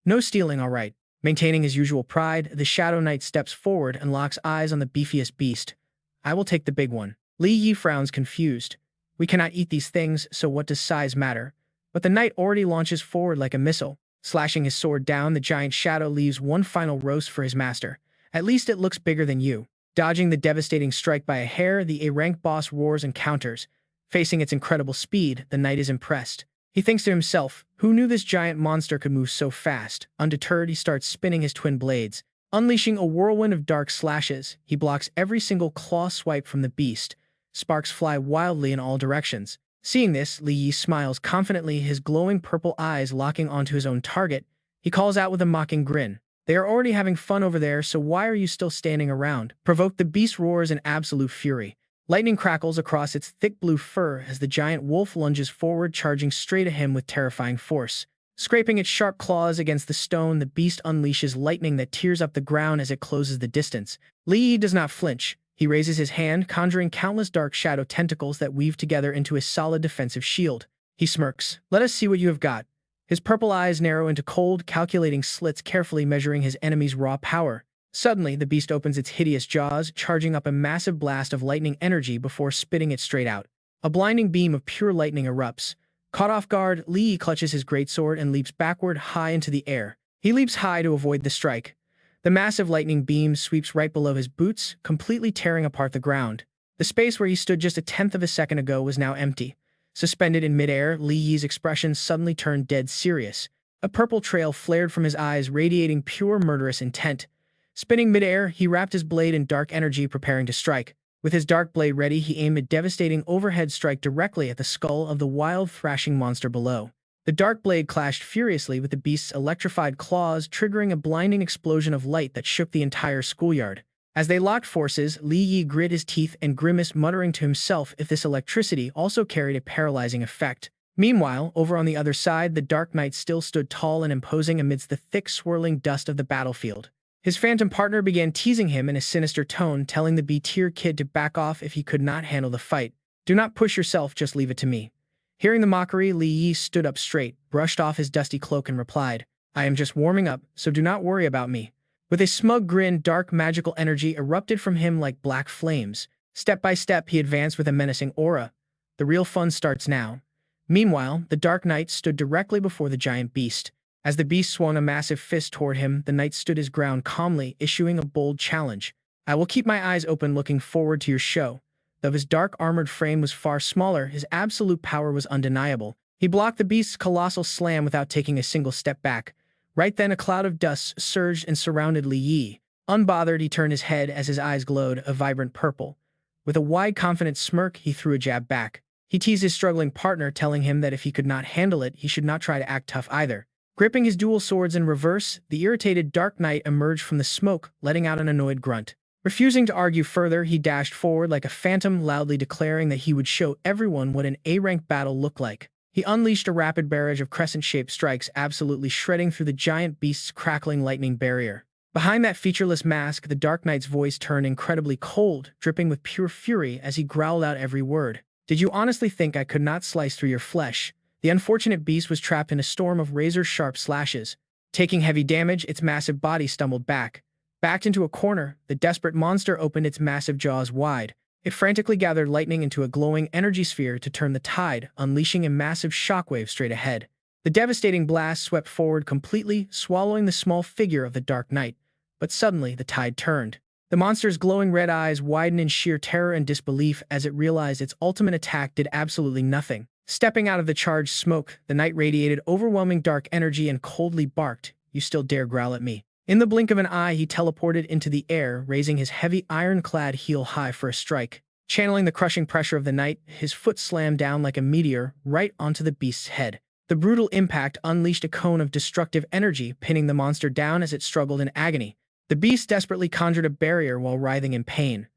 No stealing, all right. Maintaining his usual pride, the Shadow Knight steps forward and locks eyes on the beefiest beast. I will take the big one. Li Yi frowns confused. We cannot eat these things, so what does size matter? But the knight already launches forward like a missile. Slashing his sword down, the giant shadow leaves one final roast for his master. At least it looks bigger than you. Dodging the devastating strike by a hair, the A-rank boss roars and counters. Facing its incredible speed, the knight is impressed. He thinks to himself, who knew this giant monster could move so fast? Undeterred, he starts spinning his twin blades. Unleashing a whirlwind of dark slashes, he blocks every single claw swipe from the beast. Sparks fly wildly in all directions. Seeing this, Li Yi smiles confidently, his glowing purple eyes locking onto his own target. He calls out with a mocking grin. They are already having fun over there, so why are you still standing around? Provoked, the beast roars in absolute fury. Lightning crackles across its thick blue fur as the giant wolf lunges forward, charging straight at him with terrifying force. Scraping its sharp claws against the stone, the beast unleashes lightning that tears up the ground as it closes the distance. Li Yi does not flinch. He raises his hand, conjuring countless dark shadow tentacles that weave together into a solid defensive shield. He smirks. Let us see what you have got. His purple eyes narrow into cold, calculating slits, carefully measuring his enemy's raw power. Suddenly, the beast opens its hideous jaws, charging up a massive blast of lightning energy before spitting it straight out. A blinding beam of pure lightning erupts. Caught off guard, Li Yi clutches his greatsword and leaps backward high into the air. He leaps high to avoid the strike. The massive lightning beam sweeps right below his boots, completely tearing apart the ground. The space where he stood just a tenth of a second ago was now empty. Suspended in midair, Li Yi's expression suddenly turned dead serious. A purple trail flared from his eyes, radiating pure murderous intent. Spinning midair, he wrapped his blade in dark energy, preparing to strike. With his dark blade ready, he aimed a devastating overhead strike directly at the skull of the wild, thrashing monster below. The dark blade clashed furiously with the beast's electrified claws, triggering a blinding explosion of light that shook the entire schoolyard. As they locked forces, Li Yi grit his teeth and grimaced, muttering to himself if this electricity also carried a paralyzing effect. Meanwhile, over on the other side, the Dark Knight still stood tall and imposing amidst the thick, swirling dust of the battlefield. His phantom partner began teasing him in a sinister tone, telling the B-tier kid to back off if he could not handle the fight. Do not push yourself, just leave it to me. Hearing the mockery, Li Yi stood up straight, brushed off his dusty cloak and replied, I am just warming up, so do not worry about me. With a smug grin, dark magical energy erupted from him like black flames. Step by step, he advanced with a menacing aura. The real fun starts now. Meanwhile, the Dark Knight stood directly before the giant beast. As the beast swung a massive fist toward him, the knight stood his ground calmly, issuing a bold challenge. I will keep my eyes open, looking forward to your show. Though his dark armored frame was far smaller, his absolute power was undeniable. He blocked the beast's colossal slam without taking a single step back. Right then, a cloud of dust surged and surrounded Li Yi. Unbothered, he turned his head as his eyes glowed a vibrant purple. With a wide, confident smirk, he threw a jab back. He teased his struggling partner, telling him that if he could not handle it, he should not try to act tough either. Gripping his dual swords in reverse, the irritated Dark Knight emerged from the smoke, letting out an annoyed grunt. Refusing to argue further, he dashed forward like a phantom, loudly declaring that he would show everyone what an A-rank battle looked like. He unleashed a rapid barrage of crescent-shaped strikes, absolutely shredding through the giant beast's crackling lightning barrier. Behind that featureless mask, the Dark Knight's voice turned incredibly cold, dripping with pure fury as he growled out every word. Did you honestly think I could not slice through your flesh? The unfortunate beast was trapped in a storm of razor-sharp slashes. Taking heavy damage, its massive body stumbled back. Backed into a corner, the desperate monster opened its massive jaws wide. It frantically gathered lightning into a glowing energy sphere to turn the tide, unleashing a massive shockwave straight ahead. The devastating blast swept forward completely, swallowing the small figure of the Dark Knight. But suddenly, the tide turned. The monster's glowing red eyes widened in sheer terror and disbelief as it realized its ultimate attack did absolutely nothing. Stepping out of the charged smoke, the knight radiated overwhelming dark energy and coldly barked, "You still dare growl at me?" In the blink of an eye, he teleported into the air, raising his heavy ironclad heel high for a strike. Channeling the crushing pressure of the knight, his foot slammed down like a meteor, right onto the beast's head. The brutal impact unleashed a cone of destructive energy, pinning the monster down as it struggled in agony. The beast desperately conjured a barrier while writhing in pain.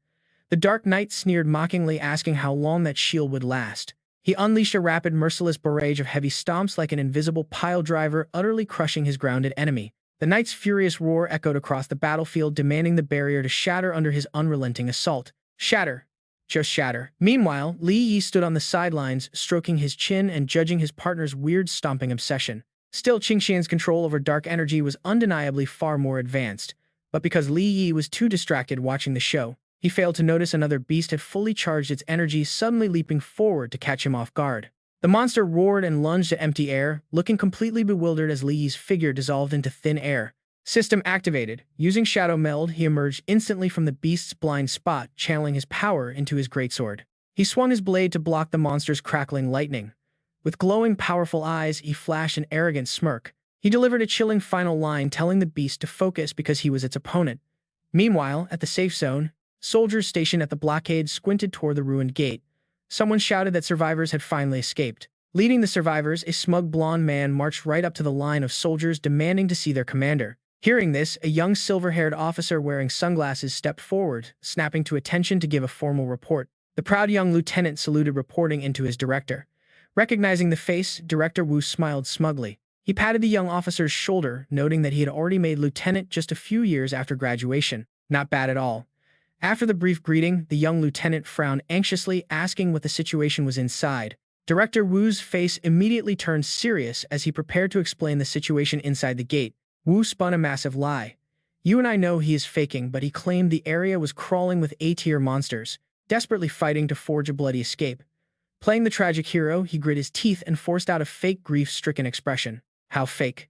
The Dark Knight sneered mockingly, asking how long that shield would last. He unleashed a rapid, merciless barrage of heavy stomps like an invisible pile driver, utterly crushing his grounded enemy. The knight's furious roar echoed across the battlefield, demanding the barrier to shatter under his unrelenting assault. Shatter. Just shatter. Meanwhile, Li Yi stood on the sidelines, stroking his chin and judging his partner's weird stomping obsession. Still, Qing Tian's control over dark energy was undeniably far more advanced, but because Li Yi was too distracted watching the show, he failed to notice another beast had fully charged its energy, suddenly leaping forward to catch him off guard. The monster roared and lunged at empty air, looking completely bewildered as Li Yi's figure dissolved into thin air. System activated. Using Shadow Meld, he emerged instantly from the beast's blind spot, channeling his power into his greatsword. He swung his blade to block the monster's crackling lightning. With glowing, powerful eyes, he flashed an arrogant smirk. He delivered a chilling final line telling the beast to focus because he was its opponent. Meanwhile, at the safe zone, soldiers stationed at the blockade squinted toward the ruined gate. Someone shouted that survivors had finally escaped. Leading the survivors, a smug blonde man marched right up to the line of soldiers demanding to see their commander. Hearing this, a young silver-haired officer wearing sunglasses stepped forward, snapping to attention to give a formal report. The proud young lieutenant saluted, reporting into his director. Recognizing the face, Director Wu smiled smugly. He patted the young officer's shoulder, noting that he had already made lieutenant just a few years after graduation. Not bad at all. After the brief greeting, the young lieutenant frowned anxiously, asking what the situation was inside. Director Wu's face immediately turned serious as he prepared to explain the situation inside the gate. Wu spun a massive lie. You and I know he is faking, but he claimed the area was crawling with A-tier monsters, desperately fighting to forge a bloody escape. Playing the tragic hero, he grit his teeth and forced out a fake grief-stricken expression. How fake?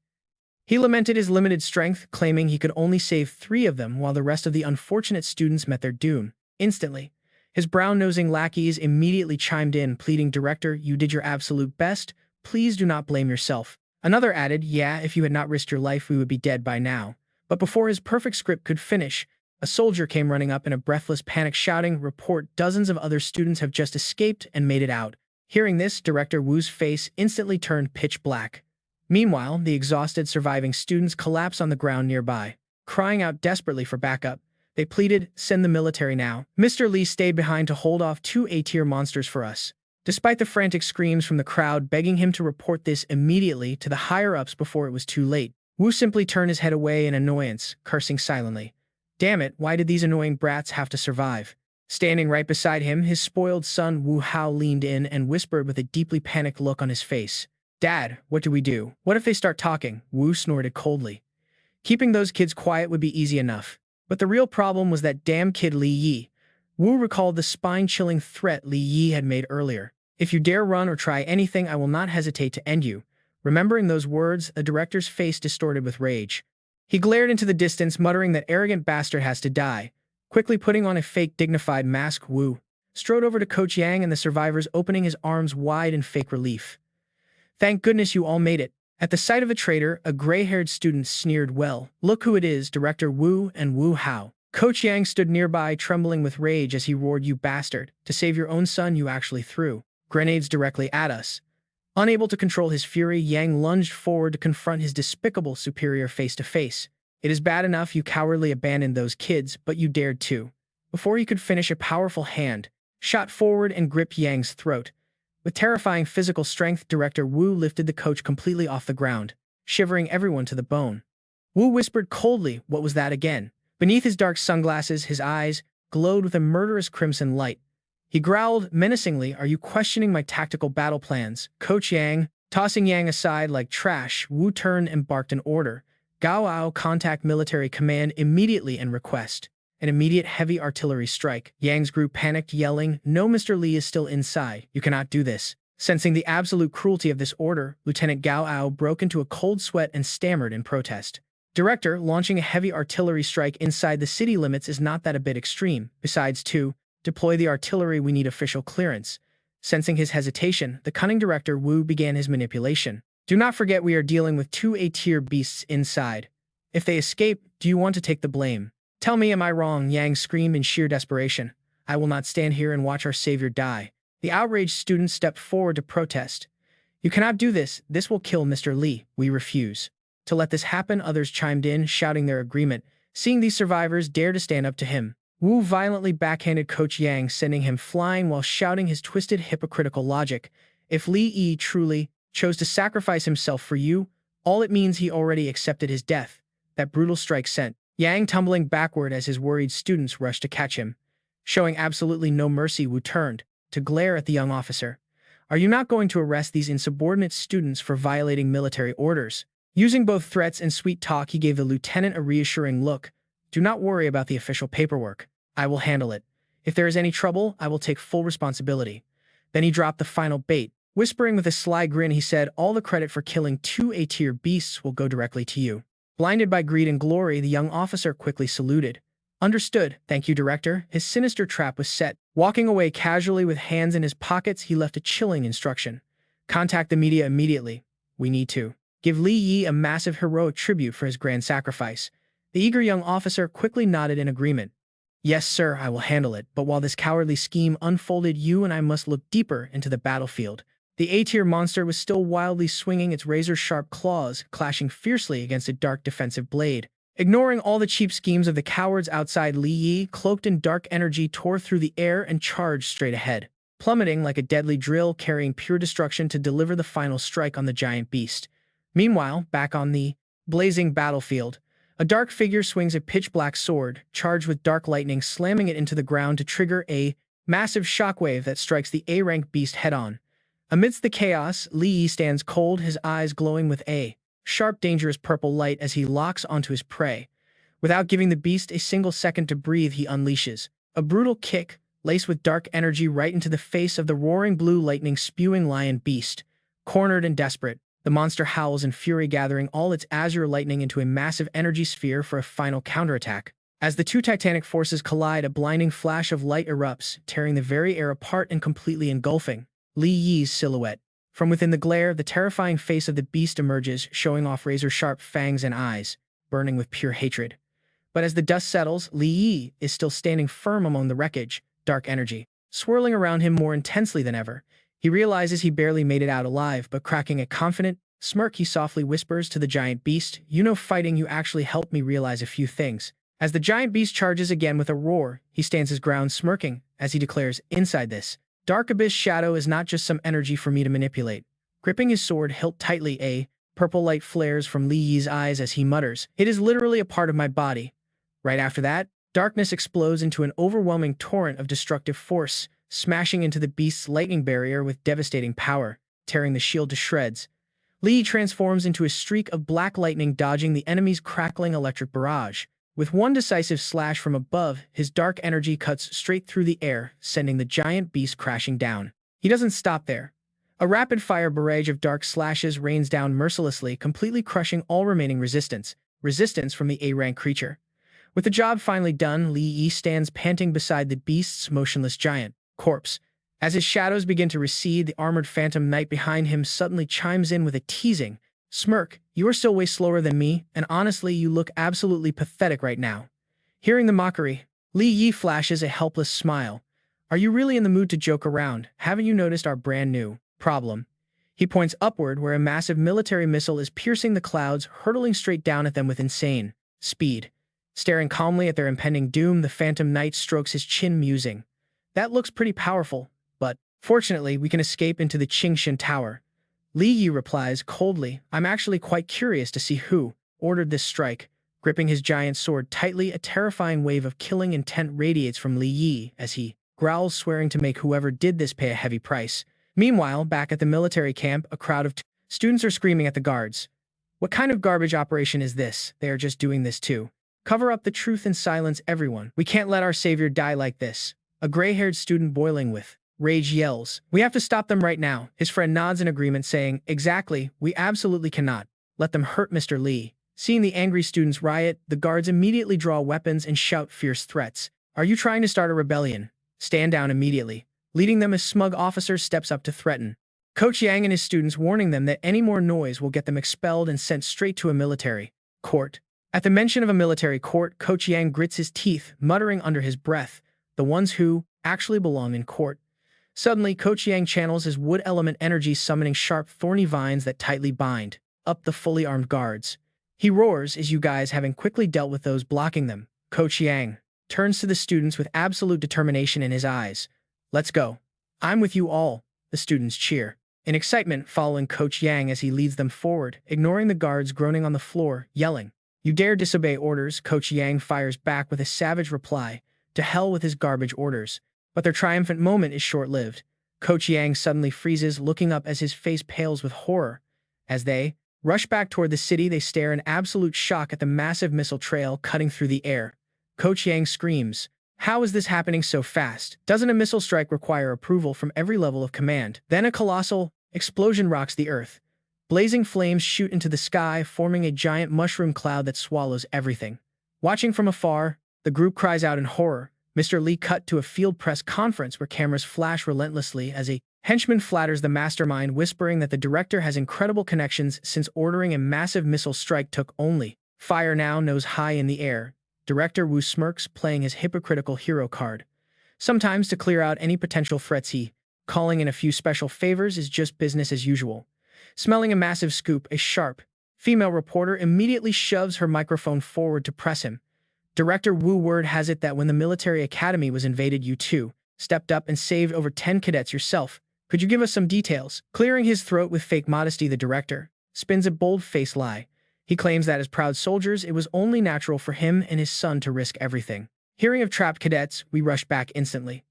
He lamented his limited strength, claiming he could only save 3 of them while the rest of the unfortunate students met their doom. Instantly, his brown-nosing lackeys immediately chimed in, pleading, Director, you did your absolute best. Please do not blame yourself. Another added, yeah, if you had not risked your life, we would be dead by now. But before his perfect script could finish, a soldier came running up in a breathless panic, shouting, report, dozens of other students have just escaped and made it out. Hearing this, Director Wu's face instantly turned pitch black. Meanwhile, the exhausted surviving students collapsed on the ground nearby, crying out desperately for backup. They pleaded, send the military now. Mr. Li stayed behind to hold off 2 A-tier monsters for us. Despite the frantic screams from the crowd begging him to report this immediately to the higher-ups before it was too late, Wu simply turned his head away in annoyance, cursing silently. Damn it, why did these annoying brats have to survive? Standing right beside him, his spoiled son Wu Hao leaned in and whispered with a deeply panicked look on his face. Dad, what do we do? What if they start talking? Wu snorted coldly. Keeping those kids quiet would be easy enough. But the real problem was that damn kid Li Yi. Wu recalled the spine-chilling threat Li Yi had made earlier. If you dare run or try anything, I will not hesitate to end you. Remembering those words, the director's face distorted with rage. He glared into the distance, muttering that arrogant bastard has to die. Quickly putting on a fake dignified mask, Wu strode over to Coach Yang and the survivors, opening his arms wide in fake relief. Thank goodness you all made it. At the sight of a traitor, a gray-haired student sneered, well, look who it is, Director Wu and Wu Hao. Coach Yang stood nearby, trembling with rage as he roared, you bastard. To save your own son, you actually threw grenades directly at us. Unable to control his fury, Yang lunged forward to confront his despicable superior face to face. It is bad enough you cowardly abandoned those kids, but you dared too. Before he could finish, a powerful hand shot forward and gripped Yang's throat. With terrifying physical strength, Director Wu lifted the coach completely off the ground, shivering everyone to the bone. Wu whispered coldly, what was that again? Beneath his dark sunglasses, his eyes glowed with a murderous crimson light. He growled menacingly, are you questioning my tactical battle plans? Coach Yang, tossing Yang aside like trash, Wu turned and barked an order. Gao Ao, contact military command immediately and request an immediate heavy artillery strike. Yang's group panicked, yelling, no, Mr. Li is still inside. You cannot do this. Sensing the absolute cruelty of this order, Lieutenant Gao Ao broke into a cold sweat and stammered in protest. Director, launching a heavy artillery strike inside the city limits is not that a bit extreme. Besides, to deploy the artillery, we need official clearance. Sensing his hesitation, the cunning Director Wu began his manipulation. Do not forget we are dealing with 2 A-tier beasts inside. If they escape, do you want to take the blame? Tell me, am I wrong? Yang screamed in sheer desperation. I will not stand here and watch our savior die. The outraged student stepped forward to protest. You cannot do this. This will kill Mr. Li. We refuse. To let this happen, others chimed in, shouting their agreement. Seeing these survivors dare to stand up to him, Wu violently backhanded Coach Yang, sending him flying while shouting his twisted, hypocritical logic. If Li Yi truly chose to sacrifice himself for you, all it means he already accepted his death. That brutal strike sent Yang tumbling backward as his worried students rushed to catch him. Showing absolutely no mercy, Wu turned to glare at the young officer. Are you not going to arrest these insubordinate students for violating military orders? Using both threats and sweet talk, he gave the lieutenant a reassuring look. Do not worry about the official paperwork. I will handle it. If there is any trouble, I will take full responsibility. Then he dropped the final bait. Whispering with a sly grin, he said, all the credit for killing 2 A-tier beasts will go directly to you. Blinded by greed and glory, the young officer quickly saluted. Understood. Thank you, Director. His sinister trap was set. Walking away casually with hands in his pockets, he left a chilling instruction. Contact the media immediately. We need to give Li Yi a massive heroic tribute for his grand sacrifice. The eager young officer quickly nodded in agreement. Yes, sir, I will handle it, but while this cowardly scheme unfolded, you and I must look deeper into the battlefield. The A-tier monster was still wildly swinging its razor-sharp claws, clashing fiercely against a dark defensive blade. Ignoring all the cheap schemes of the cowards outside, Li Yi, cloaked in dark energy, tore through the air and charged straight ahead, plummeting like a deadly drill, carrying pure destruction to deliver the final strike on the giant beast. Meanwhile, back on the blazing battlefield, a dark figure swings a pitch-black sword, charged with dark lightning, slamming it into the ground to trigger a massive shockwave that strikes the A-rank beast head-on. Amidst the chaos, Li Yi stands cold, his eyes glowing with a sharp, dangerous purple light as he locks onto his prey. Without giving the beast a single second to breathe, he unleashes a brutal kick, laced with dark energy, right into the face of the roaring blue lightning-spewing lion beast. Cornered and desperate, the monster howls in fury, gathering all its azure lightning into a massive energy sphere for a final counterattack. As the two titanic forces collide, a blinding flash of light erupts, tearing the very air apart and completely engulfing Li Yi's silhouette. From within the glare, the terrifying face of the beast emerges, showing off razor-sharp fangs and eyes, burning with pure hatred. But as the dust settles, Li Yi is still standing firm among the wreckage, dark energy swirling around him more intensely than ever. He realizes he barely made it out alive, but cracking a confident smirk, he softly whispers to the giant beast, "You know, fighting you actually helped me realize a few things." As the giant beast charges again with a roar, he stands his ground, smirking, as he declares, "Inside this dark abyss shadow is not just some energy for me to manipulate." Gripping his sword hilt tightly, a purple light flares from Li Yi's eyes as he mutters, "It is literally a part of my body." Right after that, darkness explodes into an overwhelming torrent of destructive force, smashing into the beast's lightning barrier with devastating power, tearing the shield to shreds. Li Yi transforms into a streak of black lightning, dodging the enemy's crackling electric barrage. With one decisive slash from above, his dark energy cuts straight through the air, sending the giant beast crashing down. He doesn't stop there. A rapid-fire barrage of dark slashes rains down mercilessly, completely crushing all remaining resistance from the A-rank creature. With the job finally done, Li Yi stands panting beside the beast's motionless giant corpse. As his shadows begin to recede, the armored phantom knight behind him suddenly chimes in with a teasing smirk. "You are still way slower than me, and honestly, you look absolutely pathetic right now." Hearing the mockery, Li Yi flashes a helpless smile. "Are you really in the mood to joke around? Haven't you noticed our brand new problem?" He points upward, where a massive military missile is piercing the clouds, hurtling straight down at them with insane speed. Staring calmly at their impending doom, the phantom knight strokes his chin, musing, "That looks pretty powerful, but fortunately we can escape into the Qing Tian tower." Li Yi replies coldly, "I'm actually quite curious to see who ordered this strike." Gripping his giant sword tightly, a terrifying wave of killing intent radiates from Li Yi as he growls, swearing to make whoever did this pay a heavy price. Meanwhile, back at the military camp, a crowd of students are screaming at the guards. "What kind of garbage operation is this? They are just doing this too. Cover up the truth and silence everyone. We can't let our savior die like this." A gray-haired student boiling with rage yells, "We have to stop them right now." His friend nods in agreement, saying, "Exactly, we absolutely cannot let them hurt Mr. Li." Seeing the angry students riot, the guards immediately draw weapons and shout fierce threats. "Are you trying to start a rebellion? Stand down immediately." Leading them, a smug officer steps up to threaten Coach Yang and his students, warning them that any more noise will get them expelled and sent straight to a military court. At the mention of a military court, Coach Yang grits his teeth, muttering under his breath, "The ones who actually belong in court." Suddenly, Coach Yang channels his wood element energy, summoning sharp, thorny vines that tightly bind up the fully armed guards. He roars, "Is you guys having quickly dealt with those blocking them?" Coach Yang turns to the students with absolute determination in his eyes. "Let's go. I'm with you all." The students cheer in excitement, following Coach Yang as he leads them forward, ignoring the guards groaning on the floor, yelling, "You dare disobey orders?" Coach Yang fires back with a savage reply, "To hell with his garbage orders." But their triumphant moment is short-lived. Coach Yang suddenly freezes, looking up as his face pales with horror. As they rush back toward the city, they stare in absolute shock at the massive missile trail cutting through the air. Coach Yang screams, "How is this happening so fast? Doesn't a missile strike require approval from every level of command?" Then a colossal explosion rocks the earth. Blazing flames shoot into the sky, forming a giant mushroom cloud that swallows everything. Watching from afar, the group cries out in horror. Mr. Lee cut to a field press conference where cameras flash relentlessly as a henchman flatters the mastermind, whispering that the director has incredible connections since ordering a massive missile strike took only fire now, nose high in the air. Director Wu smirks, playing his hypocritical hero card. Sometimes to clear out any potential threats, he calling in a few special favors is just business as usual. Smelling a massive scoop, a sharp female reporter immediately shoves her microphone forward to press him. Director Wu, word has it that when the military academy was invaded, you too stepped up and saved over 10 cadets yourself. Could you give us some details? Clearing his throat with fake modesty, the director spins a bold-faced lie. He claims that as proud soldiers, it was only natural for him and his son to risk everything. Hearing of trapped cadets, we rush back instantly.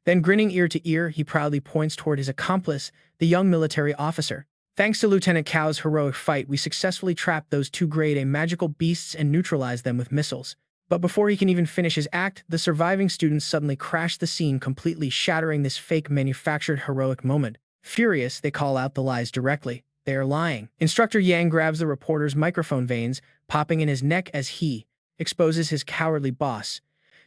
Then, grinning ear to ear, he proudly points toward his accomplice, the young military officer. Thanks to Lieutenant Cao's heroic fight, we successfully trapped those two grade A magical beasts and neutralized them with missiles. But before he can even finish his act, the surviving students suddenly crash the scene, completely shattering this fake manufactured heroic moment. Furious, they call out the lies directly. They are lying. Instructor Yang grabs the reporter's microphone veins, popping in his neck as he exposes his cowardly boss.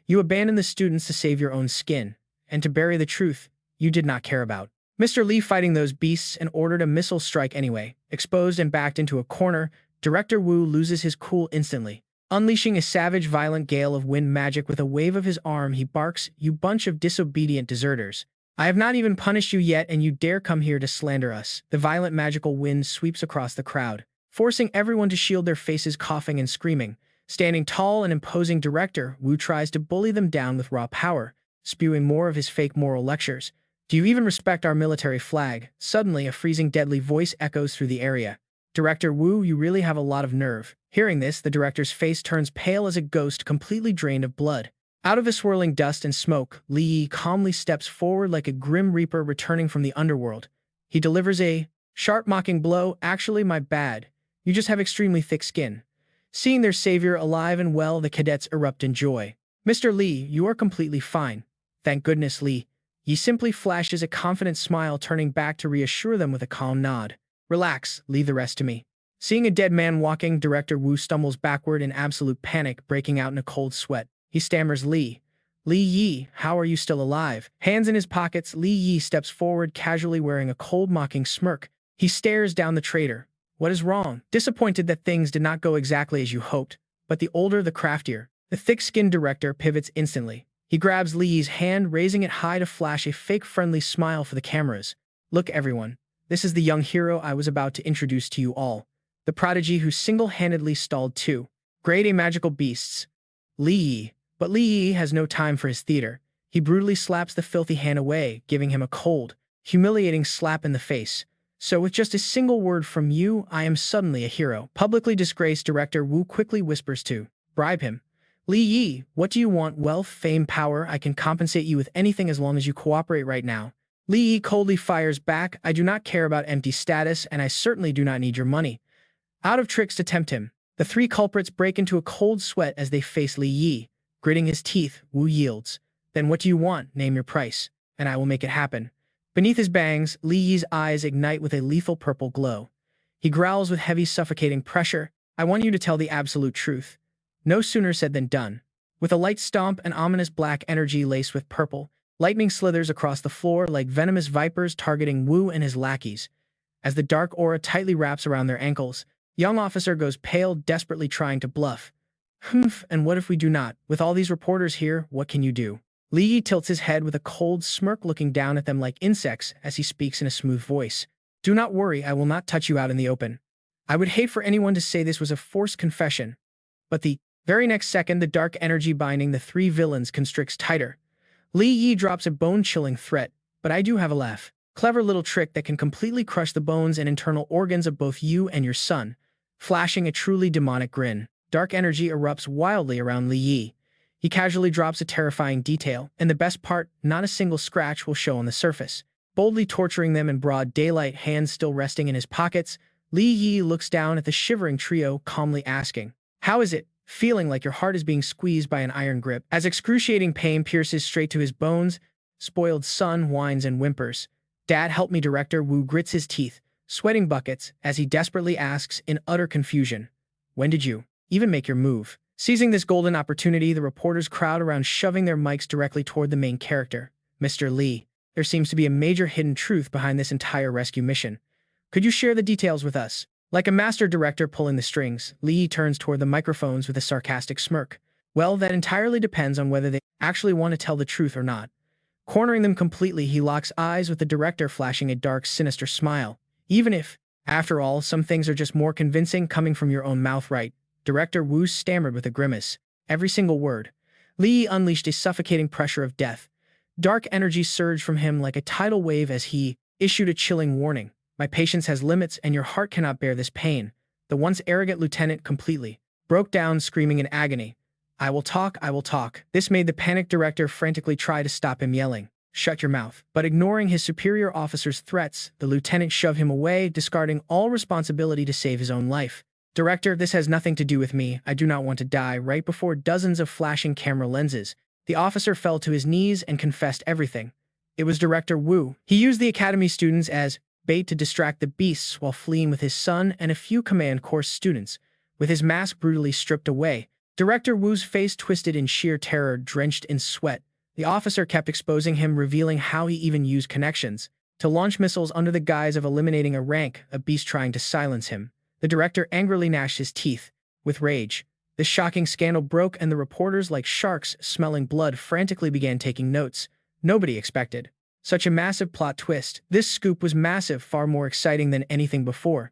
You abandoned the students to save your own skin, and to bury the truth you did not care about. Mr. Lee fighting those beasts and ordered a missile strike anyway. Exposed and backed into a corner, Director Wu loses his cool instantly. Unleashing a savage, violent gale of wind magic with a wave of his arm, he barks, "You bunch of disobedient deserters. I have not even punished you yet, and you dare come here to slander us." The violent magical wind sweeps across the crowd, forcing everyone to shield their faces, coughing and screaming. Standing tall and imposing, Director Wu tries to bully them down with raw power, spewing more of his fake moral lectures. "Do you even respect our military flag?" Suddenly, a freezing, deadly voice echoes through the area. "Director Wu, you really have a lot of nerve." Hearing this, the director's face turns pale as a ghost, completely drained of blood. Out of the swirling dust and smoke, Li Yi calmly steps forward like a grim reaper returning from the underworld. He delivers a sharp, mocking blow. "Actually, my bad. You just have extremely thick skin." Seeing their savior alive and well, the cadets erupt in joy. "Mr. Lee, you are completely fine." "Thank goodness, Li." Yi simply flashes a confident smile, turning back to reassure them with a calm nod. "Relax, leave the rest to me." Seeing a dead man walking, Director Wu stumbles backward in absolute panic, breaking out in a cold sweat. He stammers, Li Yi, how are you still alive?" Hands in his pockets, Li Yi steps forward, casually wearing a cold, mocking smirk. He stares down the traitor. "What is wrong?" Disappointed that things did not go exactly as you hoped. But the older, the craftier. The thick-skinned director pivots instantly. He grabs Li Yi's hand, raising it high to flash a fake friendly smile for the cameras. "Look, everyone. This is the young hero I was about to introduce to you all. The prodigy who single-handedly stalled two grade A magical beasts, Li Yi." But Li Yi has no time for his theater. He brutally slaps the filthy hand away, giving him a cold, humiliating slap in the face. "So with just a single word from you, I am suddenly a hero." Publicly disgraced, Director Wu quickly whispers to bribe him. "Li Yi, what do you want? Wealth, fame, power? I can compensate you with anything as long as you cooperate right now." Li Yi coldly fires back, "I do not care about empty status, and I certainly do not need your money." Out of tricks to tempt him, the three culprits break into a cold sweat as they face Li Yi. Gritting his teeth, Wu yields. "Then what do you want? Name your price, and I will make it happen." Beneath his bangs, Li Yi's eyes ignite with a lethal purple glow. He growls with heavy, suffocating pressure, "I want you to tell the absolute truth." No sooner said than done. With a light stomp and ominous black energy laced with purple, lightning slithers across the floor like venomous vipers targeting Wu and his lackeys. As the dark aura tightly wraps around their ankles, young officer goes pale, desperately trying to bluff. "Humph, and what if we do not? With all these reporters here, what can you do?" Li Yi tilts his head with a cold smirk, looking down at them like insects as he speaks in a smooth voice. "Do not worry, I will not touch you out in the open. I would hate for anyone to say this was a forced confession." But the very next second, the dark energy binding the three villains constricts tighter. Li Yi drops a bone-chilling threat, "But I do have a laugh. Clever little trick that can completely crush the bones and internal organs of both you and your son." Flashing a truly demonic grin, dark energy erupts wildly around Li Yi. He casually drops a terrifying detail, and the best part, not a single scratch will show on the surface. boldly torturing them in broad daylight, hands still resting in his pockets. Li Yi looks down at the shivering trio, calmly asking, "How is it, feeling like your heart is being squeezed by an iron grip?" As excruciating pain pierces straight to his bones, spoiled son whines and whimpers. "Dad, help me." Director Wu grits his teeth, sweating buckets, as he desperately asks in utter confusion, "When did you even make your move?" Seizing this golden opportunity, the reporters crowd around, shoving their mics directly toward the main character. "Mr. Li, there seems to be a major hidden truth behind this entire rescue mission. Could you share the details with us?" Like a master director pulling the strings, Li turns toward the microphones with a sarcastic smirk. "Well, that entirely depends on whether they actually want to tell the truth or not." Cornering them completely, he locks eyes with the director, flashing a dark, sinister smile. "Even if, after all, some things are just more convincing coming from your own mouth, right?" Director Wu stammered with a grimace. Every single word. Li unleashed a suffocating pressure of death. Dark energy surged from him like a tidal wave as he issued a chilling warning. "My patience has limits, and your heart cannot bear this pain." The once arrogant lieutenant completely broke down, screaming in agony, "I will talk, I will talk." This made the panicked director frantically try to stop him, yelling, "Shut your mouth." But ignoring his superior officer's threats, the lieutenant shoved him away, discarding all responsibility to save his own life. "Director, this has nothing to do with me. I do not want to die." Right before dozens of flashing camera lenses, the officer fell to his knees and confessed everything. It was Director Wu. He used the academy students as bait to distract the beasts while fleeing with his son and a few command course students. With his mask brutally stripped away, Director Wu's face twisted in sheer terror, drenched in sweat. The officer kept exposing him, revealing how he even used connections to launch missiles under the guise of eliminating a rank, a beast trying to silence him. The director angrily gnashed his teeth with rage. The shocking scandal broke, and the reporters, like sharks smelling blood, frantically began taking notes. Nobody expected such a massive plot twist. This scoop was massive, far more exciting than anything before.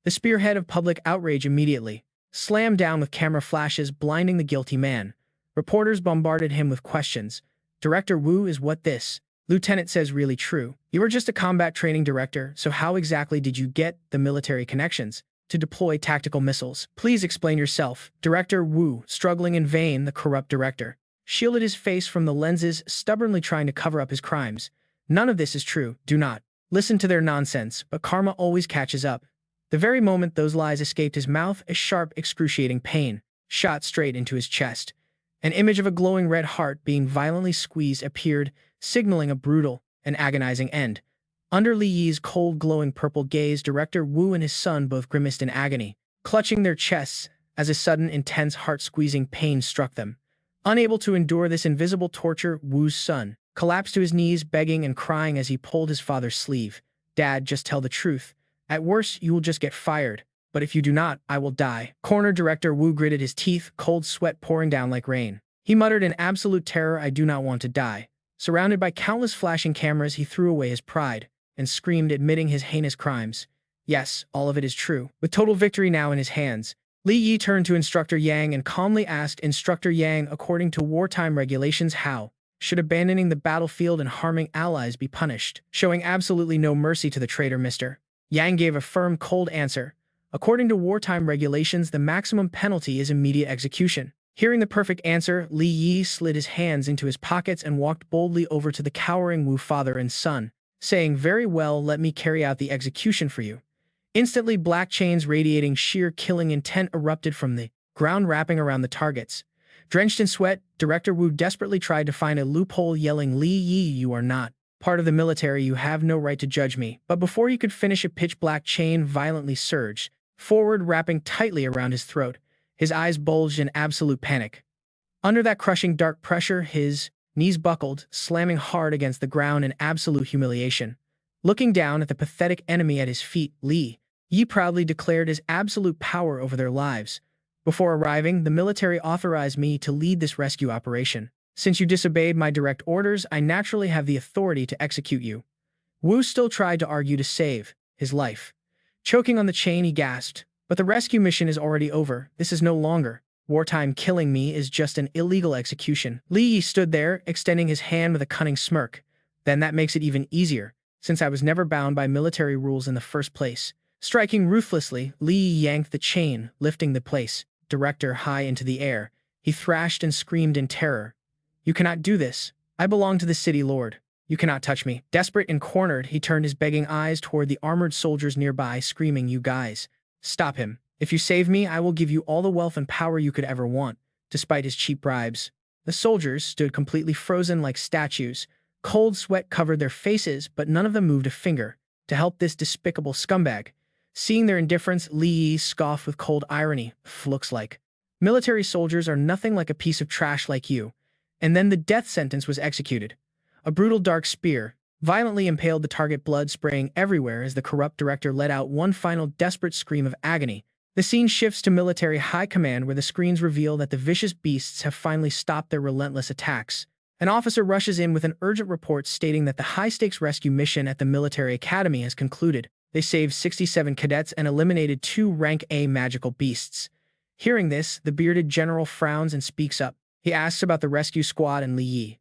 The spearhead of public outrage immediately slammed down with camera flashes, blinding the guilty man. Reporters bombarded him with questions. "Director Wu, is what this lieutenant says really true? You were just a combat training director, so how exactly did you get the military connections to deploy tactical missiles? Please explain yourself." Director Wu, struggling in vain, the corrupt director shielded his face from the lenses, stubbornly trying to cover up his crimes. "None of this is true. Do not listen to their nonsense." But karma always catches up. The very moment those lies escaped his mouth, a sharp, excruciating pain shot straight into his chest. An image of a glowing red heart being violently squeezed appeared, signaling a brutal and agonizing end. Under Li Yi's cold, glowing purple gaze, Director Wu and his son both grimaced in agony, clutching their chests as a sudden, intense, heart-squeezing pain struck them. Unable to endure this invisible torture, Wu's son collapsed to his knees, begging and crying as he pulled his father's sleeve. "Dad, just tell the truth. At worst, you will just get fired. But if you do not, I will die." Corner Director Wu gritted his teeth, cold sweat pouring down like rain. He muttered in absolute terror, "I do not want to die." Surrounded by countless flashing cameras, he threw away his pride and screamed, admitting his heinous crimes. "Yes, all of it is true." With total victory now in his hands, Li Yi turned to Instructor Yang and calmly asked, "Instructor Yang, according to wartime regulations, how should abandoning the battlefield and harming allies be punished?" Showing absolutely no mercy to the traitor, Mr. Yang gave a firm, cold answer. "According to wartime regulations, the maximum penalty is immediate execution." Hearing the perfect answer, Li Yi slid his hands into his pockets and walked boldly over to the cowering Wu father and son, saying, "Very well, let me carry out the execution for you." Instantly, black chains radiating sheer killing intent erupted from the ground, wrapping around the targets. Drenched in sweat, Director Wu desperately tried to find a loophole, yelling, "Li Yi, you are not part of the military. You have no right to judge me." But before he could finish, a pitch-black chain violently surged forward, wrapping tightly around his throat. His eyes bulged in absolute panic. Under that crushing dark pressure, his knees buckled, slamming hard against the ground in absolute humiliation. Looking down at the pathetic enemy at his feet, Li Yi proudly declared his absolute power over their lives. "Before arriving, the military authorized me to lead this rescue operation. Since you disobeyed my direct orders, I naturally have the authority to execute you." Wu still tried to argue to save his life. Choking on the chain, he gasped, "But the rescue mission is already over. This is no longer wartime. Killing me is just an illegal execution." Li Yi stood there, extending his hand with a cunning smirk. "Then that makes it even easier, since I was never bound by military rules in the first place." Striking ruthlessly, Li Yi yanked the chain, lifting the place director high into the air. He thrashed and screamed in terror. "You cannot do this. I belong to the city lord." You cannot touch me." Desperate and cornered, he turned his begging eyes toward the armored soldiers nearby, screaming, "You guys, stop him. If you save me, I will give you all the wealth and power you could ever want." Despite his cheap bribes, the soldiers stood completely frozen like statues. Cold sweat covered their faces, but none of them moved a finger to help this despicable scumbag. Seeing their indifference, Li Yi scoffed with cold irony. "Looks like military soldiers are nothing like a piece of trash like you." And then the death sentence was executed. A brutal dark spear violently impaled the target, blood spraying everywhere as the corrupt director let out one final desperate scream of agony. The scene shifts to military high command, where the screens reveal that the vicious beasts have finally stopped their relentless attacks. An officer rushes in with an urgent report stating that the high-stakes rescue mission at the military academy has concluded. They saved 67 cadets and eliminated 2 rank A magical beasts. Hearing this, the bearded general frowns and speaks up. He asks about the rescue squad and Li Yi.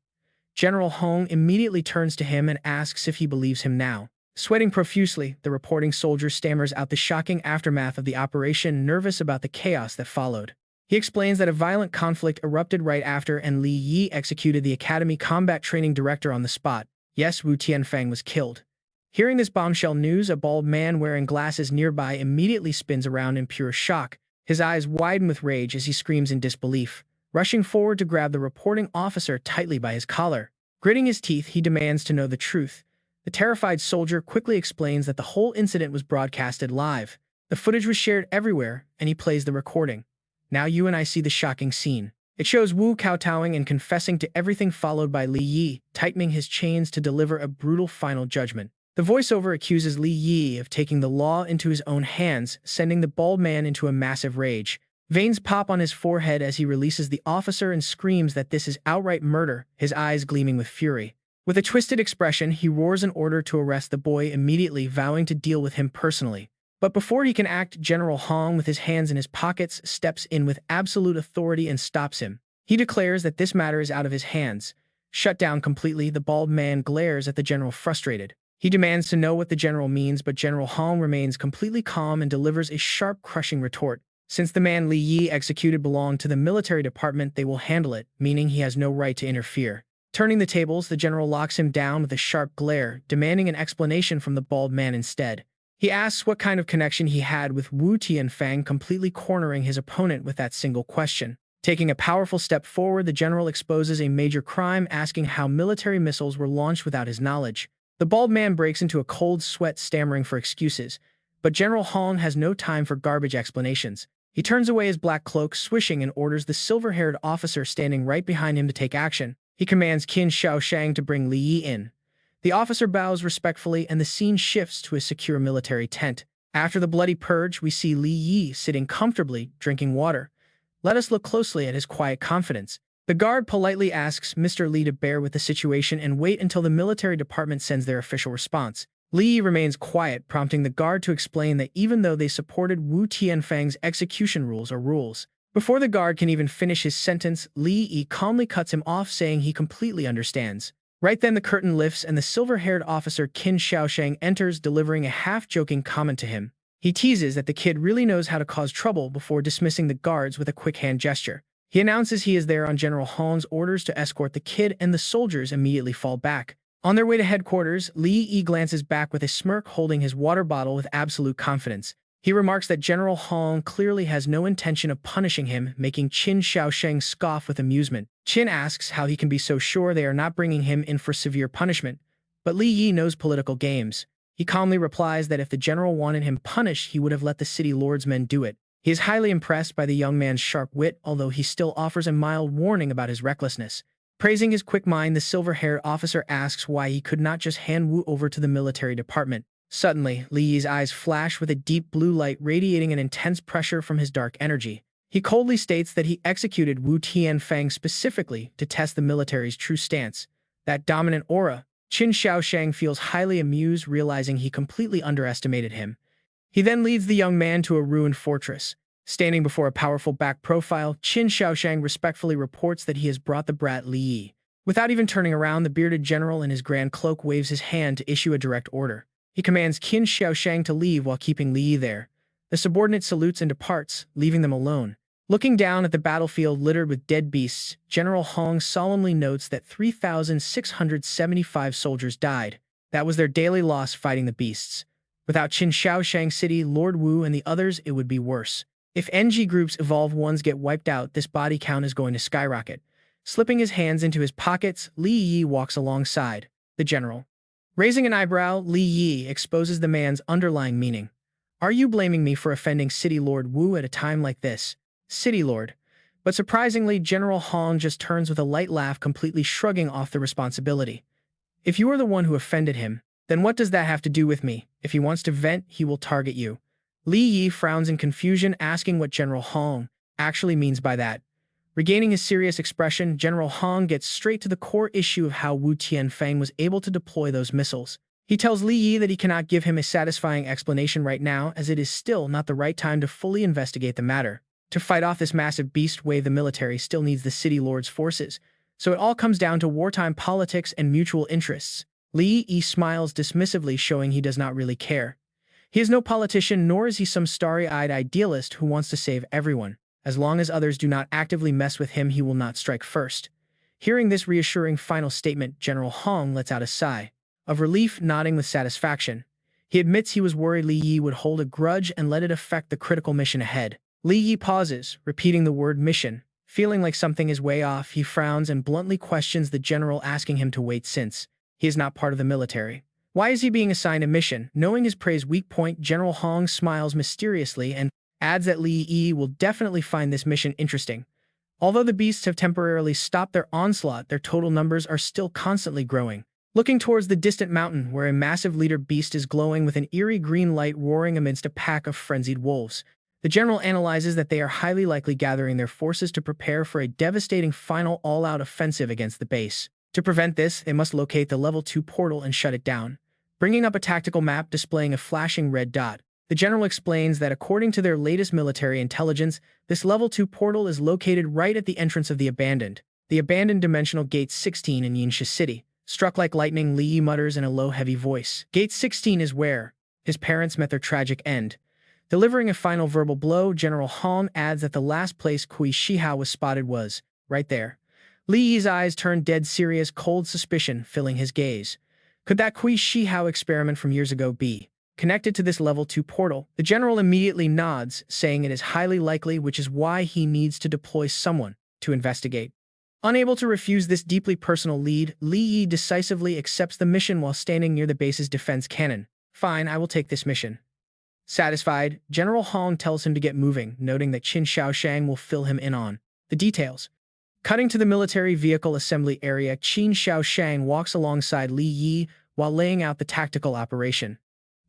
General Hong immediately turns to him and asks if he believes him now. Sweating profusely, the reporting soldier stammers out the shocking aftermath of the operation, nervous about the chaos that followed. He explains that a violent conflict erupted right after, and Li Yi executed the academy combat training director on the spot. Yes, Wu Tianfang was killed. Hearing this bombshell news, a bald man wearing glasses nearby immediately spins around in pure shock. His eyes widen with rage as he screams in disbelief. Rushing forward to grab the reporting officer tightly by his collar. Gritting his teeth, he demands to know the truth. The terrified soldier quickly explains that the whole incident was broadcasted live. The footage was shared everywhere, and he plays the recording. Now you and I see the shocking scene. It shows Wu kowtowing and confessing to everything, followed by Li Yi tightening his chains to deliver a brutal final judgment. The voiceover accuses Li Yi of taking the law into his own hands, sending the bald man into a massive rage. Veins pop on his forehead as he releases the officer and screams that this is outright murder, his eyes gleaming with fury. With a twisted expression, he roars an order to arrest the boy immediately, vowing to deal with him personally. But before he can act, General Hong, with his hands in his pockets, steps in with absolute authority and stops him. He declares that this matter is out of his hands. Shut down completely, the bald man glares at the general, frustrated. He demands to know what the general means, but General Hong remains completely calm and delivers a sharp, crushing retort. Since the man Li Yi executed belonged to the military department, they will handle it, meaning he has no right to interfere. Turning the tables, the general locks him down with a sharp glare, demanding an explanation from the bald man instead. He asks what kind of connection he had with Wu Tianfang, completely cornering his opponent with that single question. Taking a powerful step forward, the general exposes a major crime, asking how military missiles were launched without his knowledge. The bald man breaks into a cold sweat, stammering for excuses, but General Hong has no time for garbage explanations. He turns away his black cloak, swishing, and orders the silver-haired officer standing right behind him to take action. He commands Qin Shaoshang to bring Li Yi in. The officer bows respectfully, and the scene shifts to a secure military tent. After the bloody purge, we see Li Yi sitting comfortably, drinking water. Let us look closely at his quiet confidence. The guard politely asks Mr. Li to bear with the situation and wait until the military department sends their official response. Li Yi remains quiet, prompting the guard to explain that even though they supported Wu Tianfang's execution rules are rules. Before the guard can even finish his sentence, Li Yi calmly cuts him off, saying he completely understands. Right then the curtain lifts and the silver-haired officer Qin Shaoshang enters, delivering a half-joking comment to him. He teases that the kid really knows how to cause trouble before dismissing the guards with a quick hand gesture. He announces he is there on General Hong's orders to escort the kid, and the soldiers immediately fall back. On their way to headquarters, Li Yi glances back with a smirk, holding his water bottle with absolute confidence. He remarks that General Hong clearly has no intention of punishing him, making Qin Shaoshang scoff with amusement. Qin asks how he can be so sure they are not bringing him in for severe punishment, but Li Yi knows political games. He calmly replies that if the general wanted him punished, he would have let the city lord's men do it. He is highly impressed by the young man's sharp wit, although he still offers a mild warning about his recklessness. Praising his quick mind, the silver-haired officer asks why he could not just hand Wu over to the military department. Suddenly, Li Yi's eyes flash with a deep blue light, radiating an intense pressure from his dark energy. He coldly states that he executed Wu Tianfang specifically to test the military's true stance. That dominant aura. Qin Shaoshang feels highly amused, realizing he completely underestimated him. He then leads the young man to a ruined fortress. Standing before a powerful back profile, Qin Shaoshang respectfully reports that he has brought the brat Li Yi. Without even turning around, the bearded general in his grand cloak waves his hand to issue a direct order. He commands Qin Shaoshang to leave while keeping Li Yi there. The subordinate salutes and departs, leaving them alone. Looking down at the battlefield littered with dead beasts, General Hong solemnly notes that 3,675 soldiers died. That was their daily loss fighting the beasts. Without Qin Shaoshang City, Lord Wu, and the others, it would be worse. If NG Group's evolved ones get wiped out, this body count is going to skyrocket. Slipping his hands into his pockets, Li Yi walks alongside the general. Raising an eyebrow, Li Yi exposes the man's underlying meaning. Are you blaming me for offending City Lord Wu at a time like this? City Lord. But surprisingly, General Hong just turns with a light laugh, completely shrugging off the responsibility. If you are the one who offended him, then what does that have to do with me? If he wants to vent, he will target you. Li Yi frowns in confusion, asking what General Hong actually means by that. Regaining his serious expression, General Hong gets straight to the core issue of how Wu Tianfeng was able to deploy those missiles. He tells Li Yi that he cannot give him a satisfying explanation right now, as it is still not the right time to fully investigate the matter. To fight off this massive beast wave, the military still needs the City Lord's forces, so it all comes down to wartime politics and mutual interests. Li Yi smiles dismissively, showing he does not really care. He is no politician, nor is he some starry-eyed idealist who wants to save everyone. As long as others do not actively mess with him, he will not strike first. Hearing this reassuring final statement, General Hong lets out a sigh of relief, nodding with satisfaction. He admits he was worried Li Yi would hold a grudge and let it affect the critical mission ahead. Li Yi pauses, repeating the word mission. Feeling like something is way off, he frowns and bluntly questions the general, asking him to wait since he is not part of the military. Why is he being assigned a mission? Knowing his prey's weak point, General Hong smiles mysteriously and adds that Li Yi will definitely find this mission interesting. Although the beasts have temporarily stopped their onslaught, their total numbers are still constantly growing. Looking towards the distant mountain, where a massive leader beast is glowing with an eerie green light roaring amidst a pack of frenzied wolves, the general analyzes that they are highly likely gathering their forces to prepare for a devastating final all-out offensive against the base. To prevent this, they must locate the level 2 portal and shut it down. Bringing up a tactical map displaying a flashing red dot, the general explains that according to their latest military intelligence, this level 2 portal is located right at the entrance of the abandoned dimensional Gate 16 in Yinsha City. Struck like lightning, Li Yi mutters in a low, heavy voice. Gate 16 is where his parents met their tragic end. Delivering a final verbal blow, General Hong adds that the last place Kui Shihao was spotted was right there. Li Yi's eyes turn dead serious, cold suspicion filling his gaze. Could that Kui Shihao experiment from years ago be connected to this level 2 portal? The general immediately nods, saying it is highly likely, which is why he needs to deploy someone to investigate. Unable to refuse this deeply personal lead, Li Yi decisively accepts the mission while standing near the base's defense cannon. Fine, I will take this mission. Satisfied, General Hong tells him to get moving, noting that Qin Shaoshang will fill him in on the details. Cutting to the military vehicle assembly area, Qin Shaoshang walks alongside Li Yi while laying out the tactical operation.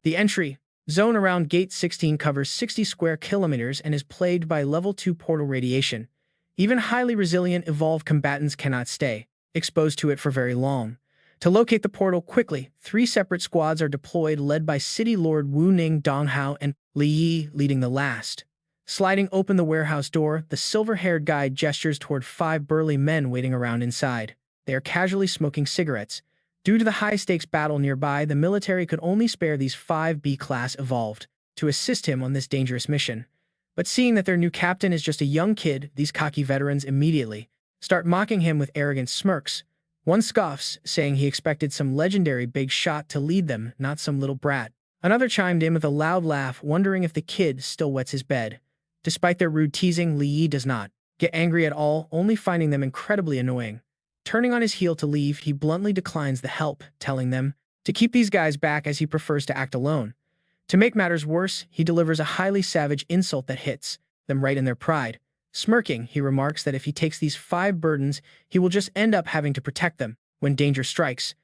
The entry zone around Gate 16 covers 60 square kilometers and is plagued by level 2 portal radiation. Even highly resilient evolved combatants cannot stay exposed to it for very long. To locate the portal quickly, 3 separate squads are deployed, led by City Lord Wu Ning Donghao and Li Yi leading the last. Sliding open the warehouse door, the silver-haired guide gestures toward 5 burly men waiting around inside. They are casually smoking cigarettes. Due to the high-stakes battle nearby, the military could only spare these 5 B-class evolved to assist him on this dangerous mission. But seeing that their new captain is just a young kid, these cocky veterans immediately start mocking him with arrogant smirks. One scoffs, saying he expected some legendary big shot to lead them, not some little brat. Another chimed in with a loud laugh, wondering if the kid still wets his bed. Despite their rude teasing, Li Yi does not get angry at all, only finding them incredibly annoying. Turning on his heel to leave, he bluntly declines the help, telling them to keep these guys back as he prefers to act alone. To make matters worse, he delivers a highly savage insult that hits them right in their pride. Smirking, he remarks that if he takes these 5 burdens, he will just end up having to protect them when danger strikes.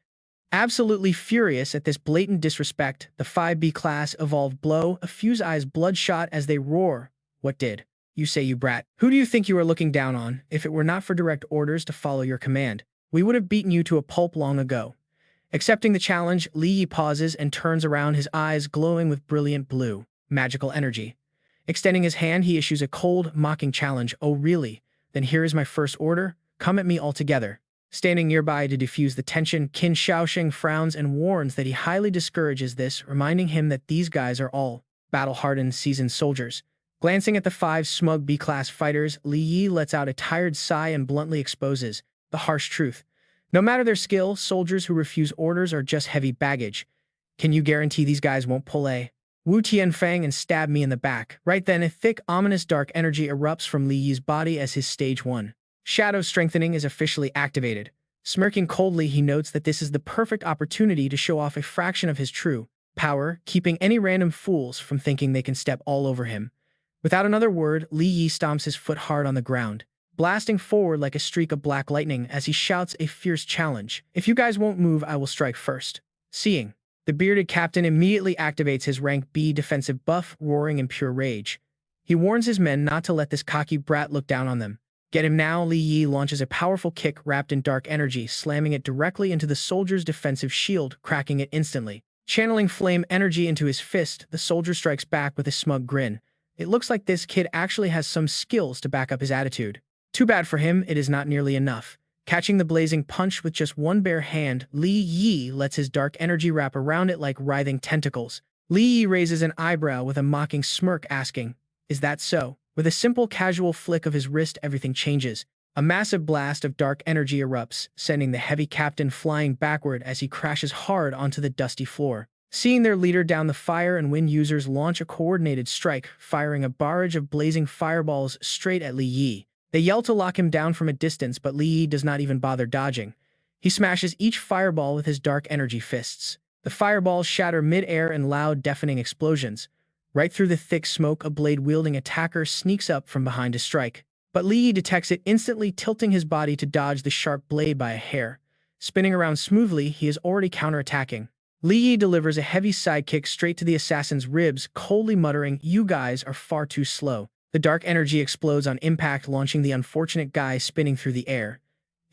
Absolutely furious at this blatant disrespect, the 5B class evolved blow a few's eyes bloodshot as they roar. What did you say, you brat? Who do you think you are looking down on? If it were not for direct orders to follow your command, we would have beaten you to a pulp long ago. Accepting the challenge, Li Yi pauses and turns around, his eyes glowing with brilliant blue, magical energy. Extending his hand, he issues a cold, mocking challenge. Oh, really? Then here is my first order. Come at me all together. Standing nearby to defuse the tension, Qin Shaosheng frowns and warns that he highly discourages this, reminding him that these guys are all battle-hardened, seasoned soldiers. Glancing at the 5 smug B-class fighters, Li Yi lets out a tired sigh and bluntly exposes the harsh truth. No matter their skill, soldiers who refuse orders are just heavy baggage. Can you guarantee these guys won't pull a Wu Tianfang and stab me in the back? Right then, a thick, ominous dark energy erupts from Li Yi's body as his stage 1 shadow strengthening is officially activated. Smirking coldly, he notes that this is the perfect opportunity to show off a fraction of his true power, keeping any random fools from thinking they can step all over him. Without another word, Li Yi stomps his foot hard on the ground, blasting forward like a streak of black lightning as he shouts a fierce challenge. If you guys won't move, I will strike first. Seeing the bearded captain immediately activates his rank B defensive buff, roaring in pure rage. He warns his men not to let this cocky brat look down on them. Get him now. Li Yi launches a powerful kick wrapped in dark energy, slamming it directly into the soldier's defensive shield, cracking it instantly. Channeling flame energy into his fist, the soldier strikes back with a smug grin. It looks like this kid actually has some skills to back up his attitude. Too bad for him, it is not nearly enough. Catching the blazing punch with just one bare hand, Li Yi lets his dark energy wrap around it like writhing tentacles. Li Yi raises an eyebrow with a mocking smirk, asking, "Is that so?" With a simple casual flick of his wrist, everything changes. A massive blast of dark energy erupts, sending the heavy captain flying backward as he crashes hard onto the dusty floor. Seeing their leader down, the fire and wind users launch a coordinated strike, firing a barrage of blazing fireballs straight at Li Yi. They yell to lock him down from a distance, but Li Yi does not even bother dodging. He smashes each fireball with his dark energy fists. The fireballs shatter mid-air in loud, deafening explosions. Right through the thick smoke, a blade-wielding attacker sneaks up from behind to strike. But Li Yi detects it instantly, tilting his body to dodge the sharp blade by a hair. Spinning around smoothly, he is already counterattacking. Li Yi delivers a heavy sidekick straight to the assassin's ribs, coldly muttering, "You guys are far too slow." The dark energy explodes on impact, launching the unfortunate guy spinning through the air.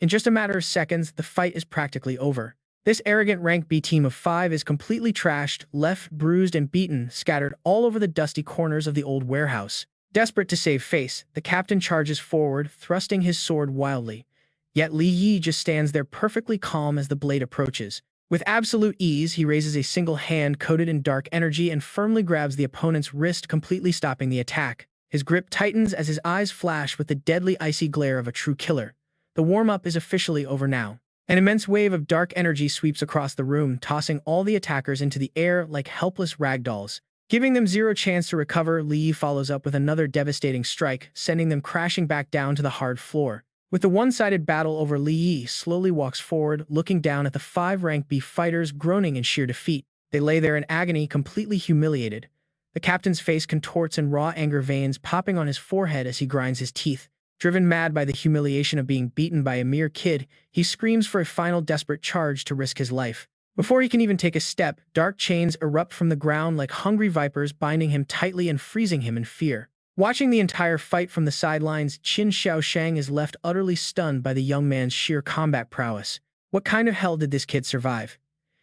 In just a matter of seconds, the fight is practically over. This arrogant rank B team of 5 is completely trashed, left bruised and beaten, scattered all over the dusty corners of the old warehouse. Desperate to save face, the captain charges forward, thrusting his sword wildly. Yet Li Yi just stands there perfectly calm as the blade approaches. With absolute ease, he raises a single hand coated in dark energy and firmly grabs the opponent's wrist, completely stopping the attack. His grip tightens as his eyes flash with the deadly icy glare of a true killer. The warm-up is officially over now. An immense wave of dark energy sweeps across the room, tossing all the attackers into the air like helpless ragdolls. Giving them zero chance to recover, Li Yi follows up with another devastating strike, sending them crashing back down to the hard floor. With the one-sided battle over, Li Yi slowly walks forward, looking down at the 5 rank B fighters groaning in sheer defeat. They lay there in agony, completely humiliated. The captain's face contorts and raw anger veins popping on his forehead as he grinds his teeth. Driven mad by the humiliation of being beaten by a mere kid, he screams for a final desperate charge to risk his life. Before he can even take a step, dark chains erupt from the ground like hungry vipers, binding him tightly and freezing him in fear. Watching the entire fight from the sidelines, Qin Xiaoshang is left utterly stunned by the young man's sheer combat prowess. What kind of hell did this kid survive?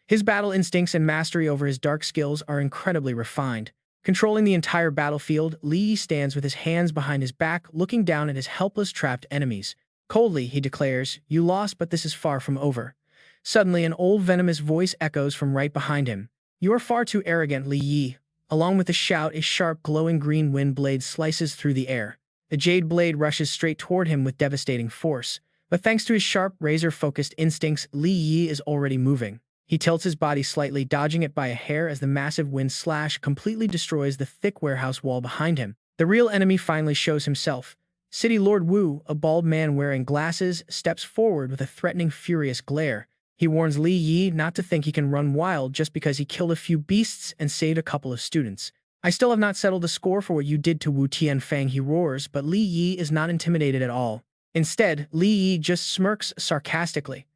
His battle instincts and mastery over his dark skills are incredibly refined. Controlling the entire battlefield, Li Yi stands with his hands behind his back, looking down at his helpless, trapped enemies. Coldly, he declares, "You lost, but this is far from over." Suddenly, an old venomous voice echoes from right behind him. "You are far too arrogant, Li Yi." Along with the shout, a sharp, glowing green wind blade slices through the air. The jade blade rushes straight toward him with devastating force. But thanks to his sharp, razor-focused instincts, Li Yi is already moving. He tilts his body slightly, dodging it by a hair as the massive wind slash completely destroys the thick warehouse wall behind him. The real enemy finally shows himself. City Lord Wu, a bald man wearing glasses, steps forward with a threatening, furious glare. He warns Li Yi not to think he can run wild just because he killed a few beasts and saved a couple of students. "I still have not settled the score for what you did to Wu Tianfang," he roars, but Li Yi is not intimidated at all. Instead, Li Yi just smirks sarcastically.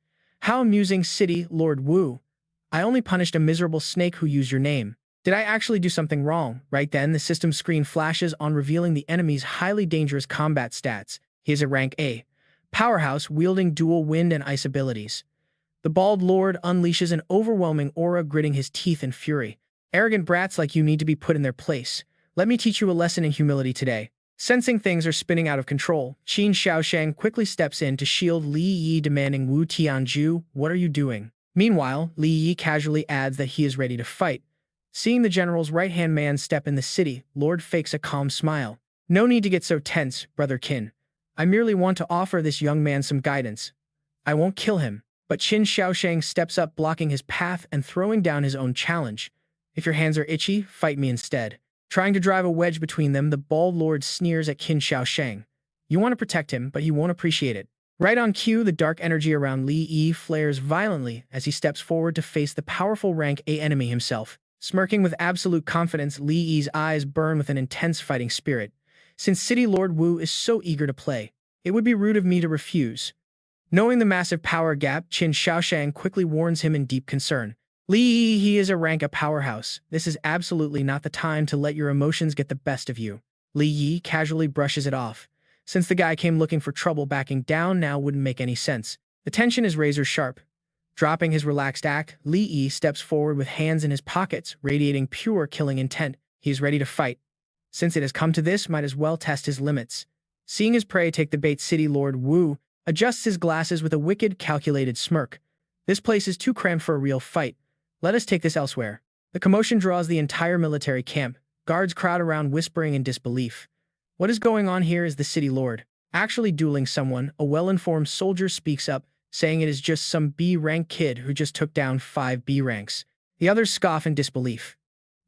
"How amusing, City Lord Wu. I only punished a miserable snake who used your name. Did I actually do something wrong?" Right then, the system screen flashes on, revealing the enemy's highly dangerous combat stats. He is a rank A powerhouse, wielding dual wind and ice abilities. The bald lord unleashes an overwhelming aura, gritting his teeth in fury. "Arrogant brats like you need to be put in their place. Let me teach you a lesson in humility today." Sensing things are spinning out of control, Qin Xiaoshang quickly steps in to shield Li Yi, demanding, "Wu Tianju, what are you doing?" Meanwhile, Li Yi casually adds that he is ready to fight. Seeing the general's right-hand man step in, the city lord fakes a calm smile. No need to get so tense, Brother Qin. I merely want to offer this young man some guidance. I won't kill him. But Qin Shaoshang steps up, blocking his path and throwing down his own challenge. If your hands are itchy, fight me instead. Trying to drive a wedge between them, the bald lord sneers at Qin Shaoshang. You want to protect him, but he won't appreciate it. Right on cue, the dark energy around Li Yi flares violently as he steps forward to face the powerful rank A enemy himself. Smirking with absolute confidence, Li Yi's eyes burn with an intense fighting spirit. Since City Lord Wu is so eager to play, it would be rude of me to refuse. Knowing the massive power gap, Qin Shaoshang quickly warns him in deep concern. Li Yi, he is a rank A powerhouse. This is absolutely not the time to let your emotions get the best of you. Li Yi casually brushes it off. Since the guy came looking for trouble, backing down now wouldn't make any sense. The tension is razor sharp. Dropping his relaxed act, Li Yi steps forward with hands in his pockets, radiating pure killing intent. He is ready to fight. Since it has come to this, might as well test his limits. Seeing his prey take the bait, City Lord Wu adjusts his glasses with a wicked, calculated smirk. This place is too cramped for a real fight. Let us take this elsewhere. The commotion draws the entire military camp. Guards crowd around, whispering in disbelief. What is going on here? Is the city lord actually dueling someone? A well-informed soldier speaks up, saying it is just some B-rank kid who just took down 5 B ranks. The others scoff in disbelief.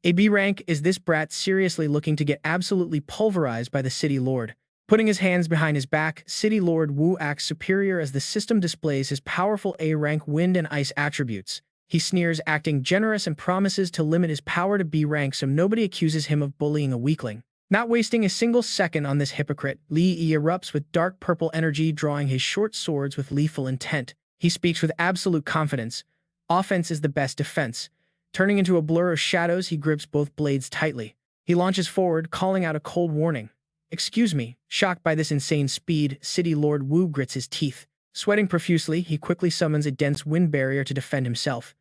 A B rank? Is this brat seriously looking to get absolutely pulverized by the city lord? Putting his hands behind his back, City Lord Wu acts superior as the system displays his powerful A-rank wind and ice attributes. He sneers, acting generous, and promises to limit his power to B rank so nobody accuses him of bullying a weakling. Not wasting a single second on this hypocrite, Li Yi erupts with dark purple energy, drawing his short swords with lethal intent. He speaks with absolute confidence. Offense is the best defense. Turning into a blur of shadows, he grips both blades tightly. He launches forward, calling out a cold warning. Excuse me. Shocked by this insane speed, City Lord Wu grits his teeth. Sweating profusely, he quickly summons a dense wind barrier to defend himself.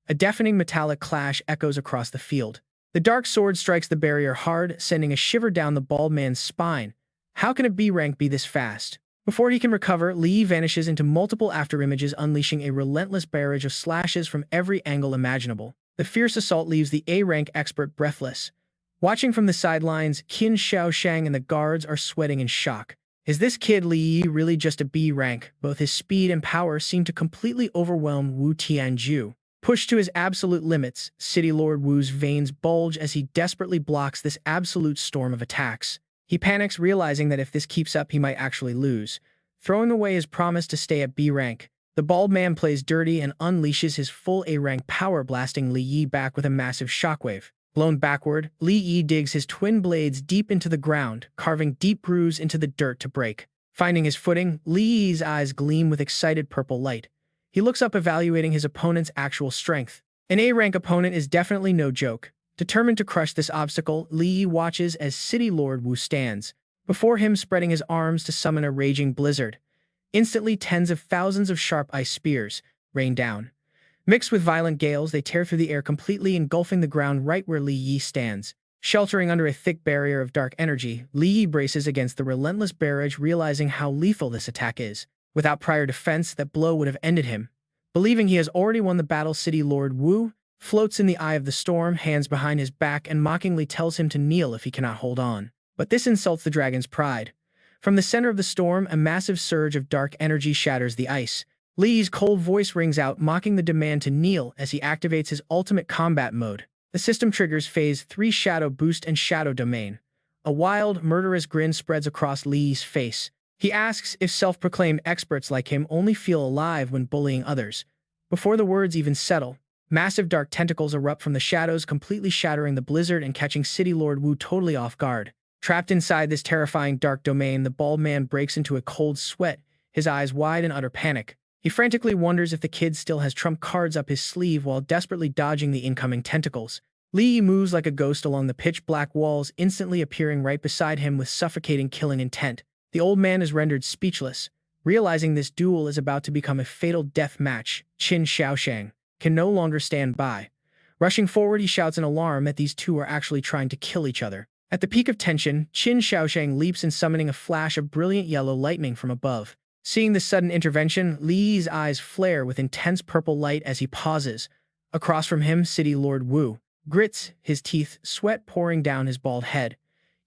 A deafening metallic clash echoes across the field. The dark sword strikes the barrier hard, sending a shiver down the bald man's spine. How can a B rank be this fast? Before he can recover, Li Yi vanishes into multiple afterimages, unleashing a relentless barrage of slashes from every angle imaginable. The fierce assault leaves the A-rank expert breathless. Watching from the sidelines, Qin Shaoshang and the guards are sweating in shock. Is this kid Li Yi really just a B rank? Both his speed and power seem to completely overwhelm Wu Tianju. Pushed to his absolute limits, City Lord Wu's veins bulge as he desperately blocks this absolute storm of attacks. He panics, realizing that if this keeps up, he might actually lose. Throwing away his promise to stay at B rank, the bald man plays dirty and unleashes his full A-rank power, blasting Li Yi back with a massive shockwave. Blown backward, Li Yi digs his twin blades deep into the ground, carving deep grooves into the dirt to break. Finding his footing, Li Yi's eyes gleam with excited purple light. He looks up, evaluating his opponent's actual strength. An A-rank opponent is definitely no joke. Determined to crush this obstacle, Li Yi watches as City Lord Wu stands before him, spreading his arms to summon a raging blizzard. Instantly, tens of thousands of sharp ice spears rain down. Mixed with violent gales, they tear through the air, completely engulfing the ground right where Li Yi stands. Sheltering under a thick barrier of dark energy, Li Yi braces against the relentless barrage, realizing how lethal this attack is. Without prior defense, that blow would have ended him. Believing he has already won the battle, City Lord Wu floats in the eye of the storm, hands behind his back, and mockingly tells him to kneel if he cannot hold on. But this insults the dragon's pride. From the center of the storm, a massive surge of dark energy shatters the ice. Li Yi's cold voice rings out, mocking the demand to kneel as he activates his ultimate combat mode. The system triggers Phase 3 Shadow Boost and Shadow Domain. A wild, murderous grin spreads across Li Yi's face. He asks if self-proclaimed experts like him only feel alive when bullying others. Before the words even settle, massive dark tentacles erupt from the shadows, completely shattering the blizzard and catching City Lord Wu totally off guard. Trapped inside this terrifying dark domain, the bald man breaks into a cold sweat, his eyes wide in utter panic. He frantically wonders if the kid still has trump cards up his sleeve while desperately dodging the incoming tentacles. Li Yi moves like a ghost along the pitch-black walls, instantly appearing right beside him with suffocating killing intent. The old man is rendered speechless. Realizing this duel is about to become a fatal death match, Qin Shaoshang can no longer stand by. Rushing forward, he shouts in alarm that these two are actually trying to kill each other. At the peak of tension, Qin Shaoshang leaps in, summoning a flash of brilliant yellow lightning from above. Seeing this sudden intervention, Li Yi's eyes flare with intense purple light as he pauses. Across from him, City Lord Wu grits his teeth, sweat pouring down his bald head.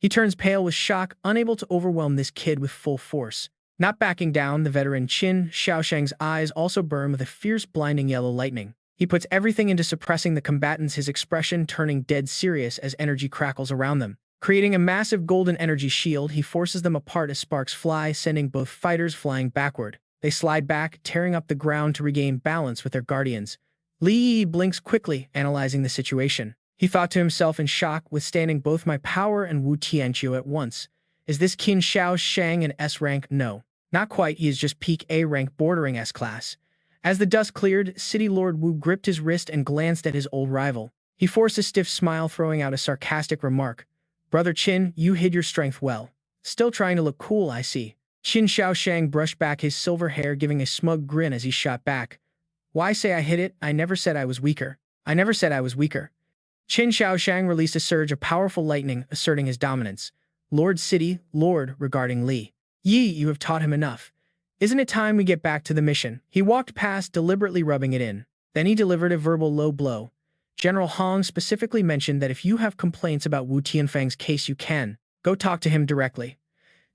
He turns pale with shock, unable to overwhelm this kid with full force. Not backing down, the veteran Qin Shaosheng's eyes also burn with a fierce, blinding yellow lightning. He puts everything into suppressing the combatants, his expression turning dead serious as energy crackles around them. Creating a massive golden energy shield, he forces them apart as sparks fly, sending both fighters flying backward. They slide back, tearing up the ground to regain balance with their guardians. Li Yi blinks quickly, analyzing the situation. He thought to himself in shock, withstanding both my power and Wu Tianqiu at once. Is this Qin Shaosheng an S rank? No. Not quite, he is just peak A rank bordering S class. As the dust cleared, City Lord Wu gripped his wrist and glanced at his old rival. He forced a stiff smile, throwing out a sarcastic remark. Brother Qin, you hid your strength well. Still trying to look cool, I see. Qin Shaosheng brushed back his silver hair, giving a smug grin as he shot back. Why say I hid it? I never said I was weaker. I never said I was weaker. Qin Shaosheng released a surge of powerful lightning, asserting his dominance. Lord City, Lord, regarding Li Yi, you have taught him enough. Isn't it time we get back to the mission? He walked past, deliberately rubbing it in. Then he delivered a verbal low blow. General Hong specifically mentioned that if you have complaints about Wu Tianfang's case, you can go talk to him directly.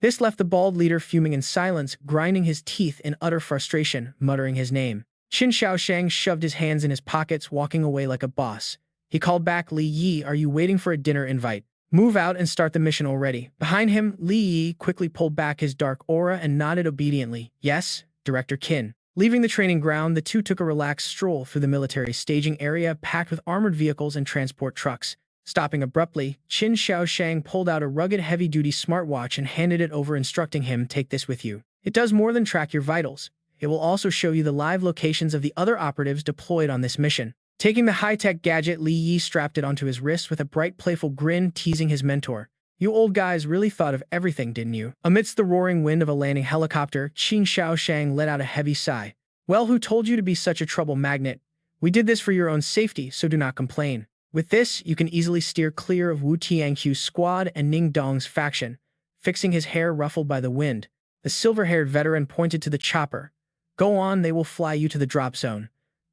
This left the bald leader fuming in silence, grinding his teeth in utter frustration, muttering his name. Qin Shaosheng shoved his hands in his pockets, walking away like a boss. He called back, Li Yi, are you waiting for a dinner invite? Move out and start the mission already. Behind him, Li Yi quickly pulled back his dark aura and nodded obediently. Yes, Director Qin. Leaving the training ground, the two took a relaxed stroll through the military staging area packed with armored vehicles and transport trucks. Stopping abruptly, Qin Shaosheng pulled out a rugged heavy-duty smartwatch and handed it over, instructing him, take this with you. It does more than track your vitals. It will also show you the live locations of the other operatives deployed on this mission. Taking the high-tech gadget, Li Yi strapped it onto his wrist with a bright, playful grin, teasing his mentor. You old guys really thought of everything, didn't you? Amidst the roaring wind of a landing helicopter, Qin Shaosheng let out a heavy sigh. Well, who told you to be such a trouble magnet? We did this for your own safety, so do not complain. With this, you can easily steer clear of Wu Tianqiu's squad and Ning Dong's faction. Fixing his hair ruffled by the wind, the silver-haired veteran pointed to the chopper. Go on, they will fly you to the drop zone.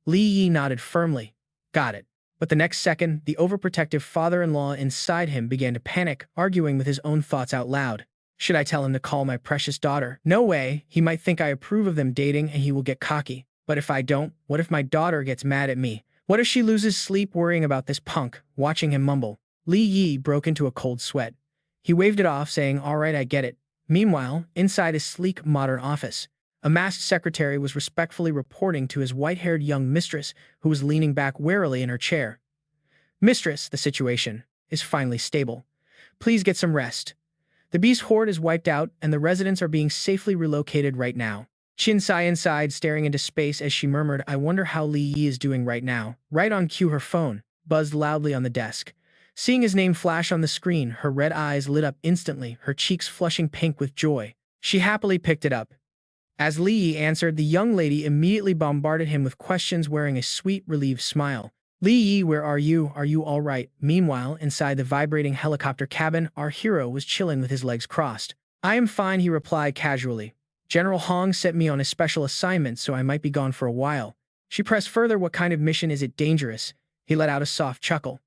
Li Yi nodded firmly. Got it. But the next second, the overprotective father-in-law inside him began to panic, arguing with his own thoughts out loud. Should I tell him to call my precious daughter? No way. He might think I approve of them dating and he will get cocky. But if I don't, what if my daughter gets mad at me? What if she loses sleep worrying about this punk? Watching him mumble, Li Yi broke into a cold sweat. He waved it off, saying, all right, I get it. Meanwhile, inside his sleek, modern office, a masked secretary was respectfully reporting to his white-haired young mistress, who was leaning back warily in her chair. Mistress, the situation is finally stable. Please get some rest. The beast horde is wiped out, and the residents are being safely relocated right now. Qin sighed inside, staring into space as she murmured, I wonder how Li Yi is doing right now. Right on cue, her phone buzzed loudly on the desk. Seeing his name flash on the screen, her red eyes lit up instantly, her cheeks flushing pink with joy. She happily picked it up. As Li Yi answered, the young lady immediately bombarded him with questions, wearing a sweet, relieved smile. Li Yi, where are you? Are you all right? Meanwhile, inside the vibrating helicopter cabin, our hero was chilling with his legs crossed. I am fine, he replied casually. General Hong sent me on a special assignment, so I might be gone for a while. She pressed further, what kind of mission is it? Dangerous? He let out a soft chuckle.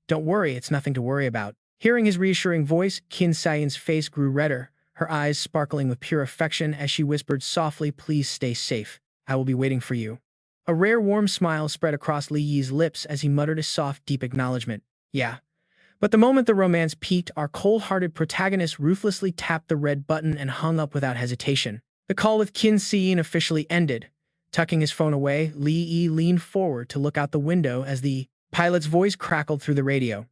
Don't worry, it's nothing to worry about. Hearing his reassuring voice, Qin Xian's face grew redder, her eyes sparkling with pure affection as she whispered softly, please stay safe. I will be waiting for you. A rare warm smile spread across Li Yi's lips as he muttered a soft, deep acknowledgement. Yeah. But the moment the romance peaked, our cold-hearted protagonist ruthlessly tapped the red button and hung up without hesitation. The call with Qin Xian officially ended. Tucking his phone away, Li Yi leaned forward to look out the window as the pilot's voice crackled through the radio.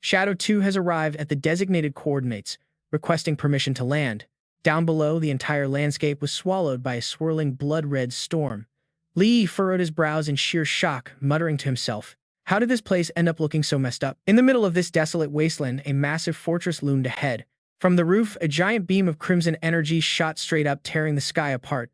Shadow 2 has arrived at the designated coordinates, requesting permission to land. Down below, the entire landscape was swallowed by a swirling blood-red storm. Li Yi furrowed his brows in sheer shock, muttering to himself, how did this place end up looking so messed up? In the middle of this desolate wasteland, a massive fortress loomed ahead. From the roof, a giant beam of crimson energy shot straight up, tearing the sky apart.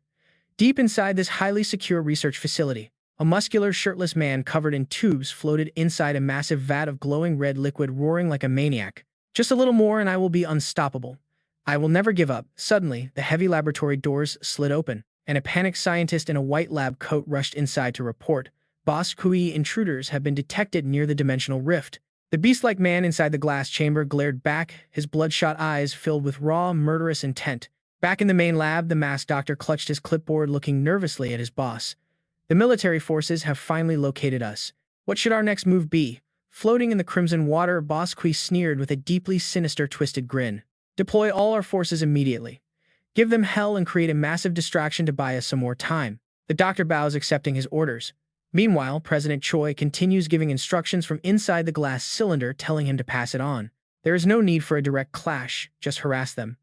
Deep inside this highly secure research facility, a muscular, shirtless man covered in tubes floated inside a massive vat of glowing red liquid, roaring like a maniac. Just a little more and I will be unstoppable. I will never give up. Suddenly, the heavy laboratory doors slid open, and a panicked scientist in a white lab coat rushed inside to report, Boss Kui, intruders have been detected near the dimensional rift. The beast-like man inside the glass chamber glared back, his bloodshot eyes filled with raw, murderous intent. Back in the main lab, the masked doctor clutched his clipboard, looking nervously at his boss. The military forces have finally located us. What should our next move be? Floating in the crimson water, Boss Kui sneered with a deeply sinister, twisted grin. Deploy all our forces immediately. Give them hell and create a massive distraction to buy us some more time. The doctor bows, accepting his orders. Meanwhile, President Choi continues giving instructions from inside the glass cylinder, telling him to pass it on. There is no need for a direct clash, just harass them.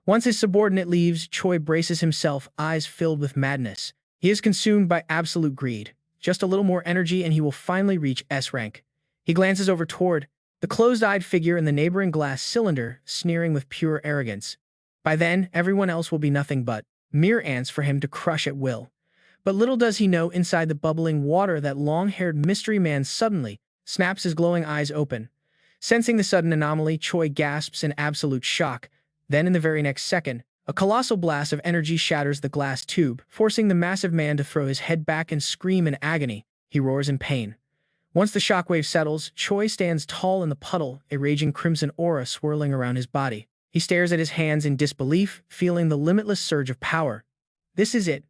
Once his subordinate leaves, Choi braces himself, eyes filled with madness. He is consumed by absolute greed. Just a little more energy and he will finally reach S-rank. He glances over toward the closed-eyed figure in the neighboring glass cylinder, sneering with pure arrogance. By then, everyone else will be nothing but mere ants for him to crush at will. But little does he know, inside the bubbling water, that long-haired mystery man suddenly snaps his glowing eyes open. Sensing the sudden anomaly, Choi gasps in absolute shock. Then, in the very next second, a colossal blast of energy shatters the glass tube, forcing the massive man to throw his head back and scream in agony. He roars in pain. Once the shockwave settles, Choi stands tall in the puddle, a raging crimson aura swirling around his body. He stares at his hands in disbelief, feeling the limitless surge of power. This is it.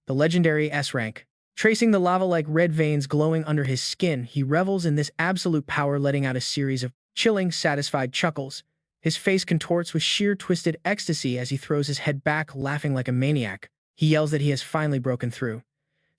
The legendary S-rank. Tracing the lava-like red veins glowing under his skin, he revels in this absolute power, letting out a series of chilling, satisfied chuckles. His face contorts with sheer twisted ecstasy as he throws his head back, laughing like a maniac. He yells that he has finally broken through.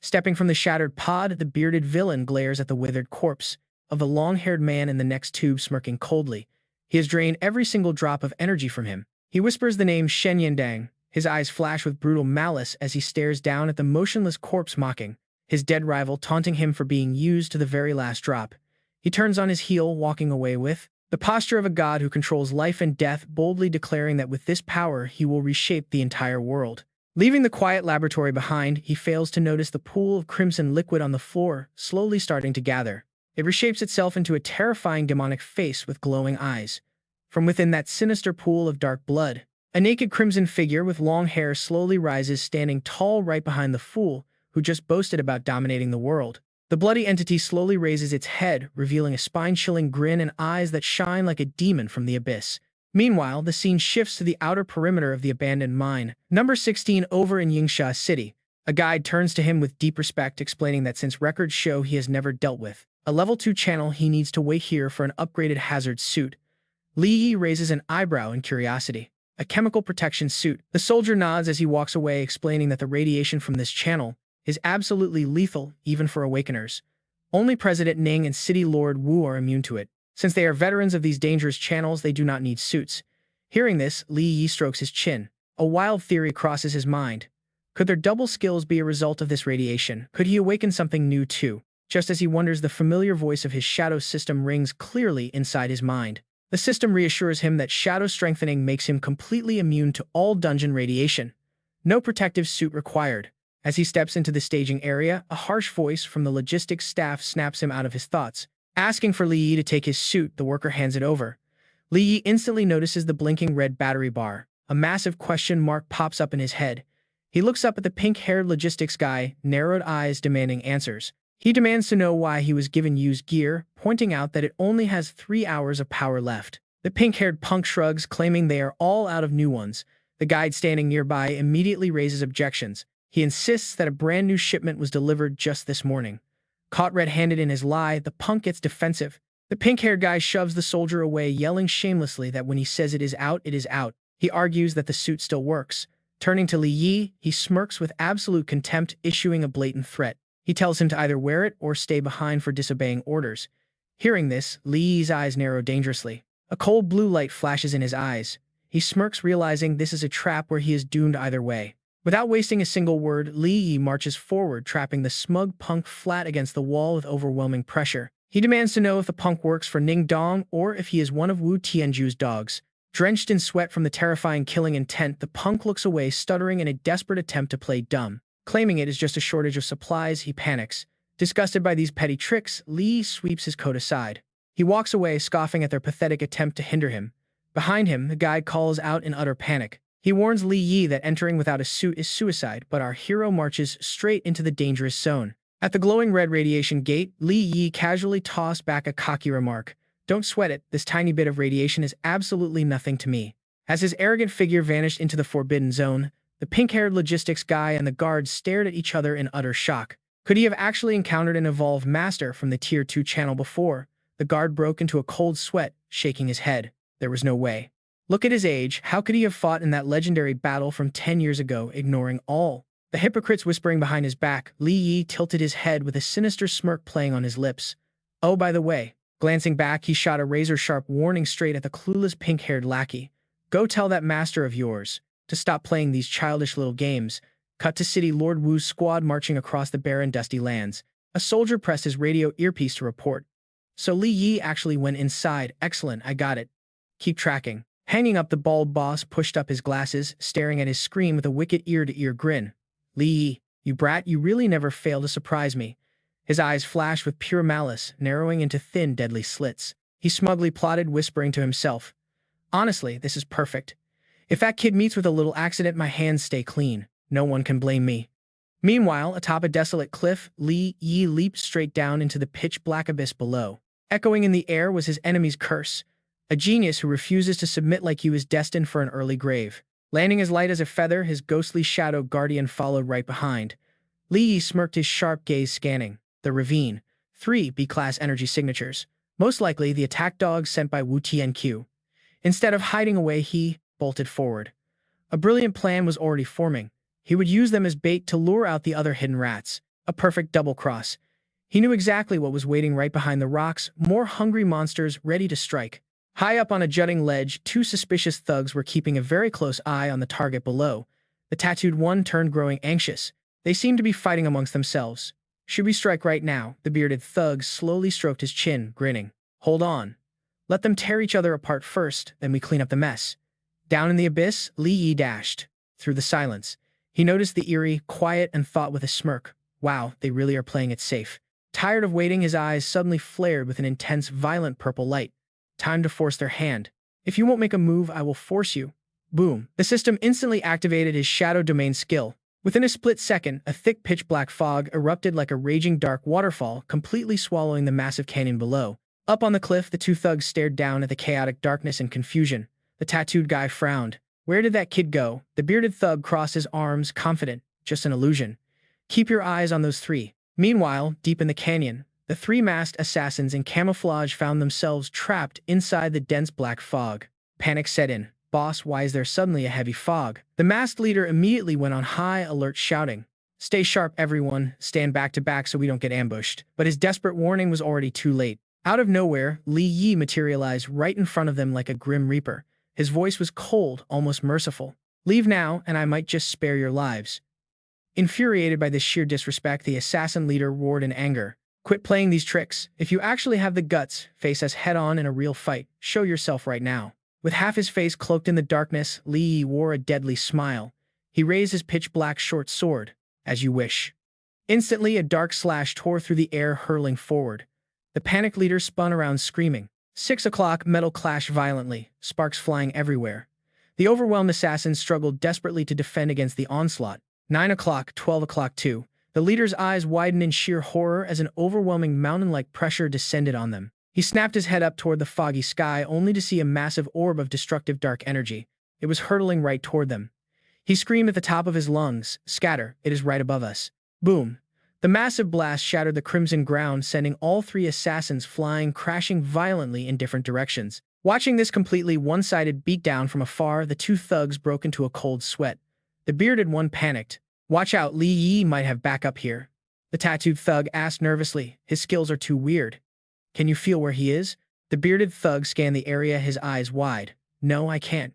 Stepping from the shattered pod, the bearded villain glares at the withered corpse of the long-haired man in the next tube, smirking coldly. He has drained every single drop of energy from him. He whispers the name Shen Yandang. His eyes flash with brutal malice as he stares down at the motionless corpse, mocking his dead rival, taunting him for being used to the very last drop. He turns on his heel, walking away with the posture of a god who controls life and death, boldly declaring that with this power he will reshape the entire world. Leaving the quiet laboratory behind, he fails to notice the pool of crimson liquid on the floor, slowly starting to gather. It reshapes itself into a terrifying demonic face with glowing eyes. From within that sinister pool of dark blood, a naked crimson figure with long hair slowly rises, standing tall right behind the fool who just boasted about dominating the world. The bloody entity slowly raises its head, revealing a spine-chilling grin and eyes that shine like a demon from the abyss. Meanwhile, the scene shifts to the outer perimeter of the abandoned mine. Number 16 over in Yingsha City. A guide turns to him with deep respect, explaining that since records show he has never dealt with a level 2 channel, he needs to wait here for an upgraded hazard suit. Li Yi raises an eyebrow in curiosity. A chemical protection suit. The soldier nods as he walks away, explaining that the radiation from this channel is absolutely lethal, even for awakeners. Only President Ning and City Lord Wu are immune to it. Since they are veterans of these dangerous channels, they do not need suits. Hearing this, Li Yi strokes his chin. A wild theory crosses his mind. Could their double skills be a result of this radiation? Could he awaken something new too? Just as he wonders, the familiar voice of his shadow system rings clearly inside his mind. The system reassures him that shadow strengthening makes him completely immune to all dungeon radiation. No protective suit required. As he steps into the staging area, a harsh voice from the logistics staff snaps him out of his thoughts. Asking for Li Yi to take his suit, the worker hands it over. Li Yi instantly notices the blinking red battery bar. A massive question mark pops up in his head. He looks up at the pink-haired logistics guy, narrowed eyes demanding answers. He demands to know why he was given used gear, pointing out that it only has 3 hours of power left. The pink-haired punk shrugs, claiming they are all out of new ones. The guide standing nearby immediately raises objections. He insists that a brand new shipment was delivered just this morning. Caught red-handed in his lie, the punk gets defensive. The pink-haired guy shoves the soldier away, yelling shamelessly that when he says it is out, it is out. He argues that the suit still works. Turning to Li Yi, he smirks with absolute contempt, issuing a blatant threat. He tells him to either wear it or stay behind for disobeying orders. Hearing this, Li Yi's eyes narrow dangerously. A cold blue light flashes in his eyes. He smirks, realizing this is a trap where he is doomed either way. Without wasting a single word, Li Yi marches forward, trapping the smug punk flat against the wall with overwhelming pressure. He demands to know if the punk works for Ning Dong or if he is one of Wu Tianju's dogs. Drenched in sweat from the terrifying killing intent, the punk looks away, stuttering in a desperate attempt to play dumb. Claiming it is just a shortage of supplies, he panics. Disgusted by these petty tricks, Li Yi sweeps his coat aside. He walks away, scoffing at their pathetic attempt to hinder him. Behind him, the guide calls out in utter panic. He warns Li Yi that entering without a suit is suicide, but our hero marches straight into the dangerous zone. At the glowing red radiation gate, Li Yi casually tossed back a cocky remark. Don't sweat it, this tiny bit of radiation is absolutely nothing to me. As his arrogant figure vanished into the forbidden zone, the pink-haired logistics guy and the guard stared at each other in utter shock. Could he have actually encountered an evolved master from the Tier 2 channel before? The guard broke into a cold sweat, shaking his head. There was no way. Look at his age, how could he have fought in that legendary battle from 10 years ago, ignoring all? The hypocrites whispering behind his back, Li Yi tilted his head with a sinister smirk playing on his lips. Oh, by the way. Glancing back, he shot a razor-sharp warning straight at the clueless pink-haired lackey. Go tell that master of yours to stop playing these childish little games. Cut to City Lord Wu's squad marching across the barren, dusty lands. A soldier pressed his radio earpiece to report. So Li Yi actually went inside. Excellent, I got it. Keep tracking. Hanging up, the bald boss pushed up his glasses, staring at his screen with a wicked ear-to-ear grin. Li Yi, you brat, you really never fail to surprise me. His eyes flashed with pure malice, narrowing into thin, deadly slits. He smugly plotted, whispering to himself. Honestly, this is perfect. If that kid meets with a little accident, my hands stay clean. No one can blame me. Meanwhile, atop a desolate cliff, Li Yi leaped straight down into the pitch-black abyss below. Echoing in the air was his enemy's curse. A genius who refuses to submit like you is destined for an early grave. Landing as light as a feather, his ghostly shadow guardian followed right behind. Li Yi smirked, his sharp gaze scanning. The ravine. 3 B-class energy signatures. Most likely the attack dogs sent by Wu Tianqiu. Instead of hiding away, he bolted forward. A brilliant plan was already forming. He would use them as bait to lure out the other hidden rats. A perfect double-cross. He knew exactly what was waiting right behind the rocks, more hungry monsters ready to strike. High up on a jutting ledge, 2 suspicious thugs were keeping a very close eye on the target below. The tattooed one turned growing anxious. They seemed to be fighting amongst themselves. Should we strike right now? The bearded thug slowly stroked his chin, grinning. Hold on. Let them tear each other apart first, then we clean up the mess. Down in the abyss, Li Yi dashed. Through the silence, he noticed the eerie, quiet, and thought with a smirk. Wow, they really are playing it safe. Tired of waiting, his eyes suddenly flared with an intense, violent purple light. Time to force their hand. If you won't make a move, I will force you. Boom. The system instantly activated his shadow domain skill. Within a split second, a thick pitch-black fog erupted like a raging dark waterfall, completely swallowing the massive canyon below. Up on the cliff, the 2 thugs stared down at the chaotic darkness and confusion. The tattooed guy frowned. Where did that kid go? The bearded thug crossed his arms, confident. Just an illusion. Keep your eyes on those 3. Meanwhile, deep in the canyon, the 3 masked assassins in camouflage found themselves trapped inside the dense black fog. Panic set in. Boss, why is there suddenly a heavy fog? The masked leader immediately went on high alert, shouting, Stay sharp, everyone. Stand back to back so we don't get ambushed. But his desperate warning was already too late. Out of nowhere, Li Yi materialized right in front of them like a grim reaper. His voice was cold, almost merciful. Leave now, and I might just spare your lives. Infuriated by this sheer disrespect, the assassin leader roared in anger. Quit playing these tricks. If you actually have the guts, face us head-on in a real fight. Show yourself right now. With half his face cloaked in the darkness, Li Yi wore a deadly smile. He raised his pitch-black short sword. As you wish. Instantly, a dark slash tore through the air, hurling forward. The panicked leader spun around, screaming. 6 o'clock, metal clashed violently, sparks flying everywhere. The overwhelmed assassins struggled desperately to defend against the onslaught. 9 o'clock, 12 o'clock too. The leader's eyes widened in sheer horror as an overwhelming mountain-like pressure descended on them. He snapped his head up toward the foggy sky, only to see a massive orb of destructive dark energy. It was hurtling right toward them. He screamed at the top of his lungs, Scatter, it is right above us. Boom. The massive blast shattered the crimson ground, sending all 3 assassins flying, crashing violently in different directions. Watching this completely one-sided beatdown from afar, the 2 thugs broke into a cold sweat. The bearded one panicked. Watch out, Li Yi might have backup here. The tattooed thug asked nervously. His skills are too weird. Can you feel where he is? The bearded thug scanned the area, his eyes wide. No, I can't.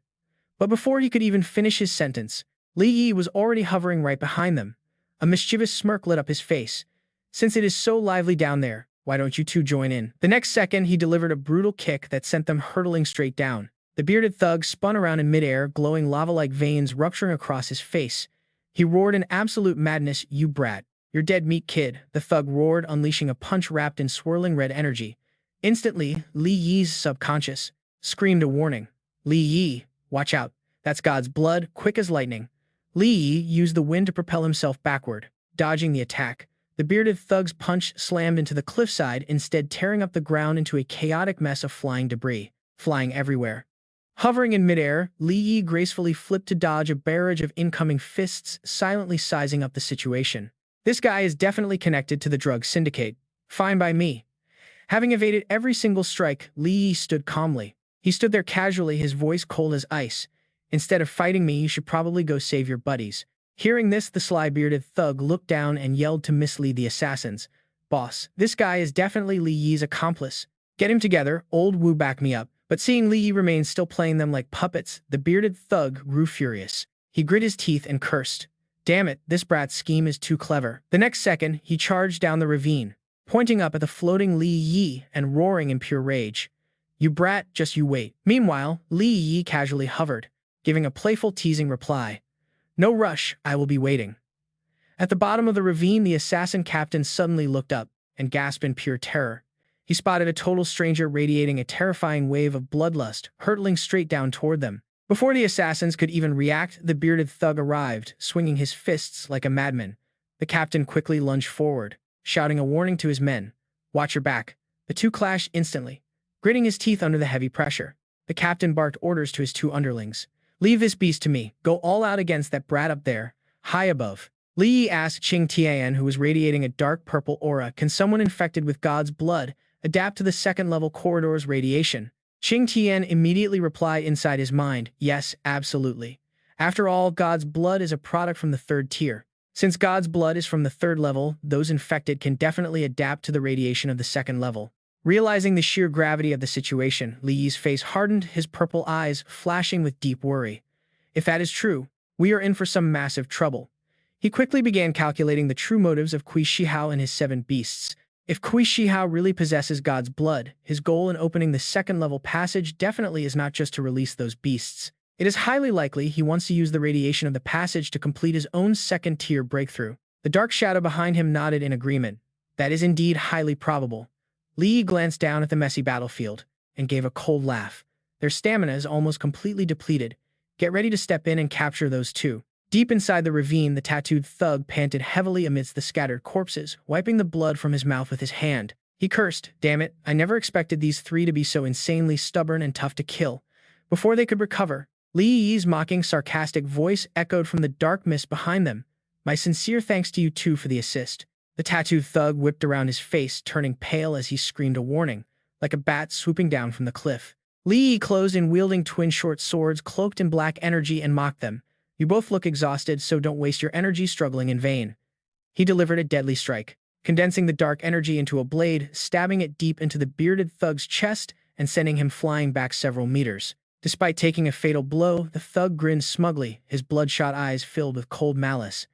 But before he could even finish his sentence, Li Yi was already hovering right behind them. A mischievous smirk lit up his face. Since it is so lively down there, why don't you 2 join in? The next second, he delivered a brutal kick that sent them hurtling straight down. The bearded thug spun around in midair, glowing lava-like veins rupturing across his face. He roared in absolute madness, You brat. You're dead meat, kid, the thug roared, unleashing a punch wrapped in swirling red energy. Instantly, Li Yi's subconscious screamed a warning. Li Yi, watch out. That's God's blood, quick as lightning. Li Yi used the wind to propel himself backward, dodging the attack. The bearded thug's punch slammed into the cliffside, instead tearing up the ground into a chaotic mess of flying debris, flying everywhere. Hovering in midair, Li Yi gracefully flipped to dodge a barrage of incoming fists, silently sizing up the situation. This guy is definitely connected to the drug syndicate. Fine by me. Having evaded every single strike, Li Yi stood calmly. He stood there casually, his voice cold as ice. Instead of fighting me, you should probably go save your buddies. Hearing this, the sly bearded thug looked down and yelled to Miss Li the assassins. Boss, this guy is definitely Li Yi's accomplice. Get him together, old Wu back me up. But seeing Li Yi remain still playing them like puppets, the bearded thug grew furious. He grit his teeth and cursed. Damn it, this brat's scheme is too clever. The next second, he charged down the ravine, pointing up at the floating Li Yi and roaring in pure rage. You brat, just you wait. Meanwhile, Li Yi casually hovered, giving a playful teasing reply. No rush, I will be waiting. At the bottom of the ravine, the assassin captain suddenly looked up and gasped in pure terror. He spotted a total stranger radiating a terrifying wave of bloodlust, hurtling straight down toward them. Before the assassins could even react, the bearded thug arrived, swinging his fists like a madman. The captain quickly lunged forward, shouting a warning to his men. Watch your back. The two clashed instantly, gritting his teeth under the heavy pressure. The captain barked orders to his two underlings. Leave this beast to me. Go all out against that brat up there, high above. Li Yi asked Qing Tian, who was radiating a dark purple aura, can someone infected with God's blood adapt to the second-level corridor's radiation? Qing Tian immediately replied inside his mind, yes, absolutely. After all, God's blood is a product from the third tier. Since God's blood is from the third level, those infected can definitely adapt to the radiation of the second level. Realizing the sheer gravity of the situation, Li Yi's face hardened, his purple eyes flashing with deep worry. If that is true, we are in for some massive trouble. He quickly began calculating the true motives of Qi Shihao and his 7 beasts. If Qi Shihao really possesses God's blood, his goal in opening the second-level passage definitely is not just to release those beasts. It is highly likely he wants to use the radiation of the passage to complete his own second-tier breakthrough. The dark shadow behind him nodded in agreement. That is indeed highly probable. Li Yi glanced down at the messy battlefield and gave a cold laugh. Their stamina is almost completely depleted. Get ready to step in and capture those two. Deep inside the ravine, the tattooed thug panted heavily amidst the scattered corpses, wiping the blood from his mouth with his hand. He cursed, damn it, I never expected these 3 to be so insanely stubborn and tough to kill. Before they could recover, Li Yi's mocking, sarcastic voice echoed from the dark mist behind them. My sincere thanks to you two for the assist. The tattooed thug whipped around his face, turning pale as he screamed a warning, like a bat swooping down from the cliff. Li Yi closed in, wielding twin short swords cloaked in black energy, and mocked them. You both look exhausted, so don't waste your energy struggling in vain. He delivered a deadly strike, condensing the dark energy into a blade, stabbing it deep into the bearded thug's chest and sending him flying back several meters. Despite taking a fatal blow, the thug grinned smugly, his bloodshot eyes filled with cold malice.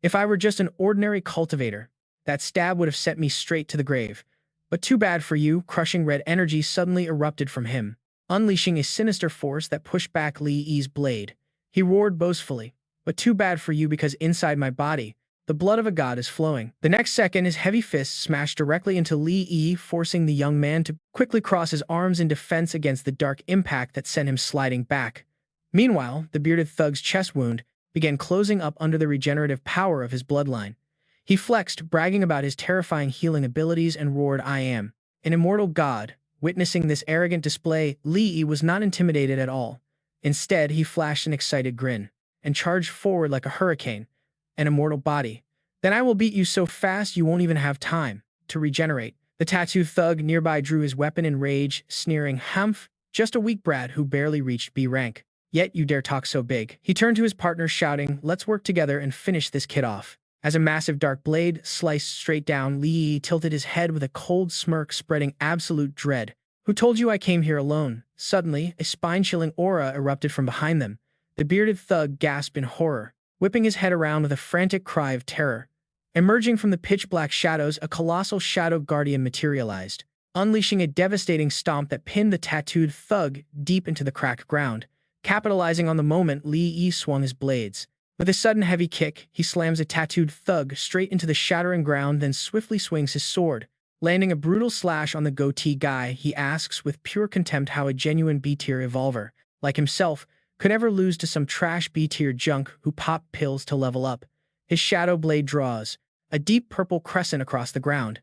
If I were just an ordinary cultivator, that stab would have sent me straight to the grave. But too bad for you. Crushing red energy suddenly erupted from him, unleashing a sinister force that pushed back Li Yi's blade. He roared boastfully, but too bad for you, because inside my body, the blood of a god is flowing. The next second, his heavy fist smashed directly into Li Yi, forcing the young man to quickly cross his arms in defense against the dark impact that sent him sliding back. Meanwhile, the bearded thug's chest wound began closing up under the regenerative power of his bloodline. He flexed, bragging about his terrifying healing abilities, and roared, I am an immortal god. Witnessing this arrogant display, Li Yi was not intimidated at all. Instead, he flashed an excited grin and charged forward like a hurricane. An immortal body. Then I will beat you so fast you won't even have time to regenerate. The tattooed thug nearby drew his weapon in rage, sneering, Humph, just a weak brat who barely reached B rank. Yet you dare talk so big. He turned to his partner, shouting, let's work together and finish this kid off. As a massive dark blade sliced straight down, Li Yi tilted his head with a cold smirk, spreading absolute dread. Who told you I came here alone? Suddenly, a spine-chilling aura erupted from behind them. The bearded thug gasped in horror, whipping his head around with a frantic cry of terror. Emerging from the pitch-black shadows, a colossal shadow guardian materialized, unleashing a devastating stomp that pinned the tattooed thug deep into the cracked ground. Capitalizing on the moment, Li Yi swung his blades. With a sudden heavy kick, he slams a tattooed thug straight into the shattering ground, then swiftly swings his sword, landing a brutal slash on the goatee guy. He asks with pure contempt how a genuine B-tier evolver, like himself, could ever lose to some trash B-tier junk who popped pills to level up. His shadow blade draws, a deep purple crescent across the ground.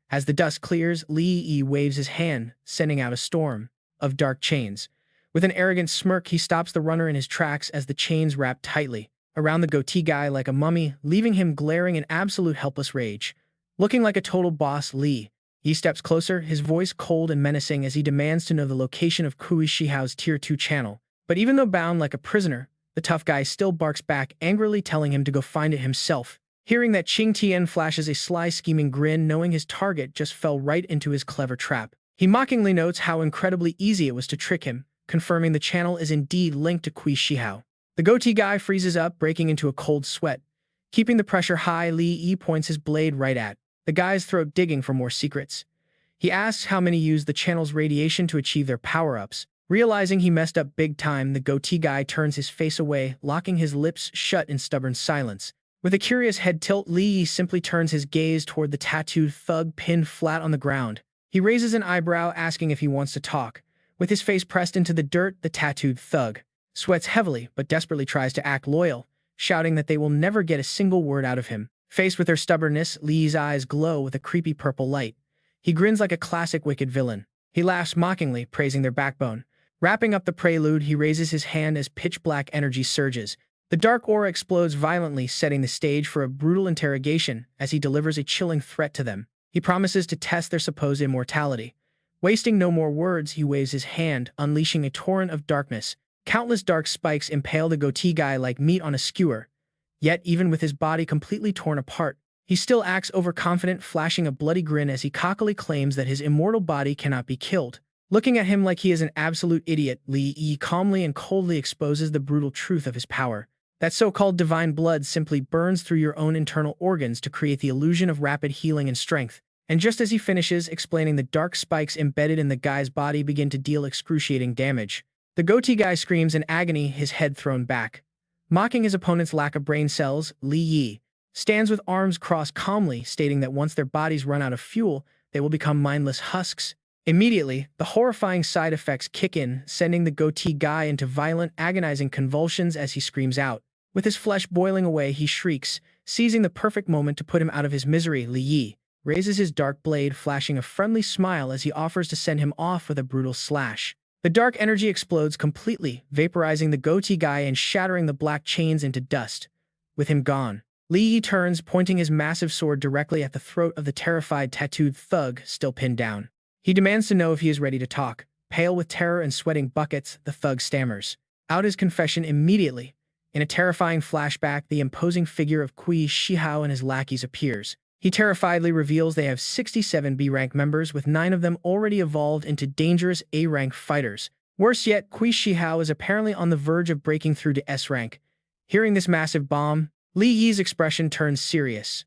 As the dust clears, Li Yi waves his hand, sending out a storm of dark chains. With an arrogant smirk, he stops the runner in his tracks as the chains wrap tightly around the goatee guy like a mummy, leaving him glaring in absolute helpless rage. Looking like a total boss, Li Yi steps closer, his voice cold and menacing as he demands to know the location of Kui Shihao's Tier 2 channel. But even though bound like a prisoner, the tough guy still barks back, angrily telling him to go find it himself. Hearing that, Qing Tian flashes a sly, scheming grin, knowing his target just fell right into his clever trap. He mockingly notes how incredibly easy it was to trick him, confirming the channel is indeed linked to Kui Shihao. The goatee guy freezes up, breaking into a cold sweat. Keeping the pressure high, Li Yi points his blade right at the guy's throat, digging for more secrets. He asks how many use the channel's radiation to achieve their power-ups. Realizing he messed up big time, the goatee guy turns his face away, locking his lips shut in stubborn silence. With a curious head tilt, Li Yi simply turns his gaze toward the tattooed thug pinned flat on the ground. He raises an eyebrow, asking if he wants to talk. With his face pressed into the dirt, the tattooed thug sweats heavily but desperately tries to act loyal, shouting that they will never get a single word out of him. Faced with their stubbornness, Li Yi's eyes glow with a creepy purple light. He grins like a classic wicked villain. He laughs mockingly, praising their backbone. Wrapping up the prelude, he raises his hand as pitch-black energy surges. The dark aura explodes violently, setting the stage for a brutal interrogation as he delivers a chilling threat to them. He promises to test their supposed immortality. Wasting no more words, he waves his hand, unleashing a torrent of darkness. Countless dark spikes impale the goatee guy like meat on a skewer. Yet, even with his body completely torn apart, he still acts overconfident, flashing a bloody grin as he cockily claims that his immortal body cannot be killed. Looking at him like he is an absolute idiot, Li Yi calmly and coldly exposes the brutal truth of his power. That so-called divine blood simply burns through your own internal organs to create the illusion of rapid healing and strength. And just as he finishes explaining, the dark spikes embedded in the guy's body begin to deal excruciating damage. The goatee guy screams in agony, his head thrown back. Mocking his opponent's lack of brain cells, Li Yi stands with arms crossed calmly, stating that once their bodies run out of fuel, they will become mindless husks. Immediately, the horrifying side effects kick in, sending the goatee guy into violent, agonizing convulsions as he screams out. With his flesh boiling away, he shrieks, seizing the perfect moment to put him out of his misery. Li Yi raises his dark blade, flashing a friendly smile as he offers to send him off with a brutal slash. The dark energy explodes completely, vaporizing the goatee guy and shattering the black chains into dust. With him gone, Li Yi turns, pointing his massive sword directly at the throat of the terrified tattooed thug still pinned down. He demands to know if he is ready to talk. Pale with terror and sweating buckets, the thug stammers out his confession immediately. In a terrifying flashback, the imposing figure of Kui Shihao and his lackeys appears. He terrifiedly reveals they have 67 B-rank members, with 9 of them already evolved into dangerous A-rank fighters. Worse yet, Kui Shihao is apparently on the verge of breaking through to S-rank. Hearing this massive bomb, Li Yi's expression turns serious.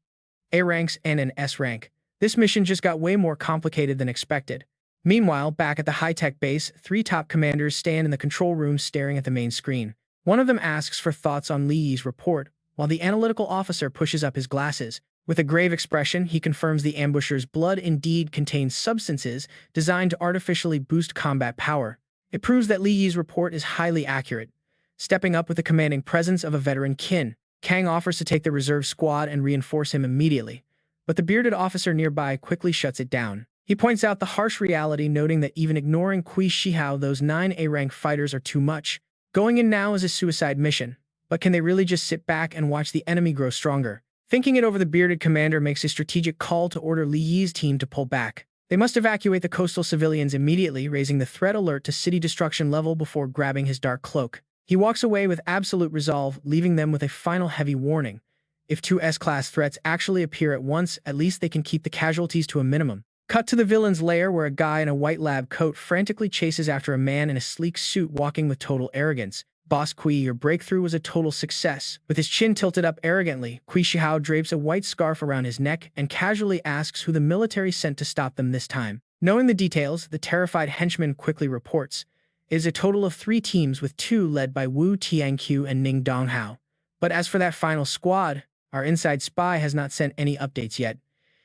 A-ranks and an S-rank. This mission just got way more complicated than expected. Meanwhile, back at the high-tech base, 3 top commanders stand in the control room staring at the main screen. One of them asks for thoughts on Li Yi's report, while the analytical officer pushes up his glasses. With a grave expression, he confirms the ambusher's blood indeed contains substances designed to artificially boost combat power. It proves that Li Yi's report is highly accurate. Stepping up with the commanding presence of a veteran Qin, Kang offers to take the reserve squad and reinforce him immediately. But the bearded officer nearby quickly shuts it down. He points out the harsh reality, noting that even ignoring Kui Shihao, those 9 A-rank fighters are too much. Going in now is a suicide mission, but can they really just sit back and watch the enemy grow stronger? Thinking it over, the bearded commander makes a strategic call to order Li Yi's team to pull back. They must evacuate the coastal civilians immediately, raising the threat alert to city destruction level before grabbing his dark cloak. He walks away with absolute resolve, leaving them with a final heavy warning. If 2 S-class threats actually appear at once, at least they can keep the casualties to a minimum. Cut to the villain's lair, where a guy in a white lab coat frantically chases after a man in a sleek suit walking with total arrogance. Boss Kui, your breakthrough was a total success. With his chin tilted up arrogantly, Kui Shihao drapes a white scarf around his neck and casually asks who the military sent to stop them this time. Knowing the details, the terrified henchman quickly reports. It is a total of 3 teams, with 2 led by Wu Tianqiu and Ning Donghao. But as for that final squad, our inside spy has not sent any updates yet.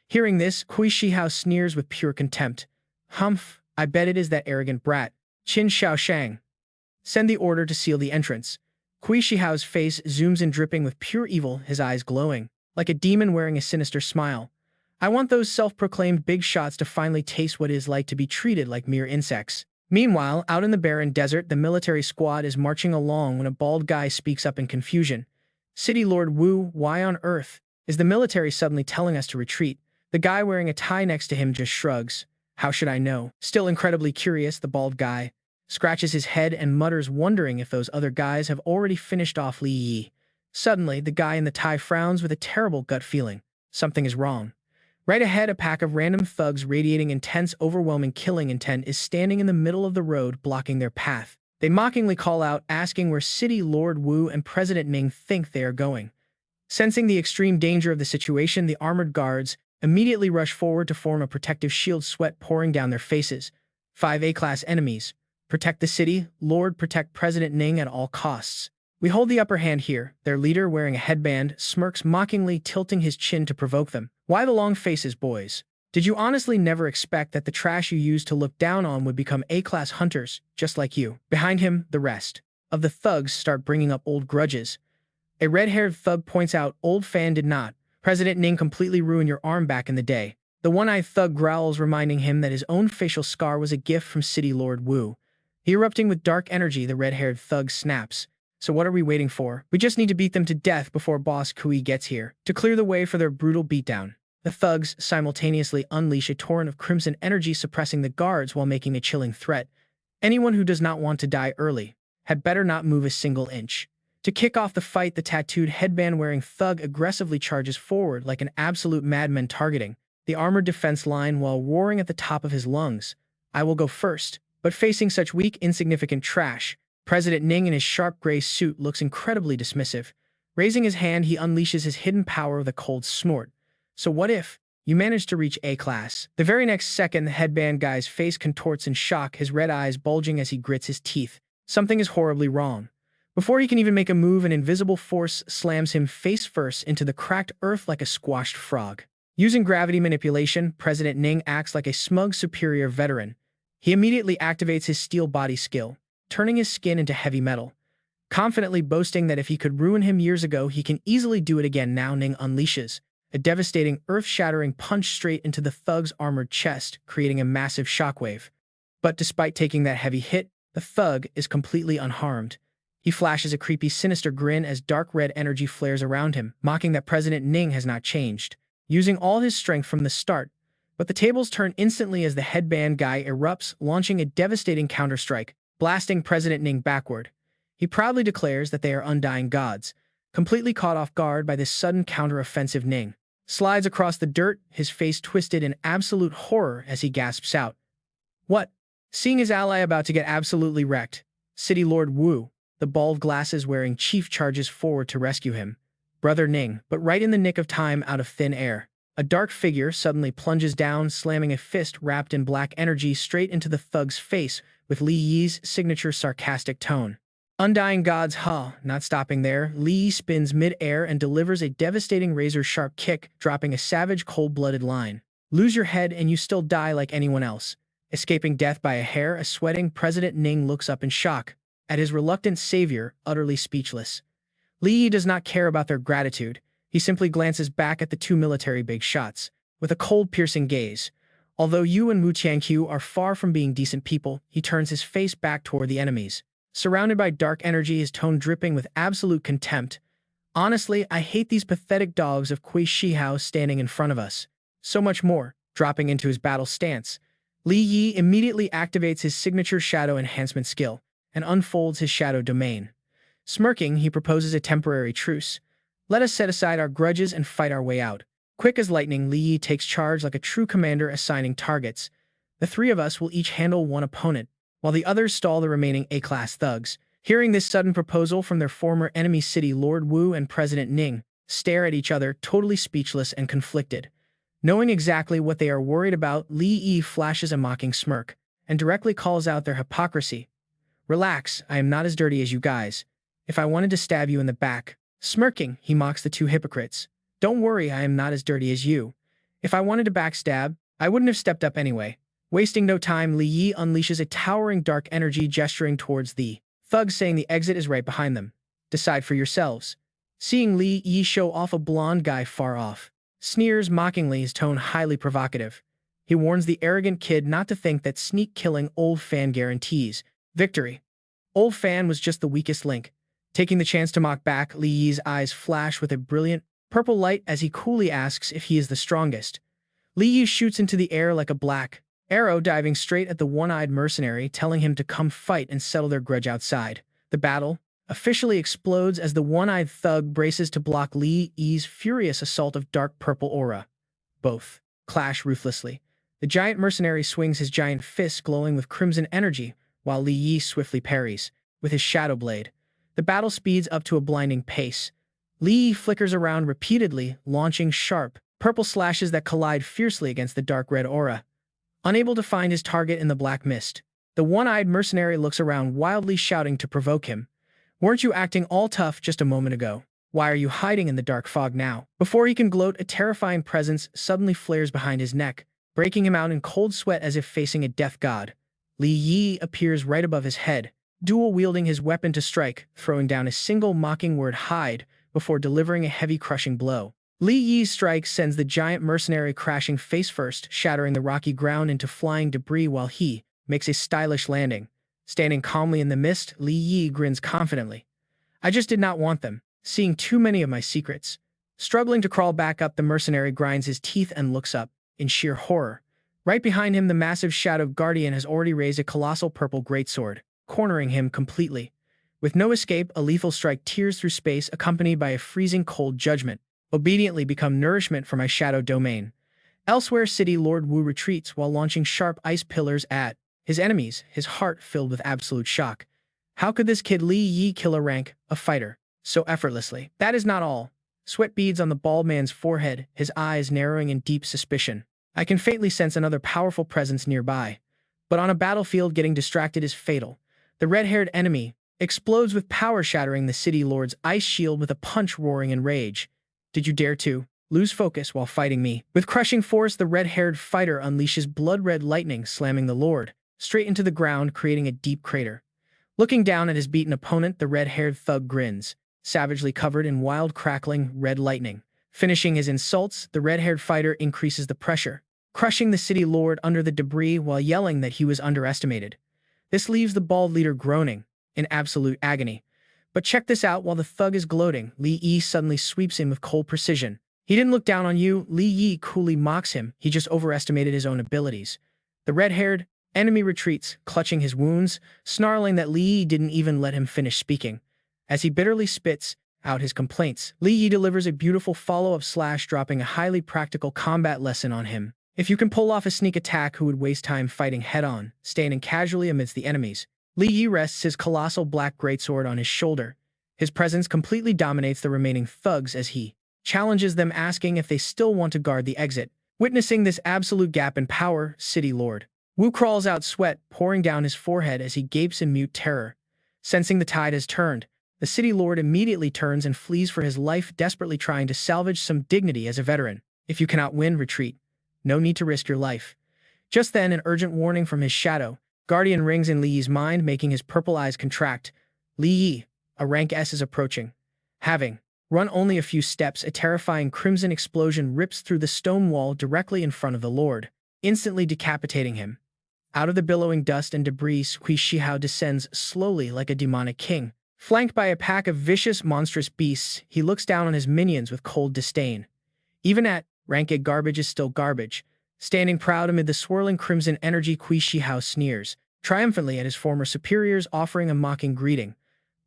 Hearing this, Kui Shihao sneers with pure contempt. Humph, I bet it is that arrogant brat, Qin Shaoshang. Send the order to seal the entrance. Kui Shihao's face zooms in, dripping with pure evil, his eyes glowing. like a demon wearing a sinister smile. I want those self-proclaimed big shots to finally taste what it is like to be treated like mere insects. Meanwhile, out in the barren desert, the military squad is marching along when a bald guy speaks up in confusion. City Lord Wu, why on earth is the military suddenly telling us to retreat? The guy wearing a tie next to him just shrugs. How should I know? Still incredibly curious, the bald guy scratches his head and mutters, wondering if those other guys have already finished off Li Yi. Suddenly, the guy in the tie frowns with a terrible gut feeling. Something is wrong. Right ahead, a pack of random thugs radiating intense, overwhelming killing intent is standing in the middle of the road, blocking their path. They mockingly call out, asking where City Lord Wu and President Ning think they are going. Sensing the extreme danger of the situation, the armored guards immediately rush forward to form a protective shield, sweat pouring down their faces. 5 A-class enemies. Protect the city, Lord, protect President Ning at all costs. We hold the upper hand here. Their leader, wearing a headband, smirks mockingly, tilting his chin to provoke them. Why the long faces, boys? Did you honestly never expect that the trash you used to look down on would become A-class hunters, just like you? Behind him, the rest of the thugs start bringing up old grudges. A red-haired thug points out, old fan did not. President Ning completely ruined your arm back in the day. The one-eyed thug growls, reminding him that his own facial scar was a gift from City Lord Wu. Erupting with dark energy, the red-haired thug snaps. So what are we waiting for? We just need to beat them to death before Boss Kui gets here, to clear the way for their brutal beatdown. The thugs simultaneously unleash a torrent of crimson energy, suppressing the guards while making a chilling threat. Anyone who does not want to die early had better not move a single inch. To kick off the fight, the tattooed headband-wearing thug aggressively charges forward like an absolute madman, targeting the armored defense line while roaring at the top of his lungs. I will go first. But facing such weak, insignificant trash, President Ning in his sharp gray suit looks incredibly dismissive. Raising his hand, he unleashes his hidden power with a cold snort. So what if you manage to reach A-class? The very next second, the headband guy's face contorts in shock, his red eyes bulging as he grits his teeth. Something is horribly wrong. Before he can even make a move, an invisible force slams him face first into the cracked earth like a squashed frog. Using gravity manipulation, President Ning acts like a smug superior veteran. He immediately activates his steel body skill, turning his skin into heavy metal. Confidently boasting that if he could ruin him years ago, he can easily do it again now, Ning unleashes a devastating, earth-shattering punch straight into the thug's armored chest, creating a massive shockwave. But despite taking that heavy hit, the thug is completely unharmed. He flashes a creepy, sinister grin as dark red energy flares around him, mocking that President Ning has not changed, using all his strength from the start. But the tables turn instantly as the headband guy erupts, launching a devastating counterstrike, blasting President Ning backward. He proudly declares that they are undying gods. Completely caught off guard by this sudden counter-offensive, Ning slides across the dirt, his face twisted in absolute horror as he gasps out, "What?" Seeing his ally about to get absolutely wrecked, City Lord Wu, the bald glasses-wearing chief, charges forward to rescue him. Brother Ning, but right in the nick of time, out of thin air, a dark figure suddenly plunges down, slamming a fist wrapped in black energy straight into the thug's face with Li Yi's signature sarcastic tone. Undying gods, huh? Not stopping there, Li Yi spins mid-air and delivers a devastating razor-sharp kick, dropping a savage, cold-blooded line. Lose your head and you still die like anyone else. Escaping death by a hair, a sweating President Ning looks up in shock at his reluctant savior, utterly speechless. Li Yi does not care about their gratitude. He simply glances back at the two military big shots with a cold, piercing gaze. Although Yu and Wu Qiangqiu are far from being decent people, he turns his face back toward the enemies. Surrounded by dark energy, his tone dripping with absolute contempt. Honestly, I hate these pathetic dogs of Kui Shihao standing in front of us. So much more. Dropping into his battle stance, Li Yi immediately activates his signature shadow enhancement skill and unfolds his shadow domain. Smirking, he proposes a temporary truce. Let us set aside our grudges and fight our way out. Quick as lightning, Li Yi takes charge like a true commander, assigning targets. The three of us will each handle one opponent, while the others stall the remaining A-class thugs. Hearing this sudden proposal from their former enemy, City Lord Wu and President Ning stare at each other, totally speechless and conflicted. Knowing exactly what they are worried about, Li Yi flashes a mocking smirk and directly calls out their hypocrisy. Relax, I am not as dirty as you guys. If I wanted to stab you in the back. Smirking, he mocks the two hypocrites. Don't worry, I am not as dirty as you. If I wanted to backstab, I wouldn't have stepped up anyway. Wasting no time, Li Yi unleashes a towering dark energy, gesturing towards the thugs, saying the exit is right behind them. Decide for yourselves. Seeing Li Yi show off a blonde guy far off, sneers mockingly, his tone highly provocative. He warns the arrogant kid not to think that sneak-killing Old Fan guarantees victory. Old Fan was just the weakest link. Taking the chance to mock back, Li Yi's eyes flash with a brilliant purple light as he coolly asks if he is the strongest. Li Yi shoots into the air like a black arrow, diving straight at the one-eyed mercenary, telling him to come fight and settle their grudge outside. The battle officially explodes as the one-eyed thug braces to block Li Yi's furious assault of dark purple aura. Both clash ruthlessly. The giant mercenary swings his giant fist glowing with crimson energy, while Li Yi swiftly parries with his shadow blade. The battle speeds up to a blinding pace. Li Yi flickers around repeatedly, launching sharp, purple slashes that collide fiercely against the dark red aura. Unable to find his target in the black mist, the one-eyed mercenary looks around wildly, shouting to provoke him. "Weren't you acting all tough just a moment ago? Why are you hiding in the dark fog now?" Before he can gloat, a terrifying presence suddenly flares behind his neck, breaking him out in cold sweat as if facing a death god. Li Yi appears right above his head, dual-wielding his weapon to strike, throwing down a single mocking word, "hide," before delivering a heavy crushing blow. Li Yi's strike sends the giant mercenary crashing face-first, shattering the rocky ground into flying debris while he makes a stylish landing. Standing calmly in the mist, Li Yi grins confidently. "I just did not want them seeing too many of my secrets." Struggling to crawl back up, the mercenary grinds his teeth and looks up in sheer horror. Right behind him, the massive Shadow Guardian has already raised a colossal purple greatsword, cornering him completely. With no escape, a lethal strike tears through space, accompanied by a freezing cold judgment. "Obediently become nourishment for my shadow domain." Elsewhere, City Lord Wu retreats while launching sharp ice pillars at his enemies, his heart filled with absolute shock. How could this kid Li Yi kill a rank, a fighter, so effortlessly? That is not all. Sweat beads on the bald man's forehead, his eyes narrowing in deep suspicion. I can faintly sense another powerful presence nearby. But on a battlefield, getting distracted is fatal. The red-haired enemy explodes with power, shattering the City Lord's ice shield with a punch, roaring in rage. "Did you dare to lose focus while fighting me?" With crushing force, the red-haired fighter unleashes blood-red lightning, slamming the Lord straight into the ground, creating a deep crater. Looking down at his beaten opponent, the red-haired thug grins, savagely covered in wild, crackling red lightning. Finishing his insults, the red-haired fighter increases the pressure, crushing the City Lord under the debris while yelling that he was underestimated. This leaves the bald leader groaning in absolute agony. But check this out, while the thug is gloating, Li Yi suddenly sweeps in with cold precision. "He didn't look down on you," Li Yi coolly mocks him. "He just overestimated his own abilities." The red-haired enemy retreats, clutching his wounds, snarling that Li Yi didn't even let him finish speaking. As he bitterly spits out his complaints, Li Yi delivers a beautiful follow-up slash, dropping a highly practical combat lesson on him. If you can pull off a sneak attack, who would waste time fighting head-on, standing casually amidst the enemies? Li Yi rests his colossal black greatsword on his shoulder. His presence completely dominates the remaining thugs as he challenges them, asking if they still want to guard the exit. Witnessing this absolute gap in power, City Lord Wu crawls out, sweat pouring down his forehead as he gapes in mute terror. Sensing the tide has turned, the City Lord immediately turns and flees for his life, desperately trying to salvage some dignity as a veteran. "If you cannot win, retreat. No need to risk your life." Just then, an urgent warning from his shadow Guardian rings in Li Yi's mind, making his purple eyes contract. Li Yi, a rank S, is approaching. Having run only a few steps, a terrifying crimson explosion rips through the stone wall directly in front of the Lord, instantly decapitating him. Out of the billowing dust and debris, Cui Shihao descends slowly like a demonic king. Flanked by a pack of vicious, monstrous beasts, he looks down on his minions with cold disdain. Even at rank A, garbage is still garbage. Standing proud amid the swirling crimson energy, Cui Shihao sneers triumphantly at his former superiors, offering a mocking greeting.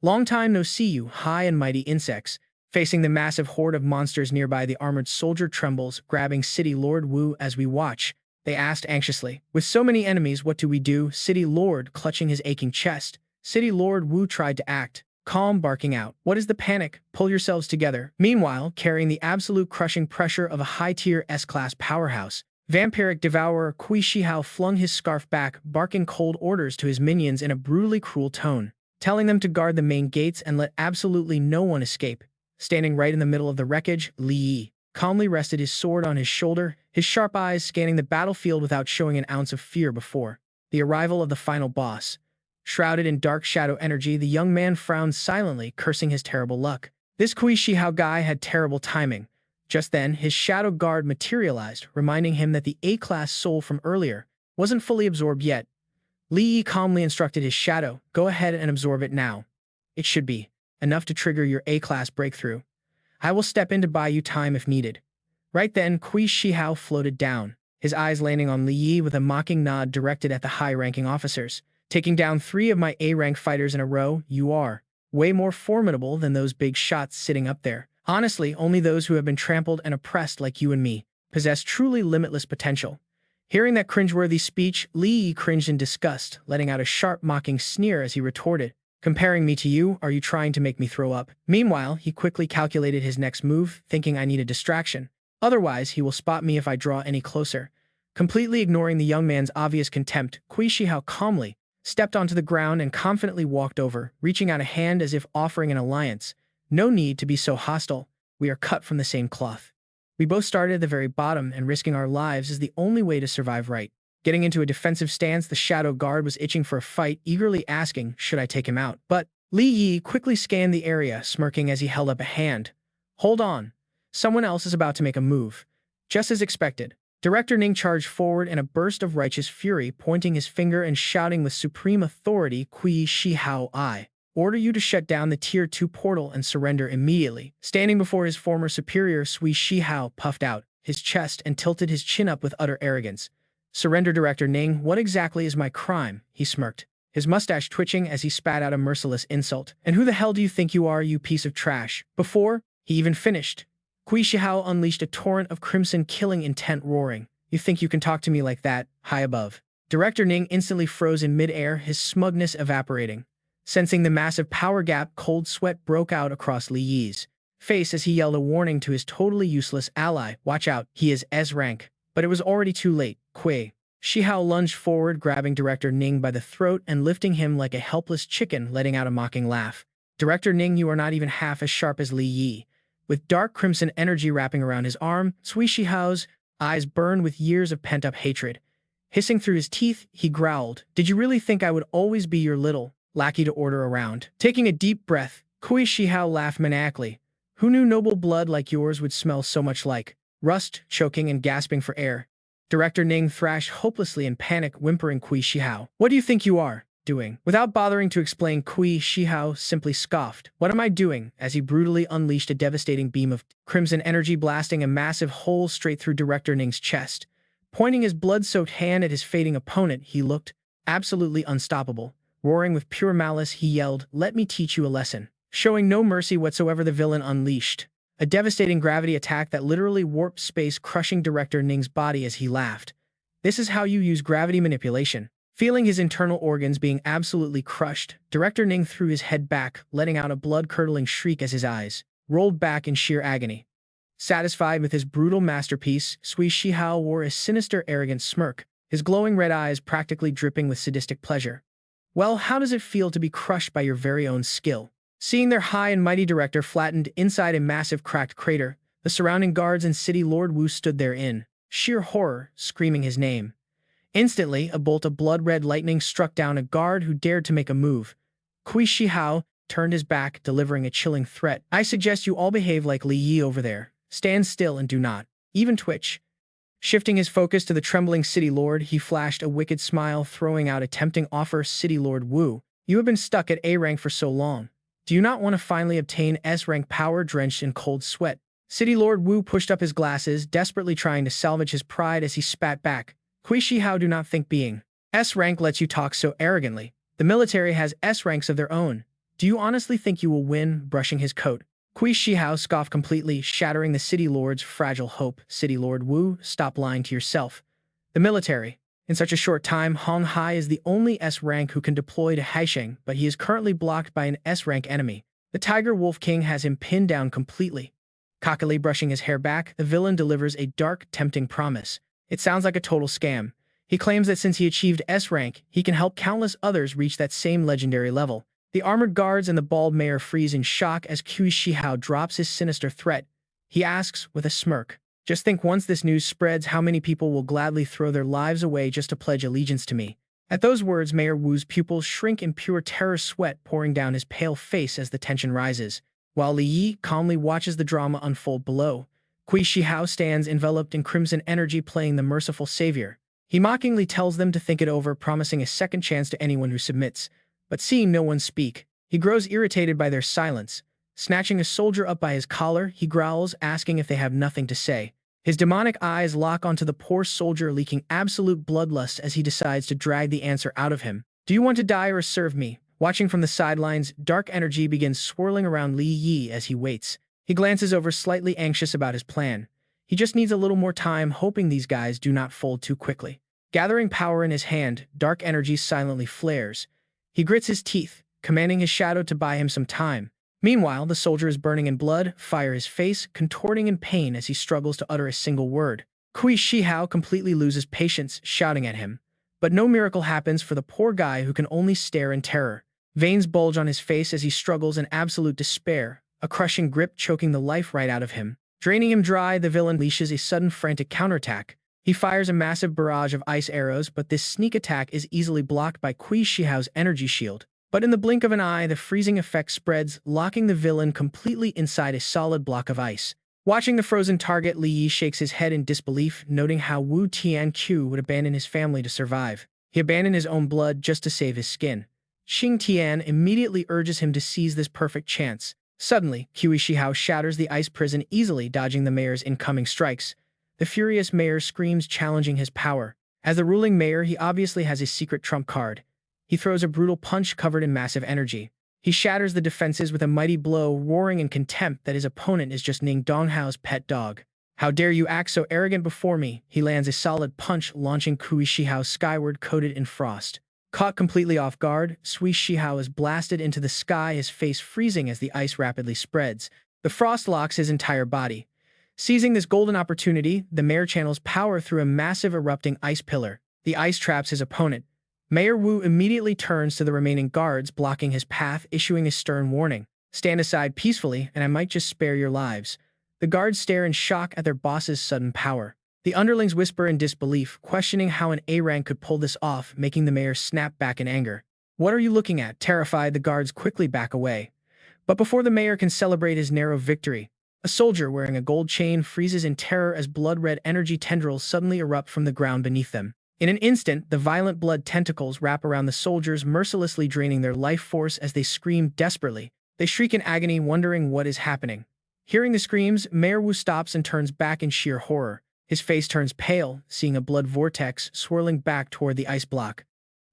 "Long time no see, you high and mighty insects." Facing the massive horde of monsters nearby, the armored soldier trembles, grabbing City Lord Wu. "As we watch," they asked anxiously, "with so many enemies, what do we do?" City Lord clutching his aching chest. City Lord Wu tried to act calm, barking out, "What is the panic? Pull yourselves together." Meanwhile, carrying the absolute crushing pressure of a high-tier S-class powerhouse, vampiric devourer Cui Shihao flung his scarf back, barking cold orders to his minions in a brutally cruel tone, telling them to guard the main gates and let absolutely no one escape. Standing right in the middle of the wreckage, Li Yi calmly rested his sword on his shoulder, his sharp eyes scanning the battlefield without showing an ounce of fear. Before the arrival of the final boss, shrouded in dark shadow energy, the young man frowned silently, cursing his terrible luck. This Kui Shihao guy had terrible timing. Just then, his shadow guard materialized, reminding him that the A-class soul from earlier wasn't fully absorbed yet. Li Yi calmly instructed his shadow, "Go ahead and absorb it now. It should be enough to trigger your A-class breakthrough. I will step in to buy you time if needed." Right then, Kui Shihao floated down, his eyes landing on Li Yi with a mocking nod directed at the high-ranking officers. "Taking down 3 of my A-rank fighters in a row, you are way more formidable than those big shots sitting up there. Honestly, only those who have been trampled and oppressed like you and me possess truly limitless potential." Hearing that cringeworthy speech, Li Yi cringed in disgust, letting out a sharp mocking sneer as he retorted, "Comparing me to you, are you trying to make me throw up?" Meanwhile, he quickly calculated his next move, thinking I need a distraction. Otherwise, he will spot me if I draw any closer. Completely ignoring the young man's obvious contempt, Kui Shihao calmly stepped onto the ground and confidently walked over, reaching out a hand as if offering an alliance. "No need to be so hostile. We are cut from the same cloth. We both started at the very bottom, and risking our lives is the only way to survive, right?" Getting into a defensive stance, the shadow guard was itching for a fight, eagerly asking, should I take him out? But Li Yi quickly scanned the area, smirking as he held up a hand. "Hold on. Someone else is about to make a move." Just as expected, Director Ning charged forward in a burst of righteous fury, pointing his finger and shouting with supreme authority, "Kui Shihao, I order you to shut down the Tier 2 portal and surrender immediately." Standing before his former superior, Kui Shihao puffed out his chest and tilted his chin up with utter arrogance. "Surrender, Director Ning. What exactly is my crime?" he smirked, his mustache twitching as he spat out a merciless insult. "And who the hell do you think you are, you piece of trash?" Before he even finished, Kui Shihao unleashed a torrent of crimson killing intent, roaring, "You think you can talk to me like that, high above?" Director Ning instantly froze in mid-air, his smugness evaporating. Sensing the massive power gap, cold sweat broke out across Li Yi's face as he yelled a warning to his totally useless ally, "Watch out, he is S-rank." But it was already too late. Kui Shihao lunged forward, grabbing Director Ning by the throat and lifting him like a helpless chicken, letting out a mocking laugh. "Director Ning, you are not even half as sharp as Li Yi." With dark crimson energy wrapping around his arm, Kui Shihao's eyes burned with years of pent-up hatred. Hissing through his teeth, he growled, "Did you really think I would always be your little lackey to order around?" Taking a deep breath, Kui Shihao laughed maniacally. "Who knew noble blood like yours would smell so much like rust?" Choking and gasping for air, Director Ning thrashed hopelessly in panic, whimpering, "Kui Shihao, what do you think you are doing?" Without bothering to explain, Kui Shihao simply scoffed, "What am I doing?" as he brutally unleashed a devastating beam of crimson energy, blasting a massive hole straight through Director Ning's chest. Pointing his blood-soaked hand at his fading opponent, he looked absolutely unstoppable. Roaring with pure malice, he yelled, "Let me teach you a lesson." Showing no mercy whatsoever, the villain unleashed a devastating gravity attack that literally warped space, crushing Director Ning's body as he laughed. "This is how you use gravity manipulation." Feeling his internal organs being absolutely crushed, Director Ning threw his head back, letting out a blood-curdling shriek as his eyes rolled back in sheer agony. Satisfied with his brutal masterpiece, Kui Shihao wore a sinister, arrogant smirk, his glowing red eyes practically dripping with sadistic pleasure. "Well, how does it feel to be crushed by your very own skill?" Seeing their high and mighty director flattened inside a massive cracked crater, the surrounding guards and City Lord Wu stood there in sheer horror, screaming his name. Instantly, a bolt of blood-red lightning struck down a guard who dared to make a move. Kui Shihao turned his back, delivering a chilling threat. "I suggest you all behave like Li Yi over there. Stand still and do not even twitch." Shifting his focus to the trembling City Lord, he flashed a wicked smile, throwing out a tempting offer. "City Lord Wu, you have been stuck at A rank for so long. Do you not want to finally obtain S-rank power drenched in cold sweat?" City Lord Wu pushed up his glasses, desperately trying to salvage his pride as he spat back, "Kui Shihao, do not think being S-rank lets you talk so arrogantly. The military has S-ranks of their own. Do you honestly think you will win?" Brushing his coat, Kui Shihao scoffed, completely shattering the City Lord's fragile hope. "City Lord Wu, stop lying to yourself. The military, in such a short time, Hong Hai is the only S-rank who can deploy to Haicheng, but he is currently blocked by an S-rank enemy. The Tiger Wolf King has him pinned down completely." Cockily brushing his hair back, the villain delivers a dark, tempting promise. It sounds like a total scam. He claims that since he achieved S-rank, he can help countless others reach that same legendary level. The armored guards and the bald mayor freeze in shock as Kui Shihao drops his sinister threat. He asks, with a smirk, "Just think, once this news spreads, how many people will gladly throw their lives away just to pledge allegiance to me?" At those words, Mayor Wu's pupils shrink in pure terror, sweat pouring down his pale face as the tension rises. While Li Yi calmly watches the drama unfold below, Kui Shihao stands enveloped in crimson energy playing the merciful savior. He mockingly tells them to think it over, promising a second chance to anyone who submits. But seeing no one speak, he grows irritated by their silence. Snatching a soldier up by his collar, he growls, asking if they have nothing to say. His demonic eyes lock onto the poor soldier, leaking absolute bloodlust as he decides to drag the answer out of him. Do you want to die or serve me? Watching from the sidelines, dark energy begins swirling around Li Yi as he waits. He glances over, slightly anxious about his plan. He just needs a little more time, hoping these guys do not fold too quickly. Gathering power in his hand, dark energy silently flares. He grits his teeth, commanding his shadow to buy him some time. Meanwhile, the soldier is burning in blood, fire his face, contorting in pain as he struggles to utter a single word. Kui Shihao completely loses patience, shouting at him. But no miracle happens for the poor guy who can only stare in terror. Veins bulge on his face as he struggles in absolute despair, a crushing grip choking the life right out of him. Draining him dry, the villain unleashes a sudden frantic counterattack. He fires a massive barrage of ice arrows, but this sneak attack is easily blocked by Kui Shihao's energy shield. But in the blink of an eye, the freezing effect spreads, locking the villain completely inside a solid block of ice. Watching the frozen target, Li Yi shakes his head in disbelief, noting how Wu Tianqiu would abandon his family to survive. He abandoned his own blood just to save his skin. Qing Tian immediately urges him to seize this perfect chance. Suddenly, Kui Shihao shatters the ice prison, easily dodging the mayor's incoming strikes. The furious mayor screams, challenging his power. As the ruling mayor, he obviously has a secret trump card. He throws a brutal punch covered in massive energy. He shatters the defenses with a mighty blow, roaring in contempt that his opponent is just Ning Donghao's pet dog. How dare you act so arrogant before me? He lands a solid punch, launching Kui Shihao skyward, coated in frost. Caught completely off guard, Kui Shihao is blasted into the sky, his face freezing as the ice rapidly spreads. The frost locks his entire body. Seizing this golden opportunity, the mayor channels power through a massive erupting ice pillar. The ice traps his opponent. Mayor Wu immediately turns to the remaining guards, blocking his path, issuing a stern warning. Stand aside peacefully, and I might just spare your lives. The guards stare in shock at their boss's sudden power. The underlings whisper in disbelief, questioning how an A-rank could pull this off, making the mayor snap back in anger. What are you looking at? Terrified, the guards quickly back away. But before the mayor can celebrate his narrow victory, a soldier wearing a gold chain freezes in terror as blood-red energy tendrils suddenly erupt from the ground beneath them. In an instant, the violent blood tentacles wrap around the soldiers, mercilessly draining their life force as they scream desperately. They shriek in agony, wondering what is happening. Hearing the screams, Mayor Wu stops and turns back in sheer horror. His face turns pale, seeing a blood vortex swirling back toward the ice block.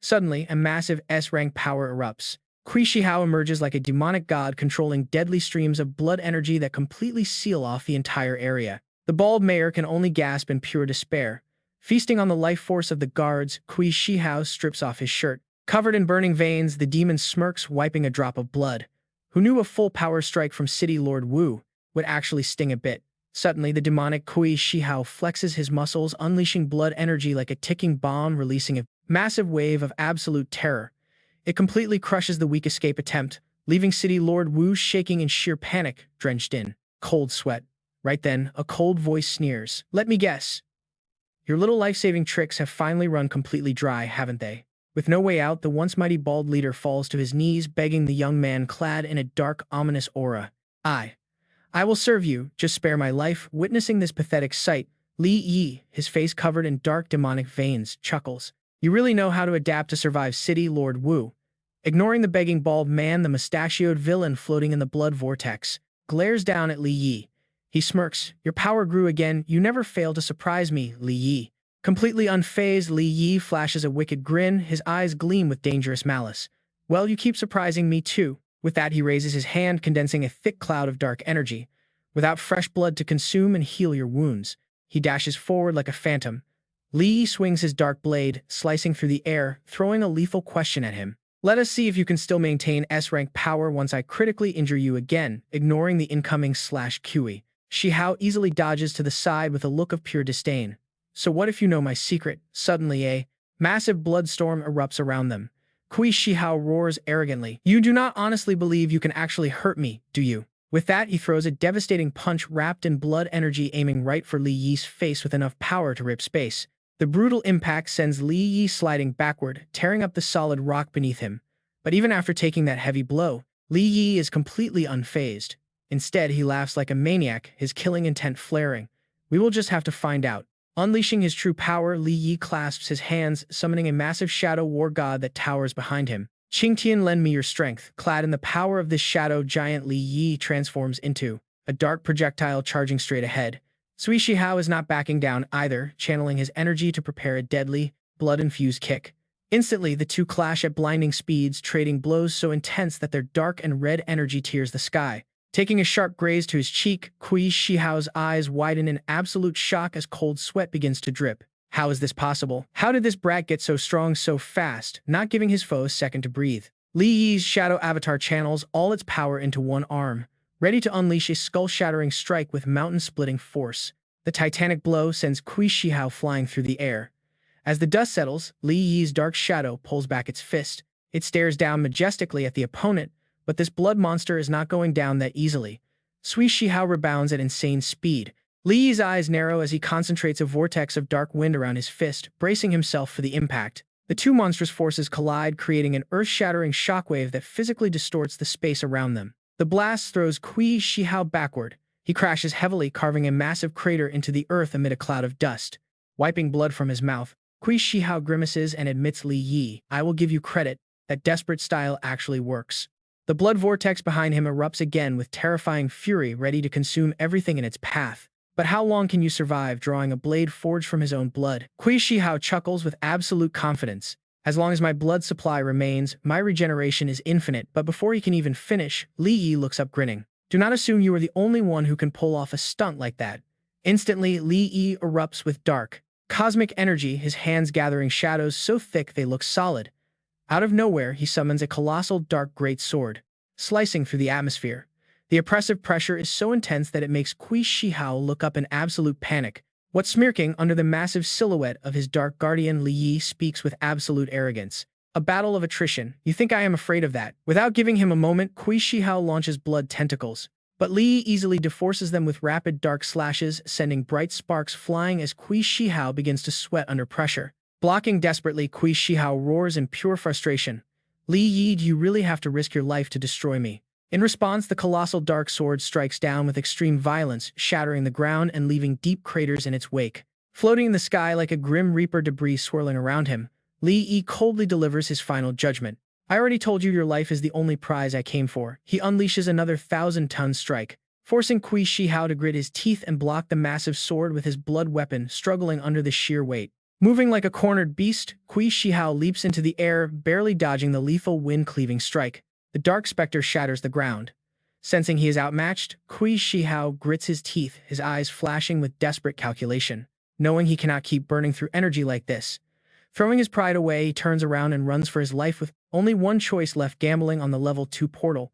Suddenly, a massive S-rank power erupts. Kui Shihao emerges like a demonic god, controlling deadly streams of blood energy that completely seal off the entire area. The bald mayor can only gasp in pure despair. Feasting on the life force of the guards, Kui Shihao strips off his shirt. Covered in burning veins, the demon smirks, wiping a drop of blood. Who knew a full power strike from City Lord Wu would actually sting a bit? Suddenly, the demonic Kui Shihao flexes his muscles, unleashing blood energy like a ticking bomb, releasing a massive wave of absolute terror. It completely crushes the weak escape attempt, leaving City Lord Wu shaking in sheer panic, drenched in cold sweat. Right then, a cold voice sneers. Let me guess. Your little life-saving tricks have finally run completely dry, haven't they? With no way out, the once mighty bald leader falls to his knees, begging the young man clad in a dark, ominous aura. I will serve you, just spare my life. Witnessing this pathetic sight, Li Yi, his face covered in dark demonic veins, chuckles. You really know how to adapt to survive, City Lord Wu. Ignoring the begging bald man, the mustachioed villain floating in the blood vortex glares down at Li Yi. He smirks. Your power grew again. You never fail to surprise me, Li Yi. Completely unfazed, Li Yi flashes a wicked grin. His eyes gleam with dangerous malice. Well, you keep surprising me too. With that, he raises his hand, condensing a thick cloud of dark energy. Without fresh blood to consume and heal your wounds, he dashes forward like a phantom. Li Yi swings his dark blade, slicing through the air, throwing a lethal question at him. Let us see if you can still maintain S-rank power once I critically injure you again, ignoring the incoming Kui. Shihao easily dodges to the side with a look of pure disdain. So what if you know my secret? Suddenly, a massive bloodstorm erupts around them. Kui Shihao roars arrogantly. You do not honestly believe you can actually hurt me, do you? With that, he throws a devastating punch wrapped in blood energy, aiming right for Li Yi's face with enough power to rip space. The brutal impact sends Li Yi sliding backward, tearing up the solid rock beneath him. But even after taking that heavy blow, Li Yi is completely unfazed. Instead, he laughs like a maniac, his killing intent flaring. We will just have to find out. Unleashing his true power, Li Yi clasps his hands, summoning a massive shadow war god that towers behind him. Qing Tian, lend me your strength. Clad in the power of this shadow giant, Li Yi transforms into a dark projectile charging straight ahead. Cui Shihao is not backing down either, channeling his energy to prepare a deadly, blood-infused kick. Instantly, the two clash at blinding speeds, trading blows so intense that their dark and red energy tears the sky. Taking a sharp graze to his cheek, Cui Shihao's eyes widen in absolute shock as cold sweat begins to drip. How is this possible? How did this brat get so strong so fast, not giving his foe a second to breathe? Li Yi's shadow avatar channels all its power into one arm, ready to unleash a skull-shattering strike with mountain-splitting force. The titanic blow sends Cui Shihao flying through the air. As the dust settles, Li Yi's dark shadow pulls back its fist. It stares down majestically at the opponent, but this blood monster is not going down that easily. Cui Shihao rebounds at insane speed. Li Yi's eyes narrow as he concentrates a vortex of dark wind around his fist, bracing himself for the impact. The two monstrous forces collide, creating an earth-shattering shockwave that physically distorts the space around them. The blast throws Cui Shihao backward. He crashes heavily, carving a massive crater into the earth amid a cloud of dust. Wiping blood from his mouth, Cui Shihao grimaces and admits, Li Yi, I will give you credit. That desperate style actually works. The blood vortex behind him erupts again with terrifying fury, ready to consume everything in its path. But how long can you survive drawing a blade forged from his own blood? Cui Shihao chuckles with absolute confidence. As long as my blood supply remains, my regeneration is infinite. But before he can even finish, Li Yi looks up grinning. Do not assume you are the only one who can pull off a stunt like that. Instantly, Li Yi erupts with dark, cosmic energy, his hands gathering shadows so thick they look solid. Out of nowhere, he summons a colossal dark great sword, slicing through the atmosphere. The oppressive pressure is so intense that it makes Cui Shihao look up in absolute panic. What's smirking under the massive silhouette of his dark guardian, Li Yi speaks with absolute arrogance. A battle of attrition. You think I am afraid of that? Without giving him a moment, Cui Shihao launches blood tentacles. But Li Yi easily deforces them with rapid dark slashes, sending bright sparks flying as Cui Shihao begins to sweat under pressure. Blocking desperately, Cui Shihao roars in pure frustration. Li Yi, do you really have to risk your life to destroy me? In response, the colossal dark sword strikes down with extreme violence, shattering the ground and leaving deep craters in its wake. Floating in the sky like a grim reaper, debris swirling around him, Li Yi coldly delivers his final judgment. I already told you your life is the only prize I came for. He unleashes another 1,000-ton strike, forcing Cui Shihao to grit his teeth and block the massive sword with his blood weapon, struggling under the sheer weight. Moving like a cornered beast, Cui Shihao leaps into the air, barely dodging the lethal wind-cleaving strike. The dark specter shatters the ground. Sensing he is outmatched, Cui Shihao grits his teeth, his eyes flashing with desperate calculation. Knowing he cannot keep burning through energy like this, throwing his pride away, he turns around and runs for his life with only one choice left, gambling on the level 2 portal.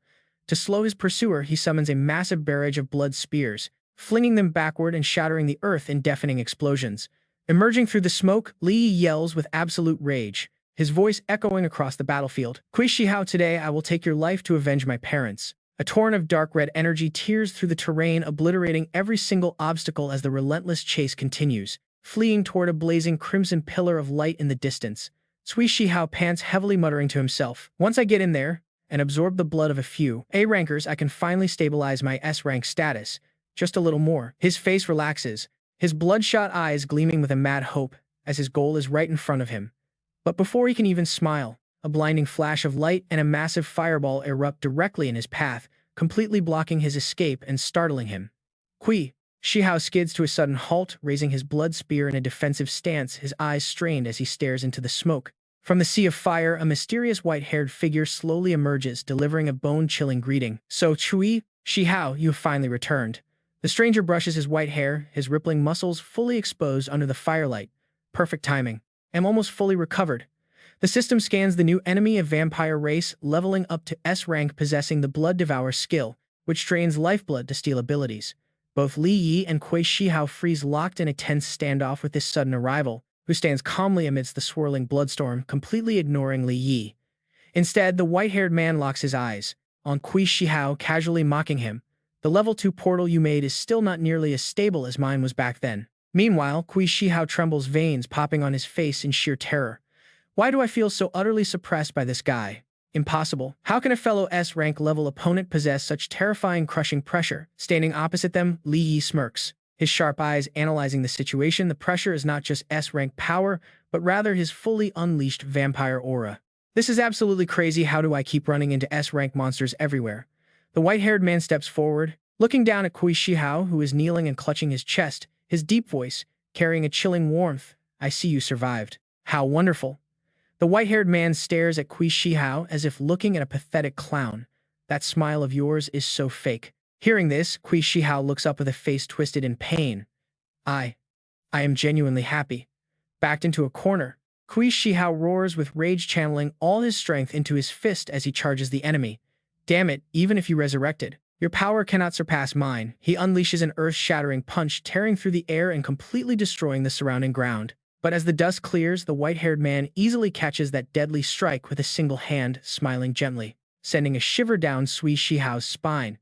To slow his pursuer, he summons a massive barrage of blood spears, flinging them backward and shattering the earth in deafening explosions. Emerging through the smoke, Li Yi yells with absolute rage, his voice echoing across the battlefield. Cui Shihao, today I will take your life to avenge my parents. A torrent of dark red energy tears through the terrain, obliterating every single obstacle as the relentless chase continues, fleeing toward a blazing crimson pillar of light in the distance. Cui Shihao pants heavily, muttering to himself, once I get in there and absorb the blood of a few A-rankers, I can finally stabilize my S-rank status. Just a little more. His face relaxes, his bloodshot eyes gleaming with a mad hope, as his goal is right in front of him. But before he can even smile, a blinding flash of light and a massive fireball erupt directly in his path, completely blocking his escape and startling him. Cui Shihao skids to a sudden halt, raising his blood spear in a defensive stance, his eyes strained as he stares into the smoke. From the sea of fire, a mysterious white-haired figure slowly emerges, delivering a bone-chilling greeting. So, Cui Shihao, you have finally returned. The stranger brushes his white hair, his rippling muscles fully exposed under the firelight. Perfect timing. I'm almost fully recovered. The system scans the new enemy, a vampire race, leveling up to S rank, possessing the Blood Devour skill, which drains lifeblood to steal abilities. Both Li Yi and Cui Shihao freeze, locked in a tense standoff with this sudden arrival, who stands calmly amidst the swirling bloodstorm, completely ignoring Li Yi. Instead, the white-haired man locks his eyes on Cui Shihao, casually mocking him. The level 2 portal you made is still not nearly as stable as mine was back then. Meanwhile, Cui Shihao trembles, veins popping on his face in sheer terror. Why do I feel so utterly suppressed by this guy? Impossible. How can a fellow S-rank level opponent possess such terrifying crushing pressure? Standing opposite them, Li Yi smirks, his sharp eyes analyzing the situation. The pressure is not just S-rank power, but rather his fully unleashed vampire aura. This is absolutely crazy. How do I keep running into S-rank monsters everywhere? The white-haired man steps forward, looking down at Kui Shihao, who is kneeling and clutching his chest, his deep voice carrying a chilling warmth. I see you survived. How wonderful. The white-haired man stares at Kui Shihao as if looking at a pathetic clown. That smile of yours is so fake. Hearing this, Kui Shihao looks up with a face twisted in pain. I am genuinely happy. Backed into a corner, Kui Shihao roars with rage, channeling all his strength into his fist as he charges the enemy. Damn it, even if you resurrected, your power cannot surpass mine. He unleashes an earth-shattering punch, tearing through the air and completely destroying the surrounding ground. But as the dust clears, the white-haired man easily catches that deadly strike with a single hand, smiling gently, sending a shiver down Kui Shihao's spine.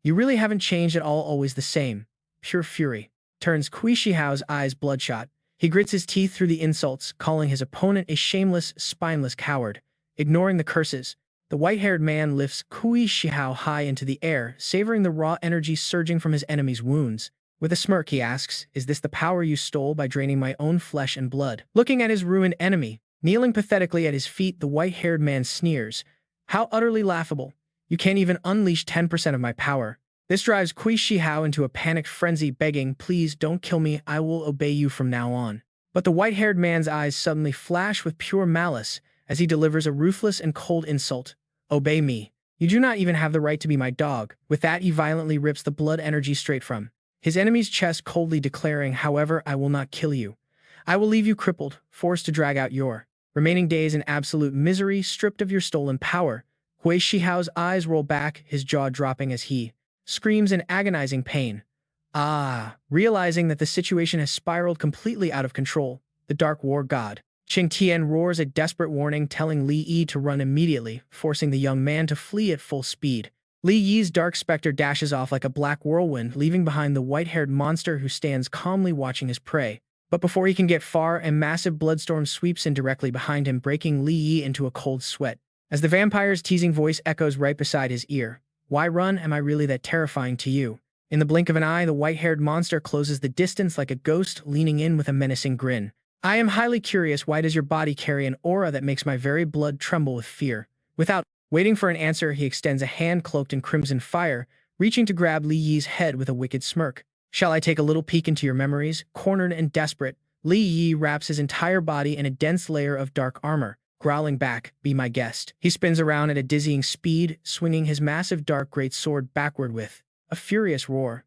You really haven't changed at all, always the same. Pure fury turns Kui Shihao's eyes bloodshot. He grits his teeth through the insults, calling his opponent a shameless, spineless coward. Ignoring the curses, the white-haired man lifts Kui Shihao high into the air, savoring the raw energy surging from his enemy's wounds. With a smirk, he asks, is this the power you stole by draining my own flesh and blood? Looking at his ruined enemy, kneeling pathetically at his feet, the white-haired man sneers. How utterly laughable. You can't even unleash 10% of my power. This drives Kui Shihao into a panicked frenzy, begging, please don't kill me, I will obey you from now on. But the white-haired man's eyes suddenly flash with pure malice as he delivers a ruthless and cold insult. Obey me. You do not even have the right to be my dog. With that, he violently rips the blood energy straight from his enemy's chest, coldly declaring, however, I will not kill you. I will leave you crippled, forced to drag out your remaining days in absolute misery, stripped of your stolen power. Kui Shihao's eyes roll back, his jaw dropping as he screams in agonizing pain. Realizing that the situation has spiraled completely out of control, the Dark War God, Qing Tian, roars a desperate warning, telling Li Yi to run immediately, forcing the young man to flee at full speed. Li Yi's dark specter dashes off like a black whirlwind, leaving behind the white-haired monster who stands calmly watching his prey. But before he can get far, a massive bloodstorm sweeps in directly behind him, breaking Li Yi into a cold sweat. As the vampire's teasing voice echoes right beside his ear, why run? Am I really that terrifying to you? In the blink of an eye, the white-haired monster closes the distance like a ghost, leaning in with a menacing grin. I am highly curious, why does your body carry an aura that makes my very blood tremble with fear? Without waiting for an answer, he extends a hand cloaked in crimson fire, reaching to grab Li Yi's head with a wicked smirk. Shall I take a little peek into your memories? Cornered and desperate, Li Yi wraps his entire body in a dense layer of dark armor, growling back, be my guest. He spins around at a dizzying speed, swinging his massive dark greatsword backward with a furious roar.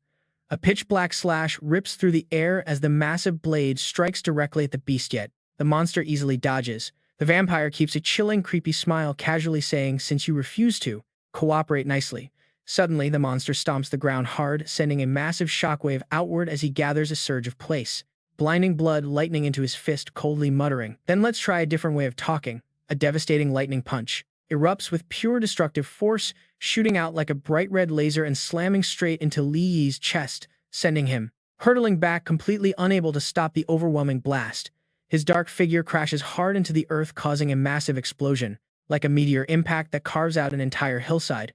A pitch-black slash rips through the air as the massive blade strikes directly at the beast, yet the monster easily dodges. The vampire keeps a chilling, creepy smile, casually saying, since you refuse to cooperate nicely. Suddenly, the monster stomps the ground hard, sending a massive shockwave outward as he gathers a surge of place, blinding blood lightning into his fist, coldly muttering, then let's try a different way of talking. A devastating lightning punch erupts with pure destructive force, shooting out like a bright red laser and slamming straight into Li Yi's chest, sending him hurtling back, completely unable to stop the overwhelming blast. His dark figure crashes hard into the earth, causing a massive explosion, like a meteor impact that carves out an entire hillside.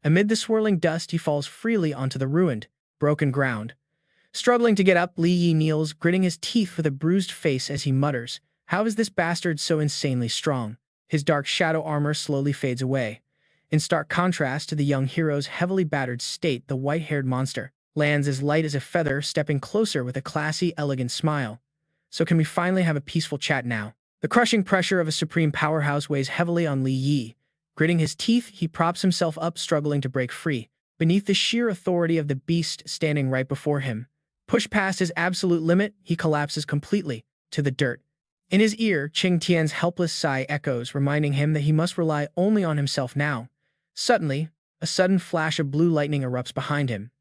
Amid the swirling dust, he falls freely onto the ruined, broken ground. Struggling to get up, Li Yi kneels, gritting his teeth with a bruised face as he mutters, how is this bastard so insanely strong? His dark shadow armor slowly fades away. In stark contrast to the young hero's heavily battered state, the white-haired monster lands as light as a feather, stepping closer with a classy, elegant smile. So can we finally have a peaceful chat now? The crushing pressure of a supreme powerhouse weighs heavily on Li Yi. Gritting his teeth, he props himself up, struggling to break free, beneath the sheer authority of the beast standing right before him. Pushed past his absolute limit, he collapses completely to the dirt. In his ear, Qing Tian's helpless sigh echoes, reminding him that he must rely only on himself now. Suddenly, a sudden flash of blue lightning erupts behind him.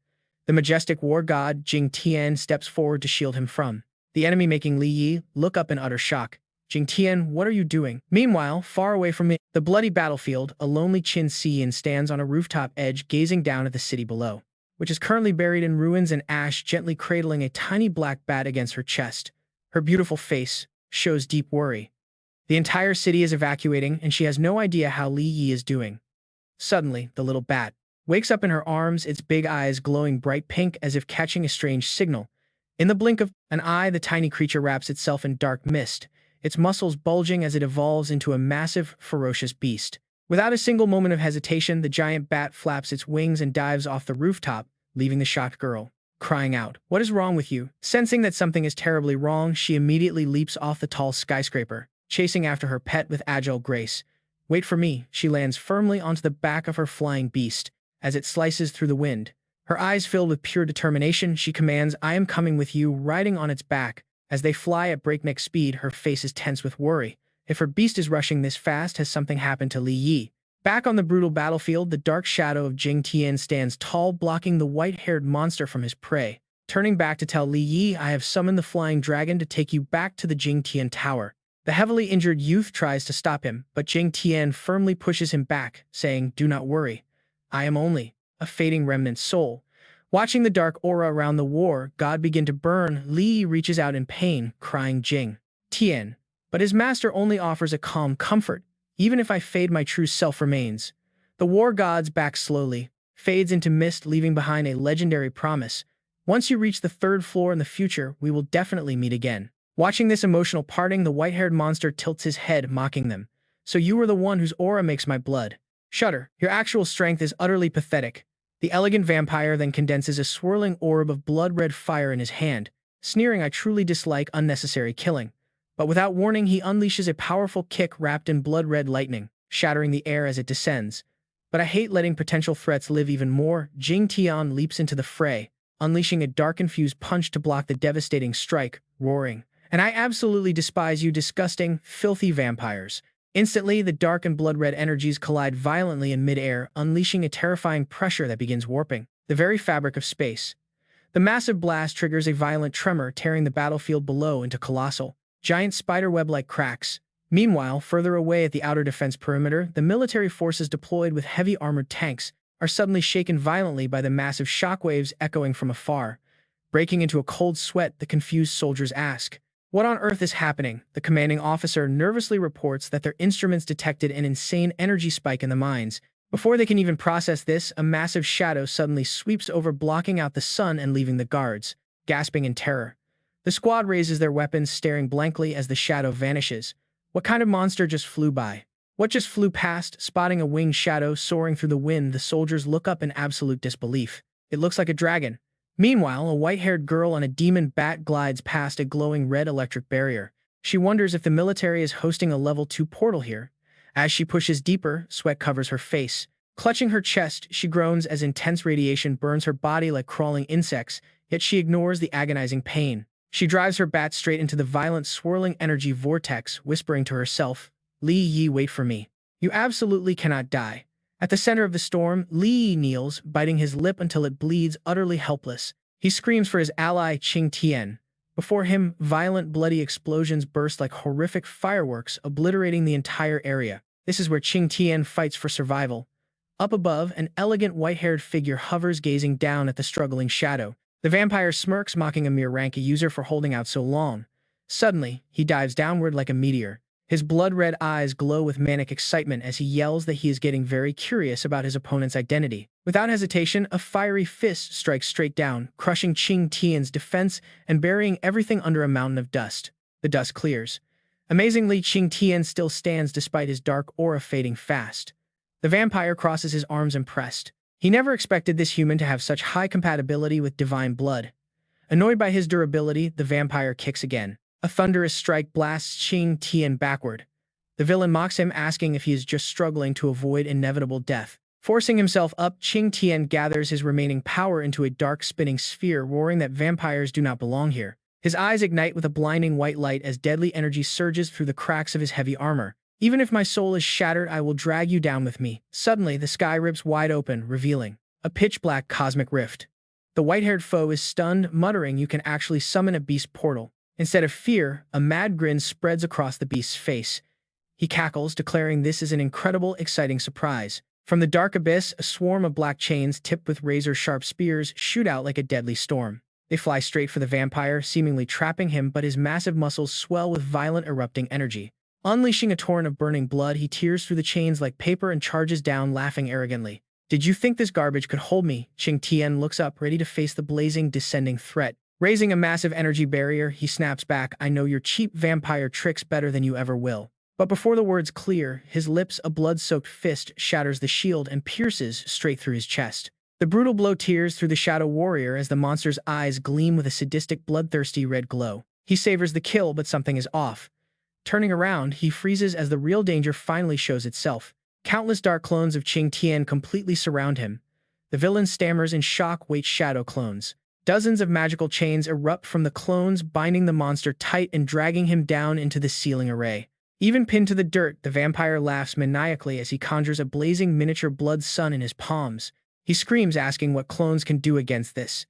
The majestic war god, Qing Tian, steps forward to shield him from the enemy, making Li Yi look up in utter shock. Qing Tian, what are you doing? Meanwhile, far away from the bloody battlefield, a lonely Qin Xian stands on a rooftop edge, gazing down at the city below, which is currently buried in ruins and ash, gently cradling a tiny black bat against her chest. Her beautiful face shows deep worry. The entire city is evacuating, and she has no idea how Li Yi is doing. Suddenly, the little bat wakes up in her arms, its big eyes glowing bright pink as if catching a strange signal. In the blink of an eye, the tiny creature wraps itself in dark mist, its muscles bulging as it evolves into a massive, ferocious beast. Without a single moment of hesitation, the giant bat flaps its wings and dives off the rooftop, leaving the shocked girl crying out, "What is wrong with you?" Sensing that something is terribly wrong, she immediately leaps off the tall skyscraper, chasing after her pet with agile grace. "Wait for me." She lands firmly onto the back of her flying beast as it slices through the wind. Her eyes filled with pure determination, she commands, "I am coming with you," riding on its back. As they fly at breakneck speed, her face is tense with worry. If her beast is rushing this fast, has something happened to Li Yi? Back on the brutal battlefield, the dark shadow of Qing Tian stands tall, blocking the white-haired monster from his prey. Turning back to tell Li Yi, "I have summoned the flying dragon to take you back to the Qing Tian tower." The heavily injured youth tries to stop him, but Qing Tian firmly pushes him back, saying, "Do not worry. I am only a fading remnant soul." Watching the dark aura around the war god begin to burn, Li Yi reaches out in pain, crying, "Qing Tian." But his master only offers a calm comfort. "Even if I fade, my true self remains." The war god's back slowly fades into mist, leaving behind a legendary promise. "Once you reach the third floor in the future, we will definitely meet again." Watching this emotional parting, the white-haired monster tilts his head, mocking them. "So you were the one whose aura makes my blood shudder. Your actual strength is utterly pathetic." The elegant vampire then condenses a swirling orb of blood-red fire in his hand, sneering, "I truly dislike unnecessary killing." But without warning, he unleashes a powerful kick wrapped in blood-red lightning, shattering the air as it descends. "But I hate letting potential threats live even more." Qing Tian leaps into the fray, unleashing a dark-infused punch to block the devastating strike, roaring, "And I absolutely despise you disgusting, filthy vampires." Instantly, the dark and blood-red energies collide violently in mid-air, unleashing a terrifying pressure that begins warping the very fabric of space. The massive blast triggers a violent tremor, tearing the battlefield below into colossal, giant spiderweb-like cracks. Meanwhile, further away at the outer defense perimeter, the military forces deployed with heavy armored tanks are suddenly shaken violently by the massive shockwaves echoing from afar. Breaking into a cold sweat, the confused soldiers ask, "What on earth is happening?" The commanding officer nervously reports that their instruments detected an insane energy spike in the mines. Before they can even process this, a massive shadow suddenly sweeps over, blocking out the sun and leaving the guards gasping in terror. The squad raises their weapons, staring blankly as the shadow vanishes. What kind of monster just flew by? What just flew past? Spotting a winged shadow soaring through the wind, the soldiers look up in absolute disbelief. It looks like a dragon. Meanwhile, a white-haired girl on a demon bat glides past a glowing red electric barrier. She wonders if the military is hosting a level 2 portal here. As she pushes deeper, sweat covers her face. Clutching her chest, she groans as intense radiation burns her body like crawling insects, yet she ignores the agonizing pain. She drives her bat straight into the violent, swirling energy vortex, whispering to herself, "Li Yi, wait for me. You absolutely cannot die." At the center of the storm, Li Yi kneels, biting his lip until it bleeds, utterly helpless. He screams for his ally, Qing Tian. Before him, violent, bloody explosions burst like horrific fireworks, obliterating the entire area. This is where Qing Tian fights for survival. Up above, an elegant white-haired figure hovers, gazing down at the struggling shadow. The vampire smirks, mocking a mere rank user for holding out so long. Suddenly, he dives downward like a meteor. His blood-red eyes glow with manic excitement as he yells that he is getting very curious about his opponent's identity. Without hesitation, a fiery fist strikes straight down, crushing Qing Tian's defense and burying everything under a mountain of dust. The dust clears. Amazingly, Qing Tian still stands despite his dark aura fading fast. The vampire crosses his arms, impressed. He never expected this human to have such high compatibility with divine blood. Annoyed by his durability, the vampire kicks again. A thunderous strike blasts Qing Tian backward. The villain mocks him, asking if he is just struggling to avoid inevitable death. Forcing himself up, Qing Tian gathers his remaining power into a dark spinning sphere, roaring that vampires do not belong here. His eyes ignite with a blinding white light as deadly energy surges through the cracks of his heavy armor. "Even if my soul is shattered, I will drag you down with me." Suddenly, the sky rips wide open, revealing a pitch-black cosmic rift. The white-haired foe is stunned, muttering, "You can actually summon a beast portal." Instead of fear, a mad grin spreads across the beast's face. He cackles, declaring this is an incredible, exciting surprise. From the dark abyss, a swarm of black chains tipped with razor-sharp spears shoot out like a deadly storm. They fly straight for the vampire, seemingly trapping him, but his massive muscles swell with violent, erupting energy. Unleashing a torrent of burning blood, he tears through the chains like paper and charges down, laughing arrogantly. Did you think this garbage could hold me? Qing Tian looks up, ready to face the blazing, descending threat. Raising a massive energy barrier, he snaps back, I know your cheap vampire tricks better than you ever will. But before the words clear, his lips, a blood-soaked fist, shatters the shield and pierces straight through his chest. The brutal blow tears through the Shadow Warrior as the monster's eyes gleam with a sadistic, bloodthirsty red glow. He savors the kill, but something is off. Turning around, he freezes as the real danger finally shows itself. Countless dark clones of Qing Tian completely surround him. The villain stammers in shock, wait, shadow clones. Dozens of magical chains erupt from the clones, binding the monster tight and dragging him down into the ceiling array. Even pinned to the dirt, the vampire laughs maniacally as he conjures a blazing miniature blood sun in his palms. He screams, asking what clones can do against this.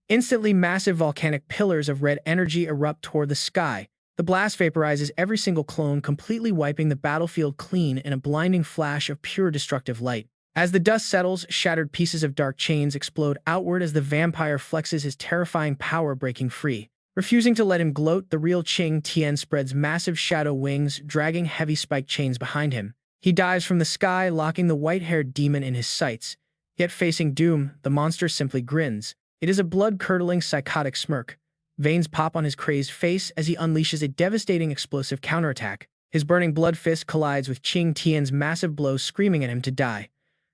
Instantly, massive volcanic pillars of red energy erupt toward the sky. The blast vaporizes every single clone, completely wiping the battlefield clean in a blinding flash of pure destructive light. As the dust settles, shattered pieces of dark chains explode outward as the vampire flexes his terrifying power, breaking free. Refusing to let him gloat, the real Qing Tian spreads massive shadow wings, dragging heavy spiked chains behind him. He dives from the sky, locking the white-haired demon in his sights. Yet facing doom, the monster simply grins. It is a blood-curdling, psychotic smirk. Veins pop on his crazed face as he unleashes a devastating explosive counterattack. His burning blood fist collides with Qing Tian's massive blow, screaming at him to die.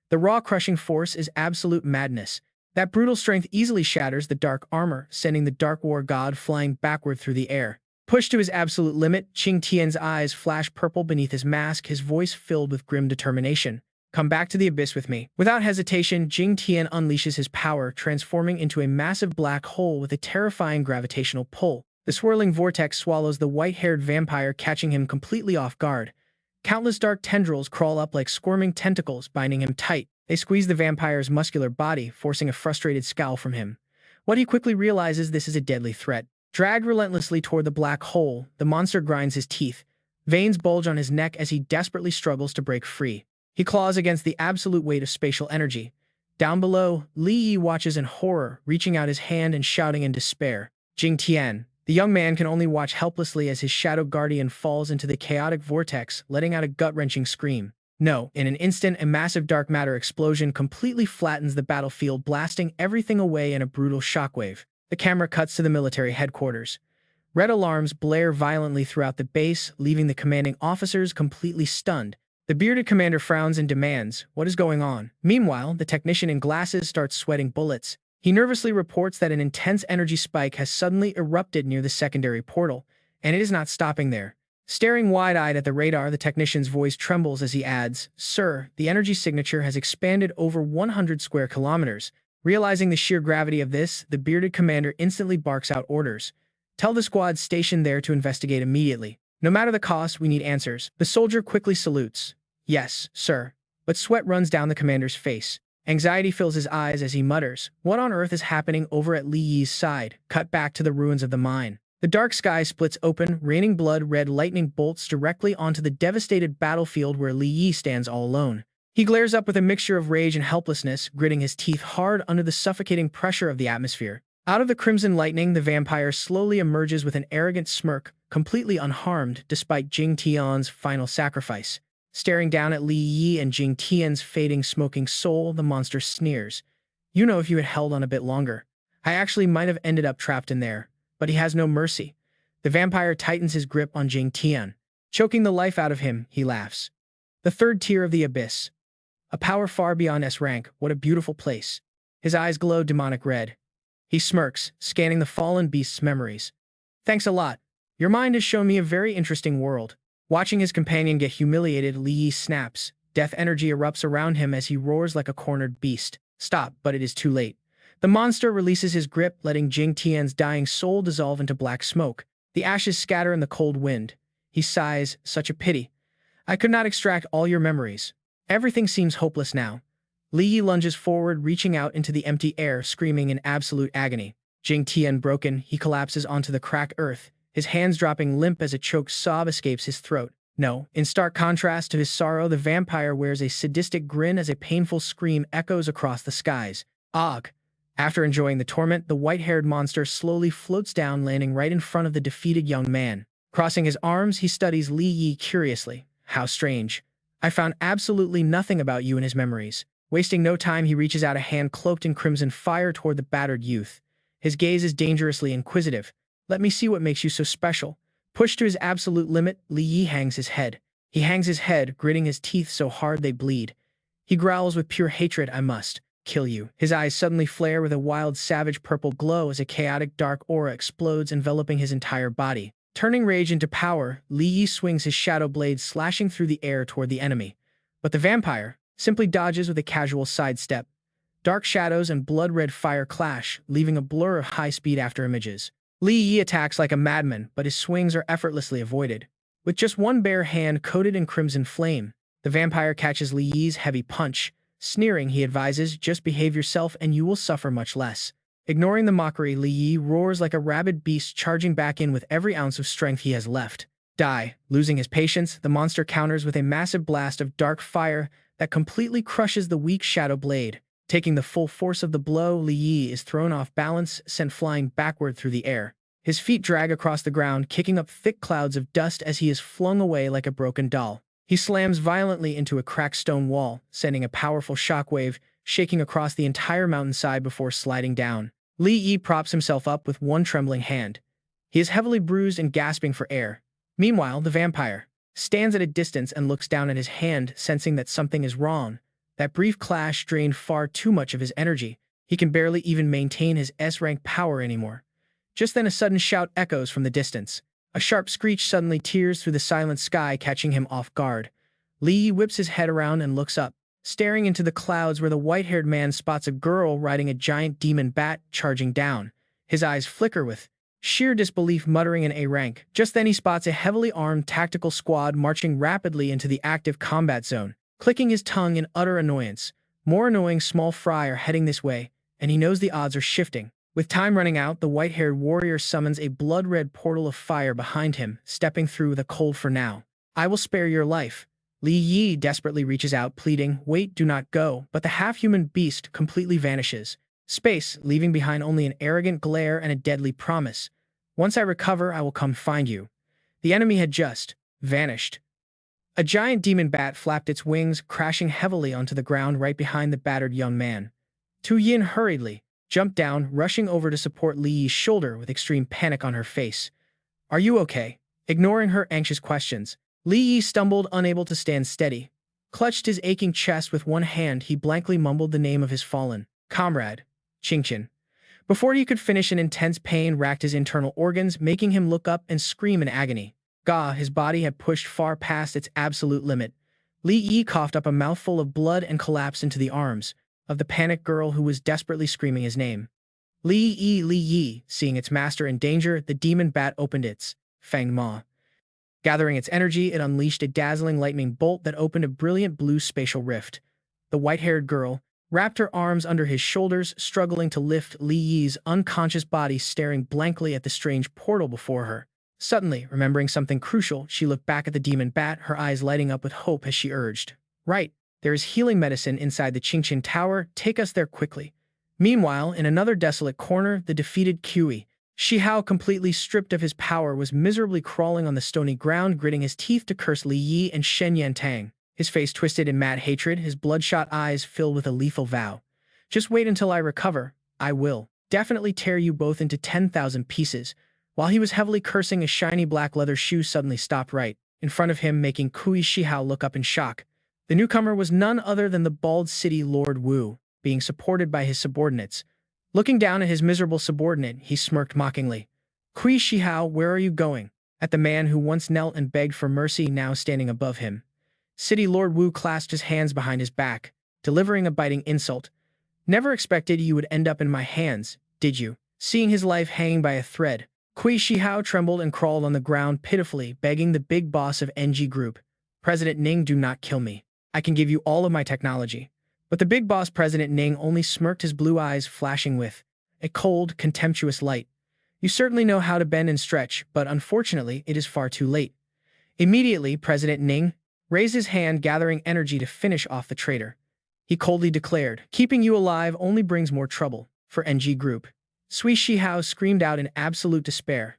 The raw, crushing force is absolute madness. That brutal strength easily shatters the dark armor, sending the Dark War god flying backward through the air. Pushed to his absolute limit, Qing Tian's eyes flash purple beneath his mask, his voice filled with grim determination. Come back to the abyss with me. Without hesitation, Qing Tian unleashes his power, transforming into a massive black hole with a terrifying gravitational pull. The swirling vortex swallows the white-haired vampire, catching him completely off guard. Countless dark tendrils crawl up like squirming tentacles, binding him tight. They squeeze the vampire's muscular body, forcing a frustrated scowl from him. What he quickly realizes, this is a deadly threat. Dragged relentlessly toward the black hole, the monster grinds his teeth. Veins bulge on his neck as he desperately struggles to break free. He claws against the absolute weight of spatial energy. Down below, Li Yi watches in horror, reaching out his hand and shouting in despair. Qing Tian. The young man can only watch helplessly as his shadow guardian falls into the chaotic vortex, letting out a gut-wrenching scream. No, in an instant, a massive dark matter explosion completely flattens the battlefield, blasting everything away in a brutal shockwave. The camera cuts to the military headquarters. Red alarms blare violently throughout the base, leaving the commanding officers completely stunned. The bearded commander frowns and demands, "What is going on?" Meanwhile, the technician in glasses starts sweating bullets. He nervously reports that an intense energy spike has suddenly erupted near the secondary portal, and it is not stopping there. Staring wide-eyed at the radar, the technician's voice trembles as he adds, "Sir, the energy signature has expanded over 100 square kilometers." Realizing the sheer gravity of this, the bearded commander instantly barks out orders. "Tell the squad stationed there to investigate immediately. No matter the cost, we need answers." The soldier quickly salutes. "Yes, sir." But sweat runs down the commander's face. Anxiety fills his eyes as he mutters, "What on earth is happening over at Li Yi's side?" Cut back to the ruins of the mine. The dark sky splits open, raining blood-red lightning bolts directly onto the devastated battlefield where Li Yi stands all alone. He glares up with a mixture of rage and helplessness, gritting his teeth hard under the suffocating pressure of the atmosphere. Out of the crimson lightning, the vampire slowly emerges with an arrogant smirk, completely unharmed despite Qing Tian's final sacrifice. Staring down at Li Yi and Qing Tian's fading, smoking soul, the monster sneers. "You know, if you had held on a bit longer, I actually might have ended up trapped in there." But he has no mercy. The vampire tightens his grip on Qing Tian. Choking the life out of him, he laughs. The third tier of the abyss. A power far beyond S-rank, what a beautiful place. His eyes glow demonic red. He smirks, scanning the fallen beast's memories. "Thanks a lot. Your mind has shown me a very interesting world." Watching his companion get humiliated, Li Yi snaps. Death energy erupts around him as he roars like a cornered beast. Stop, but it is too late. The monster releases his grip, letting Qing Tian's dying soul dissolve into black smoke. The ashes scatter in the cold wind. He sighs, "Such a pity. I could not extract all your memories. Everything seems hopeless now." Li Yi lunges forward, reaching out into the empty air, screaming in absolute agony. Qing Tian broken, he collapses onto the cracked earth, his hands dropping limp as a choked sob escapes his throat. No, in stark contrast to his sorrow, the vampire wears a sadistic grin as a painful scream echoes across the skies. Og. After enjoying the torment, the white-haired monster slowly floats down, landing right in front of the defeated young man. Crossing his arms, he studies Li Yi curiously. How strange. I found absolutely nothing about you in his memories. Wasting no time, he reaches out a hand cloaked in crimson fire toward the battered youth. His gaze is dangerously inquisitive. Let me see what makes you so special. Pushed to his absolute limit, Li Yi hangs his head. He hangs his head, gritting his teeth so hard they bleed. He growls with pure hatred, I must kill you. His eyes suddenly flare with a wild, savage purple glow as a chaotic dark aura explodes, enveloping his entire body. Turning rage into power, Li Yi swings his shadow blade, slashing through the air toward the enemy. But the vampire simply dodges with a casual sidestep. Dark shadows and blood-red fire clash, leaving a blur of high-speed afterimages. Li Yi attacks like a madman, but his swings are effortlessly avoided. With just one bare hand coated in crimson flame, the vampire catches Li Yi's heavy punch. Sneering, he advises, just behave yourself and you will suffer much less. Ignoring the mockery, Li Yi roars like a rabid beast, charging back in with every ounce of strength he has left. Die. Losing his patience, the monster counters with a massive blast of dark fire that completely crushes the weak shadow blade. Taking the full force of the blow, Li Yi is thrown off balance, sent flying backward through the air. His feet drag across the ground, kicking up thick clouds of dust as he is flung away like a broken doll. He slams violently into a cracked stone wall, sending a powerful shockwave, shaking across the entire mountainside before sliding down. Li Yi props himself up with one trembling hand. He is heavily bruised and gasping for air. Meanwhile, the vampire stands at a distance and looks down at his hand, sensing that something is wrong. That brief clash drained far too much of his energy. He can barely even maintain his S-rank power anymore. Just then a sudden shout echoes from the distance. A sharp screech suddenly tears through the silent sky, catching him off guard. Li Yi whips his head around and looks up, staring into the clouds where the white-haired man spots a girl riding a giant demon bat charging down. His eyes flicker with sheer disbelief, muttering an A-rank. Just then he spots a heavily armed tactical squad marching rapidly into the active combat zone, clicking his tongue in utter annoyance. More annoying, small fry are heading this way, and he knows the odds are shifting. With time running out, the white-haired warrior summons a blood-red portal of fire behind him, stepping through with a cold "for now. I will spare your life." Li Yi desperately reaches out, pleading, "Wait, do not go," but the half-human beast completely vanishes. Space, leaving behind only an arrogant glare and a deadly promise. "Once I recover, I will come find you." The enemy had just vanished. A giant demon bat flapped its wings, crashing heavily onto the ground right behind the battered young man. Tu Yin hurriedly jumped down, rushing over to support Li Yi's shoulder with extreme panic on her face. "Are you okay?" Ignoring her anxious questions, Li Yi stumbled, unable to stand steady. Clutched his aching chest with one hand, he blankly mumbled the name of his fallen comrade, Qing Tian. Before he could finish, an intense pain racked his internal organs, making him look up and scream in agony. Gah, his body had pushed far past its absolute limit. Li Yi coughed up a mouthful of blood and collapsed into the arms of the panicked girl who was desperately screaming his name. Li Yi, seeing its master in danger, the demon bat opened its fanged maw. Gathering its energy, it unleashed a dazzling lightning bolt that opened a brilliant blue spatial rift. The white-haired girl wrapped her arms under his shoulders, struggling to lift Li Yi's unconscious body, staring blankly at the strange portal before her. Suddenly, remembering something crucial, she looked back at the demon bat, her eyes lighting up with hope as she urged, "Right, there is healing medicine inside the Qing Tian Tower, take us there quickly." Meanwhile, in another desolate corner, the defeated Qi Shihao, completely stripped of his power, was miserably crawling on the stony ground, gritting his teeth to curse Li Yi and Shen Yantang. His face twisted in mad hatred, his bloodshot eyes filled with a lethal vow. "Just wait until I recover. I will definitely tear you both into 10,000 pieces." While he was heavily cursing, a shiny black leather shoe suddenly stopped right in front of him, making Qi Shihao look up in shock. The newcomer was none other than the bald city Lord Wu, being supported by his subordinates. Looking down at his miserable subordinate, he smirked mockingly. "Qi Shihao, where are you going?" At the man who once knelt and begged for mercy, now standing above him. City Lord Wu clasped his hands behind his back, delivering a biting insult. "Never expected you would end up in my hands, did you?" Seeing his life hanging by a thread, Qi Shihao trembled and crawled on the ground pitifully, begging the big boss of NG Group, "President Ning, do not kill me. I can give you all of my technology." But the big boss, President Ning, only smirked, his blue eyes flashing with a cold, contemptuous light. "You certainly know how to bend and stretch, but unfortunately, it is far too late." Immediately, President Ning raised his hand, gathering energy to finish off the traitor. He coldly declared, "Keeping you alive only brings more trouble for NG Group." Sui Shihao screamed out in absolute despair.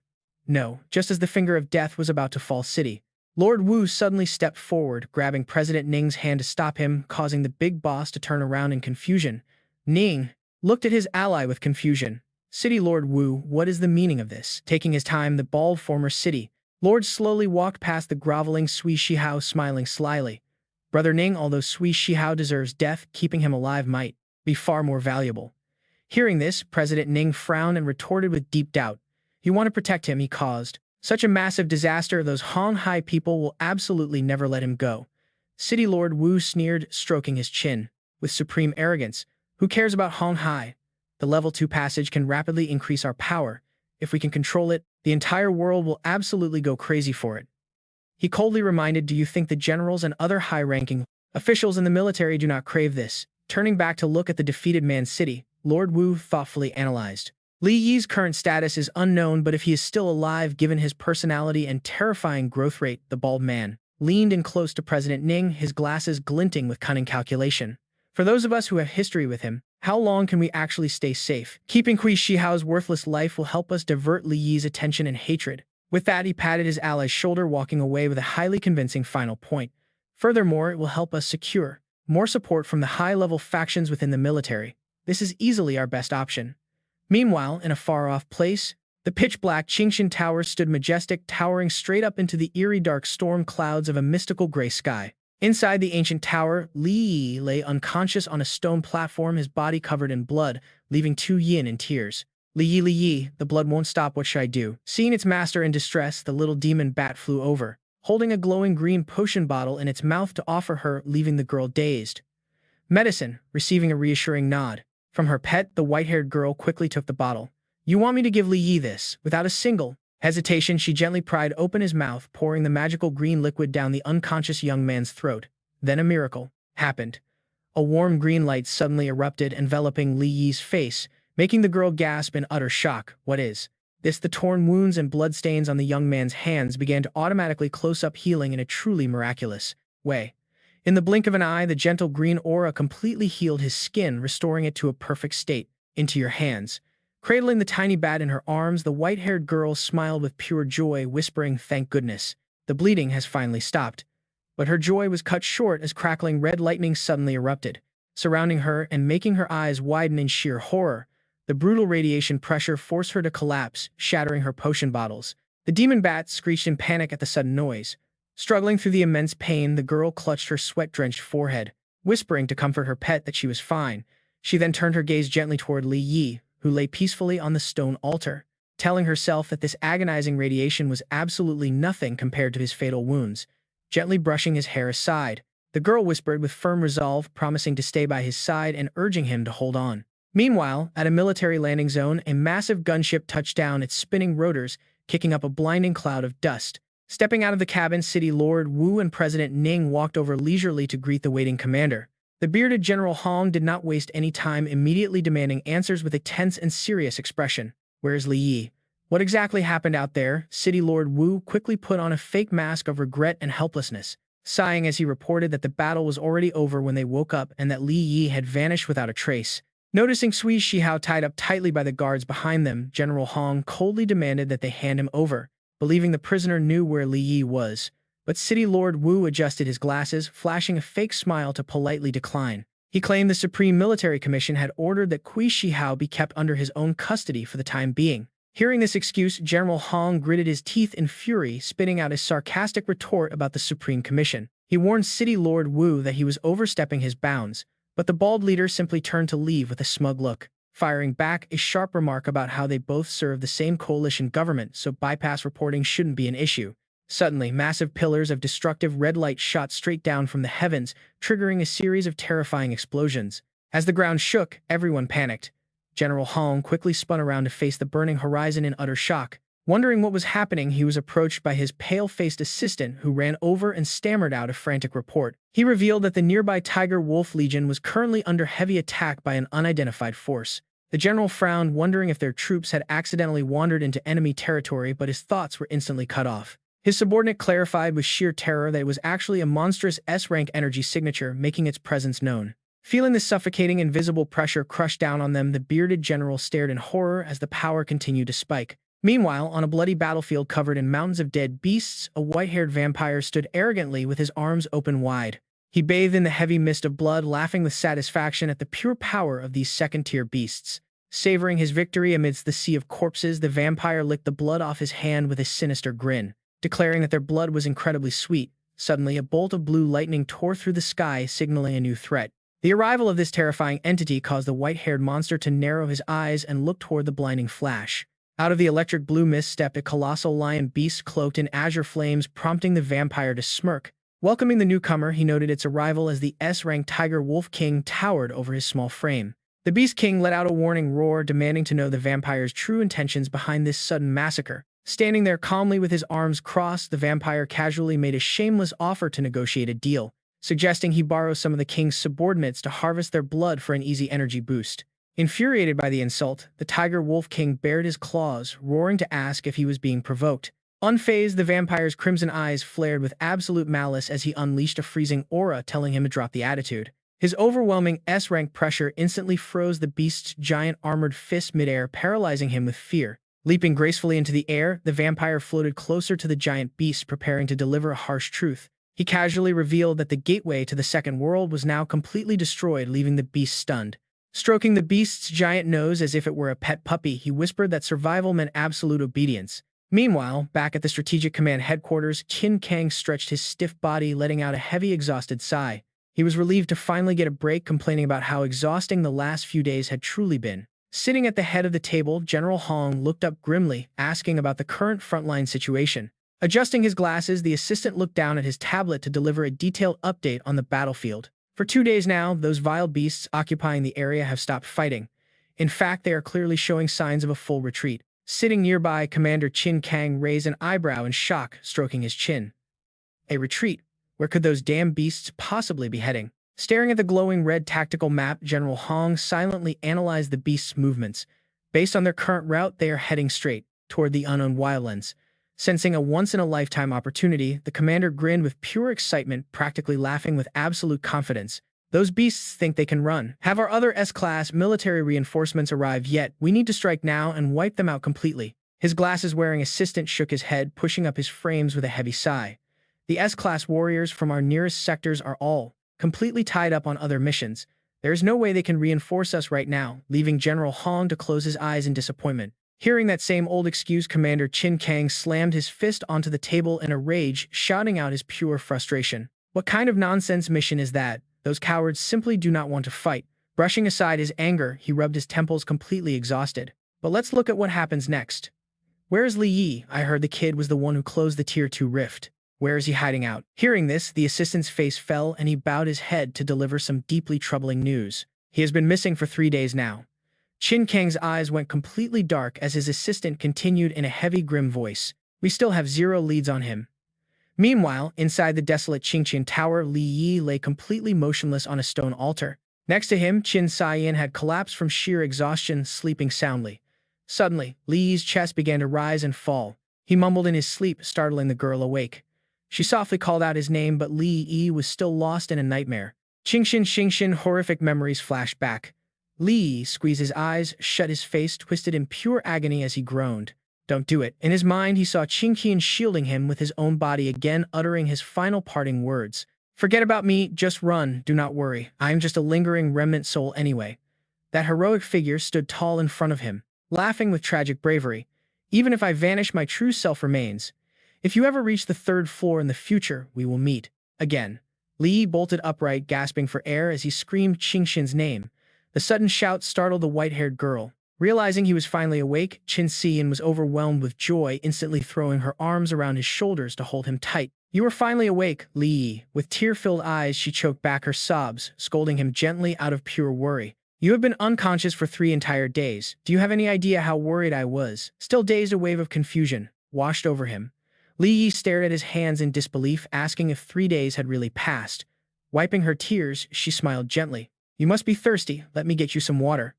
No, just as the finger of death was about to fall city, Lord Wu suddenly stepped forward, grabbing President Ning's hand to stop him, causing the big boss to turn around in confusion. Ning looked at his ally with confusion. City Lord Wu, what is the meaning of this? Taking his time, the bald former city Lord slowly walked past the groveling Sui Shihao, smiling slyly. Brother Ning, although Sui Shihao deserves death, keeping him alive might be far more valuable. Hearing this, President Ning frowned and retorted with deep doubt. You want to protect him, he caused such a massive disaster, those Hong Hai people will absolutely never let him go. City Lord Wu sneered, stroking his chin with supreme arrogance. Who cares about Hong Hai? The level 2 passage can rapidly increase our power. If we can control it, the entire world will absolutely go crazy for it. He coldly reminded, do you think the generals and other high-ranking officials in the military do not crave this? Turning back to look at the defeated man's city, Lord Wu thoughtfully analyzed. Li Yi's current status is unknown, but if he is still alive given his personality and terrifying growth rate, the bald man leaned in close to President Ning, his glasses glinting with cunning calculation. For those of us who have history with him, how long can we actually stay safe? Keeping Kui Shihao's worthless life will help us divert Li Yi's attention and hatred. With that, he patted his ally's shoulder, walking away with a highly convincing final point. Furthermore, it will help us secure more support from the high-level factions within the military. This is easily our best option. Meanwhile, in a far-off place, the pitch-black Qing Tian Tower stood majestic, towering straight up into the eerie dark storm clouds of a mystical gray sky. Inside the ancient tower, Li Yi lay unconscious on a stone platform, his body covered in blood, leaving Tu Yin in tears. Li Yi, the blood won't stop, what should I do? Seeing its master in distress, the little demon bat flew over, holding a glowing green potion bottle in its mouth to offer her, leaving the girl dazed. Medicine, receiving a reassuring nod from her pet, the white-haired girl quickly took the bottle. You want me to give Li Yi this? Without a single hesitation, she gently pried open his mouth, pouring the magical green liquid down the unconscious young man's throat. Then a miracle happened. A warm green light suddenly erupted, enveloping Li Yi's face, making the girl gasp in utter shock. What is this? The torn wounds and bloodstains on the young man's hands began to automatically close up, healing in a truly miraculous way. In the blink of an eye, the gentle green aura completely healed his skin, restoring it to a perfect state. Into your hands. Cradling the tiny bat in her arms, the white-haired girl smiled with pure joy, whispering, thank goodness. The bleeding has finally stopped. But her joy was cut short as crackling red lightning suddenly erupted, surrounding her and making her eyes widen in sheer horror. The brutal radiation pressure forced her to collapse, shattering her potion bottles. The demon bat screeched in panic at the sudden noise. Struggling through the immense pain, the girl clutched her sweat-drenched forehead, whispering to comfort her pet that she was fine. She then turned her gaze gently toward Li Yi, who lay peacefully on the stone altar, telling herself that this agonizing radiation was absolutely nothing compared to his fatal wounds. Gently brushing his hair aside, the girl whispered with firm resolve, promising to stay by his side and urging him to hold on. Meanwhile, at a military landing zone, a massive gunship touched down, its spinning rotors kicking up a blinding cloud of dust. Stepping out of the cabin, City Lord Wu and President Ning walked over leisurely to greet the waiting commander. The bearded General Hong did not waste any time, immediately demanding answers with a tense and serious expression. Where is Li Yi? What exactly happened out there? City Lord Wu quickly put on a fake mask of regret and helplessness, sighing as he reported that the battle was already over when they woke up and that Li Yi had vanished without a trace. Noticing Sui Shihao tied up tightly by the guards behind them, General Hong coldly demanded that they hand him over, believing the prisoner knew where Li Yi was. But City Lord Wu adjusted his glasses, flashing a fake smile to politely decline. He claimed the Supreme Military Commission had ordered that Kui Shihao be kept under his own custody for the time being. Hearing this excuse, General Hong gritted his teeth in fury, spitting out a sarcastic retort about the Supreme Commission. He warned City Lord Wu that he was overstepping his bounds, but the bald leader simply turned to leave with a smug look, firing back a sharp remark about how they both serve the same coalition government, so bypass reporting shouldn't be an issue. Suddenly, massive pillars of destructive red light shot straight down from the heavens, triggering a series of terrifying explosions. As the ground shook, everyone panicked. General Hong quickly spun around to face the burning horizon in utter shock. Wondering what was happening, he was approached by his pale-faced assistant, who ran over and stammered out a frantic report. He revealed that the nearby Tiger Wolf Legion was currently under heavy attack by an unidentified force. The general frowned, wondering if their troops had accidentally wandered into enemy territory, but his thoughts were instantly cut off. His subordinate clarified with sheer terror that it was actually a monstrous S-rank energy signature making its presence known. Feeling the suffocating invisible pressure crush down on them, the bearded general stared in horror as the power continued to spike. Meanwhile, on a bloody battlefield covered in mountains of dead beasts, a white-haired vampire stood arrogantly with his arms open wide. He bathed in the heavy mist of blood, laughing with satisfaction at the pure power of these second-tier beasts. Savoring his victory amidst the sea of corpses, the vampire licked the blood off his hand with a sinister grin, declaring that their blood was incredibly sweet. Suddenly, a bolt of blue lightning tore through the sky, signaling a new threat. The arrival of this terrifying entity caused the white-haired monster to narrow his eyes and look toward the blinding flash. Out of the electric blue mist stepped a colossal lion beast cloaked in azure flames, prompting the vampire to smirk. Welcoming the newcomer, he noted its arrival as the S-rank tiger wolf king towered over his small frame. The beast king let out a warning roar, demanding to know the vampire's true intentions behind this sudden massacre. Standing there calmly with his arms crossed, the vampire casually made a shameless offer to negotiate a deal, suggesting he borrow some of the king's subordinates to harvest their blood for an easy energy boost. Infuriated by the insult, the tiger wolf king bared his claws, roaring to ask if he was being provoked. Unfazed, the vampire's crimson eyes flared with absolute malice as he unleashed a freezing aura, telling him to drop the attitude. His overwhelming S-rank pressure instantly froze the beast's giant armored fist midair, paralyzing him with fear. Leaping gracefully into the air, the vampire floated closer to the giant beast, preparing to deliver a harsh truth. He casually revealed that the gateway to the second world was now completely destroyed, leaving the beast stunned. Stroking the beast's giant nose as if it were a pet puppy, he whispered that survival meant absolute obedience. Meanwhile, back at the Strategic Command headquarters, Qing Tian stretched his stiff body, letting out a heavy, exhausted sigh. He was relieved to finally get a break, complaining about how exhausting the last few days had truly been. Sitting at the head of the table, General Hong looked up grimly, asking about the current frontline situation. Adjusting his glasses, the assistant looked down at his tablet to deliver a detailed update on the battlefield. For 2 days now, those vile beasts occupying the area have stopped fighting. In fact, they are clearly showing signs of a full retreat. Sitting nearby, Commander Qin Kang raised an eyebrow in shock, stroking his chin. A retreat? Where could those damn beasts possibly be heading? Staring at the glowing red tactical map, General Hong silently analyzed the beasts' movements. Based on their current route, they are heading straight toward the unknown wildlands. Sensing a once-in-a-lifetime opportunity, the commander grinned with pure excitement, practically laughing with absolute confidence. Those beasts think they can run. Have our other S-class military reinforcements arrived yet? We need to strike now and wipe them out completely. His glasses-wearing assistant shook his head, pushing up his frames with a heavy sigh. The S-class warriors from our nearest sectors are all completely tied up on other missions. There is no way they can reinforce us right now, leaving General Hong to close his eyes in disappointment. Hearing that same old excuse, Commander Qin Kang slammed his fist onto the table in a rage, shouting out his pure frustration. What kind of nonsense mission is that? Those cowards simply do not want to fight. Brushing aside his anger, he rubbed his temples, completely exhausted. But let's look at what happens next. Where is Li Yi? I heard the kid was the one who closed the Tier 2 rift. Where is he hiding out? Hearing this, the assistant's face fell and he bowed his head to deliver some deeply troubling news. He has been missing for 3 days now. Qin Kang's eyes went completely dark as his assistant continued in a heavy, grim voice. We still have 0 leads on him. Meanwhile, inside the desolate Qingqian Tower, Li Yi lay completely motionless on a stone altar. Next to him, Qin Xian had collapsed from sheer exhaustion, sleeping soundly. Suddenly, Li Yi's chest began to rise and fall. He mumbled in his sleep, startling the girl awake. She softly called out his name, but Li Yi was still lost in a nightmare. Qingxian, horrific memories flashed back. Li Yi squeezed his eyes, shut his face, twisted in pure agony as he groaned. Don't do it. In his mind, he saw Qingqian shielding him with his own body, again uttering his final parting words. Forget about me, just run, do not worry. I am just a lingering remnant soul anyway. That heroic figure stood tall in front of him, laughing with tragic bravery. Even if I vanish, my true self remains. If you ever reach the 3rd floor in the future, we will meet. Again. Li Yi bolted upright, gasping for air as he screamed Qingqian's name. The sudden shout startled the white-haired girl. Realizing he was finally awake, Qin Xian was overwhelmed with joy, instantly throwing her arms around his shoulders to hold him tight. You are finally awake, Li Yi. With tear-filled eyes, she choked back her sobs, scolding him gently out of pure worry. You have been unconscious for 3 entire days. Do you have any idea how worried I was? Still dazed, a wave of confusion washed over him. Li Yi stared at his hands in disbelief, asking if 3 days had really passed. Wiping her tears, she smiled gently. You must be thirsty. Let me get you some water.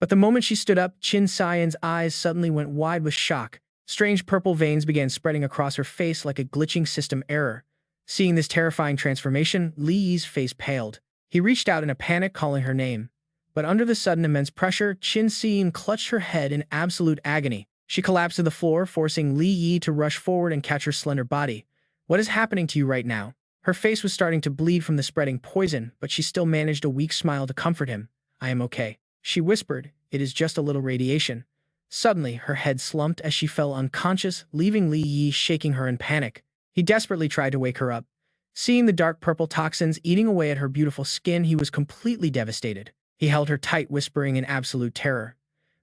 But the moment she stood up, Qin Xian's eyes suddenly went wide with shock. Strange purple veins began spreading across her face like a glitching system error. Seeing this terrifying transformation, Li Yi's face paled. He reached out in a panic, calling her name. But under the sudden immense pressure, Qin Xian clutched her head in absolute agony. She collapsed to the floor, forcing Li Yi to rush forward and catch her slender body. What is happening to you right now? Her face was starting to bleed from the spreading poison, but she still managed a weak smile to comfort him. I am okay. She whispered, it is just a little radiation. Suddenly, her head slumped as she fell unconscious, leaving Li Yi shaking her in panic. He desperately tried to wake her up. Seeing the dark purple toxins eating away at her beautiful skin, he was completely devastated. He held her tight, whispering in absolute terror.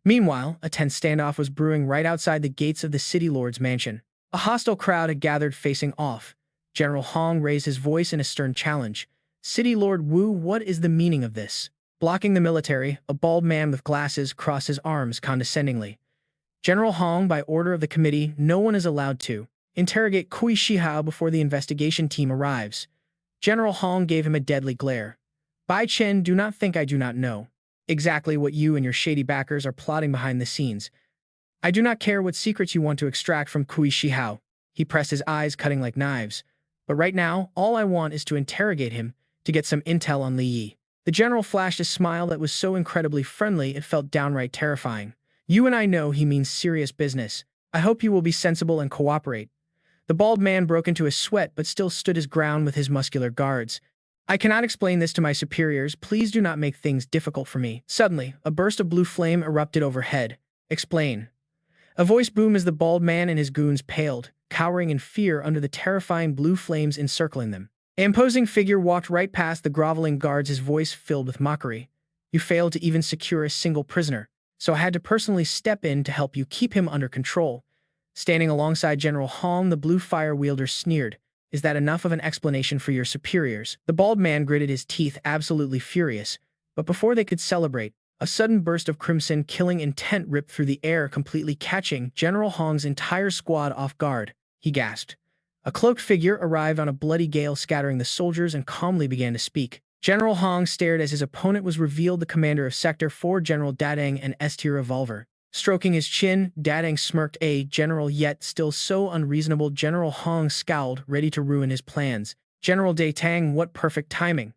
Meanwhile, a tense standoff was brewing right outside the gates of the city lord's mansion. A hostile crowd had gathered facing off. General Hong raised his voice in a stern challenge. City Lord Wu, what is the meaning of this? Blocking the military, a bald man with glasses crossed his arms condescendingly. General Hong, by order of the committee, no one is allowed to interrogate Kui Shihao before the investigation team arrives. General Hong gave him a deadly glare. Bai Chen, do not think I do not know exactly what you and your shady backers are plotting behind the scenes. I do not care what secrets you want to extract from Kui Shihao. He pressed his eyes, cutting like knives. But right now, all I want is to interrogate him, to get some intel on Li Yi. The general flashed a smile that was so incredibly friendly it felt downright terrifying. You and I know he means serious business. I hope you will be sensible and cooperate. The bald man broke into a sweat but still stood his ground with his muscular guards. I cannot explain this to my superiors. Please do not make things difficult for me. Suddenly, a burst of blue flame erupted overhead. Explain. A voice boomed as the bald man and his goons paled, cowering in fear under the terrifying blue flames encircling them. An imposing figure walked right past the groveling guards, his voice filled with mockery. You failed to even secure a single prisoner, so I had to personally step in to help you keep him under control. Standing alongside General Hong, the blue fire wielder sneered. Is that enough of an explanation for your superiors? The bald man gritted his teeth, absolutely furious. But before they could celebrate, a sudden burst of crimson killing intent ripped through the air, completely catching General Hong's entire squad off guard. He gasped. A cloaked figure arrived on a bloody gale, scattering the soldiers, and calmly began to speak. General Hong stared as his opponent was revealed, the commander of Sector 4, General Dadang, an S-tier revolver. Stroking his chin, Dadang smirked. A general, yet still so unreasonable. General Hong scowled, ready to ruin his plans. General Datang, what perfect timing.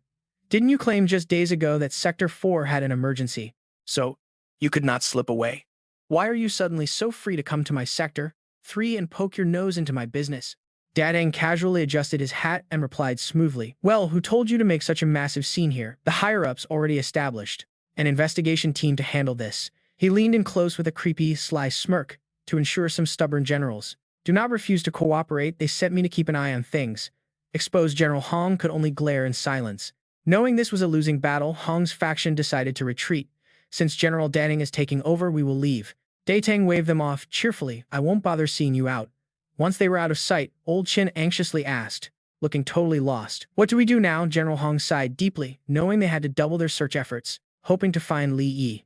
Didn't you claim just days ago that Sector 4 had an emergency? So, you could not slip away. Why are you suddenly so free to come to my Sector 3 and poke your nose into my business? Dadang casually adjusted his hat and replied smoothly. Well, who told you to make such a massive scene here? The higher-ups already established an investigation team to handle this. He leaned in close with a creepy, sly smirk to ensure some stubborn generals do not refuse to cooperate. They sent me to keep an eye on things. Exposed General Hong could only glare in silence. Knowing this was a losing battle, Hong's faction decided to retreat. Since General Dadang is taking over, we will leave. Datang waved them off cheerfully. I won't bother seeing you out. Once they were out of sight, Old Chin anxiously asked, looking totally lost. What do we do now? General Hong sighed deeply, knowing they had to double their search efforts, hoping to find Li Yi.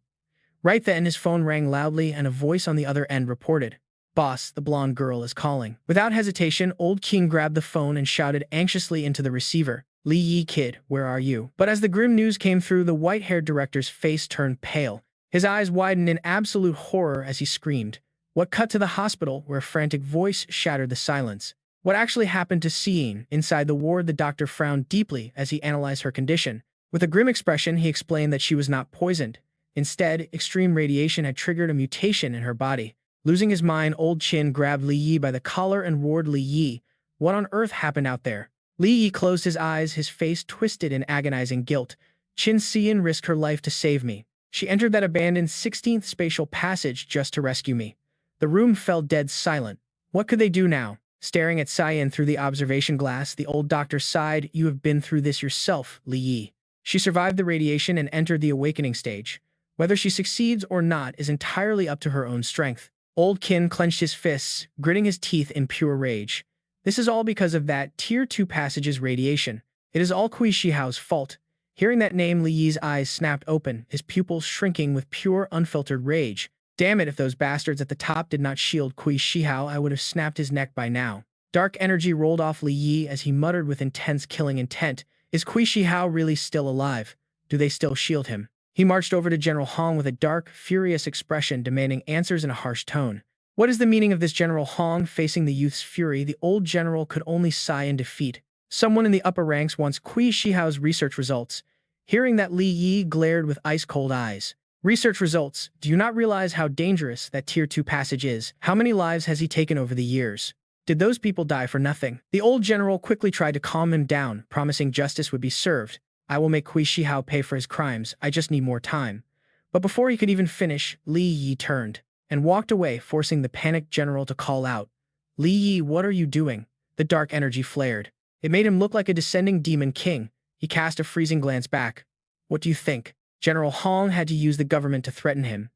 Right then, his phone rang loudly and a voice on the other end reported, Boss, the blonde girl is calling. Without hesitation, Old King grabbed the phone and shouted anxiously into the receiver, Li Yi, kid, where are you? But as the grim news came through, the white-haired director's face turned pale. His eyes widened in absolute horror as he screamed. What cut to the hospital, where a frantic voice shattered the silence. What actually happened to Seeing? Inside the ward, the doctor frowned deeply as he analyzed her condition. With a grim expression, he explained that she was not poisoned. Instead, extreme radiation had triggered a mutation in her body. Losing his mind, Old Chin grabbed Li Yi by the collar and roared, Li Yi, what on earth happened out there? Li Yi closed his eyes, his face twisted in agonizing guilt. Qin Xian risked her life to save me. She entered that abandoned 16th spatial passage just to rescue me. The room fell dead silent. What could they do now? Staring at Xian through the observation glass, the old doctor sighed. You have been through this yourself, Li Yi. She survived the radiation and entered the awakening stage. Whether she succeeds or not is entirely up to her own strength. Old Qin clenched his fists, gritting his teeth in pure rage. This is all because of that Tier 2 passage's radiation. It is all Kui Shihao's fault. Hearing that name, Li Yi's eyes snapped open, his pupils shrinking with pure, unfiltered rage. Damn it, if those bastards at the top did not shield Kui Shihao, I would have snapped his neck by now. Dark energy rolled off Li Yi as he muttered with intense killing intent. Is Kui Shihao really still alive? Do they still shield him? He marched over to General Hong with a dark, furious expression, demanding answers in a harsh tone. What is the meaning of this? General Hong, facing the youth's fury, the old general could only sigh in defeat. Someone in the upper ranks wants Kui Shihao's research results. Hearing that, Li Yi glared with ice-cold eyes. Research results. Do you not realize how dangerous that Tier 2 passage is? How many lives has he taken over the years? Did those people die for nothing? The old general quickly tried to calm him down, promising justice would be served. I will make Kui Shihao pay for his crimes. I just need more time. But before he could even finish, Li Yi turned and walked away, forcing the panicked general to call out. Li Yi, what are you doing? The dark energy flared. It made him look like a descending demon king. He cast a freezing glance back. What do you think? General Hong had to use the government to threaten him.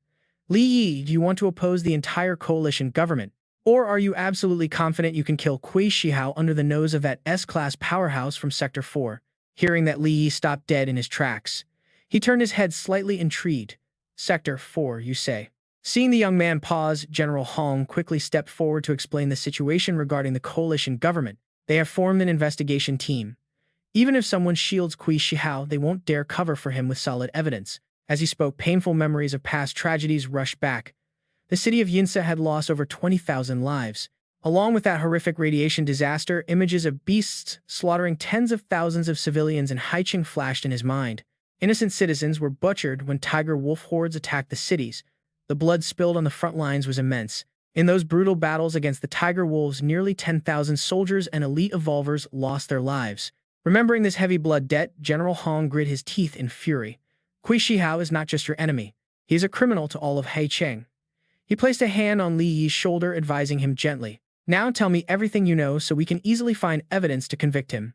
Li Yi, do you want to oppose the entire coalition government? Or are you absolutely confident you can kill Kui Shihao under the nose of that S-class powerhouse from Sector 4? Hearing that Li Yi stopped dead in his tracks, he turned his head slightly intrigued. Sector 4, you say? Seeing the young man pause, General Hong quickly stepped forward to explain the situation regarding the coalition government. They have formed an investigation team. Even if someone shields Kui Shihao, they won't dare cover for him with solid evidence. As he spoke, painful memories of past tragedies rushed back. The city of Yinsa had lost over 20,000 lives. Along with that horrific radiation disaster, images of beasts slaughtering tens of thousands of civilians in Haicheng flashed in his mind. Innocent citizens were butchered when tiger wolf hordes attacked the cities. The blood spilled on the front lines was immense. In those brutal battles against the tiger wolves, nearly 10,000 soldiers and elite evolvers lost their lives. Remembering this heavy blood debt, General Hong grit his teeth in fury. Kui Shihao is not just your enemy. He is a criminal to all of Haicheng. He placed a hand on Li Yi's shoulder, advising him gently. Now tell me everything you know so we can easily find evidence to convict him.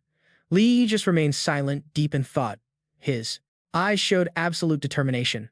Li Yi just remained silent, deep in thought. His eyes showed absolute determination.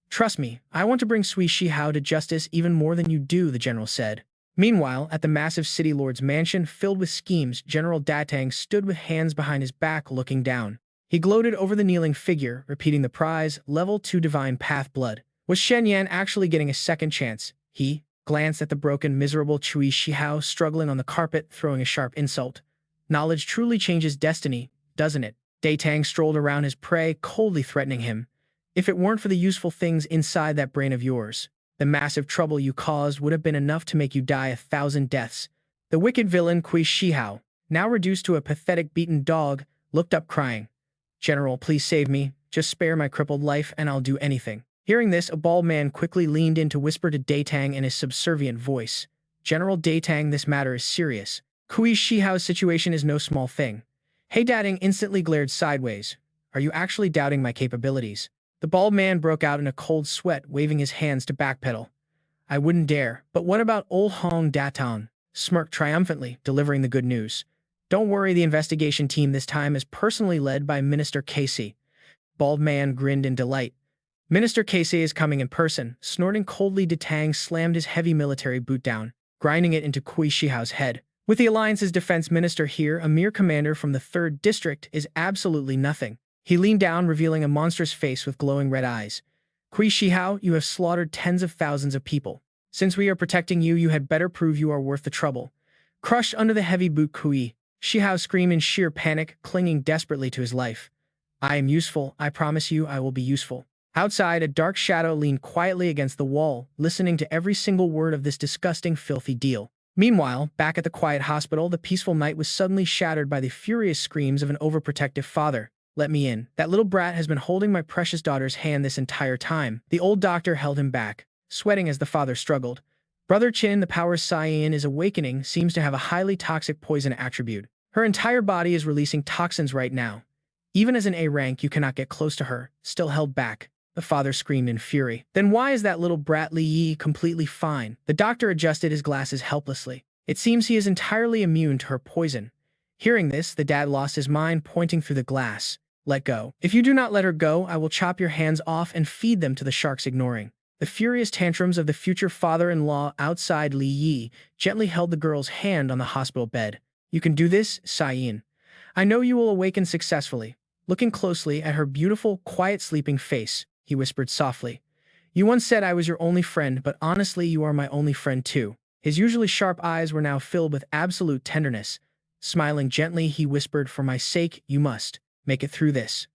Trust me, I want to bring Kui Shihao to justice even more than you do, the general said. Meanwhile, at the massive city lord's mansion filled with schemes, General Datang stood with hands behind his back looking down. He gloated over the kneeling figure, repeating the prize, Level 2 Divine Path Blood. Was Shen Yan actually getting a second chance? He glanced at the broken, miserable Kui Shihao struggling on the carpet, throwing a sharp insult. Knowledge truly changes destiny, doesn't it? Datang strolled around his prey, coldly threatening him. If it weren't for the useful things inside that brain of yours, the massive trouble you caused would have been enough to make you die 1,000 deaths. The wicked villain Kui Shihao, now reduced to a pathetic beaten dog, looked up crying. General, please save me. Just spare my crippled life and I'll do anything. Hearing this, a bald man quickly leaned in to whisper to Datang in his subservient voice. General Datang, this matter is serious. Kui Shihao's situation is no small thing. Hey Datang instantly glared sideways. Are you actually doubting my capabilities? The bald man broke out in a cold sweat, waving his hands to backpedal. I wouldn't dare. But what about old Hong Datang? Smirked triumphantly, delivering the good news. Don't worry, the investigation team this time is personally led by Minister Casey. Bald man grinned in delight. Minister Casey is coming in person. Snorting coldly, Datang slammed his heavy military boot down, grinding it into Kui Shihao's head. With the Alliance's defense minister here, a mere commander from the 3rd District is absolutely nothing. He leaned down, revealing a monstrous face with glowing red eyes. Kui Shihao, you have slaughtered tens of thousands of people. Since we are protecting you, you had better prove you are worth the trouble. Crushed under the heavy boot, Kui Shihao screamed in sheer panic, clinging desperately to his life. I am useful. I promise you I will be useful. Outside, a dark shadow leaned quietly against the wall, listening to every single word of this disgusting, filthy deal. Meanwhile, back at the quiet hospital, the peaceful night was suddenly shattered by the furious screams of an overprotective father. Let me in. That little brat has been holding my precious daughter's hand this entire time. The old doctor held him back, sweating as the father struggled. Brother Qin, the power Cyan is awakening, seems to have a highly toxic poison attribute. Her entire body is releasing toxins right now. Even as an A rank, you cannot get close to her, still held back. The father screamed in fury. Then why is that little brat Li Yi completely fine? The doctor adjusted his glasses helplessly. It seems he is entirely immune to her poison. Hearing this, the dad lost his mind, pointing through the glass. Let go. If you do not let her go, I will chop your hands off and feed them to the sharks, ignoring the furious tantrums of the future father-in-law outside. Li Yi gently held the girl's hand on the hospital bed. You can do this, Cyan. I know you will awaken successfully. Looking closely at her beautiful, quiet sleeping face, he whispered softly. You once said I was your only friend, but honestly, you are my only friend too. His usually sharp eyes were now filled with absolute tenderness. Smiling gently, he whispered, for my sake, you must make it through this.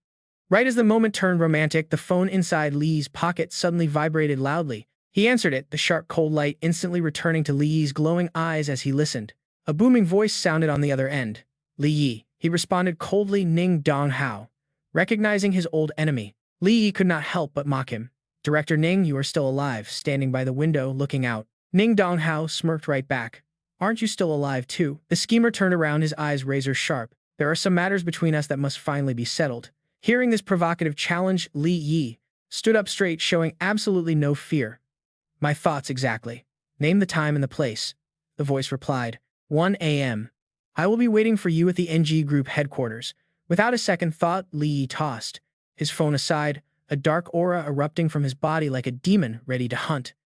Right as the moment turned romantic, the phone inside Li's pocket suddenly vibrated loudly. He answered it, the sharp cold light instantly returning to Li's glowing eyes as he listened. A booming voice sounded on the other end. Li Yi. He responded coldly, Ning Dong Hao. Recognizing his old enemy, Li Yi could not help but mock him. Director Ning, you are still alive, standing by the window, looking out. Ning Donghao smirked right back. Aren't you still alive too? The schemer turned around, his eyes razor sharp. There are some matters between us that must finally be settled. Hearing this provocative challenge, Li Yi stood up straight, showing absolutely no fear. My thoughts exactly. Name the time and the place. The voice replied. 1 a.m. I will be waiting for you at the NG Group headquarters. Without a second thought, Li Yi tossed his phone aside, a dark aura erupting from his body like a demon ready to hunt.